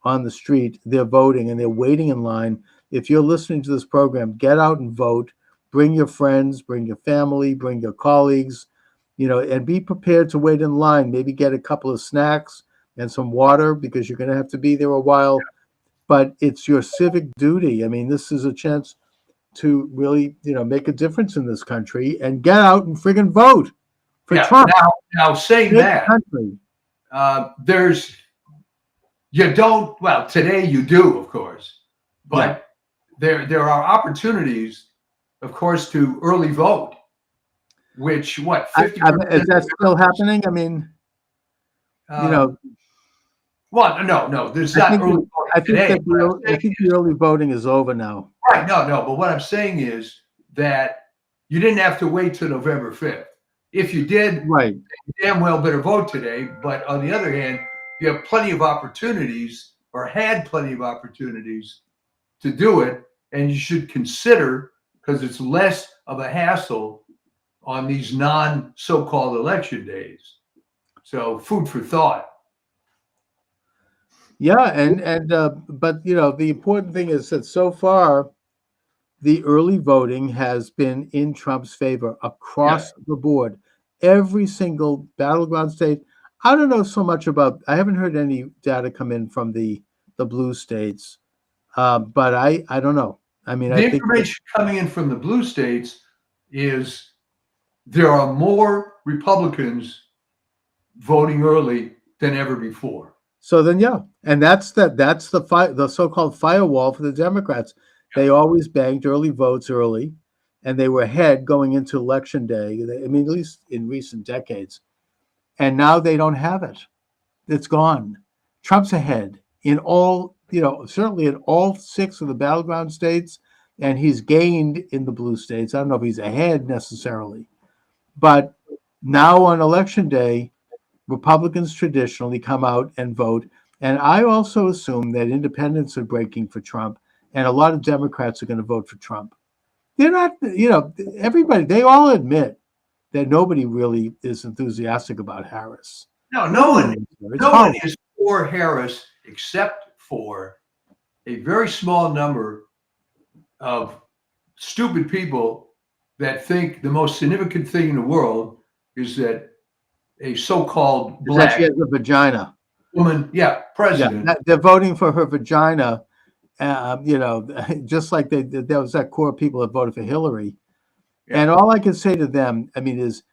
on the street, they're voting, and they're waiting in line. If you're listening to this program, get out and vote. Bring your friends, bring your family, bring your colleagues, and be prepared to wait in line. Maybe get a couple of snacks. and some water because you're going to have to be there a while. But it's your civic duty. I mean, this is a chance to really, make a difference in this country and get out and friggin' vote for Yeah. Trump. Now saying Save the that, country. today you do, of course, but there are opportunities, of course, to early vote, which 50%. Is that still happening? I mean, Well, no, there's I not think, early the, voting I think, today. that the, I think the early voting is over now. Right, no, but what I'm saying is that you didn't have to wait till November 5th. If you did, Right. you damn well better vote today. But on the other hand, you have plenty of opportunities, or had plenty of opportunities, to do it, and you should consider, because it's less of a hassle on these so-called election days. So food for thought. Yeah, but the important thing is that so far, the early voting has been in Trump's favor across the board. Every single battleground state. I don't know so much about. I haven't heard any data come in from the blue states, but I don't know. I mean, The I think information coming in from the blue states is there are more Republicans voting early than ever before. so. Then and that's the so-called firewall for the Democrats. They always banked early votes early, and they were ahead going into election day. I mean, at least in recent decades, and now they don't have it. It's gone. Trump's ahead in all, certainly in all 6 of the battleground states, and he's gained in the blue states. I don't know if he's ahead necessarily, but now on election day, Republicans traditionally come out and vote. And I also assume that independents are breaking for Trump, and a lot of Democrats are going to vote for Trump. They're not, everybody, they all admit that nobody really is enthusiastic about Harris. No one is for Harris except for a very small number of stupid people that think the most significant thing in the world is that a so-called black she has a vagina. woman, president. Yeah, they're voting for her vagina. Just like there was that core of people that voted for Hillary. Yeah. And all I can say to them, I mean, is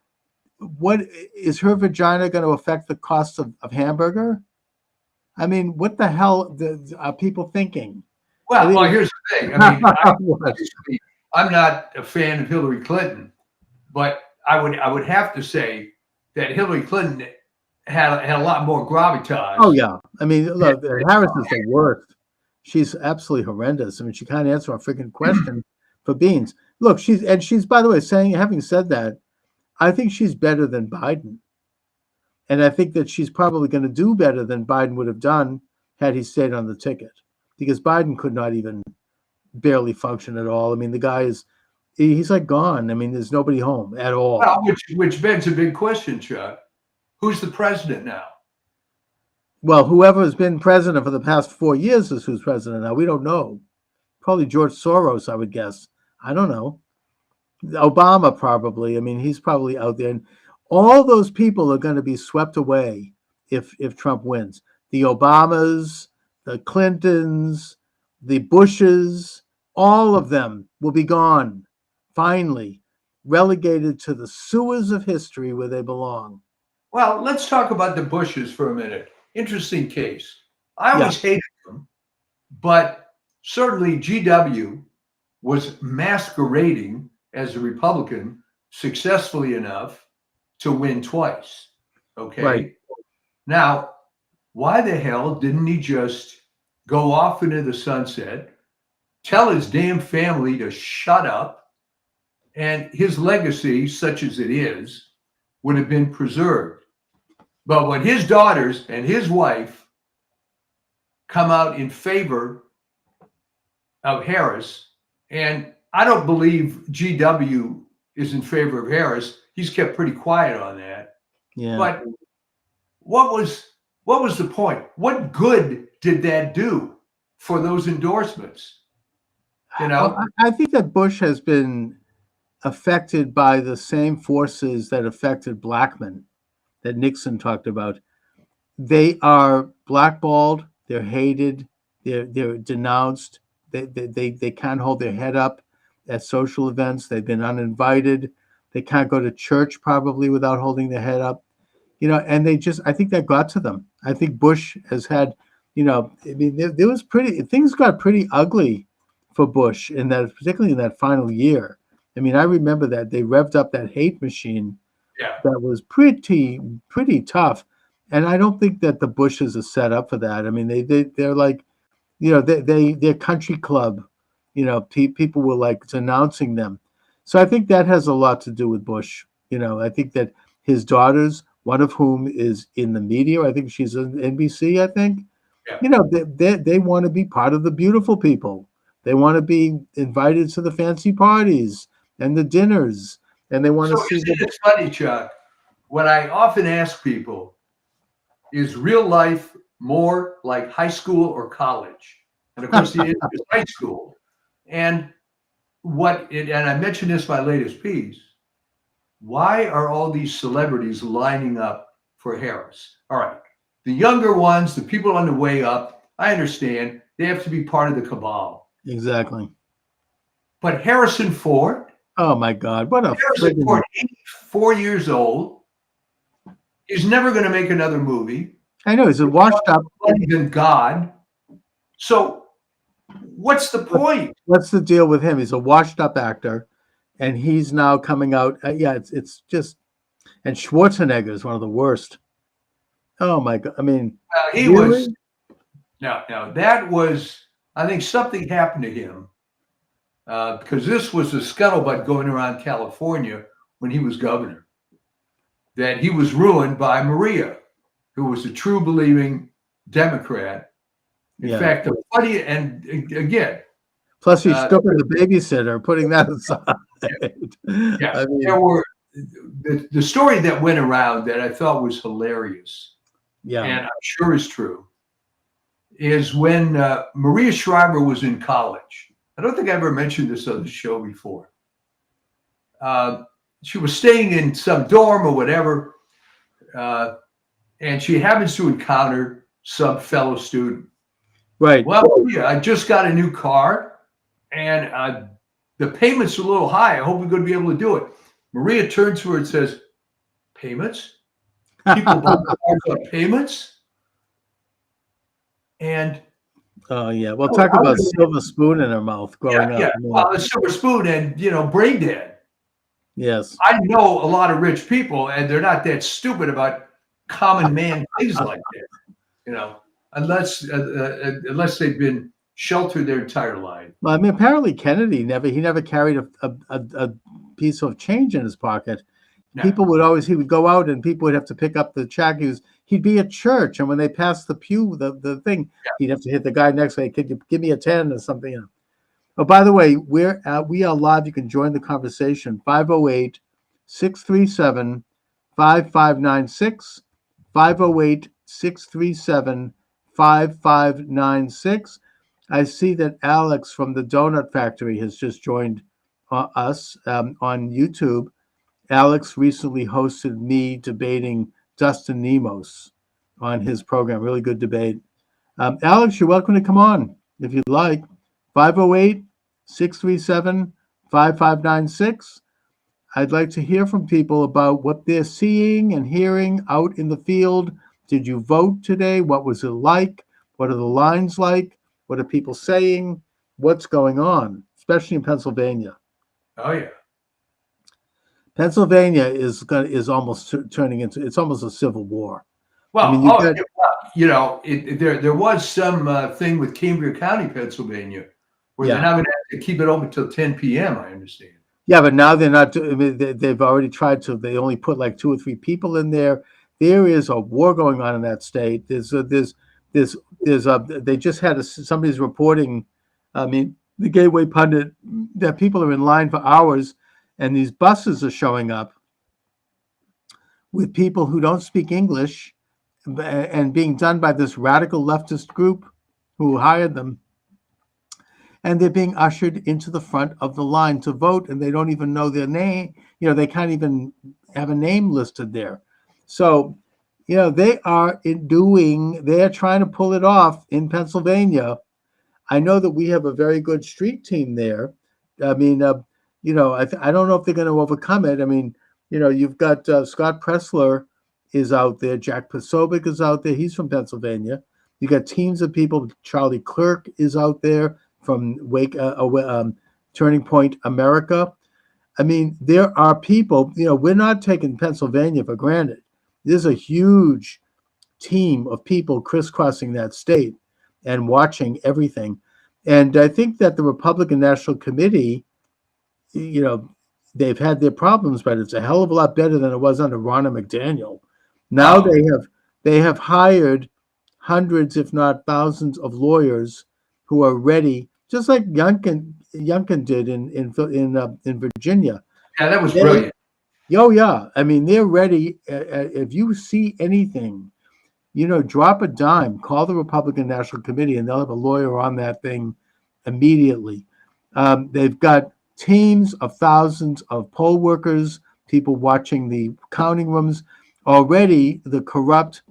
what is her vagina going to affect the cost of hamburger? I mean, what the hell are people thinking? Well, here's the thing. I mean, I'm not a fan of Hillary Clinton, but I would have to say that Hillary Clinton had a lot more gravitas. Oh yeah, I mean, look, Harris is the worst. She's absolutely horrendous. I mean, she can't answer a freaking question for beans. Look, she's by the way having said that, I think she's better than Biden. And I think that she's probably going to do better than Biden would have done had he stayed on the ticket, because Biden could not even barely function at all. I mean, the guy he's like gone. I mean, there's nobody home at all. Well, which begs a big question, Chuck. Who's the president now? Well, whoever has been president for the past 4 years is who's president now. We don't know. Probably George Soros, I would guess. I don't know. Obama probably. I mean, he's probably out there. And all those people are going to be swept away if Trump wins. The Obamas, the Clintons, the Bushes, all of them will be gone, finally, relegated to the sewers of history where they belong. Well, let's talk about the Bushes for a minute. Interesting case. I always hated them, but certainly GW was masquerading as a Republican successfully enough to win twice. Okay. Right. Now, why the hell didn't he just go off into the sunset, tell his damn family to shut up, and his legacy, such as it is, would have been preserved? But when his daughters and his wife come out in favor of Harris, and I don't believe GW is in favor of Harris. He's kept pretty quiet on that. Yeah. But what was the point? What good did that do for those endorsements? Well, I think that Bush has been affected by the same forces that affected Blackmun, that Nixon talked about. they are blackballed, they're hated, they're denounced, they can't hold their head up at social events, they've been uninvited, they can't go to church probably without holding their head up, and I think that got to them. I think Bush has had, I mean, there was things got pretty ugly for Bush particularly in that final year. I mean, I remember that they revved up that hate machine Yeah. that was pretty tough. And I don't think that the Bushes are set up for that. I mean, they're like, their country club, people were like denouncing them. So I think that has a lot to do with Bush. I think that his daughters, one of whom is in the media, I think she's on NBC, I think, Yeah. they want to be part of the beautiful people. They want to be invited to the fancy parties and the dinners, and they want So to see isn't it funny, Chuck? What I often ask people is real life more like high school or college? And of course, the answer is high school. And I mentioned this in my latest piece. Why are all these celebrities lining up for Harris? All right, the younger ones, the people on the way up, I understand they have to be part of the cabal. Exactly. But Harrison Ford, Oh my God! What a Harrison friggin' Ford, 84 years old, is never going to make another movie. I know he's a washed up. Than God. So, what's the point? What's the deal with him? He's a washed up actor, and he's now coming out. It's just, and Schwarzenegger is one of the worst. Oh my God! I mean, He really? was. No, that was. I think something happened to him because this was a scuttlebutt going around California when he was governor. That he was ruined by Maria, who was a true believing Democrat. In Yeah. fact, the funny, and again, Plus, he's stuck with the babysitter. Putting that aside. yeah, I mean, there were the story that went around that I thought was hilarious, yeah. and I'm sure is true, is when Maria Shriver was in college. I don't think I ever mentioned this on the show before. She was staying in some dorm or whatever, and she happens to encounter some fellow student. Right. Well, yeah, I just got a new car, and the payment's a little high. I hope we're going to be able to do it. Maria turns to her and says, "Payments? People buy cars on payments?" And Oh yeah. Well, talk about silver spoon in her mouth growing up. well, a silver spoon and brain dead. Yes. I know a lot of rich people, and they're not that stupid about common man things like that. Unless they've been sheltered their entire life. Well, I mean, apparently Kennedy never carried a piece of change in his pocket. No. He would go out and people would have to pick up the check. He'd be at church, and when they passed the pew, the thing, he'd have to hit the guy next way. Could you give me a 10 or something? Oh, by the way, we are live. You can join the conversation. 508-637-5596. 508-637-5596. I see that Alex from the Donut Factory has just joined us on YouTube. Alex recently hosted me debating Dustin Nemos on his program. Really good debate. Alex, you're welcome to come on if you'd like. 508-637-5596. I'd like to hear from people about what they're seeing and hearing out in the field. Did you vote today? What was it like? What are the lines like? What are people saying? What's going on, especially in Pennsylvania? Oh yeah. Pennsylvania is almost turning into, it's almost a civil war. Well, I mean, there was some thing with Cambria County, Pennsylvania, where they're now going to have to keep it open till 10 p.m. I understand. Yeah, but now they're not. I mean, they've already tried to. They only put like 2 or 3 people in there. There is a war going on in that state. They just had somebody's reporting. I mean, the Gateway Pundit, that people are in line for hours, and these buses are showing up with people who don't speak English, and being done by this radical leftist group who hired them. And they're being ushered into the front of the line to vote, and they don't even know their name. They can't even have a name listed there. So, they are they're trying to pull it off in Pennsylvania. I know that we have a very good street team there. I mean, I don't know if they're going to overcome it. I mean, you've got Scott Pressler is out there. Jack Posobiec is out there. He's from Pennsylvania. You got teams of people. Charlie Clerk is out there from Turning Point America. I mean, there are people, we're not taking Pennsylvania for granted. There's a huge team of people crisscrossing that state and watching everything. And I think that the Republican National Committee, they've had their problems, but it's a hell of a lot better than it was under Ronna McDaniel. Now they have hired hundreds, if not thousands, of lawyers who are ready, just like Youngkin did in Virginia. Yeah, that was brilliant. Oh yeah, I mean they're ready. If you see anything, drop a dime, call the Republican National Committee, and they'll have a lawyer on that thing immediately. They've got teams of thousands of poll workers, people watching the counting rooms. Already, the corrupt,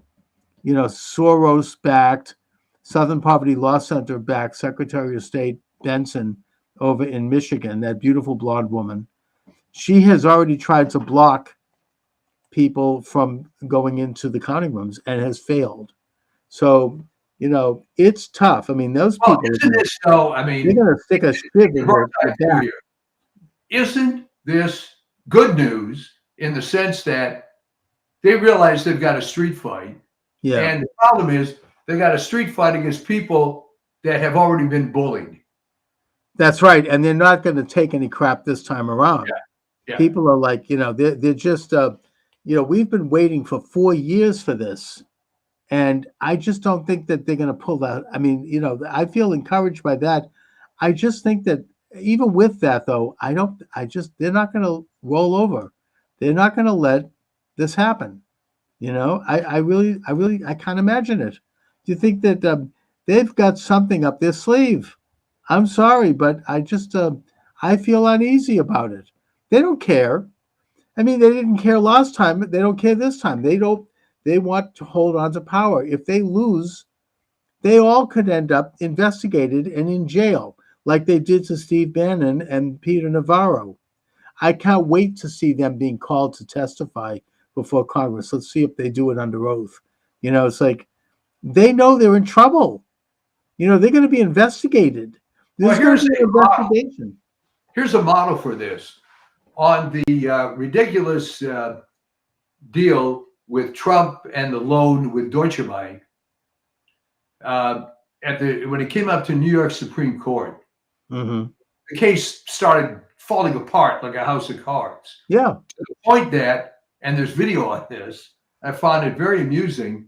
Soros-backed, Southern Poverty Law Center-backed Secretary of State Benson over in Michigan, that beautiful blonde woman, she has already tried to block people from going into the counting rooms and has failed. So, it's tough. I mean, those people, Isn't this so? I mean, they're going to stick a stick in their back. Isn't this good news in the sense that they realize they've got a street fight? Yeah. And the problem is they got a street fight against people that have already been bullied. That's right. And they're not going to take any crap this time around. Yeah. People are like, they're just, we've been waiting for 4 years for this. And I just don't think that they're going to pull that. I mean, I feel encouraged by that. I just think that even with that, though, they're not going to roll over. They're not going to let this happen. I can't imagine it. Do you think that they've got something up their sleeve? I'm sorry, but I feel uneasy about it. They don't care. I mean, they didn't care last time. They don't care this time. They want to hold on to power. If they lose, they all could end up investigated and in jail, like they did to Steve Bannon and Peter Navarro. I can't wait to see them being called to testify before Congress. Let's see if they do it under oath. It's like they know they're in trouble. They're going to be investigated. There's going to be an investigation. Here's a model for this. On the ridiculous deal with Trump and the loan with Deutsche Bank, when it came up to New York Supreme Court, Mm-hmm. the case started falling apart like a house of cards. Yeah. To the point that, and there's video on this, I found it very amusing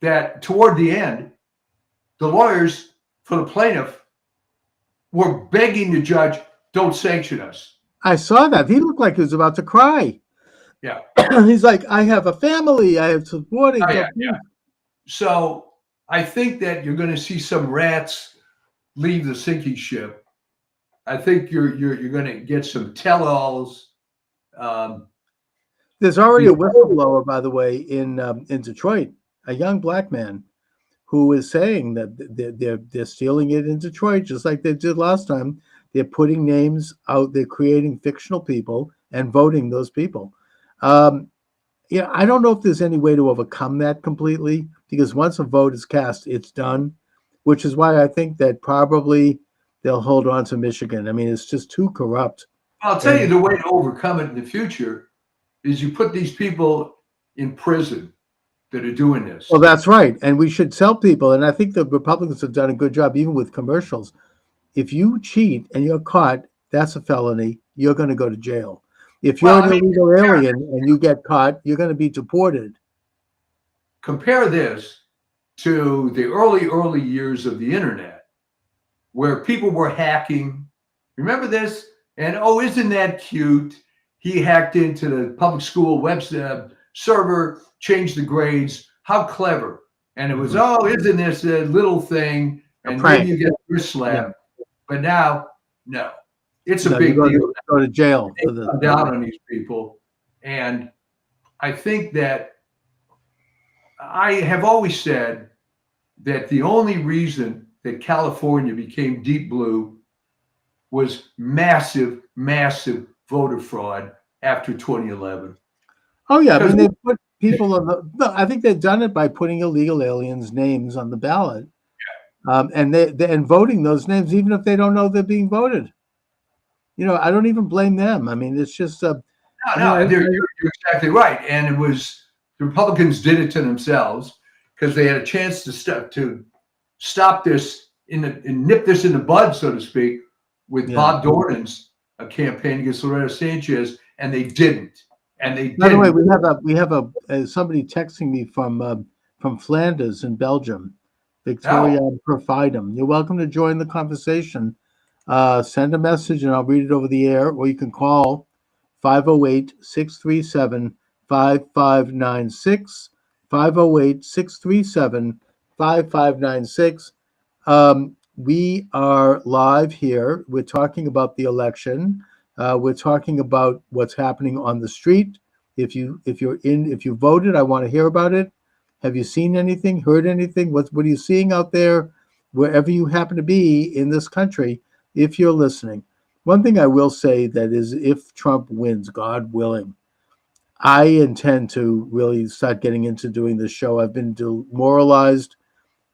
that toward the end, the lawyers for the plaintiff were begging the judge, don't sanction us. I saw that. He looked like he was about to cry. Yeah. He's like, I have a family. I have supporting. Yeah. So I think that you're going to see some rats leave the sinking ship. I think you're going to get some tell-alls. There's already a whistleblower, by the way, in Detroit, a young black man who is saying that they're stealing it in Detroit, just like they did last time. They're putting names out. They're creating fictional people and voting those people. I don't know if there's any way to overcome that completely, because once a vote is cast, it's done, which is why I think that probably they'll hold on to Michigan. I mean, it's just too corrupt. I'll tell you the way to overcome it in the future is you put these people in prison that are doing this. Well, that's right. And we should tell people, and I think the Republicans have done a good job, even with commercials. If you cheat and you're caught, that's a felony. You're going to go to jail. If you're an illegal alien and you get caught, you're going to be deported. Compare this to the early years of the internet, where people were hacking. Remember this? And oh, isn't that cute? He hacked into the public school web server, changed the grades. How clever. And it was, oh, isn't this a little thing? And then you get wrist slap. But now, no. It's a big deal. Go to jail. They come down on these people. And I think that I have always said that the only reason that California became deep blue was massive, massive voter fraud after 2011. Oh yeah, I mean Because they put people on the. No, I think they've done it by putting illegal aliens' names on the ballot, and and voting those names, even if they don't know they're being voted. You know, I don't even blame them. I mean, it's just. I mean, you're exactly right. And it was the Republicans did it to themselves because they had a chance to stop this and nip this in the bud, so to speak, with Yeah. Bob Dornan's campaign against Loretta Sanchez, and they didn't. And they By the way, didn't. we have somebody texting me from Flanders in Belgium, Victoria Perfidum. You're welcome to join the conversation. Send a message and I'll read it over the air, or you can call 508-637-5596, 508-637-5596. We are live here. We're talking about the election. We're talking about what's happening on the street. If you voted, I want to hear about it. Have you seen anything, heard anything? What are you seeing out there, wherever you happen to be in this country, if you're listening? One thing I will say that is, if Trump wins, God willing, I intend to really start getting into doing this show. I've been demoralized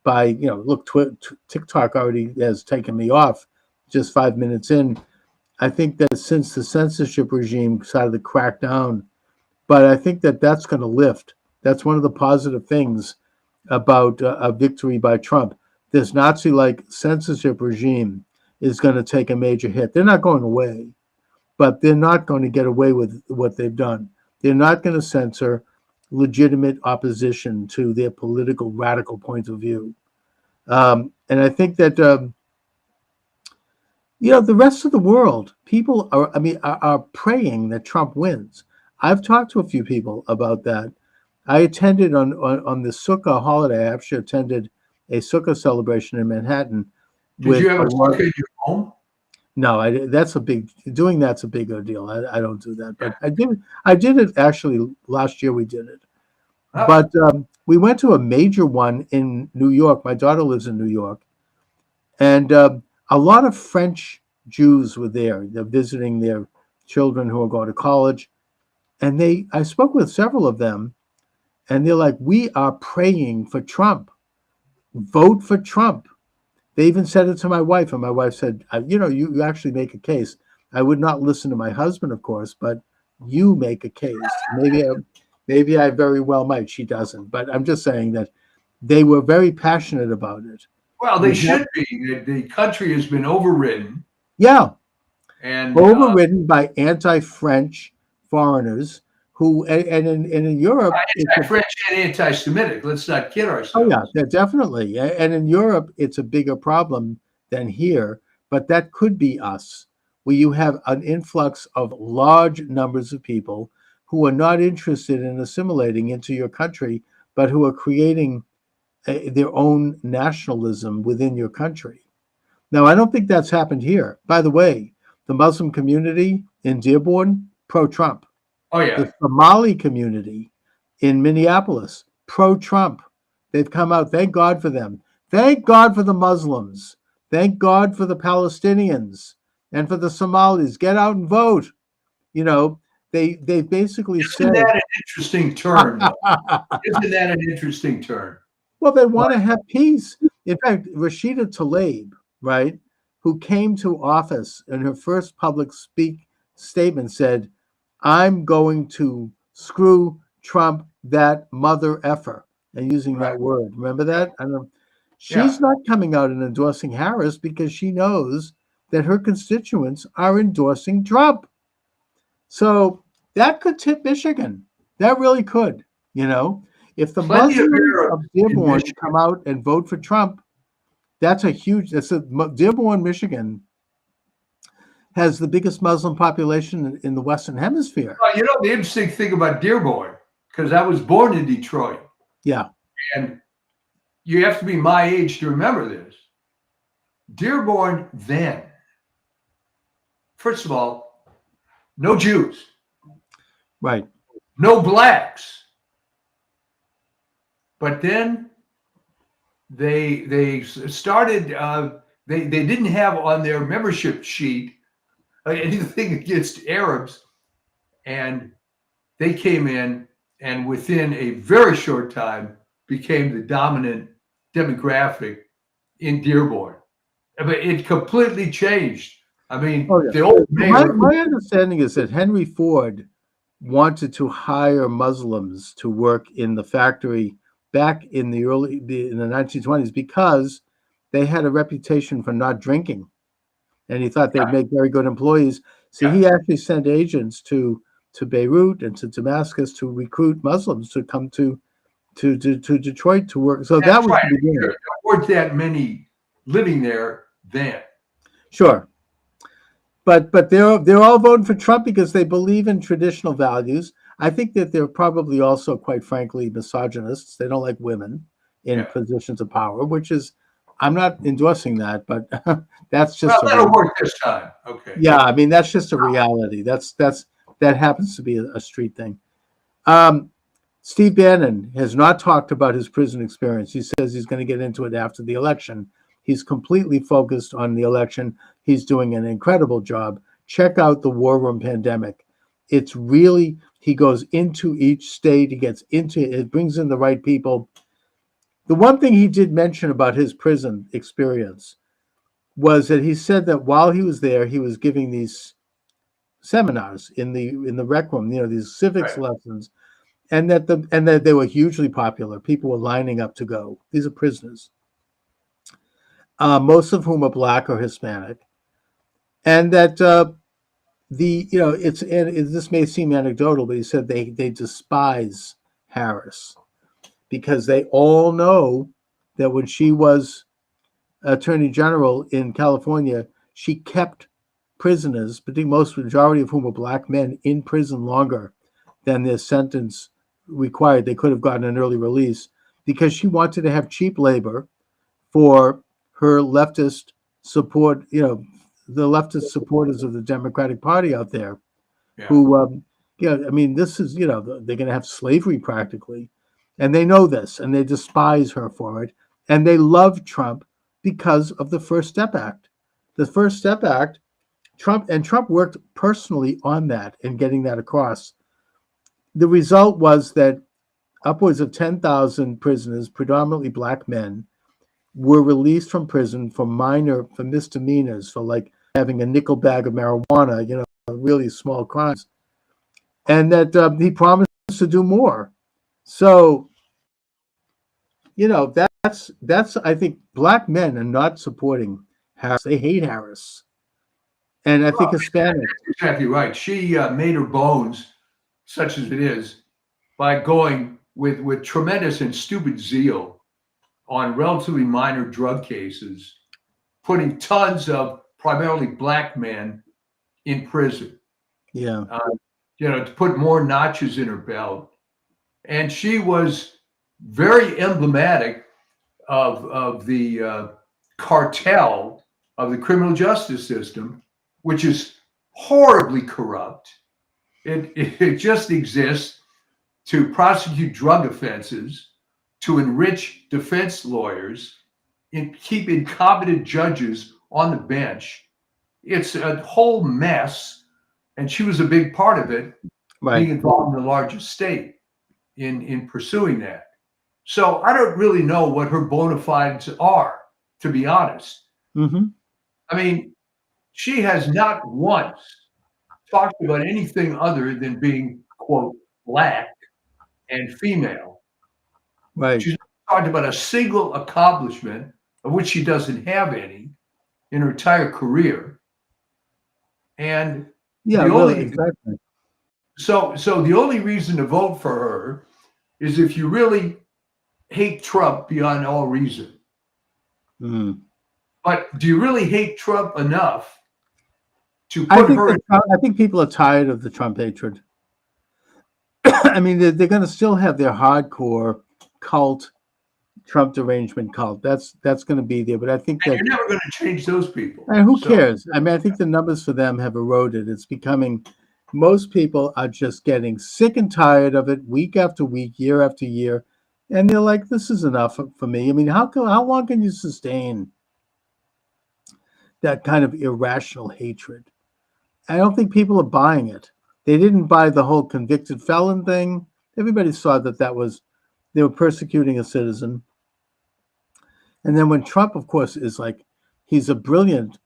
by, look, TikTok already has taken me off just 5 minutes in. I think that since the censorship regime started to crack down, but I think that that's going to lift. That's one of the positive things about a victory by Trump. This Nazi-like censorship regime is going to take a major hit. They're not going away, but they're not going to get away with what they've done. They're not going to censor legitimate opposition to their political radical point of view. And I think that, the rest of the world, people are praying that Trump wins. I've talked to a few people about that. I attended on the Sukkah holiday. I actually attended a Sukkah celebration in Manhattan. Did you have a sukkah in your home? No, that's a bigger deal. I don't do that, but I did it actually last year. We did it, but we went to a major one in New York. My daughter lives in New York, and a lot of French Jews were there. They're visiting their children who are going to college, and I spoke with several of them, and they're like, "We are praying for Trump. Vote for Trump." They even said it to my wife, and my wife said, you actually make a case. I would not listen to my husband, of course, but you make a case. Maybe I very well might. She doesn't, but I'm just saying that they were very passionate about it. Well, they should be. The country has been overridden. Yeah, and overridden by anti-French foreigners who, and in Europe, anti-French and anti-Semitic. Let's not kid ourselves. Oh yeah, definitely. And in Europe, it's a bigger problem than here, but that could be us, where you have an influx of large numbers of people who are not interested in assimilating into your country, but who are creating their own nationalism within your country. Now, I don't think that's happened here. By the way, the Muslim community in Dearborn, pro-Trump. Oh yeah. The Somali community in Minneapolis, pro-Trump. They've come out. Thank God for them. Thank God for the Muslims. Thank God for the Palestinians and for the Somalis. Get out and vote. They basically said. Isn't that an interesting turn? Isn't that an interesting turn? Well, they want to have peace. In fact, Rashida Tlaib, right, who came to office in her first public statement said, "I'm going to screw Trump, that mother effer," and using that word. Remember that? I know she's not coming out and endorsing Harris because she knows that her constituents are endorsing Trump. So that could tip Michigan. That really could. If the Muslims of Dearborn come out and vote for Trump, Dearborn, Michigan has the biggest Muslim population in the Western Hemisphere. Well, the interesting thing about Dearborn, because I was born in Detroit. Yeah. And you have to be my age to remember this. Dearborn then, first of all, no Jews. Right. No blacks. But then they started. They didn't have on their membership sheet anything against Arabs, and they came in and within a very short time became the dominant demographic in Dearborn. But it completely changed. I mean, Oh, yeah. the old mayor. My understanding is that Henry Ford wanted to hire Muslims to work in the factory back in the 1920s because they had a reputation for not drinking, and he thought they'd make very good employees. So he actually sent agents to Beirut and to Damascus to recruit Muslims to come to Detroit to work. So that was right. the beginning. There weren't that many living there then. Sure. But they're all voting for Trump because they believe in traditional values. I think that they're probably also, quite frankly, misogynists. They don't like women in positions of power, which is, I'm not endorsing that, but that's just that'll work this time. Okay. Yeah, I mean that's just a reality. That happens to be a street thing. Steve Bannon has not talked about his prison experience. He says he's going to get into it after the election. He's completely focused on the election. He's doing an incredible job. Check out the War Room Pandemic. It's really, he goes into each state. He gets into it, brings in the right people. The one thing he did mention about his prison experience was that he said that while he was there, he was giving these seminars in the rec room, these civics lessons, and that they were hugely popular. People were lining up to go. These are prisoners. Most of whom are Black or Hispanic, and that this may seem anecdotal, but he said they despise Harris because they all know that when she was Attorney General in California, she kept prisoners, majority of whom were Black men, in prison longer than their sentence required. They could have gotten an early release because she wanted to have cheap labor for her leftist support, the leftist supporters of the Democratic Party out there, who, I mean, this is, they're going to have slavery practically, and they know this, and they despise her for it, and they love Trump because of the First Step Act. The First Step Act, Trump worked personally on that and getting that across. The result was that upwards of 10,000 prisoners, predominantly Black men, were released from prison for misdemeanors, for like having a nickel bag of marijuana, really small crimes, and that he promised to do more. So, that's I think Black men are not supporting Harris. They hate Harris, and I think Hispanic. Exactly right. She made her bones, such as it is, by going with tremendous and stupid zeal on relatively minor drug cases, putting tons of primarily Black men in prison. Yeah. To put more notches in her belt. And she was very emblematic of the cartel of the criminal justice system, which is horribly corrupt. It just exists to prosecute drug offenses, to enrich defense lawyers, and keep incompetent judges on the bench. It's a whole mess, and she was a big part of it, being involved in the largest state in pursuing that. So I don't really know what her bona fides are, to be honest. Mm-hmm. I mean, she has not once talked about anything other than being, quote, Black and female. Right. She's talked about a single accomplishment, of which she doesn't have any, in her entire career. And exactly. So the only reason to vote for her is if you really hate Trump beyond all reason. Mm. But do you really hate Trump enough to put her? I think people are tired of the Trump hatred. I mean, they're going to still have their hardcore cult, Trump derangement cult. That's going to be there. But I think that you're never going to change those people. And who cares? I mean, I think the numbers for them have eroded. It's becoming, most people are just getting sick and tired of it week after week, year after year. And they're like, this is enough for me. I mean, how long can you sustain that kind of irrational hatred? I don't think people are buying it. They didn't buy the whole convicted felon thing. Everybody saw that they were persecuting a citizen. And then when Trump, of course, is like, he's a brilliant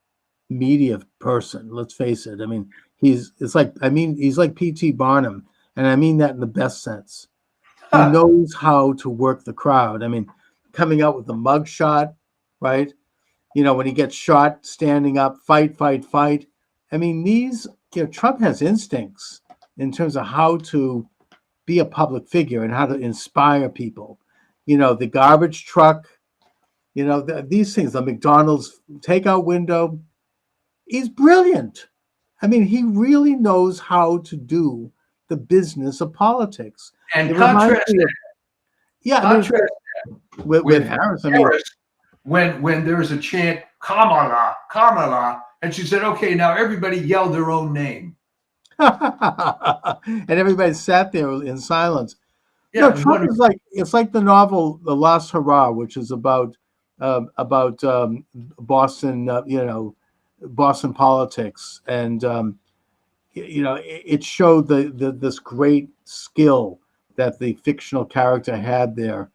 media person. Let's face it. I mean, he's like P.T. Barnum, and I mean that in the best sense. He knows how to work the crowd. I mean, coming out with the mug shot, right? You know, when he gets shot, standing up, fight, fight, fight. I mean, Trump has instincts in terms of how to be a public figure and how to inspire people. You know, the garbage truck, you know, these things, the McDonald's takeout window. He's brilliant. I mean, he really knows how to do the business of politics. And It reminds contrast me of- yeah, I mean, contrast with Harris. I mean, Harris, when there's a chant, Kamala, Kamala, and she said, okay, now everybody yell their own name. and everybody sat there in silence. Yeah, No, it was Trump wonderful. is like, it's like the novel The Last Hurrah, which is about Boston, Boston politics, and it showed this great skill that the fictional character had there.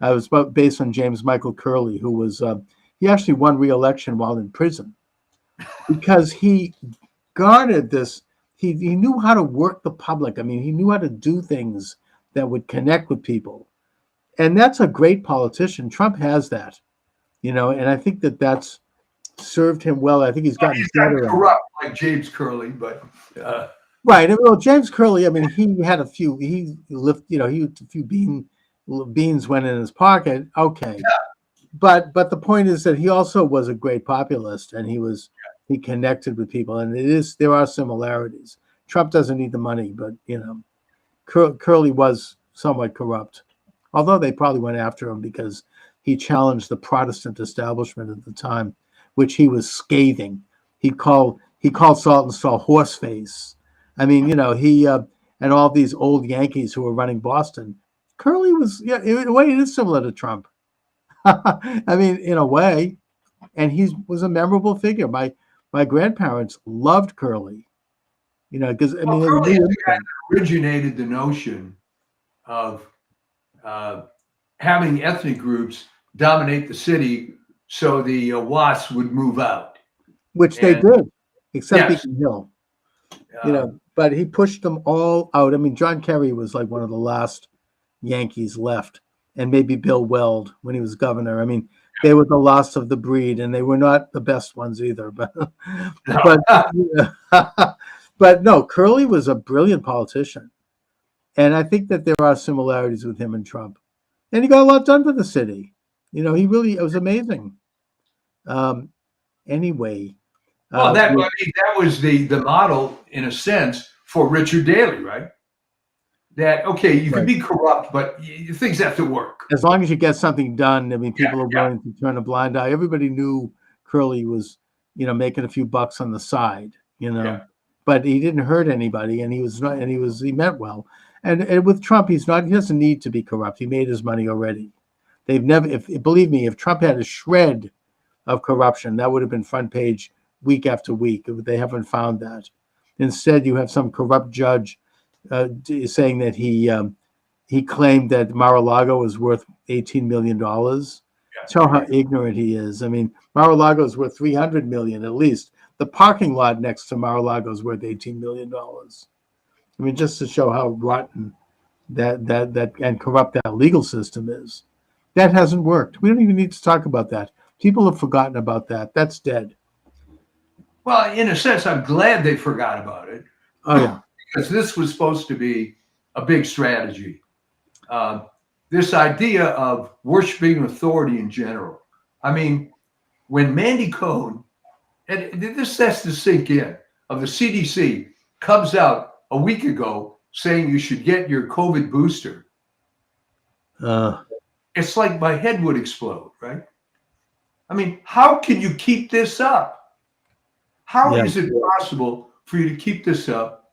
It was based on James Michael Curley, who was he actually won re-election while in prison because he garnered this. He knew how to work the public. I mean, he knew how to do things that would connect with people, and that's a great politician. Trump has that, and I think that's served him well. I think he's gotten He's not better at it. corrupt like James Curley, but Right. Well, James Curley, I mean, he had a few. He lived, he had a few beans went in his pocket. Okay, but the point is that he also was a great populist, and he connected with people, and there are similarities. Trump doesn't need the money, but Curley was somewhat corrupt, although they probably went after him because he challenged the Protestant establishment at the time, which he was scathing. He called Saltonstall horseface. I mean, he and all these old Yankees who were running Boston. Curley was, in a way, it is similar to Trump. I mean, in a way, and he was a memorable figure. My grandparents loved Curley, because I mean, Curley they is knew the guy everything. that originated the notion of having ethnic groups dominate the city so the WASP would move out. Which they And- did, except Yes. Beacon Hill. But he pushed them all out. I mean, John Kerry was like one of the last Yankees left, and maybe Bill Weld when he was governor. I mean, they were the last of the breed, and they were not the best ones either. But but no, Curley was a brilliant politician, and I think that there are similarities with him and Trump. And he got a lot done for the city. It was amazing. Anyway. Well, that was the model in a sense for Richard Daley, right? That okay, you can Right. be corrupt, but things have to work. As long as you get something done, I mean, people are Yeah. willing to turn a blind eye. Everybody knew Curley was, making a few bucks on the side, Yeah. but he didn't hurt anybody, and he meant well. And with Trump, he doesn't need to be corrupt. He made his money already. They've never, believe me, if Trump had a shred of corruption, that would have been front page week after week. They haven't found that. Instead, you have some corrupt judge saying that he claimed that Mar-a-Lago was worth $18 million. Tell how ignorant he is. I mean, Mar-a-Lago is worth $300 million at least. The parking lot next to Mar-a-Lago is worth $18 million. I mean, just to show how rotten that and corrupt that legal system is. That hasn't worked. We don't even need to talk about that. People have forgotten about that. That's dead. Well, in a sense, I'm glad they forgot about it Oh yeah. because this was supposed to be a big strategy. This idea of worshiping authority in general. I mean, when Mandy Cohen, and this has to sink in, of the CDC comes out a week ago saying you should get your COVID booster, it's like my head would explode, right? I mean, how can you keep this up? How Yeah. is it possible for you to keep this up?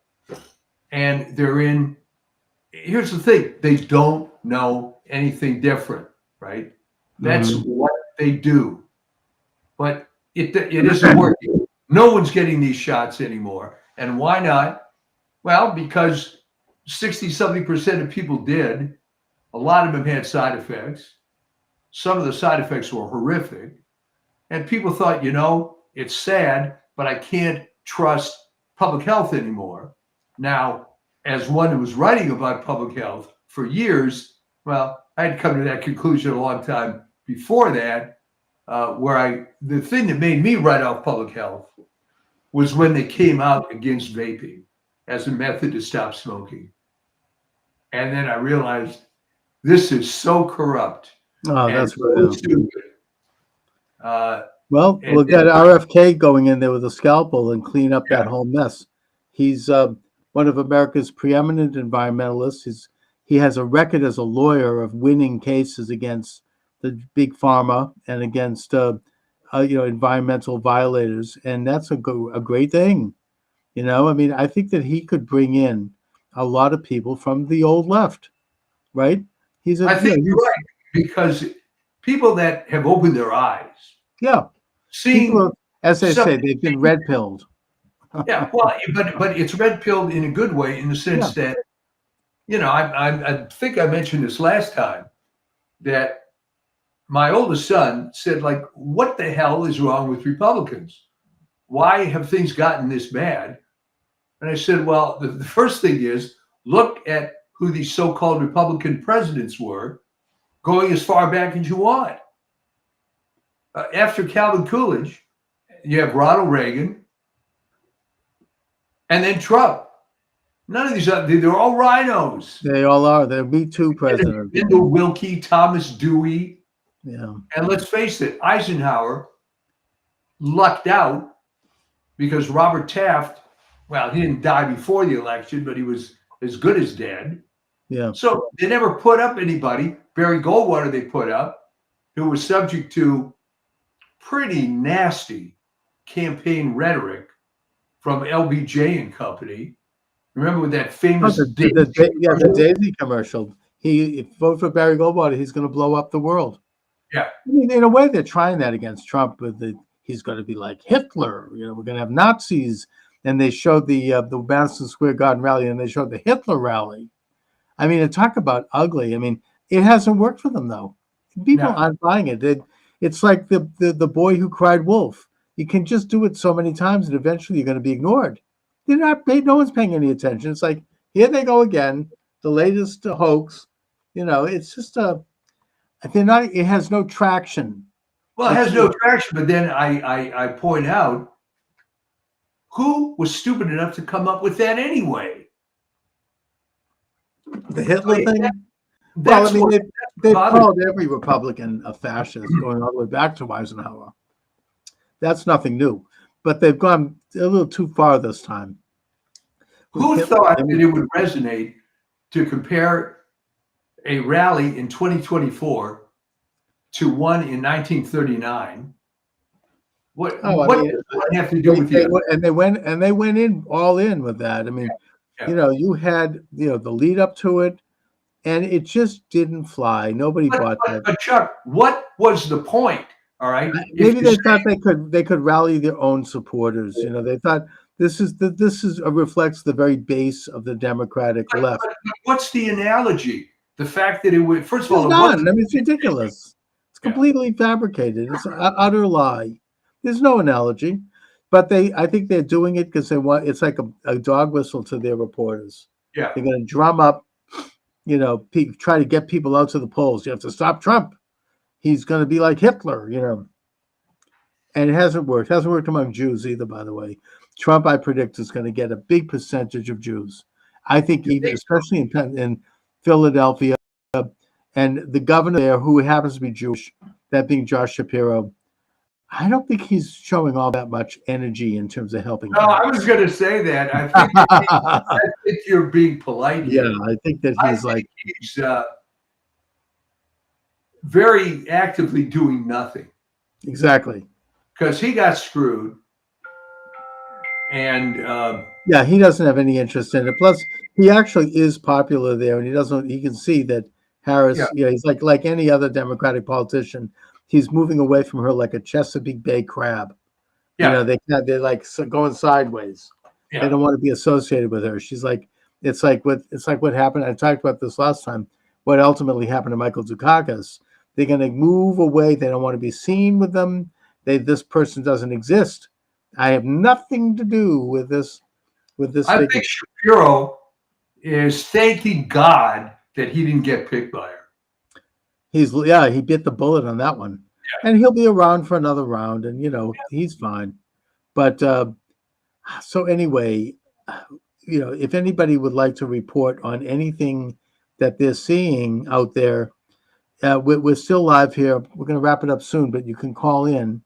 And here's the thing, they don't know anything different, right? That's what they do. But it isn't working. No one's getting these shots anymore. And why not? Well, because 60-something% of people did. A lot of them had side effects. Some of the side effects were horrific. And people thought, it's sad, but I can't trust public health anymore. Now, as one who was writing about public health for years, well, I had come to that conclusion a long time before that, the thing that made me write off public health was when they came out against vaping as a method to stop smoking. And then I realized this is so corrupt. Oh, and that's so right. stupid. Well, and- we'll get RFK going in there with a scalpel and clean up that Yeah. whole mess. He's one of America's preeminent environmentalists. He has a record as a lawyer of winning cases against the big pharma and against environmental violators, and that's a great thing. I mean, I think that he could bring in a lot of people from the old left, right? I think you're right, because people that have opened their eyes, yeah. seeing, People, as they say, something- they've been red pilled. yeah, well, but it's red pilled in a good way, in the sense that, I think I mentioned this last time, that my oldest son said, like, what the hell is wrong with Republicans? Why have things gotten this bad? And I said, well, the first thing is, look at who these so-called Republican presidents were, going as far back as you want. After Calvin Coolidge, you have Ronald Reagan, and then Trump. None of these, they're all rhinos. They all are. They're Me Too presidents. Lyndon Wilkie, Thomas Dewey, Yeah. and let's face it, Eisenhower lucked out because Robert Taft, well, he didn't die before the election, but he was as good as dead. Yeah. So they never put up anybody. Barry Goldwater they put up, who was subject to pretty nasty campaign rhetoric from LBJ and company. Remember with that famous The Daisy commercial. He vote for Barry Goldwater. He's going to blow up the world. Yeah. I mean, in a way, they're trying that against Trump. He's going to be like Hitler. We're going to have Nazis. And they showed the Madison Square Garden rally, and they showed the Hitler rally. I mean, to talk about ugly. I mean, it hasn't worked for them though. People aren't buying it. It's like the boy who cried wolf. You can just do it so many times, and eventually you're going to be ignored. They're not. No one's paying any attention. It's like, here they go again, the latest hoax. It's just they're not. It has no traction. Well, it has no traction, but then I point out, who was stupid enough to come up with that anyway? The Hitler thing. That's They've bothers called every Republican a fascist, going all the way back to Eisenhower. That's nothing new, but they've gone a little too far this time. Who thought that it would resonate to compare a rally in 2024 to one in 1939? What does that have to do with you? And they went in all in with that. I mean, you had the lead up to it, and it just didn't fly. Nobody bought that. But Chuck, what was the point? All right, Maybe they thought they could rally their own supporters. They thought this reflects the very base of the Democratic left. But what's the analogy? The fact that it would, first of all, There's none. I mean, it's ridiculous. It's completely fabricated. It's an utter lie. There's no analogy, but I think they're doing it because they want. It's like a dog whistle to their reporters. Yeah, they're going to drum up, try to get people out to the polls. You have to stop Trump. He's going to be like Hitler, And it hasn't worked. It hasn't worked among Jews either, by the way. Trump, I predict, is going to get a big percentage of Jews. I think even, especially in Philadelphia, and the governor there, who happens to be Jewish, that being Josh Shapiro, I don't think he's showing all that much energy in terms of helping. No, I was going to say that. I think you're being polite here. Yeah, I think that he's very actively doing nothing. Exactly. Because he got screwed. And he doesn't have any interest in it. Plus, he actually is popular there, and he can see that Harris, Yeah. yeah, he's like any other Democratic politician. He's moving away from her like a Chesapeake Bay crab. You know, they're like going sideways. They Yeah. don't want to be associated with her. She's like, it's like what happened. I talked about this last time. What ultimately happened to Michael Dukakis. They're going to move away. They don't want to be seen with them. This person doesn't exist. I have nothing to do with this. I figure. think Shapiro is thanking God that he didn't get picked by her. He bit the bullet on that one. Yeah. And he'll be around for another round, and he's fine. But so anyway, if anybody would like to report on anything that they're seeing out there, we're still live here. We're going to wrap it up soon, but you can call in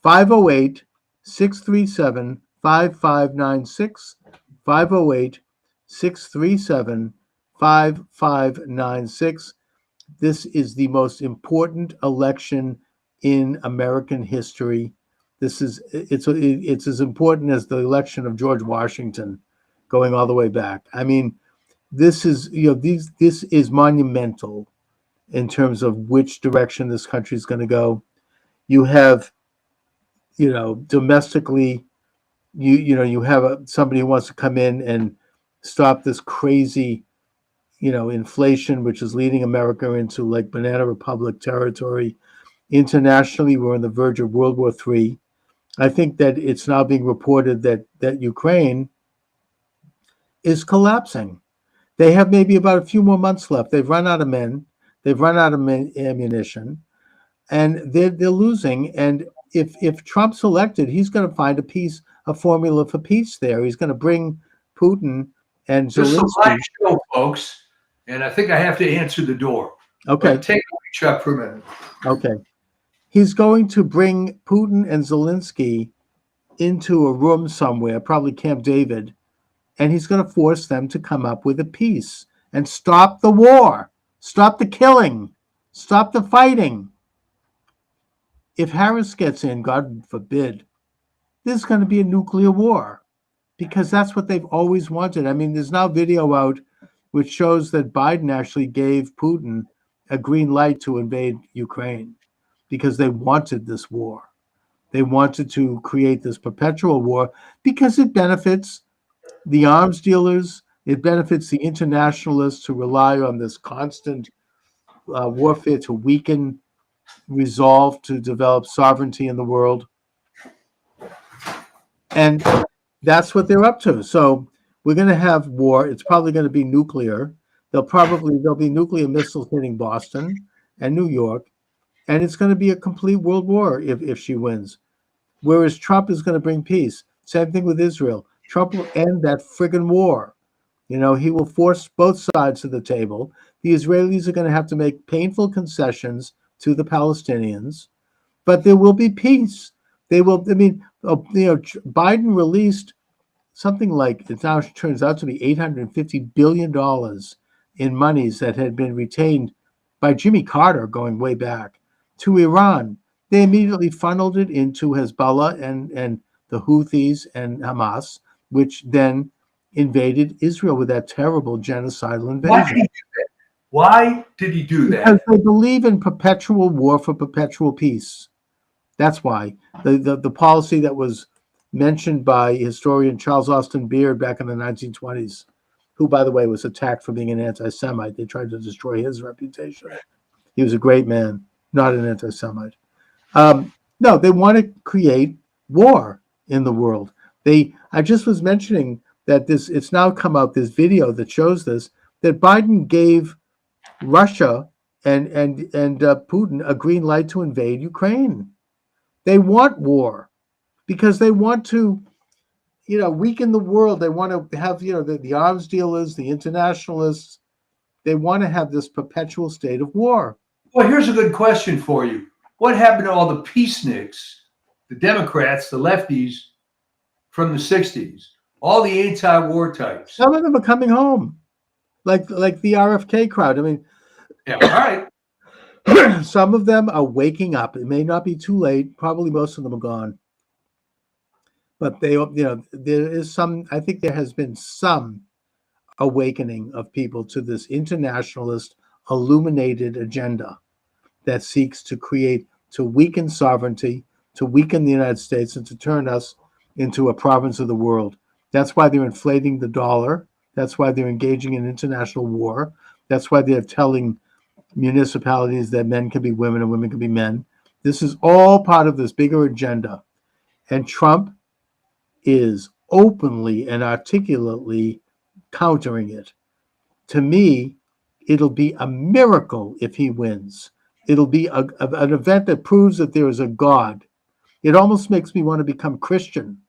508-637-5596, 508-637-5596. This is the most important election in American history. It's as important as the election of George Washington, going all the way back. I mean, this is this is monumental in terms of which direction this country is going to go. You have, domestically, you have somebody who wants to come in and stop this crazy, inflation, which is leading America into like Banana Republic territory. Internationally, we're on the verge of World War III. I think that it's now being reported that Ukraine is collapsing. They have maybe about a few more months left. They've run out of men. They've run out of ammunition, and they're losing. And if Trump's elected, he's going to find a formula for peace there. He's going to bring Putin and This is a Zelensky. live show, folks, and I think I have to answer the door. Okay. But take a look, Chuck, for a minute. Okay. He's going to bring Putin and Zelensky into a room somewhere, probably Camp David, and he's going to force them to come up with a peace and stop the war, stop the killing, stop the fighting. If Harris gets in, God forbid, there's going to be a nuclear war, because that's what they've always wanted. I mean, there's now video out which shows that Biden actually gave Putin a green light to invade Ukraine because they wanted this war. They wanted to create this perpetual war because it benefits the arms dealers. It benefits the internationalists who rely on this constant warfare to weaken resolve to develop sovereignty in the world. And that's what they're up to. So we're going to have war. It's probably going to be nuclear. There'll be nuclear missiles hitting Boston and New York. And it's going to be a complete world war if she wins. Whereas Trump is going to bring peace. Same thing with Israel. Trump will end that friggin' war. He will force both sides to the table. The Israelis are going to have to make painful concessions to the Palestinians, but there will be peace. Biden released something like, it now turns out to be $850 billion in monies that had been retained by Jimmy Carter going way back to Iran. They immediately funneled it into Hezbollah and the Houthis and Hamas, which then invaded Israel with that terrible genocidal invasion. Why did he do that? Because they believe in perpetual war for perpetual peace. That's why. The policy that was mentioned by historian Charles Austin Beard back in the 1920s, who, by the way, was attacked for being an anti-Semite. They tried to destroy his reputation. He was a great man, not an anti-Semite. No, they want to create war in the world. I just was mentioning that it's now come out, this video that shows this, that Biden gave Russia and Putin a green light to invade Ukraine. They want war because they want to, weaken the world. They want to have, the arms dealers, the internationalists. They want to have this perpetual state of war. Well, here's a good question for you. What happened to all the peaceniks, the Democrats, the lefties from the 60s, all the anti-war types? Some of them are coming home, like the RFK crowd. I mean, Yeah, all right. some of them are waking up. It may not be too late. Probably most of them are gone. But there is some, I think there has been some awakening of people to this internationalist illuminated agenda that seeks to weaken sovereignty, to weaken the United States, and to turn us into a province of the world. That's why they're inflating the dollar. That's why they're engaging in international war. That's why they're telling municipalities that men can be women and women can be men. This is all part of this bigger agenda. And Trump is openly and articulately countering it. To me, it'll be a miracle if he wins. It'll be an event that proves that there is a God. It almost makes me want to become Christian.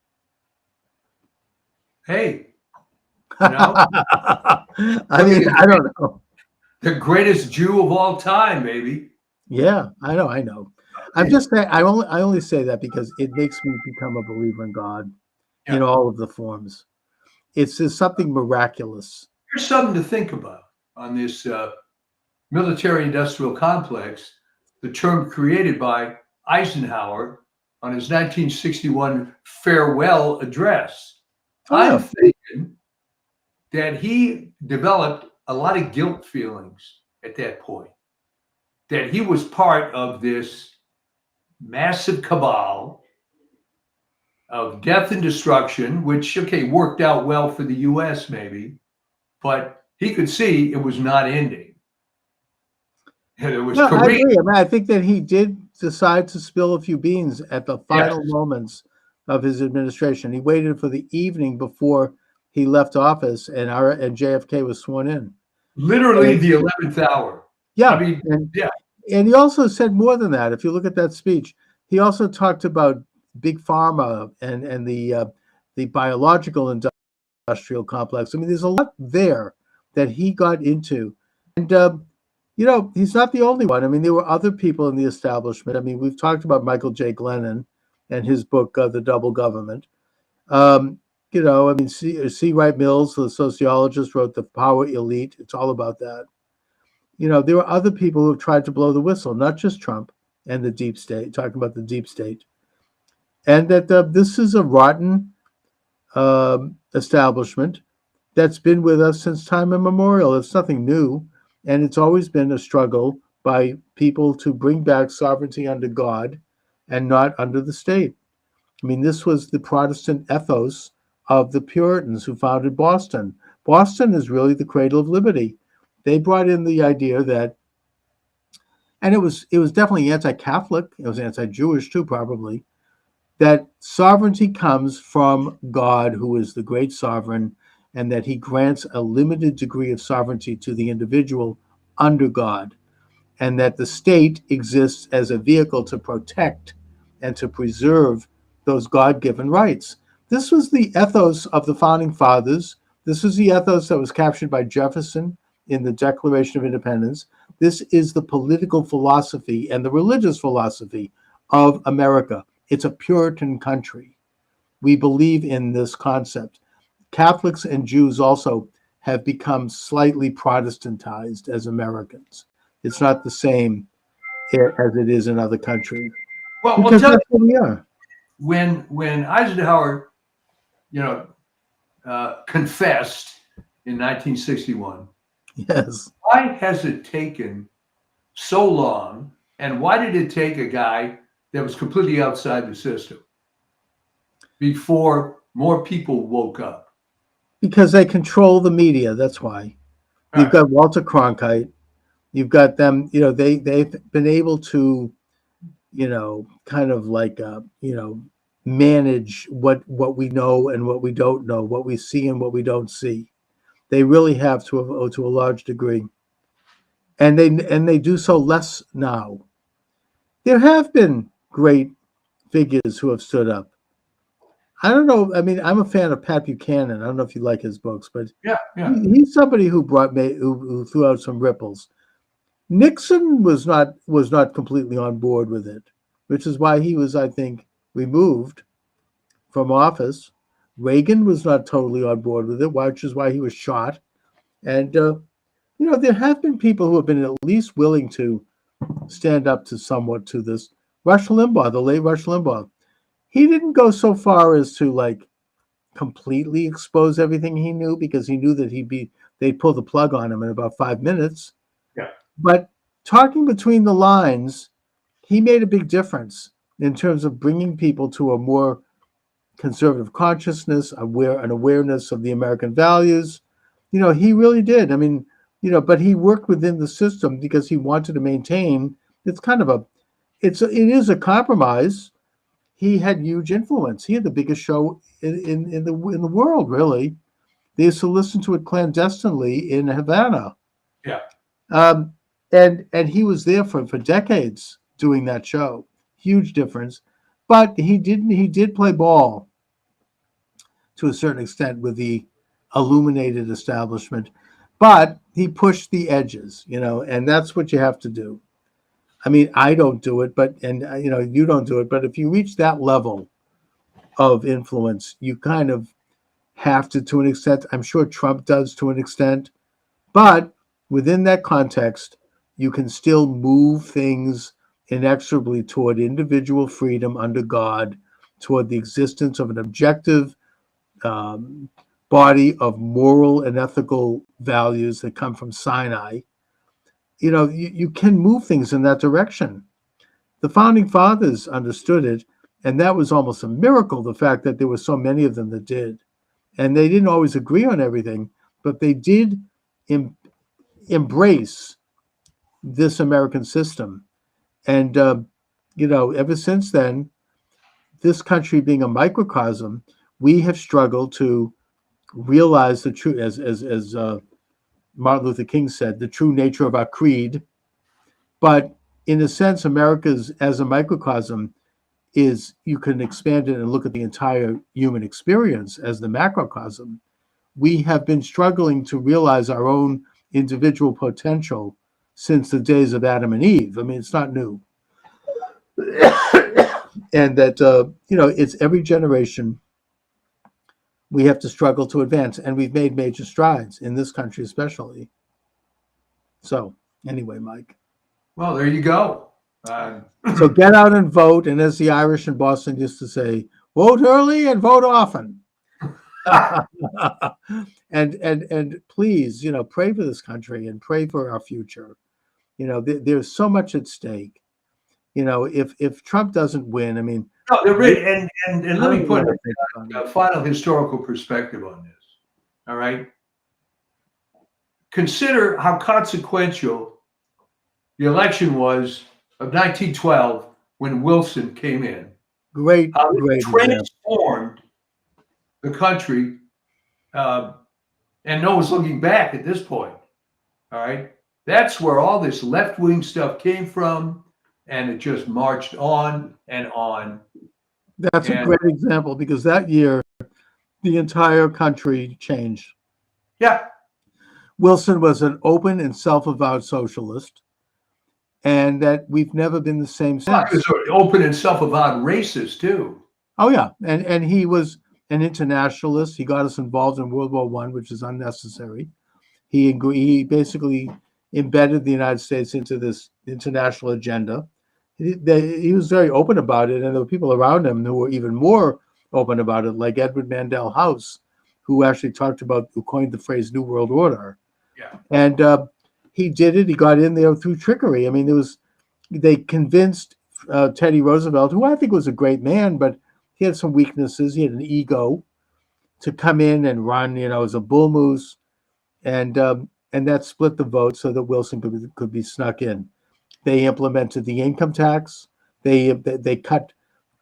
Hey, you know, I mean, I don't know. the greatest Jew of all time, maybe. Yeah, I know. I'm just saying, I only say that because it makes me become a believer in God in Yeah. all of the forms. It's just something miraculous. Here's something to think about on this military-industrial complex, the term created by Eisenhower on his 1961 farewell address. Oh, yeah. I'm thinking that he developed a lot of guilt feelings at that point, that he was part of this massive cabal of death and destruction, which, okay, worked out well for the US maybe, but he could see it was not ending. And it was No, I Korea. agree. I mean, I think that he did decide to spill a few beans at the final moments of his administration. He waited for the evening before he left office, and JFK was sworn in. Literally the 11th hour. Yeah, I mean, and he also said more than that. If you look at that speech, he also talked about big pharma and the biological industrial complex. I mean, there's a lot there that he got into, and he's not the only one. I mean, there were other people in the establishment. I mean, we've talked about Michael J. Glennon and his book, The Double Government. I mean, C. Wright Mills, the sociologist, wrote The Power Elite. It's all about that. There were other people who have tried to blow the whistle, not just Trump and the deep state, talking about the deep state. And that this is a rotten establishment that's been with us since time immemorial. It's nothing new. And it's always been a struggle by people to bring back sovereignty under God and not under the state. I mean, this was the Protestant ethos of the Puritans who founded Boston. Boston is really the cradle of liberty. They brought in the idea that, and it was definitely anti-Catholic, it was anti-Jewish too, probably, that sovereignty comes from God, who is the great sovereign, and that he grants a limited degree of sovereignty to the individual under God, and that the state exists as a vehicle to protect and to preserve those God-given rights. This was the ethos of the Founding Fathers. This was the ethos that was captured by Jefferson in the Declaration of Independence. This is the political philosophy and the religious philosophy of America. It's a Puritan country. We believe in this concept. Catholics and Jews also have become slightly Protestantized as Americans. It's not the same as it is in other countries. well, Because tell that's what we are. when Eisenhower, confessed in 1961, Yes. why has it taken so long, and why did it take a guy that was completely outside the system before more people woke up? Because they control the media. That's why. You've Right. got Walter Cronkite. You've got them. They've been able to, kind of like, manage what we know and what we don't know, what we see and what we don't see. They really have to a large degree, and they do so less now. There have been great figures who have stood up. I don't know. I mean, I'm a fan of Pat Buchanan. I don't know if you like his books, but Yeah. he's somebody who who threw out some ripples. Nixon was not completely on board with it, which is why he was, I think, removed from office. Reagan was not totally on board with it, which is why he was shot. And there have been people who have been at least willing to stand up to somewhat to this. Rush Limbaugh, the late Rush Limbaugh, he didn't go so far as to completely expose everything he knew, because he knew that they'd pull the plug on him in about 5 minutes. Yeah. But talking between the lines, he made a big difference in terms of bringing people to a more conservative consciousness, an awareness of the American values. He really did. I mean, but he worked within the system because he wanted to maintain. It is a compromise. He had huge influence. He had the biggest show in the world, really. They used to listen to it clandestinely in Havana. Yeah. And he was there for decades doing that show. Huge difference. But he did play ball to a certain extent with the illuminated establishment. But he pushed the edges, and that's what you have to do. I mean, I don't do it, you don't do it. But if you reach that level of influence, you kind of have to an extent. I'm sure Trump does to an extent. But within that context, you can still move things inexorably toward individual freedom under God, toward the existence of an objective body of moral and ethical values that come from Sinai. You can move things in that direction. The founding fathers understood it, and that was almost a miracle, the fact that there were so many of them that did. And they didn't always agree on everything, but they did embrace this American system. And, ever since then, this country being a microcosm, we have struggled to realize the true, as Martin Luther King said, the true nature of our creed. But in a sense, America's as a microcosm you can expand it and look at the entire human experience as the macrocosm. We have been struggling to realize our own individual potential since the days of Adam and Eve. I mean, it's not new. And that, it's every generation we have to struggle to advance. And we've made major strides in this country, especially. So anyway, Mike. Well, there you go. So get out and vote. And as the Irish in Boston used to say, vote early and vote often. and please, pray for this country and pray for our future. There's so much at stake. If Trump doesn't win, I mean, no, and let me put a final historical perspective on this. All right. Consider how consequential the election was of 1912 when Wilson came in. Great Transformed the country, and no one's looking back at this point. All right. That's where all this left-wing stuff came from, and it just marched on and on. That's a great example, because that year, the entire country changed. Yeah. Wilson was an open and self-avowed socialist, and that we've never been the same since. He was open and self-avowed racist, too. Oh, yeah. And he was an internationalist. He got us involved in World War I, which is unnecessary. He basically embedded the United States into this international agenda. He was very open about it, and there were people around him who were even more open about it, like Edward Mandell House, who actually who coined the phrase New World Order. Yeah. And he did it. He got in there through trickery. I mean, they convinced Teddy Roosevelt, who I think was a great man, but he had some weaknesses. He had an ego, to come in and run, as a bull moose, and that split the vote so that Wilson could be snuck in. They implemented the income tax. They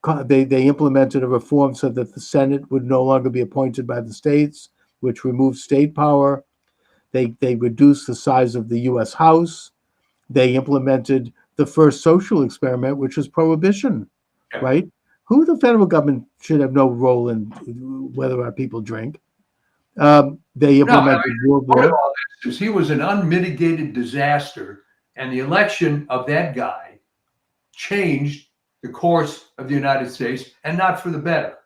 implemented a reform so that the Senate would no longer be appointed by the states, which removed state power. They reduced the size of the U.S. House. They implemented the first social experiment, which was prohibition, right? The federal government should have no role in whether our people drink. They implemented World War. He was an unmitigated disaster, and the election of that guy changed the course of the United States, and not for the better.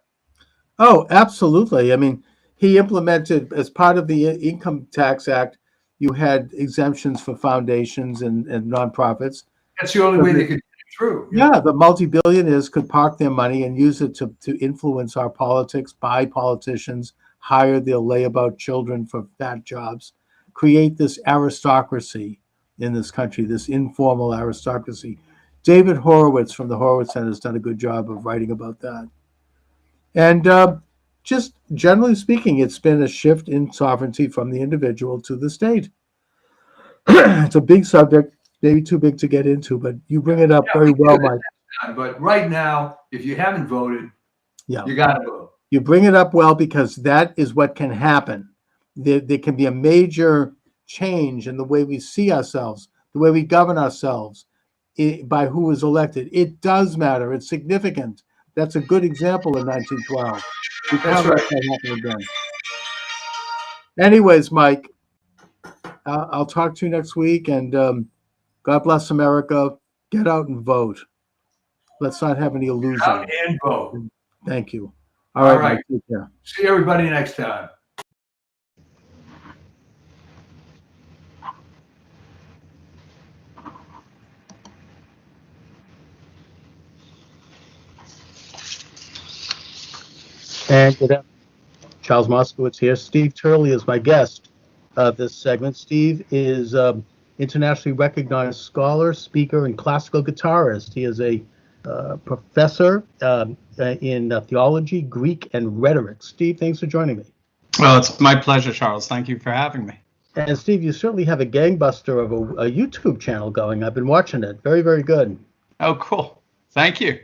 Oh, absolutely. I mean, he implemented, as part of the Income Tax Act, you had exemptions for foundations and nonprofits. That's the only way they could get it through. Yeah, the multi-billionaires could park their money and use it to influence our politics, buy politicians, hire their layabout children for fat jobs, create this aristocracy in this country, this informal aristocracy. David Horowitz from the Horowitz Center has done a good job of writing about that. And just generally speaking, it's been a shift in sovereignty from the individual to the state. It's a big subject, maybe too big to get into, but you bring it up very well, Mike. But right now, if you haven't voted, Yeah. you got to vote. You bring it up well because that is what can happen. There can be a major change in the way we see ourselves, the way we govern ourselves by who is elected. It does matter. It's significant. That's a good example in 1912. We can't That's let right. that happen again. Anyways, Mike, I'll talk to you next week, and God bless America. Get out and vote. Let's not have any illusions. Out and vote. Thank you. All right, right. Mike, take care. See everybody next time. And good afternoon. Charles Moskowitz here. Steve Turley is my guest of this segment. Steve is internationally recognized scholar, speaker, and classical guitarist. He is a professor in theology, Greek, and rhetoric. Steve, thanks for joining me. Well, it's my pleasure, Charles. Thank you for having me. And Steve, you certainly have a gangbuster of a YouTube channel going. I've been watching it. Very, very good. Oh, cool. Thank you.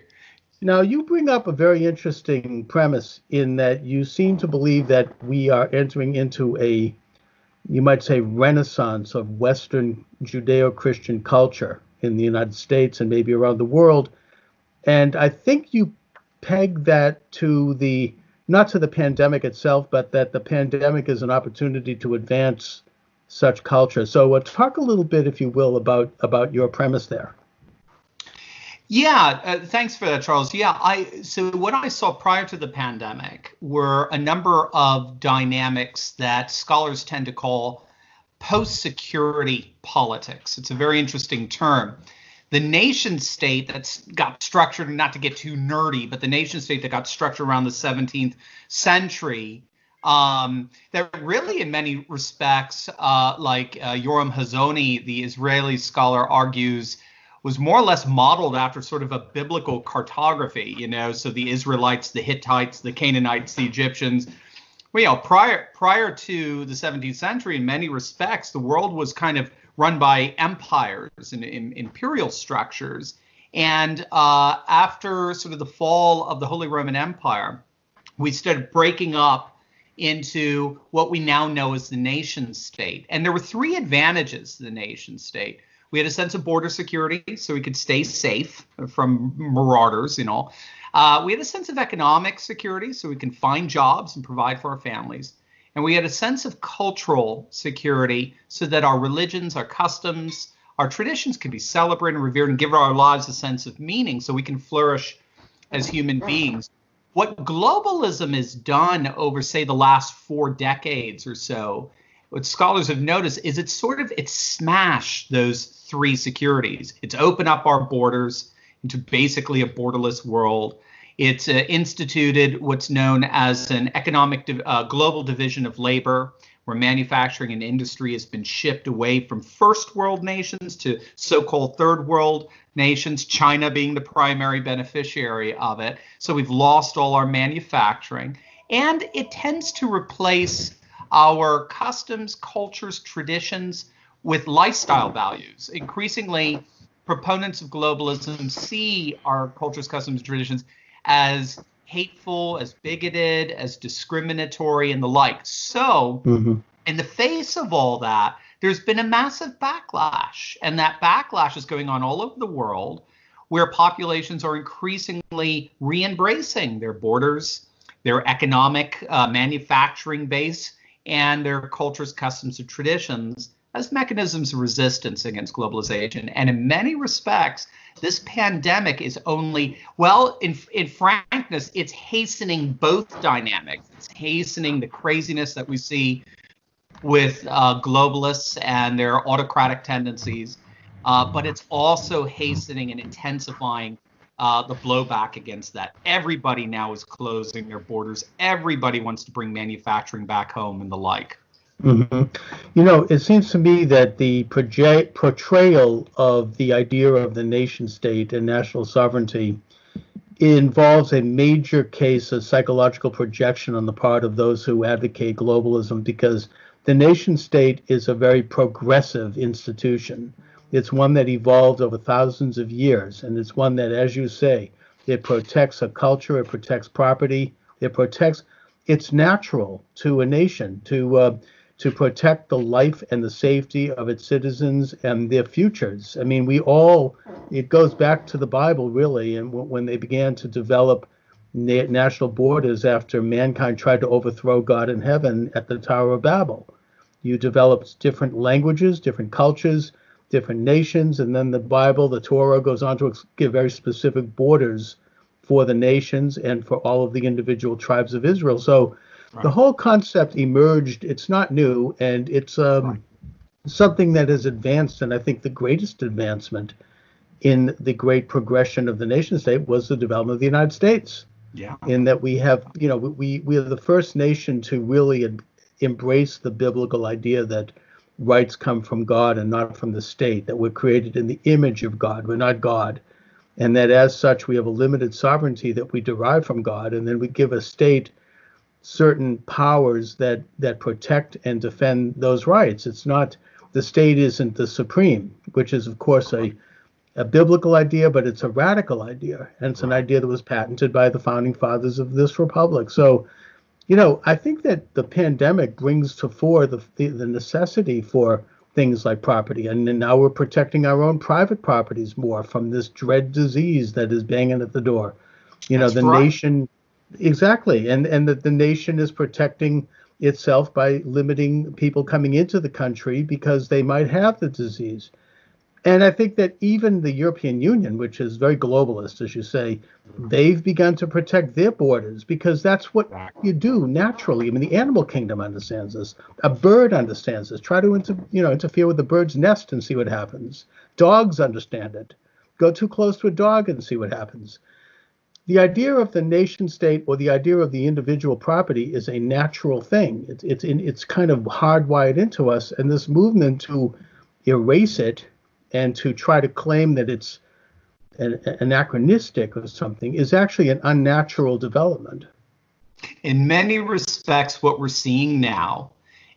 Now, you bring up a very interesting premise in that you seem to believe that we are entering into a, you might say, renaissance of Western Judeo-Christian culture in the United States and maybe around the world. And I think you peg that to the, not to the pandemic itself, but that the pandemic is an opportunity to advance such culture. So talk a little bit, if you will, about your premise there. Yeah, thanks for that, Charles. Yeah, so what I saw prior to the pandemic were a number of dynamics that scholars tend to call post-security politics. It's a very interesting term. The nation state that's got structured, not to get too nerdy, but the nation state that got structured around the 17th century, that really in many respects, like Yoram Hazony, the Israeli scholar, argues, was more or less modeled after sort of a biblical cartography, so the Israelites, the Hittites, the Canaanites, the Egyptians. Well, prior to the 17th century, in many respects, the world was kind of run by empires and imperial structures. And after sort of the fall of the Holy Roman Empire, we started breaking up into what we now know as the nation state. And there were three advantages to the nation state. We had a sense of border security, so we could stay safe from marauders, We had a sense of economic security, so we can find jobs and provide for our families. And we had a sense of cultural security, so that our religions, our customs, our traditions could be celebrated and revered and give our lives a sense of meaning so we can flourish as human beings. What globalism has done over, say, the last 4 decades or so, what scholars have noticed is it's smashed those three securities. It's opened up our borders into basically a borderless world. It's instituted what's known as an economic global division of labor, where manufacturing and industry has been shipped away from first world nations to so-called third world nations, China being the primary beneficiary of it. So we've lost all our manufacturing, and it tends to replace our customs, cultures, traditions with lifestyle values. Increasingly, proponents of globalism see our cultures, customs, and traditions as hateful, as bigoted, as discriminatory, and the like. So, in the face of all that, there's been a massive backlash, and that backlash is going on all over the world, where populations are increasingly re-embracing their borders, their economic manufacturing base, and their cultures, customs, and traditions as mechanisms of resistance against globalization. And in many respects, this pandemic is only, well, in frankness, it's hastening both dynamics. It's hastening the craziness that we see with globalists and their autocratic tendencies, but it's also hastening and intensifying the blowback against that. Everybody now is closing their borders. Everybody wants to bring manufacturing back home and the like. You know, it seems to me that the portrayal of the idea of the nation state and national sovereignty involves a major case of psychological projection on the part of those who advocate globalism, because the nation state is a very progressive institution. It's one that evolved over thousands of years, and it's one that, as you say, it protects a culture, it protects property, it protects. It's natural to a nation to protect the life and the safety of its citizens and their futures. I mean, it goes back to the Bible, really, and when they began to develop national borders after mankind tried to overthrow God in heaven at the Tower of Babel. You developed different languages, different cultures, different nations, and then the Bible, the Torah, goes on to give very specific borders for the nations and for all of the individual tribes of Israel. So the whole concept emerged. It's not new, and it's something that has advanced. And I think the greatest advancement in the great progression of the nation state was the development of the United States. Yeah. In that we have, you know, we are the first nation to really embrace the biblical idea that rights come from God and not from the state, that we're created in the image of God. We're not God. And that as such, we have a limited sovereignty that we derive from God. And then we give a state certain powers that protect and defend those rights. It's not, the state isn't the supreme, which is, of course, a biblical idea, but it's a radical idea. And it's an idea that was patented by the founding fathers of this republic. So, you know, I think that the pandemic brings to fore the necessity for things like property. And now we're protecting our own private properties more from this dread disease that is banging at the door. You know, the nation, exactly. And that the nation is protecting itself by limiting people coming into the country because they might have the disease. And I think that even the European Union, which is very globalist, as you say, they've begun to protect their borders because that's what you do naturally. I mean, the animal kingdom understands this. A bird understands this. Try to interfere with the bird's nest and see what happens. Dogs understand it. Go too close to a dog and see what happens. The idea of the nation state or the idea of the individual property is a natural thing. It's kind of hardwired into us, and this movement to erase it and to try to claim that it's anachronistic or something is actually an unnatural development. In many respects, what we're seeing now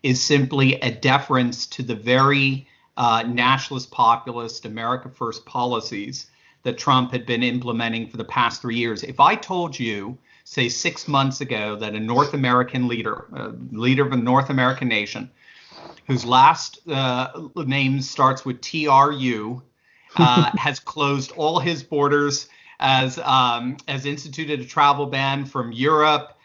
is simply a deference to the very nationalist, populist, America First policies that Trump had been implementing for the past 3 years. If I told you, say 6 months ago, that a North American leader of a North American nation, whose last name starts with TRU, has closed all his borders, has instituted a travel ban from Europe,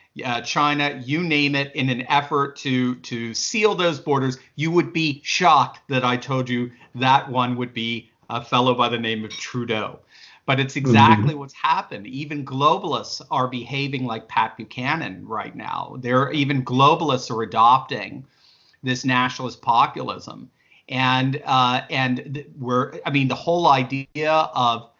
China, you name it, in an effort to seal those borders, you would be shocked that I told you that one would be a fellow by the name of Trudeau. But it's exactly what's happened. Even globalists are behaving like Pat Buchanan right now. Even globalists are adopting this nationalist populism, and the whole idea of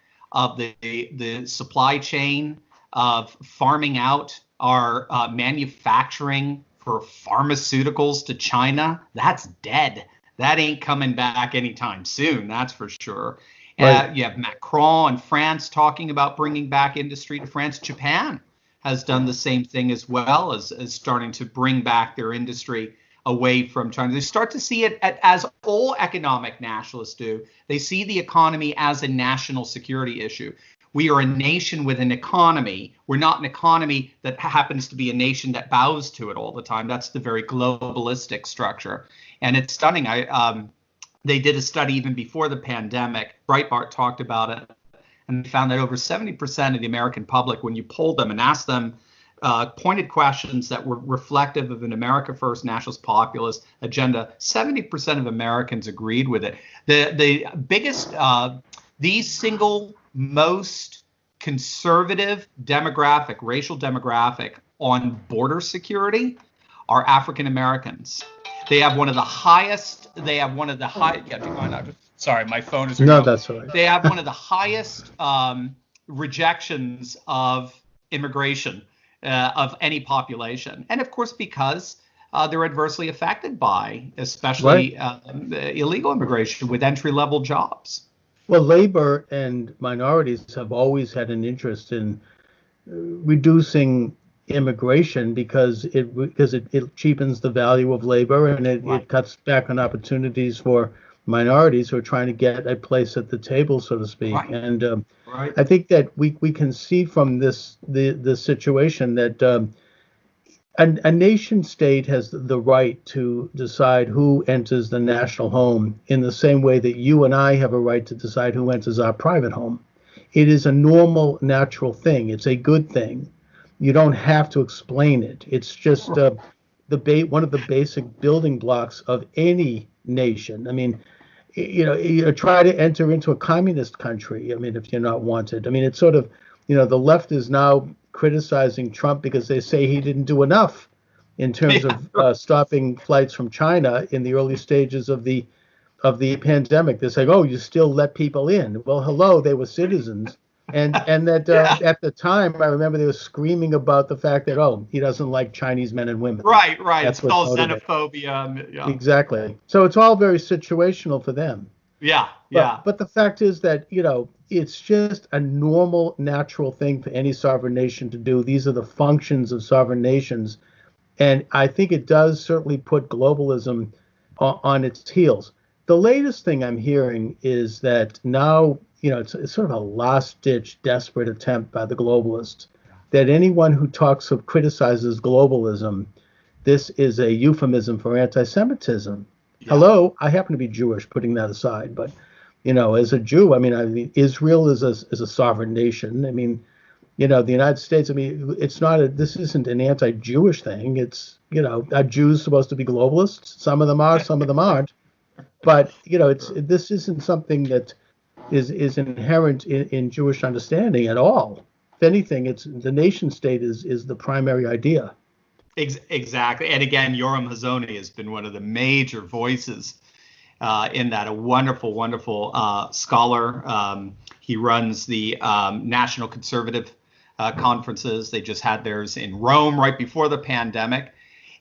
the supply chain of farming out our manufacturing for pharmaceuticals to China, that's dead. That ain't coming back anytime soon, that's for sure. Right. You have Macron in France talking about bringing back industry to France. Japan has done the same thing as well, as starting to bring back their industry away from China. They start to see it as all economic nationalists do. They see the economy as a national security issue. We are a nation with an economy. We're not an economy that happens to be a nation that bows to it all the time. That's the very globalistic structure. And it's stunning. They did a study even before the pandemic. Breitbart talked about it, and they found that over 70% of the American public, when you polled them and asked them pointed questions that were reflective of an America First nationalist populist agenda, 70% of Americans agreed with it. The biggest, the single most conservative demographic, racial demographic on border security are African Americans. They have one of the highest. Yeah, do you mind? Sorry, my phone is. No, that's all right. They have one of the highest rejections of immigration of any population, and of course because they're adversely affected by, especially illegal immigration with entry-level jobs. Well, labor and minorities have always had an interest in reducing immigration because it cheapens the value of labor, and it cuts back on opportunities for minorities who are trying to get a place at the table, so to speak. Right. And I think that we can see from the situation that a nation state has the right to decide who enters the national home in the same way that you and I have a right to decide who enters our private home. It is a normal, natural thing. It's a good thing. You don't have to explain it. It's just one of the basic building blocks of any nation. I mean, you try to enter into a communist country. I mean, if you're not wanted. I mean, it's sort of, the left is now criticizing Trump because they say he didn't do enough in terms of stopping flights from China in the early stages of the pandemic. They're saying, "Oh, you still let people in." Well, hello, they were citizens, and that at the time, I remember they were screaming about the fact that he doesn't like Chinese men and women. Right. That's It's called motivated. xenophobia. Yeah. Exactly. So it's all very situational for them. Yeah. But the fact is that, it's just a normal, natural thing for any sovereign nation to do. These are the functions of sovereign nations. And I think it does certainly put globalism on its heels. The latest thing I'm hearing is that now, it's sort of a last-ditch, desperate attempt by the globalists that anyone who criticizes globalism, this is a euphemism for anti-Semitism. Yeah. Hello, I happen to be Jewish, putting that aside, but as a Jew, I mean, Israel is a sovereign nation. I mean, the United States. I mean, this isn't an anti-Jewish thing. It's are Jews supposed to be globalists? Some of them are, some of them aren't. But this isn't something that is inherent in Jewish understanding at all. If anything, it's the nation state is the primary idea. Exactly. And again, Yoram Hazony has been one of the major voices in that, a wonderful, wonderful scholar. He runs the National Conservative conferences. They just had theirs in Rome right before the pandemic.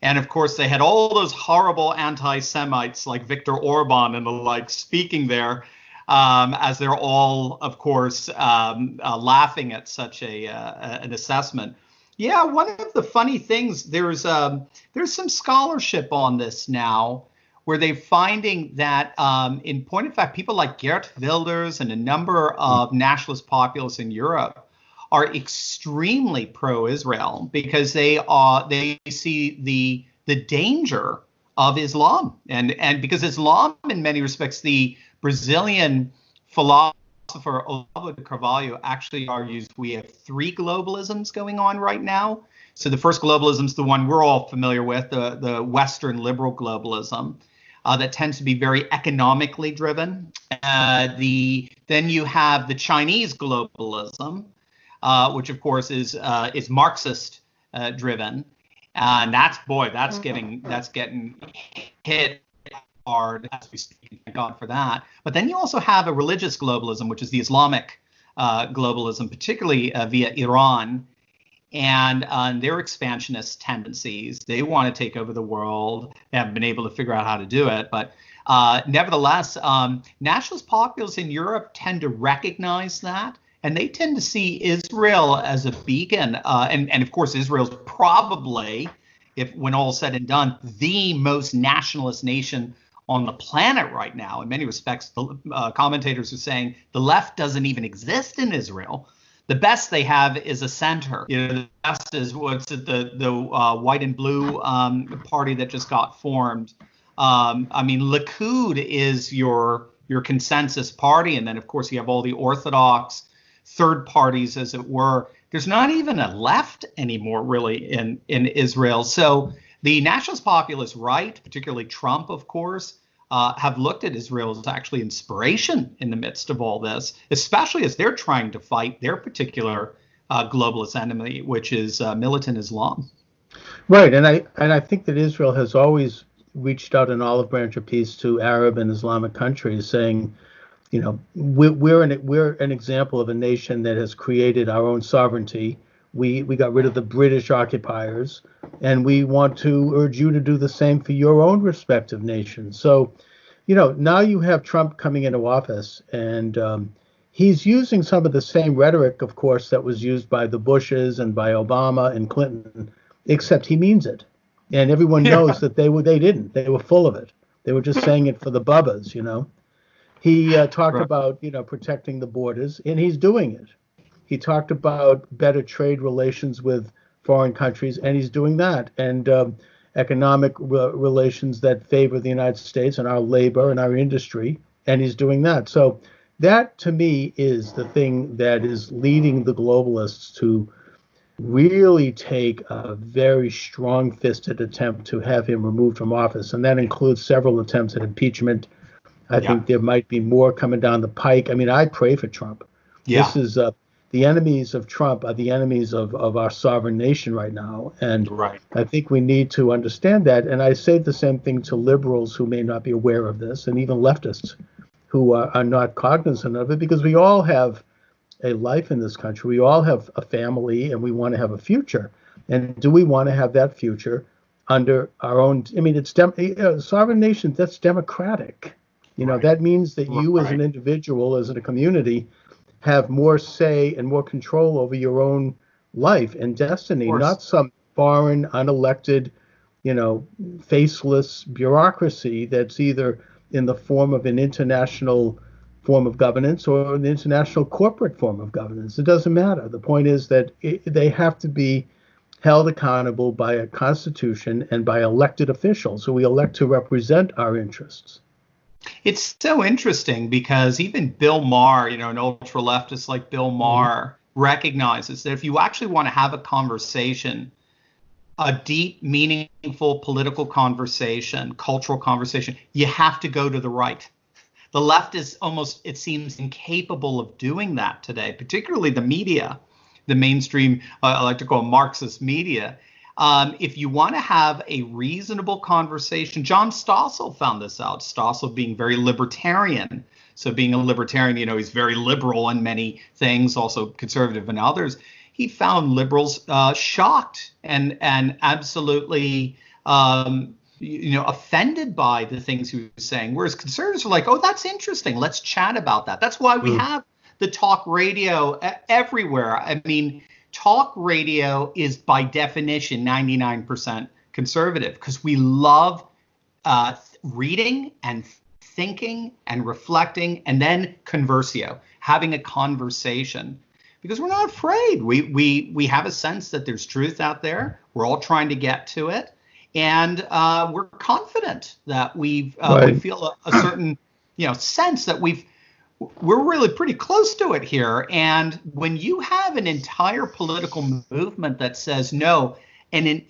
And of course, they had all those horrible anti-Semites like Viktor Orban and the like speaking there, as they're all, of course, laughing at such an assessment. Yeah, one of the funny things, there's some scholarship on this now, where they're finding that, in point of fact, people like Geert Wilders and a number of nationalist populists in Europe are extremely pro-Israel because they see the danger of Islam, and because Islam, in many respects, the Brazilian philosopher Olavo de Carvalho actually argues we have three globalisms going on right now. So the first globalism is the one we're all familiar with, the Western liberal globalism, that tends to be very economically driven. Then you have the Chinese globalism, which of course is Marxist driven, and that's getting hit hard as we speak. Thank God for that. But then you also have a religious globalism, which is the Islamic globalism, particularly via Iran and their expansionist tendencies. They want to take over the world. They haven't been able to figure out how to do it. But nevertheless, nationalist populists in Europe tend to recognize that. And they tend to see Israel as a beacon. And of course, Israel's probably, when all's said and done, the most nationalist nation on the planet right now. In many respects, the commentators are saying the left doesn't even exist in Israel. The best they have is a center. The best is the white and blue party that just got formed. I mean, Likud is your consensus party, and then of course you have all the orthodox third parties, as it were. There's not even a left anymore, really, in Israel. So the nationalist populist right, particularly Trump, of course, have looked at Israel as actually inspiration in the midst of all this, especially as they're trying to fight their particular globalist enemy, which is militant Islam. Right, and I think that Israel has always reached out an olive branch of peace to Arab and Islamic countries, saying, we're an example of a nation that has created our own sovereignty. We got rid of the British occupiers, and we want to urge you to do the same for your own respective nations. So, now you have Trump coming into office, and he's using some of the same rhetoric, of course, that was used by the Bushes and by Obama and Clinton, except he means it. And everyone knows that they didn't. They were full of it. They were just saying it for the bubbas, He talked about, protecting the borders, and he's doing it. He talked about better trade relations with foreign countries, and he's doing that. And economic relations that favor the United States and our labor and our industry, and he's doing that. So that, to me, is the thing that is leading the globalists to really take a very strong-fisted attempt to have him removed from office. And that includes several attempts at impeachment. I think there might be more coming down the pike. I mean, I pray for Trump. Yeah. This is the enemies of Trump are the enemies of our sovereign nation right now. And I think we need to understand that. And I say the same thing to liberals who may not be aware of this, and even leftists who are not cognizant of it, because we all have a life in this country. We all have a family, and we want to have a future. And do we want to have that future under our own? I mean, it's sovereign nation. That's democratic. That means that you, as an individual, as in a community, have more say and more control over your own life and destiny, not some foreign, unelected, faceless bureaucracy that's either in the form of an international form of governance or an international corporate form of governance. It doesn't matter. The point is that they have to be held accountable by a constitution and by elected officials who we elect to represent our interests. It's so interesting because even Bill Maher, an ultra leftist like Bill Maher, recognizes that if you actually want to have a conversation, a deep, meaningful political conversation, cultural conversation, you have to go to the right. The left is almost, it seems, incapable of doing that today, particularly the media, the mainstream, I like to call Marxist media. If you want to have a reasonable conversation, John Stossel found this out, Stossel being very libertarian. So being a libertarian, he's very liberal in many things, also conservative in others. He found liberals shocked and absolutely offended by the things he was saying, whereas conservatives are like, oh, that's interesting. Let's chat about that. That's why we have the talk radio everywhere. I mean, talk radio is by definition 99% conservative because we love reading and thinking and reflecting and then conversio, having a conversation, because we're not afraid. We have a sense that there's truth out there. We're all trying to get to it. And we're confident that we feel a certain sense that we're really pretty close to it here. And when you have an entire political movement that says no, and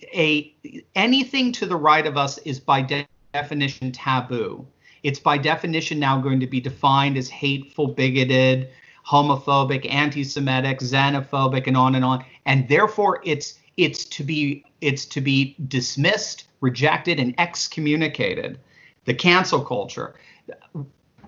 anything to the right of us is by definition taboo. It's by definition now going to be defined as hateful, bigoted, homophobic, anti-Semitic, xenophobic, and on and on. And therefore, it's to be dismissed, rejected, and excommunicated. The cancel culture.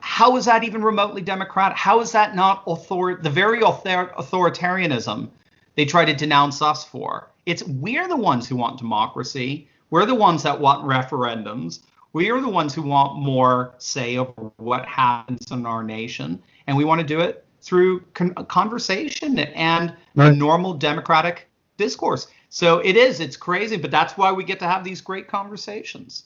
How is that even remotely democratic? How is that not the very authoritarianism they try to denounce us for? We're the ones who want democracy. We're the ones that want referendums. We are the ones who want more say over what happens in our nation. And we want to do it through conversation and a normal democratic discourse. So it's crazy, but that's why we get to have these great conversations.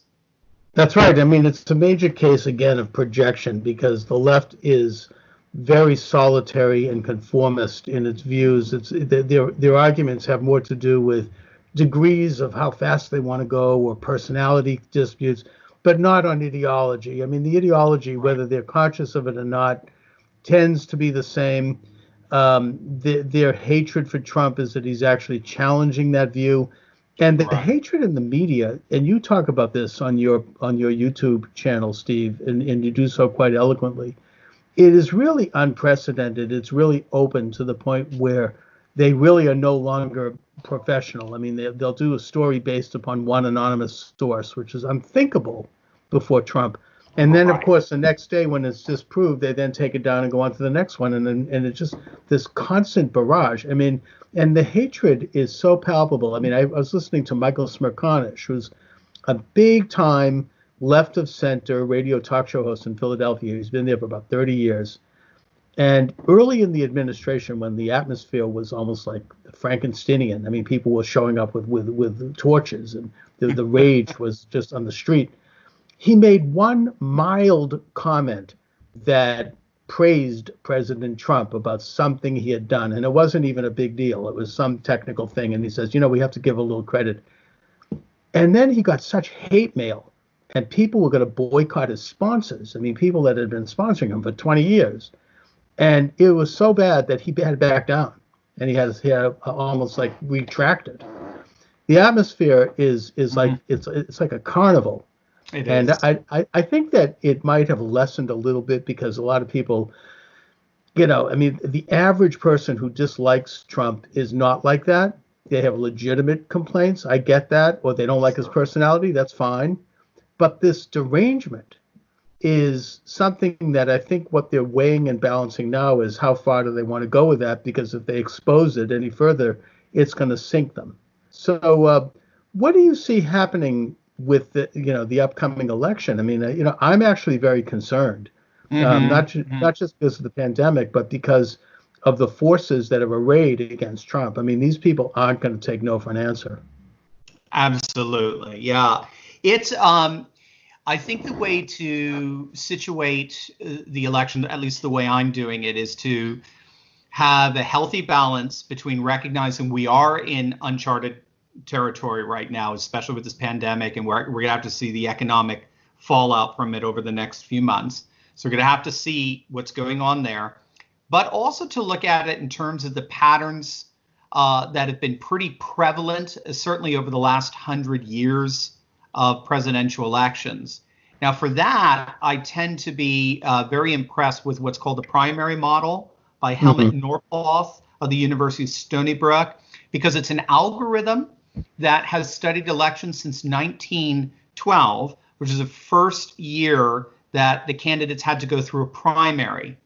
That's right. I mean, it's a major case, again, of projection, because the left is very solitary and conformist in its views. Their arguments have more to do with degrees of how fast they want to go or personality disputes, but not on ideology. I mean, the ideology, whether they're conscious of it or not, tends to be the same. Their hatred for Trump is that he's actually challenging that view. And the hatred in the media, and you talk about this on your YouTube channel, Steve, and you do so quite eloquently, it is really unprecedented. It's really open to the point where they really are no longer professional. I mean, they'll do a story based upon one anonymous source, which is unthinkable before Trump. And then, of Right. course, the next day when it's disproved, they then take it down and go on to the next one, and it's just this constant barrage. I mean, and the hatred is so palpable. I mean, I was listening to Michael Smerconish, who's a big time left of center radio talk show host in Philadelphia. He's been there for about 30 years. And early in the administration, when the atmosphere was almost like Frankensteinian, I mean, people were showing up with torches, and the rage was just on the street. He made one mild comment that praised President Trump about something he had done, and it wasn't even a big deal. It was some technical thing, and he says, we have to give a little credit. And then he got such hate mail, and people were going to boycott his sponsors. I mean, people that had been sponsoring him for 20 years. And it was so bad that he had to back down, and he had almost like retracted. The atmosphere is like it's like a carnival. It And is. I think that it might have lessened a little bit because a lot of people, I mean, the average person who dislikes Trump is not like that. They have legitimate complaints. I get that. Or they don't like his personality. That's fine. But this derangement is something that I think what they're weighing and balancing now is how far do they want to go with that? Because if they expose it any further, it's going to sink them. So what do you see happening with the upcoming election? I mean, I'm actually very concerned, not just because of the pandemic, but because of the forces that have arrayed against Trump. I mean, these people aren't going to take no for an answer. Absolutely. Yeah. It's I think the way to situate the election, at least the way I'm doing it, is to have a healthy balance between recognizing we are in uncharted territory right now, especially with this pandemic, and we're going to have to see the economic fallout from it over the next few months. So we're going to have to see what's going on there, but also to look at it in terms of the patterns that have been pretty prevalent, certainly over the last 100 years of presidential elections. Now, for that, I tend to be very impressed with what's called the primary model by Helmut Norpoth of the University of Stony Brook, because it's an algorithm that has studied elections since 1912, which is the first year that the candidates had to go through a primary.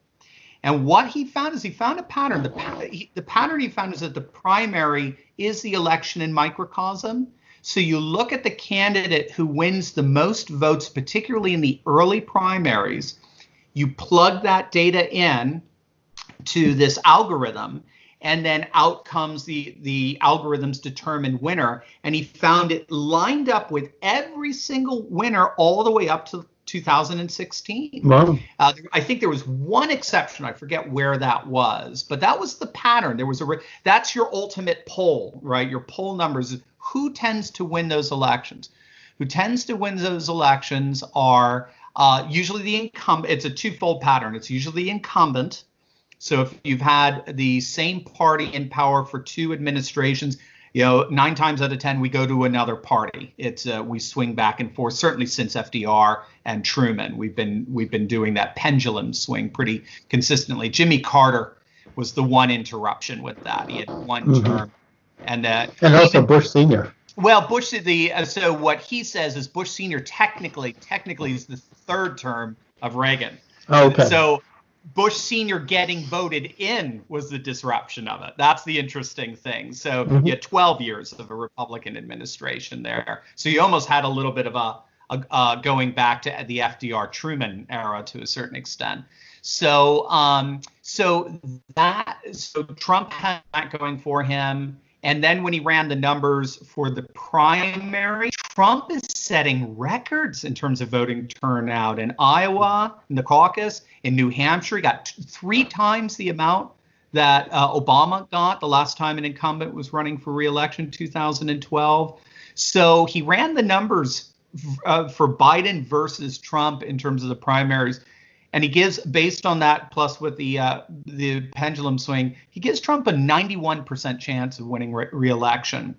And what he found is he found a pattern. The pattern he found is that the primary is the election in microcosm. So you look at the candidate who wins the most votes, particularly in the early primaries, you plug that data in to this algorithm, and then out comes the algorithm's determined winner. And he found it lined up with every single winner all the way up to 2016. Wow. I think there was one exception. I forget where that was, but that was the pattern. There was that's your ultimate poll, right? Your poll numbers. Who tends to win those elections? Who tends to win those elections are usually the incumbent. It's a twofold pattern. It's usually the incumbent. So if you've had the same party in power for two administrations, 9 times out of 10 we go to another party. It's we swing back and forth. Certainly since FDR and Truman, we've been doing that pendulum swing pretty consistently. Jimmy Carter was the one interruption with that. He had one term, and also Bush Sr. Well, Bush so what he says is Bush Sr. technically is the third term of Reagan. Oh, okay. So Bush Sr. getting voted in was the disruption of it. That's the interesting thing. So you had 12 years of a Republican administration there. So you almost had a little bit of a going back to the FDR Truman era to a certain extent. So Trump had that going for him. And then when he ran the numbers for the primary, Trump is setting records in terms of voting turnout in Iowa, in the caucus, in New Hampshire. He got 3 times the amount that Obama got the last time an incumbent was running for re-election in 2012. So he ran the numbers for Biden versus Trump in terms of the primaries. And he gives, based on that, plus with the pendulum swing, he gives Trump a 91% chance of winning re-election.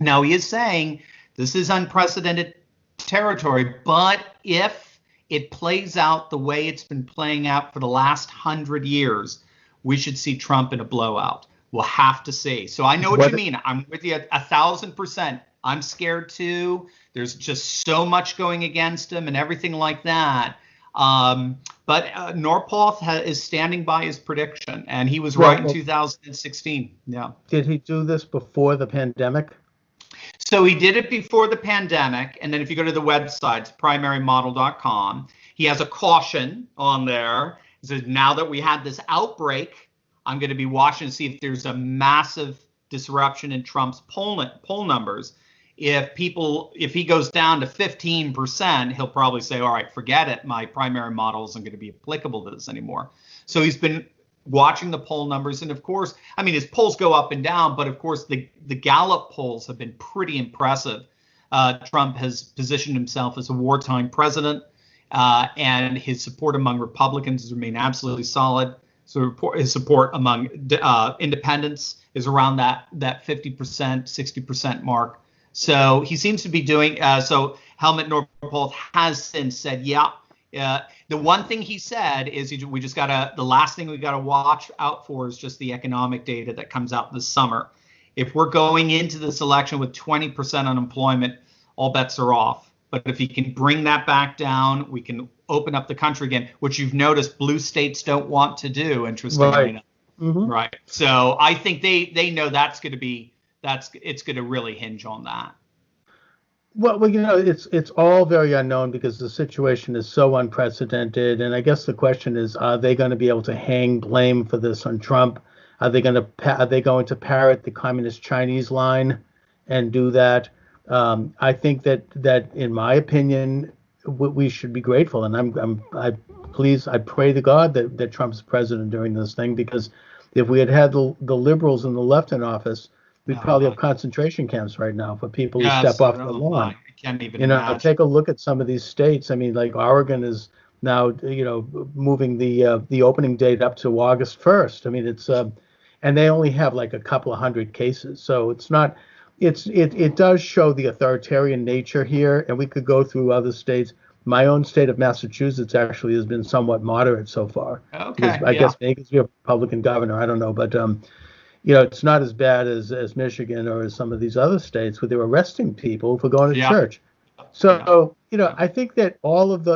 Now, he is saying this is unprecedented territory, but if it plays out the way it's been playing out for the last 100 years, we should see Trump in a blowout. We'll have to see. So I know what you mean. I'm with you 1,000%. I'm scared too. There's just so much going against him and everything like that. But Norpoth is standing by his prediction, and he was Well, right in 2016. Yeah. Did he do this before the pandemic? So he did it before the pandemic, and then if you go to the website, it's primarymodel.com, he has a caution on there. He says, now that we had this outbreak, I'm going to be watching to see if there's a massive disruption in Trump's poll numbers. If he goes down to 15%, he'll probably say, all right, forget it. My primary model isn't going to be applicable to this anymore. So he's been watching the poll numbers. And of course, I mean, his polls go up and down, but of course, the Gallup polls have been pretty impressive. Trump has positioned himself as a wartime president, and his support among Republicans has remained absolutely solid. So his support among independents is around that 50%, 60% mark. So he seems to be doing, so Helmut Norpoth has since said, yeah. The one thing he said is the last thing we got to watch out for is just the economic data that comes out this summer. If we're going into this election with 20% unemployment, all bets are off. But if he can bring that back down, we can open up the country again, which you've noticed blue states don't want to do, interestingly enough. Mm-hmm. Right. So I think they know it's going to really hinge on that. Well, it's all very unknown because the situation is so unprecedented. And I guess the question is, are they going to be able to hang blame for this on Trump? Are they going to parrot the communist Chinese line and do that? I think that in my opinion, we should be grateful. And I pray to God that Trump's president during this thing, because if we had the liberals and the left in office, we'd probably have concentration camps right now for people who step off the lawn. I can't even imagine. Take a look at some of these states. I mean, like Oregon is now, moving the opening date up to August 1st. I mean, it's and they only have like a couple of hundred cases. So it's not, it does show the authoritarian nature here. And we could go through other states. My own state of Massachusetts actually has been somewhat moderate so far. Okay. I guess maybe because we have a Republican governor. I don't know, but it's not as bad as Michigan or as some of these other states where they're arresting people for going to church. So, I think that all of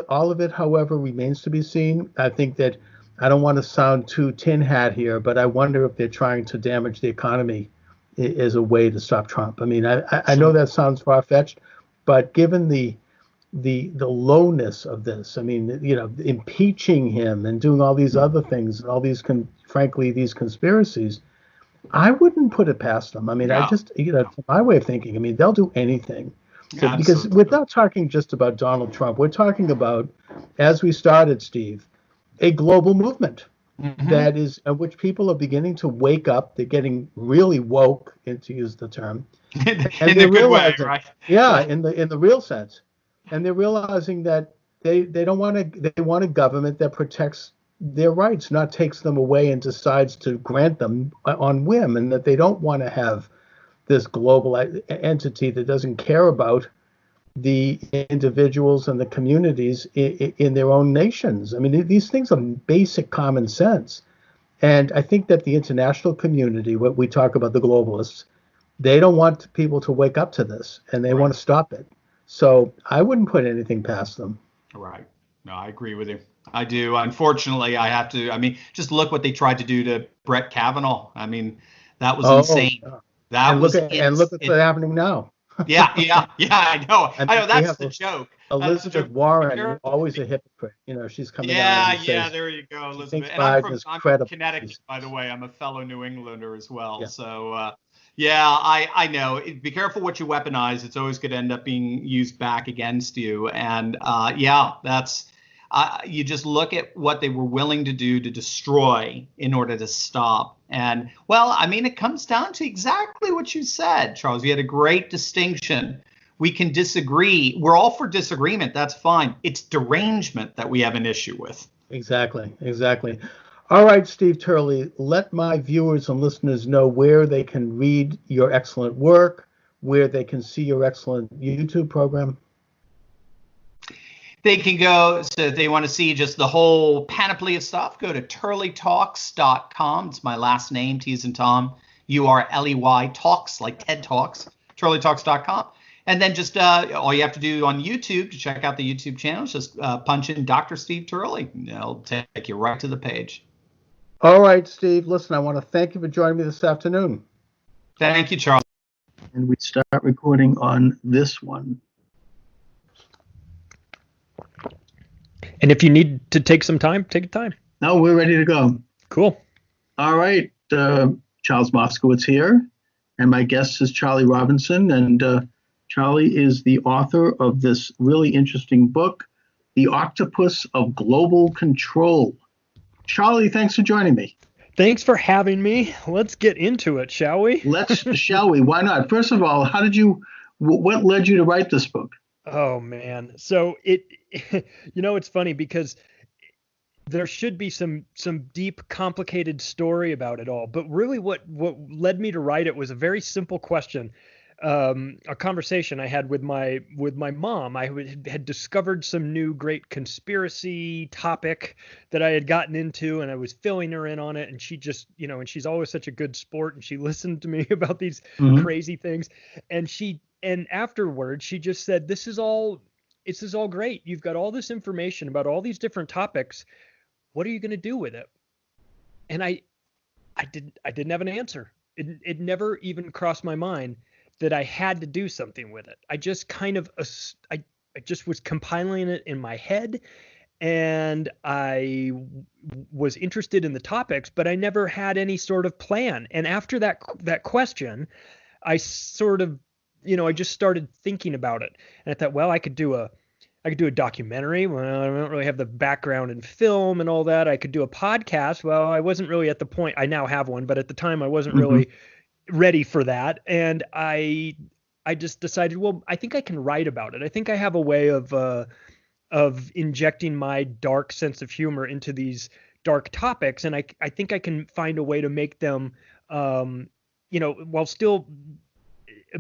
it, however, remains to be seen. I think that I don't want to sound too tin hat here, but I wonder if they're trying to damage the economy as a way to stop Trump. I mean, I know that sounds far-fetched, but given the lowness of this, I mean, impeaching him and doing all these other things, and all these, these conspiracies, I wouldn't put it past them. I mean, I just, my way of thinking, I mean, they'll do anything. So, because we're not talking just about Donald Trump. We're talking about, as we started, Steve, a global movement that is, which people are beginning to wake up. They're getting really woke, to use the term. In a good way, right? Yeah, in the real sense. And they're realizing that they want a government that protects their rights, not takes them away and decides to grant them on whim, and that they don't want to have this global entity that doesn't care about the individuals and the communities in their own nations. I mean, these things are basic common sense. And I think that the international community, what we talk about, the globalists, they don't want people to wake up to this, and they want to stop it. So I wouldn't put anything past them. Right. No, I agree with you. I do. Unfortunately, I have to. I mean, just look what they tried to do to Brett Kavanaugh. I mean, that was insane. Yeah. That and was look what's happening now. Yeah. I know. I know. That's the joke. Elizabeth Warren, always a hypocrite. She's coming out. Yeah. There you go, Elizabeth. And I'm from Connecticut, by the way. I'm a fellow New Englander as well. Yeah. So, I know. Be careful what you weaponize. It's always going to end up being used back against you. And that's. You just look at what they were willing to do to destroy in order to stop. And, well, I mean, it comes down to exactly what you said, Charles. You had a great distinction. We can disagree. We're all for disagreement. That's fine. It's derangement that we have an issue with. Exactly. All right, Steve Turley, let my viewers and listeners know where they can read your excellent work, where they can see your excellent YouTube program. They can go, so if they want to see just the whole panoply of stuff, go to turleytalks.com. It's my last name, T as in Tom, URLEY Talks, like TED Talks, turleytalks.com. And then just all you have to do on YouTube to check out the YouTube channel is just punch in Dr. Steve Turley. It'll take you right to the page. All right, Steve. Listen, I want to thank you for joining me this afternoon. Thank you, Charles. And we start recording on this one. And if you need to take some time, take time. No, we're ready to go. Cool. All right. Charles Moskowitz here. And my guest is Charlie Robinson. And Charlie is the author of this really interesting book, The Octopus of Global Control. Charlie, thanks for joining me. Thanks for having me. Let's get into it, shall we? Shall we? Why not? First of all, what led you to write this book? Oh man. So it's funny because there should be some deep, complicated story about it all. But really what led me to write it was a very simple question. A conversation I had with my mom. I had discovered some new great conspiracy topic that I had gotten into, and I was filling her in on it. And she just, and she's always such a good sport, and she listened to me about these crazy things. And afterwards, she just said, "This is all great. You've got all this information about all these different topics. What are you going to do with it?" And I didn't have an answer. It never even crossed my mind that I had to do something with it. I just kind of, I just was compiling it in my head, and I was interested in the topics, but I never had any sort of plan. And after that question, I sort of, I just started thinking about it, and I thought, well, I could do a documentary. Well, I don't really have the background in film and all that. I could do a podcast. Well, I wasn't really at the point. I now have one, but at the time I wasn't really ready for that. And I just decided, well, I think I can write about it. I think I have a way of injecting my dark sense of humor into these dark topics. And I think I can find a way to make them, while still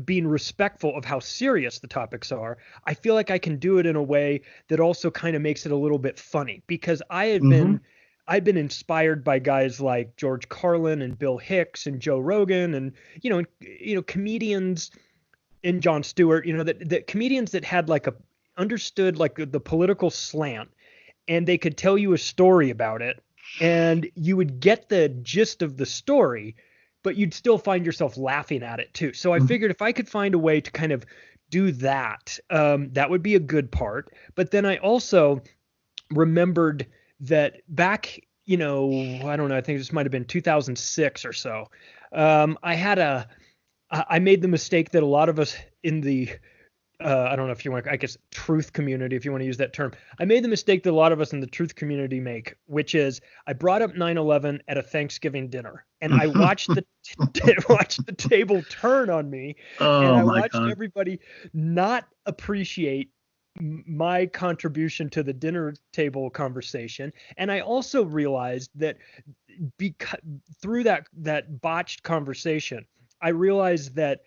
being respectful of how serious the topics are. I feel like I can do it in a way that also kind of makes it a little bit funny, because I've been inspired by guys like George Carlin and Bill Hicks and Joe Rogan and comedians, and Jon Stewart, that comedians that had understood the political slant, and they could tell you a story about it, and you would get the gist of the story, but you'd still find yourself laughing at it too. So I figured if I could find a way to kind of do that, that would be a good part. But then I also remembered that back, I don't know, I think this might have been 2006 or so. I made the mistake that a lot of us in the, I don't know if you want, I guess, truth community, if you want to use that term. I made the mistake that a lot of us in the truth community make, which is I brought up 9/11 at a Thanksgiving dinner, and I watched watched the table turn on me, and I watched everybody not appreciate my contribution to the dinner table conversation. And I also realized that through that botched conversation, I realized that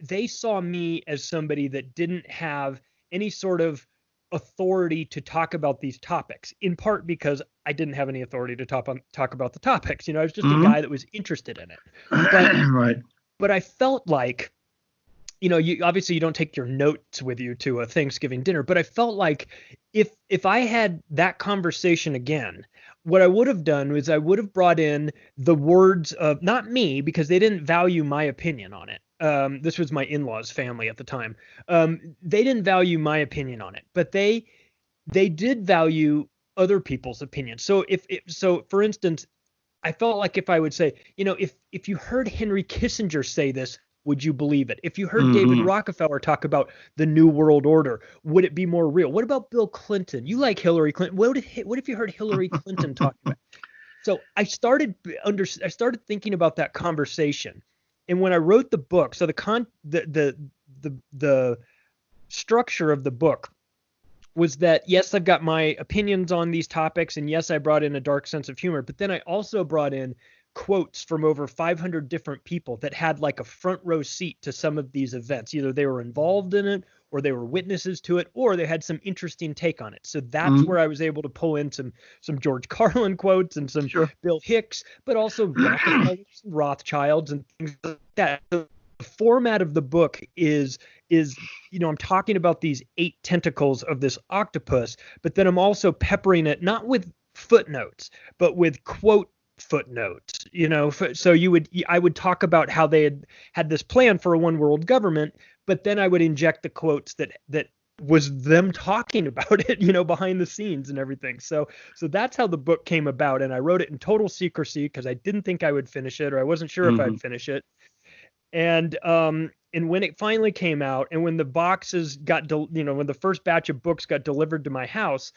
they saw me as somebody that didn't have any sort of authority to talk about these topics, in part because I didn't have any authority to talk about the topics. I was just a guy that was interested in it. But I felt like, you obviously you don't take your notes with you to a Thanksgiving dinner, but I felt like if I had that conversation again, what I would have done was I would have brought in the words of, not me, because they didn't value my opinion on it. This was my in-laws family at the time. They didn't value my opinion on it, but they did value other people's opinions. So so for instance, I felt like if I would say, if you heard Henry Kissinger say this, would you believe it? If you heard David Rockefeller talk about the New World Order, would it be more real? What about Bill Clinton? You like Hillary Clinton. What if you heard Hillary Clinton talk about it? So I started thinking about that conversation. And when I wrote the book, so the structure of the book was that, yes, I've got my opinions on these topics, and yes, I brought in a dark sense of humor, but then I also brought in quotes from over 500 different people that had a front row seat to some of these events. Either they were involved in it, or they were witnesses to it, or they had some interesting take on it. So that's where I was able to pull in some George Carlin quotes and some Bill Hicks, but also Rothschilds and things like that. The format of the book is is, I'm talking about these 8 tentacles of this octopus, but then I'm also peppering it not with footnotes, but with quote footnotes. So I would talk about how they had this plan for a one world government, but then I would inject the quotes that was them talking about it, behind the scenes and everything. So that's how the book came about. And I wrote it in total secrecy because I didn't think I would finish it, or I wasn't sure if I'd finish it. And when it finally came out, and when the boxes when the first batch of books got delivered to my house,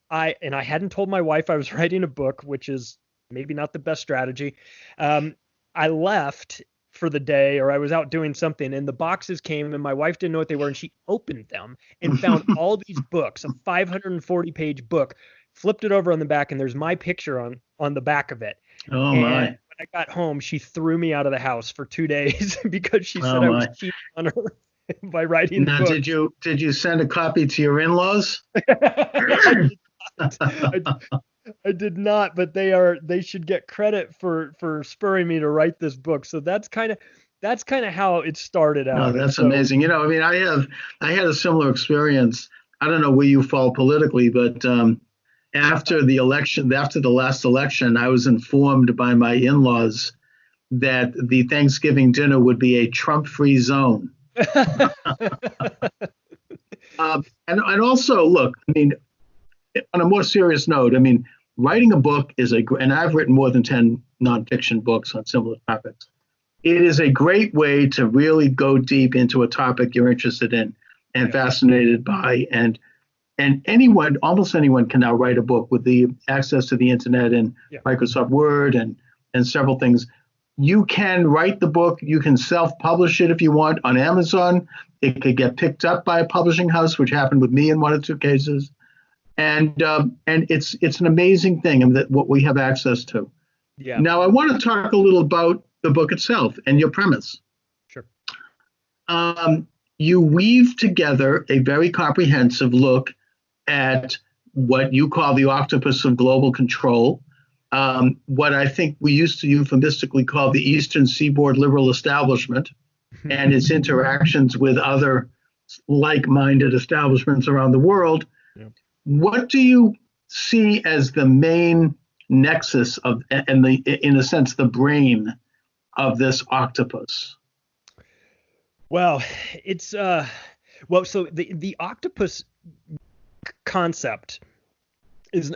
I hadn't told my wife I was writing a book, which is maybe not the best strategy. I left for the day, or I was out doing something, and the boxes came, and my wife didn't know what they were, and she opened them and found all these books, a 540-page book, flipped it over on the back, and there's my picture on the back of it. Oh, and my. when I got home, she threw me out of the house for 2 days because she said Oh, I was my. cheating on her by writing Now, the book. did you send a copy to your in-laws? I did not, but they should get credit for spurring me to write this book. So that's kind of how it started out. No, that's So- amazing. I had a similar experience. I don't know where you fall politically, but after the last election, I was informed by my in-laws that the Thanksgiving dinner would be a Trump-free zone. And also, look, on a more serious note, writing a book and I've written more than 10 nonfiction books on similar topics. It is a great way to really go deep into a topic you're interested in and fascinated by. And almost anyone can now write a book with the access to the internet and Microsoft Word and several things. You can write the book. You can self-publish it if you want on Amazon. It could get picked up by a publishing house, which happened with me in 1 or 2 cases. And it's an amazing thing, that what we have access to. Yeah. Now, I want to talk a little about the book itself and your premise. Sure. You weave together a very comprehensive look at what you call the octopus of global control, what I think we used to euphemistically call the Eastern Seaboard liberal establishment and its interactions with other like-minded establishments around the world. Yeah. What do you see as the main nexus in a sense, the brain of this octopus? Well, it's so the octopus concept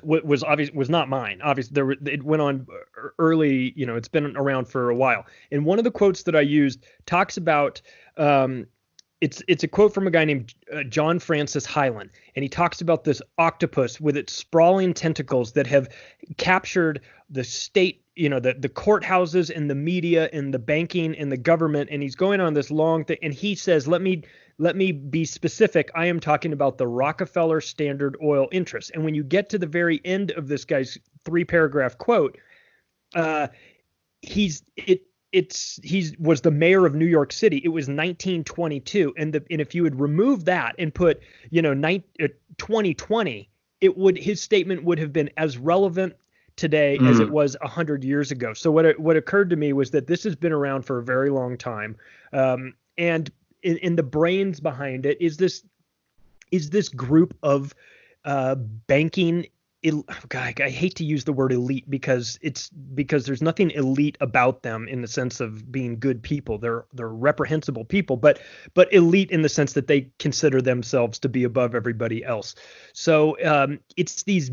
was not mine. Obviously, it went on early. It's been around for a while. And one of the quotes that I used talks about. It's a quote from a guy named John Francis Hyland, and he talks about this octopus with its sprawling tentacles that have captured the state, the courthouses and the media and the banking and the government. And he's going on this long thing, and he says, let me be specific. I am talking about the Rockefeller Standard Oil Interest. And when you get to the very end of this guy's 3-paragraph quote, he was the mayor of New York City. It was 1922, and if you would remove that and put 2020, his statement would have been as relevant today as it was 100 years ago. So what occurred to me was that this has been around for a very long time, and in the brains behind it is this group of banking. God, I hate to use the word elite because there's nothing elite about them in the sense of being good people. They're reprehensible people, but elite in the sense that they consider themselves to be above everybody else. So it's these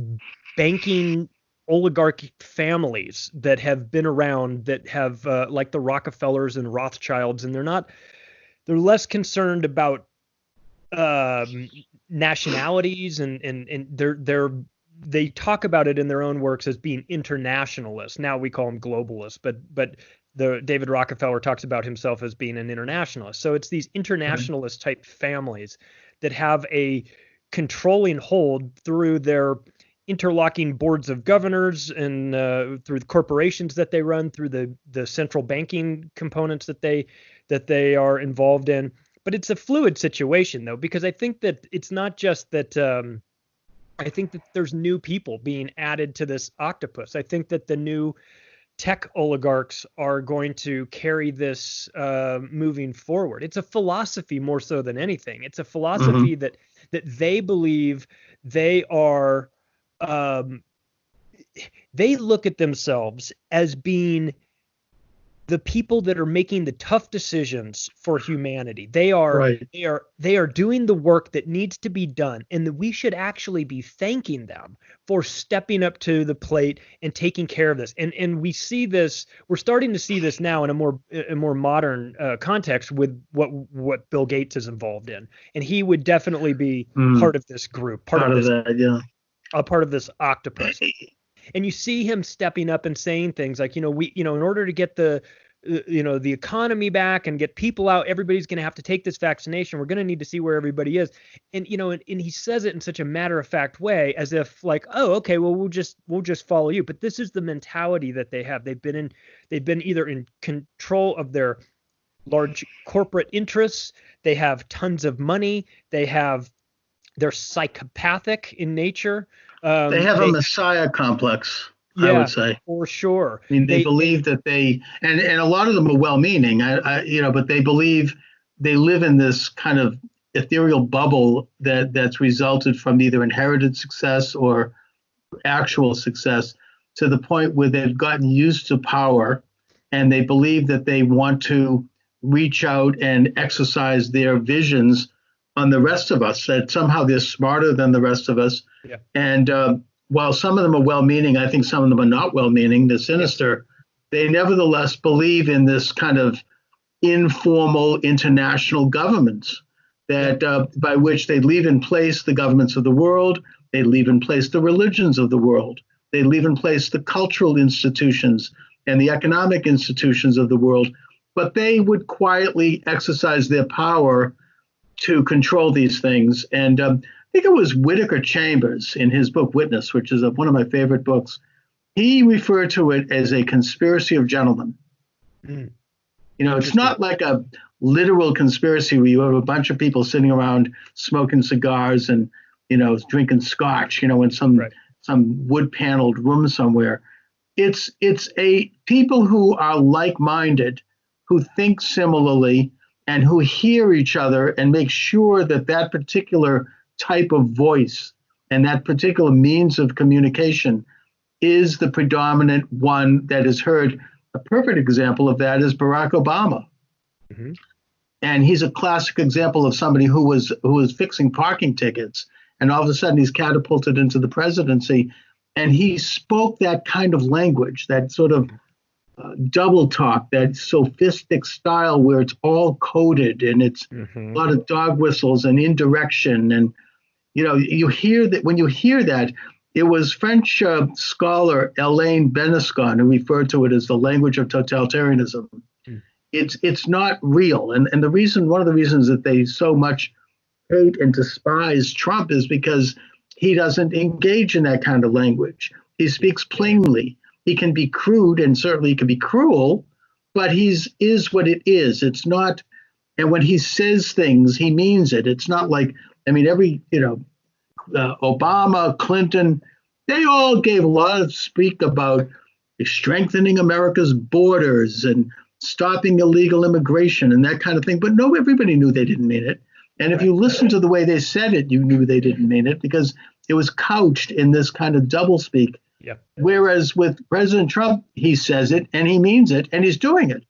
banking oligarchy families that have been around, that have like the Rockefellers and Rothschilds, and they're less concerned about nationalities, and they talk about it in their own works as being internationalists. Now we call them globalists, but David Rockefeller talks about himself as being an internationalist. So it's these internationalist type families that have a controlling hold through their interlocking boards of governors and through the corporations that they run, through the central banking components that they are involved in. But it's a fluid situation, though, because I think that it's not just that. I think that there's new people being added to this octopus. I think that the new tech oligarchs are going to carry this moving forward. It's a philosophy more so than anything. It's a philosophy that they believe they are. They look at themselves as being the people that are making the tough decisions for humanity. They are Right. they are doing the work that needs to be done, and that we should actually be thanking them for stepping up to the plate and taking care of this. And we see this, we're starting to see this now in a more modern context with what Bill Gates is involved in, and he would definitely be part of this group, part of this, yeah. a part of this octopus. And you see him stepping up and saying things like, in order to get the economy back and get people out, everybody's going to have to take this vaccination. We're going to need to see where everybody is. And, and he says it in such a matter of fact way, as if like, oh, okay, well, we'll just follow you. But this is the mentality that they have. They've been either in control of their large corporate interests. They have tons of money. They're psychopathic in nature. They have a messiah complex, I would say. For sure. I mean, they believe that and a lot of them are well-meaning, but they believe they live in this kind of ethereal bubble that's resulted from either inherited success or actual success, to the point where they've gotten used to power, and they believe that they want to reach out and exercise their visions on the rest of us, that somehow they're smarter than the rest of us. Yeah. And while some of them are well-meaning, I think some of them are not well-meaning, they're sinister, they nevertheless believe in this kind of informal international governments that by which they leave in place the governments of the world, they leave in place the religions of the world, they leave in place the cultural institutions and the economic institutions of the world, but they would quietly exercise their power to control these things. And I think it was Whittaker Chambers in his book Witness, which is one of my favorite books. He referred to it as a conspiracy of gentlemen. It's not like a literal conspiracy where you have a bunch of people sitting around smoking cigars and drinking scotch, in some wood-paneled room somewhere. It's a people who are like-minded, who think similarly, and who hear each other and make sure that particular type of voice and that particular means of communication is the predominant one that is heard. A perfect example of that is Barack Obama. Mm-hmm. And he's a classic example of somebody who was fixing parking tickets, and all of a sudden he's catapulted into the presidency, and he spoke that kind of language, that sort of double talk, that sophistic style where it's all coded and it's a lot of dog whistles and indirection. And, you hear that when you hear that, it was French scholar Alain Benescon who referred to it as the language of totalitarianism. It's not real. And one of the reasons that they so much hate and despise Trump is because he doesn't engage in that kind of language. He speaks plainly. He can be crude, and certainly he can be cruel, but is what it is. It's not, and when he says things, he means it. It's not like, Obama, Clinton, they all gave a lot of speak about strengthening America's borders and stopping illegal immigration and that kind of thing. But no, everybody knew they didn't mean it. And if you listen to the way they said it, you knew they didn't mean it, because it was couched in this kind of doublespeak. Yeah. Whereas with President Trump, he says it and he means it and he's doing it.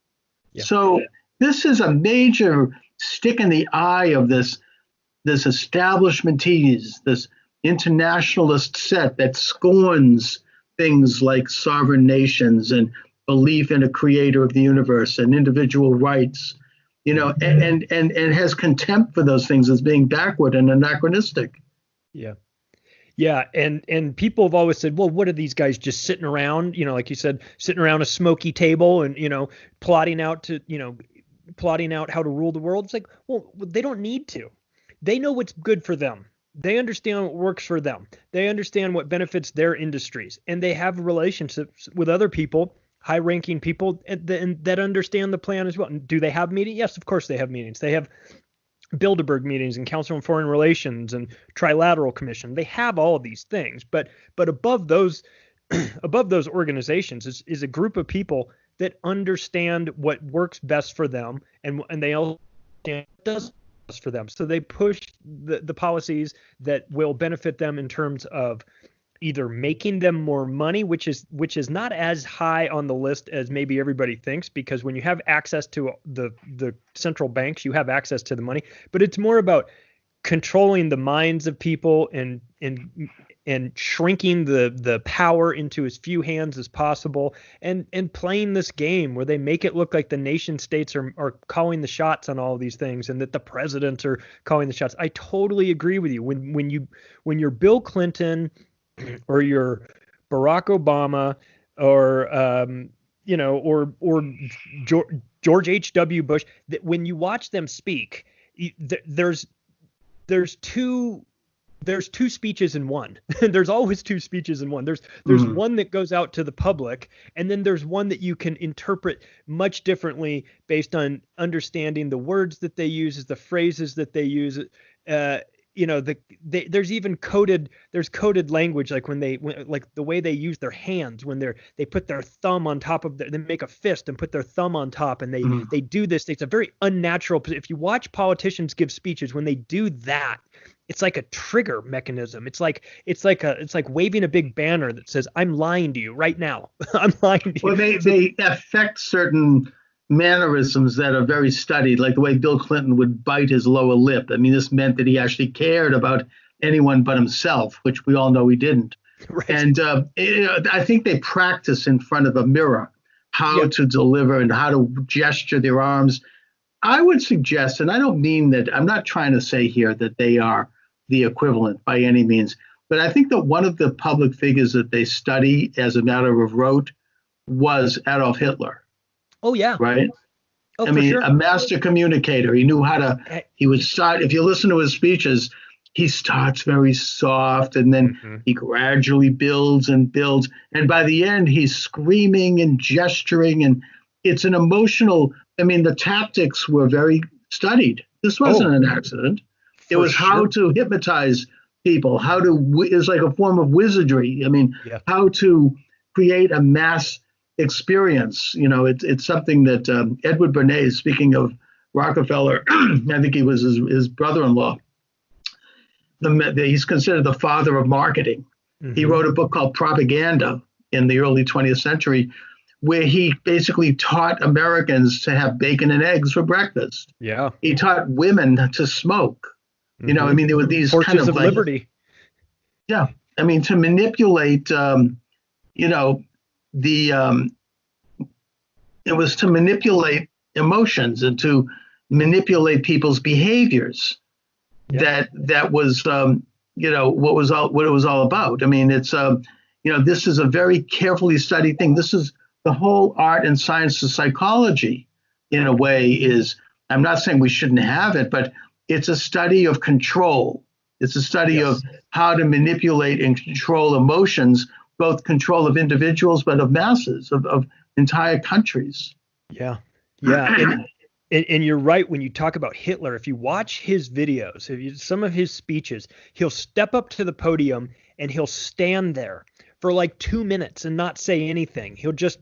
Yeah. So this is a major stick in the eye of this establishmentese, this internationalist set that scorns things like sovereign nations and belief in a creator of the universe and individual rights, and has contempt for those things as being backward and anachronistic. Yeah. Yeah, and people have always said, well, what are these guys just sitting around, like you said, sitting around a smoky table and, plotting out how to rule the world? It's like, well, they don't need to. They know what's good for them. They understand what works for them. They understand what benefits their industries, and they have relationships with other people, high-ranking people that understand the plan as well. And do they have meetings? Yes, of course they have meetings. They have Bilderberg meetings and Council on Foreign Relations and Trilateral Commission. They have all of these things, but above those above those organizations is a group of people that understand what works best for them, and they all understand what does best for them. So they push the policies that will benefit them in terms of either making them more money, which is not as high on the list as maybe everybody thinks, because when you have access to the central banks, you have access to the money, but it's more about controlling the minds of people and shrinking the power into as few hands as possible, and playing this game where they make it look like the nation states are calling the shots on all of these things, and that the presidents are calling the shots. I totally agree with you. When you're Bill Clinton or you're Barack Obama or or George H.W. Bush, that when you watch them speak, there's two speeches in one. There's always two speeches in one. There's one that goes out to the public, and then there's one that you can interpret much differently based on understanding the words that they use, the phrases that they use. There's even coded language, like like the way they use their hands when they put their thumb on top of they make a fist and put their thumb on top, and they do this. It's a very unnatural. If you watch politicians give speeches, when they do that, it's like a trigger mechanism. It's like waving a big banner that says, "I'm lying to you right now." I'm lying to you. Well, they affect certain mannerisms that are very studied, like the way Bill Clinton would bite his lower lip. I mean, this meant that he actually cared about anyone but himself, which we all know he didn't. Right. And I think they practice in front of a mirror how to deliver and how to gesture their arms. I would suggest, and I don't mean that, I'm not trying to say here that they are the equivalent by any means, but I think that one of the public figures that they study as a matter of rote was Adolf Hitler. Oh, yeah. Right. Oh, I mean, sure. a master communicator. He knew how to, he would start, if you listen to his speeches, he starts very soft, and then he gradually builds and builds. And by the end, he's screaming and gesturing, and it's an emotional, I mean, the tactics were very studied. This wasn't an accident. It was how to hypnotize people, it's like a form of wizardry. I mean, how to create a mass experience. It's something that Edward Bernays, speaking of Rockefeller, I think he was his brother-in-law. He's considered the father of marketing. He wrote a book called Propaganda in the early 20th century, where he basically taught Americans to have bacon and eggs for breakfast. Yeah. He taught women to smoke. I mean, there were these Torches kind of liberty. Yeah. I mean, to manipulate, it was to manipulate emotions and to manipulate people's behaviors. That was what it was all about. I mean, it's this is a very carefully studied thing. This is the whole art and science of psychology, in a way. I'm not saying we shouldn't have it, but it's a study of control. It's a study of how to manipulate and control emotions, both control of individuals, but of masses, of entire countries. Yeah. And you're right when you talk about Hitler. If you watch his videos, some of his speeches, he'll step up to the podium and he'll stand there for like 2 minutes and not say anything. He'll just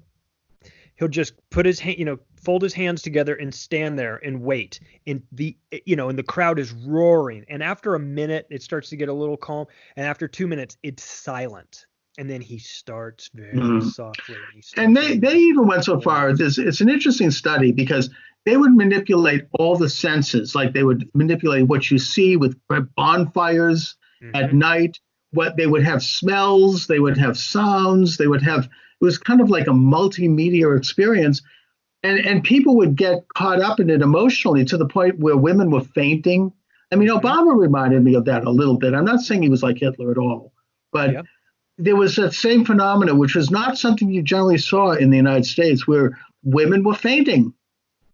put his hand, fold his hands together and stand there and wait. And and the crowd is roaring. And after a minute, it starts to get a little calm. And after 2 minutes, it's silent. And then he starts very softly. And they even went so far as it's an interesting study, because they would manipulate all the senses. Like they would manipulate what you see with bonfires at night. What they would have smells, they would have sounds, it was kind of like a multimedia experience. And people would get caught up in it emotionally to the point where women were fainting. I mean, Obama reminded me of that a little bit. I'm not saying he was like Hitler at all, but there was that same phenomenon, which was not something you generally saw in the United States, where women were fainting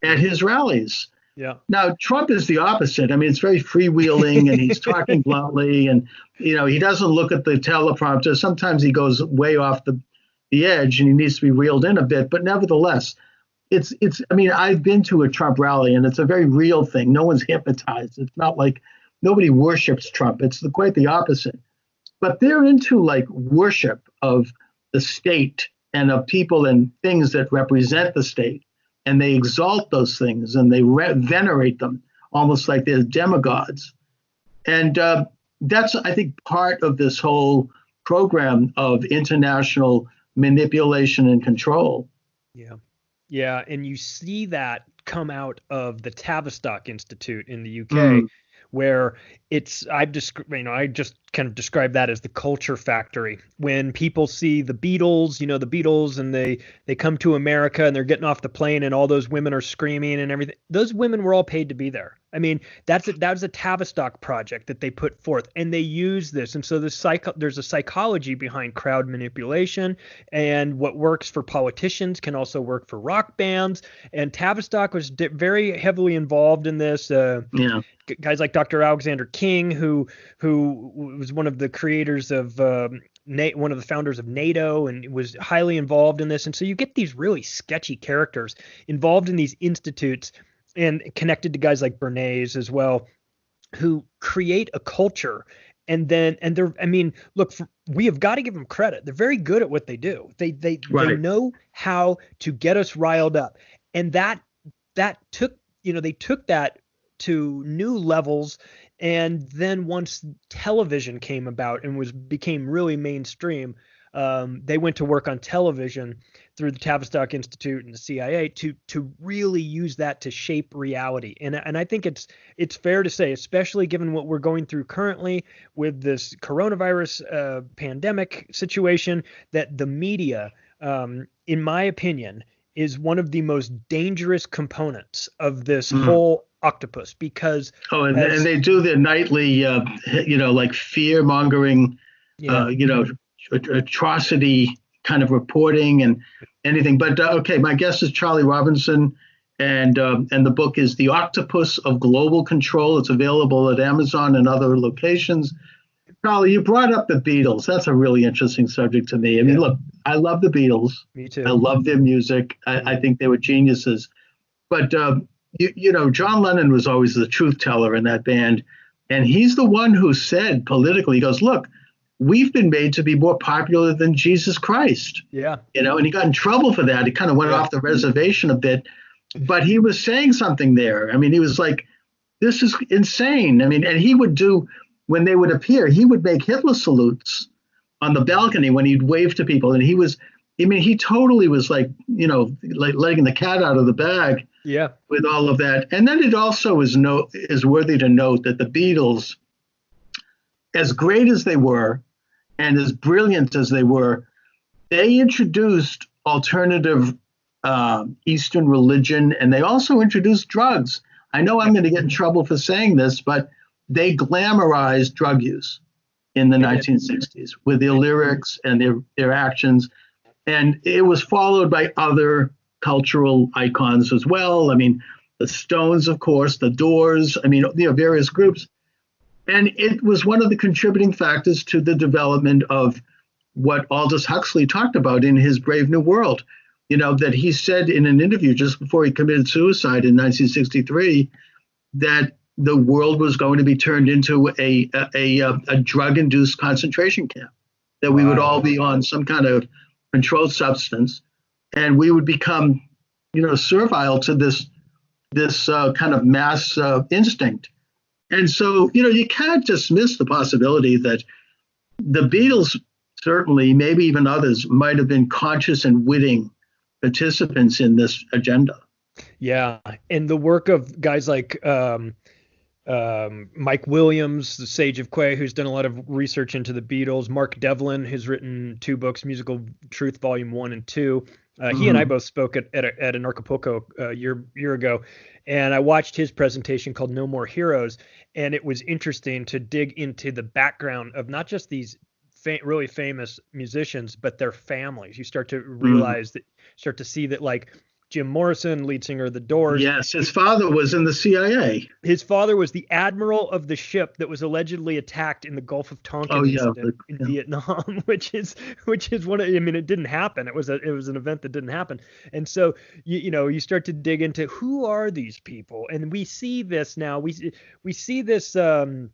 at his rallies. Yeah. Now, Trump is the opposite. I mean, it's very freewheeling, and he's talking bluntly, and he doesn't look at the teleprompter. Sometimes he goes way off the edge, and he needs to be reeled in a bit. But nevertheless, it's. I mean, I've been to a Trump rally, and it's a very real thing. No one's hypnotized. It's not like nobody worships Trump. It's quite the opposite. But they're into like worship of the state and of people and things that represent the state. And they exalt those things and they venerate them almost like they're demigods. And that's, I think, part of this whole program of international manipulation and control. Yeah. Yeah. And you see that come out of the Tavistock Institute in the UK, where I just kind of describe that as the culture factory. When people see the Beatles, and they come to America and they're getting off the plane and all those women are screaming and everything. Those women were all paid to be there. I mean, that was a Tavistock project that they put forth, and they use this. And so there's a psychology behind crowd manipulation, and what works for politicians can also work for rock bands. And Tavistock was very heavily involved in this. Guys like Dr. Alexander King, who was one of the creators of one of the founders of NATO, and was highly involved in this. And so you get these really sketchy characters involved in these institutes and connected to guys like Bernays as well, who create a culture. And we have got to give them credit. They're very good at what they do. They know how to get us riled up. And that took, they took that to new levels. And then once television came about and became really mainstream, they went to work on television through the Tavistock Institute and the CIA to really use that to shape reality. And I think it's fair to say, especially given what we're going through currently with this coronavirus pandemic situation, that the media, in my opinion, is one of the most dangerous components of this whole octopus, because and they do their nightly like fear mongering atrocity kind of reporting and anything. But my guest is Charlie Robinson, and the book is The Octopus of Global Control. It's available at Amazon and other locations. Charlie, you brought up the Beatles. That's a really interesting subject to me. I mean, look, I love the Beatles. Me too. I love their music. I think they were geniuses. But John Lennon was always the truth teller in that band, and he's the one who said politically, he goes, "Look, we've been made to be more popular than Jesus Christ." Yeah. And he got in trouble for that. He kind of went off the reservation a bit, but he was saying something there. I mean, he was like, this is insane. I mean, and he would do, when they would appear, he would make Hitler salutes on the balcony when he'd wave to people. And he totally was like letting the cat out of the bag with all of that. And then it also is worthy to note that the Beatles, as great as they were, and as brilliant as they were, they introduced alternative Eastern religion, and they also introduced drugs. I know I'm going to get in trouble for saying this, but they glamorized drug use in the 1960s with their lyrics and their actions. And it was followed by other cultural icons as well. I mean, the Stones, of course, the Doors, various groups. And it was one of the contributing factors to the development of what Aldous Huxley talked about in his Brave New World, that he said in an interview just before he committed suicide in 1963, that the world was going to be turned into a drug-induced concentration camp, that we would all be on some kind of controlled substance, and we would become, servile to this kind of mass instinct. And so, you can't dismiss the possibility that the Beatles, certainly, maybe even others, might have been conscious and witting participants in this agenda. Yeah. And the work of guys like Mike Williams, the Sage of Quay, who's done a lot of research into the Beatles. Mark Devlin, who's written 2 books, Musical Truth, Volume 1 and 2. He and I both spoke at an Acapulco a year ago, and I watched his presentation called No More Heroes, and it was interesting to dig into the background of not just these really famous musicians, but their families. You start to realize start to see that, like Jim Morrison, lead singer of the Doors. Yes, his father was in the CIA. His father was the admiral of the ship that was allegedly attacked in the Gulf of Tonkin incident in Vietnam, which is one of, it didn't happen. It was an event that didn't happen. And so you start to dig into who are these people, and we see this now. We see this in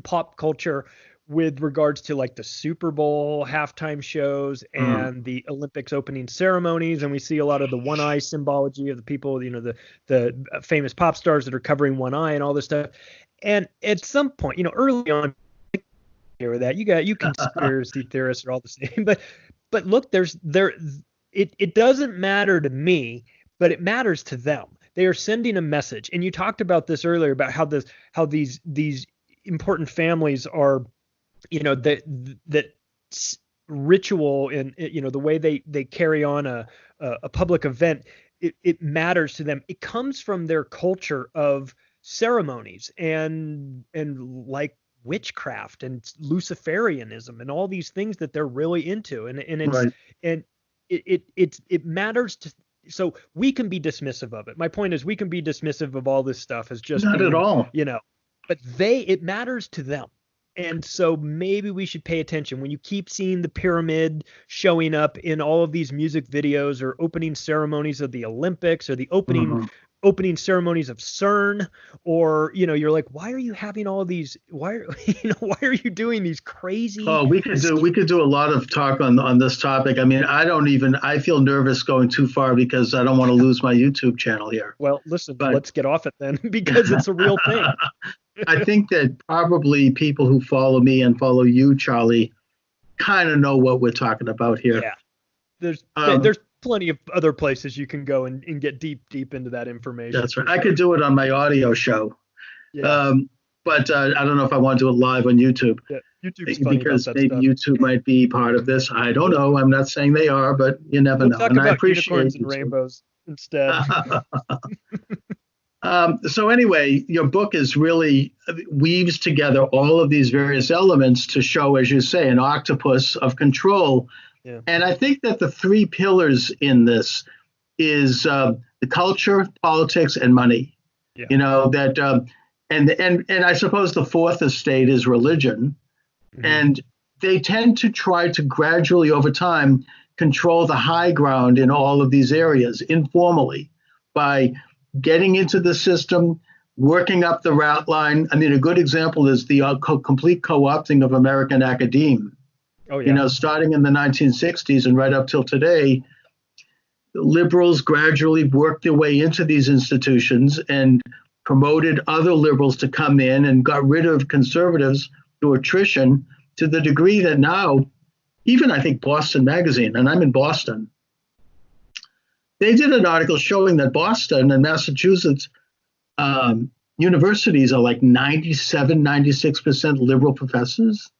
pop culture with regards to like the Super Bowl halftime shows and the Olympics opening ceremonies, and we see a lot of the one eye symbology of the people, you know, the famous pop stars that are covering one eye and all this stuff. And at some point, you know, early on, hear that you conspiracy theorists are all the same, but look, it doesn't matter to me, but it matters to them. They are sending a message. And you talked about this earlier about how these important families are, you know, that ritual and, you know, the way they carry on a public event, it matters to them. It comes from their culture of ceremonies and like witchcraft and Luciferianism and all these things that they're really into. And it's, Right. and it matters to, so we can be dismissive of it. My point is we can be dismissive of all this stuff as just Not at all. you know, but it matters to them. And so maybe we should pay attention when you keep seeing the pyramid showing up in all of these music videos or opening ceremonies of the Olympics or the opening ceremonies of CERN, or, you know, you're like, why are you having all these, why are you doing these crazy? Oh, we could do a lot of talk on this topic. I mean, I feel nervous going too far because I don't want to lose my YouTube channel here. Well, listen, But- let's get off it then, because it's a real thing. I think that probably people who follow me and follow you, Charlie, kind of know what we're talking about here. Yeah. There's Um, there's plenty of other places you can go and get deep into that information. That's right. I could do it on my audio show. Yeah. But I don't know if I want to do it live on YouTube Yeah, YouTube's funny because about that maybe stuff. YouTube might be part of this. I don't know. I'm not saying they are, but you never We'll know. talk And I about appreciate unicorns and YouTube. rainbows instead. So anyway, your book is really weaves together all of these various elements to show, as you say, an octopus of control. Yeah. And I think that the three pillars in this is the culture, politics, and money. Yeah. You know that, and I suppose the fourth estate is religion, Mhm. and they tend to try to gradually, over time, control the high ground in all of these areas informally by getting into the system, working up the route line. I mean, a good example is the complete co-opting of American academe. Oh yeah. You know, starting in the 1960s and right up till today, liberals gradually worked their way into these institutions and promoted other liberals to come in and got rid of conservatives through attrition to the degree that now, even I think Boston Magazine, and I'm in Boston, they did an article showing that Boston and Massachusetts universities are like 97, 96% liberal professors.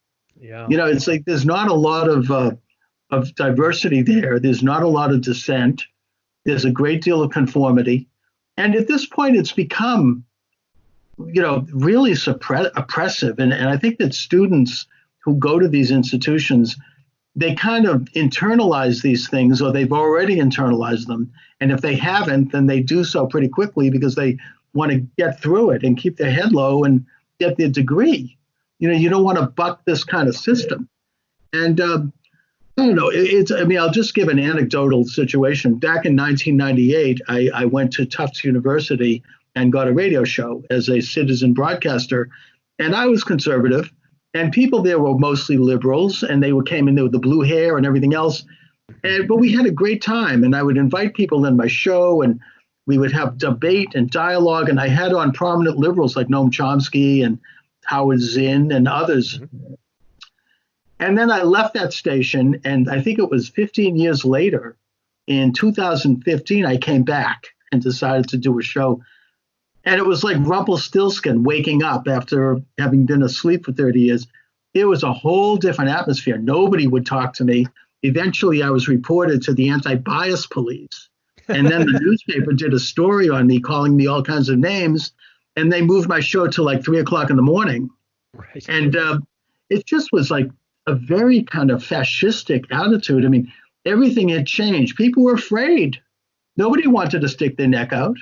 Yeah. You know, it's like there's not a lot of diversity there. There's not a lot of dissent. There's a great deal of conformity. And at this point, it's become, you know, really oppressive. And I think that students who go to these institutions, they kind of internalize these things, or they've already internalized them. And if they haven't, then they do so pretty quickly because they want to get through it and keep their head low and get their degree. You know, you don't want to buck this kind of system. And I don't know, I'll just give an anecdotal situation. Back in 1998, I went to Tufts University and got a radio show as a citizen broadcaster. And I was conservative. And people there were mostly liberals, and they came in there with the blue hair and everything else. But we had a great time, and I would invite people in my show, and we would have debate and dialogue. And I had on prominent liberals like Noam Chomsky and Howard Zinn and others. Mm-hmm. And then I left that station, and I think it was 15 years later, in 2015, I came back and decided to do a show. And it was like Rumpelstiltskin waking up after having been asleep for 30 years. It was a whole different atmosphere. Nobody would talk to me. Eventually, I was reported to the anti-bias police. And then the newspaper did a story on me, calling me all kinds of names. And they moved my show to like 3 o'clock in the morning. Right. And it just was like a very kind of fascistic attitude. I mean, everything had changed. People were afraid. Nobody wanted to stick their neck out.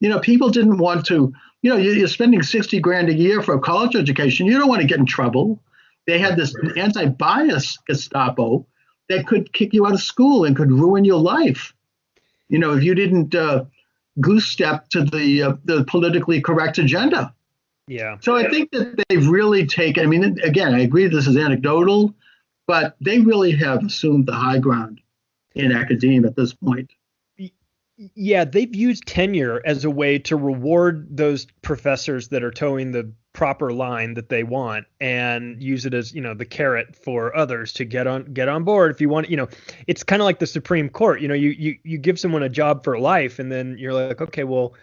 You know, people didn't want to, you know, you're spending 60 grand a year for a college education. You don't want to get in trouble. They had this anti-bias Gestapo that could kick you out of school and could ruin your life. You know, if you didn't goose step to the politically correct agenda. Yeah. So I think that they've really taken, I mean, again, I agree this is anecdotal, but they really have assumed the high ground in academia at this point. Yeah, they've used tenure as a way to reward those professors that are towing the proper line that they want, and use it as, the carrot for others to get on board. If you want, it's kind of like the Supreme Court. You give someone a job for life, and then you're like, okay, well,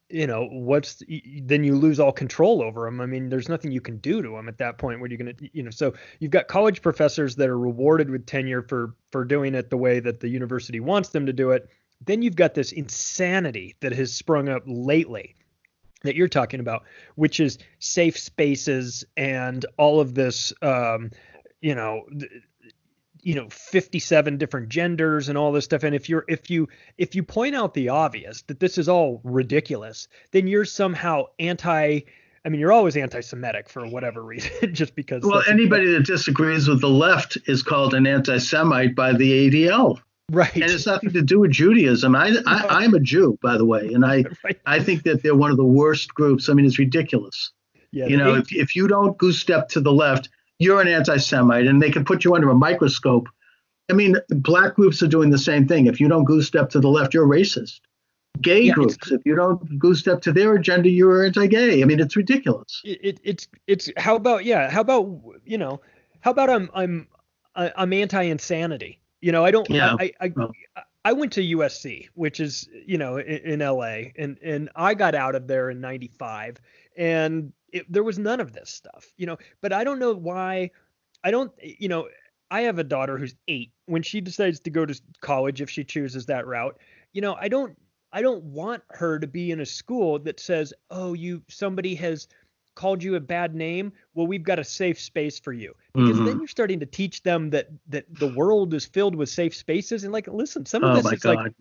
then you lose all control over them. I mean, there's nothing you can do to them at that point. Where you're going to, so you've got college professors that are rewarded with tenure for doing it the way that the university wants them to do it. Then you've got this insanity that has sprung up lately that you're talking about, which is safe spaces and all of this, 57 different genders and all this stuff. And if you point out the obvious, that this is all ridiculous, then you're somehow you're always anti-Semitic for whatever reason, just because. Well, anybody that disagrees with the left is called an anti-Semite by the ADL. Right. And it's nothing to do with Judaism. I'm a Jew, by the way, and I think that they're one of the worst groups. I mean, it's ridiculous. Yeah, if you don't goose step to the left, you're an anti-Semite, and they can put you under a microscope. I mean, black groups are doing the same thing. If you don't goose step to the left, you're racist. Gay groups, if you don't goose step to their agenda, you're anti-gay. I mean, it's ridiculous. It's how about I'm anti-insanity. I don't. Yeah. I went to USC, which is in LA, and I got out of there in '95, and there was none of this stuff. But I don't know why. I have a daughter who's 8. When she decides to go to college, if she chooses that route, I don't want her to be in a school that says, oh, somebody has called you a bad name. Well, we've got a safe space for you, because then you're starting to teach them that the world is filled with safe spaces. And listen, some of this is God.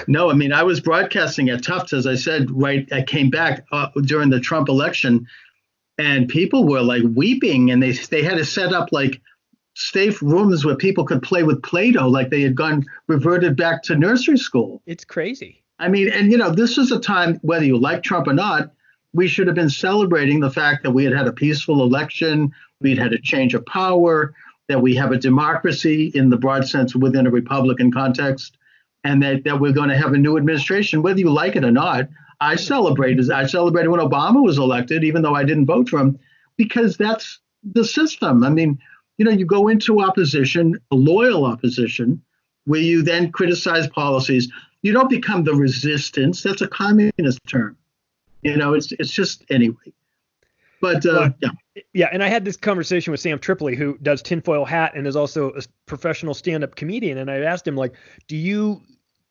No, I mean, I was broadcasting at Tufts, as I said, right. I came back during the Trump election, and people were weeping, and they had to set up safe rooms where people could play with Play-Doh, like they had reverted back to nursery school. It's crazy. I mean, and this is a time, whether you like Trump or not, we should have been celebrating the fact that we had a peaceful election, we'd had a change of power, that we have a democracy in the broad sense within a Republican context, and that we're going to have a new administration, whether you like it or not. I celebrated when Obama was elected, even though I didn't vote for him, because that's the system. I mean, you go into opposition, a loyal opposition, where you then criticize policies. You don't become the resistance. That's a communist term. It's just anyway. But yeah. And I had this conversation with Sam Tripoli, who does Tinfoil Hat and is also a professional stand-up comedian. And I asked him,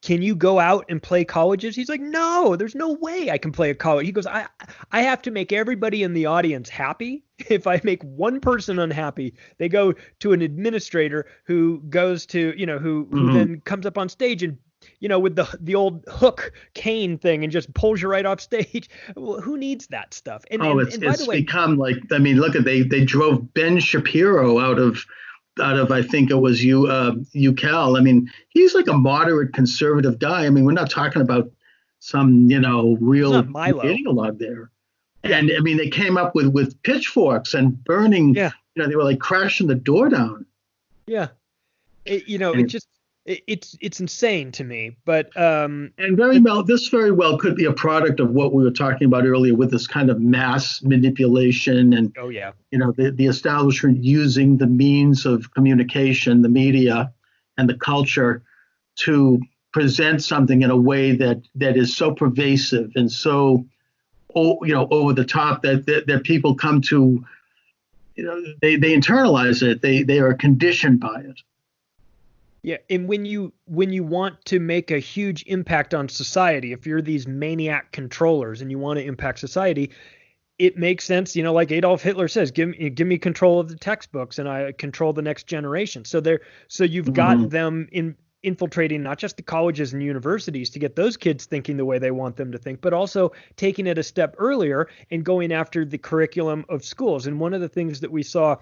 can you go out and play colleges? He's like, no, there's no way I can play a college. He goes, I have to make everybody in the audience happy. If I make one person unhappy, they go to an administrator who goes to, who then comes up on stage and, with the old hook cane thing and just pulls you right off stage. Well, who needs that stuff? And it's become look they drove Ben Shapiro out of I think it was UCal. I mean, he's like a moderate conservative guy. I mean, we're not talking about some real ideologue there. And I mean, they came up with pitchforks and burning. Yeah. They were crashing the door down. Yeah. It's insane to me, but and this very well could be a product of what we were talking about earlier with this kind of mass manipulation and the establishment using the means of communication, the media and the culture to present something in a way that is so pervasive and so over the top that people come to they internalize it, they are conditioned by it. Yeah, and when you want to make a huge impact on society, if you're these maniac controllers and you want to impact society, it makes sense, like Adolf Hitler says, give me control of the textbooks and I control the next generation. So you've got them infiltrating not just the colleges and universities to get those kids thinking the way they want them to think, but also taking it a step earlier and going after the curriculum of schools. And one of the things that we saw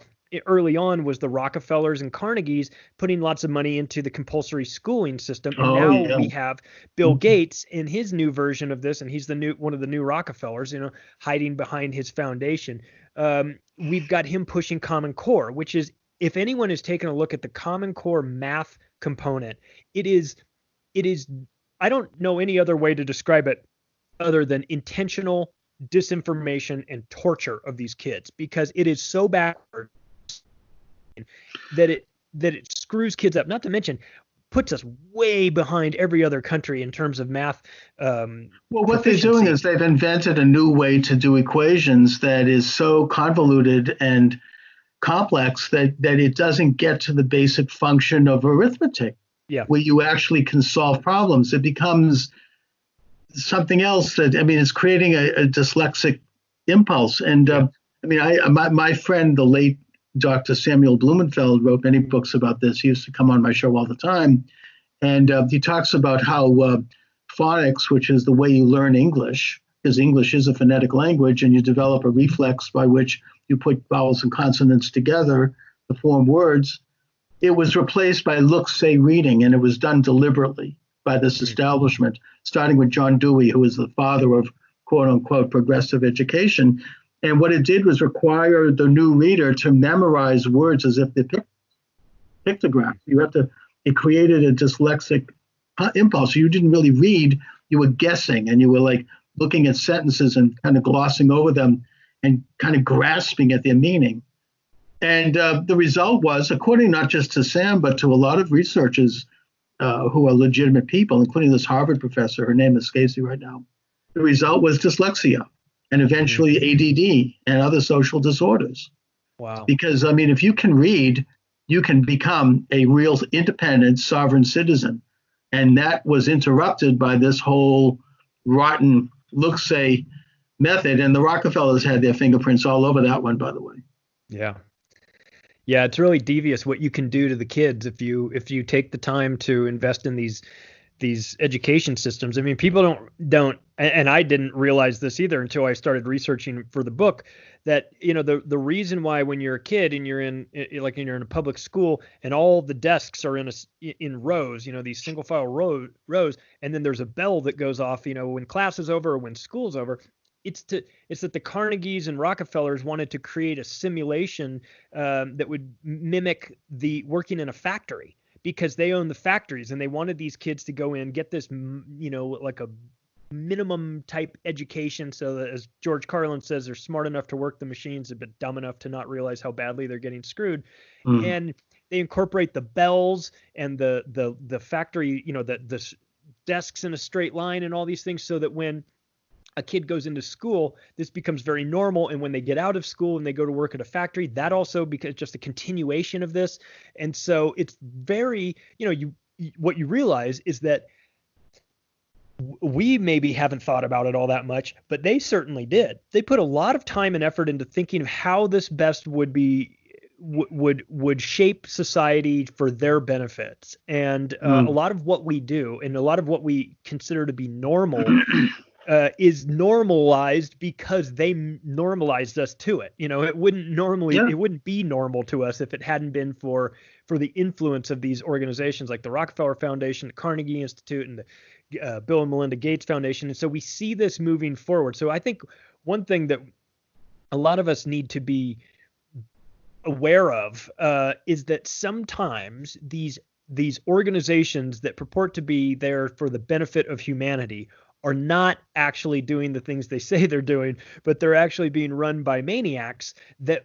early on was the Rockefellers and Carnegies putting lots of money into the compulsory schooling system. And Oh, now yeah. we have Bill Mhm. Gates in his new version of this, and he's one of the new Rockefellers, hiding behind his foundation. We've got him pushing Common Core, which is, if anyone has taken a look at the Common Core math component, it is, I don't know any other way to describe it other than intentional disinformation and torture of these kids, because it is so backward that it screws kids up. Not to mention, puts us way behind every other country in terms of math. Well, what they're doing proficiency. is they've invented a new way to do equations that is so convoluted and complex that it doesn't get to the basic function of arithmetic, Yeah. where you actually can solve problems. It becomes something else that, I mean, it's creating a dyslexic impulse. And I mean, my friend, the late Dr. Samuel Blumenfeld, wrote many books about this. He used to come on my show all the time. And he talks about how phonics, which is the way you learn English, because English is a phonetic language, and you develop a reflex by which you put vowels and consonants together to form words. It was replaced by look-say reading, and it was done deliberately by this establishment, starting with John Dewey, who is the father of quote-unquote progressive education. And what it did was require the new reader to memorize words as if they're pictographs. It created a dyslexic impulse. You didn't really read, you were guessing, and you were like looking at sentences and kind of glossing over them and kind of grasping at their meaning. And the result was, according not just to Sam, but to a lot of researchers who are legitimate people, including this Harvard professor, her name escapes me right now, the result was dyslexia and eventually ADD and other social disorders. Wow. Because, I mean, if you can read, you can become a real independent sovereign citizen. And that was interrupted by this whole rotten look-say method. And the Rockefellers had their fingerprints all over that one, by the way. Yeah. Yeah, it's really devious what you can do to the kids if you take the time to invest in these education systems. I mean, people don't, and I didn't realize this either until I started researching for the book, that, the reason why when you're a kid and you're in a public school and all the desks are in rows, these single file rows, and then there's a bell that goes off, when class is over or when school's over. It's that the Carnegies and Rockefellers wanted to create a simulation that would mimic the working in a factory, because they own the factories, and they wanted these kids to go in, get this, like a minimum type education, so that, as George Carlin says, they're smart enough to work the machines, but dumb enough to not realize how badly they're getting screwed. And they incorporate the bells and the factory, the desks in a straight line and all these things, so that when a kid goes into school, this becomes very normal. And when they get out of school and they go to work at a factory, that also becomes just a continuation of this. And so it's very, what you realize is that we maybe haven't thought about it all that much, but they certainly did. They put a lot of time and effort into thinking of how this best would shape society for their benefits. And a lot of what we do and a lot of what we consider to be normal is normalized because they normalized us to it. It wouldn't be normal to us if it hadn't been for the influence of these organizations like the Rockefeller Foundation, the Carnegie Institute, and the Bill and Melinda Gates Foundation. And so we see this moving forward. So I think one thing that a lot of us need to be aware of is that sometimes these organizations that purport to be there for the benefit of humanity are not actually doing the things they say they're doing, but they're actually being run by maniacs that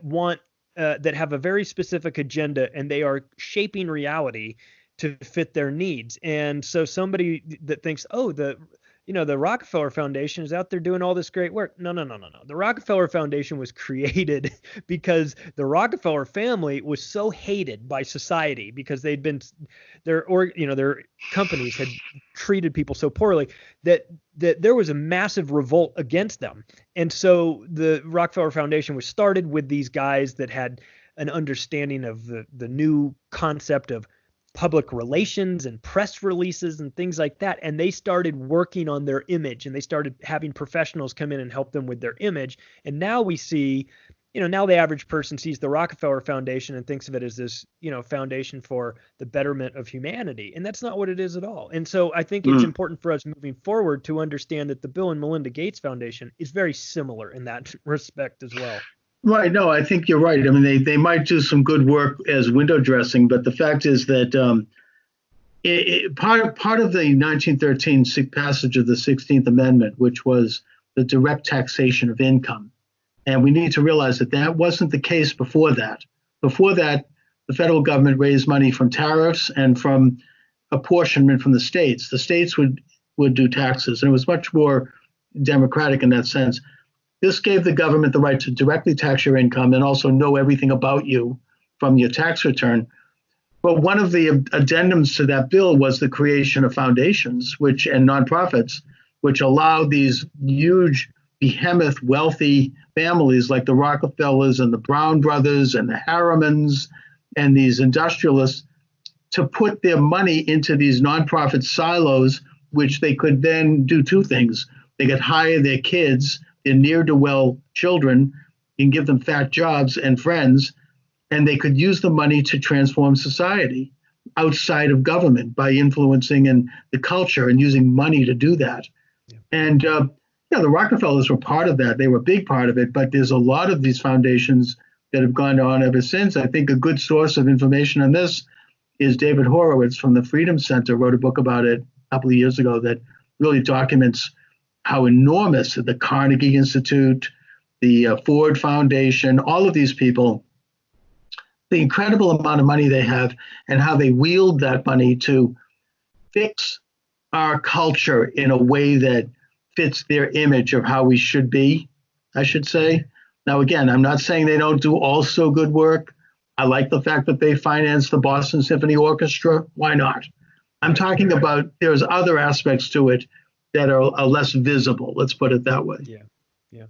that have a very specific agenda, and they are shaping reality to fit their needs. And so somebody that thinks, the Rockefeller Foundation is out there doing all this great work. No. The Rockefeller Foundation was created because the Rockefeller family was so hated by society because their companies had treated people so poorly that there was a massive revolt against them. And so the Rockefeller Foundation was started with these guys that had an understanding of the new concept of public relations and press releases and things like that. And they started working on their image, and they started having professionals come in and help them with their image. And now we see now the average person sees the Rockefeller Foundation and thinks of it as this, foundation for the betterment of humanity. And that's not what it is at all. And so I think it's important for us moving forward to understand that the Bill and Melinda Gates Foundation is very similar in that respect as well. Right. No, I think you're right. I mean, they might do some good work as window dressing, but the fact is that part of the 1913 passage of the 16th Amendment, which was the direct taxation of income. And we need to realize that that wasn't the case before that. Before that, the federal government raised money from tariffs and from apportionment from the states. The states would do taxes, and it was much more democratic in that sense. This gave the government the right to directly tax your income and also know everything about you from your tax return. But one of the addendums to that bill was the creation of foundations and nonprofits, which allowed these huge, behemoth, wealthy families like the Rockefellers and the Brown brothers and the Harrimans and these industrialists to put their money into these nonprofit silos, which they could then do two things. They could hire their kids, their ne'er-do-well children, and give them fat jobs and friends, and they could use the money to transform society outside of government by influencing the culture and using money to do that. Yeah. And the Rockefellers were part of that. They were a big part of it, but there's a lot of these foundations that have gone on ever since. I think a good source of information on this is David Horowitz from the Freedom Center, wrote a book about it a couple of years ago that really documents how enormous the Carnegie Institute, the Ford Foundation, all of these people, the incredible amount of money they have and how they wield that money to fix our culture in a way that fits their image of how we should be, I should say. Now, again, I'm not saying they don't do also good work. I like the fact that they finance the Boston Symphony Orchestra. Why not? I'm talking about there's other aspects to it that are less visible. Let's put it that way. Yeah.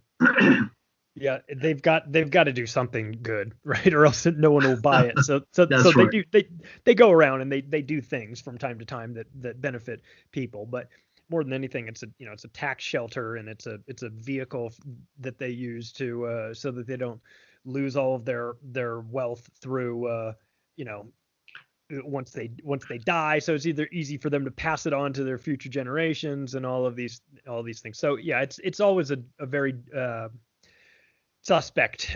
Yeah, they've got to do something good, right? Or else no one will buy it. So right. they go around and they do things from time to time that benefit people. But more than anything, it's a tax shelter, and it's a vehicle that they use to so that they don't lose all of their wealth through once they die. So it's either easy for them to pass it on to their future generations and all these things. So yeah, it's always a very suspect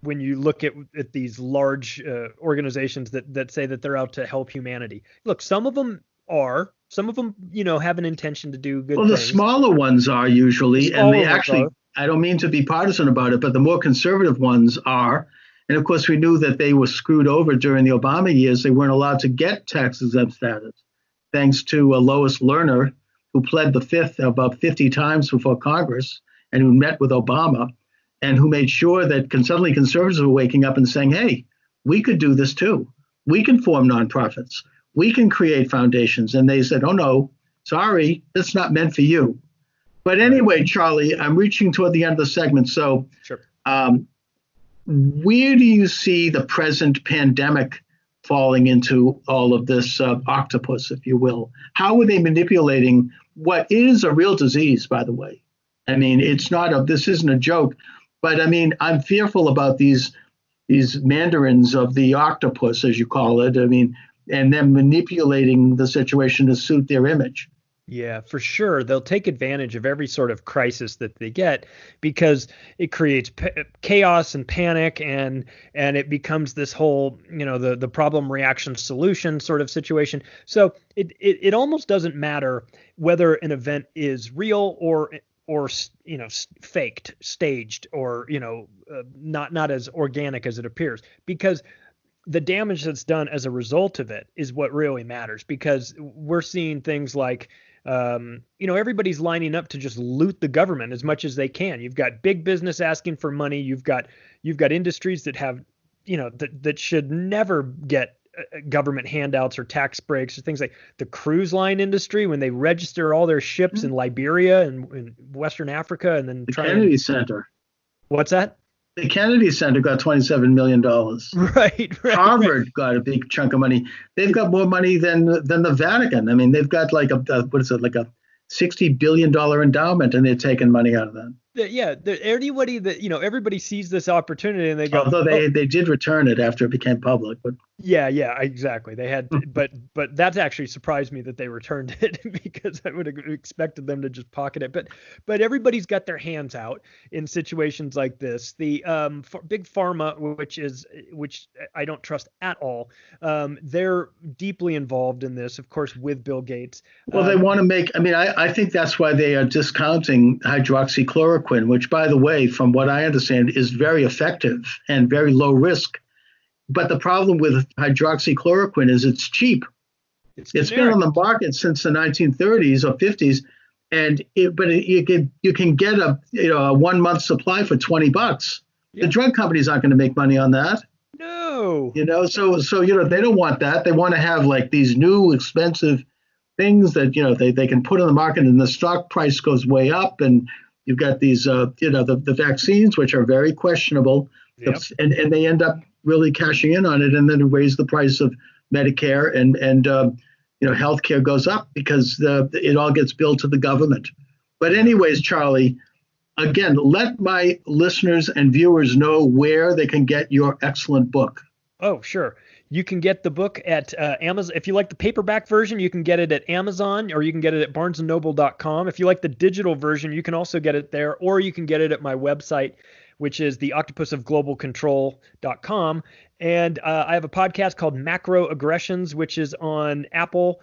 when you look at these large organizations that say that they're out to help humanity. Look, some of them have an intention to do good things. The smaller ones are usually, and they actually, I don't mean to be partisan about it, but the more conservative ones are. And of course, we knew that they were screwed over during the Obama years. They weren't allowed to get tax exempt status, thanks to Lois Lerner, who pled the fifth about 50 times before Congress and who met with Obama and who made sure that suddenly conservatives were waking up and saying, hey, we could do this too. We can form nonprofits. We can create foundations. And they said, oh, no, sorry, that's not meant for you. But anyway, Charlie, I'm reaching toward the end of the segment. So sure. Where do you see the present pandemic falling into all of this octopus, if you will? How are they manipulating what is a real disease, by the way? I mean, this isn't a joke, but I mean, I'm fearful about these mandarins of the octopus, as you call it. I mean, and them manipulating the situation to suit their image. Yeah, for sure. They'll take advantage of every sort of crisis that they get because it creates chaos and panic, and it becomes this whole, the problem reaction solution sort of situation. So it almost doesn't matter whether an event is real or faked, staged, or not as organic as it appears, because the damage that's done as a result of it is what really matters. Because we're seeing things like everybody's lining up to just loot the government as much as they can. You've got big business asking for money. You've got industries that have, that should never get government handouts or tax breaks or things like the cruise line industry when they register all their ships in Liberia and in Western Africa and then the Kennedy Center. What's that? The Kennedy Center got $27 million. Right. Harvard got a big chunk of money. They've got more money than the Vatican. I mean, they've got like a $60 billion endowment, and they're taking money out of that. Anybody that, everybody sees this opportunity and they go, Although "Oh, they did return it after it became public, but yeah, exactly. They had, but that actually surprised me that they returned it because I would have expected them to just pocket it. But everybody's got their hands out in situations like this. The big pharma, which I don't trust at all, they're deeply involved in this, of course, with Bill Gates. well, they want to make. I mean, I think that's why they are discounting hydroxychloroquine, which, by the way, from what I understand, is very effective and very low risk. But the problem with hydroxychloroquine is it's cheap. It's been on the market since the 1930s or 50s, and you can get a 1 month supply for $20. Yeah. The drug companies aren't going to make money on that. No. So they don't want that. They want to have like these new expensive things that they can put on the market, and the stock price goes way up, and you've got these the vaccines, which are very questionable. Yep. And they end up really cashing in on it, and then raise the price of Medicare, and healthcare goes up because it all gets billed to the government. But anyways, Charlie, again, let my listeners and viewers know where they can get your excellent book. Oh, sure. You can get the book at Amazon. If you like the paperback version, you can get it at Amazon, or you can get it at barnesandnoble.com. If you like the digital version, you can also get it there, or you can get it at my website, which is theoctopusofglobalcontrol.com. And I have a podcast called Macro Aggressions, which is on Apple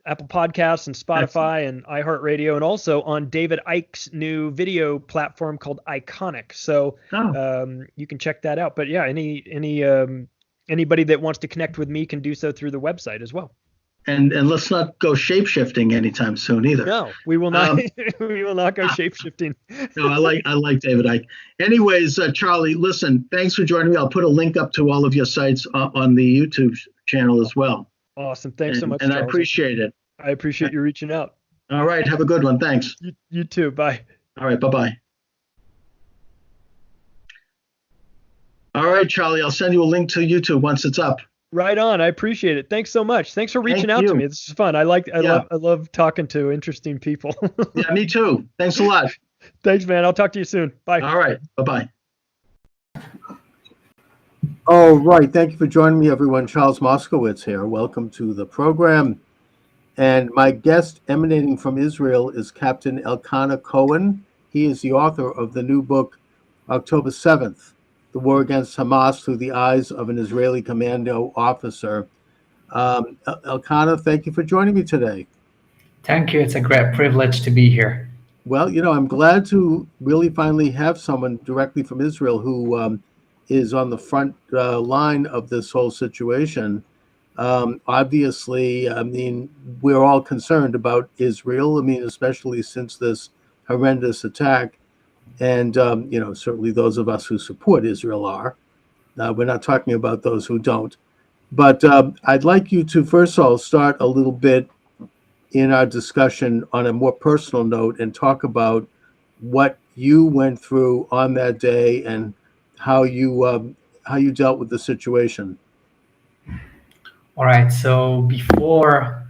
Podcasts and Spotify and iHeartRadio, and also on David Icke's new video platform called Iconic. So you can check that out. But yeah, anybody that wants to connect with me can do so through the website as well. And let's not go shape-shifting anytime soon either. No, we will not. We will not go shape-shifting. No, I like David Icke. Anyways, Charlie, listen, thanks for joining me. I'll put a link up to all of your sites on the YouTube channel as well. Awesome. Thanks so much, and Charles. I appreciate it. I appreciate you reaching out. All right. Have a good one. Thanks. You too. Bye. All right. Bye-bye. All right, Charlie, I'll send you a link to YouTube once it's up. Right on. I appreciate it. Thanks so much. Thanks for reaching out to me. This is fun. I love talking to interesting people. Yeah, me too. Thanks a lot. Thanks, man. I'll talk to you soon. Bye. All right. Bye-bye. All right. Thank you for joining me, everyone. Charles Moskowitz here. Welcome to the program. And my guest emanating from Israel is Captain Elkanah Cohen. He is the author of the new book, October 7th, The War Against Hamas Through the Eyes of an Israeli Commando Officer. Elkanah, thank you for joining me today. Thank you. It's a great privilege to be here. Well, I'm glad to really finally have someone directly from Israel who is on the front line of this whole situation. Obviously, we're all concerned about Israel. Especially since this horrendous attack. And, certainly those of us who support Israel are. We're not talking about those who don't. But I'd like you to, first of all, start a little bit in our discussion on a more personal note and talk about what you went through on that day and how you dealt with the situation. All right. So before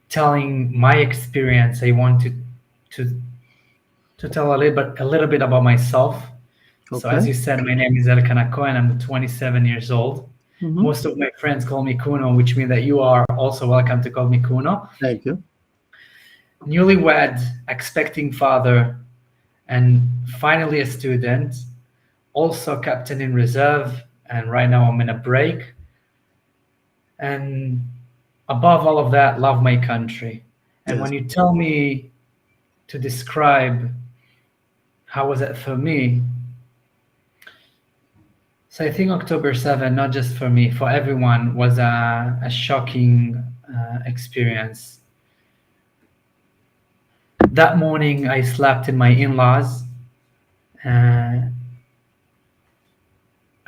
telling my experience, I want to tell a little bit about myself. Okay. So as you said, my name is Elkanah Cohen. I'm 27 years old. Mm-hmm. Most of my friends call me Kuno, which means that you are also welcome to call me Kuno. Thank you. Newlywed, expecting father, and finally a student, also captain in reserve, and right now I'm in a break. And above all of that, love my country. And when you tell me to describe how was it for me, so I think October 7, not just for me, for everyone, was a shocking experience. That morning, I slept in my in-laws. I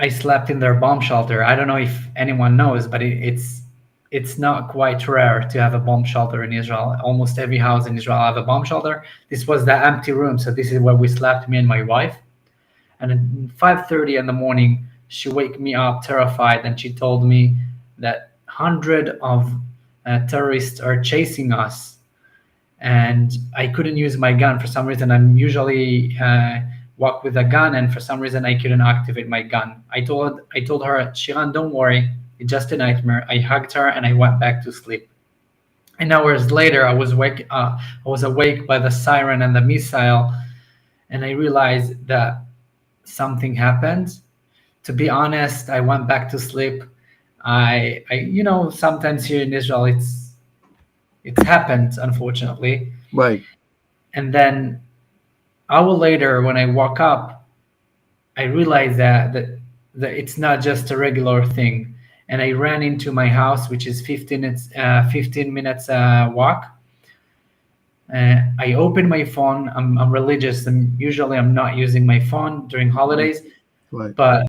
slept in their bomb shelter. I don't know if anyone knows, but it's not quite rare to have a bomb shelter in Israel. Almost every house in Israel have a bomb shelter. This was the empty room, so this is where we slept, me and my wife. And at 5:30 in the morning, she woke me up terrified, and she told me that 100 of terrorists are chasing us. and I couldn't use my gun for some reason. I'm usually walk with a gun, and for some reason I couldn't activate my gun. I told her, Shiran, don't worry, it's just a nightmare. I hugged her and I went back to sleep. And hours later, I was awake by the siren and the missile, and I realized that something happened. To be honest, I went back to sleep. I sometimes here in Israel, it's happened, unfortunately. Right. And then hour later, when I woke up, I realized that it's not just a regular thing. And I ran into my house, which is 15 minutes walk. I opened my phone. I'm religious, and usually I'm not using my phone during holidays. Right. But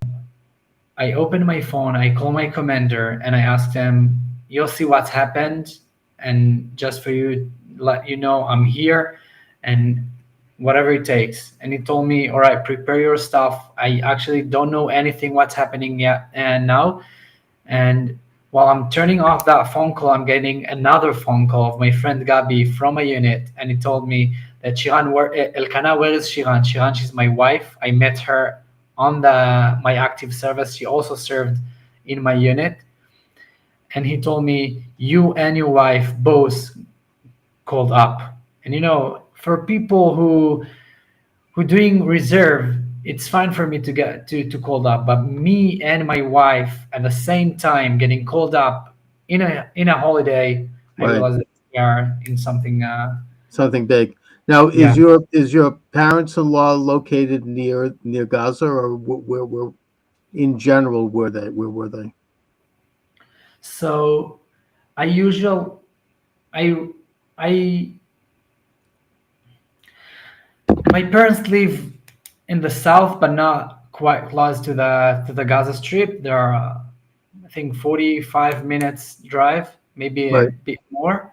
I opened my phone. I called my commander and I asked him, "You'll see what's happened, and just for you, let you know I'm here, and whatever it takes." And he told me, "All right, prepare your stuff. I actually don't know anything what's happening yet and now." And while I'm turning off that phone call, I'm getting another phone call of my friend Gabi from a unit, and he told me that Shiran, Elkana, where is Shiran? Shiran, she's my wife. I met her on my active service. She also served in my unit. And he told me, you and your wife both called up. And for people who doing reserve, it's fine for me to get to called up, but me and my wife at the same time getting called up in a holiday, Right. I realized that we are in something. Something big. Now, Yeah. is your parents-in-law located near Gaza, or where in general were they? Where were they? So my parents live in the south, but not quite close to the Gaza Strip. There are, I think, 45 minutes drive, maybe a Right. bit more.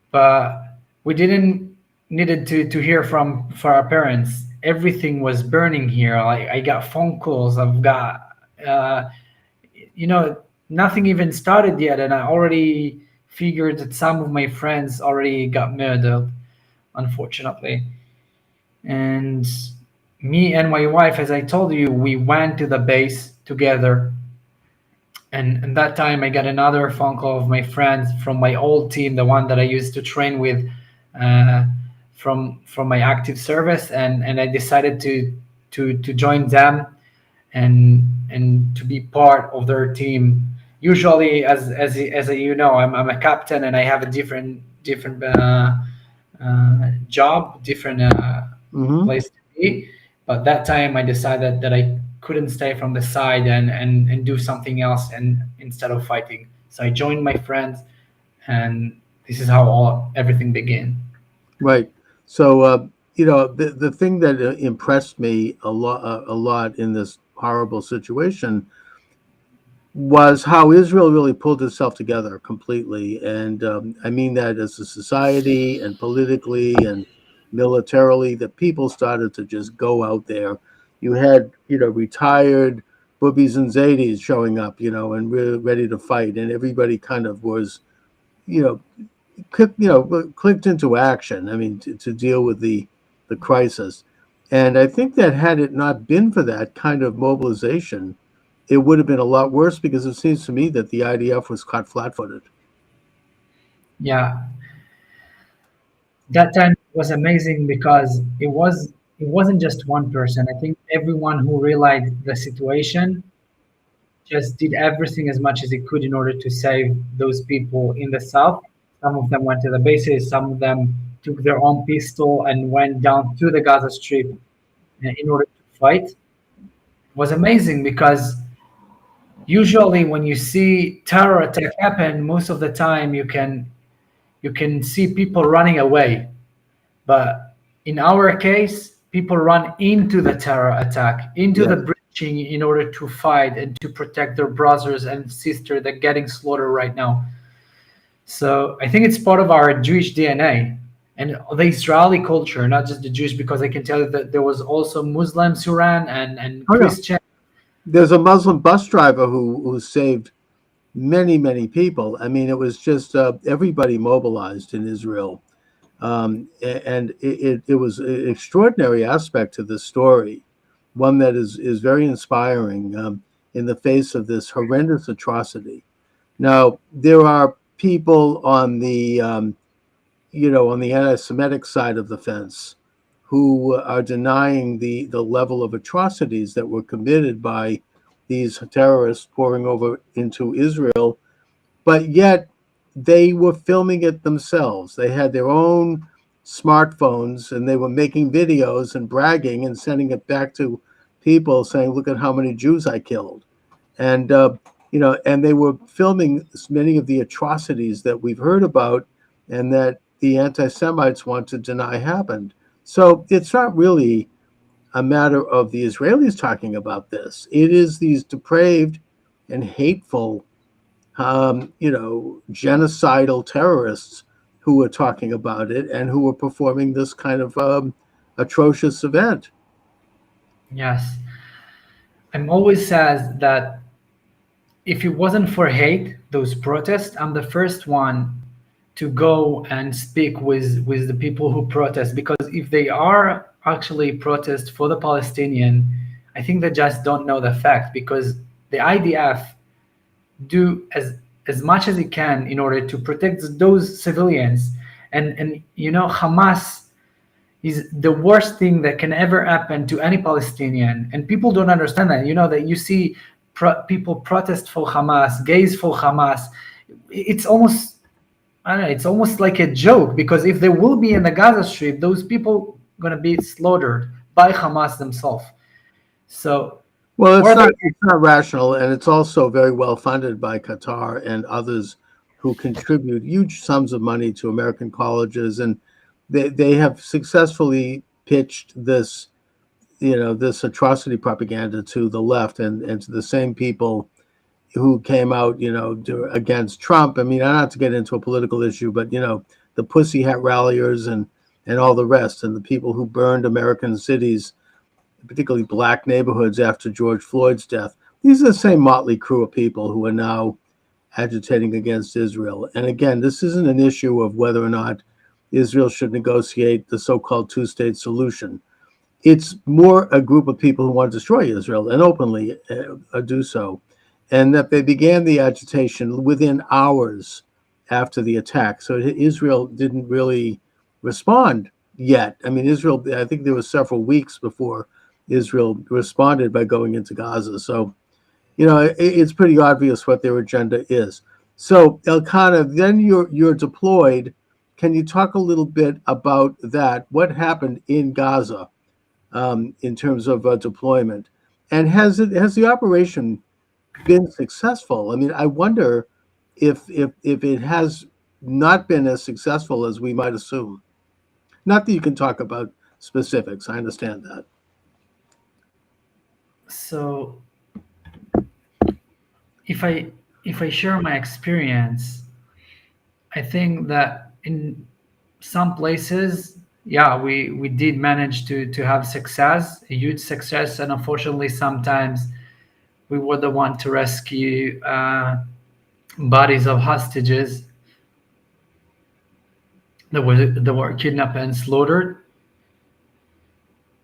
But we didn't needed to hear from our parents. Everything was burning here. Like, I got phone calls. I've got, nothing even started yet, and I already figured that some of my friends already got murdered, unfortunately. And me and my wife, as I told you, we went to the base together. And that time I got another phone call of my friends from my old team, the one that I used to train with from my active service. And I decided to join them and to be part of their team. Usually, as I'm a captain, and I have a different job, different place to be. But that time I decided that I couldn't stay from the side and do something else, and instead of fighting. So I joined my friends, and this is how everything began. Right. So the thing that impressed me a lot in this horrible situation was how Israel really pulled itself together completely, and I mean that as a society and politically and militarily, the people started to just go out there. You had retired boobies and zadis showing up, and really ready to fight, and everybody kind of was, clicked into action. I mean, to deal with the crisis. And I think that had it not been for that kind of mobilization, it would have been a lot worse, because it seems to me that the IDF was caught flat-footed. Yeah, that time was amazing because it wasn't just one person. I think everyone who realized the situation just did everything as much as it could in order to save those people in the south. Some of them went to the bases, some of them took their own pistol and went down to the Gaza Strip in order to fight. It was amazing because usually when you see terror attack happen, most of the time you can see people running away. But in our case, people run into the terror attack, into the breaching in order to fight and to protect their brothers and sisters that are getting slaughtered right now. So I think it's part of our Jewish DNA and the Israeli culture, not just the Jewish, because I can tell you that there was also Muslims who ran and Christians. There's a Muslim bus driver who saved many people. I mean, it was just everybody mobilized in Israel, And it was an extraordinary aspect to the story, one that is very inspiring in the face of this horrendous atrocity. Now, there are people on the on the anti-Semitic side of the fence who are denying the level of atrocities that were committed by these terrorists pouring over into Israel, but yet they were filming it themselves. They had their own smartphones and they were making videos and bragging and sending it back to people saying, look at how many Jews I killed. And, and they were filming many of the atrocities that we've heard about and that the anti-Semites want to deny happened. So it's not really a matter of the Israelis talking about this. It is these depraved and hateful, genocidal terrorists who were talking about it and who were performing this kind of atrocious event. Yes. I'm always sad that if it wasn't for hate, those protests, I'm the first one to go and speak with the people who protest, because if they are actually protest for the Palestinian, I think they just don't know the fact, because the IDF do as much as it can in order to protect those civilians. And Hamas is the worst thing that can ever happen to any Palestinian, and people don't understand that. That you see people protest for Hamas, gays for Hamas. It's almost, I don't know, it's almost like a joke, because if they will be in the Gaza Strip, those people going to be slaughtered by Hamas themselves. So, well, it's not rational, and it's also very well funded by Qatar and others who contribute huge sums of money to American colleges, and they have successfully pitched this, this atrocity propaganda to the left and to the same people who came out, against Trump. I mean, not to get into a political issue, but the Pussy Hat ralliers and all the rest, and the people who burned American cities, particularly black neighborhoods after George Floyd's death. These are the same motley crew of people who are now agitating against Israel. And again, this isn't an issue of whether or not Israel should negotiate the so-called two-state solution. It's more a group of people who want to destroy Israel and openly do so. And that they began the agitation within hours after the attack. So Israel didn't really respond yet. I mean, Israel, I think there were several weeks before Israel responded by going into Gaza. So, it's pretty obvious what their agenda is. So, Elkanah, then you're deployed. Can you talk a little bit about that? What happened in Gaza in terms of deployment? And has the operation been successful? I mean, I wonder if it has not been as successful as we might assume. Not that you can talk about specifics. I understand that. So if I share my experience, I think that in some places, we did manage to have success, a huge success, and unfortunately sometimes we were the one to rescue bodies of hostages that were kidnapped and slaughtered.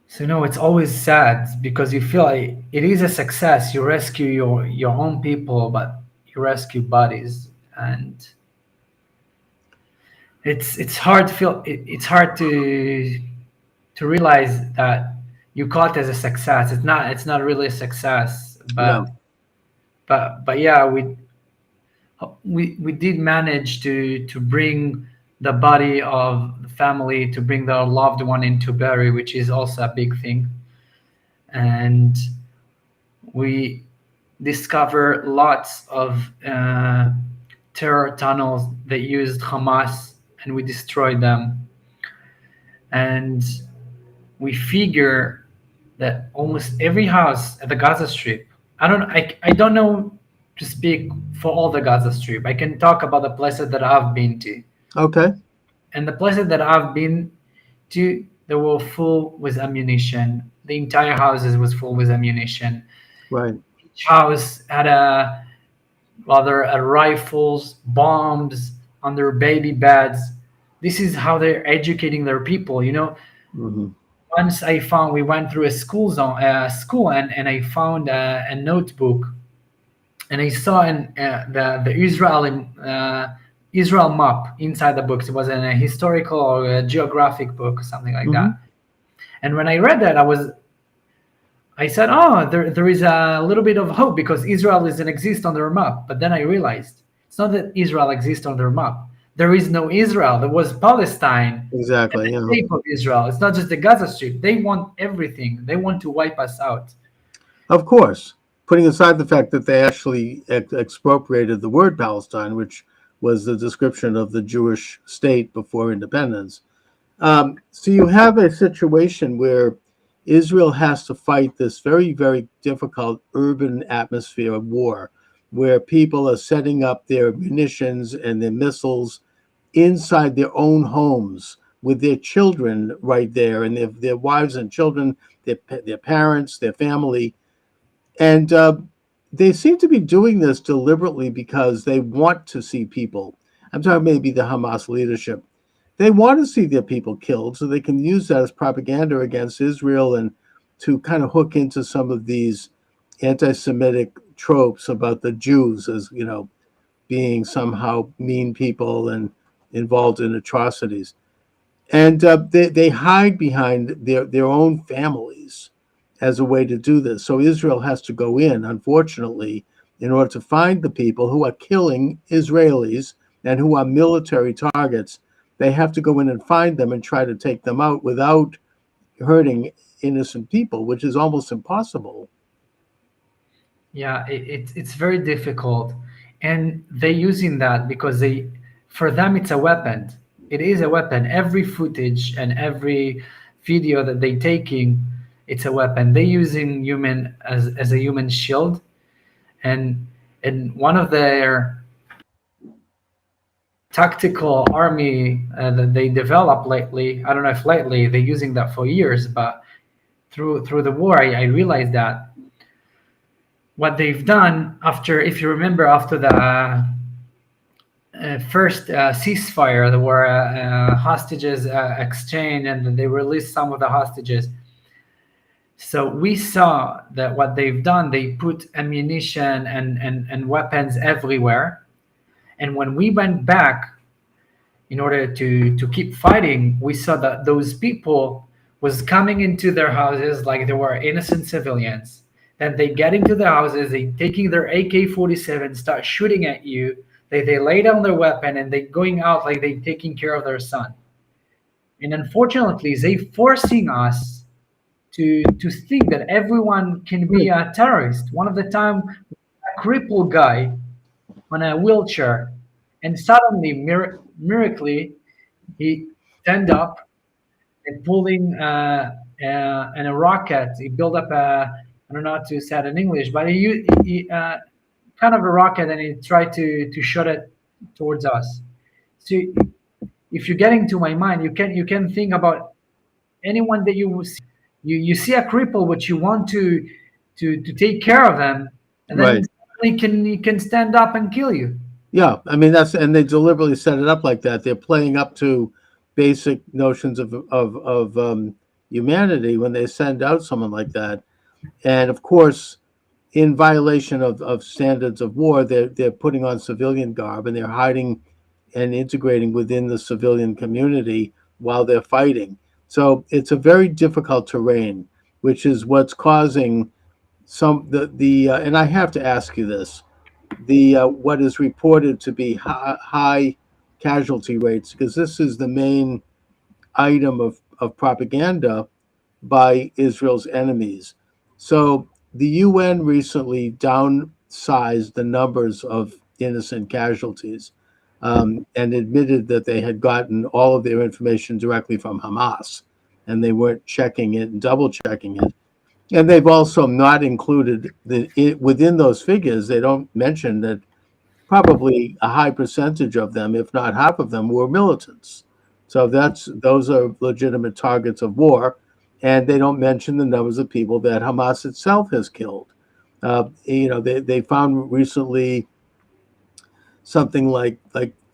So it's always sad, because you feel like it is a success. You rescue your own people, but you rescue bodies, and it's hard to realize that you call it as a success. It's not really a success, but No. but yeah, we did manage to bring the body of the family, to bring their loved one into bury, which is also a big thing. And we discover lots of terror tunnels that used Hamas, and we destroyed them. And we figure that almost every house at the Gaza Strip, I don't know to speak for all the Gaza Strip. I can talk about the places that I've been to. Okay. And the places that I've been to, they were full with ammunition. The entire houses was full with ammunition. Right. Each house had rifles, bombs on their baby beds. this is how they're educating their people. Mhm. Once we went through a school and I found a notebook, and I saw the Israel map inside the books. It was in a historical or a geographic book or something like that. And when I read that, I said, oh, there is a little bit of hope because Israel doesn't exist on their map. But then I realized it's not that Israel exists on their map. There is no Israel. There was Palestine. Exactly. And the state of Israel. It's not just the Gaza Strip. They want everything. They want to wipe us out. Of course, putting aside the fact that they actually expropriated the word Palestine, which was the description of the Jewish state before independence. So you have a situation where Israel has to fight this very, very difficult urban atmosphere of war, where people are setting up their munitions and their missiles inside their own homes with their children right there, and their wives and children, their parents, their family. And they seem to be doing this deliberately because they want to see people. I'm talking maybe the Hamas leadership. They want to see their people killed so they can use that as propaganda against Israel and to kind of hook into some of these anti-Semitic tropes about the Jews as, being somehow mean people and involved in atrocities. And they hide behind their own families as a way to do this. So Israel has to go in, unfortunately, in order to find the people who are killing Israelis and who are military targets. They have to go in and find them and try to take them out without hurting innocent people, which is almost impossible. Yeah, it's very difficult. And they're using that because for them, it's a weapon. It is a weapon. Every footage and every video that they're taking, it's a weapon. They're using human as a human shield. And one of their tactical army that they developed lately, I don't know if lately, they're using that for years, but through the war, I realized that what they've done if you remember, after the first ceasefire, there were hostages exchange, and they released some of the hostages. So we saw that what they've done, they put ammunition and weapons everywhere. And when we went back in order to keep fighting, we saw that those people was coming into their houses like they were innocent civilians. Then they get into the houses, they taking their AK-47, start shooting at you. They lay down their weapon and they going out like they taking care of their son. And unfortunately, they forcing us to think that everyone can be a terrorist. One of the time, a crippled guy on a wheelchair, and suddenly, miraculously, he stand up and pulling and a rocket. He built up I don't know how to say it in English, but he kind of a rocket, and he tried to shoot it towards us. So if you're getting to my mind, you can think about anyone that you see. You see a cripple, but you want to take care of them, and then he can stand up and kill you. Yeah, I mean and they deliberately set it up like that. They're playing up to basic notions of humanity when they send out someone like that. And of course, in violation of standards of war, they're putting on civilian garb and they're hiding and integrating within the civilian community while they're fighting. So it's a very difficult terrain, which is what's causing and I have to ask you this, what is reported to be high casualty rates, because this is the main item of propaganda by Israel's enemies. So the UN recently downsized the numbers of innocent casualties and admitted that they had gotten all of their information directly from Hamas, and they weren't checking it and double checking it. And they've also not included within those figures, they don't mention that probably a high percentage of them, if not half of them, were militants. So those are legitimate targets of war. And they don't mention the numbers of people that Hamas itself has killed. They found recently something like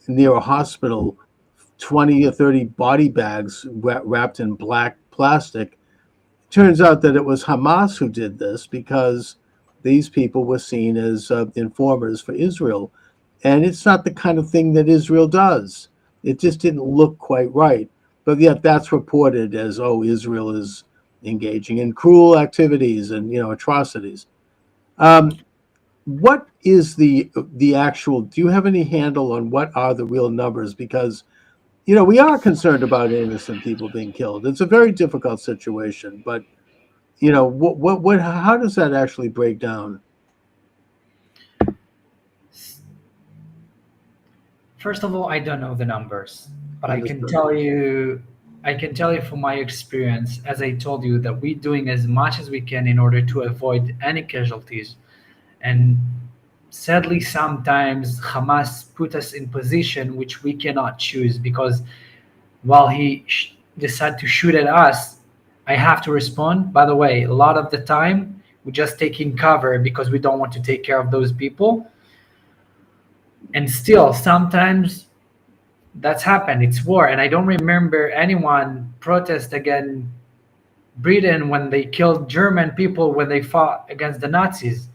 near a hospital, 20 or 30 body bags wrapped in black plastic. Turns out that it was Hamas who did this because these people were seen as informers for Israel. And it's not the kind of thing that Israel does. It just didn't look quite right. But yet that's reported as, oh, Israel is engaging in cruel activities and, atrocities. What is the actual, do you have any handle on what are the real numbers? Because, we are concerned about innocent people being killed. It's a very difficult situation, but, how does that actually break down? First of all, I don't know the numbers, but I can Understood. tell you from my experience, as I told you, that we're doing as much as we can in order to avoid any casualties. And sadly, sometimes Hamas put us in position which we cannot choose, because while he decide to shoot at us, I have to respond. By the way, a lot of the time, we're just taking cover because we don't want to take care of those people. And still, sometimes that's happened. It's war. And I don't remember anyone protest against Britain when they killed German people when they fought against the Nazis.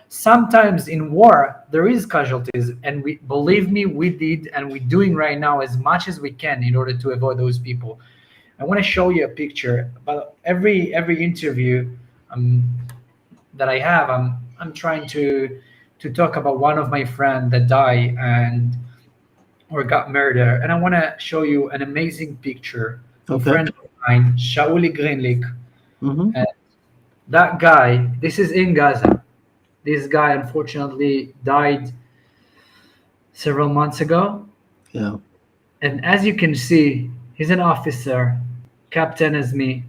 Sometimes in war, there is casualties. And believe me, we did, and we're doing right now as much as we can in order to avoid those people. I want to show you a picture. But every interview that I have, I'm trying to talk about one of my friends that died or got murdered. And I want to show you an amazing picture of a friend of mine, Shauli Greenlick. Mm-hmm. And that guy, this is in Gaza. This guy unfortunately died several months ago. Yeah. And as you can see, he's an officer, captain as me.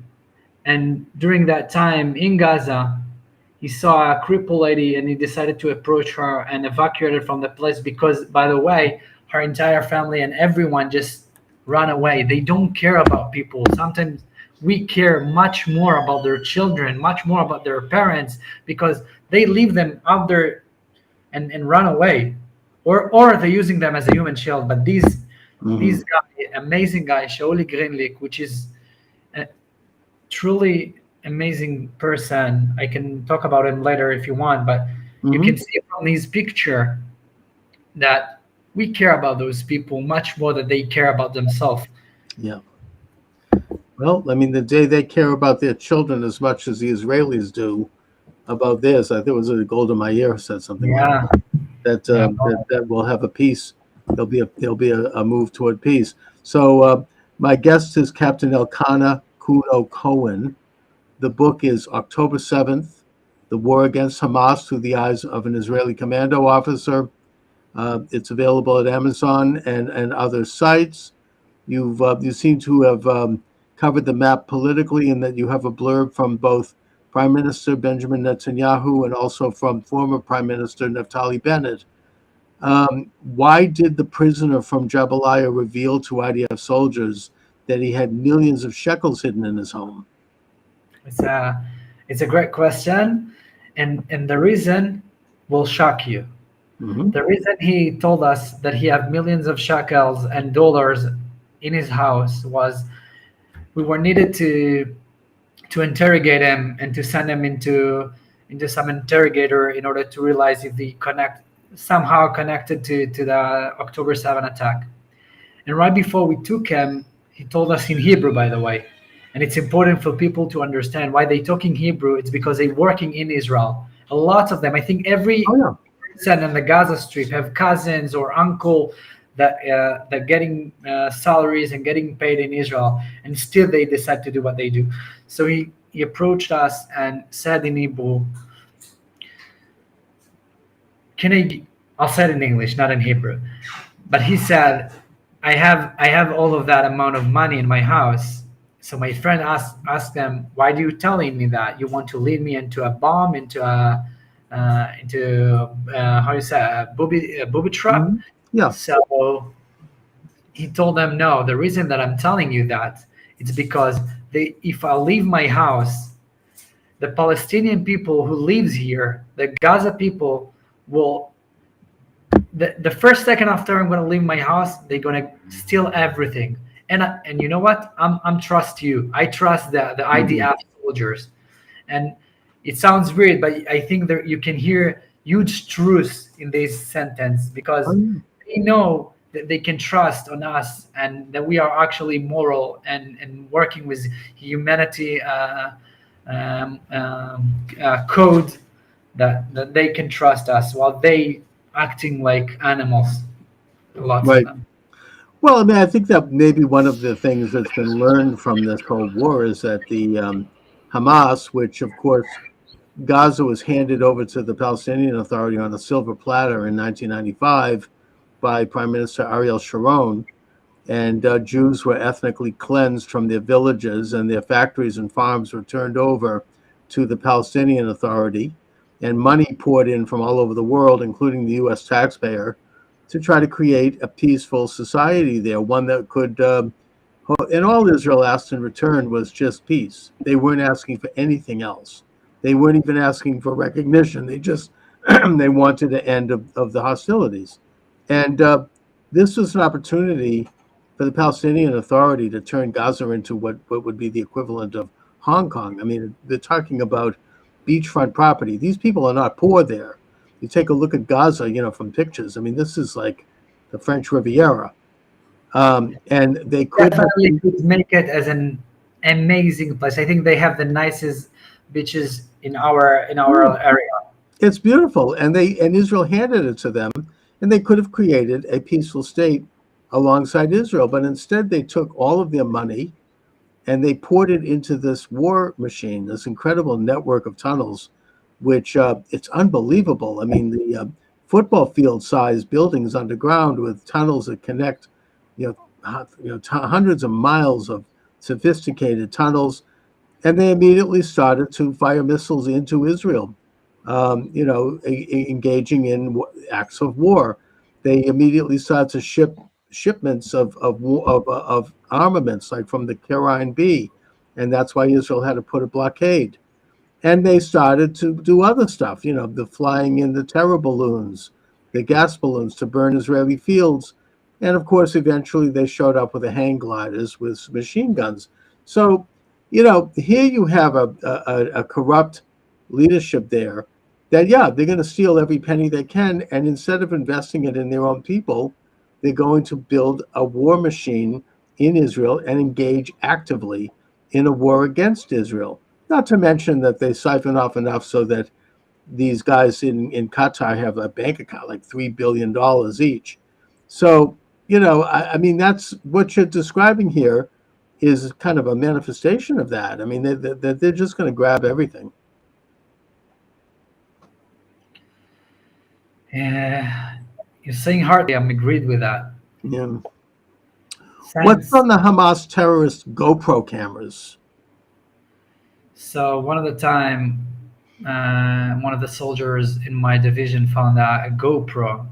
And during that time in Gaza, he saw a crippled lady and he decided to approach her and evacuate her from the place because, by the way, her entire family and everyone just ran away. They don't care about people. Sometimes we care much more about their children, much more about their parents, because they leave them out there and run away. Or they're using them as a human shield. But these guy, amazing guy, Shauli Greenlick, which is a truly amazing person. I can talk about him later if you want, but you can see from his picture that we care about those people much more than they care about themselves. Yeah. Well, I mean, the day they care about their children as much as the Israelis do about theirs, I think it was Golda Meir said something like that, that we'll have a peace. There'll be a move toward peace. So my guest is Captain Elkanah Kudo Cohen. The book is October 7th, The War Against Hamas Through the Eyes of an Israeli Commando Officer. It's available at Amazon and other sites. You seem to have covered the map politically, in that you have a blurb from both Prime Minister Benjamin Netanyahu and also from former Prime Minister Naftali Bennett. Why did the prisoner from Jabalia reveal to IDF soldiers that he had millions of shekels hidden in his home? It's a great question, and the reason will shock you. The reason he told us that he had millions of shekels and dollars in his house was we were needed to interrogate him and to send him into some interrogator in order to realize if he somehow connected to the October 7 attack. And right before we took him, he told us in Hebrew, by the way. And it's important for people to understand why they talk in Hebrew. It's because they're working in Israel. A lot of them, I think every person in the Gaza Strip have cousins or uncle that getting salaries and getting paid in Israel, and still they decide to do what they do. So he approached us and said in Hebrew, I'll say it in English, not in Hebrew. But he said, I have all of that amount of money in my house. So my friend asked them, why do you telling me that? You want to lead me into a bomb, into a booby trap? Yeah. So he told them, no, the reason that I'm telling you that it's because if I leave my house, the Palestinian people who lives here, the Gaza people will the first second after I'm gonna leave my house, they're gonna steal everything. And you know what? I'm trust you. I trust the IDF soldiers. And it sounds weird, but I think that you can hear huge truths in this sentence, because they know that they can trust on us and that we are actually moral and working with humanity code, that they can trust us while they acting like animals. Lots Right. of them. Well, I mean, I think that maybe one of the things that's been learned from this whole war is that the Hamas, which of course Gaza was handed over to the Palestinian Authority on a silver platter in 1995 by Prime Minister Ariel Sharon, and Jews were ethnically cleansed from their villages, and their factories and farms were turned over to the Palestinian Authority, and money poured in from all over the world, including the U.S. taxpayer, to try to create a peaceful society there, one that could, and all Israel asked in return was just peace. They weren't asking for anything else. They weren't even asking for recognition. They just, they wanted an end of the hostilities. And this was an opportunity for the Palestinian Authority to turn Gaza into what would be the equivalent of Hong Kong. I mean, they're talking about beachfront property. These people are not poor there. You take a look at Gaza, from pictures. I mean, this is like the French Riviera. And they could definitely could make it as an amazing place. I think they have the nicest beaches in our area. It's beautiful. And Israel handed it to them, and they could have created a peaceful state alongside Israel. But instead, they took all of their money and they poured it into this war machine, this incredible network of tunnels, which it's unbelievable. I mean, the football field size buildings underground with tunnels that connect, hundreds of miles of sophisticated tunnels. And they immediately started to fire missiles into Israel, engaging in acts of war. They immediately started to ship shipments of armaments, like from the Karine B, and that's why Israel had to put a blockade. And they started to do other stuff, the flying in the terror balloons, the gas balloons to burn Israeli fields. And of course, eventually they showed up with the hang gliders with machine guns. So, here you have a corrupt leadership there that, they're going to steal every penny they can. And instead of investing it in their own people, they're going to build a war machine in Israel and engage actively in a war against Israel. Not to mention that they siphon off enough so that these guys in Qatar have a bank account like $3 billion each. So, I mean, that's what you're describing here is kind of a manifestation of that. I mean, they're just going to grab everything. You're saying hardly. I'm agreed with that. Yeah. What's on the Hamas terrorist GoPro cameras? So one of the time, one of the soldiers in my division found a GoPro,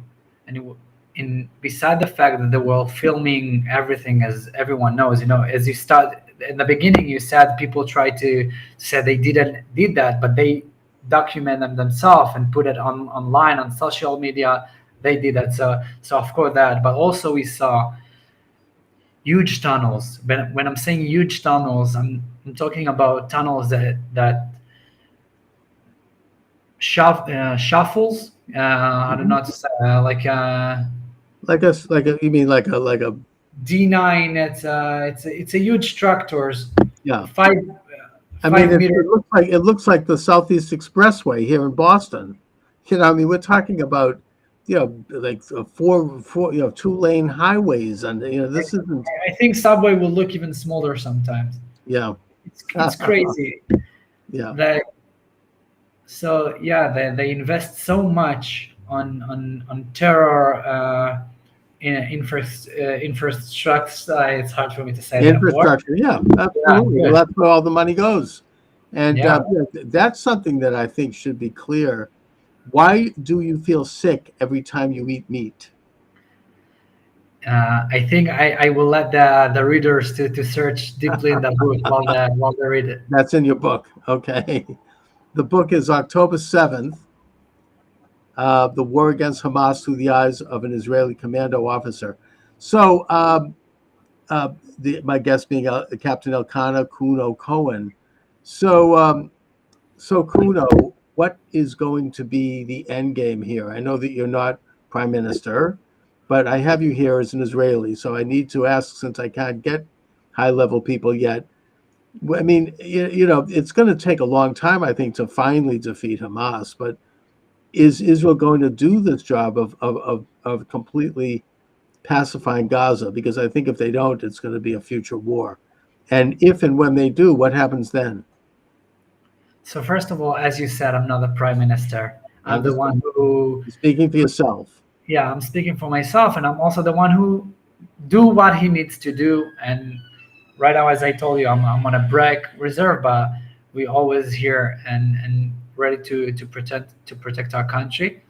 and beside the fact that they were filming everything, as everyone knows, as you start in the beginning, you said people try to say they did that, but they document them themselves and put it online on social media. They did that. So of course that, but also we saw huge tunnels. When I'm saying huge tunnels, I'm talking about tunnels that shuffles. I don't know how to say, like a you mean like a D9. It's a huge structures. Yeah. I mean, it looks like the Southeast Expressway here in Boston. I mean, we're talking about, like four 2-lane highways, and this isn't. I think subway will look even smaller sometimes. Yeah. It's crazy. Yeah. So they invest so much on terror infrastructure. It's hard for me to say. Infrastructure, absolutely. Well, that's where all the money goes, and that's something that I think should be clear. Why do you feel sick every time you eat meat? I think I will let the readers to search deeply in the book while they read it. That's in your book, okay? The book is October 7th. the war against Hamas through the eyes of an Israeli commando officer. So my guest being Captain Elkanah Kuno Cohen. So Kuno, what is going to be the end game here? I know that you're not prime minister, but I have you here as an Israeli, so I need to ask, since I can't get high-level people yet. I mean, it's going to take a long time, I think, to finally defeat Hamas. But is Israel going to do this job of completely pacifying Gaza? Because I think if they don't, it's going to be a future war. And if and when they do, what happens then? So first of all, as you said, I'm not the prime minister. I'm the one who... Speaking for yourself. Yeah, I'm speaking for myself, and I'm also the one who do what he needs to do. And right now, as I told you, I'm on a break reserve, but we always here and ready to protect our country.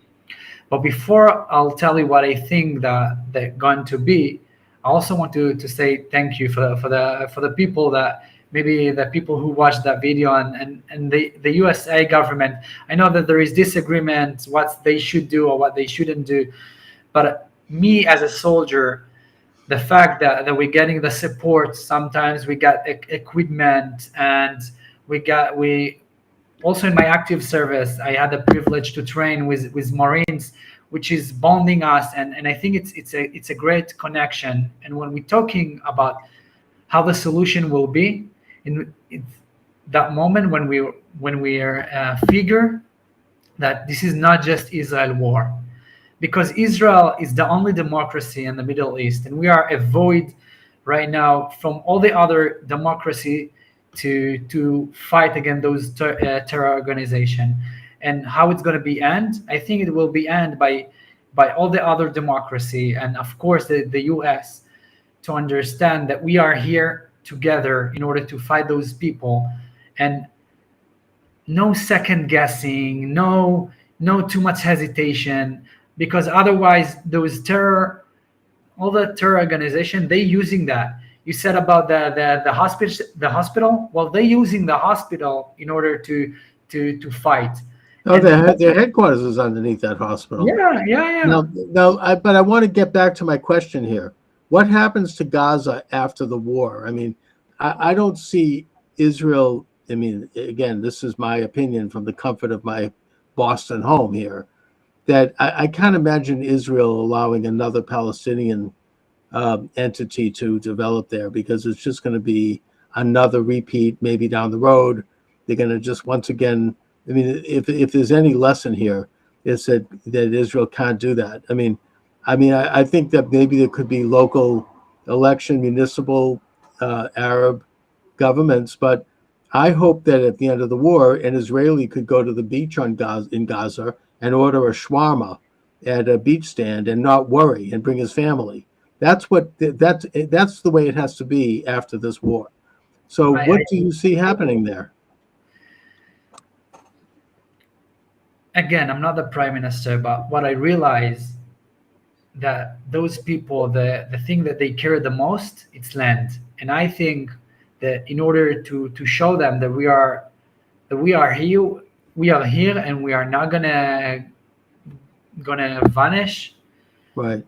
But before I'll tell you what I think that they're going to be, I also want to say thank you for the people that maybe the people who watched that video and the USA government. I know that there is disagreement what they should do or what they shouldn't do, but me as a soldier, the fact that we're getting the support, sometimes we got equipment, and we also in my active service, I had the privilege to train with Marines, which is bonding us, and I think it's a great connection. And when we're talking about how the solution will be, in that moment when we figure that this is not just Israel war, because Israel is the only democracy in the Middle East, and we are a void right now from all the other democracy to fight against those terror organization. And how it's going to be end? I think it will be end by all the other democracy, and of course the US, to understand that we are here together in order to fight those people, and no second guessing, no too much hesitation, because otherwise those all the terror organization, they using that. You said about the hospital. Well, they're using the hospital in order to fight. Oh, their headquarters is underneath that hospital. Yeah. But I want to get back to my question here. What happens to Gaza after the war? I mean, I don't see Israel. I mean, again, this is my opinion from the comfort of my Boston home here, that I can't imagine Israel allowing another Palestinian entity to develop there, because it's just going to be another repeat. Maybe down the road, they're going to just once again. I mean, if there's any lesson here, it's that Israel can't do that. I mean, I think that maybe there could be local election, municipal Arab governments, but I hope that at the end of the war, an Israeli could go to the beach in Gaza and order a shawarma at a beach stand and not worry and bring his family. That's the way it has to be after this war. So what do you see happening there? Again, I'm not the prime minister, but what I realize that those people, the thing that they care the most, it's land. And I think that in order to show them that we are here and we are not gonna vanish, right?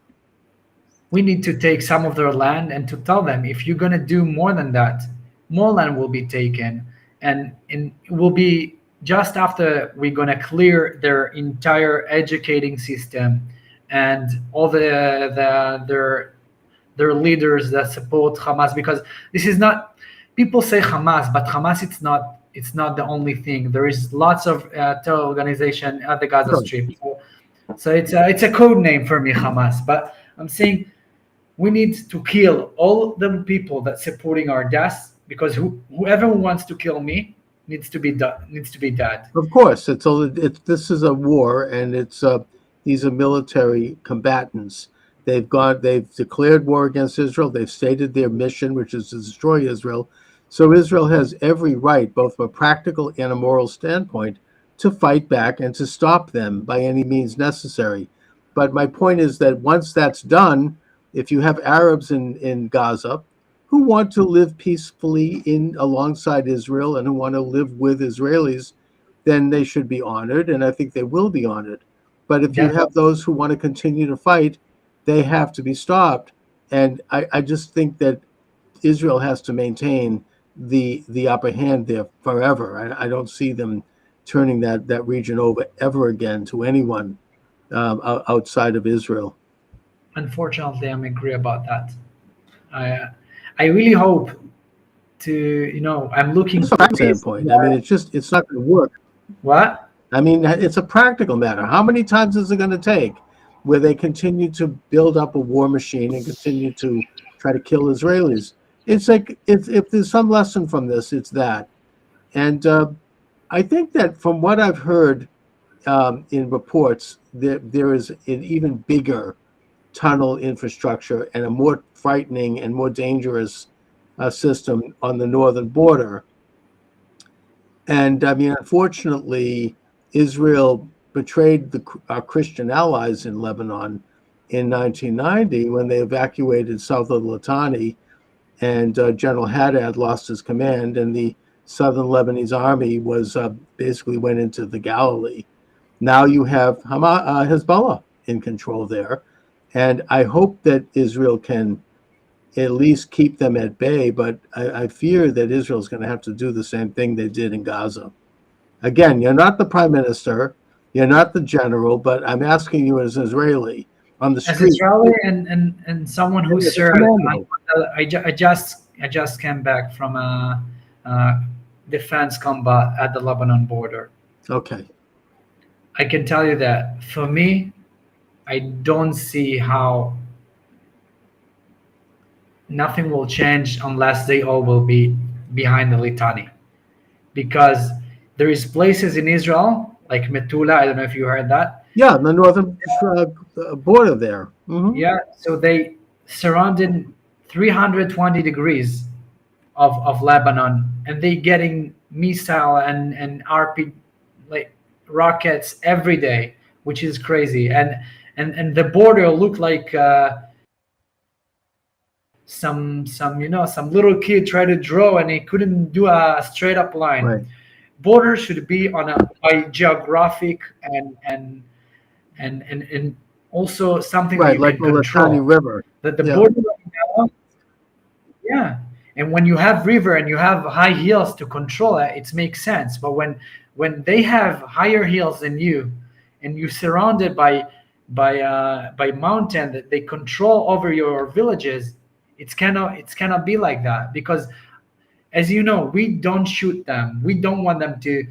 We need to take some of their land and to tell them, if you're gonna do more than that, more land will be taken, and it will be just after we're gonna clear their entire educating system and all their leaders that support Hamas, because this is not, people say Hamas, but Hamas it's not the only thing. There is lots of terror organization at the Gaza Strip, so it's a code name for me, Hamas. But I'm saying we need to kill all the people that supporting our deaths, because whoever wants to kill me needs to be dead. Of course, this is a war, and these are military combatants. They've declared war against Israel. They've stated their mission, which is to destroy Israel. So Israel has every right, both from a practical and a moral standpoint, to fight back and to stop them by any means necessary. But my point is that once that's done, if you have Arabs in Gaza who want to live peacefully alongside Israel and who want to live with Israelis, then they should be honored, and I think they will be honored. But if you have those who want to continue to fight, they have to be stopped. And I just think that Israel has to maintain the upper hand there forever. I don't see them turning that region over ever again to anyone outside of Israel. Unfortunately, I'm agree about that. I really hope to, I'm looking From that standpoint, I mean, it's not going to work. What? I mean, it's a practical matter. How many times is it going to take where they continue to build up a war machine and continue to try to kill Israelis? It's like, if there's some lesson from this, it's that. And I think that from what I've heard in reports, there is an even bigger tunnel infrastructure and a more frightening and more dangerous system on the northern border. And I mean, unfortunately, Israel betrayed our Christian allies in Lebanon in 1990 when they evacuated south of Litani, and General Haddad lost his command, and the southern Lebanese army was basically went into the Galilee. Now you have Hezbollah in control there, and I hope that Israel can at least keep them at bay, but I fear that Israel's going to have to do the same thing they did in Gaza. Again, you're not the prime minister, you're not the general, but I'm asking you as an Israeli on the street. As Israeli and someone who served, I just came back from a defense combat at the Lebanon border. Okay. I can tell you that for me, I don't see how nothing will change unless they all will be behind the Litani, because there is places in Israel like Metula. I don't know if you heard that. Yeah, the northern border there. Mm-hmm. Yeah, so they surrounded 320 degrees of Lebanon, and they getting missile and RP like rockets every day, which is crazy. And the border looked like some little kid tried to draw and he couldn't do a straight up line. Right. Border should be on by geographic and also something Right, you like can the control. Litani River. The border right now, yeah. And when you have river and you have high hills to control it, it makes sense. But when they have higher hills than you, and you're surrounded by mountain that they control over your villages, it's cannot be like that, because as you know, we don't shoot them. We don't want them to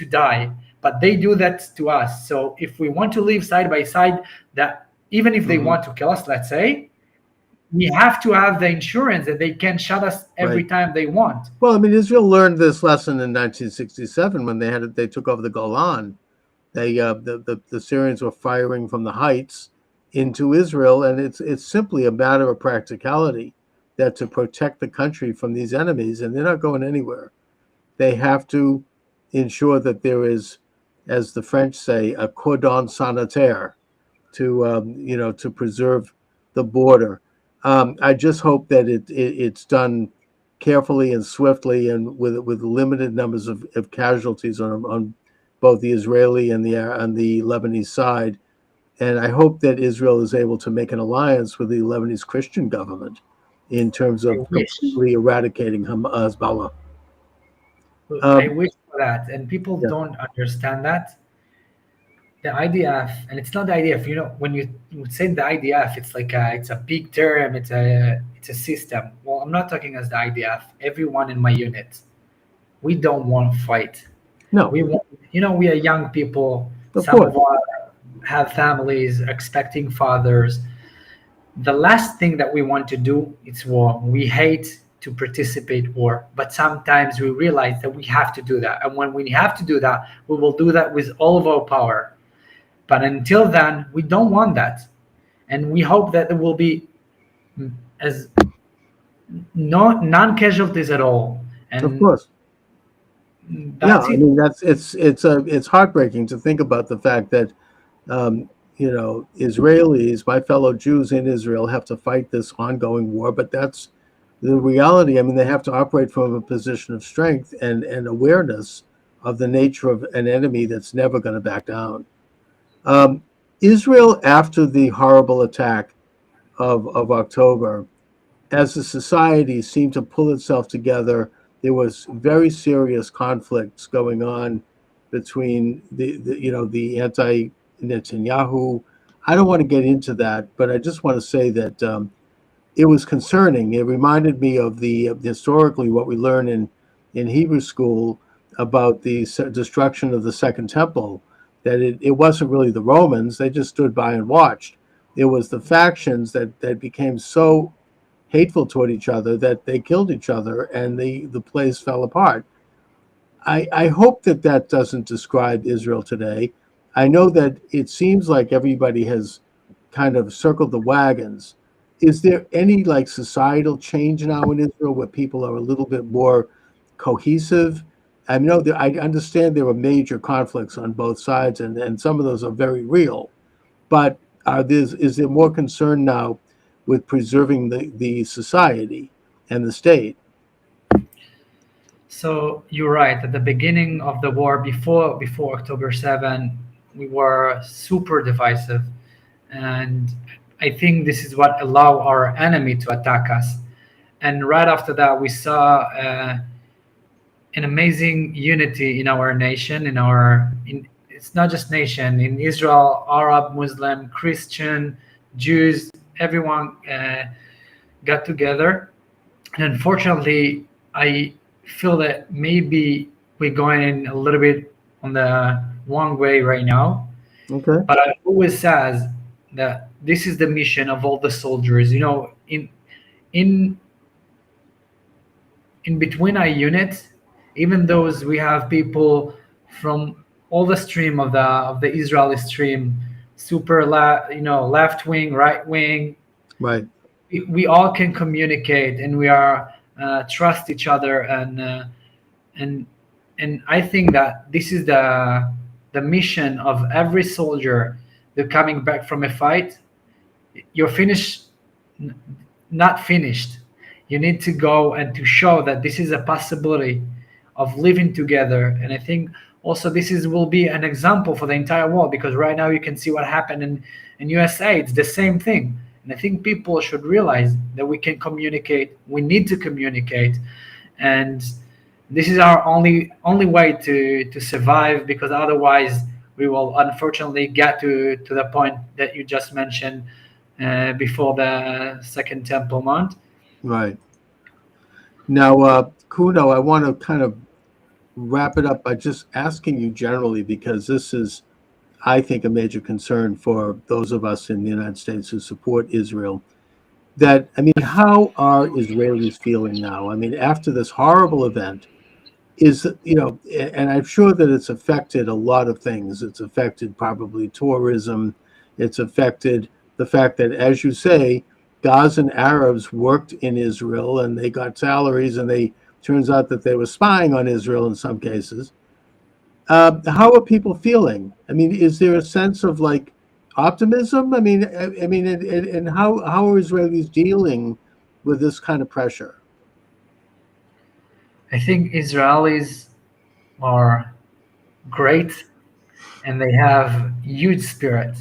die, but they do that to us. So if we want to live side by side, that even if they want to kill us, let's say, we have to have the insurance that they can shot us every time they want. Well, I mean, Israel learned this lesson in 1967 when they took over the Golan. The Syrians were firing from the heights into Israel, and it's simply a matter of practicality that to protect the country from these enemies, and they're not going anywhere. They have to ensure that there is, as the French say, a cordon sanitaire to preserve the border. I just hope that it's done carefully and swiftly and with limited numbers of casualties on both the Israeli and the Lebanese side. And I hope that Israel is able to make an alliance with the Lebanese Christian government in terms of completely eradicating Hezbollah. I wish for that, and people don't understand that. The IDF, and it's not the IDF. When you say the IDF, it's like it's a big term. It's a system. Well, I'm not talking as the IDF. Everyone in my unit, we don't want to fight. No, we want. We are young people. Of Some course. of us have families, expecting fathers. The last thing that we want to do is war. We hate to participate war, but sometimes we realize that we have to do that. And when we have to do that, we will do that with all of our power. But until then, we don't want that. And we hope that there will be as non-casualties at all. And of course. that's I mean, it's heartbreaking to think about the fact that Israelis, my fellow Jews in Israel, have to fight this ongoing war, but that's the reality. I mean, they have to operate from a position of strength and awareness of the nature of an enemy that's never going to back down. Israel, after the horrible attack of October, as a society, seemed to pull itself together. There was very serious conflicts going on between the anti-Netanyahu. I don't want to get into that, but I just want to say that it was concerning. It reminded me of the historically what we learn in Hebrew school about the destruction of the Second Temple. That it wasn't really the Romans; they just stood by and watched. It was the factions that became so hateful toward each other that they killed each other, and the place fell apart. I hope that doesn't describe Israel today. I know that it seems like everybody has kind of circled the wagons. Is there any like societal change now in Israel where people are a little bit more cohesive? I know that I understand there are major conflicts on both sides, and some of those are very real. But is there more concern now with preserving the society and the state? So you're right. At the beginning of the war, before October 7, we were super divisive, and I think this is what allowed our enemy to attack us. And right after that, we saw an amazing unity in our nation. It's not just nation, in Israel, Arab, Muslim, Christian, Jews, everyone got together. And unfortunately, I feel that maybe we're going in a little bit on the wrong way right now. Okay. But I always says that this is the mission of all the soldiers. In between our units, even those we have people from all the stream of the Israeli stream, super left wing, right wing. Right. We all can communicate, and we are trust each other, and I think that this is the mission of every soldier. They're coming back from a fight. You're finished, not finished. You need to go and to show that this is a possibility of living together. And I think also will be an example for the entire world, because right now you can see what happened in USA. It's the same thing. And I think people should realize that we can communicate. We need to communicate, and this is our only way to survive. Because otherwise, we will unfortunately get to the point that you just mentioned before the Second Temple Mount. Right. Now, Kuno, I want to kind of wrap it up by just asking you generally, because this is, I think, a major concern for those of us in the United States who support Israel. How are Israelis feeling now? I mean, after this horrible event, and I'm sure that it's affected a lot of things. It's affected probably tourism. It's affected the fact that, as you say, Gazan Arabs worked in Israel and they got salaries, and turns out that they were spying on Israel in some cases. How are people feeling? I mean, is there a sense of like optimism? And how are Israelis dealing with this kind of pressure? I think Israelis are great, and they have huge spirit.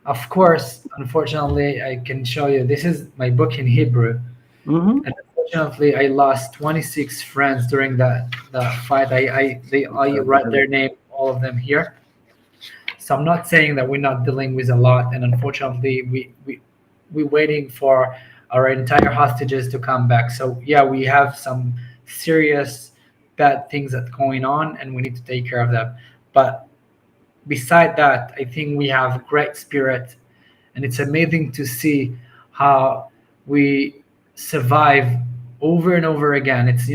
Of course, unfortunately, I can show you. This is my book in Hebrew, Mm-hmm. and unfortunately, I lost 26 friends during that fight. I write their name, all of them here. So I'm not saying that we're not dealing with a lot, and unfortunately, we're waiting for our entire hostages to come back. So yeah, we have some serious bad things that's going on, and we need to take care of them. But beside that, I think we have great spirit, and it's amazing to see how we survive over and over again. It's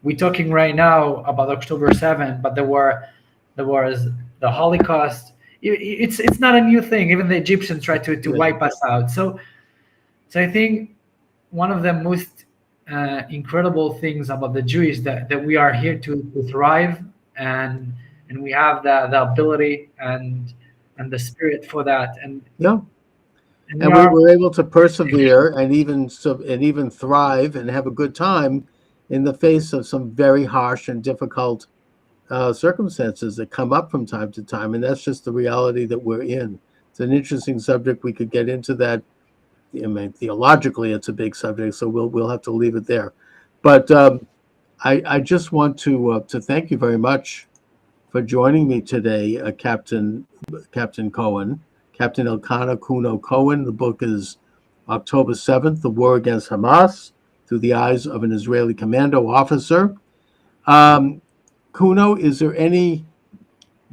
we're talking right now about October 7th, but there was the Holocaust. It's not a new thing. Even the Egyptians tried to wipe us out. So I think one of the most incredible things about the Jews that we are here to thrive, and we have the ability and the spirit for that. And Yeah. And we were able to persevere and even thrive and have a good time in the face of some very harsh and difficult circumstances that come up from time to time, and that's just the reality that we're in. It's an interesting subject. We could get into that. I mean, theologically, it's a big subject, so we'll have to leave it there. But I just want to thank you very much for joining me today, Captain Cohen, Captain Elkanah Kuno Cohen. The book is October 7th, The War Against Hamas, Through the Eyes of an Israeli Commando Officer. Kuno, is there any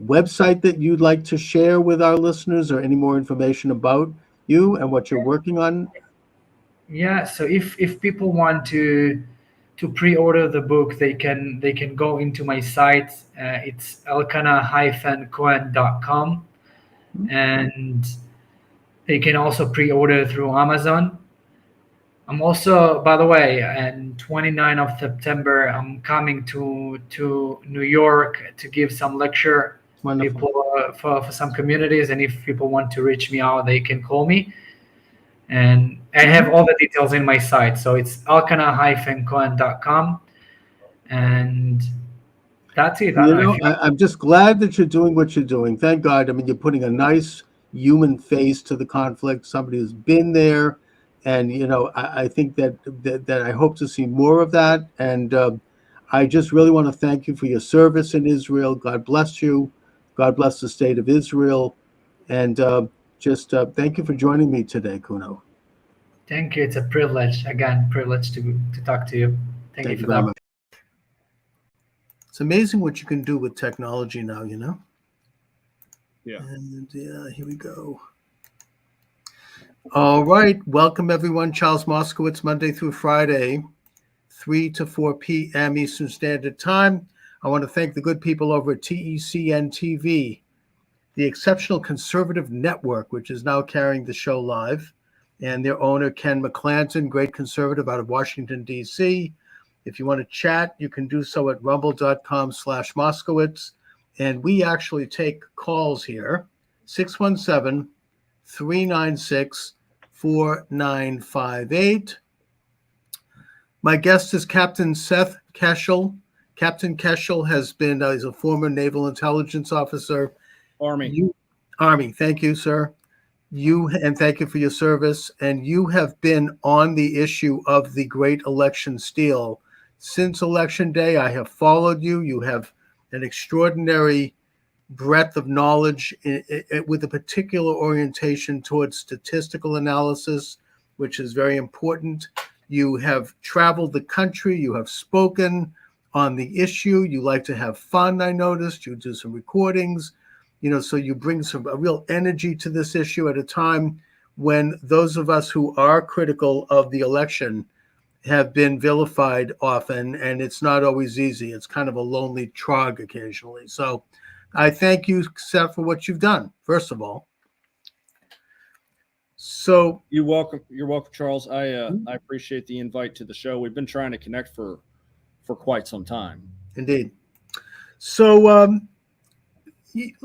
website that you'd like to share with our listeners, or any more information about you and what you're working on? Yeah, so if people want to pre-order the book, they can go into my site. It's elkanah-cohen.com, and they can also pre-order through Amazon. I'm also, by the way, on 29th of September, I'm coming to New York to give some lecture. Wonderful. People for some communities, and if people want to reach me out, they can call me. And I have all the details in my site. So it's elkanah-cohen.com. And that's it. I'm just glad that you're doing what you're doing. Thank God. I mean, you're putting a nice human face to the conflict, somebody who's been there. And, I think that I hope to see more of that. And I just really want to thank you for your service in Israel. God bless you. God bless the state of Israel. And thank you for joining me today, Kuno. Thank you. It's a privilege. Again, privilege to talk to you. Thank you for very that. much. It's amazing what you can do with technology now, Yeah. And here we go. All right. Welcome, everyone. Charles Moskowitz, Monday through Friday, 3 to 4 p.m. Eastern Standard Time. I want to thank the good people over at TECN TV, the Exceptional Conservative Network, which is now carrying the show live, and their owner, Ken McClanton, great conservative out of Washington, D.C. If you want to chat, you can do so at rumble.com/Moskowitz. And we actually take calls here, 617-396-4958. My guest is Captain Seth Keshel. Captain Keshel has been, he's a former naval intelligence officer. Army. Army, thank you, sir. And thank you for your service. And you have been on the issue of the great election steal since Election Day. I have followed you. You have an extraordinary breadth of knowledge with a particular orientation towards statistical analysis, which is very important. You have traveled the country. You have spoken on the issue. You like to have fun, I noticed. You do some recordings, so you bring a real energy to this issue at a time when those of us who are critical of the election have been vilified often, and it's not always easy. It's kind of a lonely trog occasionally. So I thank you, Seth, for what you've done, first of all. So You're welcome, Charles. I appreciate the invite to the show. We've been trying to connect for quite some time. Indeed. So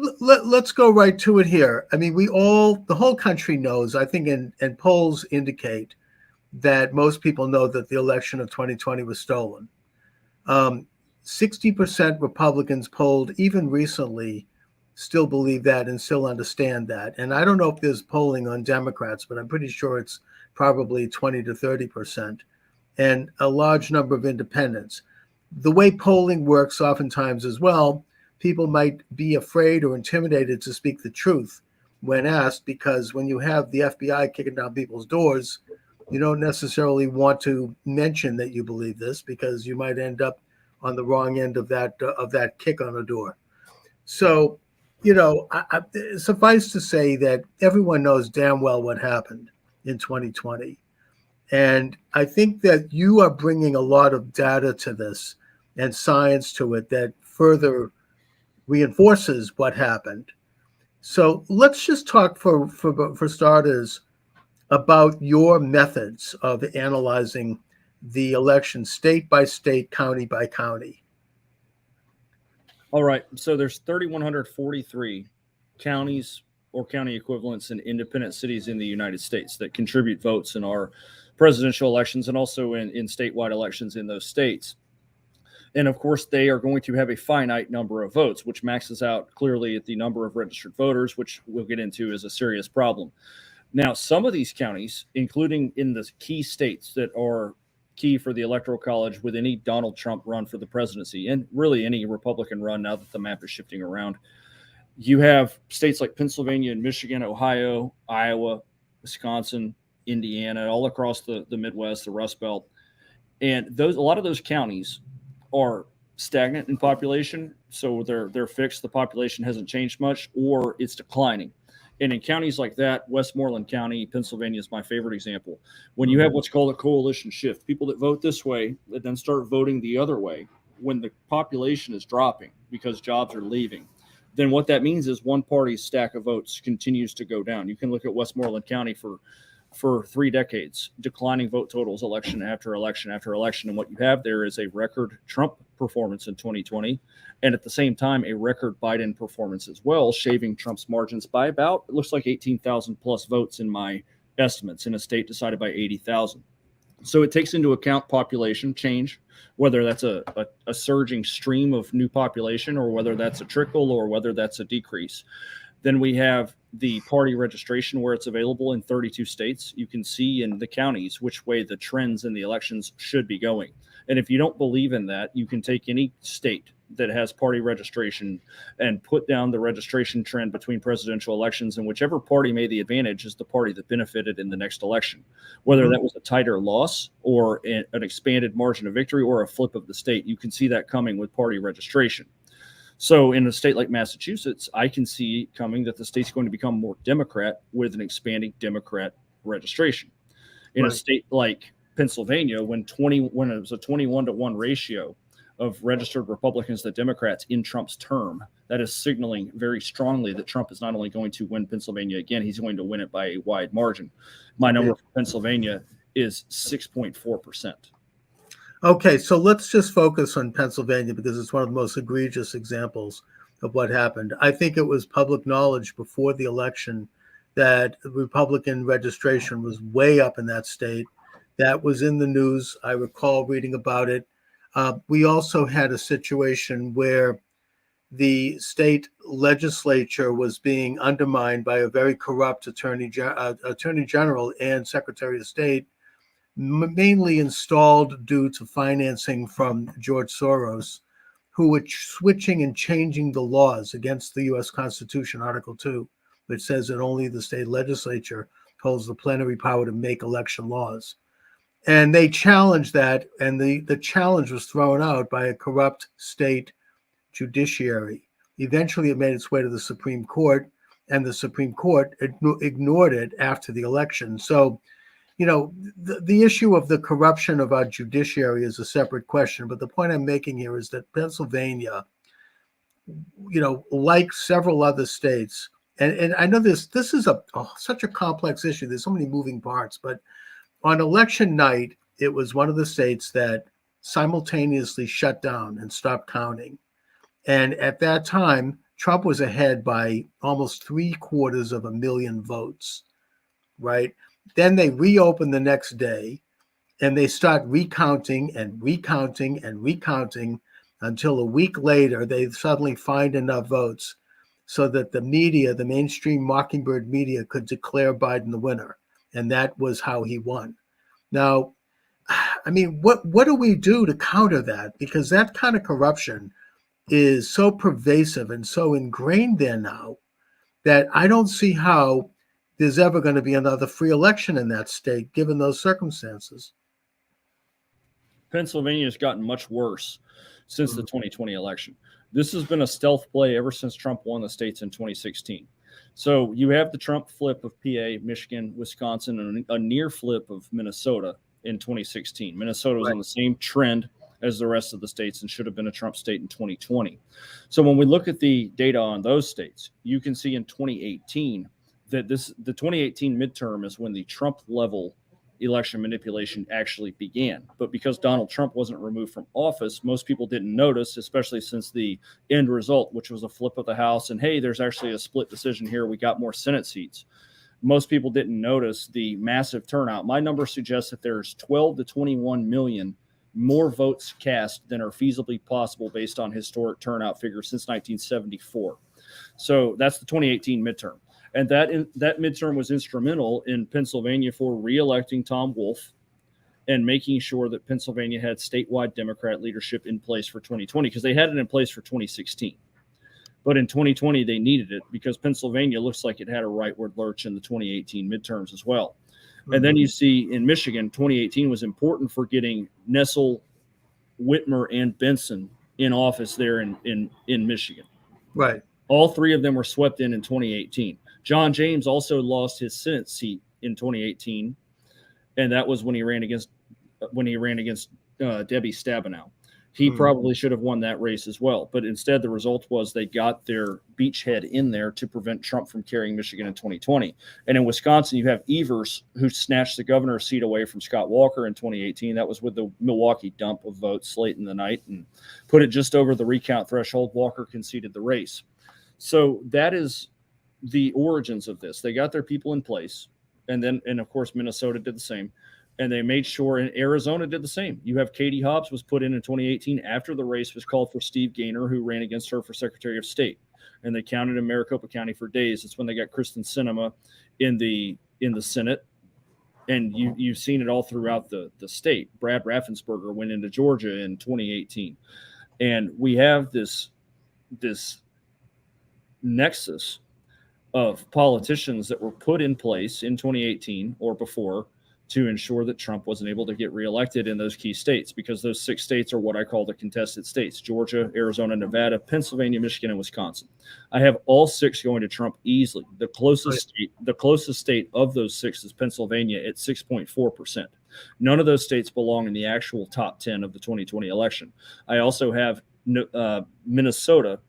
let's go right to it here. I mean, the whole country knows, I think, and polls indicate that most people know that the election of 2020 was stolen. 60% Republicans polled even recently still believe that and still understand that. And I don't know if there's polling on Democrats, but I'm pretty sure it's probably 20 to 30%, and a large number of independents. The way polling works oftentimes as well, people might be afraid or intimidated to speak the truth when asked, because when you have the FBI kicking down people's doors, you don't necessarily want to mention that you believe this, because you might end up on the wrong end of that kick on a door. So, suffice to say that everyone knows damn well what happened in 2020. And I think that you are bringing a lot of data to this and science to it that further reinforces what happened. So let's just talk for starters about your methods of analyzing the election state by state, county by county. All right. So there's 3,143 counties or county equivalents in independent cities in the United States that contribute votes in our presidential elections and also in statewide elections in those states. And of course, they are going to have a finite number of votes, which maxes out clearly at the number of registered voters, which we'll get into is a serious problem. Now, some of these counties, including in the key states that are key for the Electoral College with any Donald Trump run for the presidency, and really any Republican run now that the map is shifting around, you have states like Pennsylvania and Michigan, Ohio, Iowa, Wisconsin, Indiana, all across the Midwest, the Rust Belt. And a lot of those counties are stagnant in population. So they're fixed. The population hasn't changed much, or it's declining. And in counties like that, Westmoreland County, Pennsylvania is my favorite example. When you have what's called a coalition shift, people that vote this way that then start voting the other way when the population is dropping because jobs are leaving, then what that means is one party's stack of votes continues to go down. You can look at Westmoreland County for 3 decades, declining vote totals, election after election after election. And what you have there is a record Trump performance in 2020, and at the same time, a record Biden performance as well, shaving Trump's margins by about, it looks like 18,000 plus votes in my estimates in a state decided by 80,000. So it takes into account population change, whether that's a surging stream of new population or whether that's a trickle or whether that's a decrease. Then we have the party registration where it's available in 32 states. You can see in the counties which way the trends in the elections should be going. And if you don't believe in that, you can take any state that has party registration and put down the registration trend between presidential elections, and whichever party made the advantage is the party that benefited in the next election, whether that was a tighter loss or an expanded margin of victory or a flip of the state. You can see that coming with party registration. So in a state like Massachusetts, I can see coming that the state's going to become more Democrat with an expanding Democrat registration. In a state like Pennsylvania, when it was a 21-to-1 ratio of registered Republicans to Democrats in Trump's term, that is signaling very strongly that Trump is not only going to win Pennsylvania again, he's going to win it by a wide margin. My number for Pennsylvania is 6.4%. Okay, so let's just focus on Pennsylvania because it's one of the most egregious examples of what happened. I think it was public knowledge before the election that Republican registration was way up in that state. That was in the news. I recall reading about it. We also had a situation where the state legislature was being undermined by a very corrupt attorney general and secretary of state, mainly installed due to financing from George Soros, who were switching and changing the laws against the U.S. Constitution, Article 2, which says that only the state legislature holds the plenary power to make election laws. And they challenged that, and the challenge was thrown out by a corrupt state judiciary. Eventually, it made its way to the Supreme Court, and the Supreme Court ignored it after the election. So, you know, the issue of the corruption of our judiciary is a separate question. But the point I'm making here is that Pennsylvania, you know, like several other states, and I know this is such a complex issue. There's so many moving parts, but on election night, it was one of the states that simultaneously shut down and stopped counting. And at that time, Trump was ahead by almost 750,000 votes, right? Then they reopen the next day and they start recounting and recounting and recounting until a week later, they suddenly find enough votes so that the media, the mainstream Mockingbird media, could declare Biden the winner. And that was how he won. Now, I mean, what do we do to counter that? Because that kind of corruption is so pervasive and so ingrained there now that I don't see how there's ever going to be another free election in that state, given those circumstances. Pennsylvania has gotten much worse since the 2020 election. This has been a stealth play ever since Trump won the states in 2016. So you have the Trump flip of PA, Michigan, Wisconsin, and a near flip of Minnesota in 2016. Minnesota was on the same trend as the rest of the states and should have been a Trump state in 2020. So when we look at the data on those states, you can see in 2018 that the 2018 midterm is when the Trump level election manipulation actually began. But because Donald Trump wasn't removed from office, most people didn't notice, especially since the end result, which was a flip of the House. And hey, there's actually a split decision here. We got more Senate seats. Most people didn't notice the massive turnout. My number suggests that there's 12 to 21 million more votes cast than are feasibly possible based on historic turnout figures since 1974. So that's the 2018 midterm. And that midterm was instrumental in Pennsylvania for re-electing Tom Wolf and making sure that Pennsylvania had statewide Democrat leadership in place for 2020, because they had it in place for 2016. But in 2020, they needed it because Pennsylvania looks like it had a rightward lurch in the 2018 midterms as well. And then you see in Michigan, 2018 was important for getting Nessel, Whitmer, and Benson in office there in Michigan. Right. All three of them were swept in 2018. John James also lost his Senate seat in 2018, and that was when he ran against Debbie Stabenow. He probably should have won that race as well, but instead the result was they got their beachhead in there to prevent Trump from carrying Michigan in 2020. And in Wisconsin, you have Evers, who snatched the governor's seat away from Scott Walker in 2018. That was with the Milwaukee dump of votes late in the night and put it just over the recount threshold. Walker conceded the race. So that is the origins of this. They got their people in place, and of course Minnesota did the same. And they made sure, and Arizona did the same. You have Katie Hobbs was put in 2018 after the race was called for Steve Gaynor, who ran against her for Secretary of State. And they counted in Maricopa County for days. It's when they got Kristen Sinema in the Senate. And you've seen it all throughout the state. Brad Raffensperger went into Georgia in 2018. And we have this nexus of politicians that were put in place in 2018 or before to ensure that Trump wasn't able to get reelected in those key states, because those 6 states are what I call the contested states: Georgia, Arizona, Nevada, Pennsylvania, Michigan, and Wisconsin. I have all 6 going to Trump easily. The closest state of those 6 is Pennsylvania at 6.4%. None of those states belong in the actual top 10 of the 2020 election. I also have Minnesota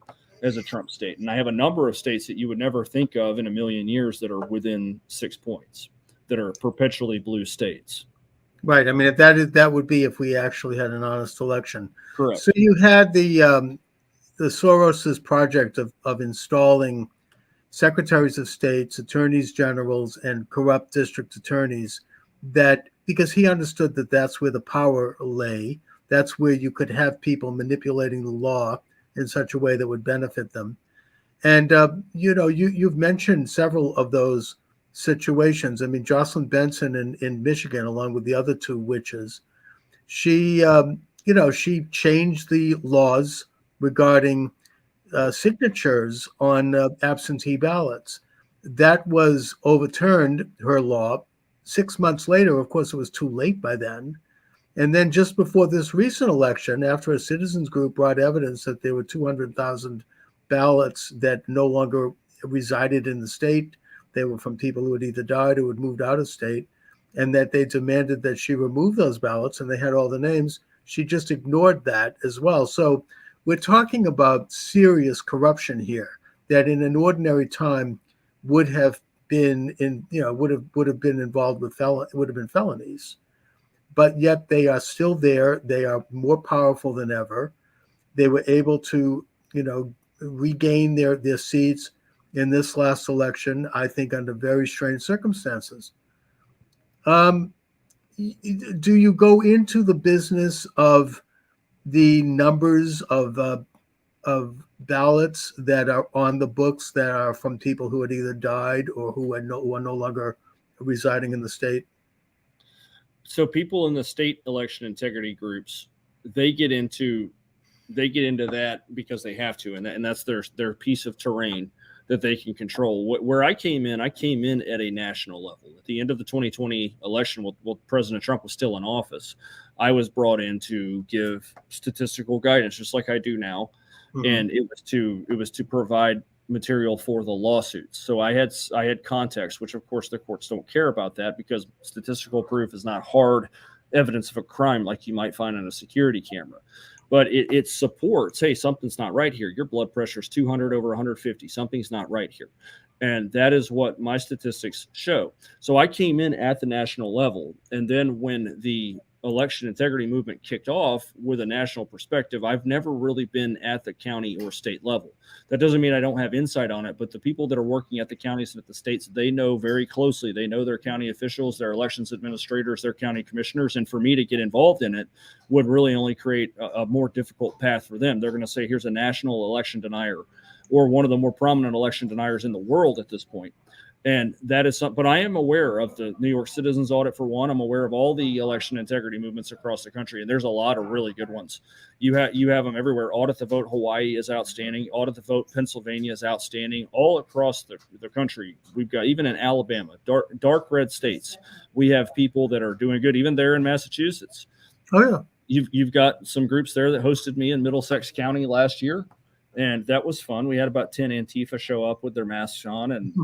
as a Trump state, and I have a number of states that you would never think of in a million years that are within 6 points, that are perpetually blue states. Right. I mean, if that would be if we actually had an honest election. Correct. So you had the Soros's project of installing secretaries of states, attorneys generals, and corrupt district attorneys, that because he understood that that's where the power lay, that's where you could have people manipulating the law in such a way that would benefit them. And you've mentioned several of those situations. I mean, Jocelyn Benson in Michigan, along with the other 2 witches, she changed the laws regarding signatures on absentee ballots. That was overturned, her law, 6 months later. Of course, it was too late by then. And then just before this recent election, after a citizens group brought evidence that there were 200,000 ballots that no longer resided in the state, they were from people who had either died or had moved out of state, and that they demanded that she remove those ballots, and they had all the names. She just ignored that as well. So we're talking about serious corruption here that in an ordinary time would have been would have been involved with would have been felonies. But yet they are still there. They are more powerful than ever. They were able to, regain their seats in this last election, I think, under very strange circumstances. Do you go into the business of the numbers of ballots that are on the books that are from people who had either died or who are no longer residing in the state? So people in the state election integrity groups, they get into that because they have to, and that's their piece of terrain that they can control. Where I came in at a national level. At the end of the 2020 election, while President Trump was still in office, I was brought in to give statistical guidance, just like I do now, and it was to provide material for the lawsuits. So I had context, which of course the courts don't care about that, because statistical proof is not hard evidence of a crime like you might find on a security camera. But it supports, hey, something's not right here. Your blood pressure is 200 over 150. Something's not right here. And that is what my statistics show. So I came in at the national level. And then when the election integrity movement kicked off with a national perspective, I've never really been at the county or state level. That doesn't mean I don't have insight on it, but the people that are working at the counties and at the states, they know very closely. They know their county officials, their elections administrators, their county commissioners. And for me to get involved in it would really only create a more difficult path for them. They're going to say, here's a national election denier, or one of the more prominent election deniers in the world at this point. And that is something, but I am aware of the New York Citizens Audit for one. I'm aware of all the election integrity movements across the country, and there's a lot of really good ones. You have them everywhere. Audit the Vote Hawaii is outstanding. Audit the Vote Pennsylvania is outstanding. All across the country, we've got, even in Alabama, dark red states, we have people that are doing good. Even there in Massachusetts, Oh yeah. you've got some groups there that hosted me in Middlesex County last year, and that was fun. We had about 10 Antifa show up with their masks on, and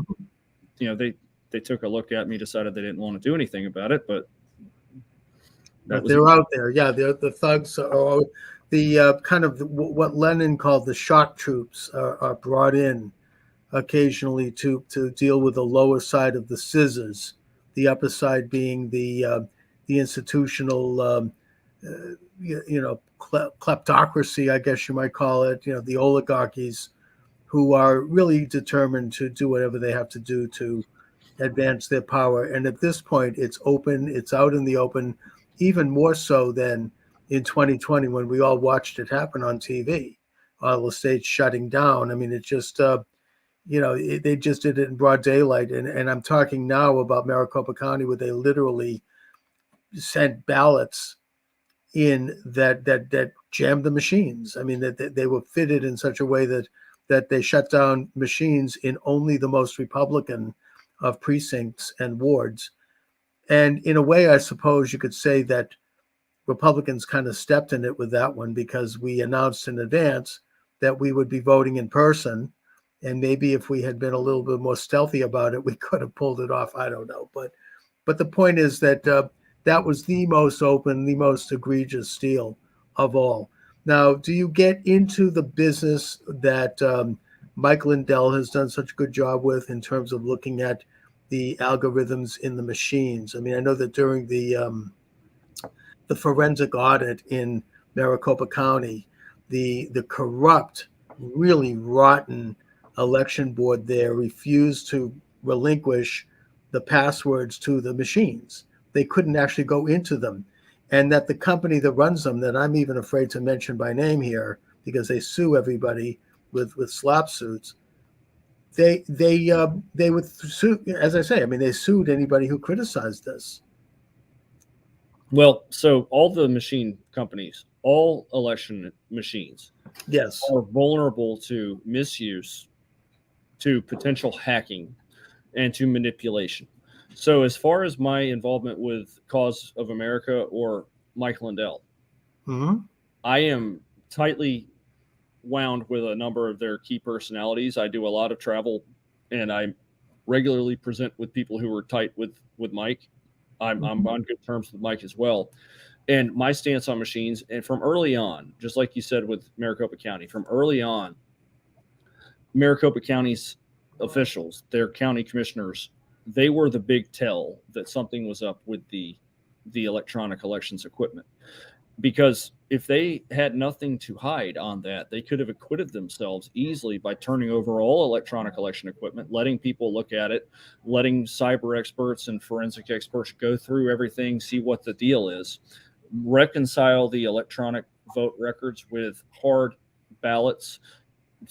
they took a look at me, decided they didn't want to do anything about it, but they're out there. Yeah, the thugs are the kind of what Lenin called the shock troops are brought in occasionally to deal with the lower side of the scissors, the upper side being the institutional kleptocracy, I guess you might call it, the oligarchies, who are really determined to do whatever they have to do to advance their power. And at this point, it's open, it's out in the open, even more so than in 2020 when we all watched it happen on TV, all the states shutting down. I mean, it just, they just did it in broad daylight. And I'm talking now about Maricopa County, where they literally sent ballots in that jammed the machines. I mean, that they were fitted in such a way that they shut down machines in only the most Republican of precincts and wards. And in a way, I suppose you could say that Republicans kind of stepped in it with that one, because we announced in advance that we would be voting in person. And maybe if we had been a little bit more stealthy about it, we could have pulled it off. I don't know. But the point is that that was the most open, the most egregious steal of all. Now, do you get into the business that Mike Lindell has done such a good job with in terms of looking at the algorithms in the machines? I mean, I know that during the forensic audit in Maricopa County, the corrupt, really rotten election board there refused to relinquish the passwords to the machines. They couldn't actually go into them. And that the company that runs them, that I'm even afraid to mention by name here, because they sue everybody with slap suits, they would sue, as I say, I mean, they sued anybody who criticized this. Well, so all the machine companies, all election machines, yes, are vulnerable to misuse, to potential hacking, and to manipulation. So as far as my involvement with Cause of America or Mike Lindell, I am tightly wound with a number of their key personalities. I do a lot of travel, and I regularly present with people who are tight with Mike. I'm on good terms with Mike as well. And my stance on machines, and from early on, just like you said with Maricopa County, from early on, Maricopa County's officials, their county commissioners, they were the big tell that something was up with the electronic elections equipment. Because if they had nothing to hide on that, they could have acquitted themselves easily by turning over all electronic election equipment, letting people look at it, letting cyber experts and forensic experts go through everything, see what the deal is, reconcile the electronic vote records with hard ballots,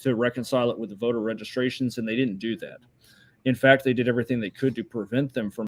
to reconcile it with the voter registrations, and they didn't do that. In fact, they did everything they could to prevent them from